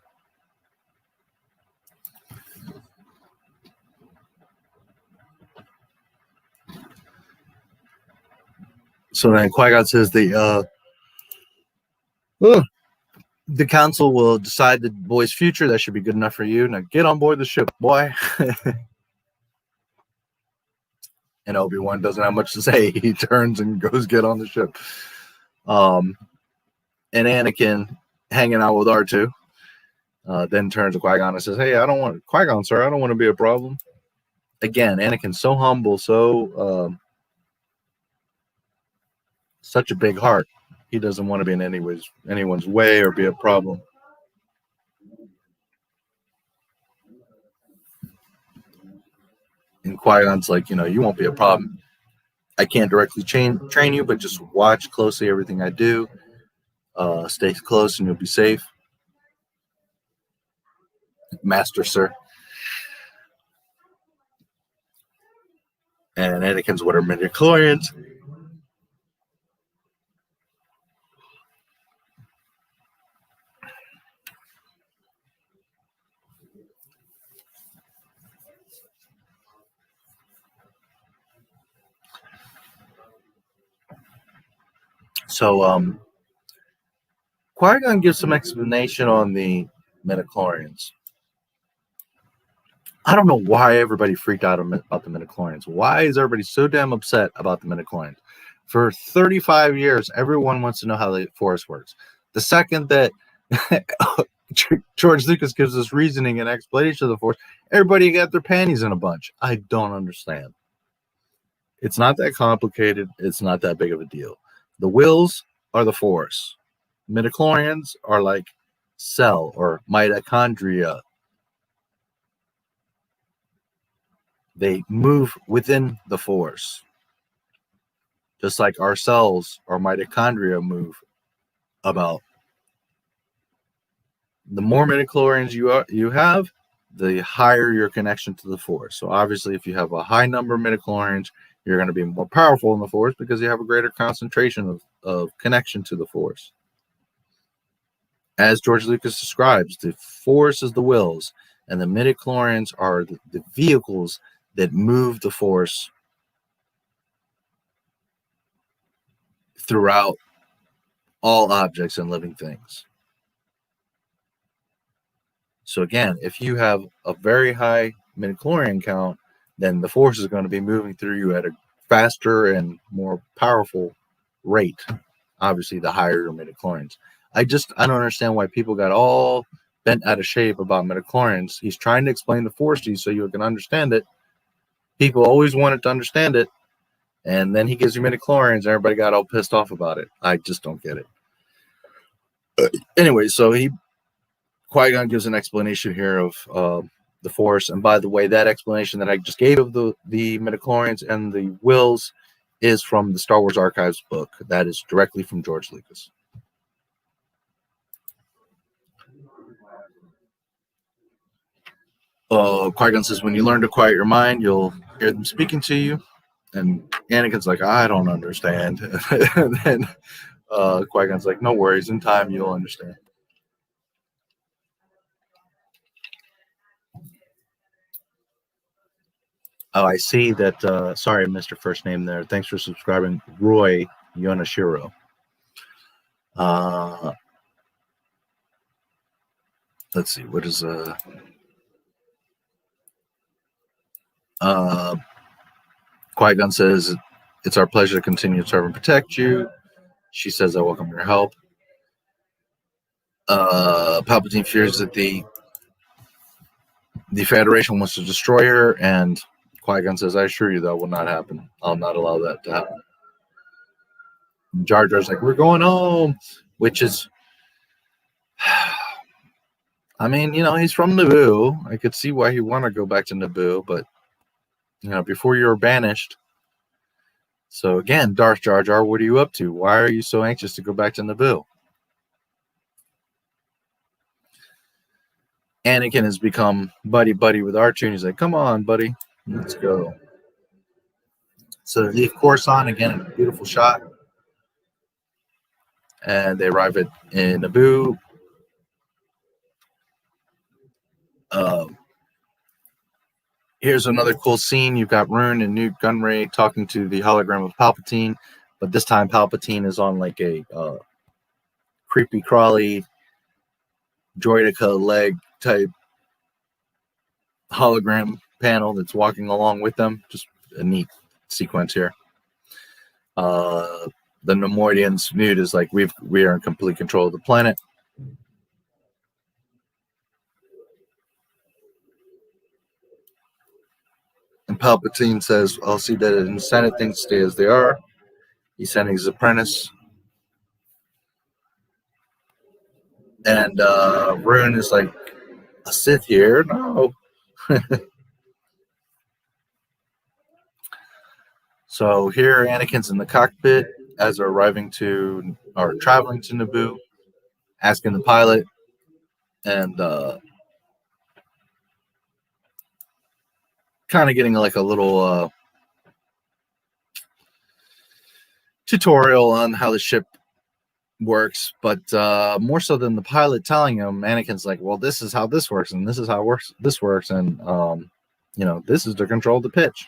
So then Qui-Gon says the council will decide the boy's future. That should be good enough for you. Now get on board the ship, boy. And Obi-Wan doesn't have much to say. He turns and goes get on the ship. And Anakin hanging out with R2 then turns to Qui-Gon and says, hey, Qui-Gon, sir, I don't want to be a problem. Again, Anakin's so humble, so such a big heart. He doesn't want to be in anyone's way or be a problem. And Qui-Gon's like, you won't be a problem. I can't directly train you, but just watch closely everything I do. Stay close and you'll be safe. Master, sir. And Anakin's what are midichlorians. So Qui-Gon gives some explanation on the midichlorians. I don't know why everybody freaked out about the midichlorians. Why is everybody so damn upset about the midichlorians? For 35 years, everyone wants to know how the Force works. The second that George Lucas gives us reasoning and explanation of the Force, everybody got their panties in a bunch. I don't understand. It's not that complicated. It's not that big of a deal. The wills are the Force. Midichlorians are like cell or mitochondria. They move within the Force. Just like our cells or mitochondria move about. The more midichlorians you have, the higher your connection to the Force. So obviously, if you have a high number of midichlorians, you're going to be more powerful in the Force because you have a greater concentration of connection to the Force. As George Lucas describes, the Force is the wills, and the midichlorians are the vehicles that move the Force throughout all objects and living things. So again, if you have a very high midichlorian count, then the Force is going to be moving through you at a faster and more powerful rate. Obviously, the higher your midichlorians. I don't understand why people got all bent out of shape about midichlorians. He's trying to explain the Force to you so you can understand it. People always wanted to understand it, and then he gives you midichlorians, and everybody got all pissed off about it. I just don't get it. Anyway, so Qui-Gon gives an explanation here of the Force, and by the way, that explanation that I just gave of the midichlorians and the wills is from the Star Wars Archives book. That is directly from George Lucas. Qui-Gon says, when you learn to quiet your mind, you'll hear them speaking to you. And Anakin's like, I don't understand. And then Qui-Gon's like, no worries, in time you'll understand. Oh, I see that. Sorry, Mr. First Name there. Thanks for subscribing, Roy Yonashiro. Let's see. What is Qui-Gon says, it's our pleasure to continue to serve and protect you. She says, I welcome your help. Palpatine fears that the Federation wants to destroy her, and Qui-Gon says, I assure you that will not happen. I'll not allow that to happen. Jar Jar's like, we're going home, which is I mean, he's from Naboo. I could see why he'd want to go back to Naboo, but before you were banished. So again, Darth Jar Jar, what are you up to? Why are you so anxious to go back to Naboo? Anakin has become buddy with R2, and he's like, come on, buddy, let's go. So they leave Coruscant, again, a beautiful shot. And they arrive in Naboo. Here's another cool scene. You've got Rune and Newt Gunray talking to the hologram of Palpatine, but this time Palpatine is on like a creepy crawly droidica leg type hologram panel that's walking along with them. Just a neat sequence here. The Nemoidians, Newt is like, we are in complete control of the planet. And Palpatine says, I'll see that the Senate things stay as they are. He's sending his apprentice. And Rune is like, a Sith here? No. So here Anakin's in the cockpit as they're traveling to Naboo, asking the pilot, and kind of getting like a little tutorial on how the ship works, but more so than the pilot telling him, Anakin's like, well, this is how this works, and this is how this works, and this is to control the pitch.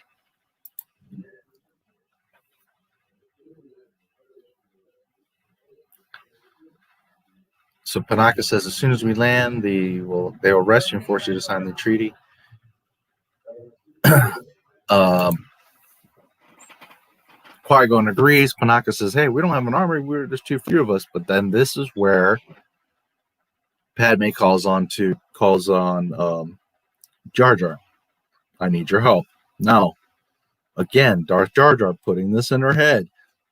So Panaka says, as soon as we land, they will arrest you and force you to sign the treaty. Qui-gon agrees. Panaka says, hey, we don't have an army. There's too few of us. But then this is where Padme calls on Jar Jar. I need your help. Now, again, Darth Jar Jar putting this in her head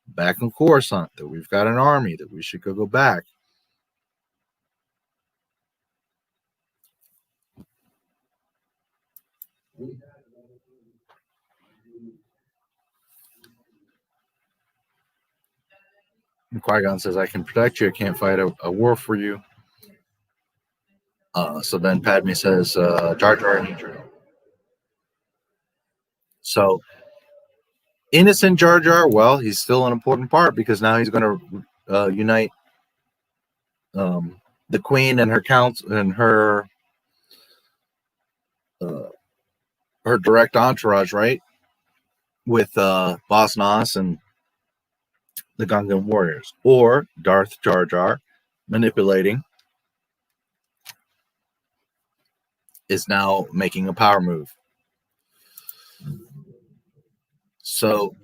back in Coruscant that we've got an army, that we should go back. And Qui-Gon says, I can protect you. I can't fight a war for you. So then Padme says, Jar Jar, I need your help. So innocent Jar Jar, well, he's still an important part because now he's going to unite the Queen and her council and her direct entourage, right? With Boss Nass and the Gungan warriors, or Darth Jar Jar manipulating is now making a power move. So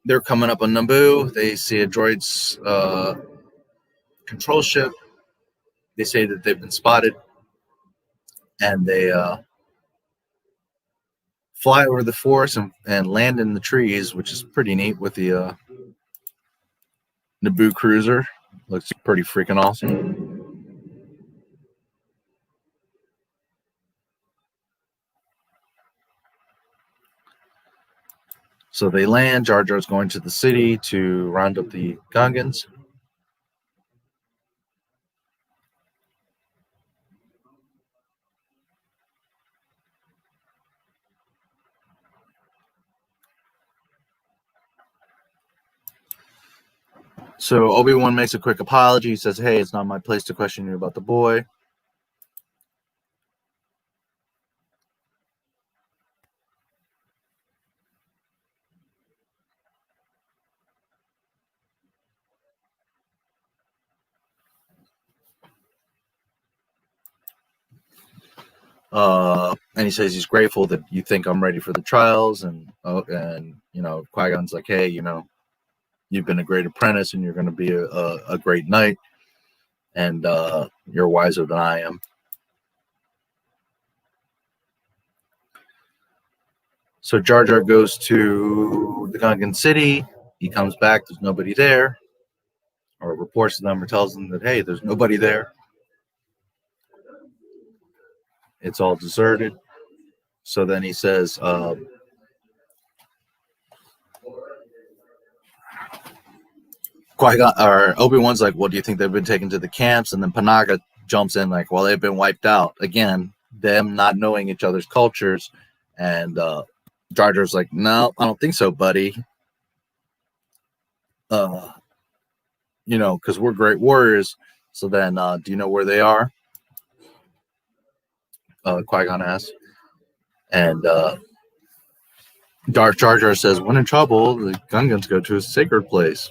they're coming up on Naboo. They see a droid's control ship. They say that they've been spotted, and they fly over the forest and land in the trees, which is pretty neat with the Naboo cruiser. Looks pretty freaking awesome. So they land. Jar Jar's going to the city to round up the Gungans. So Obi-Wan makes a quick apology. He says, hey, it's not my place to question you about the boy. And he says he's grateful that you think I'm ready for the trials. And Qui-Gon's like, hey, you've been a great apprentice and you're going to be a great knight. And you're wiser than I am. So Jar Jar goes to the Gungan city. He comes back. There's nobody there. Or reports to them or tells them that, hey, there's nobody there. It's all deserted. So then he says, Qui-gon or Obi-Wan's like, well, do you think they've been taken to the camps? And then Panaga jumps in like, well, they've been wiped out. Again, them not knowing each other's cultures. And Jar Jar's like, no, I don't think so, buddy. You know, because we're great warriors. So then, do you know where they are? Qui-Gon asks. And Jar Jar says, when in trouble, the Gungans go to a sacred place.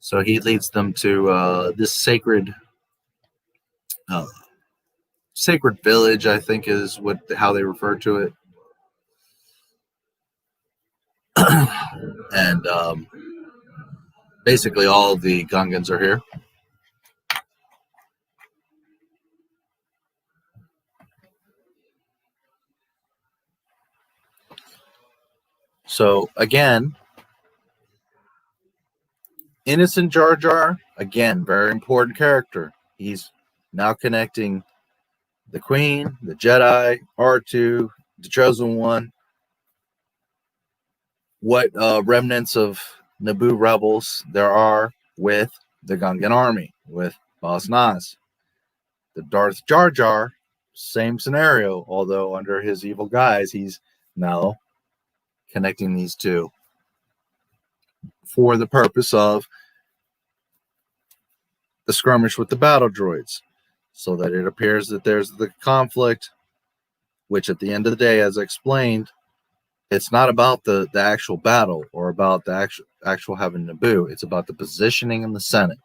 So he leads them to this sacred village, I think is how they refer to it. And basically all of the Gungans are here. So again, innocent Jar Jar, again, very important character. He's now connecting the Queen, the Jedi, R2, the Chosen One, what remnants of Naboo rebels there are with the Gungan army, with Boss Nass. The Darth Jar Jar, same scenario, although under his evil guise, he's now connecting these two for the purpose of the skirmish with the battle droids, so that it appears that there's the conflict, which at the end of the day, as I explained, it's not about the actual battle or about the actual having Naboo. It's about the positioning in the Senate.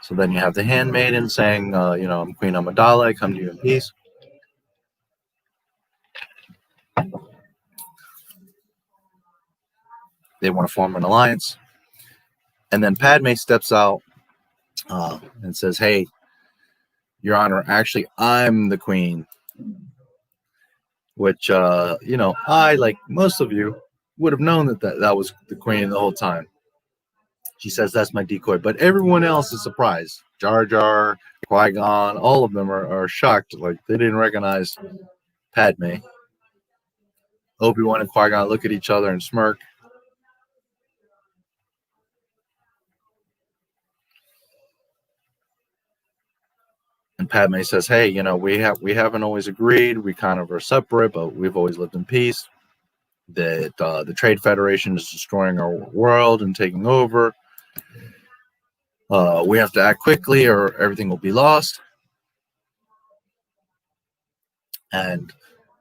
So then you have the handmaiden saying, you know, I'm Queen Amidala, I come to you in peace. They want to form an alliance. And then Padme steps out and says, hey, Your Honor, actually, I'm the queen. Which, you know, I, like most of you, would have known that was the queen the whole time. She says, that's my decoy. But everyone else is surprised. Jar Jar, Qui-Gon, all of them are shocked. Like, they didn't recognize Padme. Obi-Wan and Qui-Gon look at each other and smirk. And Padme says, hey, you know, we haven't always agreed. We kind of are separate, but we've always lived in peace. That the Trade Federation is destroying our world and taking over. We have to act quickly or everything will be lost. And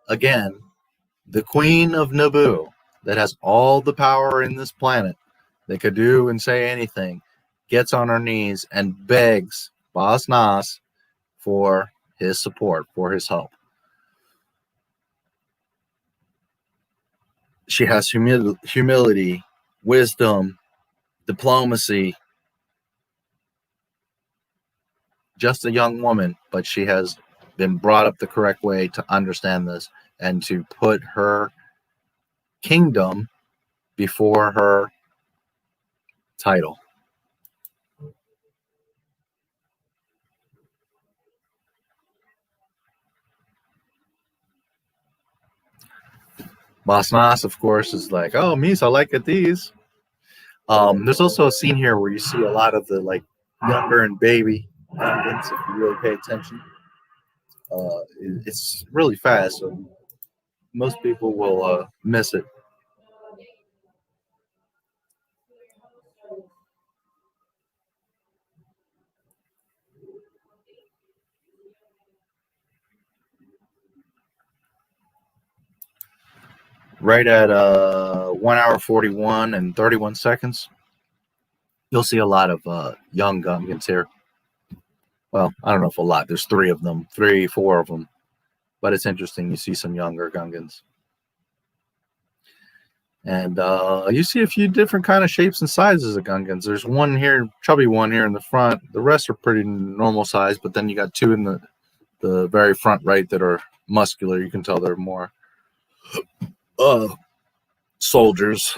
again, the Queen of Naboo, that has all the power in this planet, that could do and say anything, gets on her knees and begs Boss Nass for his support, for his help. She has humility, wisdom, diplomacy. Just a young woman, but she has been brought up the correct way to understand this and to put her kingdom before her title. Boss Nass, of course, is like, oh, Mies, I like it these. There's also a scene here where you see a lot of the like younger and baby Gungans, if you really pay attention. It's really fast, so most people will miss it. Right at 1 hour 41 and 31 seconds, you'll see a lot of young Gungans here. Well, I don't know if a lot. There's 4 of them. But it's interesting. You see some younger Gungans. And you see a few different kind of shapes and sizes of Gungans. There's one here, chubby one here in the front. The rest are pretty normal size, but then you got 2 in the very front right that are muscular. You can tell they're more soldier-ish,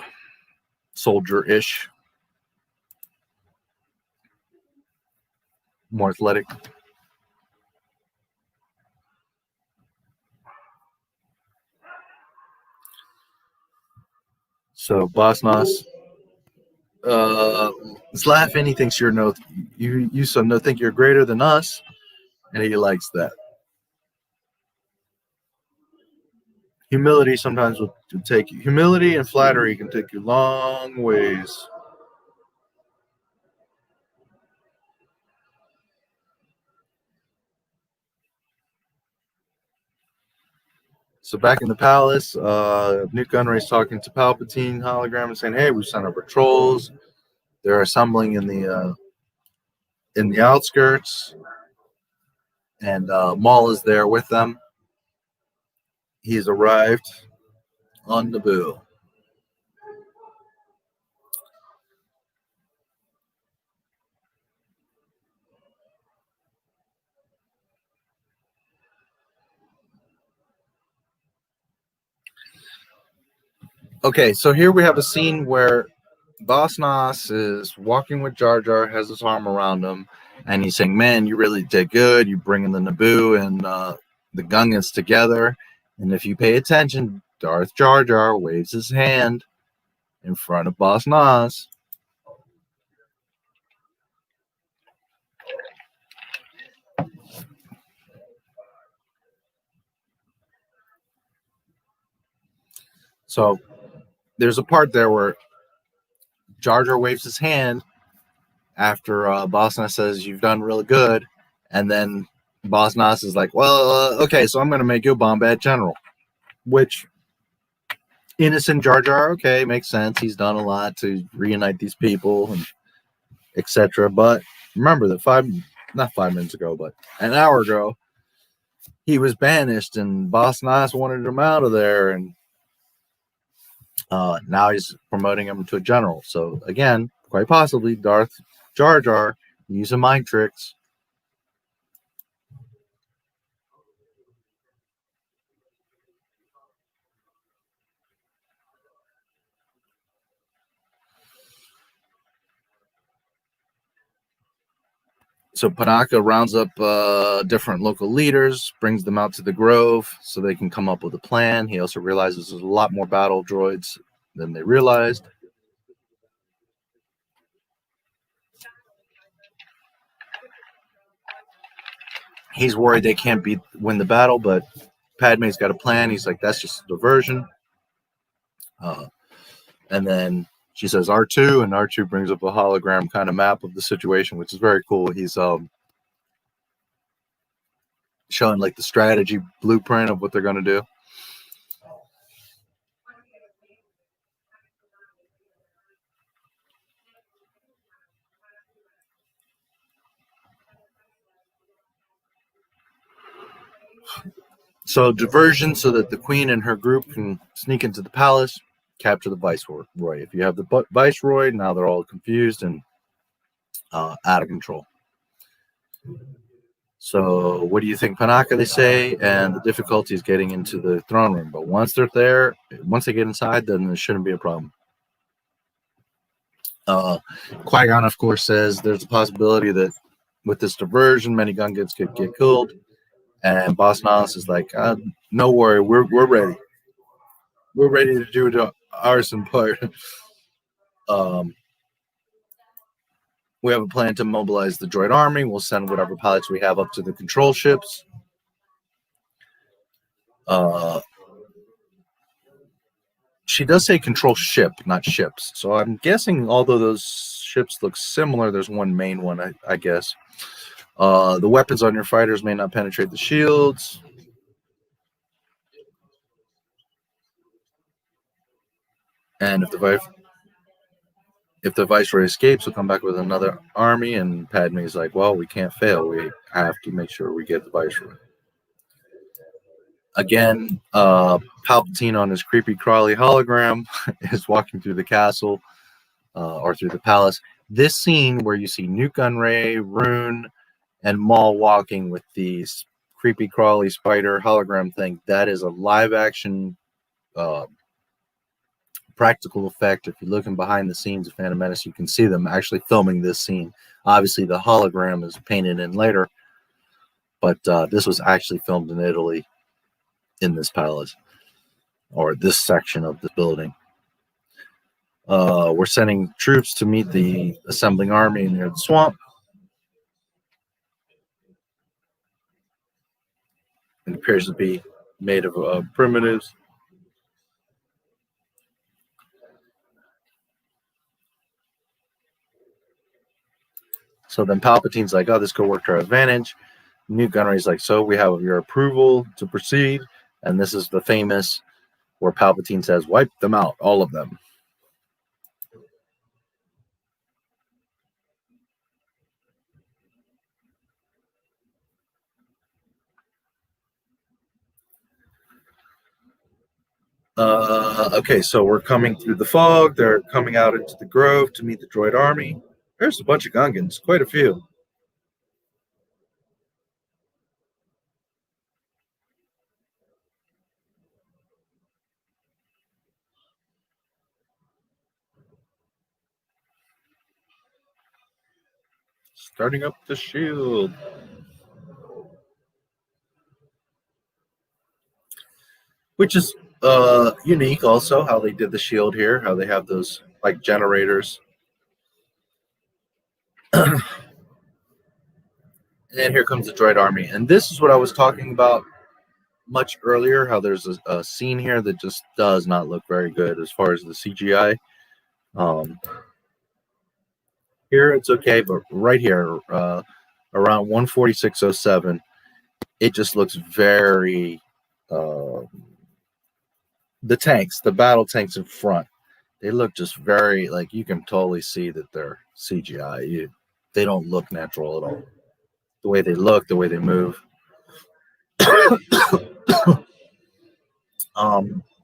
more athletic. So Boss Nos is laughing. He thinks you're think you're greater than us, and he likes that. Humility sometimes will take you. Humility and flattery can take you long ways. So back in the palace, Newt Gunray's talking to Palpatine hologram and saying, "Hey, we've sent our patrols. They're assembling in the outskirts, and Maul is there with them. He's arrived on Naboo." Okay, so here we have a scene where Boss Nass is walking with Jar Jar, has his arm around him, and he's saying, "Man, you really did good. You bringing the Naboo and the Gungans together." And if you pay attention, Darth Jar Jar waves his hand in front of Boss Nass. So there's a part there where Jar Jar waves his hand after Boss Nass says, "You've done really good," and then Boss Nass is like, "Well, okay, so I'm going to make you a Bombad General," which innocent Jar Jar, okay, makes sense. He's done a lot to reunite these people and etc. But remember that not 5 minutes ago, but an hour ago, he was banished, and Boss Nass wanted him out of there, and now he's promoting him to a general. So again, quite possibly, Darth Jar Jar using mind tricks. So Panaka rounds up different local leaders, brings them out to the Grove so they can come up with a plan. He also realizes there's a lot more battle droids than they realized. He's worried they can't win the battle, but Padme's got a plan. He's like, "That's just a diversion." And then she says R2, and R2 brings up a hologram kind of map of the situation, which is very cool. He's showing like the strategy blueprint of what they're going to do. So diversion so that the queen and her group can sneak into the palace, capture the viceroy. If you have the viceroy, now they're all confused and out of control. So what do you think, Panaka, they say? And the difficulty is getting into the throne room. But once they're there, once they get inside, then there shouldn't be a problem. Qui-gon, of course, says there's a possibility that with this diversion, many Gungans could get killed. And Boss Nass is like, "No worry, we're ready. We're ready to do the arson part." We have a plan to mobilize the droid army. We'll send whatever pilots we have up to the control ships. She does say control ship, not ships. So I'm guessing, although those ships look similar, there's one main one, I guess. The weapons on your fighters may not penetrate the shields. And if the viceroy escapes, we'll come back with another army. And Padme's like, "Well, we can't fail. We have to make sure we get the viceroy." Again, Palpatine on his creepy crawly hologram is walking through the castle or through the palace. This scene where you see Newt Gunray, Rune, and Maul walking with these creepy crawly spider hologram thing, that is a live action practical effect. If you're looking behind the scenes of Phantom Menace, you can see them actually filming this scene. Obviously, the hologram is painted in later, but this was actually filmed in Italy in this palace, or this section of the building. We're sending troops to meet the assembling army near the swamp. It appears to be made of primitives. So then Palpatine's like, oh, this could work to our advantage. Newt Gunray's like, so we have your approval to proceed. And this is the famous where Palpatine says, wipe them out, all of them. Okay, so we're coming through the fog. They're coming out into the grove to meet the droid army. There's a bunch of Gungans, quite a few. Starting up the shield. Which is unique also, how they did the shield here, how they have those like generators. And here comes the droid army. And this is what I was talking about much earlier, how there's a scene here that just does not look very good as far as the CGI. Here it's okay, but right here, around 146.07, it just looks very... the tanks, the battle tanks in front, they look just very, like, you can totally see that they're CGI. They don't look natural at all. The way they look, the way they move.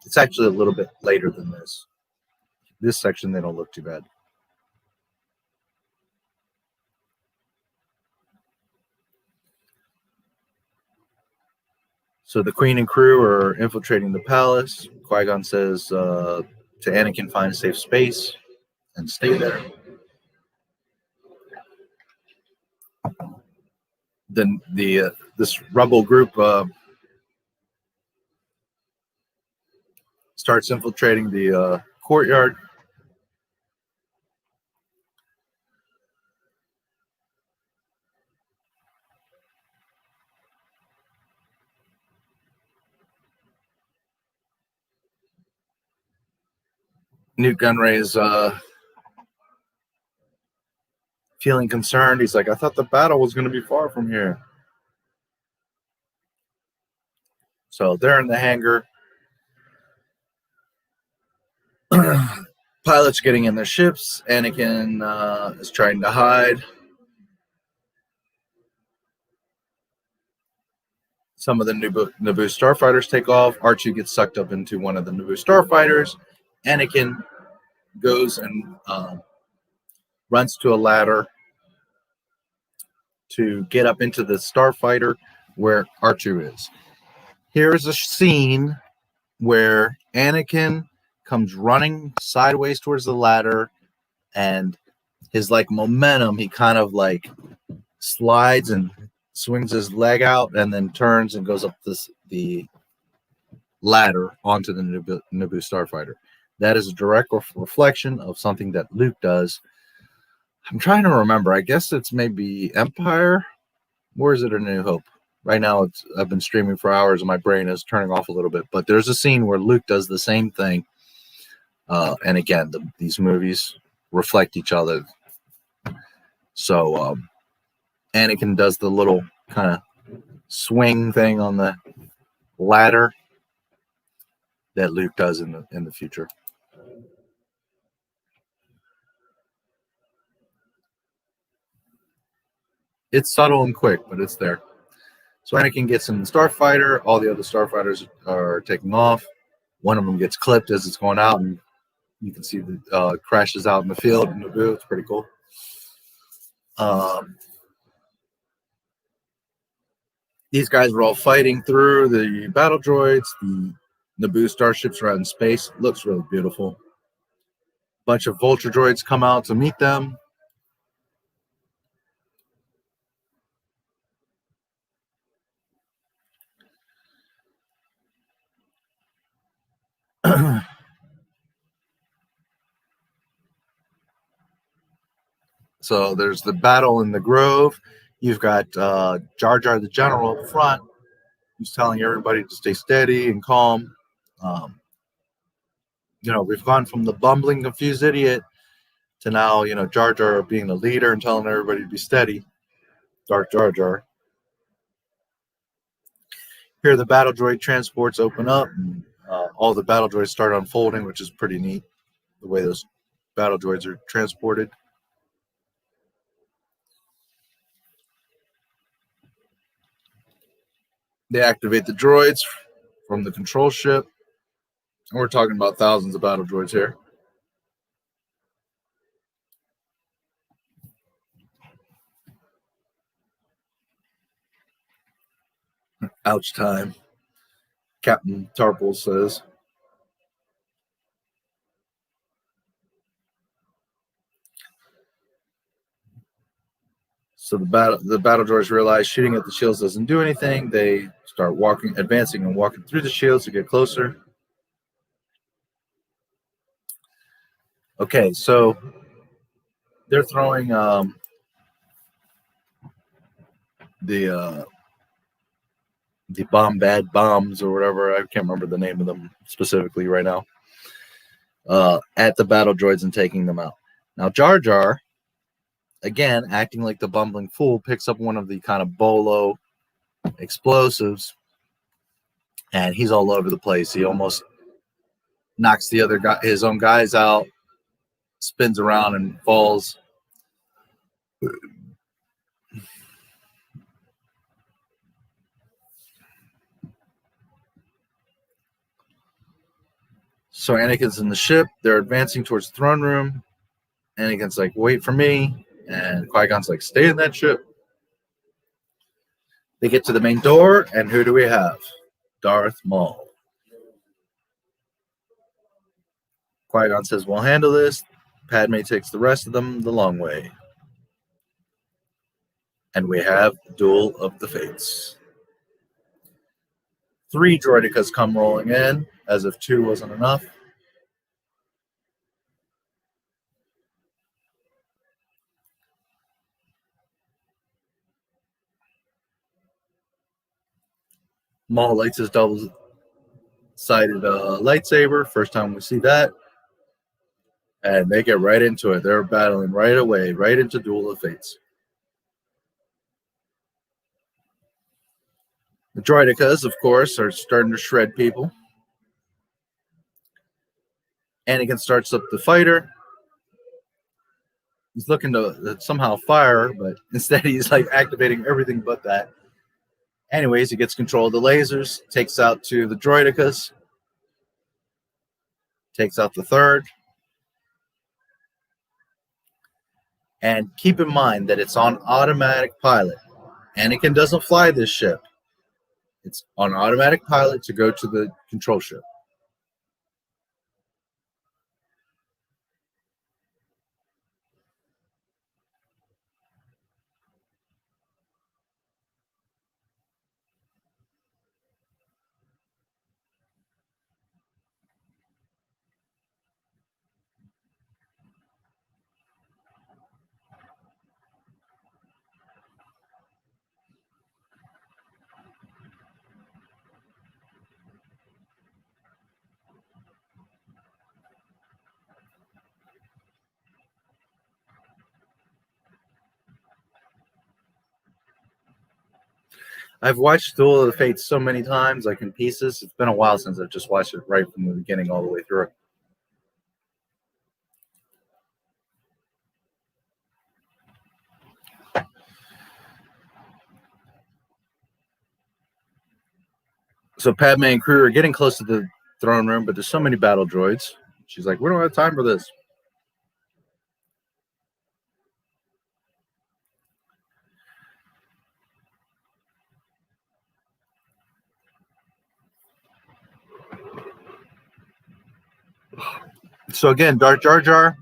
It's actually a little bit later than this. This section, they don't look too bad. So the Queen and crew are infiltrating the palace. Qui-gon says to Anakin, find a safe space and stay there. Then this rebel group starts infiltrating the courtyard. Newt Gunray is feeling concerned. He's like, I thought the battle was going to be far from here. So they're in the hangar. Pilots getting in their ships. Anakin is trying to hide. Some of the Naboo starfighters take off. R2 gets sucked up into one of the Naboo starfighters. Anakin goes and runs to a ladder to get up into the starfighter where R2 is. Here's a scene where Anakin comes running sideways towards the ladder, and his like momentum, he kind of like slides and swings his leg out and then turns and goes up the ladder onto the Naboo starfighter. That is a direct reflection of something that Luke does. I'm trying to remember. I guess it's maybe Empire, or is it A New Hope? Right now, I've been streaming for hours and my brain is turning off a little bit. But there's a scene where Luke does the same thing. And again, these movies reflect each other. So Anakin does the little kind of swing thing on the ladder that Luke does in the future. It's subtle and quick, but it's there. So Anakin gets in the starfighter. All the other starfighters are taking off. One of them gets clipped as it's going out, and you can see the crashes out in the field in Naboo. It's pretty cool. These guys were all fighting through the battle droids. The Naboo starships are out in space. Looks really beautiful. Bunch of vulture droids come out to meet them. So there's the battle in the grove. You've got Jar Jar the General up front, who's telling everybody to stay steady and calm. We've gone from the bumbling, confused idiot to now, Jar Jar being the leader and telling everybody to be steady. Dark Jar Jar. Here, the battle droid transports open up, and all the battle droids start unfolding, which is pretty neat, the way those battle droids are transported. They activate the droids from the control ship. And we're talking about thousands of battle droids here. Ouch time, Captain Tarple says. So the battle droids realize shooting at the shields doesn't do anything. They start advancing and walking through the shields to get closer. Okay, so they're throwing the bombad bombs or whatever. I can't remember the name of them specifically right now. At the battle droids and taking them out. Now Jar Jar, again, acting like the bumbling fool, picks up one of the kind of bolo explosives, and he's all over the place. He almost knocks the other guy, his own guys out, spins around and falls. So Anakin's in the ship. They're advancing towards the throne room. Anakin's like, wait for me. And Qui-Gon's like, stay in that ship. They get to the main door, and who do we have? Darth Maul. Qui-Gon says, we'll handle this. Padme takes the rest of them the long way. And we have Duel of the Fates. 3 droidicas come rolling in, as if 2 wasn't enough. Maul lights his double-sided lightsaber. First time we see that. And they get right into it. They're battling right away, right into Duel of Fates. The droidicas, of course, are starting to shred people. Anakin starts up the fighter. He's looking to somehow fire, but instead he's like activating everything but that. Anyways, he gets control of the lasers, takes out 2 of the droidicas, takes out the 3rd. And keep in mind that it's on automatic pilot. Anakin doesn't fly this ship. It's on automatic pilot to go to the control ship. I've watched Duel of the Fates so many times, like in pieces. It's been a while since I've just watched it right from the beginning all the way through. So Padme and crew are getting close to the throne room, but there's so many battle droids. She's like, we don't have time for this. So again, Darth Jar Jar,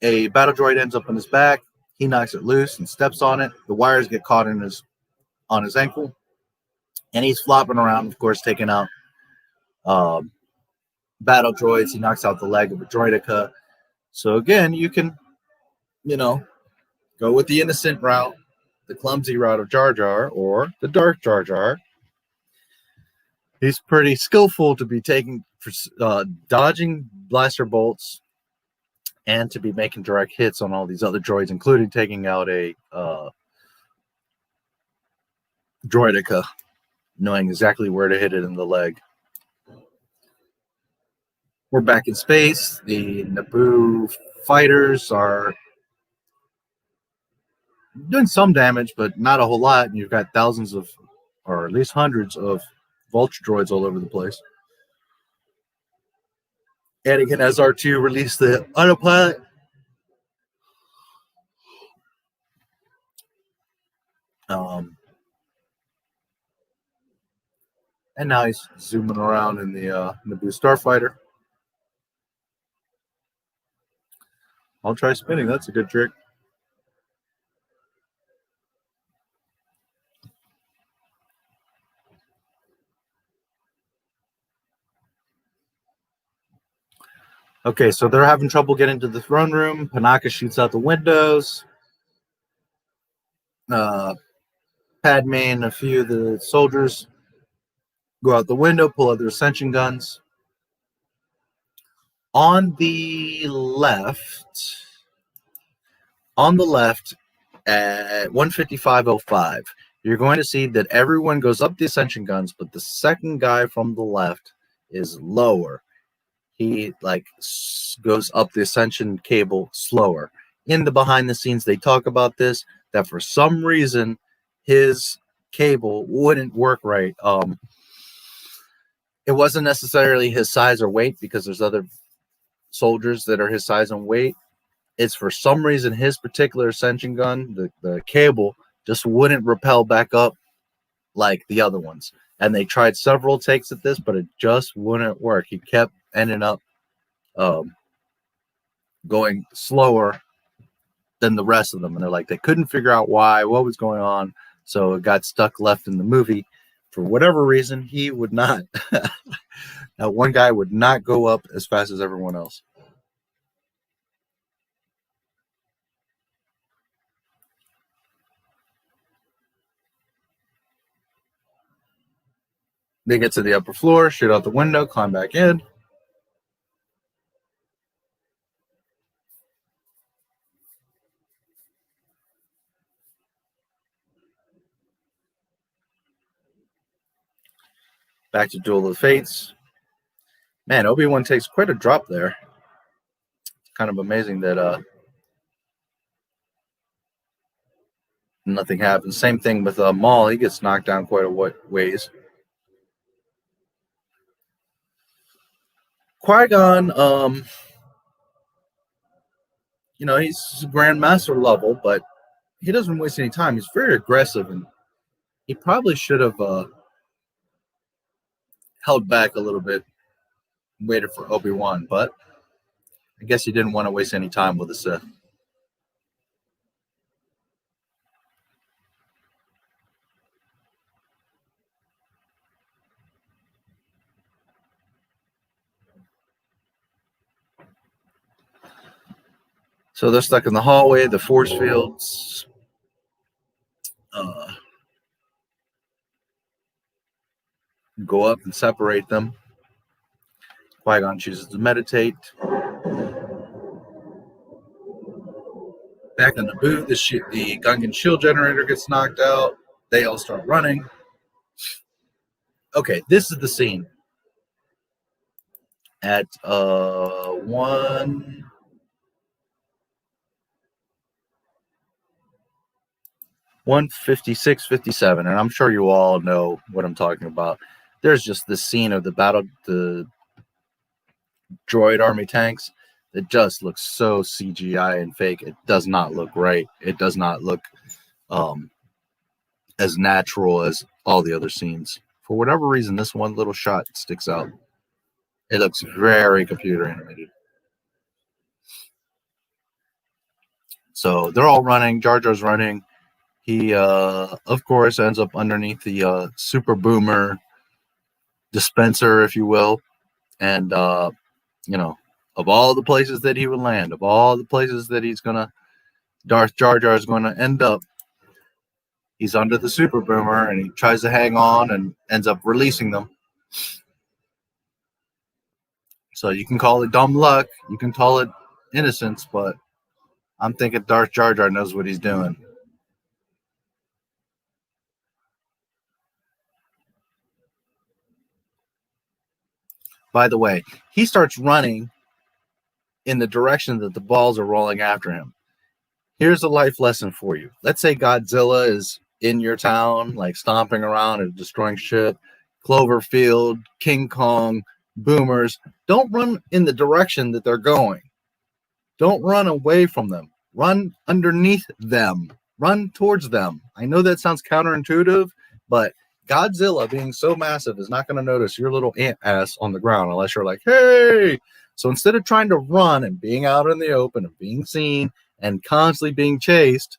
a battle droid ends up on his back. He knocks it loose and steps on it. The wires get caught on his ankle, and he's flopping around, of course, taking out battle droids. He knocks out the leg of a droidica. So again, you can, go with the innocent route, the clumsy route of Jar Jar, or the Darth Jar Jar. He's pretty skillful to be taking dodging blaster bolts and to be making direct hits on all these other droids, including taking out a droidica, knowing exactly where to hit it in the leg. We're back in space. The Naboo fighters are doing some damage, but not a whole lot. And you've got thousands of, or at least hundreds of vulture droids all over the place. Anakin as R2 released the autopilot. And now he's zooming around in the Naboo starfighter. I'll try spinning. That's a good trick. Okay, so they're having trouble getting to the throne room. Panaka shoots out the windows. Padme and a few of the soldiers go out the window, pull out their ascension guns. On the left at 155.05, you're going to see that everyone goes up the ascension guns, but the second guy from the left is lower. He goes up the ascension cable slower. In the behind the scenes, they talk about this, that for some reason his cable wouldn't work right. It wasn't necessarily his size or weight, because there's other soldiers that are his size and weight. It's for some reason his particular ascension gun, the cable, just wouldn't rappel back up like the other ones. And they tried several takes at this, but it just wouldn't work. He kept ending up going slower than the rest of them. And they couldn't figure out what was going on. So it got stuck left in the movie. For whatever reason, he would not. Now, one guy would not go up as fast as everyone else. They get to the upper floor, shoot out the window, climb back in. Back to Duel of the Fates. Man, Obi-Wan takes quite a drop there. It's kind of amazing that nothing happens. Same thing with Maul. He gets knocked down quite a ways. Qui-gon, he's Grandmaster level, but he doesn't waste any time. He's very aggressive, and he probably should have held back a little bit, waited for Obi-Wan, but I guess he didn't want to waste any time with the Sith. So they're stuck in the hallway, the force fields. Go up and separate them. Qui-Gon chooses to meditate. Back in the booth, the Gungan shield generator gets knocked out. They all start running. Okay, this is the scene. At 1:56:57, and I'm sure you all know what I'm talking about. There's just this scene of the droid army tanks that just looks so CGI and fake. It does not look right. It does not look as natural as all the other scenes. For whatever reason, this one little shot sticks out. It looks very computer animated. So they're all running. Jar Jar's running. He, of course, ends up underneath the super boomer dispenser, if you will. And, you know, of all the places that he would land, of all the places that Darth Jar Jar is going to end up, he's under the super boomer, and he tries to hang on and ends up releasing them. So you can call it dumb luck, you can call it innocence, but I'm thinking Darth Jar Jar knows what he's doing. By the way, he starts running in the direction that the balls are rolling after him. Here's a life lesson for you. Let's say Godzilla is in your town, like stomping around and destroying shit. Cloverfield, King Kong, boomers. Don't run in the direction that they're going. Don't run away from them. Run underneath them. Run towards them. I know that sounds counterintuitive, but Godzilla being so massive is not going to notice your little ant ass on the ground unless you're like, hey. So instead of trying to run and being out in the open and being seen and constantly being chased,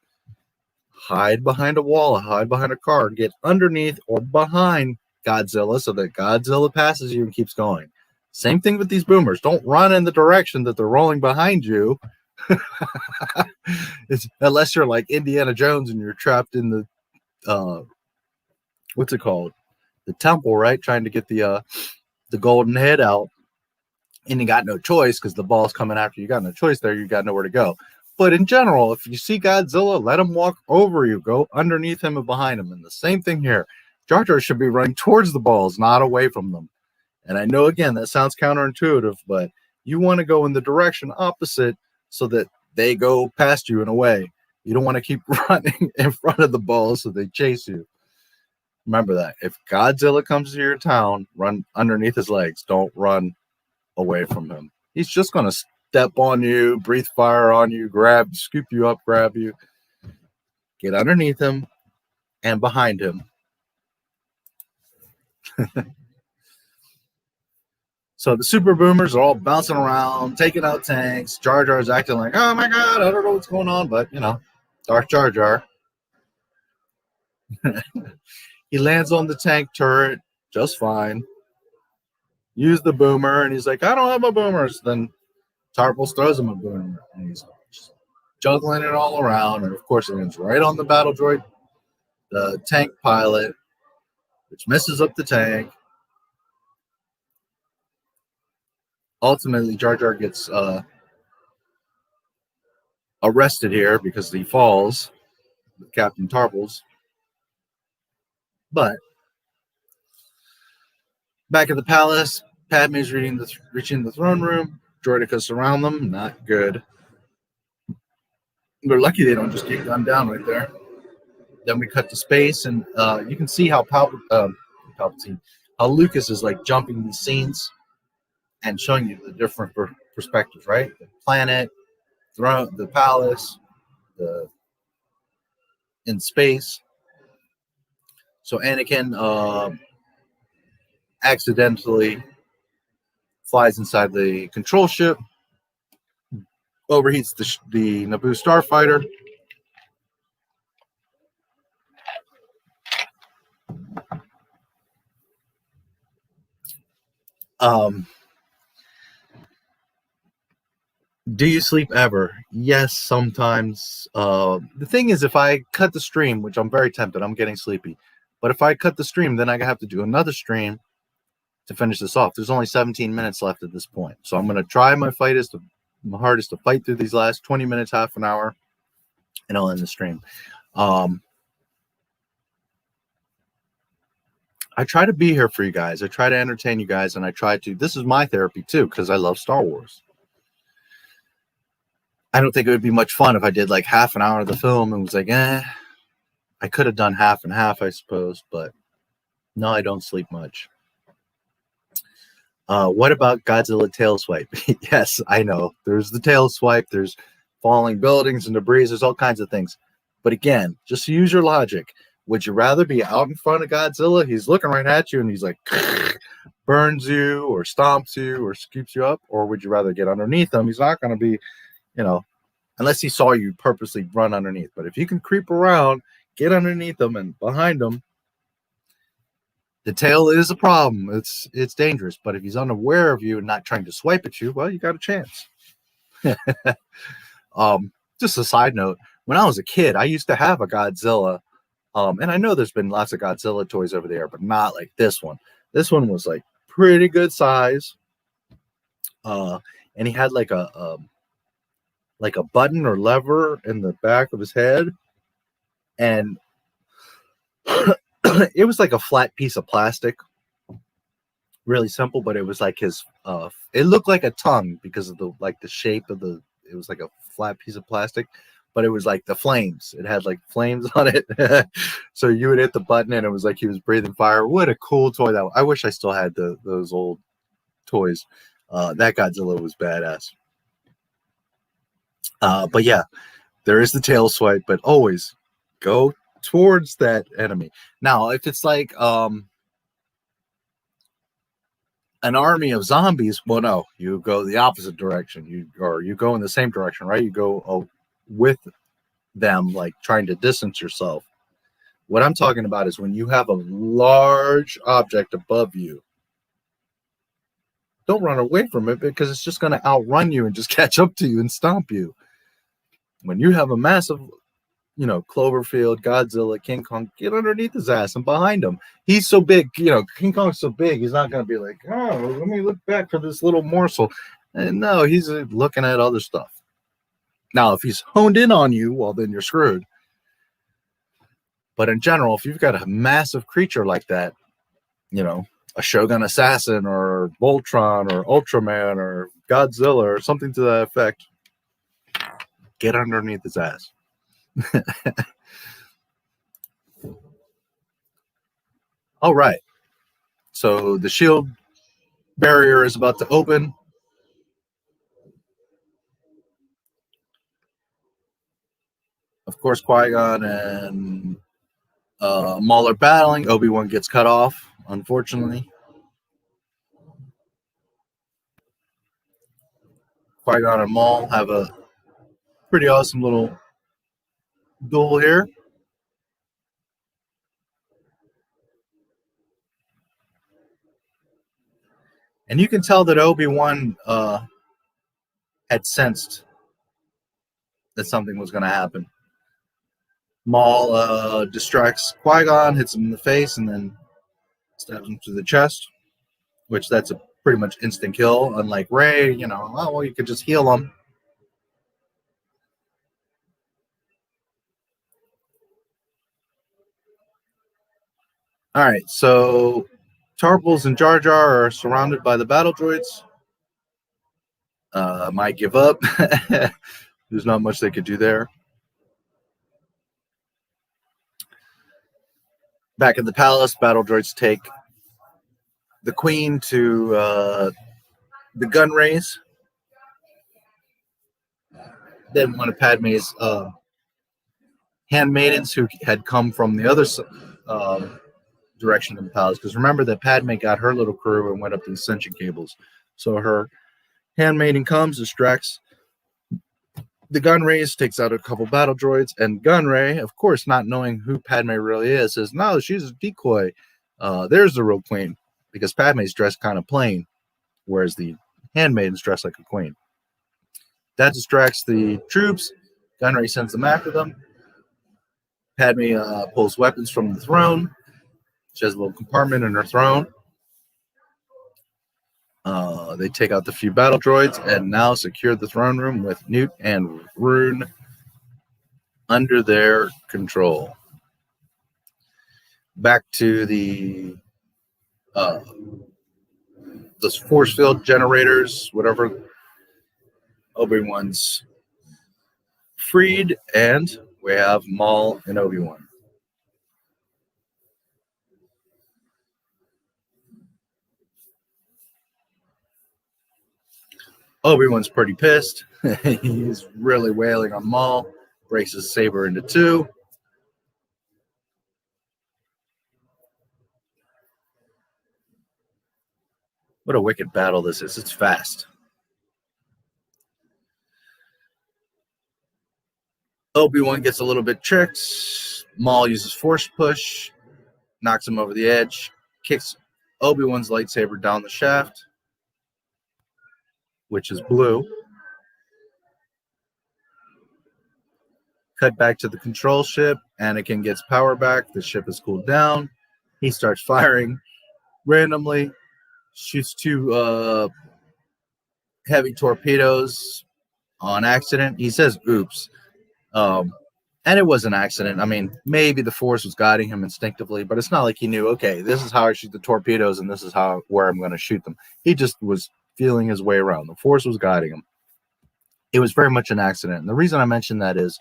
hide behind a wall, hide behind a car, get underneath or behind Godzilla so that Godzilla passes you and keeps going. Same thing with these boomers. Don't run in the direction that they're rolling behind you. Unless you're like Indiana Jones and you're trapped in the what's it called? The temple, right? Trying to get the golden head out. And you got no choice because the ball's coming after you. You got no choice there. You got nowhere to go. But in general, if you see Godzilla, let him walk over you. Go underneath him and behind him. And the same thing here. Jar Jar should be running towards the balls, not away from them. And I know, again, that sounds counterintuitive, but you want to go in the direction opposite so that they go past you and away. You don't want to keep running in front of the balls so they chase you. Remember that. If Godzilla comes to your town, run underneath his legs. Don't run away from him. He's just going to step on you, breathe fire on you, scoop you up, grab you. Get underneath him and behind him. So the super boomers are all bouncing around, taking out tanks. Jar Jar's acting like, oh my God, I don't know what's going on. But, you know, Darth Jar Jar. He lands on the tank turret just fine. Use the boomer, and he's like, I don't have a boomer. So then Tarples throws him a boomer, and he's juggling it all around. And, of course, it ends right on the battle droid, the tank pilot, which messes up the tank. Ultimately, Jar Jar gets arrested here because he falls with Captain Tarples. But back at the palace, Padme's reaching the throne room. Droidekas surround them. Not good. They're lucky they don't just get gunned down right there. Then we cut to space, and you can see how Palpatine, how Lucas is like jumping these scenes and showing you the different perspectives, right? The planet, throne, the palace, in space. So Anakin accidentally flies inside the control ship, overheats the Naboo starfighter. Do you sleep ever? Yes, sometimes. The thing is, if I cut the stream, which I'm very tempted, I'm getting sleepy. But if I cut the stream, then I have to do another stream to finish this off. There's only 17 minutes left at this point. So I'm going to try my hardest to fight through these last 20 minutes, half an hour, and I'll end the stream. I try to be here for you guys. I try to entertain you guys, and this is my therapy too, because I love Star Wars. I don't think it would be much fun if I did like half an hour of the film and was like, I could have done half and half, I suppose, but no, I don't sleep much. What about Godzilla tail swipe? Yes, I know. There's the tail swipe. There's falling buildings and debris. There's all kinds of things. But again, just use your logic. Would you rather be out in front of Godzilla? He's looking right at you and he's like, burns you or stomps you or scoops you up. Or would you rather get underneath him? He's not going to be, unless he saw you purposely run underneath. But if you can creep around, get underneath them and behind them, the tail is a problem. It's dangerous. But if he's unaware of you and not trying to swipe at you, well, you got a chance. Just a side note, when I was a kid, I used to have a Godzilla. And I know there's been lots of Godzilla toys over there, but not like this one. This one was like pretty good size. And he had like a button or lever in the back of his head. And it was like a flat piece of plastic. Really simple, but it was like his it looked like a tongue because of the shape of it was like a flat piece of plastic, but it was like the flames. It had like flames on it. So you would hit the button and it was like he was breathing fire. What a cool toy that was. I wish I still had those old toys. That Godzilla was badass. But yeah, there is the tail swipe, but always go towards that enemy. Now, if it's like an army of zombies, well, no, you go the opposite direction. You go in the same direction, right? You go with them, like trying to distance yourself. What I'm talking about is when you have a large object above you, don't run away from it because it's just going to outrun you and just catch up to you and stomp you. When you have a massive, Cloverfield, Godzilla, King Kong, get underneath his ass and behind him. He's so big, King Kong's so big, he's not going to be like, oh, let me look back for this little morsel. And no, he's looking at other stuff. Now, if he's honed in on you, well, then you're screwed. But in general, if you've got a massive creature like that, a Shogun Assassin or Voltron or Ultraman or Godzilla or something to that effect, get underneath his ass. All right. So the shield barrier is about to open. Of course, Qui-gon and Maul are battling. Obi-Wan gets cut off, unfortunately. Qui-Gon and Maul have a pretty awesome little duel here. And you can tell that Obi-Wan had sensed that something was going to happen. Maul distracts Qui-Gon, hits him in the face, and then stabs him through the chest, which that's a pretty much instant kill. Unlike Rey, you could just heal him. All right, so Tarpals and Jar Jar are surrounded by the battle droids. Might give up. There's not much they could do there. Back in the palace, battle droids take the queen to the gun rays. Then one of Padme's handmaidens who had come from the other direction of the palace, because remember that Padme got her little crew and went up the ascension cables. So her handmaiden comes, distracts the gun rays, takes out a couple battle droids, and Gunray, of course, not knowing who Padme really is, says, no, she's a decoy. There's the real queen, because Padme's dressed kind of plain, whereas the handmaiden's dressed like a queen. That distracts the troops. Gunray sends them after them. Padme pulls weapons from the throne. She has a little compartment in her throne. They take out the few battle droids and now secure the throne room with Newt and Rune under their control. Back to the those force field generators, whatever. Obi-Wan's freed, and we have Maul and Obi-Wan. Obi-Wan's pretty pissed. He's really wailing on Maul. Breaks his saber into two. What a wicked battle this is. It's fast. Obi-Wan gets a little bit tricked. Maul uses force push, knocks him over the edge, kicks Obi-Wan's lightsaber down the shaft, which is blue. Cut back to the control ship. Anakin gets power back. The ship is cooled down. He starts firing randomly, shoots 2 heavy torpedoes on accident. He says, oops. And it was an accident. I mean, maybe the force was guiding him instinctively, but it's not like he knew, okay, this is how I shoot the torpedoes and this is where I'm going to shoot them. He just was feeling his way around. The force was guiding him. It was very much an accident. And the reason I mention that is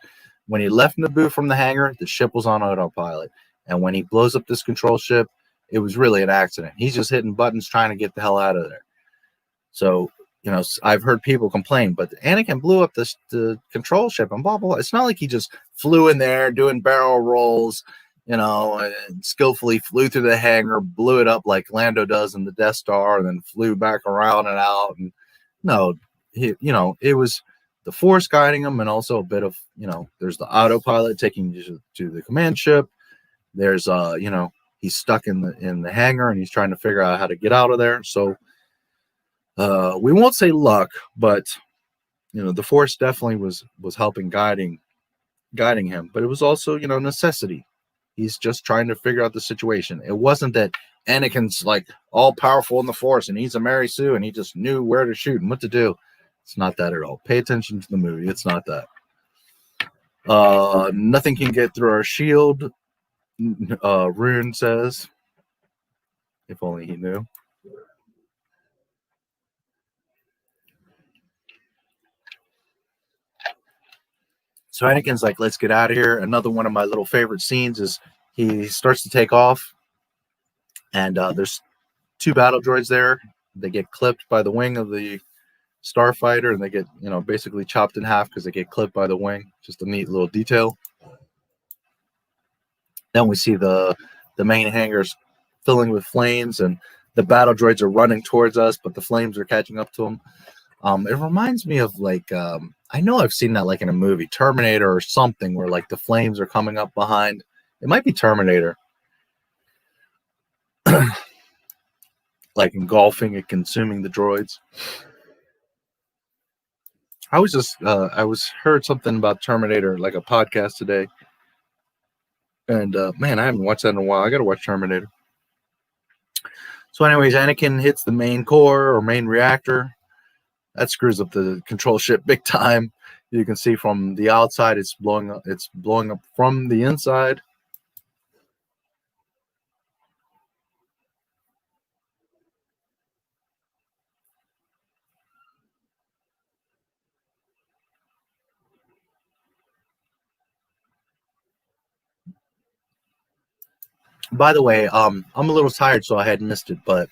when he left Naboo from the hangar, the ship was on autopilot. And when he blows up this control ship, it was really an accident. He's just hitting buttons trying to get the hell out of there. So, you know, I've heard people complain, but Anakin blew up the control ship and blah, blah, blah. It's not like he just flew in there doing barrel rolls, you know, and skillfully flew through the hangar, blew it up like Lando does in the Death Star, and then flew back around and out. And no, you know, it was the force guiding him, and also a bit of, you know, there's the autopilot taking you to the command ship. There's, you know, he's stuck in the hangar and he's trying to figure out how to get out of there. So, we won't say luck, but you know, the force definitely was helping guiding him, but it was also, you know, necessity. He's just trying to figure out the situation. It wasn't that Anakin's like all powerful in the force and he's a Mary Sue and he just knew where to shoot and what to do. It's not that at all. Pay attention to the movie. It's not that. Nothing can get through our shield, Rune says. If only he knew. So Anakin's like, let's get out of here. Another one of my little favorite scenes is he starts to take off, and there's 2 battle droids there. They get clipped by the wing of the starfighter, and they get, you know, basically chopped in half because they get clipped by the wing. Just a neat little detail. Then we see the main hangars filling with flames, and the battle droids are running towards us, but the flames are catching up to them. It reminds me of like, I know I've seen that like in a movie, Terminator or something, where like the flames are coming up behind. It might be Terminator. Like engulfing and consuming the droids. I was heard something about Terminator, like a podcast today. And man, I haven't watched that in a while. I got to watch Terminator. So anyways, Anakin hits the main core or main reactor. That screws up the control ship big time. You can see from the outside, it's blowing up. It's blowing up from the inside. By the way, I'm a little tired, so I had missed it. But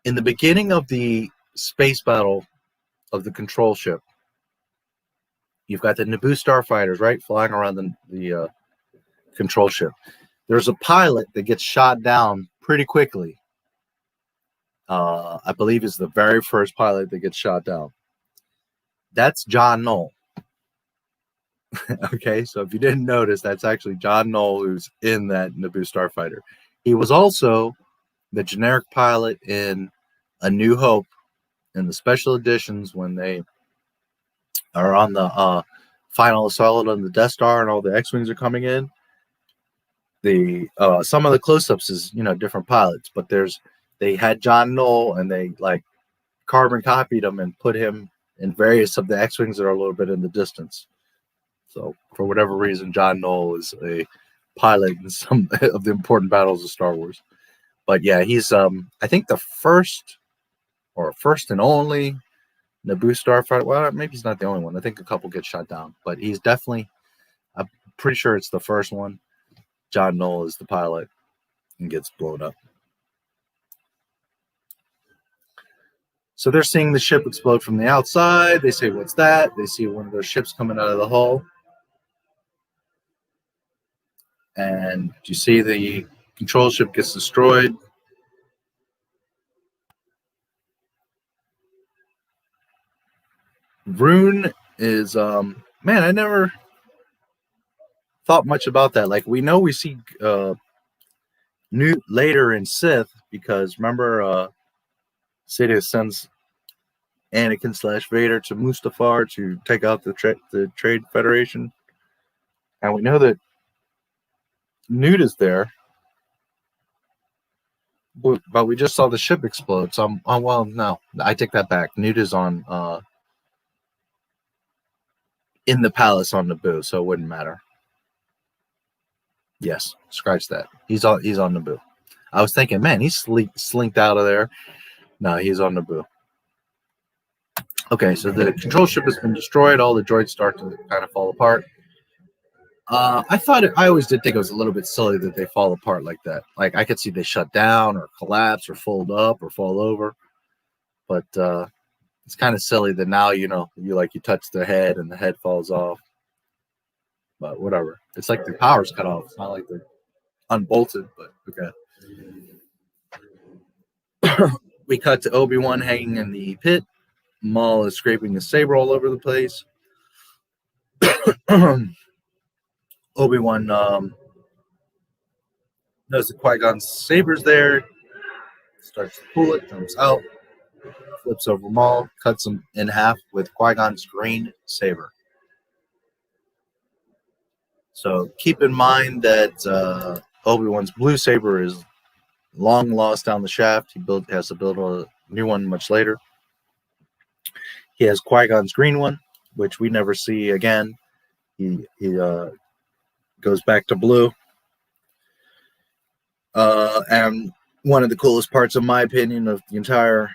in the beginning of the space battle of the control ship, you've got the Naboo starfighters, right, flying around the control ship. There's a pilot that gets shot down pretty quickly. I believe is the very first pilot that gets shot down. That's John Knoll. Okay, so if you didn't notice, that's actually John Knoll who's in that Naboo starfighter. He was also the generic pilot in A New Hope in the special editions when they are on the final assault on the Death Star and all the X-Wings are coming in. The some of the close-ups is, you know, different pilots, but they had John Knoll and they like carbon copied him and put him in various of the X-Wings that are a little bit in the distance. So for whatever reason, John Knoll is a pilot in some of the important battles of Star Wars. But yeah, he's I think the first and only Naboo starfighter. Well, maybe he's not the only one. I think a couple get shot down, but he's definitely, I'm pretty sure it's the first one. John Knoll is the pilot and gets blown up. So they're seeing the ship explode from the outside. They say, what's that? They see one of their ships coming out of the hull. And you see the control ship gets destroyed. Rune is, man, I never thought much about that. Like, we know we see Newt later in Sith, because remember, Sidious sends Anakin / Vader to Mustafar to take out the Trade Federation, and we know that Newt is there, but we just saw the ship explode. So well, no, I take that back. Newt is on in the palace on Naboo, so it wouldn't matter. Yes, scratch that. He's on Naboo. I was thinking, man, he's slinked out of there. No, he's on Naboo. Okay, so the control ship has been destroyed. All the droids start to kind of fall apart. I always did think it was a little bit silly that they fall apart like that. Like, I could see they shut down or collapse or fold up or fall over. But it's kind of silly that now, you touch the head and the head falls off. But whatever. It's like the power's cut off. It's not like they're unbolted, but okay. We cut to Obi-Wan hanging in the pit. Maul is scraping his saber all over the place. Obi-Wan knows that Qui-Gon's saber's there. Starts to pull it, jumps out, flips over Maul, cuts him in half with Qui-Gon's green saber. So keep in mind that Obi-Wan's blue saber is long lost down the shaft. He has to build a new one much later. He has Qui-Gon's green one, which we never see again. He goes back to blue. And one of the coolest parts, in my opinion, of the entire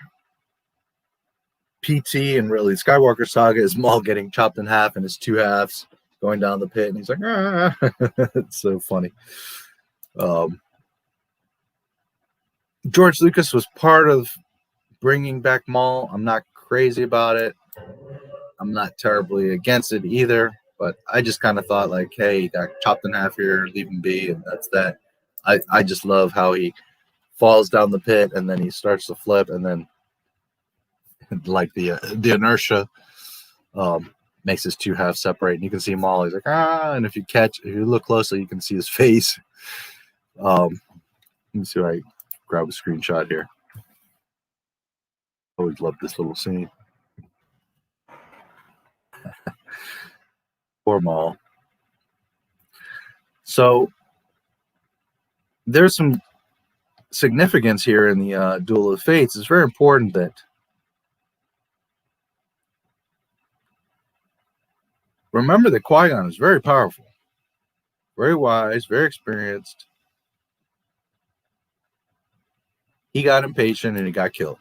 PT and really Skywalker saga is Maul getting chopped in half and his two halves going down the pit, and he's like, ah. It's so funny. George Lucas was part of bringing back Maul. I'm not crazy about it. I'm not terribly against it either, but I just kind of thought, like, hey, he got chopped in half here, leave him be, and that's that. I just love how he falls down the pit and then he starts to flip, and then like the inertia makes his two halves separate, and you can see Maul. He's like, ah, and if you look closely, you can see his face. Let me see if I grab a screenshot here. Always love this little scene. Poor Maul. So there's some significance here in the Duel of the Fates. It's very important that remember that Qui-Gon is very powerful, very wise, very experienced. He got impatient and he got killed.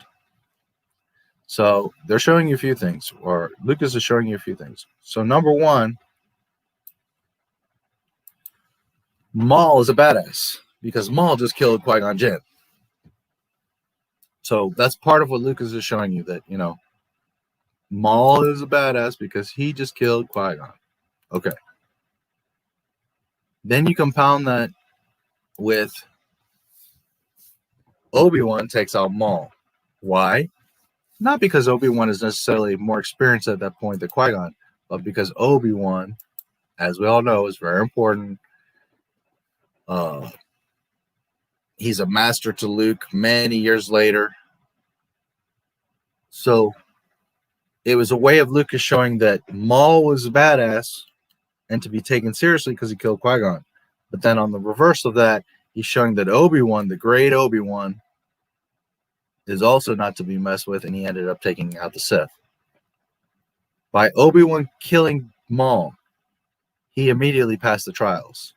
So they're showing you a few things, or Lucas is showing you a few things. So number one, Maul is a badass because Maul just killed Qui-Gon Jinn. So that's part of what Lucas is showing you, that, Maul is a badass because he just killed Qui-Gon. Okay. Then you compound that with Obi-Wan takes out Maul. Why? Not because Obi-Wan is necessarily more experienced at that point than Qui-Gon, but because Obi-Wan, as we all know, is very important. He's a master to Luke many years later. So it was a way of Lucas showing that Maul was a badass and to be taken seriously because he killed Qui-Gon. But then on the reverse of that, he's showing that Obi-Wan, the great Obi-Wan, is also not to be messed with, and he ended up taking out the Sith. By Obi-Wan killing Maul, he immediately passed the trials.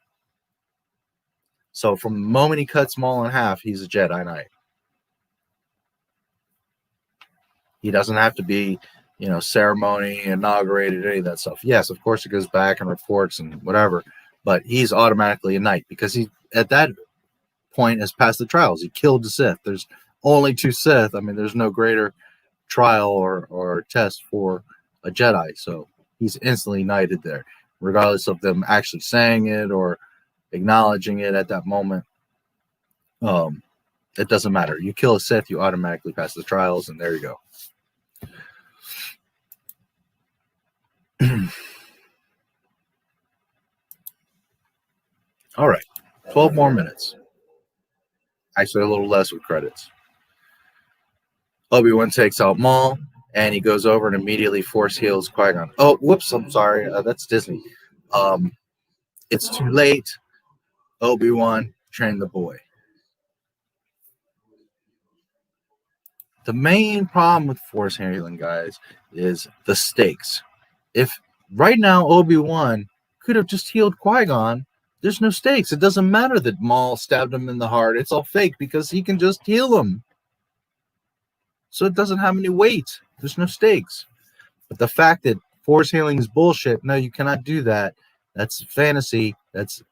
So from the moment he cuts Maul in half, he's a Jedi Knight. He doesn't have to be, ceremony, inaugurated, any of that stuff. Yes, of course, it goes back and reports and whatever, but he's automatically a knight because he, at that point, has passed the trials. He killed the Sith. There's only 2 Sith. I mean, there's no greater trial or test for a Jedi. So he's instantly knighted there, regardless of them actually saying it or acknowledging it at that moment. It doesn't matter. You kill a Sith, you automatically pass the trials, and there you go. All right, 12 more minutes. Actually, a little less with credits. Obi-Wan takes out Maul, and he goes over and immediately force heals Qui-Gon. Oh, whoops, I'm sorry. That's Disney. It's too late. Obi-Wan trained the boy. The main problem with force healing, guys, is the stakes. If right now Obi-Wan could have just healed Qui-Gon, there's no stakes. It doesn't matter that Maul stabbed him in the heart. It's all fake because he can just heal him. So it doesn't have any weight. There's no stakes. But the fact that force healing is bullshit, no, you cannot do that. That's fantasy. That's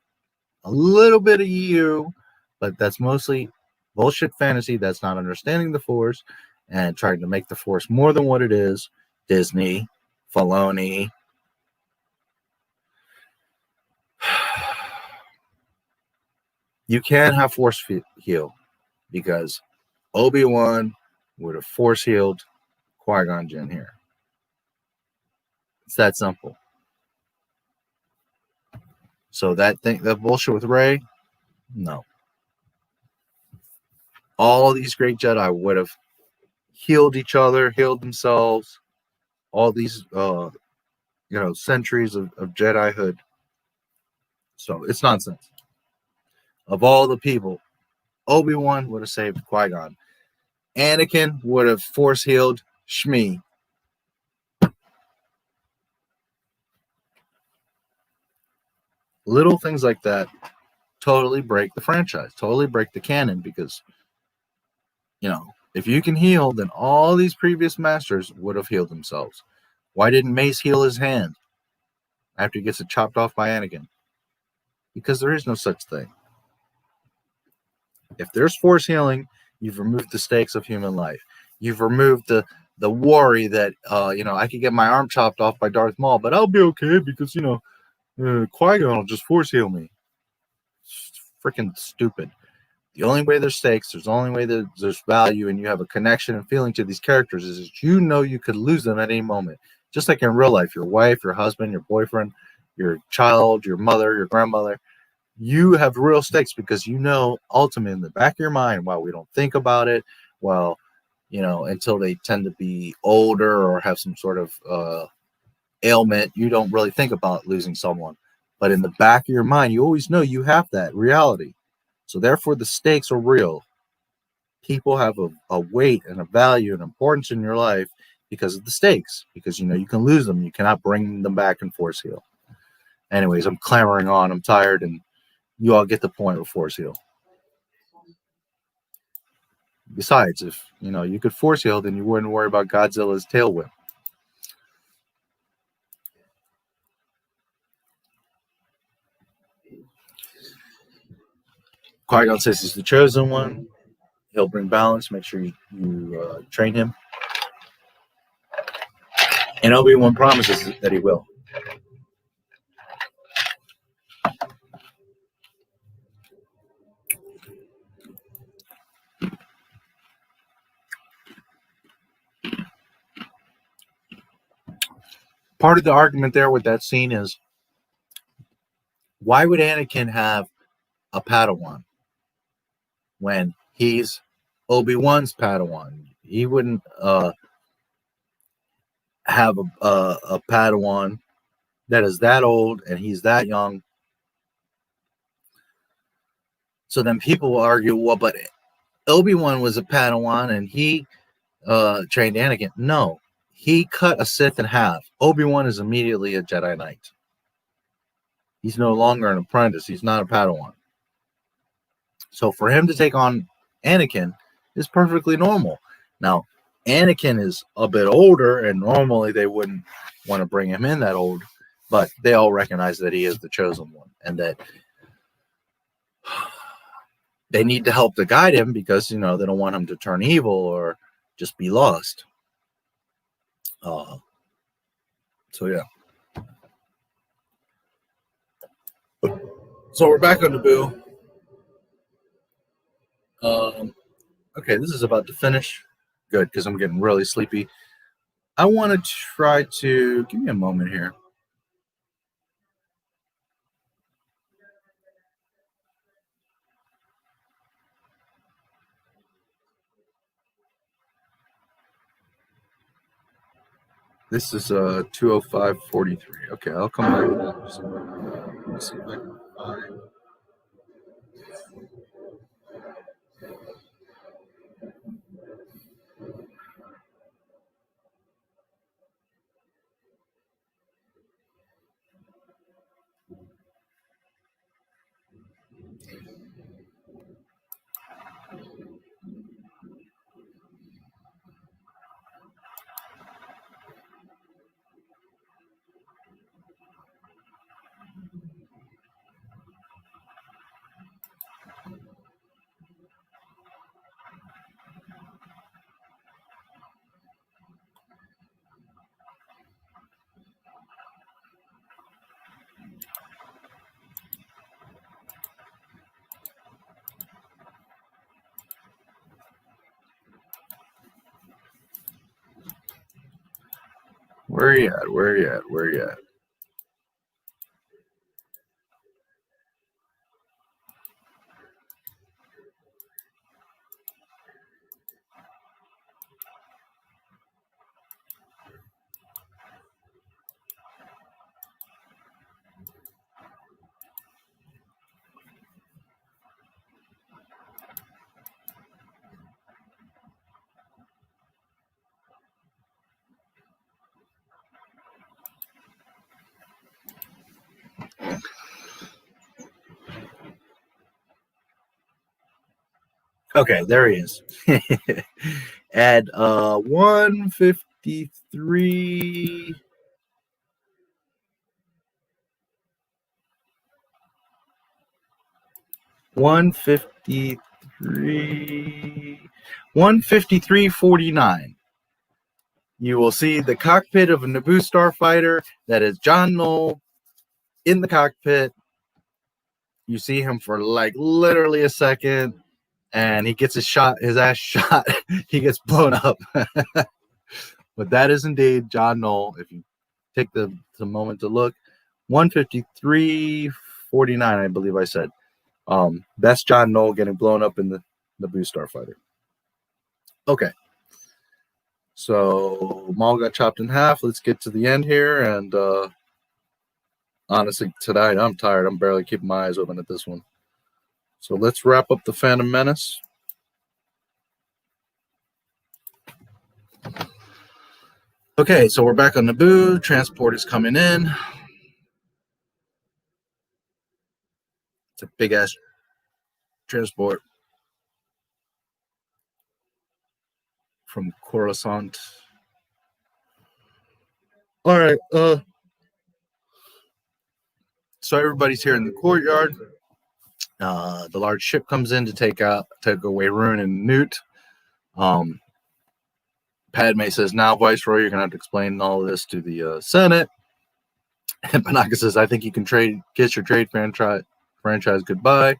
a little bit of you, but that's mostly bullshit fantasy. That's not understanding the force and trying to make the force more than what it is. Disney, Filoni. You can have force heal because Obi-Wan would have force healed Qui-Gon Jinn here. It's that simple. So that bullshit with Rey, no. All these great Jedi would have healed each other, healed themselves. All these, centuries of Jedihood. So it's nonsense. Of all the people, Obi-Wan would have saved Qui-Gon. Anakin would have force healed Shmi. Little things like that totally break the franchise, totally break the canon because, if you can heal, then all these previous masters would have healed themselves. Why didn't Mace heal his hand after he gets it chopped off by Anakin? Because there is no such thing. If there's force healing, you've removed the stakes of human life. You've removed the worry that, I could get my arm chopped off by Darth Maul, but I'll be okay because, Qui-Gon will just force heal me. It's freaking stupid. The only way there's stakes, there's the only way that there's value, and you have a connection and feeling to these characters is that you could lose them at any moment. Just like in real life, your wife, your husband, your boyfriend, your child, your mother, your grandmother, you have real stakes because ultimately in the back of your mind, while we don't think about it, until they tend to be older or have some sort of ailment, you don't really think about losing someone. But in the back of your mind, you always know you have that reality. So therefore, the stakes are real. People have a weight and a value and importance in your life because of the stakes. Because you can lose them. You cannot bring them back and force heal. Anyways, I'm clamoring on. I'm tired, and you all get the point with force heal. Besides, if you could force heal, then you wouldn't worry about Godzilla's tail whip. Qui-Gon says he's the chosen one. He'll bring balance. Make sure you train him. And Obi-Wan promises that he will. Part of the argument there with that scene is, why would Anakin have a Padawan when he's Obi-Wan's Padawan? He wouldn't have a Padawan that is that old and he's that young. So then people will argue, well, but Obi-Wan was a Padawan and he trained Anakin. No, he cut a Sith in half. Obi-Wan is immediately a Jedi Knight. He's no longer an apprentice. He's not a Padawan. So for him to take on Anakin is perfectly normal. Now, Anakin is a bit older, and normally they wouldn't want to bring him in that old, but they all recognize that he is the chosen one and that they need to help to guide him because, they don't want him to turn evil or just be lost. So, yeah. So we're back on Naboo. Okay, this is about to finish. Good, because I'm getting really sleepy. I want to try to... Give me a moment here. This is 205:43. Okay, I'll come back to that. Let me see if I can find. Where you at? Where you at? Where you at? Okay, there he is. At 153. One 153.49. You will see the cockpit of a Naboo starfighter. That is John Knoll in the cockpit. You see him for like literally a second, and he gets his ass shot. He gets blown up. But that is indeed John Knoll. If you take the moment to look, 153.49, I believe I said. That's John Knoll getting blown up in the Naboo starfighter. Okay. So Maul got chopped in half. Let's get to the end here. And honestly, tonight I'm tired. I'm barely keeping my eyes open at this one. So let's wrap up the Phantom Menace. Okay, so we're back on Naboo. Transport is coming in. It's a big ass transport from Coruscant. All right. So everybody's here in the courtyard. The large ship comes in to take away Rune and Newt. Padme says, "Now, Viceroy, you're gonna have to explain all of this to the Senate." And Panaka says, "I think you can kiss your trade franchise goodbye."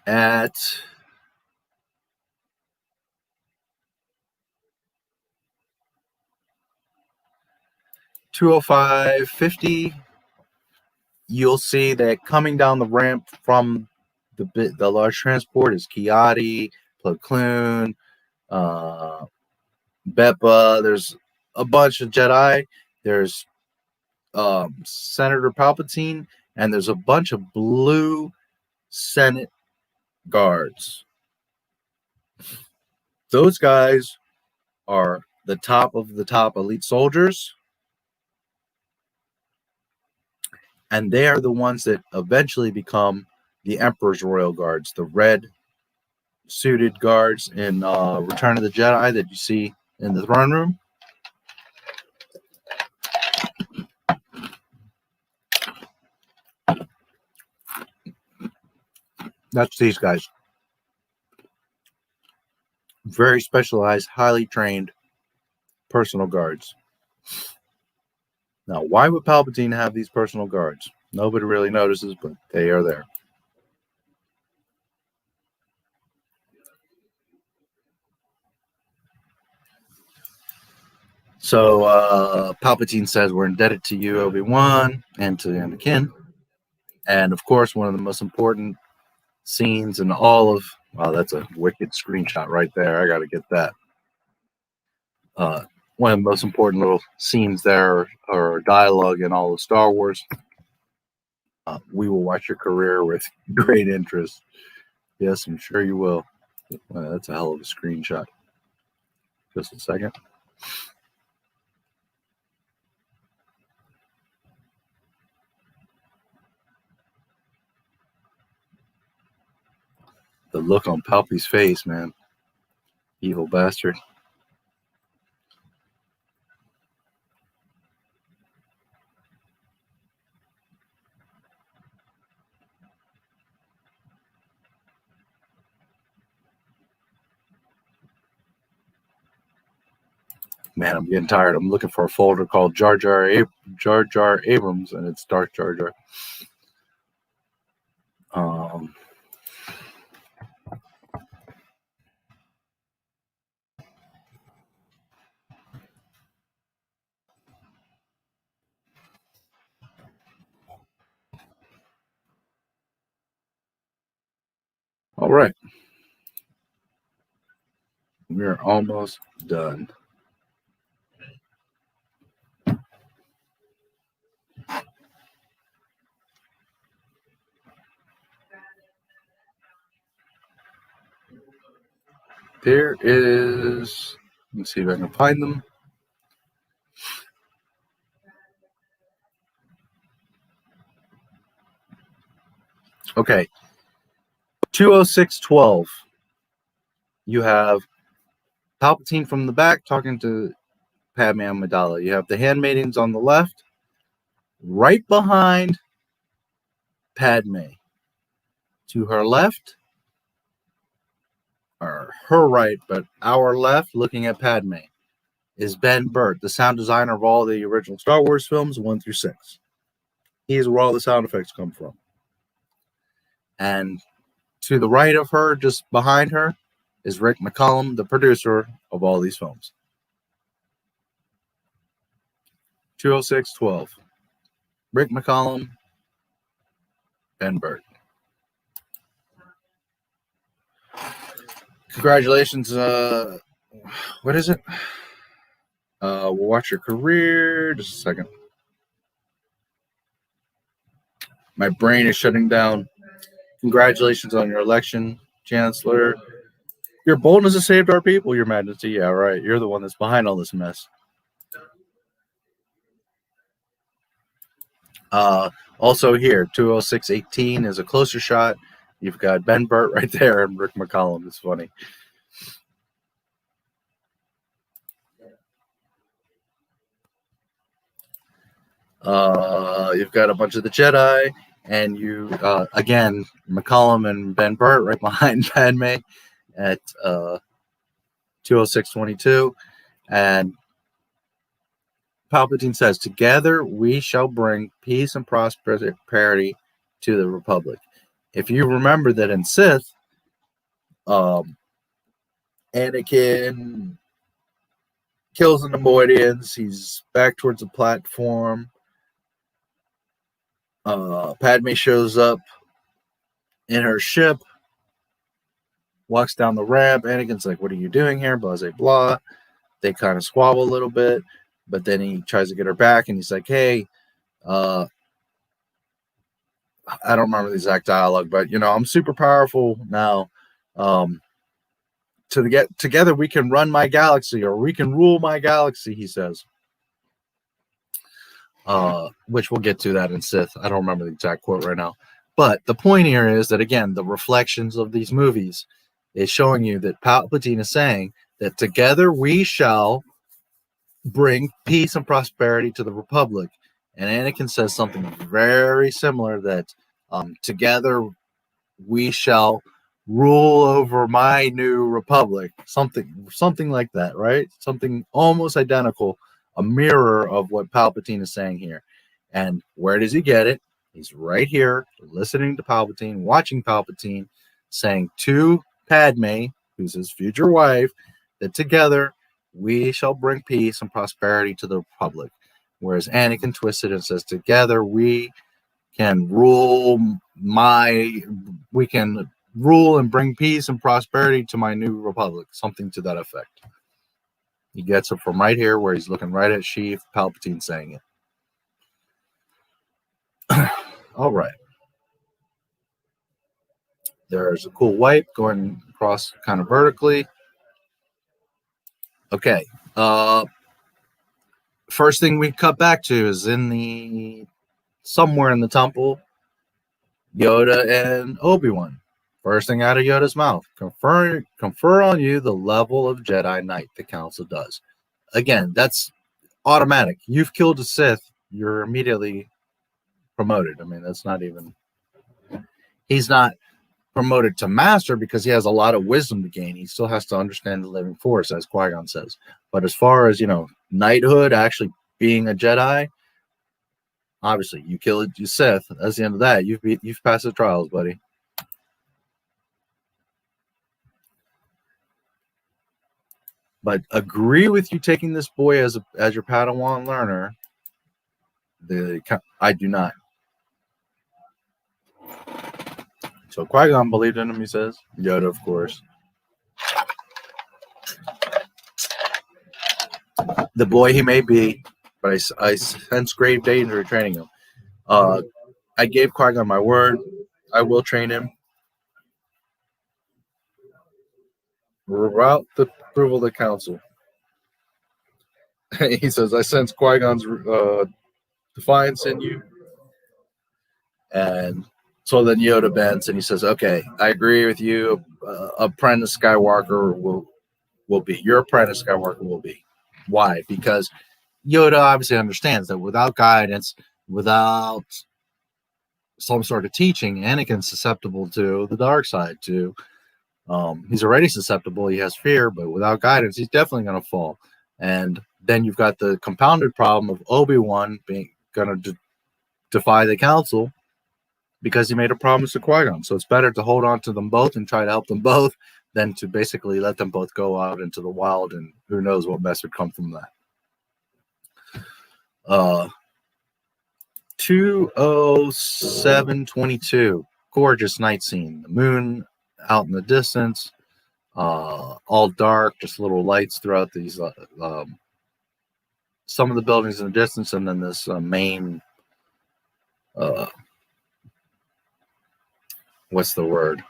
At 205:50, you'll see that coming down the ramp from the large transport is Kiadi, Plo Koon, Beppa. There's a bunch of Jedi. There's Senator Palpatine, and there's a bunch of blue Senate guards. Those guys are the top of the top elite soldiers, and they are the ones that eventually become the Emperor's Royal Guards, the red suited guards in Return of the Jedi that you see in the throne room. That's these guys. Very specialized, highly trained personal guards. Now, why would Palpatine have these personal guards? Nobody really notices, but they are there. So Palpatine says, we're indebted to you, Obi-Wan, and to Anakin. And of course, one of the most important scenes in all of, wow, that's a wicked screenshot right there. I got to get that. One of the most important little scenes there, or dialogue in all of Star Wars. We will watch your career with great interest. Yes, I'm sure you will. That's a hell of a screenshot. Just a second. The look on Palpy's face, man. Evil bastard. Man, I'm getting tired. I'm looking for a folder called Jar Jar Abrams, and it's Darth Jar Jar. All right. We're almost done. There is, let's see if I can find them. Okay. 20612. You have Palpatine from the back talking to Padme Amidala. You have the handmaidens on the left. Right behind Padme. To her left, or her right, but our left, looking at Padme, is Ben Burtt, the sound designer of all the original Star Wars films 1 through 6. He is where all the sound effects come from. And to the right of her, just behind her, is Rick McCallum, the producer of all these films. 20612. Rick McCallum, Ben Burtt. Congratulations. What is it? We'll watch your career. Just a second. My brain is shutting down. Congratulations on your election, Chancellor. Your boldness has saved our people, Your Majesty. Yeah, right. You're the one that's behind all this mess. Also here, 20618 is a closer shot. You've got Ben Burtt right there and Rick McCallum. It's funny. You've got a bunch of the Jedi, and you again, McCallum and Ben Burtt right behind Padme at 20622, and Palpatine says, "Together we shall bring peace and prosperity to the Republic." If you remember that in Sith, Anakin kills the Nemoidians. He's back towards the platform. Padme shows up in her ship, walks down the ramp. Anakin's like, "What are you doing here?" Blah, blah, blah. They kind of squabble a little bit, but then he tries to get her back, and he's like, "Hey, I don't remember the exact dialogue, but, I'm super powerful now. Together we can run my galaxy, or we can rule my galaxy," he says. Which we'll get to that in Sith. I don't remember the exact quote right now. But the point here is that, again, the reflections of these movies is showing you that Palpatine is saying that together we shall bring peace and prosperity to the Republic. And Anakin says something very similar, that together we shall rule over my new republic. Something like that, right? Something almost identical, a mirror of what Palpatine is saying here. And where does he get it? He's right here, listening to Palpatine, watching Palpatine, saying to Padme, who's his future wife, that together we shall bring peace and prosperity to the Republic. Whereas Anakin twisted and says, together we can rule and bring peace and prosperity to my new Republic. Something to that effect. He gets it from right here where he's looking right at Sheev Palpatine saying it. All right. There's a cool wipe going across kind of vertically. Okay. First thing we cut back to is somewhere in the temple, Yoda and Obi-Wan. First thing out of Yoda's mouth, confer on you the level of Jedi Knight the Council does. Again, that's automatic. You've killed a Sith, you're immediately promoted. I mean, that's not even... He's not promoted to master because he has a lot of wisdom to gain. He still has to understand the living force, as Qui-Gon says. But as far as, knighthood, actually being a Jedi, obviously, you kill a Sith. That's the end of that. You've passed the trials, buddy. But agree with you taking this boy as your Padawan learner. I do not. So Qui-Gon believed in him, he says. Yoda, of course. The boy he may be, but I sense grave danger training him. I gave Qui-Gon my word. I will train him. Without the approval of the council. He says, I sense Qui-Gon's defiance in you. And so then Yoda bends and he says, okay, I agree with you. Apprentice Skywalker will be. Your apprentice Skywalker will be. Why? Because Yoda obviously understands that without guidance, without some sort of teaching, Anakin's susceptible to the dark side too. He's already susceptible. He has fear, but without guidance, he's definitely going to fall. And then you've got the compounded problem of Obi-Wan being going to defy the council because he made a promise to Qui-Gon. So it's better to hold on to them both and try to help them both than to basically let them both go out into the wild, and who knows what mess would come from that. 2:07:22. Gorgeous night scene. The moon out in the distance, all dark, just little lights throughout these some of the buildings in the distance, and then this main what's the word?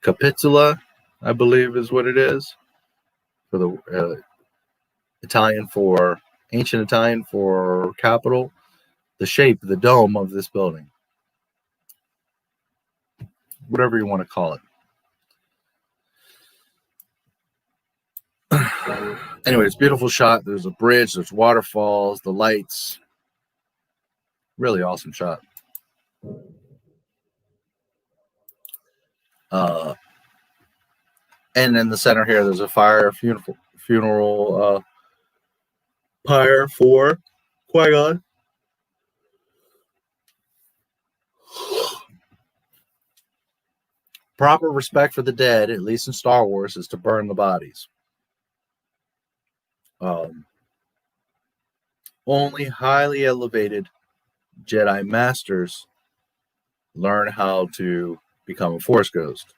Capitula, I believe is what it is, for the ancient Italian for capital, the shape, the dome of this building, whatever you want to call it. Anyway, it's a beautiful shot. There's a bridge, there's waterfalls, the lights. Really awesome shot. And in the center here, there's a funeral pyre for Qui-Gon. Proper respect for the dead, at least in Star Wars, is to burn the bodies. Only highly elevated Jedi Masters learn how to become a Force Ghost.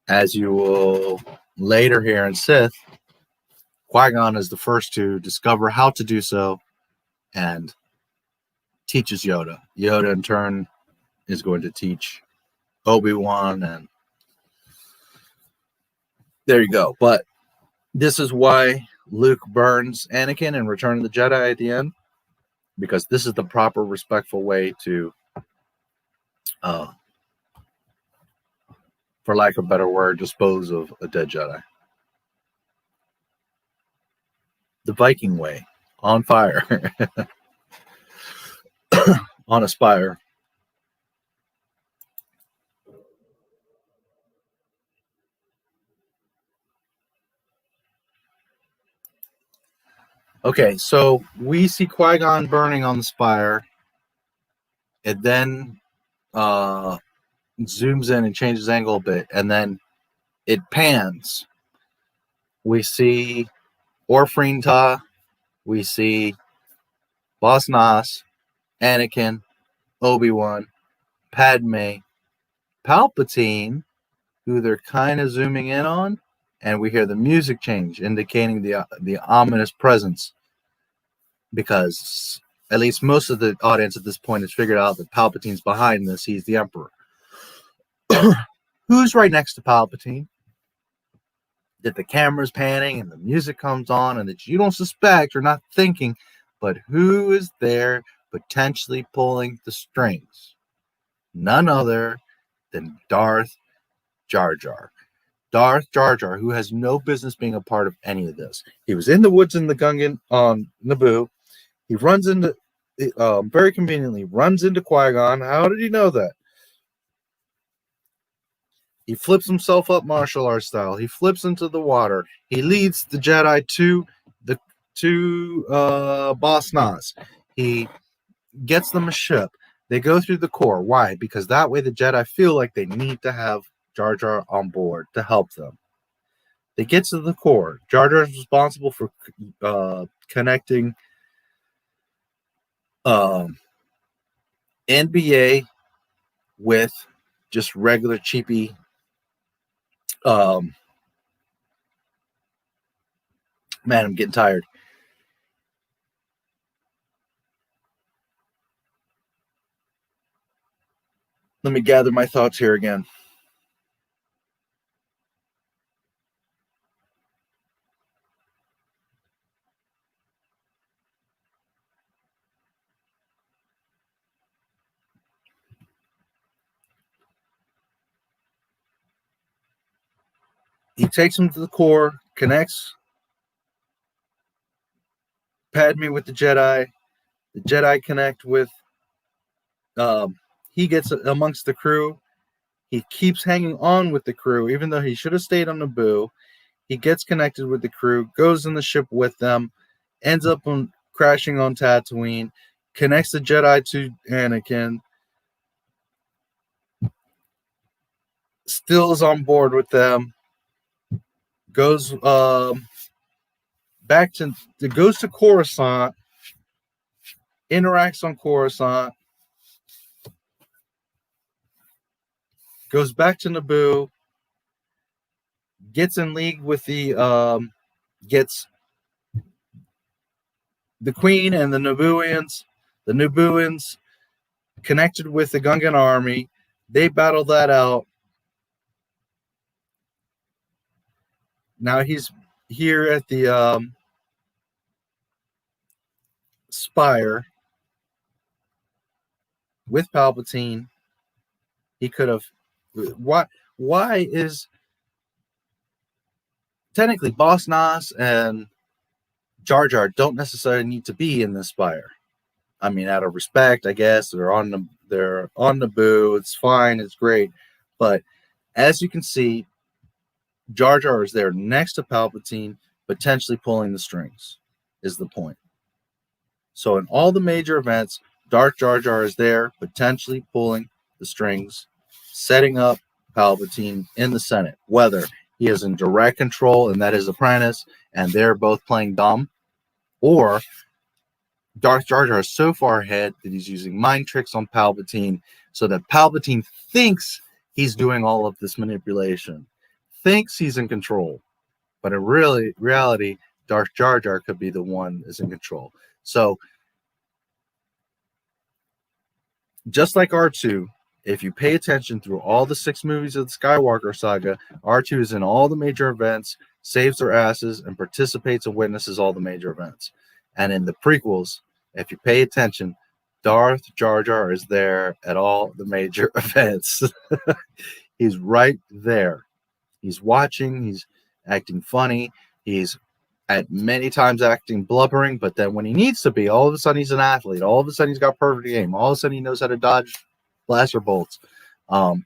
As you will later hear in Sith, Qui-Gon is the first to discover how to do so and teaches Yoda. Yoda, in turn, is going to teach Obi-Wan, and there you go. But this is why Luke burns Anakin in Return of the Jedi at the end, because this is the proper, respectful way to, for lack of a better word, dispose of a dead Jedi. The Viking way, on fire, on a spire. Okay, so we see Qui-Gon burning on the spire. It then zooms in and changes angle a bit, and then it pans. We see Orfreenta, we see Boss Nass, Anakin, Obi-Wan, Padme, Palpatine, who they're kind of zooming in on, and we hear the music change, indicating the ominous presence, because at least most of the audience at this point has figured out that Palpatine's behind this. He's the Emperor. Who's right next to Palpatine? That the camera's panning and the music comes on, and that you don't suspect or not thinking, but who is there potentially pulling the strings? None other than Darth Jar Jar. Darth Jar Jar, who has no business being a part of any of this. He was in the woods in the Gungan on Naboo. He runs into, very conveniently, runs into Qui-Gon. How did he know that? He flips himself up martial arts style. He flips into the water. He leads the Jedi to Boss Nass. He gets them a ship. They go through the core. Why? Because that way the Jedi feel like they need to have Jar Jar on board to help them. They get to the core. Jar Jar is responsible for connecting NBA with just regular cheapy man, I'm getting tired. Let me gather my thoughts here again. He takes him to the core, connects Padme with the Jedi. The Jedi connect with, he gets amongst the crew. He keeps hanging on with the crew, even though he should have stayed on Naboo. He gets connected with the crew, goes in the ship with them, ends up crashing on Tatooine, connects the Jedi to Anakin, still is on board with them, goes goes to Coruscant, interacts on Coruscant, goes back to Naboo, gets in league with gets the Queen and the Nabooians. The Nabooians connected with the Gungan army. They battle that out. Now he's here at the Spire with Palpatine. He could have. Why is technically Boss Nass and Jar Jar don't necessarily need to be in the Spire? I mean, out of respect, I guess they're on Naboo. It's fine. It's great, but as you can see, Jar Jar is there next to Palpatine, potentially pulling the strings. Is the point? So in all the major events, Darth Jar Jar is there, potentially pulling the strings, setting up Palpatine in the Senate, whether he is in direct control and that his apprentice, and they're both playing dumb, or Darth Jar Jar is so far ahead that he's using mind tricks on Palpatine so that Palpatine thinks he's doing all of this manipulation, thinks he's in control, but in reality, Darth Jar Jar could be the one that's in control. So just like R2, if you pay attention through all the 6 movies of the Skywalker saga, R2 is in all the major events, saves their asses, and participates and witnesses all the major events. And in the prequels, if you pay attention, Darth Jar Jar is there at all the major events. He's right there. He's watching. He's acting funny. He's at many times acting blubbering, but then when he needs to be, all of a sudden he's an athlete. All of a sudden he's got perfect aim. All of a sudden he knows how to dodge blaster bolts. And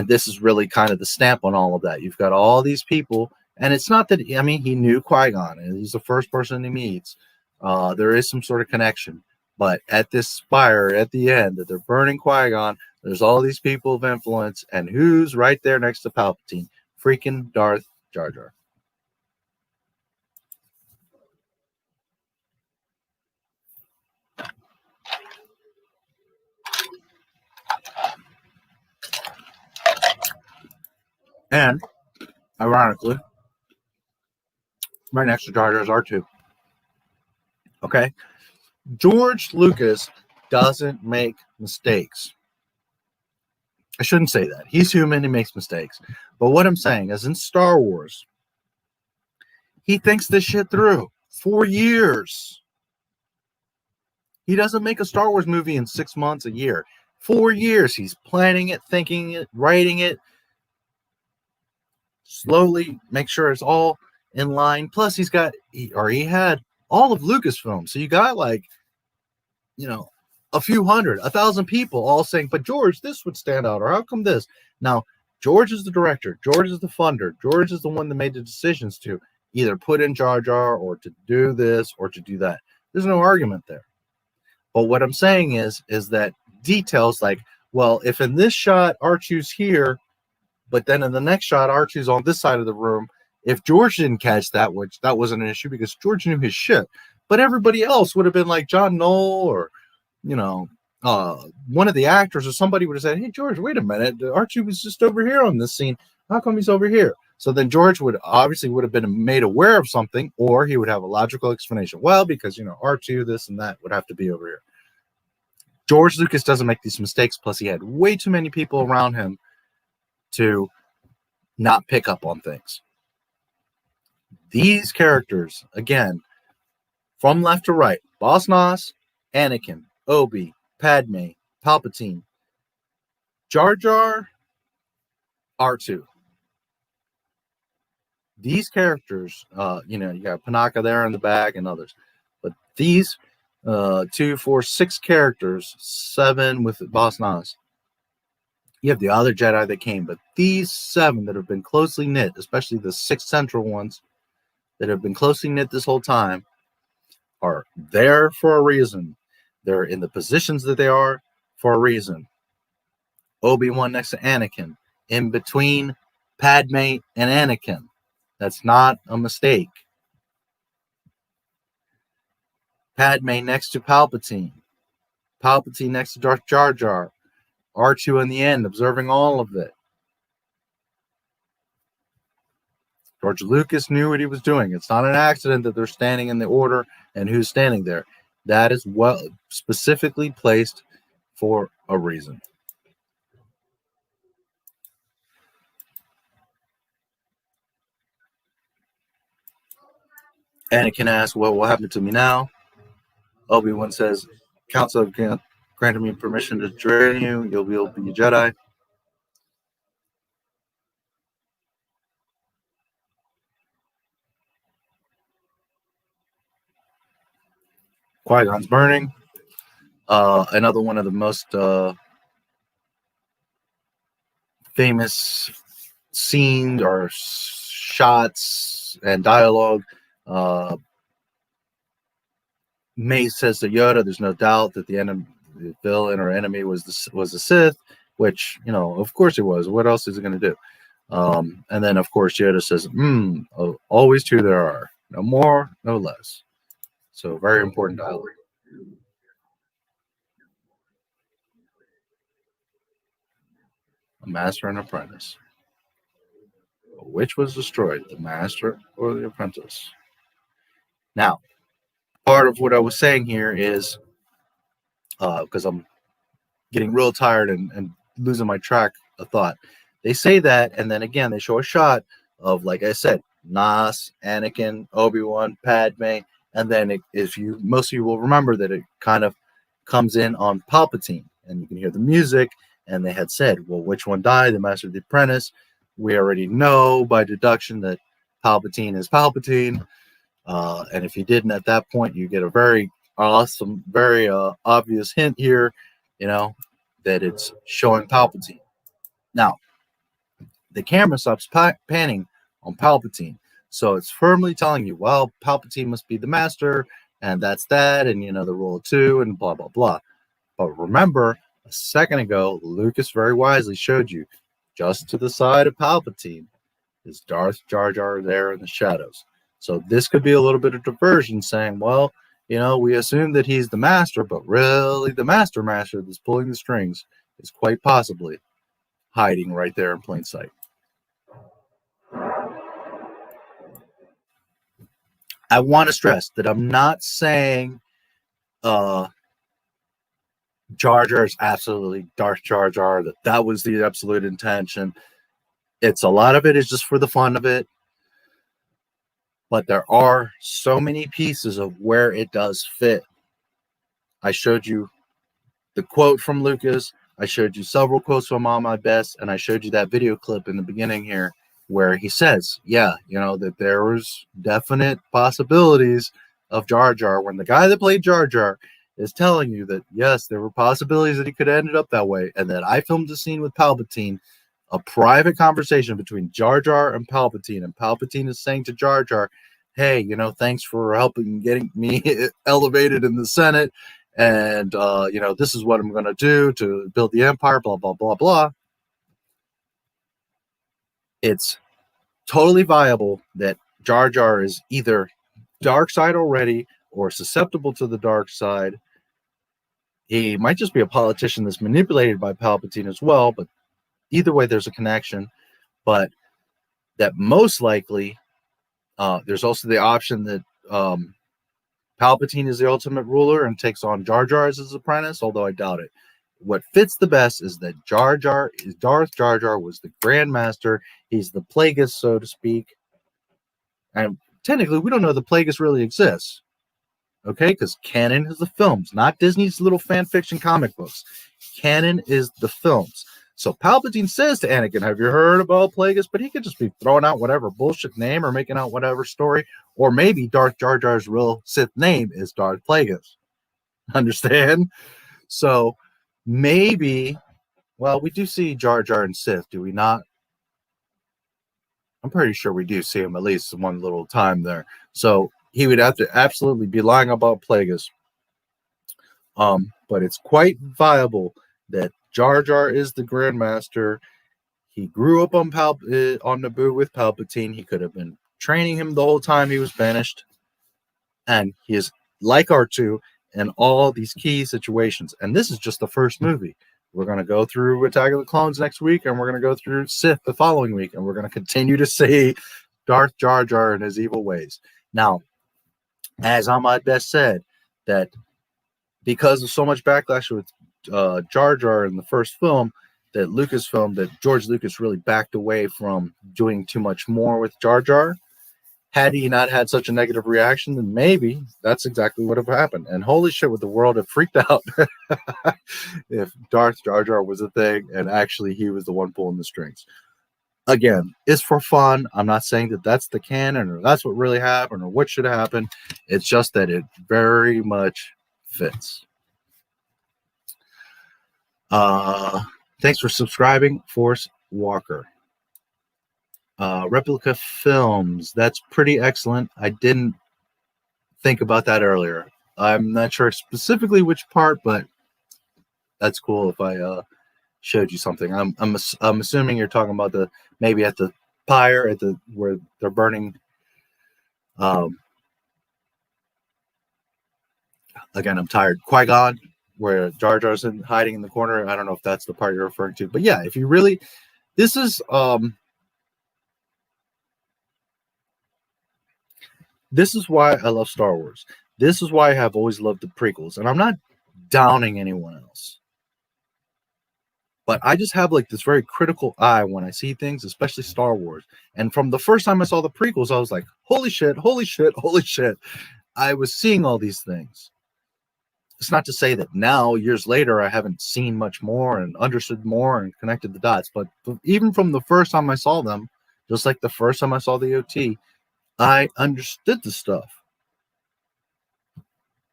this is really kind of the stamp on all of that. You've got all these people, and it's not that, I mean, he knew Qui-Gon, and he's the first person he meets. There is some sort of connection. But at this spire, at the end, that they're burning Qui-Gon, there's all these people of influence, and who's right there next to Palpatine? Freaking Darth Jar Jar. And ironically, right next to Jar Jar is R2. Okay? George Lucas doesn't make mistakes. I shouldn't say that. He's human, he makes mistakes. But what I'm saying is in Star Wars, he thinks this shit through for years. He doesn't make a Star Wars movie in 6 months, a year. 4 years. He's planning it, thinking it, writing it. Slowly make sure it's all in line. Plus, he had all of Lucasfilm. So you got like, a few hundred, 1,000 people all saying, but George, this would stand out, or how come this? Now, George is the director. George is the funder. George is the one that made the decisions to either put in Jar Jar or to do this or to do that. There's no argument there. But what I'm saying is that details like, well, if in this shot R2's here, but then in the next shot R2's on this side of the room, if George didn't catch that, which that wasn't an issue because George knew his shit, but everybody else would have been like John Knoll or, one of the actors or somebody would have said, hey, George, wait a minute. R2 was just over here on this scene. How come he's over here? So then George would have been made aware of something, or he would have a logical explanation. Well, because, R2, this and that would have to be over here. George Lucas doesn't make these mistakes. Plus, he had way too many people around him to not pick up on things. These characters, again, from left to right, Boss Nass, Anakin, Obi, Padme, Palpatine, Jar Jar, R2. These characters, you got Panaka there in the back and others, but these 2, 4, 6 characters, 7 with Boss Nass. You have the other Jedi that came, but these 7 that have been closely knit, especially the 6 central ones that have been closely knit this whole time, are there for a reason. They're in the positions that they are for a reason. Obi-Wan next to Anakin, in between Padme and Anakin. That's not a mistake. Padme next to Palpatine. Palpatine next to Darth Jar Jar. R2 in the end, observing all of it. George Lucas knew what he was doing. It's not an accident that they're standing in the order and who's standing there. That is well specifically placed for a reason. Anakin asks, what will happen to me now? Obi-Wan says, Council have granted me permission to train you. You'll be able to be a Jedi. Qui-Gon's burning. Another one of the most famous scenes or shots and dialogue. Mace says to Yoda, "There's no doubt that the villain or enemy was the Sith," which of course it was. What else is it going to do? And then of course Yoda says, "Always two there are, no more, no less." So very important dialogue. A master and apprentice. Which was destroyed, the master or the apprentice? Now, part of what I was saying here is, because I'm getting real tired and losing my track of thought. They say that, and then again, they show a shot of, like I said, Nass, Anakin, Obi-Wan, Padme, and then most of you will remember that it kind of comes in on Palpatine, and you can hear the music, and they had said, well, which one died, the master or the apprentice? We already know by deduction that Palpatine is Palpatine, and if you didn't at that point, you get a very awesome, very obvious hint here, that it's showing Palpatine. Now, the camera stops panning on Palpatine, so it's firmly telling you, well, Palpatine must be the master, and that's that, and the rule of two, and blah blah blah. But remember, a second ago, Lucas very wisely showed you, just to the side of Palpatine is Darth Jar Jar there in the shadows. So this could be a little bit of diversion, saying, well, we assume that he's the master, but really the master that's pulling the strings is quite possibly hiding right there in plain sight. I want to stress that I'm not saying Jar Jar is absolutely Darth Jar Jar, that was the absolute intention. It's a lot of it is just for the fun of it. But there are so many pieces of where it does fit. I showed you the quote from Lucas. I showed you several quotes from On My Best, and I showed you that video clip in the beginning here where he says, yeah, you know, that there was definite possibilities of Jar Jar, when the guy that played Jar Jar is telling you that, yes, there were possibilities that he could have ended up that way, and that I filmed a scene with Palpatine, a private conversation between Jar Jar and Palpatine is saying to Jar Jar, hey, you know, thanks for helping getting me elevated in the Senate, and, you know, this is what I'm going to do to build the Empire, blah, blah, blah, blah. It's totally viable that Jar Jar is either dark side already or susceptible to the dark side. He might just be a politician that's manipulated by Palpatine as well, but either way, there's a connection. But that most likely, there's also the option that Palpatine is the ultimate ruler and takes on Jar Jar as his apprentice, although I doubt it. What fits the best is that Darth Jar Jar was the Grand Master. He's the Plagueis, so to speak. And technically, we don't know the Plagueis really exists. Okay? Because canon is the films, not Disney's little fan fiction comic books. Canon is the films. So Palpatine says to Anakin, have you heard about Plagueis? But he could just be throwing out whatever bullshit name or making out whatever story. Or maybe Darth Jar Jar's real Sith name is Darth Plagueis. Understand? So maybe, well, we do see Jar Jar and Sith, do we not? I'm pretty sure we do see him at least one little time there. So he would have to absolutely be lying about Plagueis. But it's quite viable that Jar Jar is the Grand Master. He grew up on Naboo with Palpatine. He could have been training him the whole time he was banished. And he is like R2 in all these key situations. And this is just the first movie. We're going to go through Attack of the Clones next week, and we're going to go through Sith the following week, and we're going to continue to see Darth Jar Jar and his evil ways. Now, as On My Best said, that because of so much backlash with Jar Jar in the first film, that Lucasfilm, that George Lucas really backed away from doing too much more with Jar Jar. Had he not had such a negative reaction, then maybe that's exactly what would have happened. And holy shit, would the world have freaked out if Darth Jar Jar was a thing and actually he was the one pulling the strings. Again, it's for fun. I'm not saying that that's the canon or that's what really happened or what should happen. It's just that it very much fits. Thanks for subscribing, Force Walker. Replica Films, that's pretty excellent. I didn't think about that earlier. I'm not sure specifically which part, but that's cool if I showed you something. I'm assuming you're talking about the maybe at the pyre at the where they're burning. Again, I'm tired. Qui-gon, where Jar Jar's hiding in the corner. I don't know if that's the part you're referring to, but yeah, if you really, this is why I love Star Wars. This is why I have always loved the prequels, and I'm not downing anyone else. But I just have like this very critical eye when I see things, especially Star Wars. And from the first time I saw the prequels, I was like, holy shit, holy shit, holy shit. I was seeing all these things. It's not to say that now, years later, I haven't seen much more and understood more and connected the dots. But even from the first time I saw them, just like the first time I saw the OT, I understood the stuff.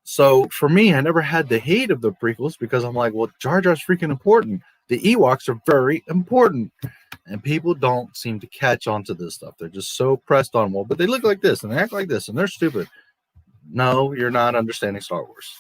So for me, I never had the hate of the prequels because I'm like, well, Jar Jar's freaking important. The Ewoks are very important. And people don't seem to catch on to this stuff. They're just so pressed on, well, but they look like this and they act like this and they're stupid. No, you're not understanding Star Wars.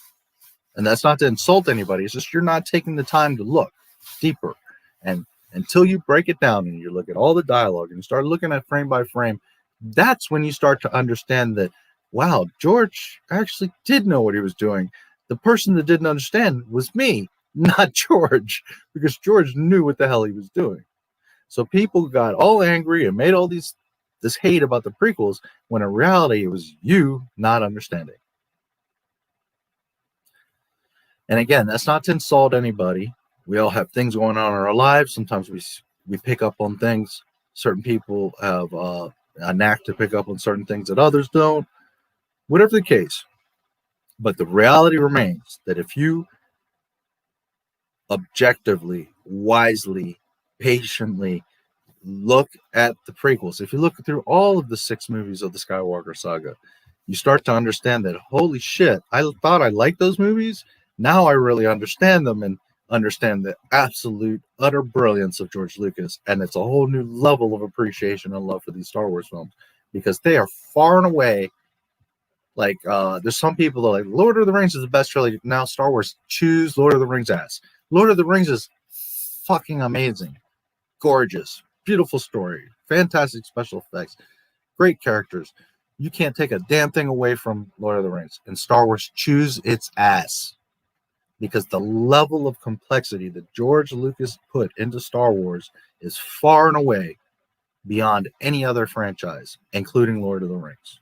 And that's not to insult anybody. It's just you're not taking the time to look deeper. And until you break it down and you look at all the dialogue and you start looking at frame by frame, that's when you start to understand that, wow, George actually did know what he was doing. The person that didn't understand was me, not George, because George knew what the hell he was doing. So people got all angry and made all these this hate about the prequels, when in reality it was you not understanding. And again, that's not to insult anybody. We all have things going on in our lives. Sometimes we pick up on things. Certain people have a knack to pick up on certain things that others don't. Whatever the case. But the reality remains that if you objectively, wisely, patiently look at the prequels, if you look through all of the 6 movies of the Skywalker saga, you start to understand that, holy shit, I thought I liked those movies. Now I really understand them and understand the absolute utter brilliance of George Lucas. And it's a whole new level of appreciation and love for these Star Wars films, because they are far and away, like, there's some people that are like, Lord of the Rings is the best trilogy. Now Star Wars, choose Lord of the Rings ass. Lord of the Rings is fucking amazing. Gorgeous. Beautiful story. Fantastic special effects. Great characters. You can't take a damn thing away from Lord of the Rings. And Star Wars, choose its ass. Because the level of complexity that George Lucas put into Star Wars is far and away beyond any other franchise, including Lord of the Rings.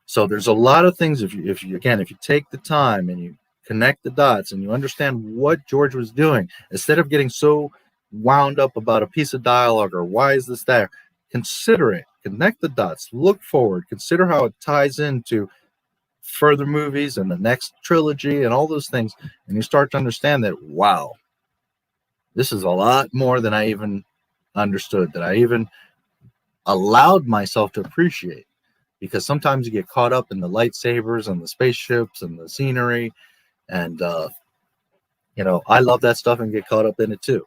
So there's a lot of things, if you take the time and you connect the dots and you understand what George was doing, instead of getting so wound up about a piece of dialogue or why is this there, consider it, connect the dots, look forward, consider how it ties into further movies and the next trilogy and all those things, and you start to understand that, wow, this is a lot more than I even understood, that I even allowed myself to appreciate. Because sometimes you get caught up in the lightsabers and the spaceships and the scenery, and I love that stuff and get caught up in it too.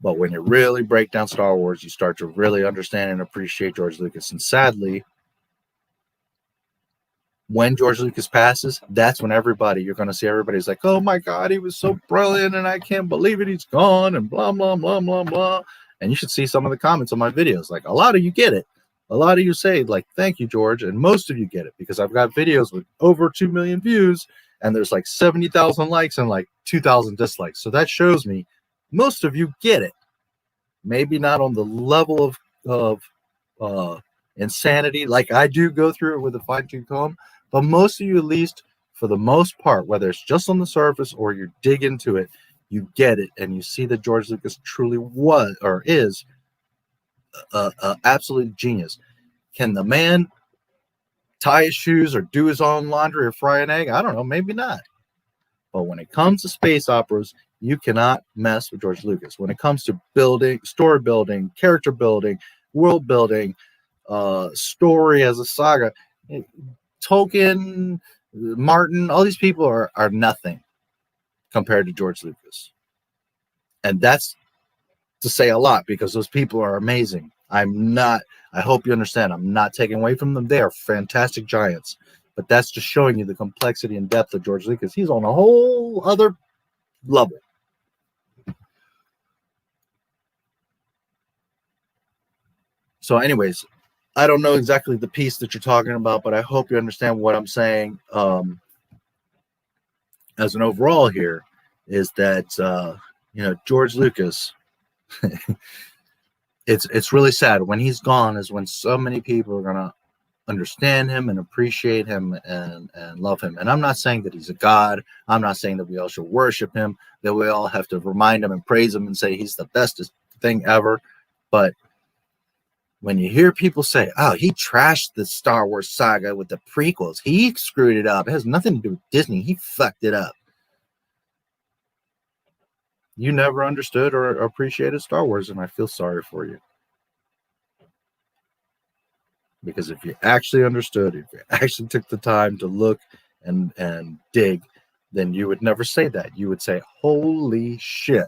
But when you really break down Star Wars, you start to really understand and appreciate George Lucas. And sadly, when George Lucas passes, that's when you're going to see everybody's like, oh my God, he was so brilliant and I can't believe it, he's gone, and blah, blah, blah, blah, blah. And you should see some of the comments on my videos. Like, a lot of you get it. A lot of you say, like, thank you, George. And most of you get it, because I've got videos with over 2 million views and there's like 70,000 likes and like 2,000 dislikes. So that shows me most of you get it. Maybe not on the level of insanity like I do go through it with a fine-tooth comb, but most of you, at least for the most part, whether it's just on the surface or you dig into it, you get it and you see that George Lucas truly was or is absolute genius. Can the man tie his shoes or do his own laundry or fry an egg? I don't know, maybe not. But when it comes to space operas, you cannot mess with George Lucas. When it comes to building, story building, character building, world building, story as a saga, Tolkien, Martin, all these people are nothing compared to George Lucas. And that's to say a lot, because those people are amazing. I hope you understand, I'm not taking away from them. They are fantastic giants. But that's just showing you the complexity and depth of George Lucas. He's on a whole other level. So anyways, I don't know exactly the piece that you're talking about, but I hope you understand what I'm saying. As an overall here is that, George Lucas, it's really sad. When he's gone is when so many people are going to understand him and appreciate him and love him. And I'm not saying that he's a god. I'm not saying that we all should worship him, that we all have to remind him and praise him and say he's the bestest thing ever. But when you hear people say, oh, he trashed the Star Wars saga with the prequels, he screwed it up, it has nothing to do with Disney, he fucked it up. You never understood or appreciated Star Wars, and I feel sorry for you. Because if you actually understood, if you actually took the time to look and dig, then you would never say that. You would say, holy shit.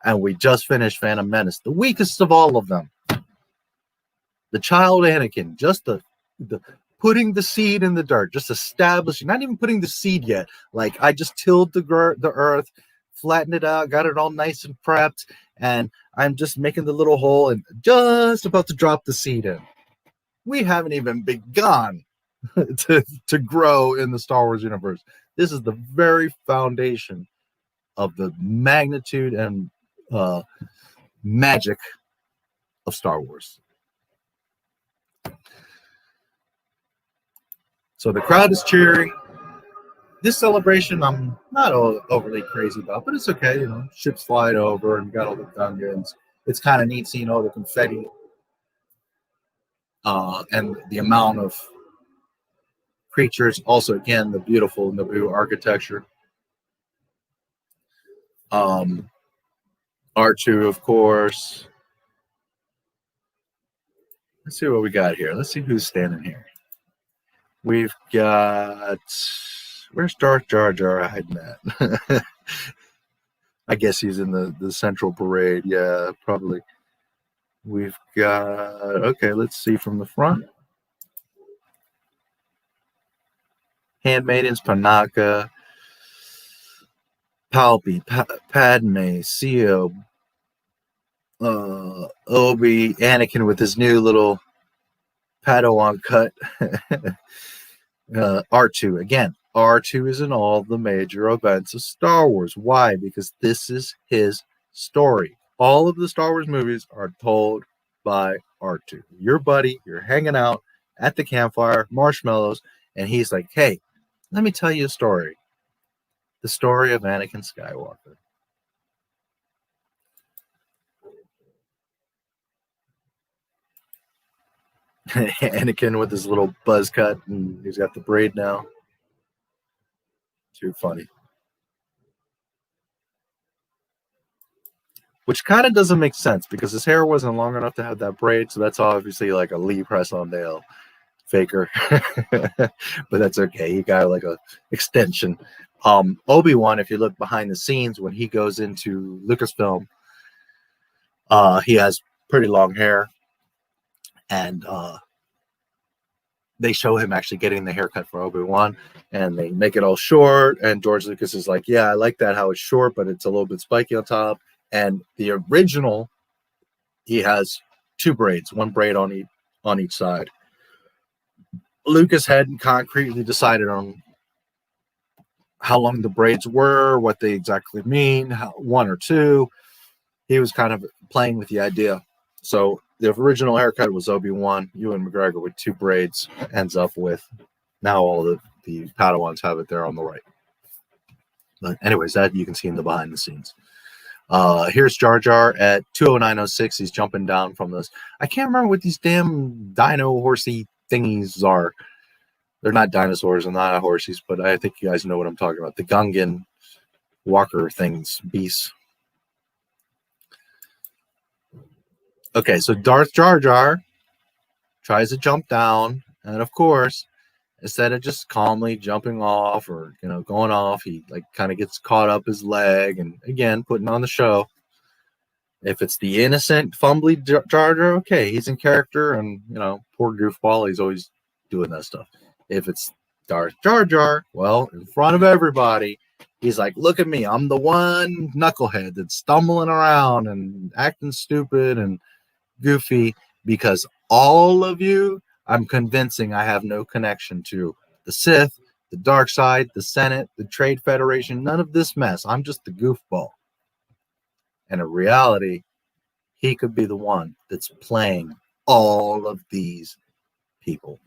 And we just finished Phantom Menace, the weakest of all of them. The child Anakin, just the putting the seed in the dirt, just establishing, not even putting the seed yet. Like, I just tilled the earth, flattened it out, got it all nice and prepped, and I'm just making the little hole and just about to drop the seed in. We haven't even begun to grow in the Star Wars universe. This is the very foundation of the magnitude and magic of Star Wars. So the crowd is cheering. This celebration I'm not overly crazy about, but it's okay. You know, ships flying over and you got all the Gungans. It's kind of neat seeing all the confetti and the amount of creatures. Also, again, the beautiful Naboo architecture. R2, of course. Let's see what we got here. Let's see who's standing here. We've got... Where's Darth Jar Jar hiding at? I guess he's in the central parade. Yeah, probably. We've got... Okay, let's see from the front. Handmaidens, Panaka, Palpy, Padme, Seo, Obi, Anakin with his new little Padawan cut. R2 again. R2 is in all the major events of Star Wars. Why? Because this is his story. All of the Star Wars movies are told by R2. Your buddy, you're hanging out at the campfire, marshmallows, and he's like, hey, let me tell you a story. The story of Anakin Skywalker. Anakin with his little buzz cut, and he's got the braid now. Too funny. Which kind of doesn't make sense because his hair wasn't long enough to have that braid, so that's obviously like a Lee press-on nail faker. But that's okay. He got like a extension. Obi-Wan, if you look behind the scenes when he goes into Lucasfilm, he has pretty long hair, and they show him actually getting the haircut for Obi-Wan, and they make it all short, and George Lucas is like, yeah, I like that how it's short, but it's a little bit spiky on top. And the original, he has two braids, one braid on each side. Lucas hadn't concretely decided on how long the braids were, what they exactly mean, one or two. He was kind of playing with the idea. So the original haircut was Obi-Wan. Ewan McGregor with two braids ends up with now all the Padawans have it there on the right. But anyways, that you can see in the behind the scenes. Here's Jar Jar at 209.06. He's jumping down from this. I can't remember what these damn dino horsey thingies are. They're not dinosaurs and not horsies, but I think you guys know what I'm talking about. The Gungan walker things, beasts. Okay, so Darth Jar Jar tries to jump down, and of course, instead of just calmly jumping off or going off, he like kind of gets caught up his leg, and again putting on the show. If it's the innocent, fumbly Jar Jar, okay, he's in character, and poor goofball, he's always doing that stuff. If it's Darth Jar Jar, well, in front of everybody, he's like, look at me, I'm the one knucklehead that's stumbling around and acting stupid and goofy because all of you, I'm convincing I have no connection to the Sith, the dark side, the Senate, the Trade Federation, none of this mess. I'm just the goofball. And in reality, he could be the one that's playing all of these people.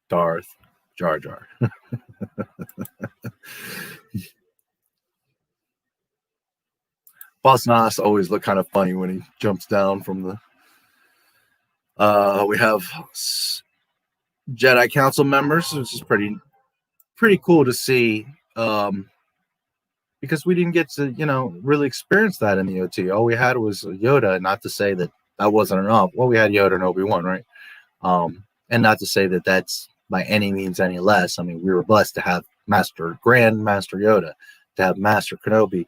Darth Jar Jar. Boss Nass always look kind of funny when he jumps down from the we have Jedi Council members, which is pretty cool to see, because we didn't get to really experience that in the OT. All we had was Yoda, not to say that wasn't enough. Well, we had Yoda and Obi-Wan, right? And not to say that that's by any means any less. I mean, we were blessed to have Grand Master Yoda, to have Master Kenobi.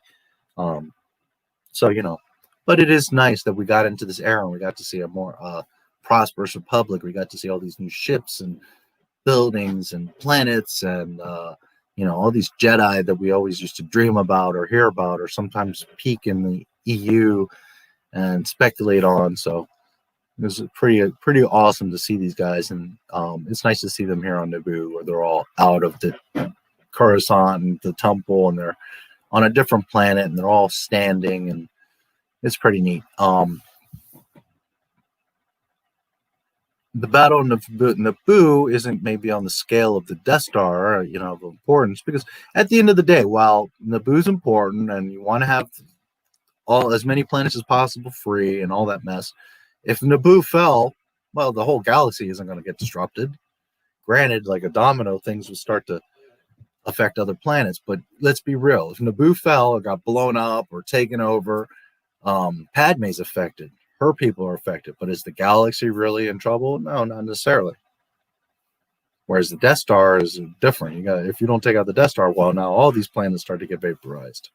So, but it is nice that we got into this era and we got to see a more prosperous republic. We got to see all these new ships and buildings and planets and, all these Jedi that we always used to dream about or hear about or sometimes peek in the EU and speculate on. So it was pretty awesome to see these guys. And it's nice to see them here on Naboo, where they're all out of the Coruscant and the temple, and they're on a different planet, and they're all standing, and it's pretty neat. The battle in Naboo isn't maybe on the scale of the Death Star, you know, of importance, because at the end of the day, while Naboo's important and you want to have as many planets as possible free and all that mess, if Naboo fell, well, the whole galaxy isn't going to get disrupted. Granted, like a domino, things would start to affect other planets, but let's be real. If Naboo fell or got blown up or taken over, Padme's affected. Her people are affected, but is the galaxy really in trouble? No, not necessarily. Whereas the Death Star is different. If you don't take out the Death Star, well, now all these planets start to get vaporized.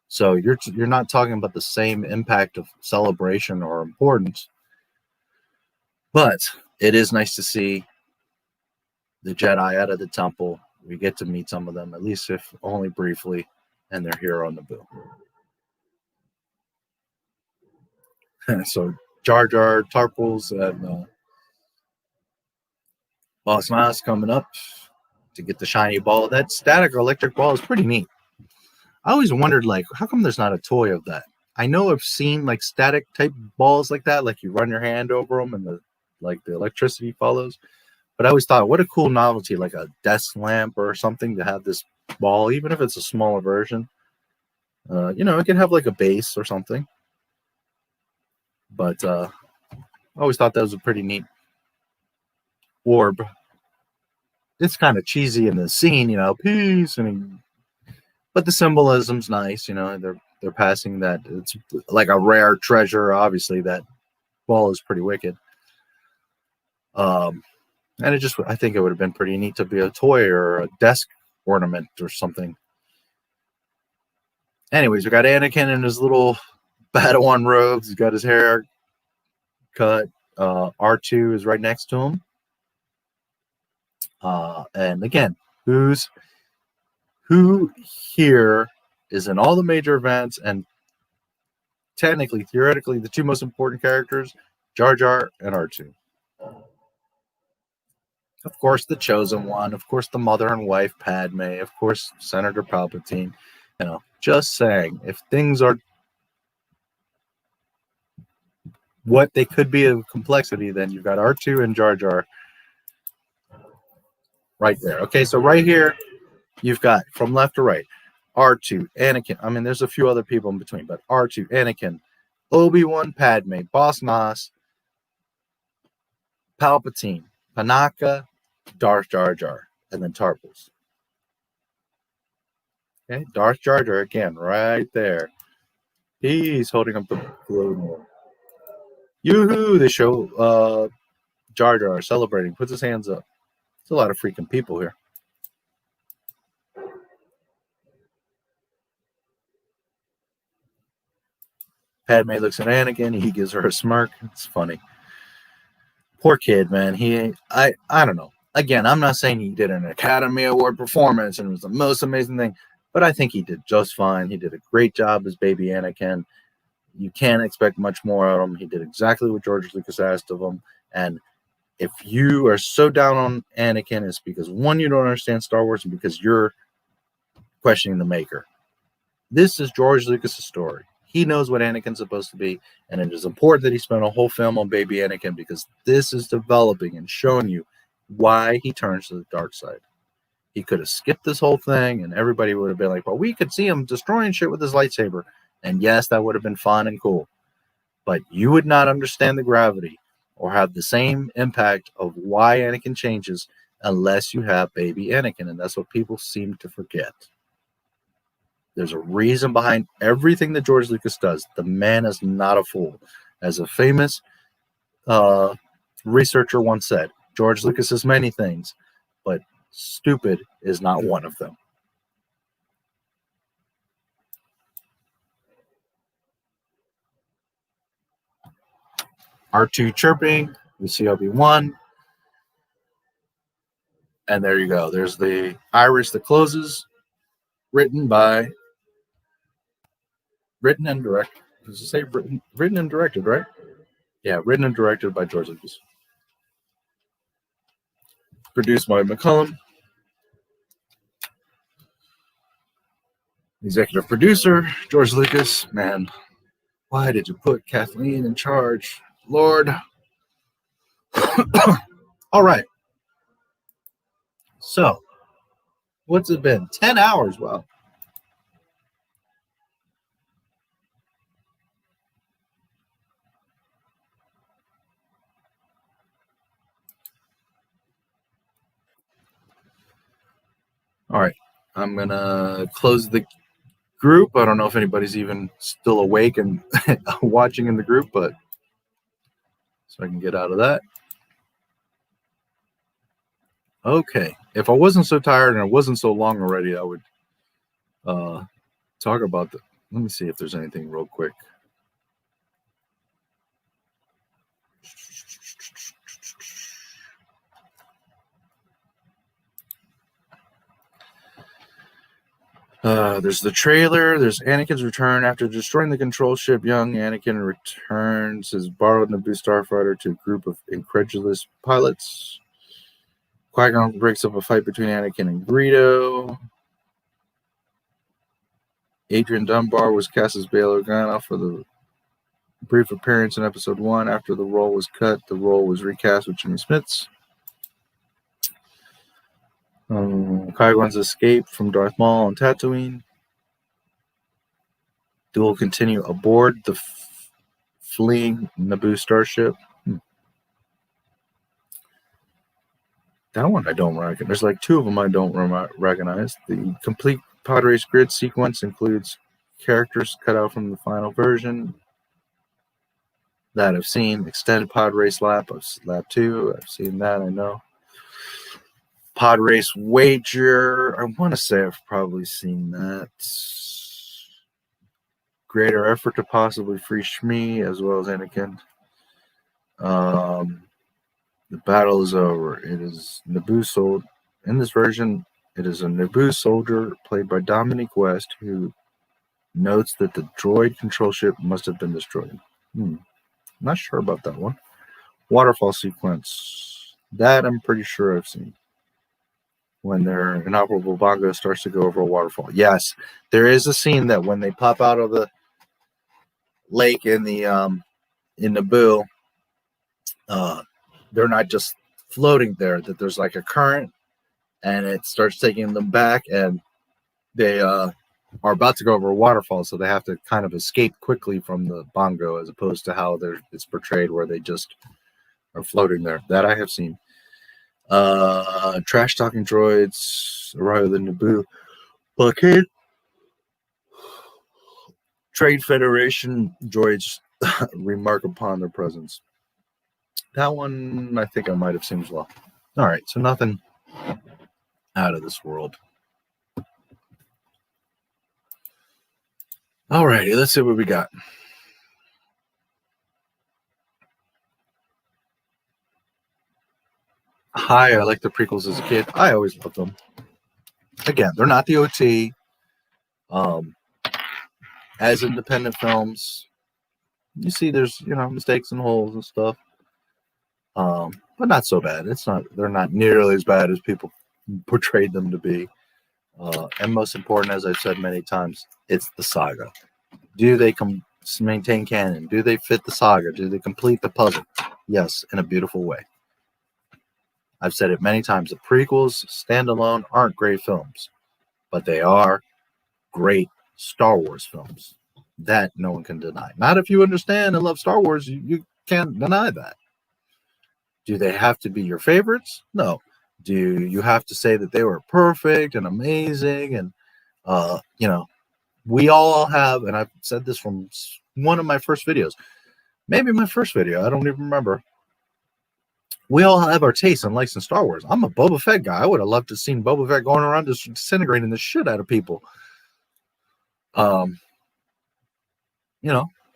So you're not talking about the same impact of celebration or importance. But it is nice to see the Jedi out of the temple. We get to meet some of them, at least if only briefly, and they're here on Naboo. So Jar Jar, Tarpals, and Boss Nass coming up to get the shiny ball. That static or electric ball is pretty neat. I always wondered, like, how come there's not a toy of that? I know I've seen like static type balls like that, like you run your hand over them and the electricity follows. But I always thought, what a cool novelty, like a desk lamp or something, to have this ball, even if it's a smaller version. You know, it can have like a base or something. But I always thought that was a pretty neat orb. It's kind of cheesy in the scene, you know, peace, but the symbolism's nice, you know. They're passing that. It's like a rare treasure. Obviously, that ball is pretty wicked. And I think it would have been pretty neat to be a toy or a desk ornament or something. Anyways, we got Anakin in his little Padawan robes. He's got his hair cut. R2 is right next to him. And again, who here is in all the major events and technically, theoretically, the two most important characters, Jar Jar and R2. Of course, the chosen one. Of course, the mother and wife, Padme. Of course, Senator Palpatine. You know, just saying, if things are what they could be of complexity, then you've got R2 and Jar Jar right there. Okay, so right here, you've got from left to right, R2, Anakin. I mean, there's a few other people in between, but R2, Anakin, Obi-Wan, Padme, Boss Nass, Palpatine, Panaka, Darth Jar Jar, and then Tarpals. Okay, Darth Jar Jar again, right there. He's holding up the balloon. Yoo-hoo! They show Jar Jar celebrating, puts his hands up. It's a lot of freaking people here. Padme looks at Anakin. He gives her a smirk. It's funny. Poor kid, man. I don't know. Again, I'm not saying he did an Academy Award performance and it was the most amazing thing, but I think he did just fine. He did a great job as baby Anakin. You can't expect much more out of him. He did exactly what George Lucas asked of him. And if you are so down on Anakin, it's because, one, you don't understand Star Wars, and because you're questioning the maker. This is George Lucas' story. He knows what Anakin's supposed to be, and it is important that he spent a whole film on baby Anakin, because this is developing and showing you why he turns to the dark side. He could have skipped this whole thing, and everybody would have been like, well, we could see him destroying shit with his lightsaber. And yes, that would have been fun and cool. But you would not understand the gravity or have the same impact of why Anakin changes unless you have baby Anakin. And that's what people seem to forget. There's a reason behind everything that George Lucas does. The man is not a fool. As a famous researcher once said, George Lucas is many things, but stupid is not one of them. R2 chirping. We see Obi-Wan. And there you go. There's the iris that closes. Written and directed. Does it say written and directed, right? Yeah, written and directed by George Lucas. Produced by McCullum. Executive producer, George Lucas. Man, why did you put Kathleen in charge? Lord. All right. So, what's it been? 10 hours. Wow. All right. I'm going to close the group. I don't know if anybody's even still awake and watching in the group, but so I can get out of that. Okay. If I wasn't so tired and it wasn't so long already, I would talk about the. Let me see if there's anything real quick. There's the trailer. There's Anakin's return. After destroying the control ship, young Anakin returns his borrowed Naboo starfighter to a group of incredulous pilots. Qui-gon breaks up a fight between Anakin and Greedo. Adrian Dunbar was cast as Bail Organa for the brief appearance in Episode 1. After the role was cut, the role was recast with Jimmy Smits. Qui-Gon's escape from Darth Maul on Tatooine. Duel continue aboard the fleeing Naboo starship. That one I don't recognize. There's like two of them I don't recognize. The complete pod race grid sequence includes characters cut out from the final version that I've seen. Extended pod race lap. Lap 2. I've seen that. I know. Pod race wager. I want to say I've probably seen that. Greater effort to possibly free Shmi as well as Anakin. The battle is over. It is Naboo soldier. In this version, it is a Naboo soldier played by Dominic West who notes that the droid control ship must have been destroyed. Not sure about that one. Waterfall sequence. That I'm pretty sure I've seen. When their inoperable bongo starts to go over a waterfall. Yes, there is a scene that when they pop out of the lake in the in Naboo, they're not just floating there, that there's like a current and it starts taking them back, and they are about to go over a waterfall, so they have to kind of escape quickly from the bongo, as opposed to how it's portrayed where they just are floating there. That I have seen. Trash talking droids arrive at the Naboo blockade. Trade Federation droids remark upon their presence. That one I think I might have seen as well. All right, so nothing out of this world. All righty, let's see what we got. Hi, I like the prequels as a kid. I always loved them. Again, they're not the OT. As independent films, you see there's, mistakes and holes and stuff. But not so bad. They're not nearly as bad as people portrayed them to be. And most important, as I've said many times, it's the saga. Do they maintain canon? Do they fit the saga? Do they complete the puzzle? Yes, in a beautiful way. I've said it many times. The prequels, standalone, aren't great films, but they are great Star Wars films. That no one can deny. Not if you understand and love Star Wars, you can't deny that. Do they have to be your favorites? No. Do you have to say that they were perfect and amazing? And, we all have, and I've said this from one of my first videos, maybe my first video, I don't even remember. We all have our tastes and likes in Star Wars. I'm a Boba Fett guy. I would have loved to have seen Boba Fett going around just disintegrating the shit out of people. I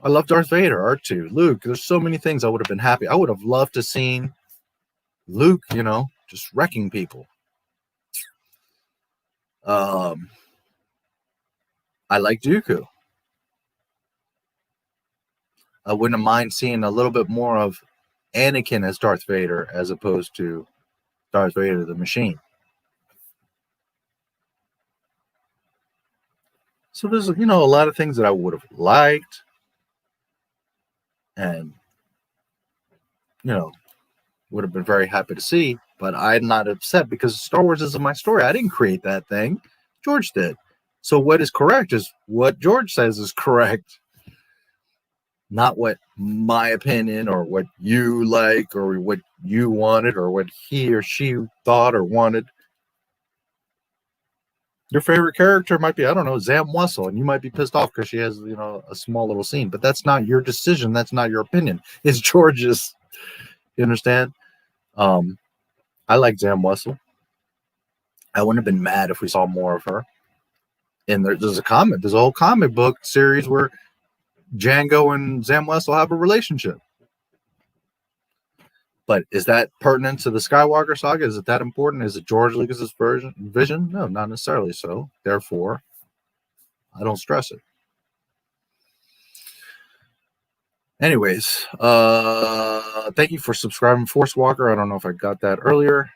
love Darth Vader, R2, Luke. There's so many things I would have been happy. I would have loved to have seen Luke, just wrecking people. I like Dooku. I wouldn't mind seeing a little bit more of Anakin as Darth Vader as opposed to Darth Vader the Machine. So there's, you know, a lot of things that I would have liked, and, you know, would have been very happy to see, but I'm not upset because Star Wars isn't my story. I didn't create that thing. George did. So what is correct is what George says is correct, not what my opinion or what you like or what you wanted or what he or she thought or wanted. Your favorite character might be, I don't know, Zam Wessel, and you might be pissed off because she has, you know, a small little scene, but that's not your decision. That's not your opinion. It's George's. You understand? I like Zam Wessel. I wouldn't have been mad if we saw more of her. And there's a whole comic book series where Django and Zam Wessel have a relationship. But is that pertinent to the Skywalker saga? Is it that important? Is it George Lucas's vision? No, not necessarily so. Therefore, I don't stress it. Anyways, thank you for subscribing, Force Walker. I don't know if I got that earlier.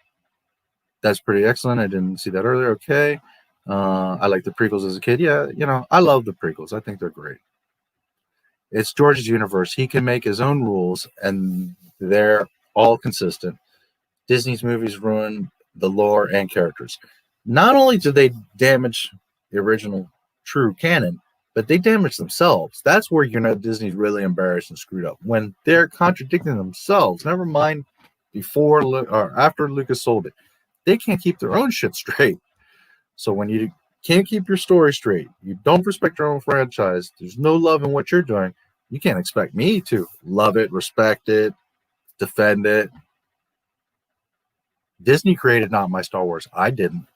That's pretty excellent. I didn't see that earlier. Okay. I like the prequels as a kid. Yeah, you know, I love the prequels. I think they're great. It's George's universe. He can make his own rules, and they're all consistent. Disney's movies ruin the lore and characters. Not only do they damage the original true canon, but they damage themselves. That's where, you know, Disney's really embarrassed and screwed up. When they're contradicting themselves, never mind before or after Lucas sold it. They can't keep their own shit straight. So when you can't keep your story straight, you don't respect your own franchise, there's no love in what you're doing, you can't expect me to love it, respect it, defend it. Disney created Not My Star Wars. I didn't.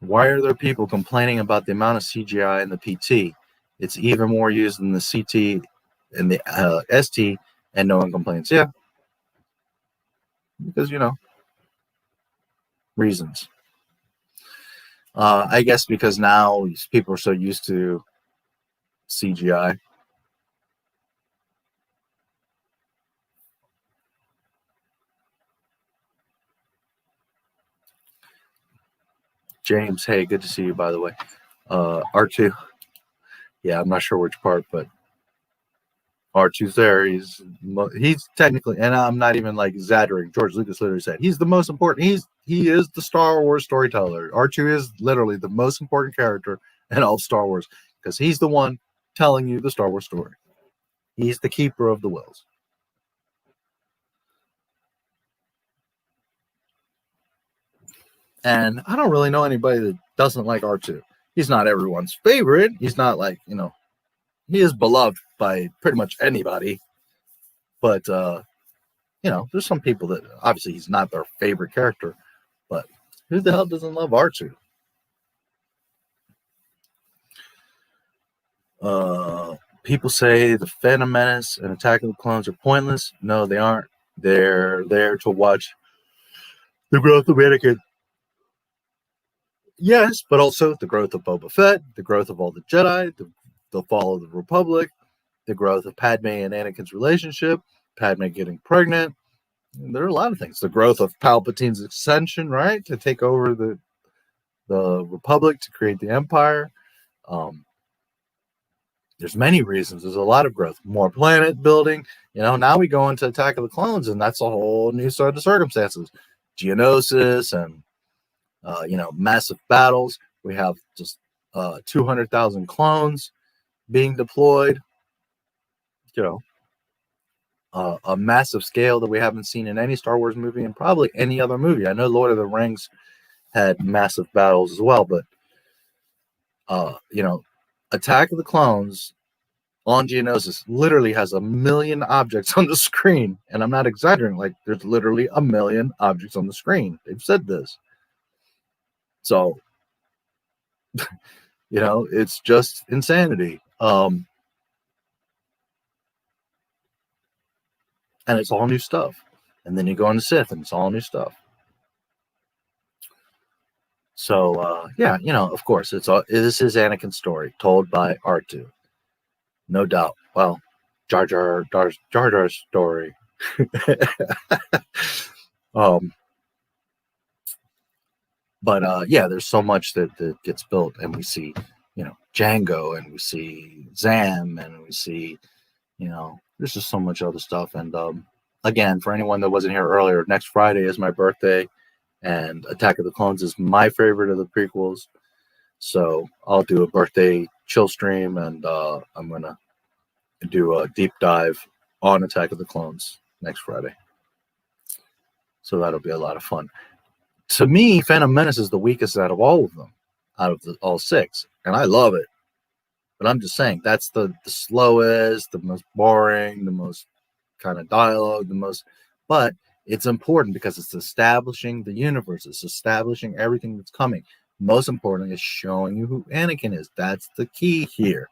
Why are there people complaining about the amount of CGI in the PT? It's even more used in the CT and the ST, and no one complains. Yeah. Because, you know, reasons. I guess because now people are so used to CGI. James, hey, good to see you, by the way. R2. Yeah, I'm not sure which part, but R2's there. He's technically, and I'm not even like exaggerating. George Lucas literally said he's the most important. He is the Star Wars storyteller. R2 is literally the most important character in all of Star Wars because he's the one telling you the Star Wars story. He's the keeper of the wills. And I don't really know anybody that doesn't like R2. He's not everyone's favorite. He's not like, you know, he is beloved by pretty much anybody. But, you know, there's some people that obviously he's not their favorite character. But who the hell doesn't love R2? People say the Phantom Menace and Attack of the Clones are pointless. No, they aren't. They're there to watch the growth of Anakin. Yes, but also the growth of Boba Fett, the growth of all the Jedi, the fall of the Republic, the growth of Padme and Anakin's relationship, Padme getting pregnant. There are a lot of things. The growth of Palpatine's ascension, right, to take over the Republic, to create the Empire. There's many reasons. There's a lot of growth. More planet building. You know, now we go into Attack of the Clones, and that's a whole new set of circumstances. Geonosis and you know, massive battles. We have just 200,000 clones being deployed. You know, a massive scale that we haven't seen in any Star Wars movie and probably any other movie. I know Lord of the Rings had massive battles as well, but you know, Attack of the Clones on Geonosis literally has 1 million objects on the screen, and I'm not exaggerating. Like, there's literally 1 million objects on the screen. They've said this. So, you know, it's just insanity. And it's all new stuff. And then you go into Sith, and it's all new stuff. So, yeah, you know, of course, this is Anakin's story told by R2. No doubt. Well, Jar Jar's story But yeah, there's so much that gets built, and we see, Django, and we see Zam, and we see, there's just so much other stuff. And again, for anyone that wasn't here earlier, next Friday is my birthday, and Attack of the Clones is my favorite of the prequels. So I'll do a birthday chill stream, and I'm gonna do a deep dive on Attack of the Clones next Friday. So that'll be a lot of fun. To me, Phantom Menace is the weakest out of all of them, out of all 6, and I love it. But I'm just saying, that's the slowest, the most boring, the most kind of dialogue, but it's important because it's establishing the universe, it's establishing everything that's coming. Most importantly, is showing you who Anakin is. That's the key here.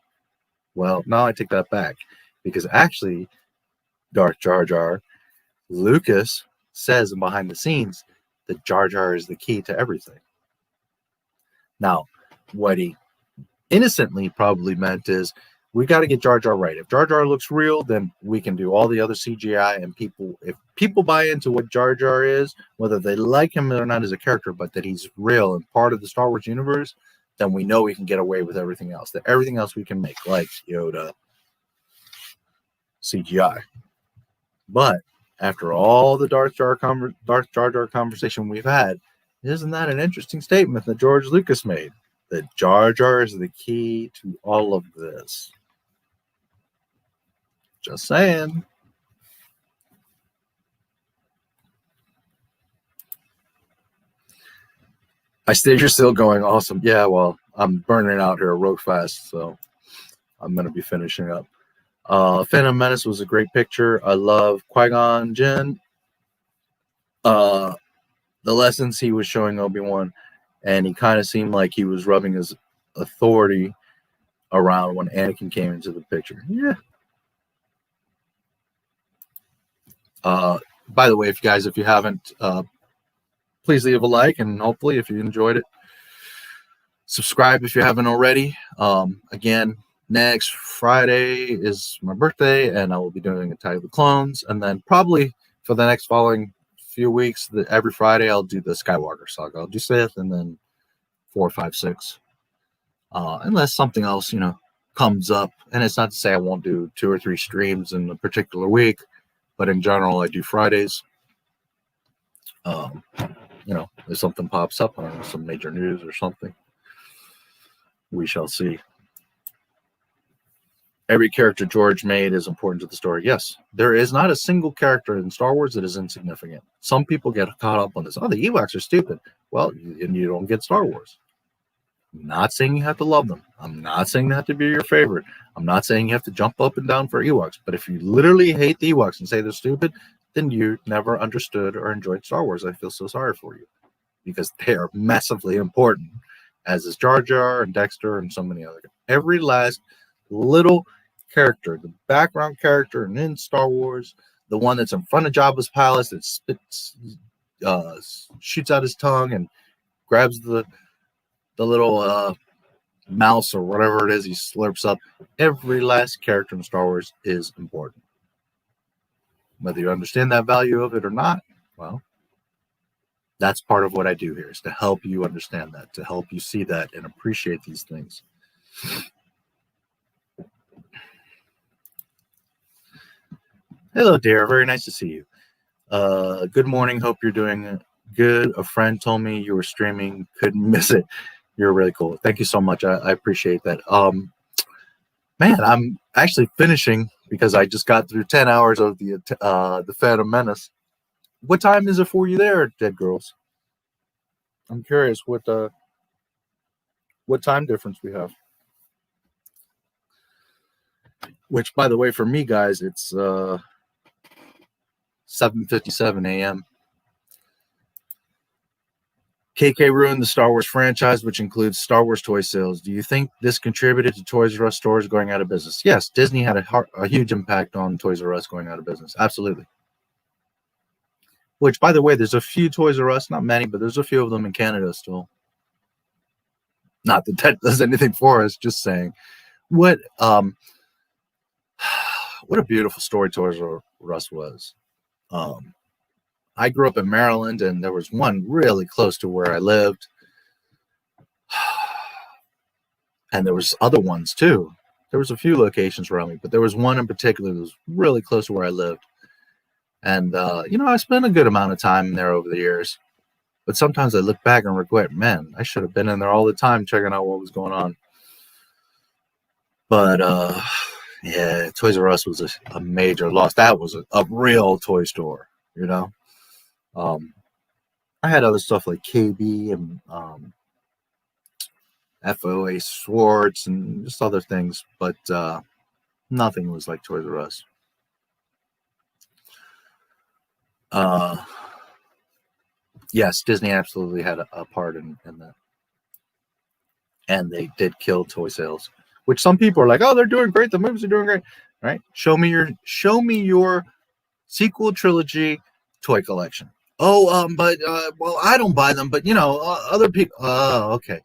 Well, now I take that back, because actually, Darth Jar Jar, Lucas says behind the scenes that Jar Jar is the key to everything. Now, what he innocently probably meant is, we got to get Jar Jar right. If Jar Jar looks real, then we can do all the other CGI, and if people buy into what Jar Jar is, whether they like him or not as a character, but that he's real and part of the Star Wars universe, then we know we can get away with everything else. That everything else we can make, like Yoda, CGI. But after all the Darth Jar Jar conversation we've had, isn't that an interesting statement that George Lucas made? That Jar Jar is the key to all of this. Just saying. I stayed here still going. Awesome. Yeah, well, I'm burning out here real fast, so I'm going to be finishing up. Phantom Menace was a great picture. I love Qui-gon Jinn. The lessons he was showing Obi-Wan, and he kind of seemed like he was rubbing his authority around when Anakin came into the picture. Yeah. By the way, if you haven't, please leave a like, and hopefully, if you enjoyed it, subscribe if you haven't already. Again, next Friday is my birthday, and I will be doing Attack of the Clones, and then probably for the next following few weeks, every Friday I'll do the Skywalker saga. I'll do Sith, and then 4, 5, 6, unless something else comes up. And it's not to say I won't do 2 or 3 streams in a particular week, but in general I do Fridays. If something pops up, I don't know, some major news or something, we shall see. Every character George made is important to the story. Yes, there is not a single character in Star Wars that is insignificant. Some people get caught up on this. Oh, the Ewoks are stupid. Well, and you don't get Star Wars. I'm not saying you have to love them. I'm not saying they have to be your favorite. I'm not saying you have to jump up and down for Ewoks. But if you literally hate the Ewoks and say they're stupid, then you never understood or enjoyed Star Wars. I feel so sorry for you, because they are massively important, as is Jar Jar and Dexter and so many other. Every last little character, the background character and in Star Wars, the one that's in front of Jabba's palace that spits, shoots out his tongue and grabs the little mouse or whatever it is he slurps up. Every last character in Star Wars is important. Whether you understand that value of it or not, well, that's part of what I do here, is to help you understand that, to help you see that and appreciate these things. Hello, dear. Very nice to see you. Good morning. Hope you're doing good. A friend told me you were streaming. Couldn't miss it. You're really cool. Thank you so much. I appreciate that. Man, I'm actually finishing, because I just got through 10 hours of the Phantom Menace. What time is it for you there, Dead Girls? I'm curious what time difference we have. Which, by the way, for me, guys, it's 7:57 a.m. KK ruined the Star Wars franchise, which includes Star Wars toy sales. Do you think this contributed to Toys R Us stores going out of business? Yes, Disney had a huge impact on Toys R Us going out of business. Absolutely. Which, by the way, there's a few Toys R Us, not many, but there's a few of them in Canada still. Not that that does anything for us, just saying. What a beautiful story Toys R Us was. I grew up in Maryland, and there was one really close to where I lived. And there was other ones too. There was a few locations around me, but there was one in particular that was really close to where I lived. And, I spent a good amount of time there over the years. But sometimes I look back and regret, man, I should have been in there all the time checking out what was going on. But, yeah, Toys R Us was a major loss. That was a real toy store, I had other stuff like KB and FOA Swartz and just other things, but nothing was like Toys R Us. Yes, Disney absolutely had a part in that. And they did kill toy sales, which some people are like, oh, they're doing great. The movies are doing great. Right? Show me your sequel trilogy toy collection. Oh, but I don't buy them, but other people. Oh, okay.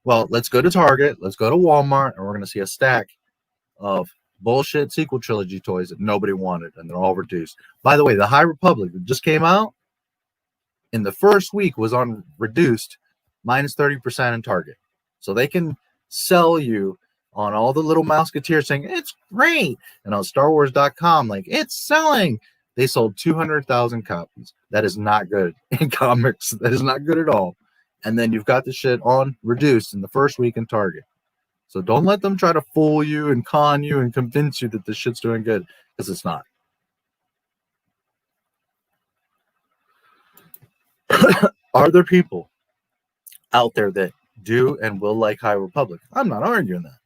Well, let's go to Target, let's go to Walmart, and we're going to see a stack of bullshit sequel trilogy toys that nobody wanted, and they're all reduced. By the way, the High Republic that just came out in the first week was on reduced minus 30% in Target. So they can sell you on all the little Mouseketeers saying, it's great. And on StarWars.com, like, it's selling. They sold 200,000 copies. That is not good in comics. That is not good at all. And then you've got the shit on reduced in the first week in Target. So don't let them try to fool you and con you and convince you that this shit's doing good, because it's not. Are there people out there that do and will like High Republic? I'm not arguing that.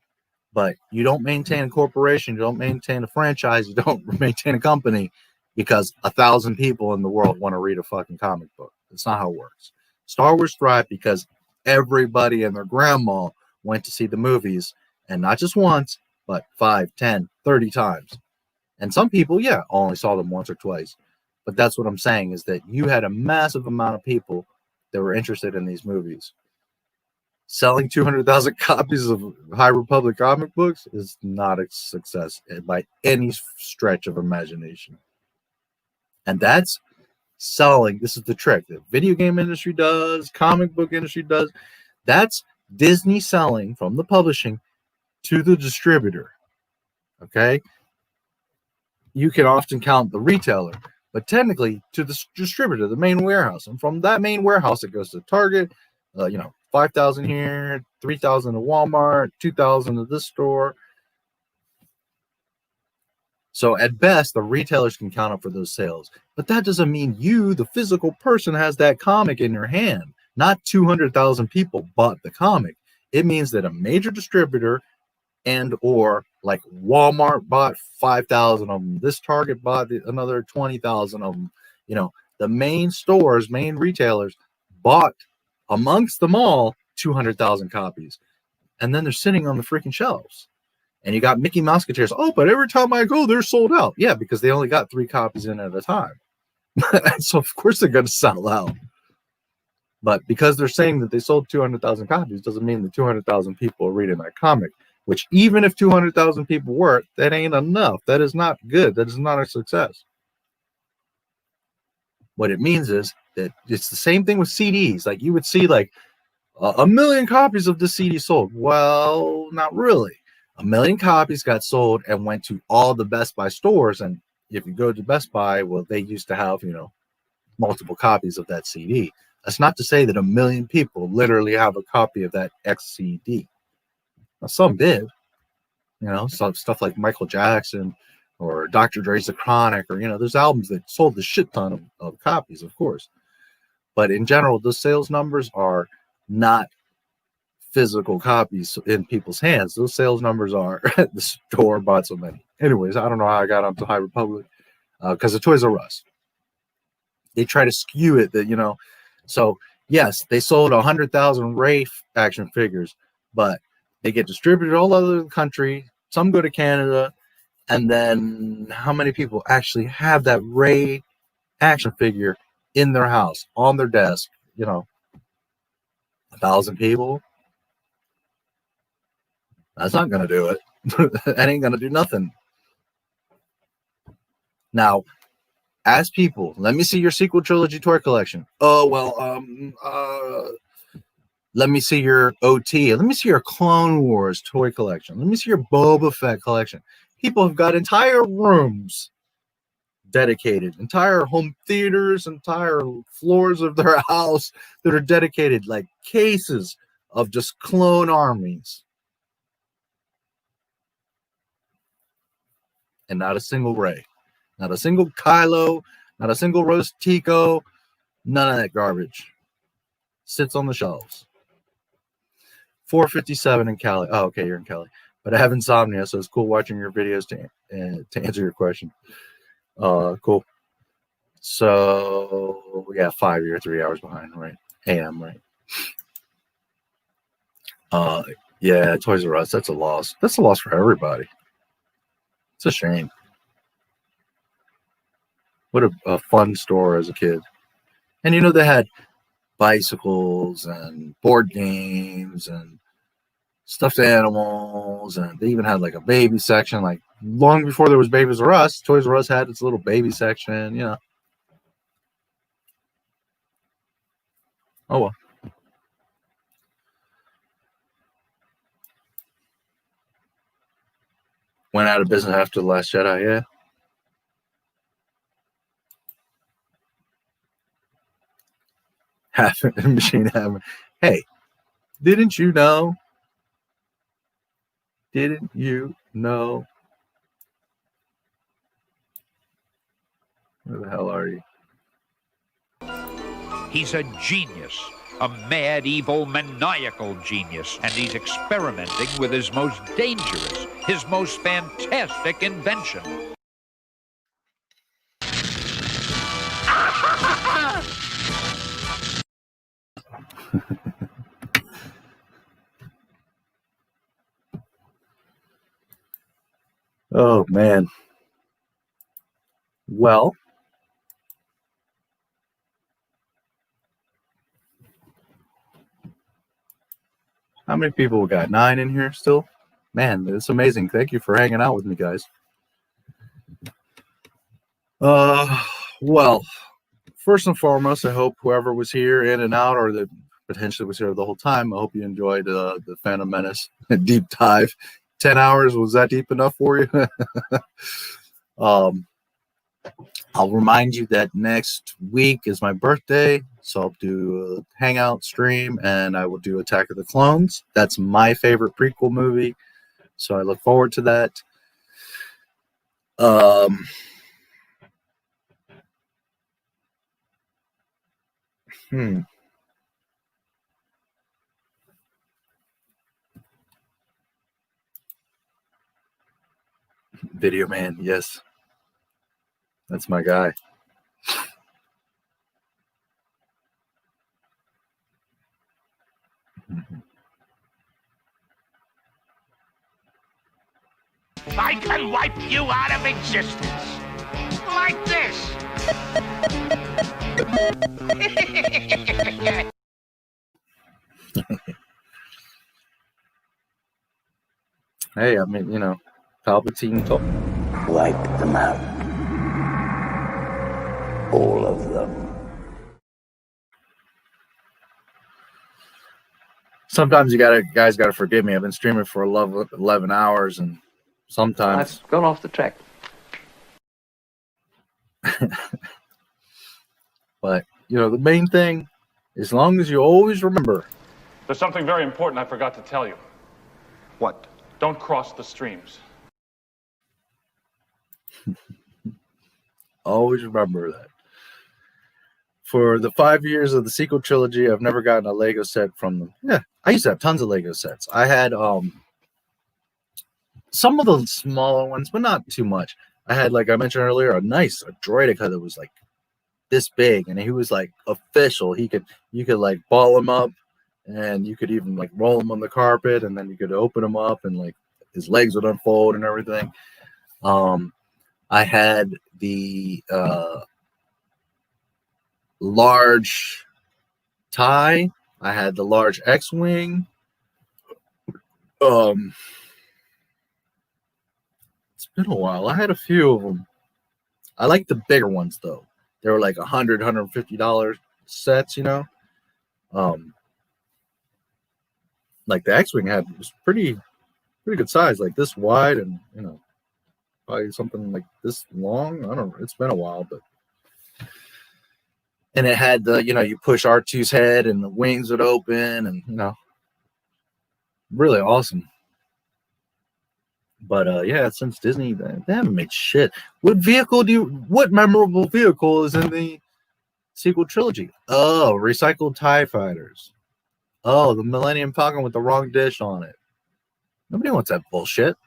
But you don't maintain a corporation, you don't maintain a franchise, you don't maintain a company because 1,000 people in the world want to read a fucking comic book. That's not how it works. Star Wars thrived because everybody and their grandma went to see the movies, and not just once, but 5, 10, 30 times. And some people, yeah, only saw them once or twice. But that's what I'm saying, is that you had a massive amount of people that were interested in these movies. Selling 200,000 copies of High Republic comic books is not a success by any stretch of imagination. And that's selling. This is the trick that video game industry does, comic book industry does. That's Disney selling from the publishing to the distributor. Okay? You can often count the retailer, but technically to the distributor, the main warehouse. And from that main warehouse, it goes to Target, 5,000 here, 3,000 to Walmart, 2,000 to this store. So at best, the retailers can count up for those sales. But that doesn't mean you, the physical person, has that comic in your hand. Not 200,000 people bought the comic. It means that a major distributor and or like Walmart bought 5,000 of them. This Target bought another 20,000 of them. The main stores, main retailers bought amongst them all 200,000 copies. And then they're sitting on the freaking shelves. And you got Mickey Mouseketeers. Oh, but every time I go, they're sold out. Yeah, because they only got 3 copies in at a time. So, of course, they're going to sell out. But because they're saying that they sold 200,000 copies doesn't mean that 200,000 people are reading that comic, which even if 200,000 people were, that ain't enough. That is not good. That is not a success. What it means is that it's the same thing with CDs. Like you would see like 1 million copies of the CD sold. Well, not really. 1 million copies got sold and went to all the Best Buy stores. And if you go to Best Buy, well, they used to have, multiple copies of that CD. That's not to say that 1 million people literally have a copy of that X CD. Now, some did, some stuff like Michael Jackson or Dr. Dre's The Chronic, or, there's albums that sold the shit ton of copies, of course. But in general, the sales numbers are not physical copies in people's hands. Those sales numbers are the store bought so many. Anyways, I don't know how I got onto High Republic because of Toys R Us. They try to skew it that, so yes, they sold 100,000 Ray action figures, but they get distributed all over the country. Some go to Canada. And then how many people actually have that Ray action figure in their house, on their desk? 1,000 people? That's not going to do it. That ain't going to do nothing. Now, Ask people, let me see your sequel trilogy toy collection. Oh, well, let me see your OT. Let me see your Clone Wars toy collection. Let me see your Boba Fett collection. People have got entire rooms dedicated, entire home theaters, entire floors of their house that are dedicated, like cases of just clone armies. And not a single Rey, not a single Kylo, not a single roast Tico, none of that garbage. Sits on the shelves. 4:57 in Cali. Oh, okay, you're in Cali. But I have insomnia, so it's cool watching your videos to answer your question. Cool. So yeah, 5, you're 3 hours behind, right? AM, right? Yeah, Toys R Us, that's a loss. That's a loss for everybody. It's a shame. What a fun store as a kid. And you know, they had bicycles and board games and stuffed animals, and they even had like a baby section. Like long before there was Babies R Us, Toys R Us had its little baby section, you know. Oh well. Went out of business after The Last Jedi, yeah. Half machine hammer. Hey, didn't you know? Didn't you know? Where the hell are you? He's a genius, a mad, evil, maniacal genius, and he's experimenting with his most dangerous, his most fantastic invention. Oh man. Well, how many people we got? 9 in here still? Man, it's amazing. Thank you for hanging out with me, guys. Well, first and foremost, I hope whoever was here in and out, or that potentially was here the whole time, I hope you enjoyed the Phantom Menace deep dive. 10 hours, was that deep enough for you? I'll remind you that next week is my birthday, so I'll do a hangout stream, and I will do Attack of the Clones. That's my favorite prequel movie, so I look forward to that. Video Man, yes. That's my guy. I can wipe you out of existence. Like this. Hey, I mean, you know, Palpatine told. Wipe them out. All of them. Sometimes guys gotta forgive me. I've been streaming for 11 hours, and sometimes I've gone off the track. But you know, the main thing, as long as you always remember, There's something very important I forgot to tell you. What? Don't cross the streams. always remember that. For the 5 years of the sequel trilogy, I've never gotten a Lego set from them. Yeah, I used to have tons of Lego sets. I had some of the smaller ones, but not too much. I had, like I mentioned earlier, a droideka that was like this big, and he was like official. You could like ball him up, and you could even like roll him on the carpet, and then you could open him up, and like his legs would unfold and everything. I had the large TIE. I had the large X-wing. It's been a while. I had a few of them. I like the bigger ones though. They were like $150 sets, you know. Like the X-Wing was pretty good size, like this wide, and you know, probably something like this long. I don't know. It's been a while, but and it had the, you know, you push R2's head and the wings would open, and you know, really awesome. But yeah, since Disney, they haven't made shit. What memorable vehicle is in the sequel trilogy? Oh, recycled TIE fighters. Oh, the Millennium Falcon with the wrong dish on it. Nobody wants that bullshit.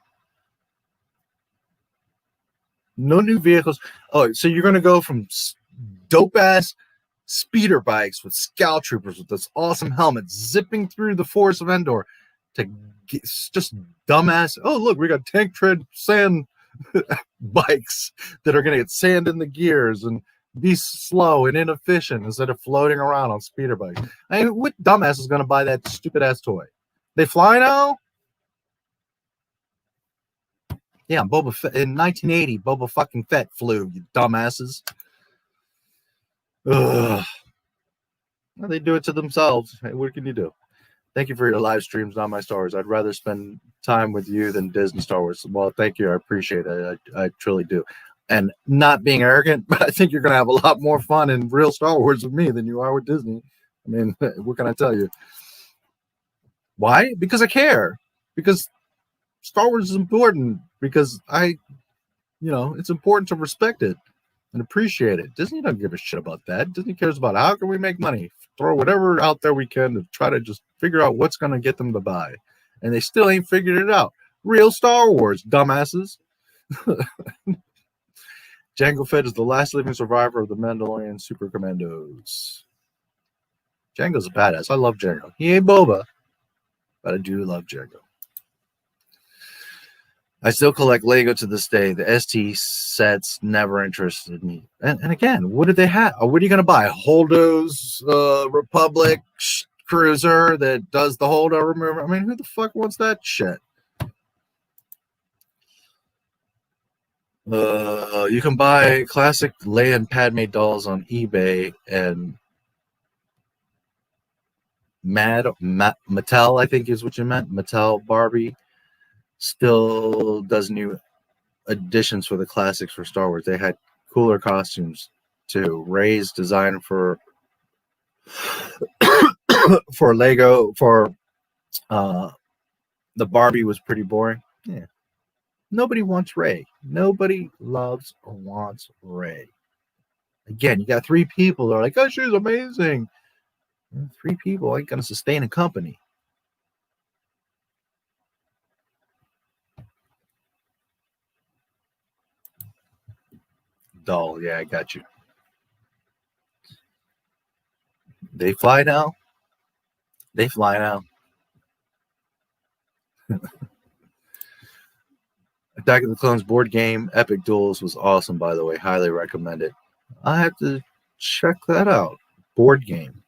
No new vehicles. Oh, so you're going to go from dope-ass speeder bikes with scout troopers with this awesome helmet zipping through the forest of Endor to just dumbass. Oh, look, we got tank tread sand bikes that are going to get sand in the gears and be slow and inefficient instead of floating around on speeder bikes. I mean, what dumbass is going to buy that stupid ass toy? They fly now? Yeah, Boba Fett in 1980. Boba fucking Fett flew, you dumbasses. Ugh. Well, they do it to themselves. Hey, what can you do? Thank you for your live streams on my Star Wars. I'd rather spend time with you than Disney Star Wars. Well, thank you. I appreciate it. I truly do. And not being arrogant, but I think you're going to have a lot more fun in real Star Wars with me than you are with Disney. I mean, what can I tell you? Why? Because I care. Because Star Wars is important. Because it's important to respect it and appreciate it. Disney doesn't give a shit about that. Disney cares about how can we make money, throw whatever out there we can to try to just figure out what's going to get them to buy. And they still ain't figured it out. Real Star Wars, dumbasses. Jango Fett is the last living survivor of the Mandalorian Super Commandos. Jango's a badass. I love Jango. He ain't Boba, but I do love Jango. I still collect Lego to this day. The ST sets never interested me. And again, what did they have? What are you going to buy? Holdo's Republic cruiser that does the holdo remover? I mean, who the fuck wants that shit? You can buy classic Leia and Padme dolls on eBay, and Mattel, I think is what you meant. Mattel Barbie still does new additions for the classics for Star Wars. They had cooler costumes too. Rey's design for Lego for the Barbie was pretty boring. Yeah. Nobody wants Rey. Nobody loves or wants Rey. Again, you got 3 people that are like, oh, she's amazing. 3 people ain't gonna sustain a company. Doll, yeah, I got you. They fly now. They fly now. Attack of the Clones board game, Epic Duels was awesome, by the way. Highly recommend it. I have to check that out. Board game.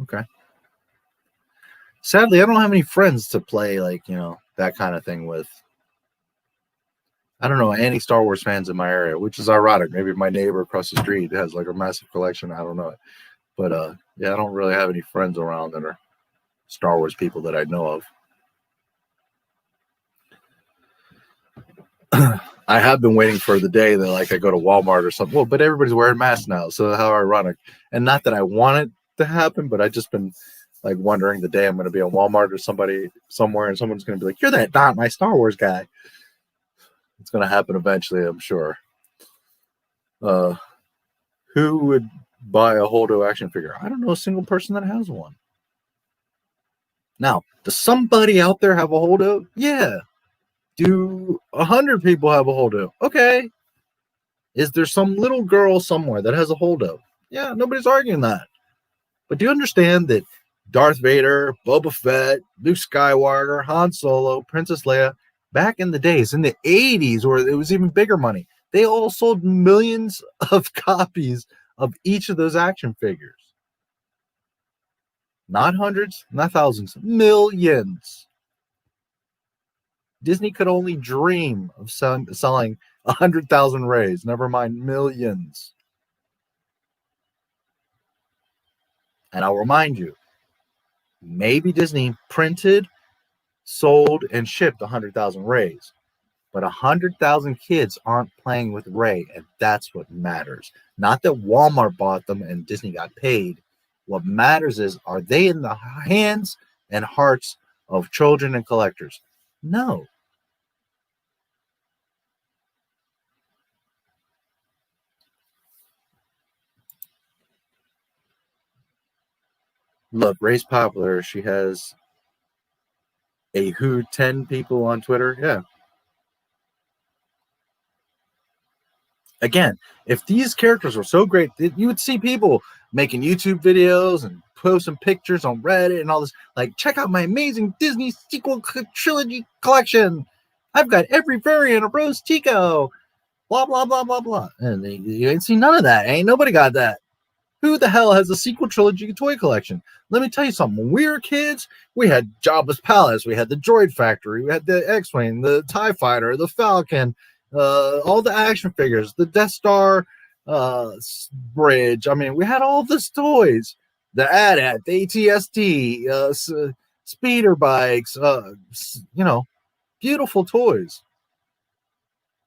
Okay. Sadly, I don't have any friends to play, like, that kind of thing with. I don't know any Star Wars fans in my area, which is ironic. Maybe my neighbor across the street has like a massive collection. I don't know. But yeah, I don't really have any friends around that are Star Wars people that I know of. I have been waiting for the day that like I go to Walmart or something. Well, but everybody's wearing masks now, so how ironic. And not that I want it to happen, but I just been like wondering the day I'm going to be on Walmart or somebody somewhere, and someone's going to be like, "You're that not my Star Wars guy." It's going to happen eventually, I'm sure. Who would buy a Holdo action figure? I don't know a single person that has one. Now, does somebody out there have a Holdo? Yeah. Do 100 people have a Holdo? Okay. Is there some little girl somewhere that has a Holdo? Yeah, nobody's arguing that. But do you understand that Darth Vader, Boba Fett, Luke Skywalker, Han Solo, Princess Leia, back in the days, in the 80s, where it was even bigger money, they all sold millions of copies of each of those action figures. Not hundreds, not thousands, millions. Disney could only dream of selling 100,000 Rays, never mind millions. And I'll remind you, maybe Disney printed, sold, and shipped 100,000 Rays. But 100,000 kids aren't playing with Ray, and that's what matters. Not that Walmart bought them and Disney got paid. What matters is, are they in the hands and hearts of children and collectors? No. Look, Ray's popular. She has a who 10 people on Twitter. Yeah. Again, if these characters were so great, you would see people making YouTube videos and posting pictures on Reddit and all this. Like, check out my amazing Disney sequel trilogy collection. I've got every variant of Rose Tico. Blah, blah, blah, blah, blah. And you ain't seen none of that. Ain't nobody got that. Who the hell has a sequel trilogy toy collection? Let me tell you something. When we were kids, we had Jabba's Palace. We had the Droid Factory. We had the X-Wing, the TIE Fighter, the Falcon, all the action figures, the Death Star bridge. I mean, we had all these toys. The AT-AT, the ATST, speeder bikes, beautiful toys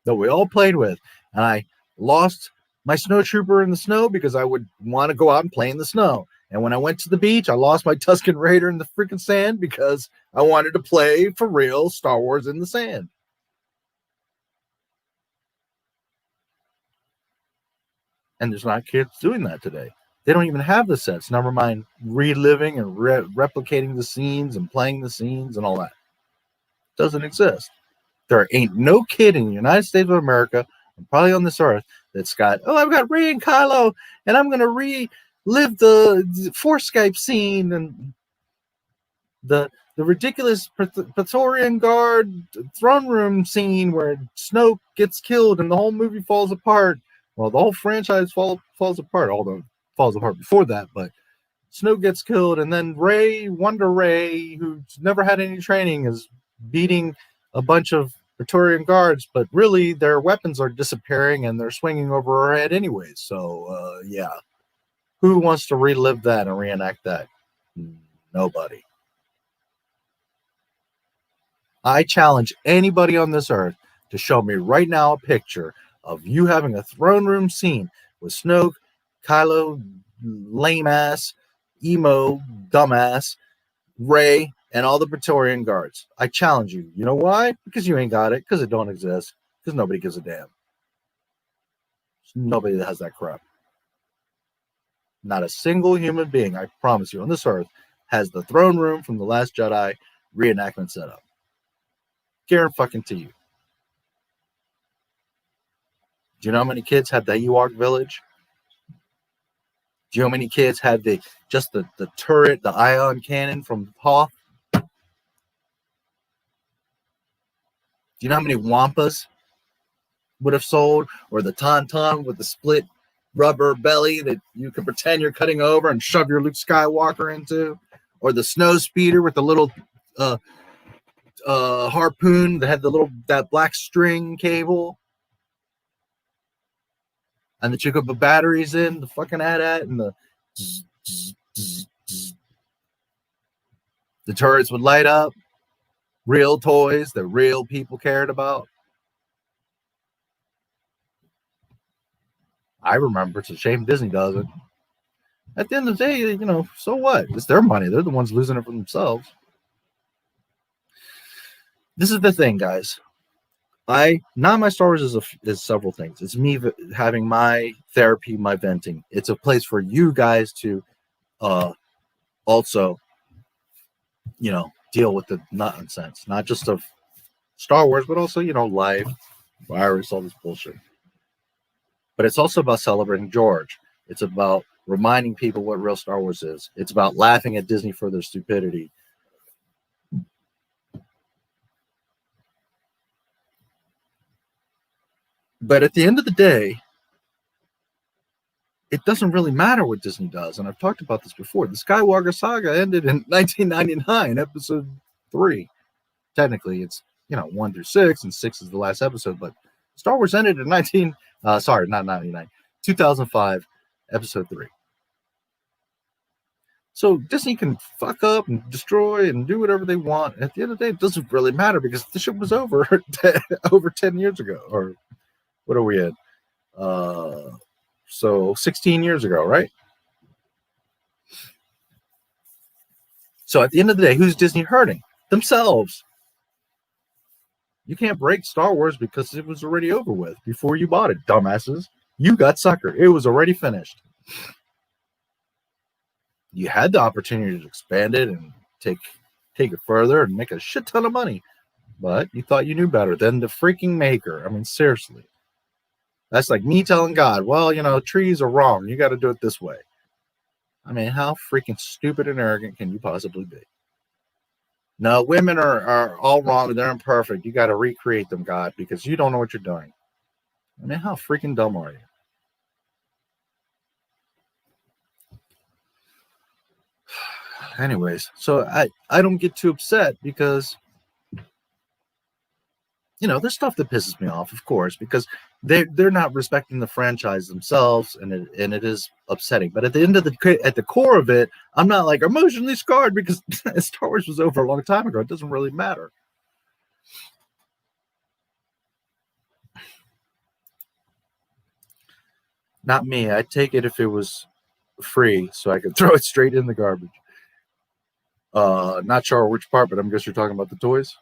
that we all played with. And I lost my snowtrooper in the snow because I would want to go out and play in the snow. And when I went to the beach, I lost my Tusken Raider in the freaking sand because I wanted to play for real Star Wars in the sand. And there's not kids doing that today. They don't even have the sets. Never mind reliving and replicating the scenes and playing the scenes and all that. It doesn't exist. There ain't no kid in the United States of America, and probably on this earth, that's got, I've got Rey and Kylo, and I'm going to relive the Force Skype scene and the ridiculous Praetorian Guard throne room scene where Snoke gets killed and the whole movie falls apart. Well, the whole franchise falls apart, although it falls apart before that, but Snoke gets killed, and then Rey, Wonder Rey, who's never had any training, is beating a bunch of Praetorian Guards, but really their weapons are disappearing and they're swinging over her head anyways. So, yeah. Who wants to relive that and reenact that? Nobody. I challenge anybody on this earth to show me right now a picture of you having a throne room scene with Snoke, Kylo, lame ass, emo, dumbass, Rey, and all the Praetorian Guards. I challenge you. You know why? Because you ain't got it. Because it don't exist. Because nobody gives a damn. There's nobody that has that crap. Not a single human being, I promise you, on this earth has the throne room from The Last Jedi reenactment set up. Guarantee you. Do you know how many kids had the Ewok village? Do you know how many kids had the turret, the ion cannon from Hoth? Do you know how many Wampas would have sold? Or the Tauntaun with the split rubber belly that you can pretend you're cutting over and shove your Luke Skywalker into? Or the snow speeder with the little harpoon that had that black string cable? And that you could put batteries in, the fucking AT-AT, and the turrets would light up. Real toys that real people cared about. I remember. It's a shame Disney doesn't. At the end of the day, so what? It's their money. They're the ones losing it for themselves. This is the thing, guys. Not My Star Wars is several things. It's me having my therapy, my venting. It's a place for you guys to also, deal with the nonsense, not just of Star Wars, but also, life, virus, all this bullshit. But it's also about celebrating George. It's about reminding people what real Star Wars is. It's about laughing at Disney for their stupidity. But at the end of the day, it doesn't really matter what Disney does. And I've talked about this before. The Skywalker saga ended in 1999, episode 3. Technically, it's 1 through 6, and 6 is the last episode. But Star Wars ended in 2005, episode 3. So Disney can fuck up and destroy and do whatever they want. At the end of the day, it doesn't really matter because the shit was over over 10 years ago. Or what are we at? So 16 years ago, right? So at the end of the day, who's Disney hurting? Themselves. You can't break Star Wars because it was already over with before you bought it, dumbasses. You got suckered. It was already finished. You had the opportunity to expand it and take it further and make a shit ton of money. But you thought you knew better than the freaking maker. I mean, seriously. That's like me telling God, well, trees are wrong. You got to do it this way. I mean, how freaking stupid and arrogant can you possibly be? No, women are all wrong. They're imperfect. You got to recreate them, God, because you don't know what you're doing. I mean, how freaking dumb are you? Anyways, so I don't get too upset because, there's stuff that pisses me off, of course, because they're not respecting the franchise themselves, and it is upsetting. But at the core of it, I'm not like emotionally scarred because Star Wars was over a long time ago. It doesn't really matter. Not me. I'd take it if it was free, so I could throw it straight in the garbage. Not sure which part, but I guess you're talking about the toys.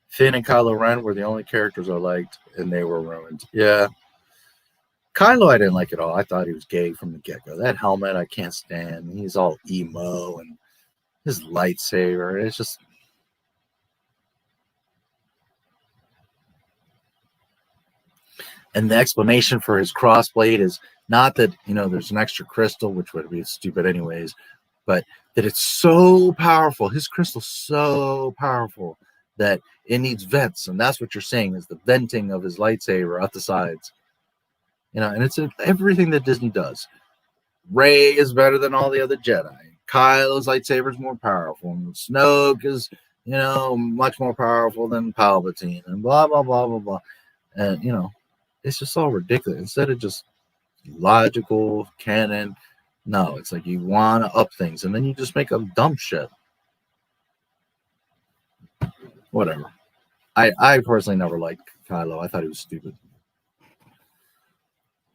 Finn and Kylo Ren were the only characters I liked, and they were ruined. Yeah. Kylo, I didn't like at all. I thought he was gay from the get-go. That helmet, I can't stand. He's all emo, and his lightsaber. It's just... And the explanation for his crossblade is not that, there's an extra crystal, which would be stupid anyways, but that it's so powerful. His crystal's so powerful that it needs vents. And that's what you're saying is the venting of his lightsaber out the sides. And it's everything that Disney does. Rey is better than all the other Jedi. Kylo's lightsaber is more powerful. And Snoke is, much more powerful than Palpatine. And blah, blah, blah, blah, blah. And, it's just all ridiculous. Instead of just logical canon, no, it's like you want to up things, and then you just make up dumb shit. Whatever. I personally never liked Kylo. I thought he was stupid.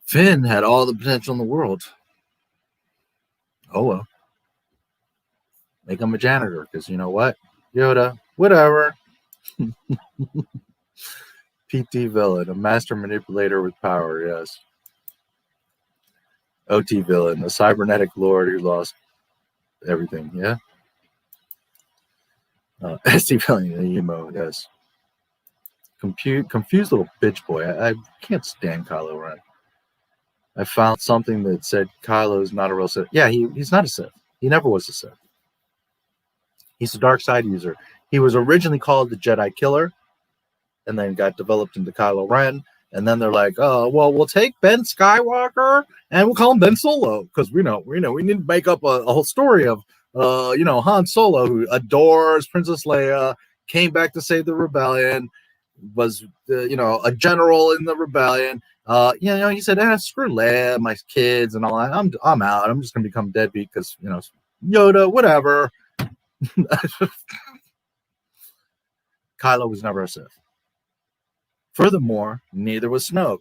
Finn had all the potential in the world. Oh well. Make him a janitor, because you know what? Yoda, whatever. PT villain, a master manipulator with power, yes. OT villain, a cybernetic lord who lost everything, yeah. ST villain, an emo, yes. Confused little bitch boy. I can't stand Kylo Ren. I found something that said Kylo's not a real Sith. Yeah, he's not a Sith. He never was a Sith. He's a dark side user. He was originally called the Jedi Killer, and then got developed into Kylo Ren, and then they're like, oh, well, we'll take Ben Skywalker and we'll call him Ben Solo, because we need to make up a whole story of Han Solo, who adores Princess Leia, came back to save the rebellion, was a general in the rebellion. He said, screw Leia, my kids and all that. I'm out. I'm just gonna become deadbeat because Yoda, whatever. Kylo was never a Sith. Furthermore, neither was Snoke.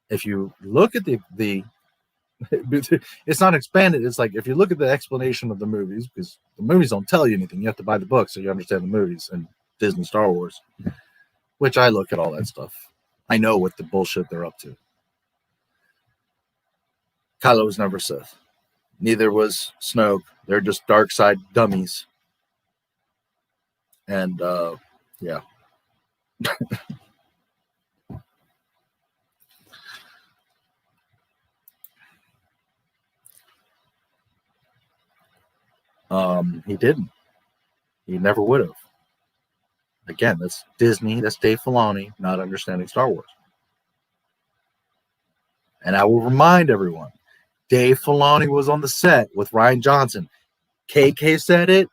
If you look at the it's not expanded. It's like if you look at the explanation of the movies, because the movies don't tell you anything. You have to buy the book so you understand the movies and Disney Star Wars, which I look at all that stuff. I know what the bullshit they're up to. Kylo was never Sith. Neither was Snoke. They're just dark side dummies. And yeah. He didn't. He never would have. Again, that's Disney. That's Dave Filoni not understanding Star Wars. And I will remind everyone, Dave Filoni was on the set with Rian Johnson. KK said it,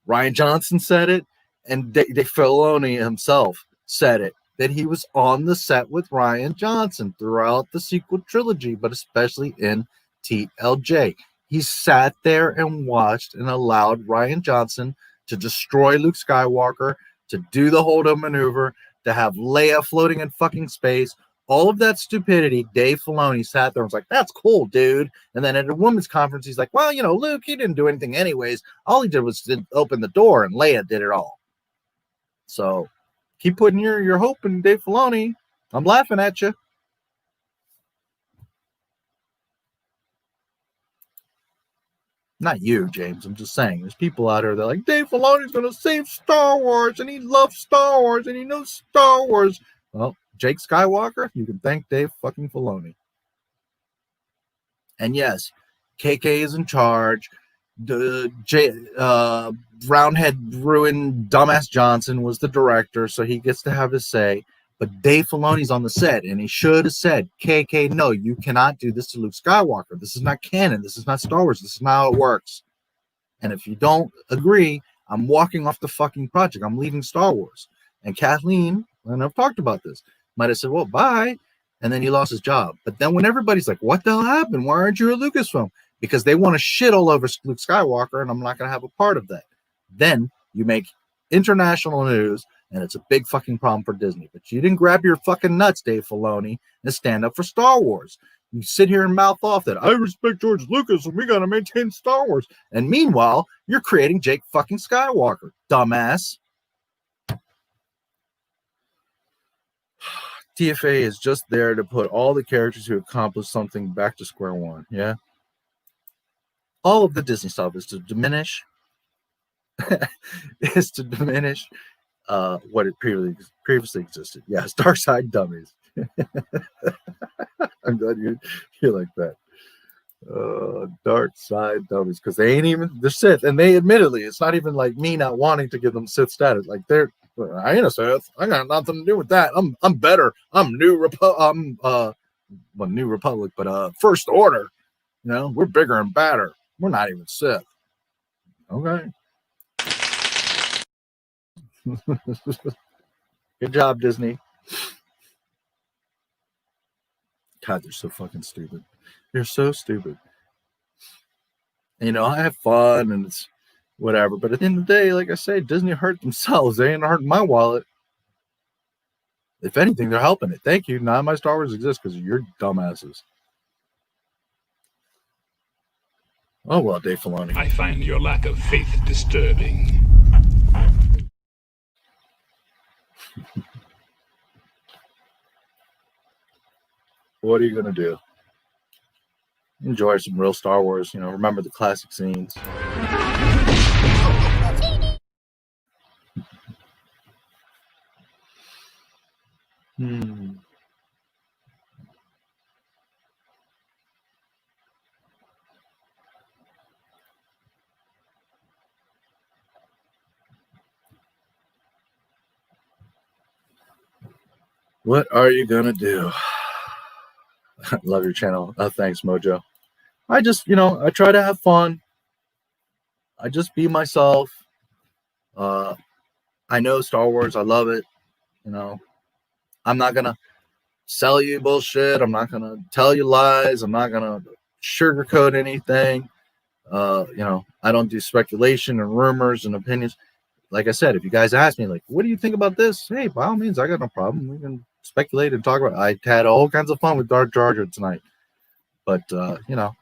Rian Johnson said it, and Dave Filoni himself said it, that he was on the set with Rian Johnson throughout the sequel trilogy, but especially in TLJ. He sat there and watched and allowed Rian Johnson to destroy Luke Skywalker, to do the hold-up maneuver, to have Leia floating in fucking space. All of that stupidity, Dave Filoni sat there and was like, that's cool, dude. And then at a women's conference, he's like, well, you know, Luke, he didn't do anything anyways. All he did was open the door, and Leia did it all. So keep putting your hope in Dave Filoni. I'm laughing at you. Not you, James. I'm just saying. There's people out here that are like, Dave Filoni's going to save Star Wars, and he loves Star Wars, and he knows Star Wars. Well, Jake Skywalker, you can thank Dave fucking Filoni. And yes, KK is in charge. Roundhead ruined Dumbass Johnson was the director, so he gets to have his say. But Dave Filoni's on the set, and he should have said, KK, no, you cannot do this to Luke Skywalker. This is not canon. This is not Star Wars. This is not how it works. And if you don't agree, I'm walking off the fucking project. I'm leaving Star Wars. And Kathleen, and I've talked about this, might have said, well, bye. And then he lost his job. But then when everybody's like, what the hell happened? Why aren't you at Lucasfilm? Because they want to shit all over Luke Skywalker, and I'm not going to have a part of that. Then you make international news, and it's a big fucking problem for Disney. But you didn't grab your fucking nuts, Dave Filoni, and stand up for Star Wars. You sit here and mouth off that I respect George Lucas and we got to maintain Star Wars. And meanwhile, you're creating Jake fucking Skywalker, dumbass. TFA is just there to put all the characters who accomplish something back to square one. Yeah. All of the Disney stuff is to diminish what it previously existed. Yes, dark side dummies. I'm glad you're like that. Dark side dummies, because they ain't even the Sith, and they admittedly, it's not even like me not wanting to give them Sith status. Like I ain't a Sith. I got nothing to do with that. I'm better. I'm New Republic, but First Order. You know, we're bigger and badder. We're not even Sith. Okay. Good job, Disney. God, they're so fucking stupid. They're so stupid. You know, I have fun and it's whatever, but at the end of the day, like I say, Disney hurt themselves. They ain't hurting my wallet. If anything, they're helping it. Thank you. Not my Star Wars exists because of your dumbasses. Oh, well, Dave Filoni. I find your lack of faith disturbing. What are you going to do? Enjoy some real Star Wars. You know, remember the classic scenes. What are you going to do? Love your channel. Thanks, Mojo. I just, you know, I try to have fun. I just be myself. I know Star Wars. I love it. You know, I'm not going to sell you bullshit. I'm not going to tell you lies. I'm not going to sugarcoat anything. You know, I don't do speculation and rumors and opinions. Like I said, if you guys ask me, like, what do you think about this? Hey, by all means, I got no problem. We can speculate and talk about it. I had all kinds of fun with Darth Jar Jar tonight. But, you know,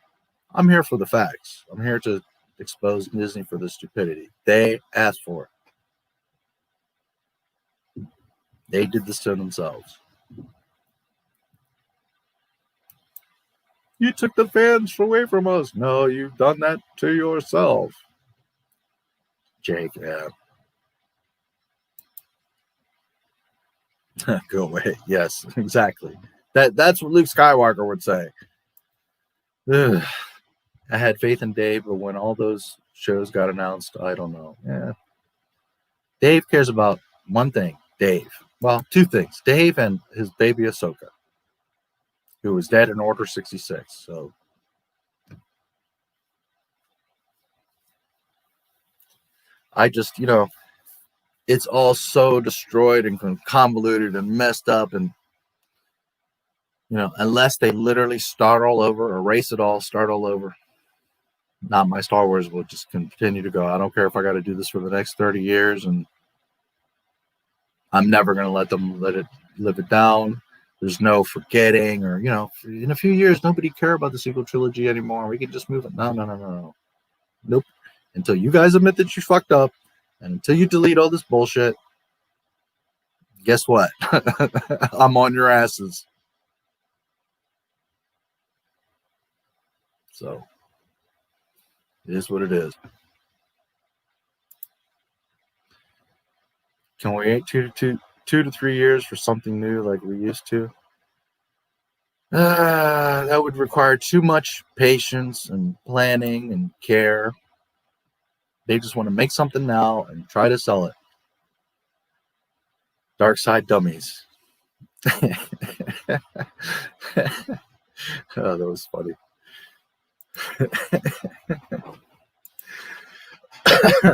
I'm here for the facts. I'm here to expose Disney for the stupidity. They asked for it. They did this to themselves. You took the fans away from us. No, you've done that to yourself. Jake, yeah. Go away. Yes, exactly. That's what Luke Skywalker would say. Ugh. I had faith in Dave, but when all those shows got announced, I don't know. Yeah. Dave cares about one thing. Dave. Well, two things. Dave and his baby Ahsoka, who was dead in Order 66. So I just, it's all so destroyed and convoluted and messed up, and unless they literally start all over, erase it all, start all over, Not My Star Wars will just continue to go. I don't care if I got to do this for the next 30 years, and I'm never going to let them live it down. There's no forgetting, or in a few years nobody care about the sequel trilogy anymore. We can just move it. No. Nope. Until you guys admit that you fucked up, and until you delete all this bullshit, guess what? I'm on your asses. So it is what it is. Can we wait 2 to 3 years for something new like we used to? That would require too much patience and planning and care. They just want to make something now and try to sell it. Dark side dummies. Oh, that was funny.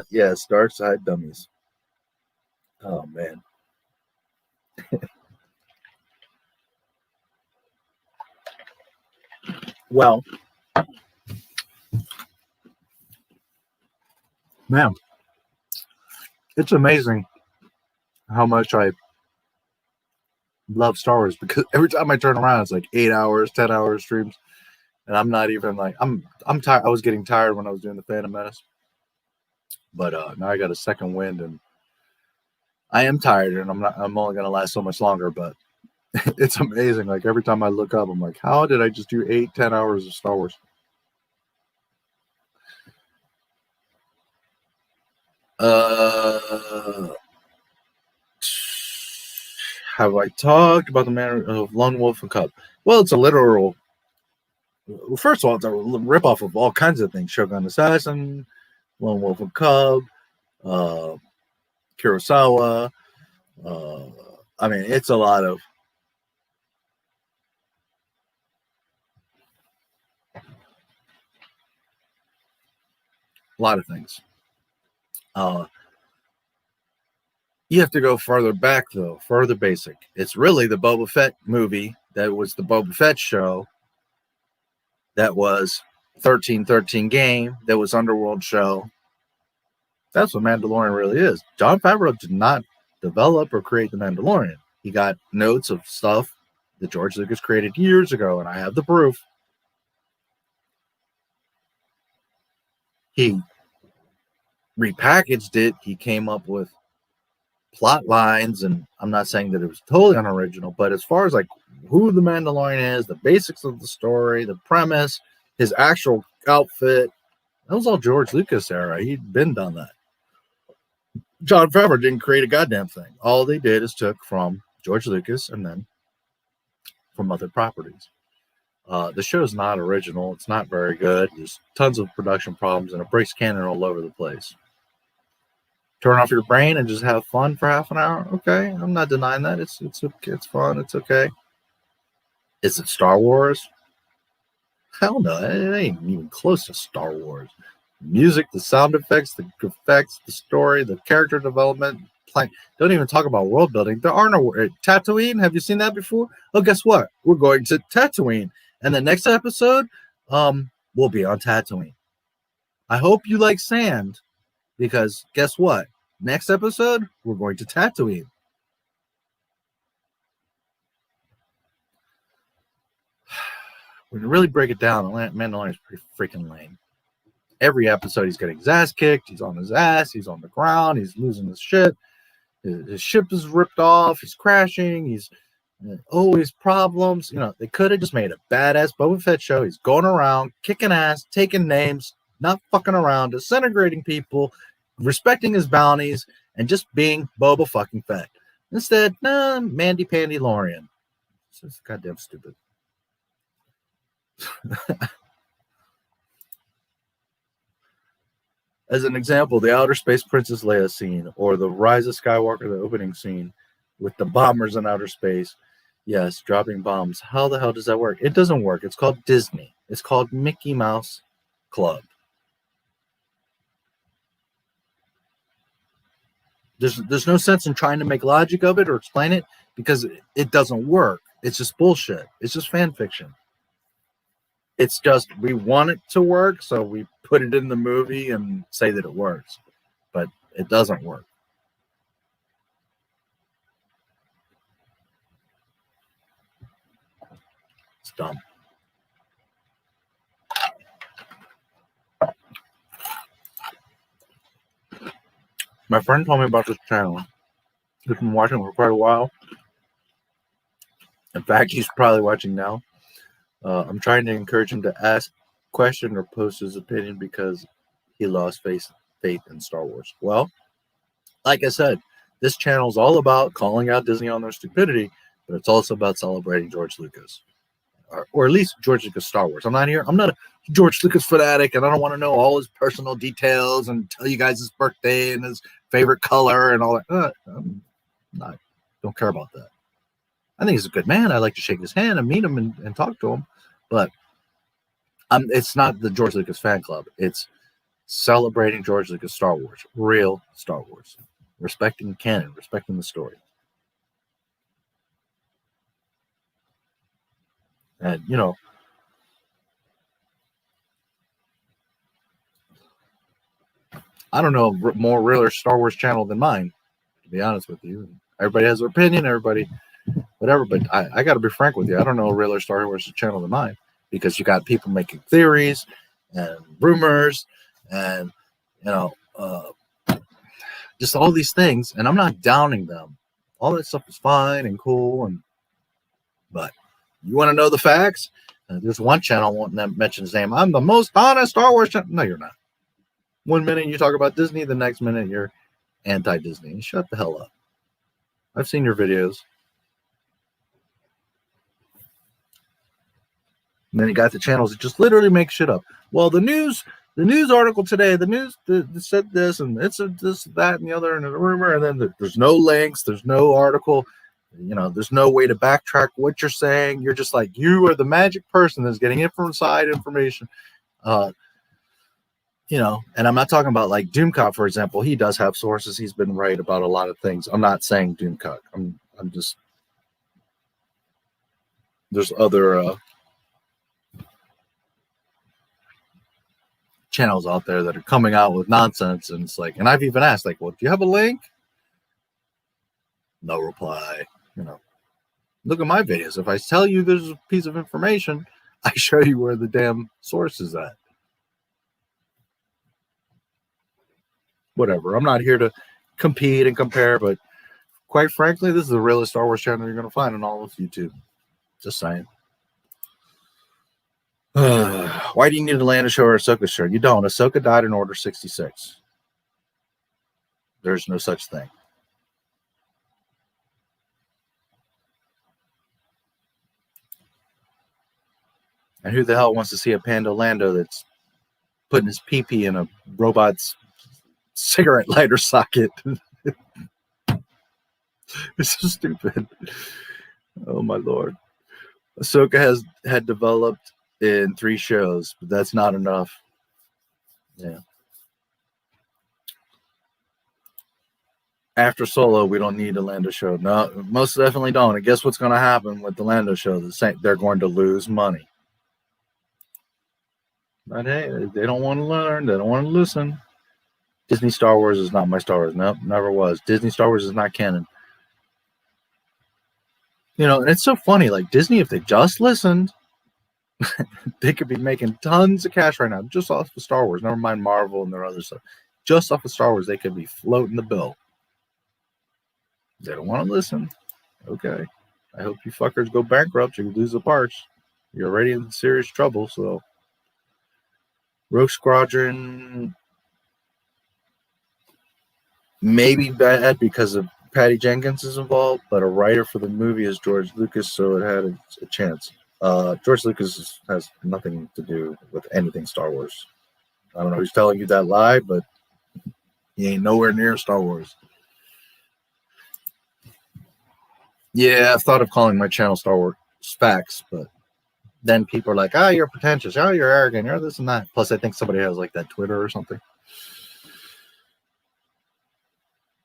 Yes, dark side dummies. Oh, man. Well, man, it's amazing how much I love Star Wars, because every time I turn around, it's like 8 hours, 10 hours streams. And I'm not even like, I'm tired. I was getting tired when I was doing the Phantom Menace. But now I got a second wind, and I am tired, and I'm only gonna last so much longer, but it's amazing. Like every time I look up, I'm like, how did I just do 8-10 hours of Star Wars? Have I talked about the matter of Lone Wolf and Cub? Well, it's a literal. First of all, it's a ripoff of all kinds of things: Shogun Assassin, Lone Wolf and Cub, Kurosawa. I mean, it's a lot of. A lot of things. You have to go further back, though, further basic. It's really the Boba Fett movie that was the Boba Fett show. That was 1313 game. That was Underworld show. That's what Mandalorian really is. Jon Favreau did not develop or create the Mandalorian. He got notes of stuff that George Lucas created years ago, and I have the proof. He repackaged it. He came up with plot lines, and I'm not saying that it was totally unoriginal, but as far as like who the Mandalorian is, the basics of the story, the premise, his actual outfit, that was all George Lucas era. He'd been done that. Jon Favreau didn't create a goddamn thing. All they did is took from George Lucas and then from other properties. The show's not original. It's not very good. There's tons of production problems, and it breaks canon all over the place. Turn off your brain and just have fun for half an hour. Okay, I'm not denying that. It's fun. It's okay. Is it Star Wars? Hell no, it ain't even close to Star Wars. Music, the sound effects, the story, the character development. Don't even talk about world building. There are no Tatooine. Have you seen that before? Oh, guess what? We're going to Tatooine, and the next episode, we'll be on Tatooine. I hope you like sand. Because guess what? Next episode, we're going to Tatooine. When you really break it down, Mandalorian is pretty freaking lame. Every episode, he's getting his ass kicked. He's on his ass. He's on the ground. He's losing his shit. His ship is ripped off. He's crashing. He's always problems. They could have just made a badass Boba Fett show. He's going around, kicking ass, taking names, not fucking around, disintegrating people, respecting his bounties, and just being Boba fucking Fett. Instead, Mandy Pandy Lorian. It's goddamn stupid. As an example, the Outer Space Princess Leia scene, or the Rise of Skywalker, the opening scene with the bombers in outer space. Yes, dropping bombs. How the hell does that work? It doesn't work. It's called Disney. It's called Mickey Mouse Club. There's no sense in trying to make logic of it or explain it because it doesn't work. It's just bullshit. It's just fan fiction. It's just we want it to work, so we put it in the movie and say that it works, but it doesn't work. It's dumb. My friend told me about this channel. He's been watching for quite a while. In fact, he's probably watching now. I'm trying to encourage him to ask, question, or post his opinion because he lost faith in Star Wars. Well, like I said, this channel is all about calling out Disney on their stupidity, but it's also about celebrating George Lucas. Or at least George Lucas Star Wars. I'm not a George Lucas fanatic, and I don't want to know all his personal details and tell you guys his birthday and his favorite color and all that. Don't care about that. I think he's a good man. I like to shake his hand and meet him and talk to him, but it's not the George Lucas fan club. It's celebrating George Lucas Star Wars, real Star Wars, respecting canon, respecting the story. And, you know, I don't know a more realer Star Wars channel than mine, to be honest with you. Everybody has their opinion, everybody, whatever, but I got to be frank with you. I don't know a realer Star Wars channel than mine because you got people making theories and rumors and, you know, just all these things. And I'm not downing them. All that stuff is fine and cool, but you want to know the facts? There's one channel I won't mention his name. I'm the most honest Star Wars channel. No, you're not. One minute you talk about Disney, the next minute you're anti-Disney. Shut the hell up. I've seen your videos. And then you got the channels that just literally make shit up. Well, the news article today, the news said this, and it's this, that, and the other, and a rumor, and then there's no links, there's no article. You know, there's no way to backtrack what you're saying. You're just like, you are the magic person that's getting inside information. You know, and I'm not talking about like Doomcock, for example. He does have sources. He's been right about a lot of things. I'm not saying Doomcock. I'm just, there's other channels out there that are coming out with nonsense. And it's like, and I've even asked, like, well, do you have a link? No reply. You know, look at my videos. If I tell you there's a piece of information, I show you where the damn source is at. Whatever. I'm not here to compete and compare, but quite frankly, this is the realest Star Wars channel you're going to find on all of YouTube. Just saying. Why do you need a Lando show or Ahsoka show? You don't. Ahsoka died in Order 66. There's no such thing. And who the hell wants to see a Pando Lando that's putting his pee-pee in a robot's cigarette lighter socket? It's so stupid. Oh my lord. Ahsoka had developed in 3 shows, but that's not enough. Yeah. After Solo, we don't need a Lando show. No, most definitely don't. And guess what's going to happen with the Lando show? They're going to lose money. But hey, they don't want to learn. They don't want to listen. Disney Star Wars is not my Star Wars. Nope, never was. Disney Star Wars is not canon. You know, and it's so funny. Like Disney, if they just listened, they could be making tons of cash right now just off of Star Wars. Never mind Marvel and their other stuff. Just off of Star Wars, they could be floating the bill. They don't want to listen. Okay. I hope you fuckers go bankrupt. You lose the parts. You're already in serious trouble. So, Rogue Squadron maybe bad because of Patty Jenkins is involved, but a writer for the movie is George Lucas, so it had a chance. George Lucas has nothing to do with anything Star Wars. I don't know who's telling you that lie, but he ain't nowhere near Star Wars. Yeah, I've thought of calling my channel Star Wars Facts, but then people are like, oh, you're pretentious. Oh, you're arrogant. You're this and that. Plus, I think somebody has like that Twitter or something.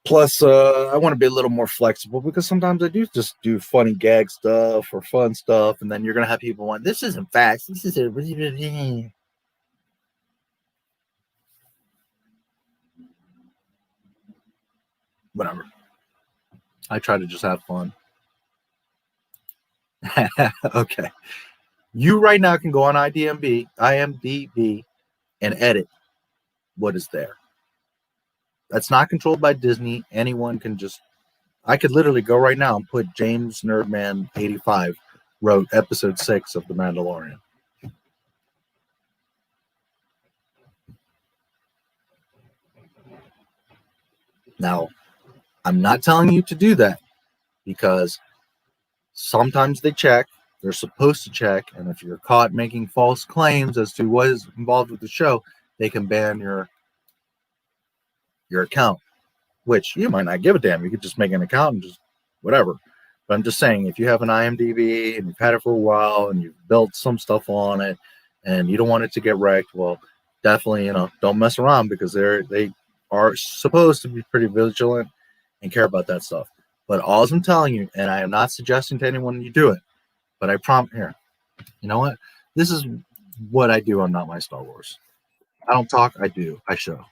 Plus, I want to be a little more flexible because sometimes I do just do funny gag stuff or fun stuff, and then you're gonna have people want this isn't facts. This is a whatever. I try to just have fun. Okay. You right now can go on IMDb, and edit what is there. That's not controlled by Disney. Anyone can just. I could literally go right now and put James Nerdman 85 wrote episode 6 of The Mandalorian. Now, I'm not telling you to do that because sometimes they check. They're supposed to check, and if you're caught making false claims as to what is involved with the show, they can ban your account, which you might not give a damn. You could just make an account and just whatever. But I'm just saying, if you have an IMDb and you've had it for a while and you've built some stuff on it and you don't want it to get wrecked, well, definitely, don't mess around because they are supposed to be pretty vigilant and care about that stuff. But all I'm telling you, and I am not suggesting to anyone you do it, but I prompt here. You know what? This is what I do on Not My Star Wars. I don't talk, I do. I show.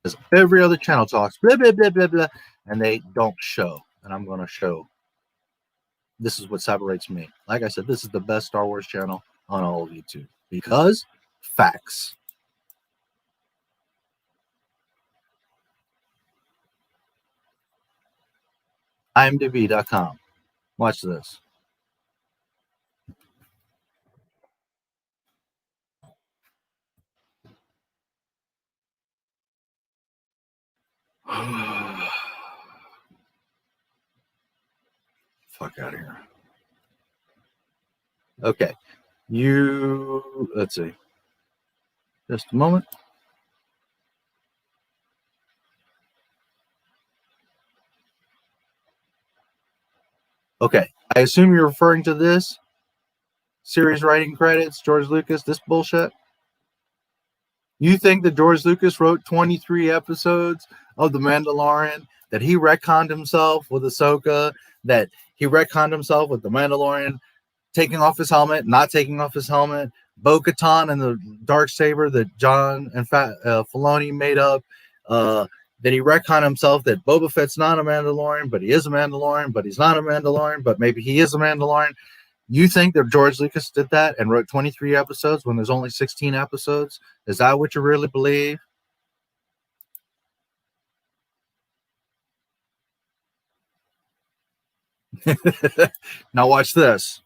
Because every other channel talks blah blah blah blah blah, and they don't show. And I'm going to show. This is what separates me. Like I said, this is the best Star Wars channel on all of YouTube because facts. IMDb.com. Watch this. Fuck out of here. Okay. Let's see. Just a moment. Okay. I assume you're referring to this series writing credits, George Lucas, this bullshit. You think that George Lucas wrote 23 episodes of The Mandalorian, that he retconned himself with Ahsoka, that he retconned himself with The Mandalorian taking off his helmet, not taking off his helmet, Bo-Katan and the Darksaber that John and Filoni made up, that he retconned himself that Boba Fett's not a Mandalorian, but he is a Mandalorian, but he's not a Mandalorian, but maybe he is a Mandalorian. You think that George Lucas did that and wrote 23 episodes when there's only 16 episodes? Is that what you really believe? Now watch this.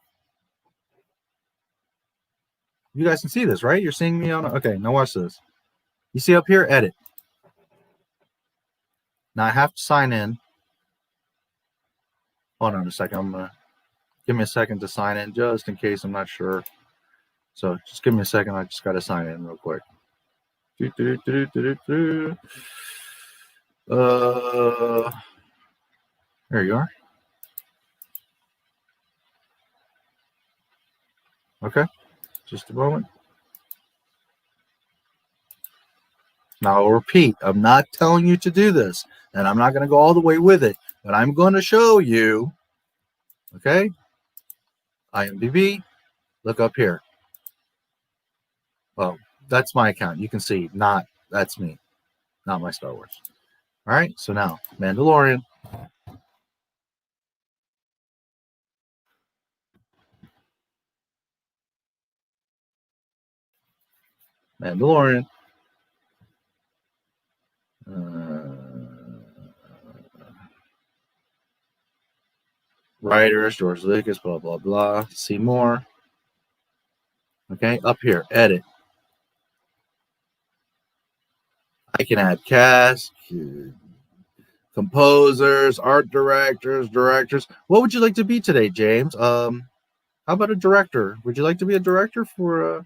You guys can see this, right? You're seeing me on. Okay, now watch this. You see up here, edit. Now I have to sign in. Hold on a second. Give me a second to sign in just in case I'm not sure. So just give me a second. I just got to sign in real quick. There you are. Okay, just a moment. Now I'll repeat, I'm not telling you to do this, and I'm not going to go all the way with it, but I'm going to show you. Okay, IMDb, look up here. Well, that's my account. You can see, that's me, not my Star Wars. All right, so now Mandalorian. Mandalorian. Writers, George Lucas, blah, blah, blah. See more. Okay, up here, edit. I can add cast, composers, art directors. What would you like to be today, James? How about a director? Would you like to be a director for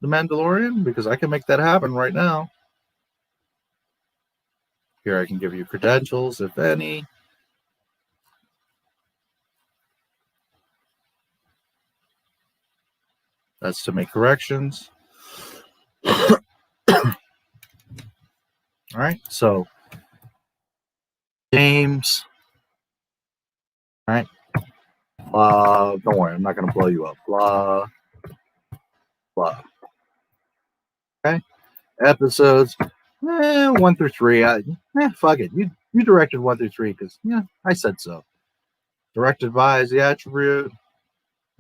The Mandalorian? Because I can make that happen right now. Here I can give you credentials, if any. That's to make corrections. All right, so James. All right. Don't worry, I'm not gonna blow you up. Blah blah. Okay. Episodes 1 through 3. Fuck it. You directed 1 through 3 because I said so. Directed by is the attribute.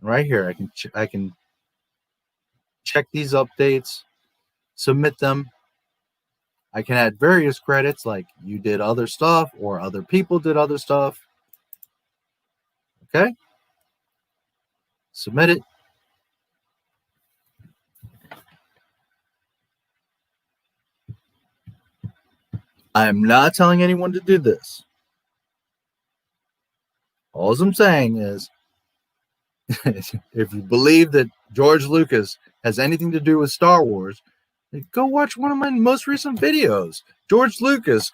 Right here, I can check these updates, submit them. I can add various credits like you did other stuff or other people did other stuff. Okay. Submit it. I am not telling anyone to do this. All I'm saying is if you believe that George Lucas has anything to do with Star Wars, go watch one of my most recent videos. George Lucas,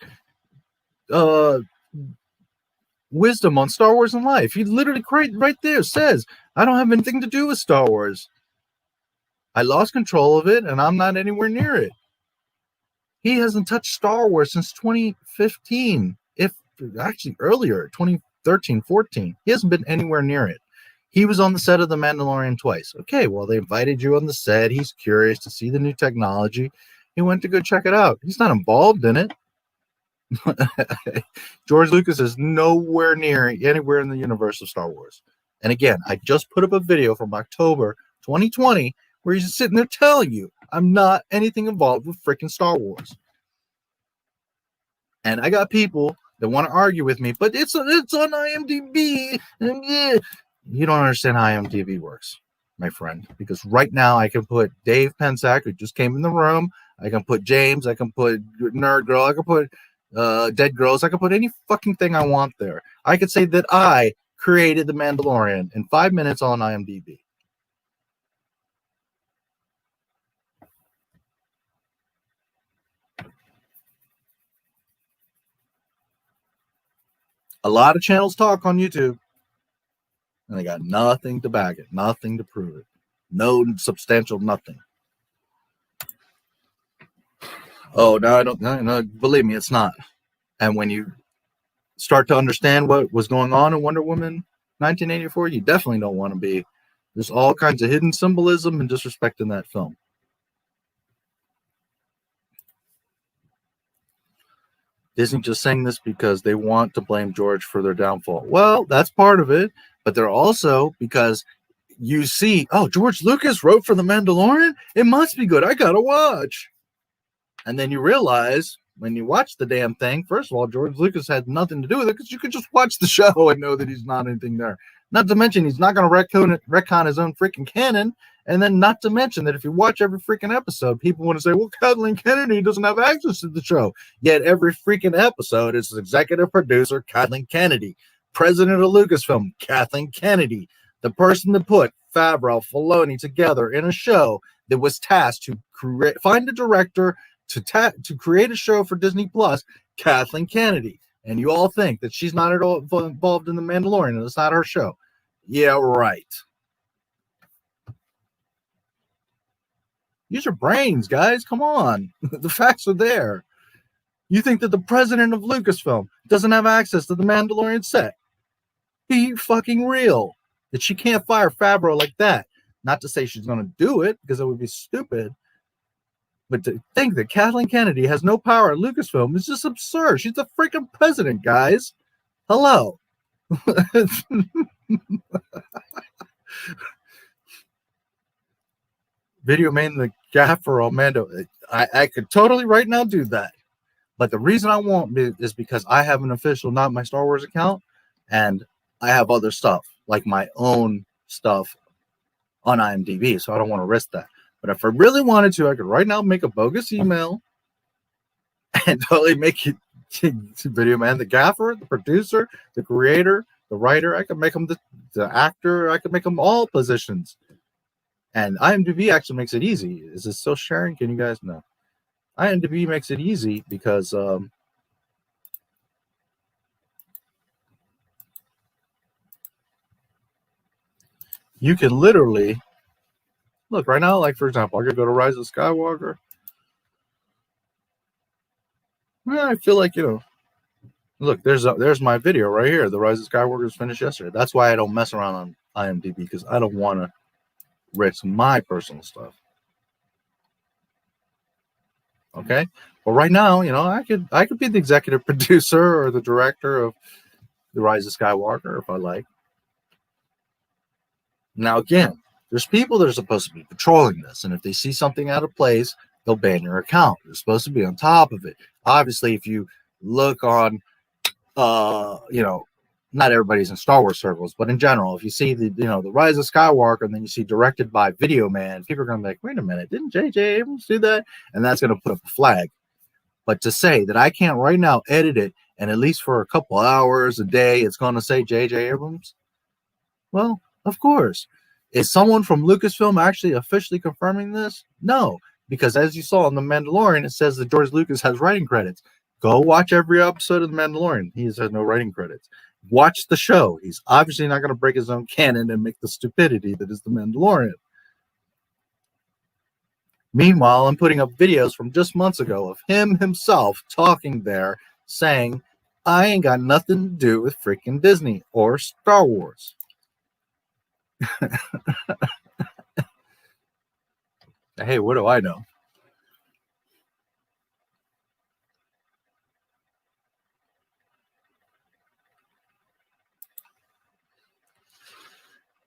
wisdom on Star Wars and life. He literally right there says, I don't have anything to do with Star Wars. I lost control of it and I'm not anywhere near it. He hasn't touched Star Wars since 2015, if actually earlier, 2013, 14. He hasn't been anywhere near it. He was on the set of The Mandalorian twice. Okay, well, they invited you on the set. He's curious to see the new technology. He went to go check it out. He's not involved in it. George Lucas is nowhere near anywhere in the universe of Star Wars. And again, I just put up a video from October 2020 where he's sitting there telling you I'm not anything involved with freaking Star Wars. And I got people that want to argue with me, but it's on IMDb. You don't understand how IMDb works, my friend, because right now I can put Dave Pensack, who just came in the room. I can put James. I can put Nerd Girl. I can put Dead Girls. I can put any fucking thing I want there. I could say that I created The Mandalorian in 5 minutes on IMDb. A lot of channels talk on YouTube, and they got nothing to back it, nothing to prove it, no substantial nothing. Oh, no, I don't. No, believe me, it's not. And when you start to understand what was going on in Wonder Woman 1984, you definitely don't want to be. There's all kinds of hidden symbolism and disrespect in that film. Disney just saying this because they want to blame George for their downfall. Well, that's part of it, but they're also because you see, oh, George Lucas wrote for The Mandalorian? It must be good. I gotta watch. And then you realize when you watch the damn thing, first of all, George Lucas had nothing to do with it because you could just watch the show and know that he's not anything there. Not to mention he's not going to retcon his own freaking canon. And then not to mention that if you watch every freaking episode, people want to say, well, Kathleen Kennedy doesn't have access to the show. Yet every freaking episode is executive producer Kathleen Kennedy, president of Lucasfilm, Kathleen Kennedy, the person that put Favreau, Filoni together in a show that was tasked to find a director to create a show for Disney Plus, Kathleen Kennedy. And you all think that she's not at all involved in The Mandalorian and it's not her show. Yeah, right. Use your brains, guys. Come on. The facts are there. You think that the president of Lucasfilm doesn't have access to the Mandalorian set? Be fucking real. That she can't fire Favreau like that. Not to say she's going to do it, because it would be stupid. But to think that Kathleen Kennedy has no power at Lucasfilm is just absurd. She's the freaking president, guys. Hello. Video man the gaffer Armando. I could totally right now do that. But the reason I won't is because I have an official Not My Star Wars account and I have other stuff like my own stuff on IMDb. So I don't want to risk that. But if I really wanted to, I could right now make a bogus email and totally make it Video man the gaffer, the producer, the creator, the writer. I could make them the actor. I could make them all positions. And IMDb actually makes it easy. Is it still sharing? Can you guys know? IMDb makes it easy because you can literally look right now. Like for example, I could go to Rise of Skywalker. Well, I feel like, look, there's my video right here. The Rise of Skywalker was finished yesterday. That's why I don't mess around on IMDb, because I don't want to risk my personal stuff. Okay, but right now, I could be the executive producer or the director of The Rise of Skywalker if I like. Now, again, there's people that are supposed to be patrolling this, and if they see something out of place, they'll ban your account. They're supposed to be on top of it. Obviously, if you look on, not everybody's in Star Wars circles, but in general, if you see the Rise of Skywalker, and then you see directed by Video Man, people are going to be like, wait a minute, didn't J.J. Abrams do that? And that's going to put up a flag. But to say that I can't right now edit it, and at least for a couple hours a day, it's going to say J.J. Abrams, well, of course. Is someone from Lucasfilm actually officially confirming this? No, because as you saw in The Mandalorian, it says that George Lucas has writing credits. Go watch every episode of The Mandalorian. He has no writing credits. Watch the show. He's obviously not going to break his own canon and make the stupidity that is The Mandalorian. Meanwhile, I'm putting up videos from just months ago of him himself talking there, saying, I ain't got nothing to do with freaking Disney or Star Wars. Hey, what do I know?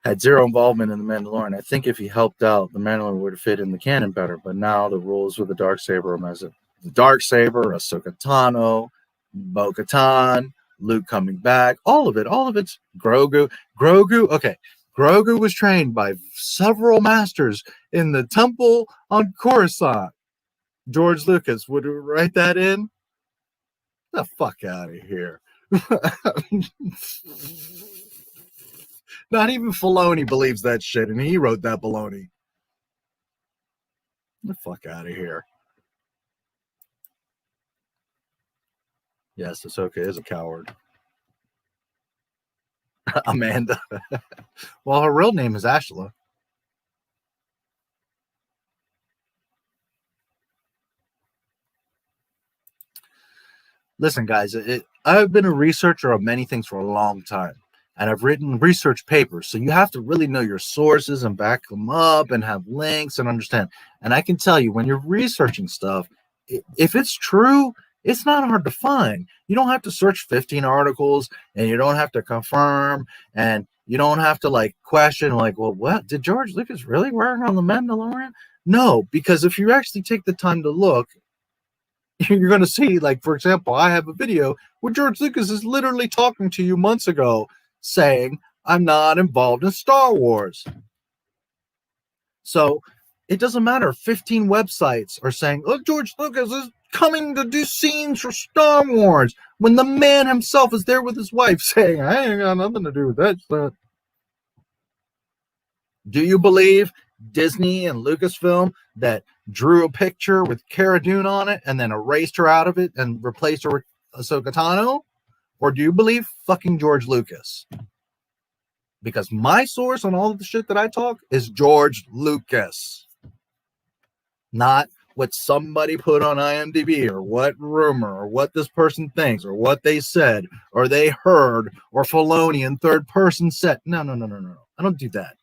Had zero involvement in The Mandalorian. I think if he helped out, The Mandalorian would have fit in the canon better. But now the rules with the Darksaber, as the Darksaber, Ahsoka Tano, Bo-Katan, Luke coming back, all of it's Grogu. Okay, Grogu was trained by several masters in the temple on Coruscant. George Lucas would write that in? The fuck out of here. Not even Filoni believes that shit, and he wrote that baloney. The fuck out of here. Yes, Ahsoka is a coward. Amanda. Well, her real name is Ashla. Listen, guys, I've been a researcher of many things for a long time. And I've written research papers. So you have to really know your sources and back them up and have links and understand. And I can tell you, when you're researching stuff, if it's true, it's not hard to find. You don't have to search 15 articles, and you don't have to confirm, and you don't have to question well, what did George Lucas really work on The Mandalorian? No, because if you actually take the time to look, you're going to see, for example, I have a video where George Lucas is literally talking to you months ago saying, I'm not involved in Star Wars. So it doesn't matter. 15 websites are saying, look, George Lucas is coming to do scenes for Star Wars, when the man himself is there with his wife saying, I ain't got nothing to do with that stuff. Do you believe Disney and Lucasfilm that drew a picture with Cara Dune on it and then erased her out of it and replaced her with Ahsoka Tano? Or do you believe fucking George Lucas? Because my source on all of the shit that I talk is George Lucas. Not what somebody put on IMDb or what rumor or what this person thinks or what they said or they heard or Filoni in third person said. No. I don't do that.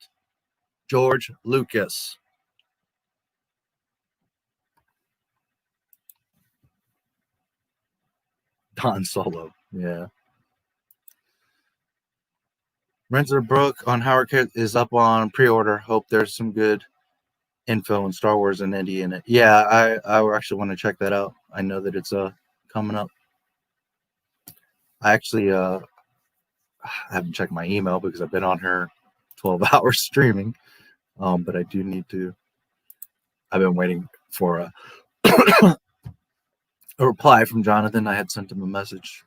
George Lucas. Don Solo. Yeah. Rinzler book on Howard is up on pre-order. Hope there's some good info on Star Wars and Indy in it. Yeah, I actually want to check that out. I know that it's coming up. I actually haven't checked my email because I've been on here 12 hours streaming. But I do need to. I've been waiting for a reply from Jonathan. I had sent him a message.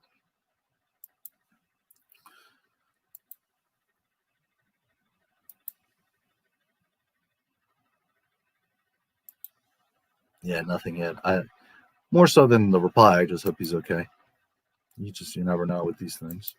Yeah, nothing yet. More so than the reply. I just hope he's okay. You never know with these things.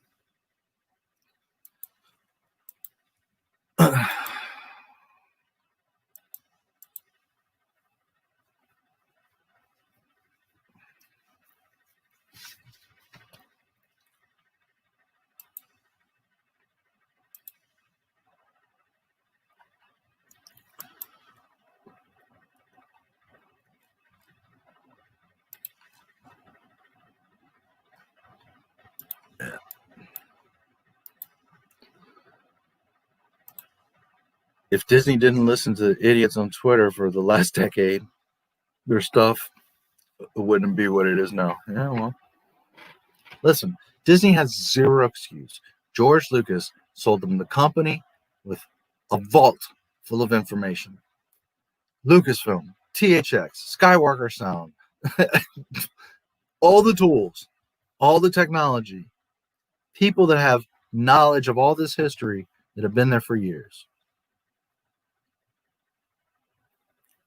If Disney didn't listen to idiots on Twitter for the last decade, their stuff wouldn't be what it is now. Yeah, well, listen, Disney has zero excuse. George Lucas sold them the company with a vault full of information. Lucasfilm, THX, Skywalker Sound, all the tools, all the technology, people that have knowledge of all this history that have been there for years.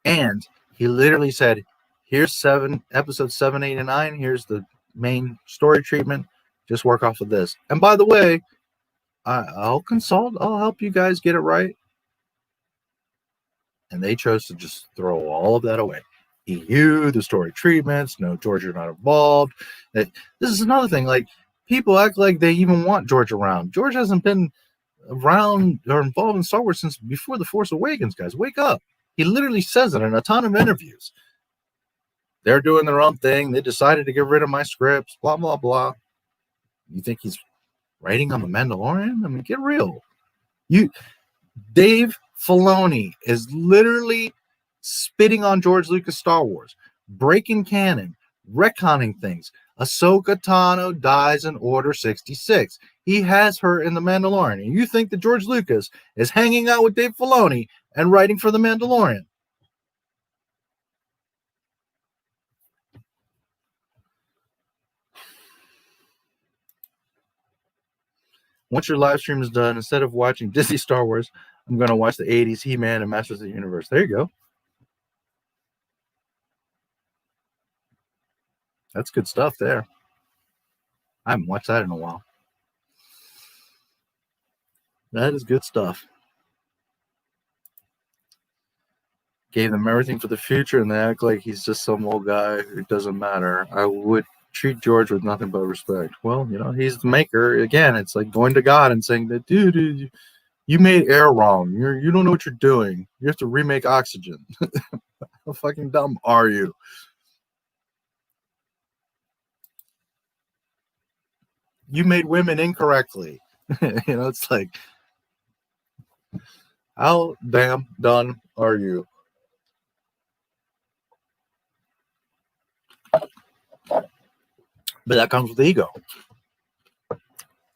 And he literally said, here's episodes 7, 8, and 9. Here's the main story treatment. Just work off of this. And by the way, I'll consult. I'll help you guys get it right. And they chose to just throw all of that away. EU, the story treatments, no, George, you're not involved. This is another thing. Like, people act like they even want George around. George hasn't been around or involved in Star Wars since before The Force Awakens, guys. Wake up. He literally says it in a ton of interviews. They're doing their own thing. They decided to get rid of my scripts, blah, blah, blah. You think he's writing on The Mandalorian? I mean, get real. Dave Filoni is literally spitting on George Lucas Star Wars, breaking canon, retconning things. Ahsoka Tano dies in Order 66. He has her in The Mandalorian. And you think that George Lucas is hanging out with Dave Filoni and writing for The Mandalorian? Once your live stream is done, instead of watching Disney Star Wars, I'm going to watch the 80s He-Man and Masters of the Universe. There you go. That's good stuff there. I haven't watched that in a while. That is good stuff. Gave them everything for the future, and they act like he's just some old guy who doesn't matter. I would treat George with nothing but respect. Well, you know, he's the maker. Again, it's like going to God and saying that, dude, you made air wrong. You don't know what you're doing. You have to remake Oxygen. How fucking dumb are you? You made women incorrectly. You know, it's like, how damn done are you? But that comes with ego.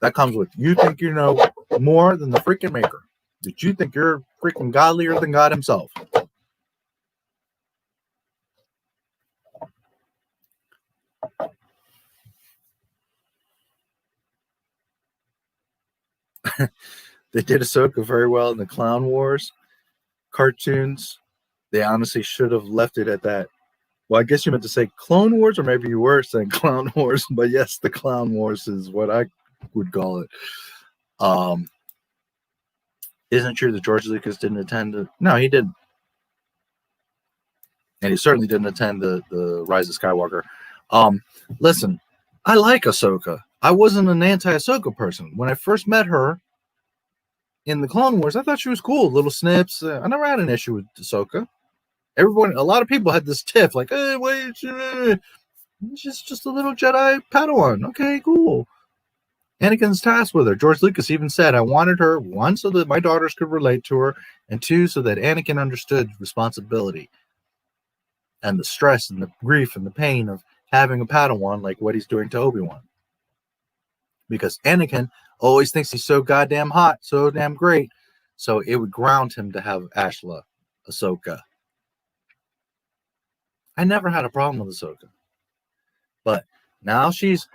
That comes with, you think you know more than the freaking maker. That you think you're freaking godlier than God himself. They did Ahsoka very well in the Clone Wars cartoons. They honestly should have left it at that. Well, I guess you meant to say Clone Wars, or maybe you were saying Clown Wars, but yes, the Clown Wars is what I would call it. Isn't true that George Lucas didn't attend it? No, he didn't. And he certainly didn't attend the Rise of Skywalker. Listen, I like Ahsoka. I wasn't an anti-Ahsoka person. When I first met her in the Clone Wars, I thought she was cool. Little snips. I never had an issue with Ahsoka. A lot of people had this tiff, like, hey, wait, she's just a little Jedi Padawan. Okay, cool. Anakin's tasked with her. George Lucas even said, I wanted her, one, so that my daughters could relate to her, and two, so that Anakin understood responsibility and the stress and the grief and the pain of having a Padawan like what he's doing to Obi-Wan. Because Anakin always thinks he's so goddamn hot, so damn great, so it would ground him to have Ashla, Ahsoka. I never had a problem with Ahsoka. But now she's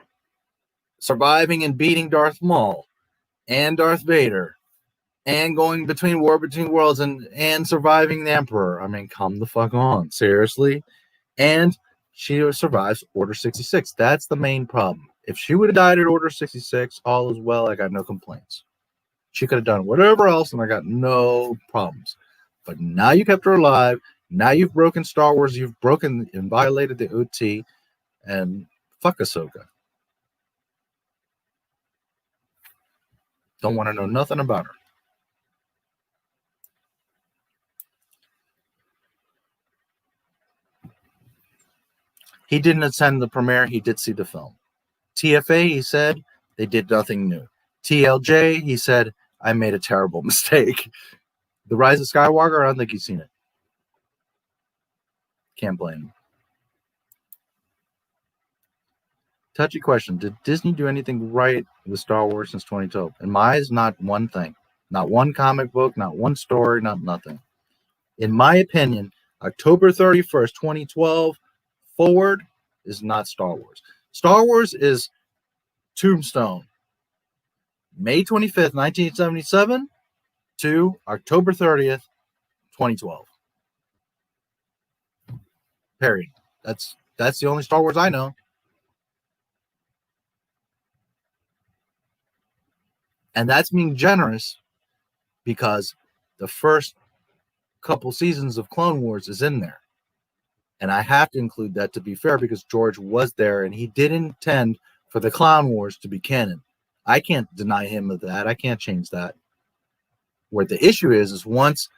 surviving and beating Darth Maul and Darth Vader and going between War Between Worlds and surviving the Emperor. I mean, come the fuck on. Seriously? And she survives Order 66. That's the main problem. If she would have died at Order 66, all is well. I got no complaints. She could have done whatever else, and I got no problems. But now you kept her alive. Now you've broken Star Wars. You've broken and violated the OT. And fuck Ahsoka. Don't want to know nothing about her. He didn't attend the premiere. He did see the film. TFA, he said, they did nothing new. TLJ, he said, I made a terrible mistake. The Rise of Skywalker, I don't think you've seen it. Can't blame him. Touchy question. Did Disney do anything right with Star Wars since 2012? In my eyes, not one thing. Not one comic book, not one story, not nothing. In my opinion, October 31st, 2012 forward is not Star Wars. Star Wars is Tombstone. May 25th, 1977 to October 30th, 2012. Period. That's the only Star Wars I know. And that's being generous because the first couple seasons of Clone Wars is in there. And I have to include that to be fair because George was there and he did intend for the Clone Wars to be canon. I can't deny him of that. I can't change that. Where the issue is once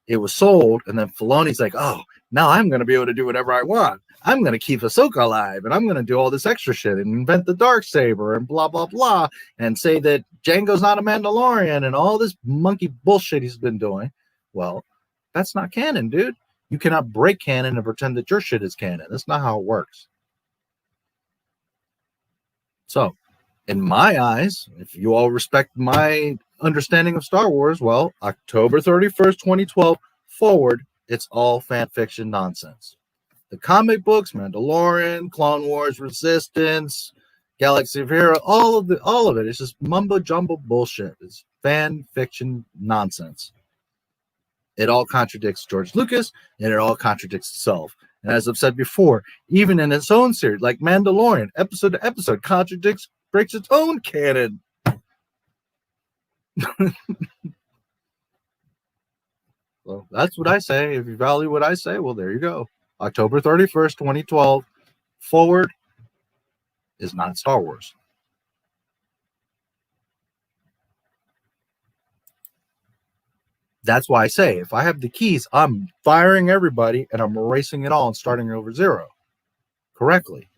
it was sold and then Filoni's like, oh, now I'm going to be able to do whatever I want. I'm going to keep Ahsoka alive and I'm going to do all this extra shit and invent the Darksaber and blah, blah, blah, and say that Jango's not a Mandalorian and all this monkey bullshit he's been doing. Well, that's not canon, dude. You cannot break canon and pretend that your shit is canon. That's not how it works. So, in my eyes, if you all respect my understanding of Star Wars, well, October 31st, 2012 forward, it's all fan fiction nonsense. The comic books, Mandalorian, Clone Wars, Resistance, Galaxy of Heroes, all of it. It's just mumbo jumbo bullshit. It's fan fiction nonsense. It all contradicts George Lucas, and it all contradicts itself. And as I've said before, even in its own series, like Mandalorian, episode to episode, breaks its own canon. Well, that's what I say. If you value what I say, well, there you go. October 31st, 2012 forward is not Star Wars. That's why I say, if I have the keys, I'm firing everybody and I'm erasing it all and starting over zero correctly.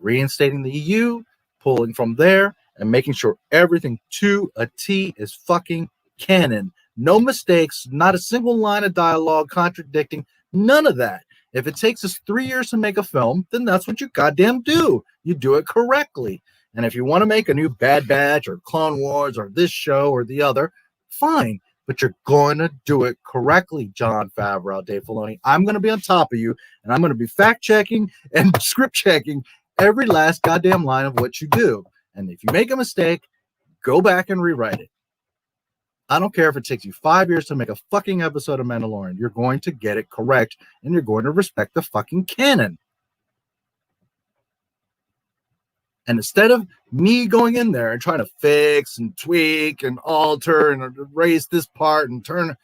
Reinstating the EU, pulling from there, and making sure everything to a T is fucking canon. No mistakes, not a single line of dialogue contradicting, none of that. If it takes us 3 years to make a film, then that's what you goddamn do. You do it correctly. And if you want to make a new Bad Batch or Clone Wars or this show or the other, fine. But you're going to do it correctly, Jon Favreau, Dave Filoni. I'm going to be on top of you, and I'm going to be fact-checking and script-checking every last goddamn line of what you do. And if you make a mistake, go back and rewrite it. I don't care if it takes you 5 years to make a fucking episode of Mandalorian. You're going to get it correct, and you're going to respect the fucking canon. And instead of me going in there and trying to fix and tweak and alter and erase this part and turn,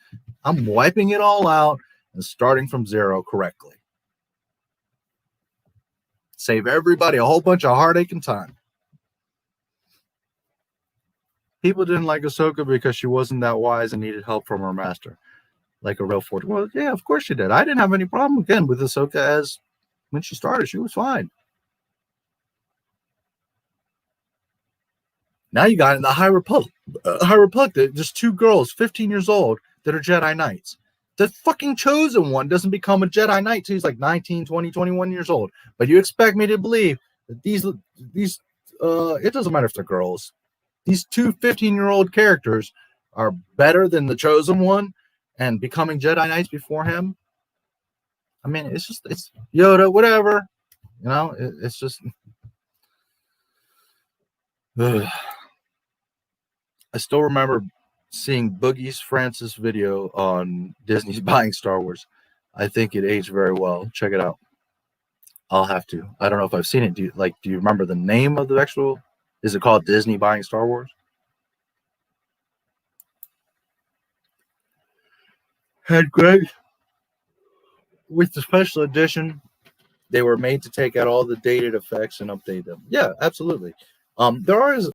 I'm wiping it all out and starting from zero correctly. Save everybody a whole bunch of heartache and time. People didn't like Ahsoka because she wasn't that wise and needed help from her master. Like a real fortune. Well, yeah, of course she did. I didn't have any problem, again, with Ahsoka as when she started. She was fine. Now you got in the High Republic. There's two girls, 15 years old, that are Jedi Knights. The fucking chosen one doesn't become a Jedi Knight till he's like 19, 20, 21 years old. But you expect me to believe that these it doesn't matter if they're girls. These two 15-year-old characters are better than the chosen one and becoming Jedi Knights before him. I mean, it's Yoda, whatever. You know, it's just... Ugh. I still remember seeing Boogie's Francis video on Disney's buying Star Wars. I think it aged very well. Check it out. I'll have to. I don't know if I've seen it. Do you remember the name of the actual? Is it called Disney Buying Star Wars? Had Greg with the special edition. They were made to take out all the dated effects and update them. Yeah, absolutely. There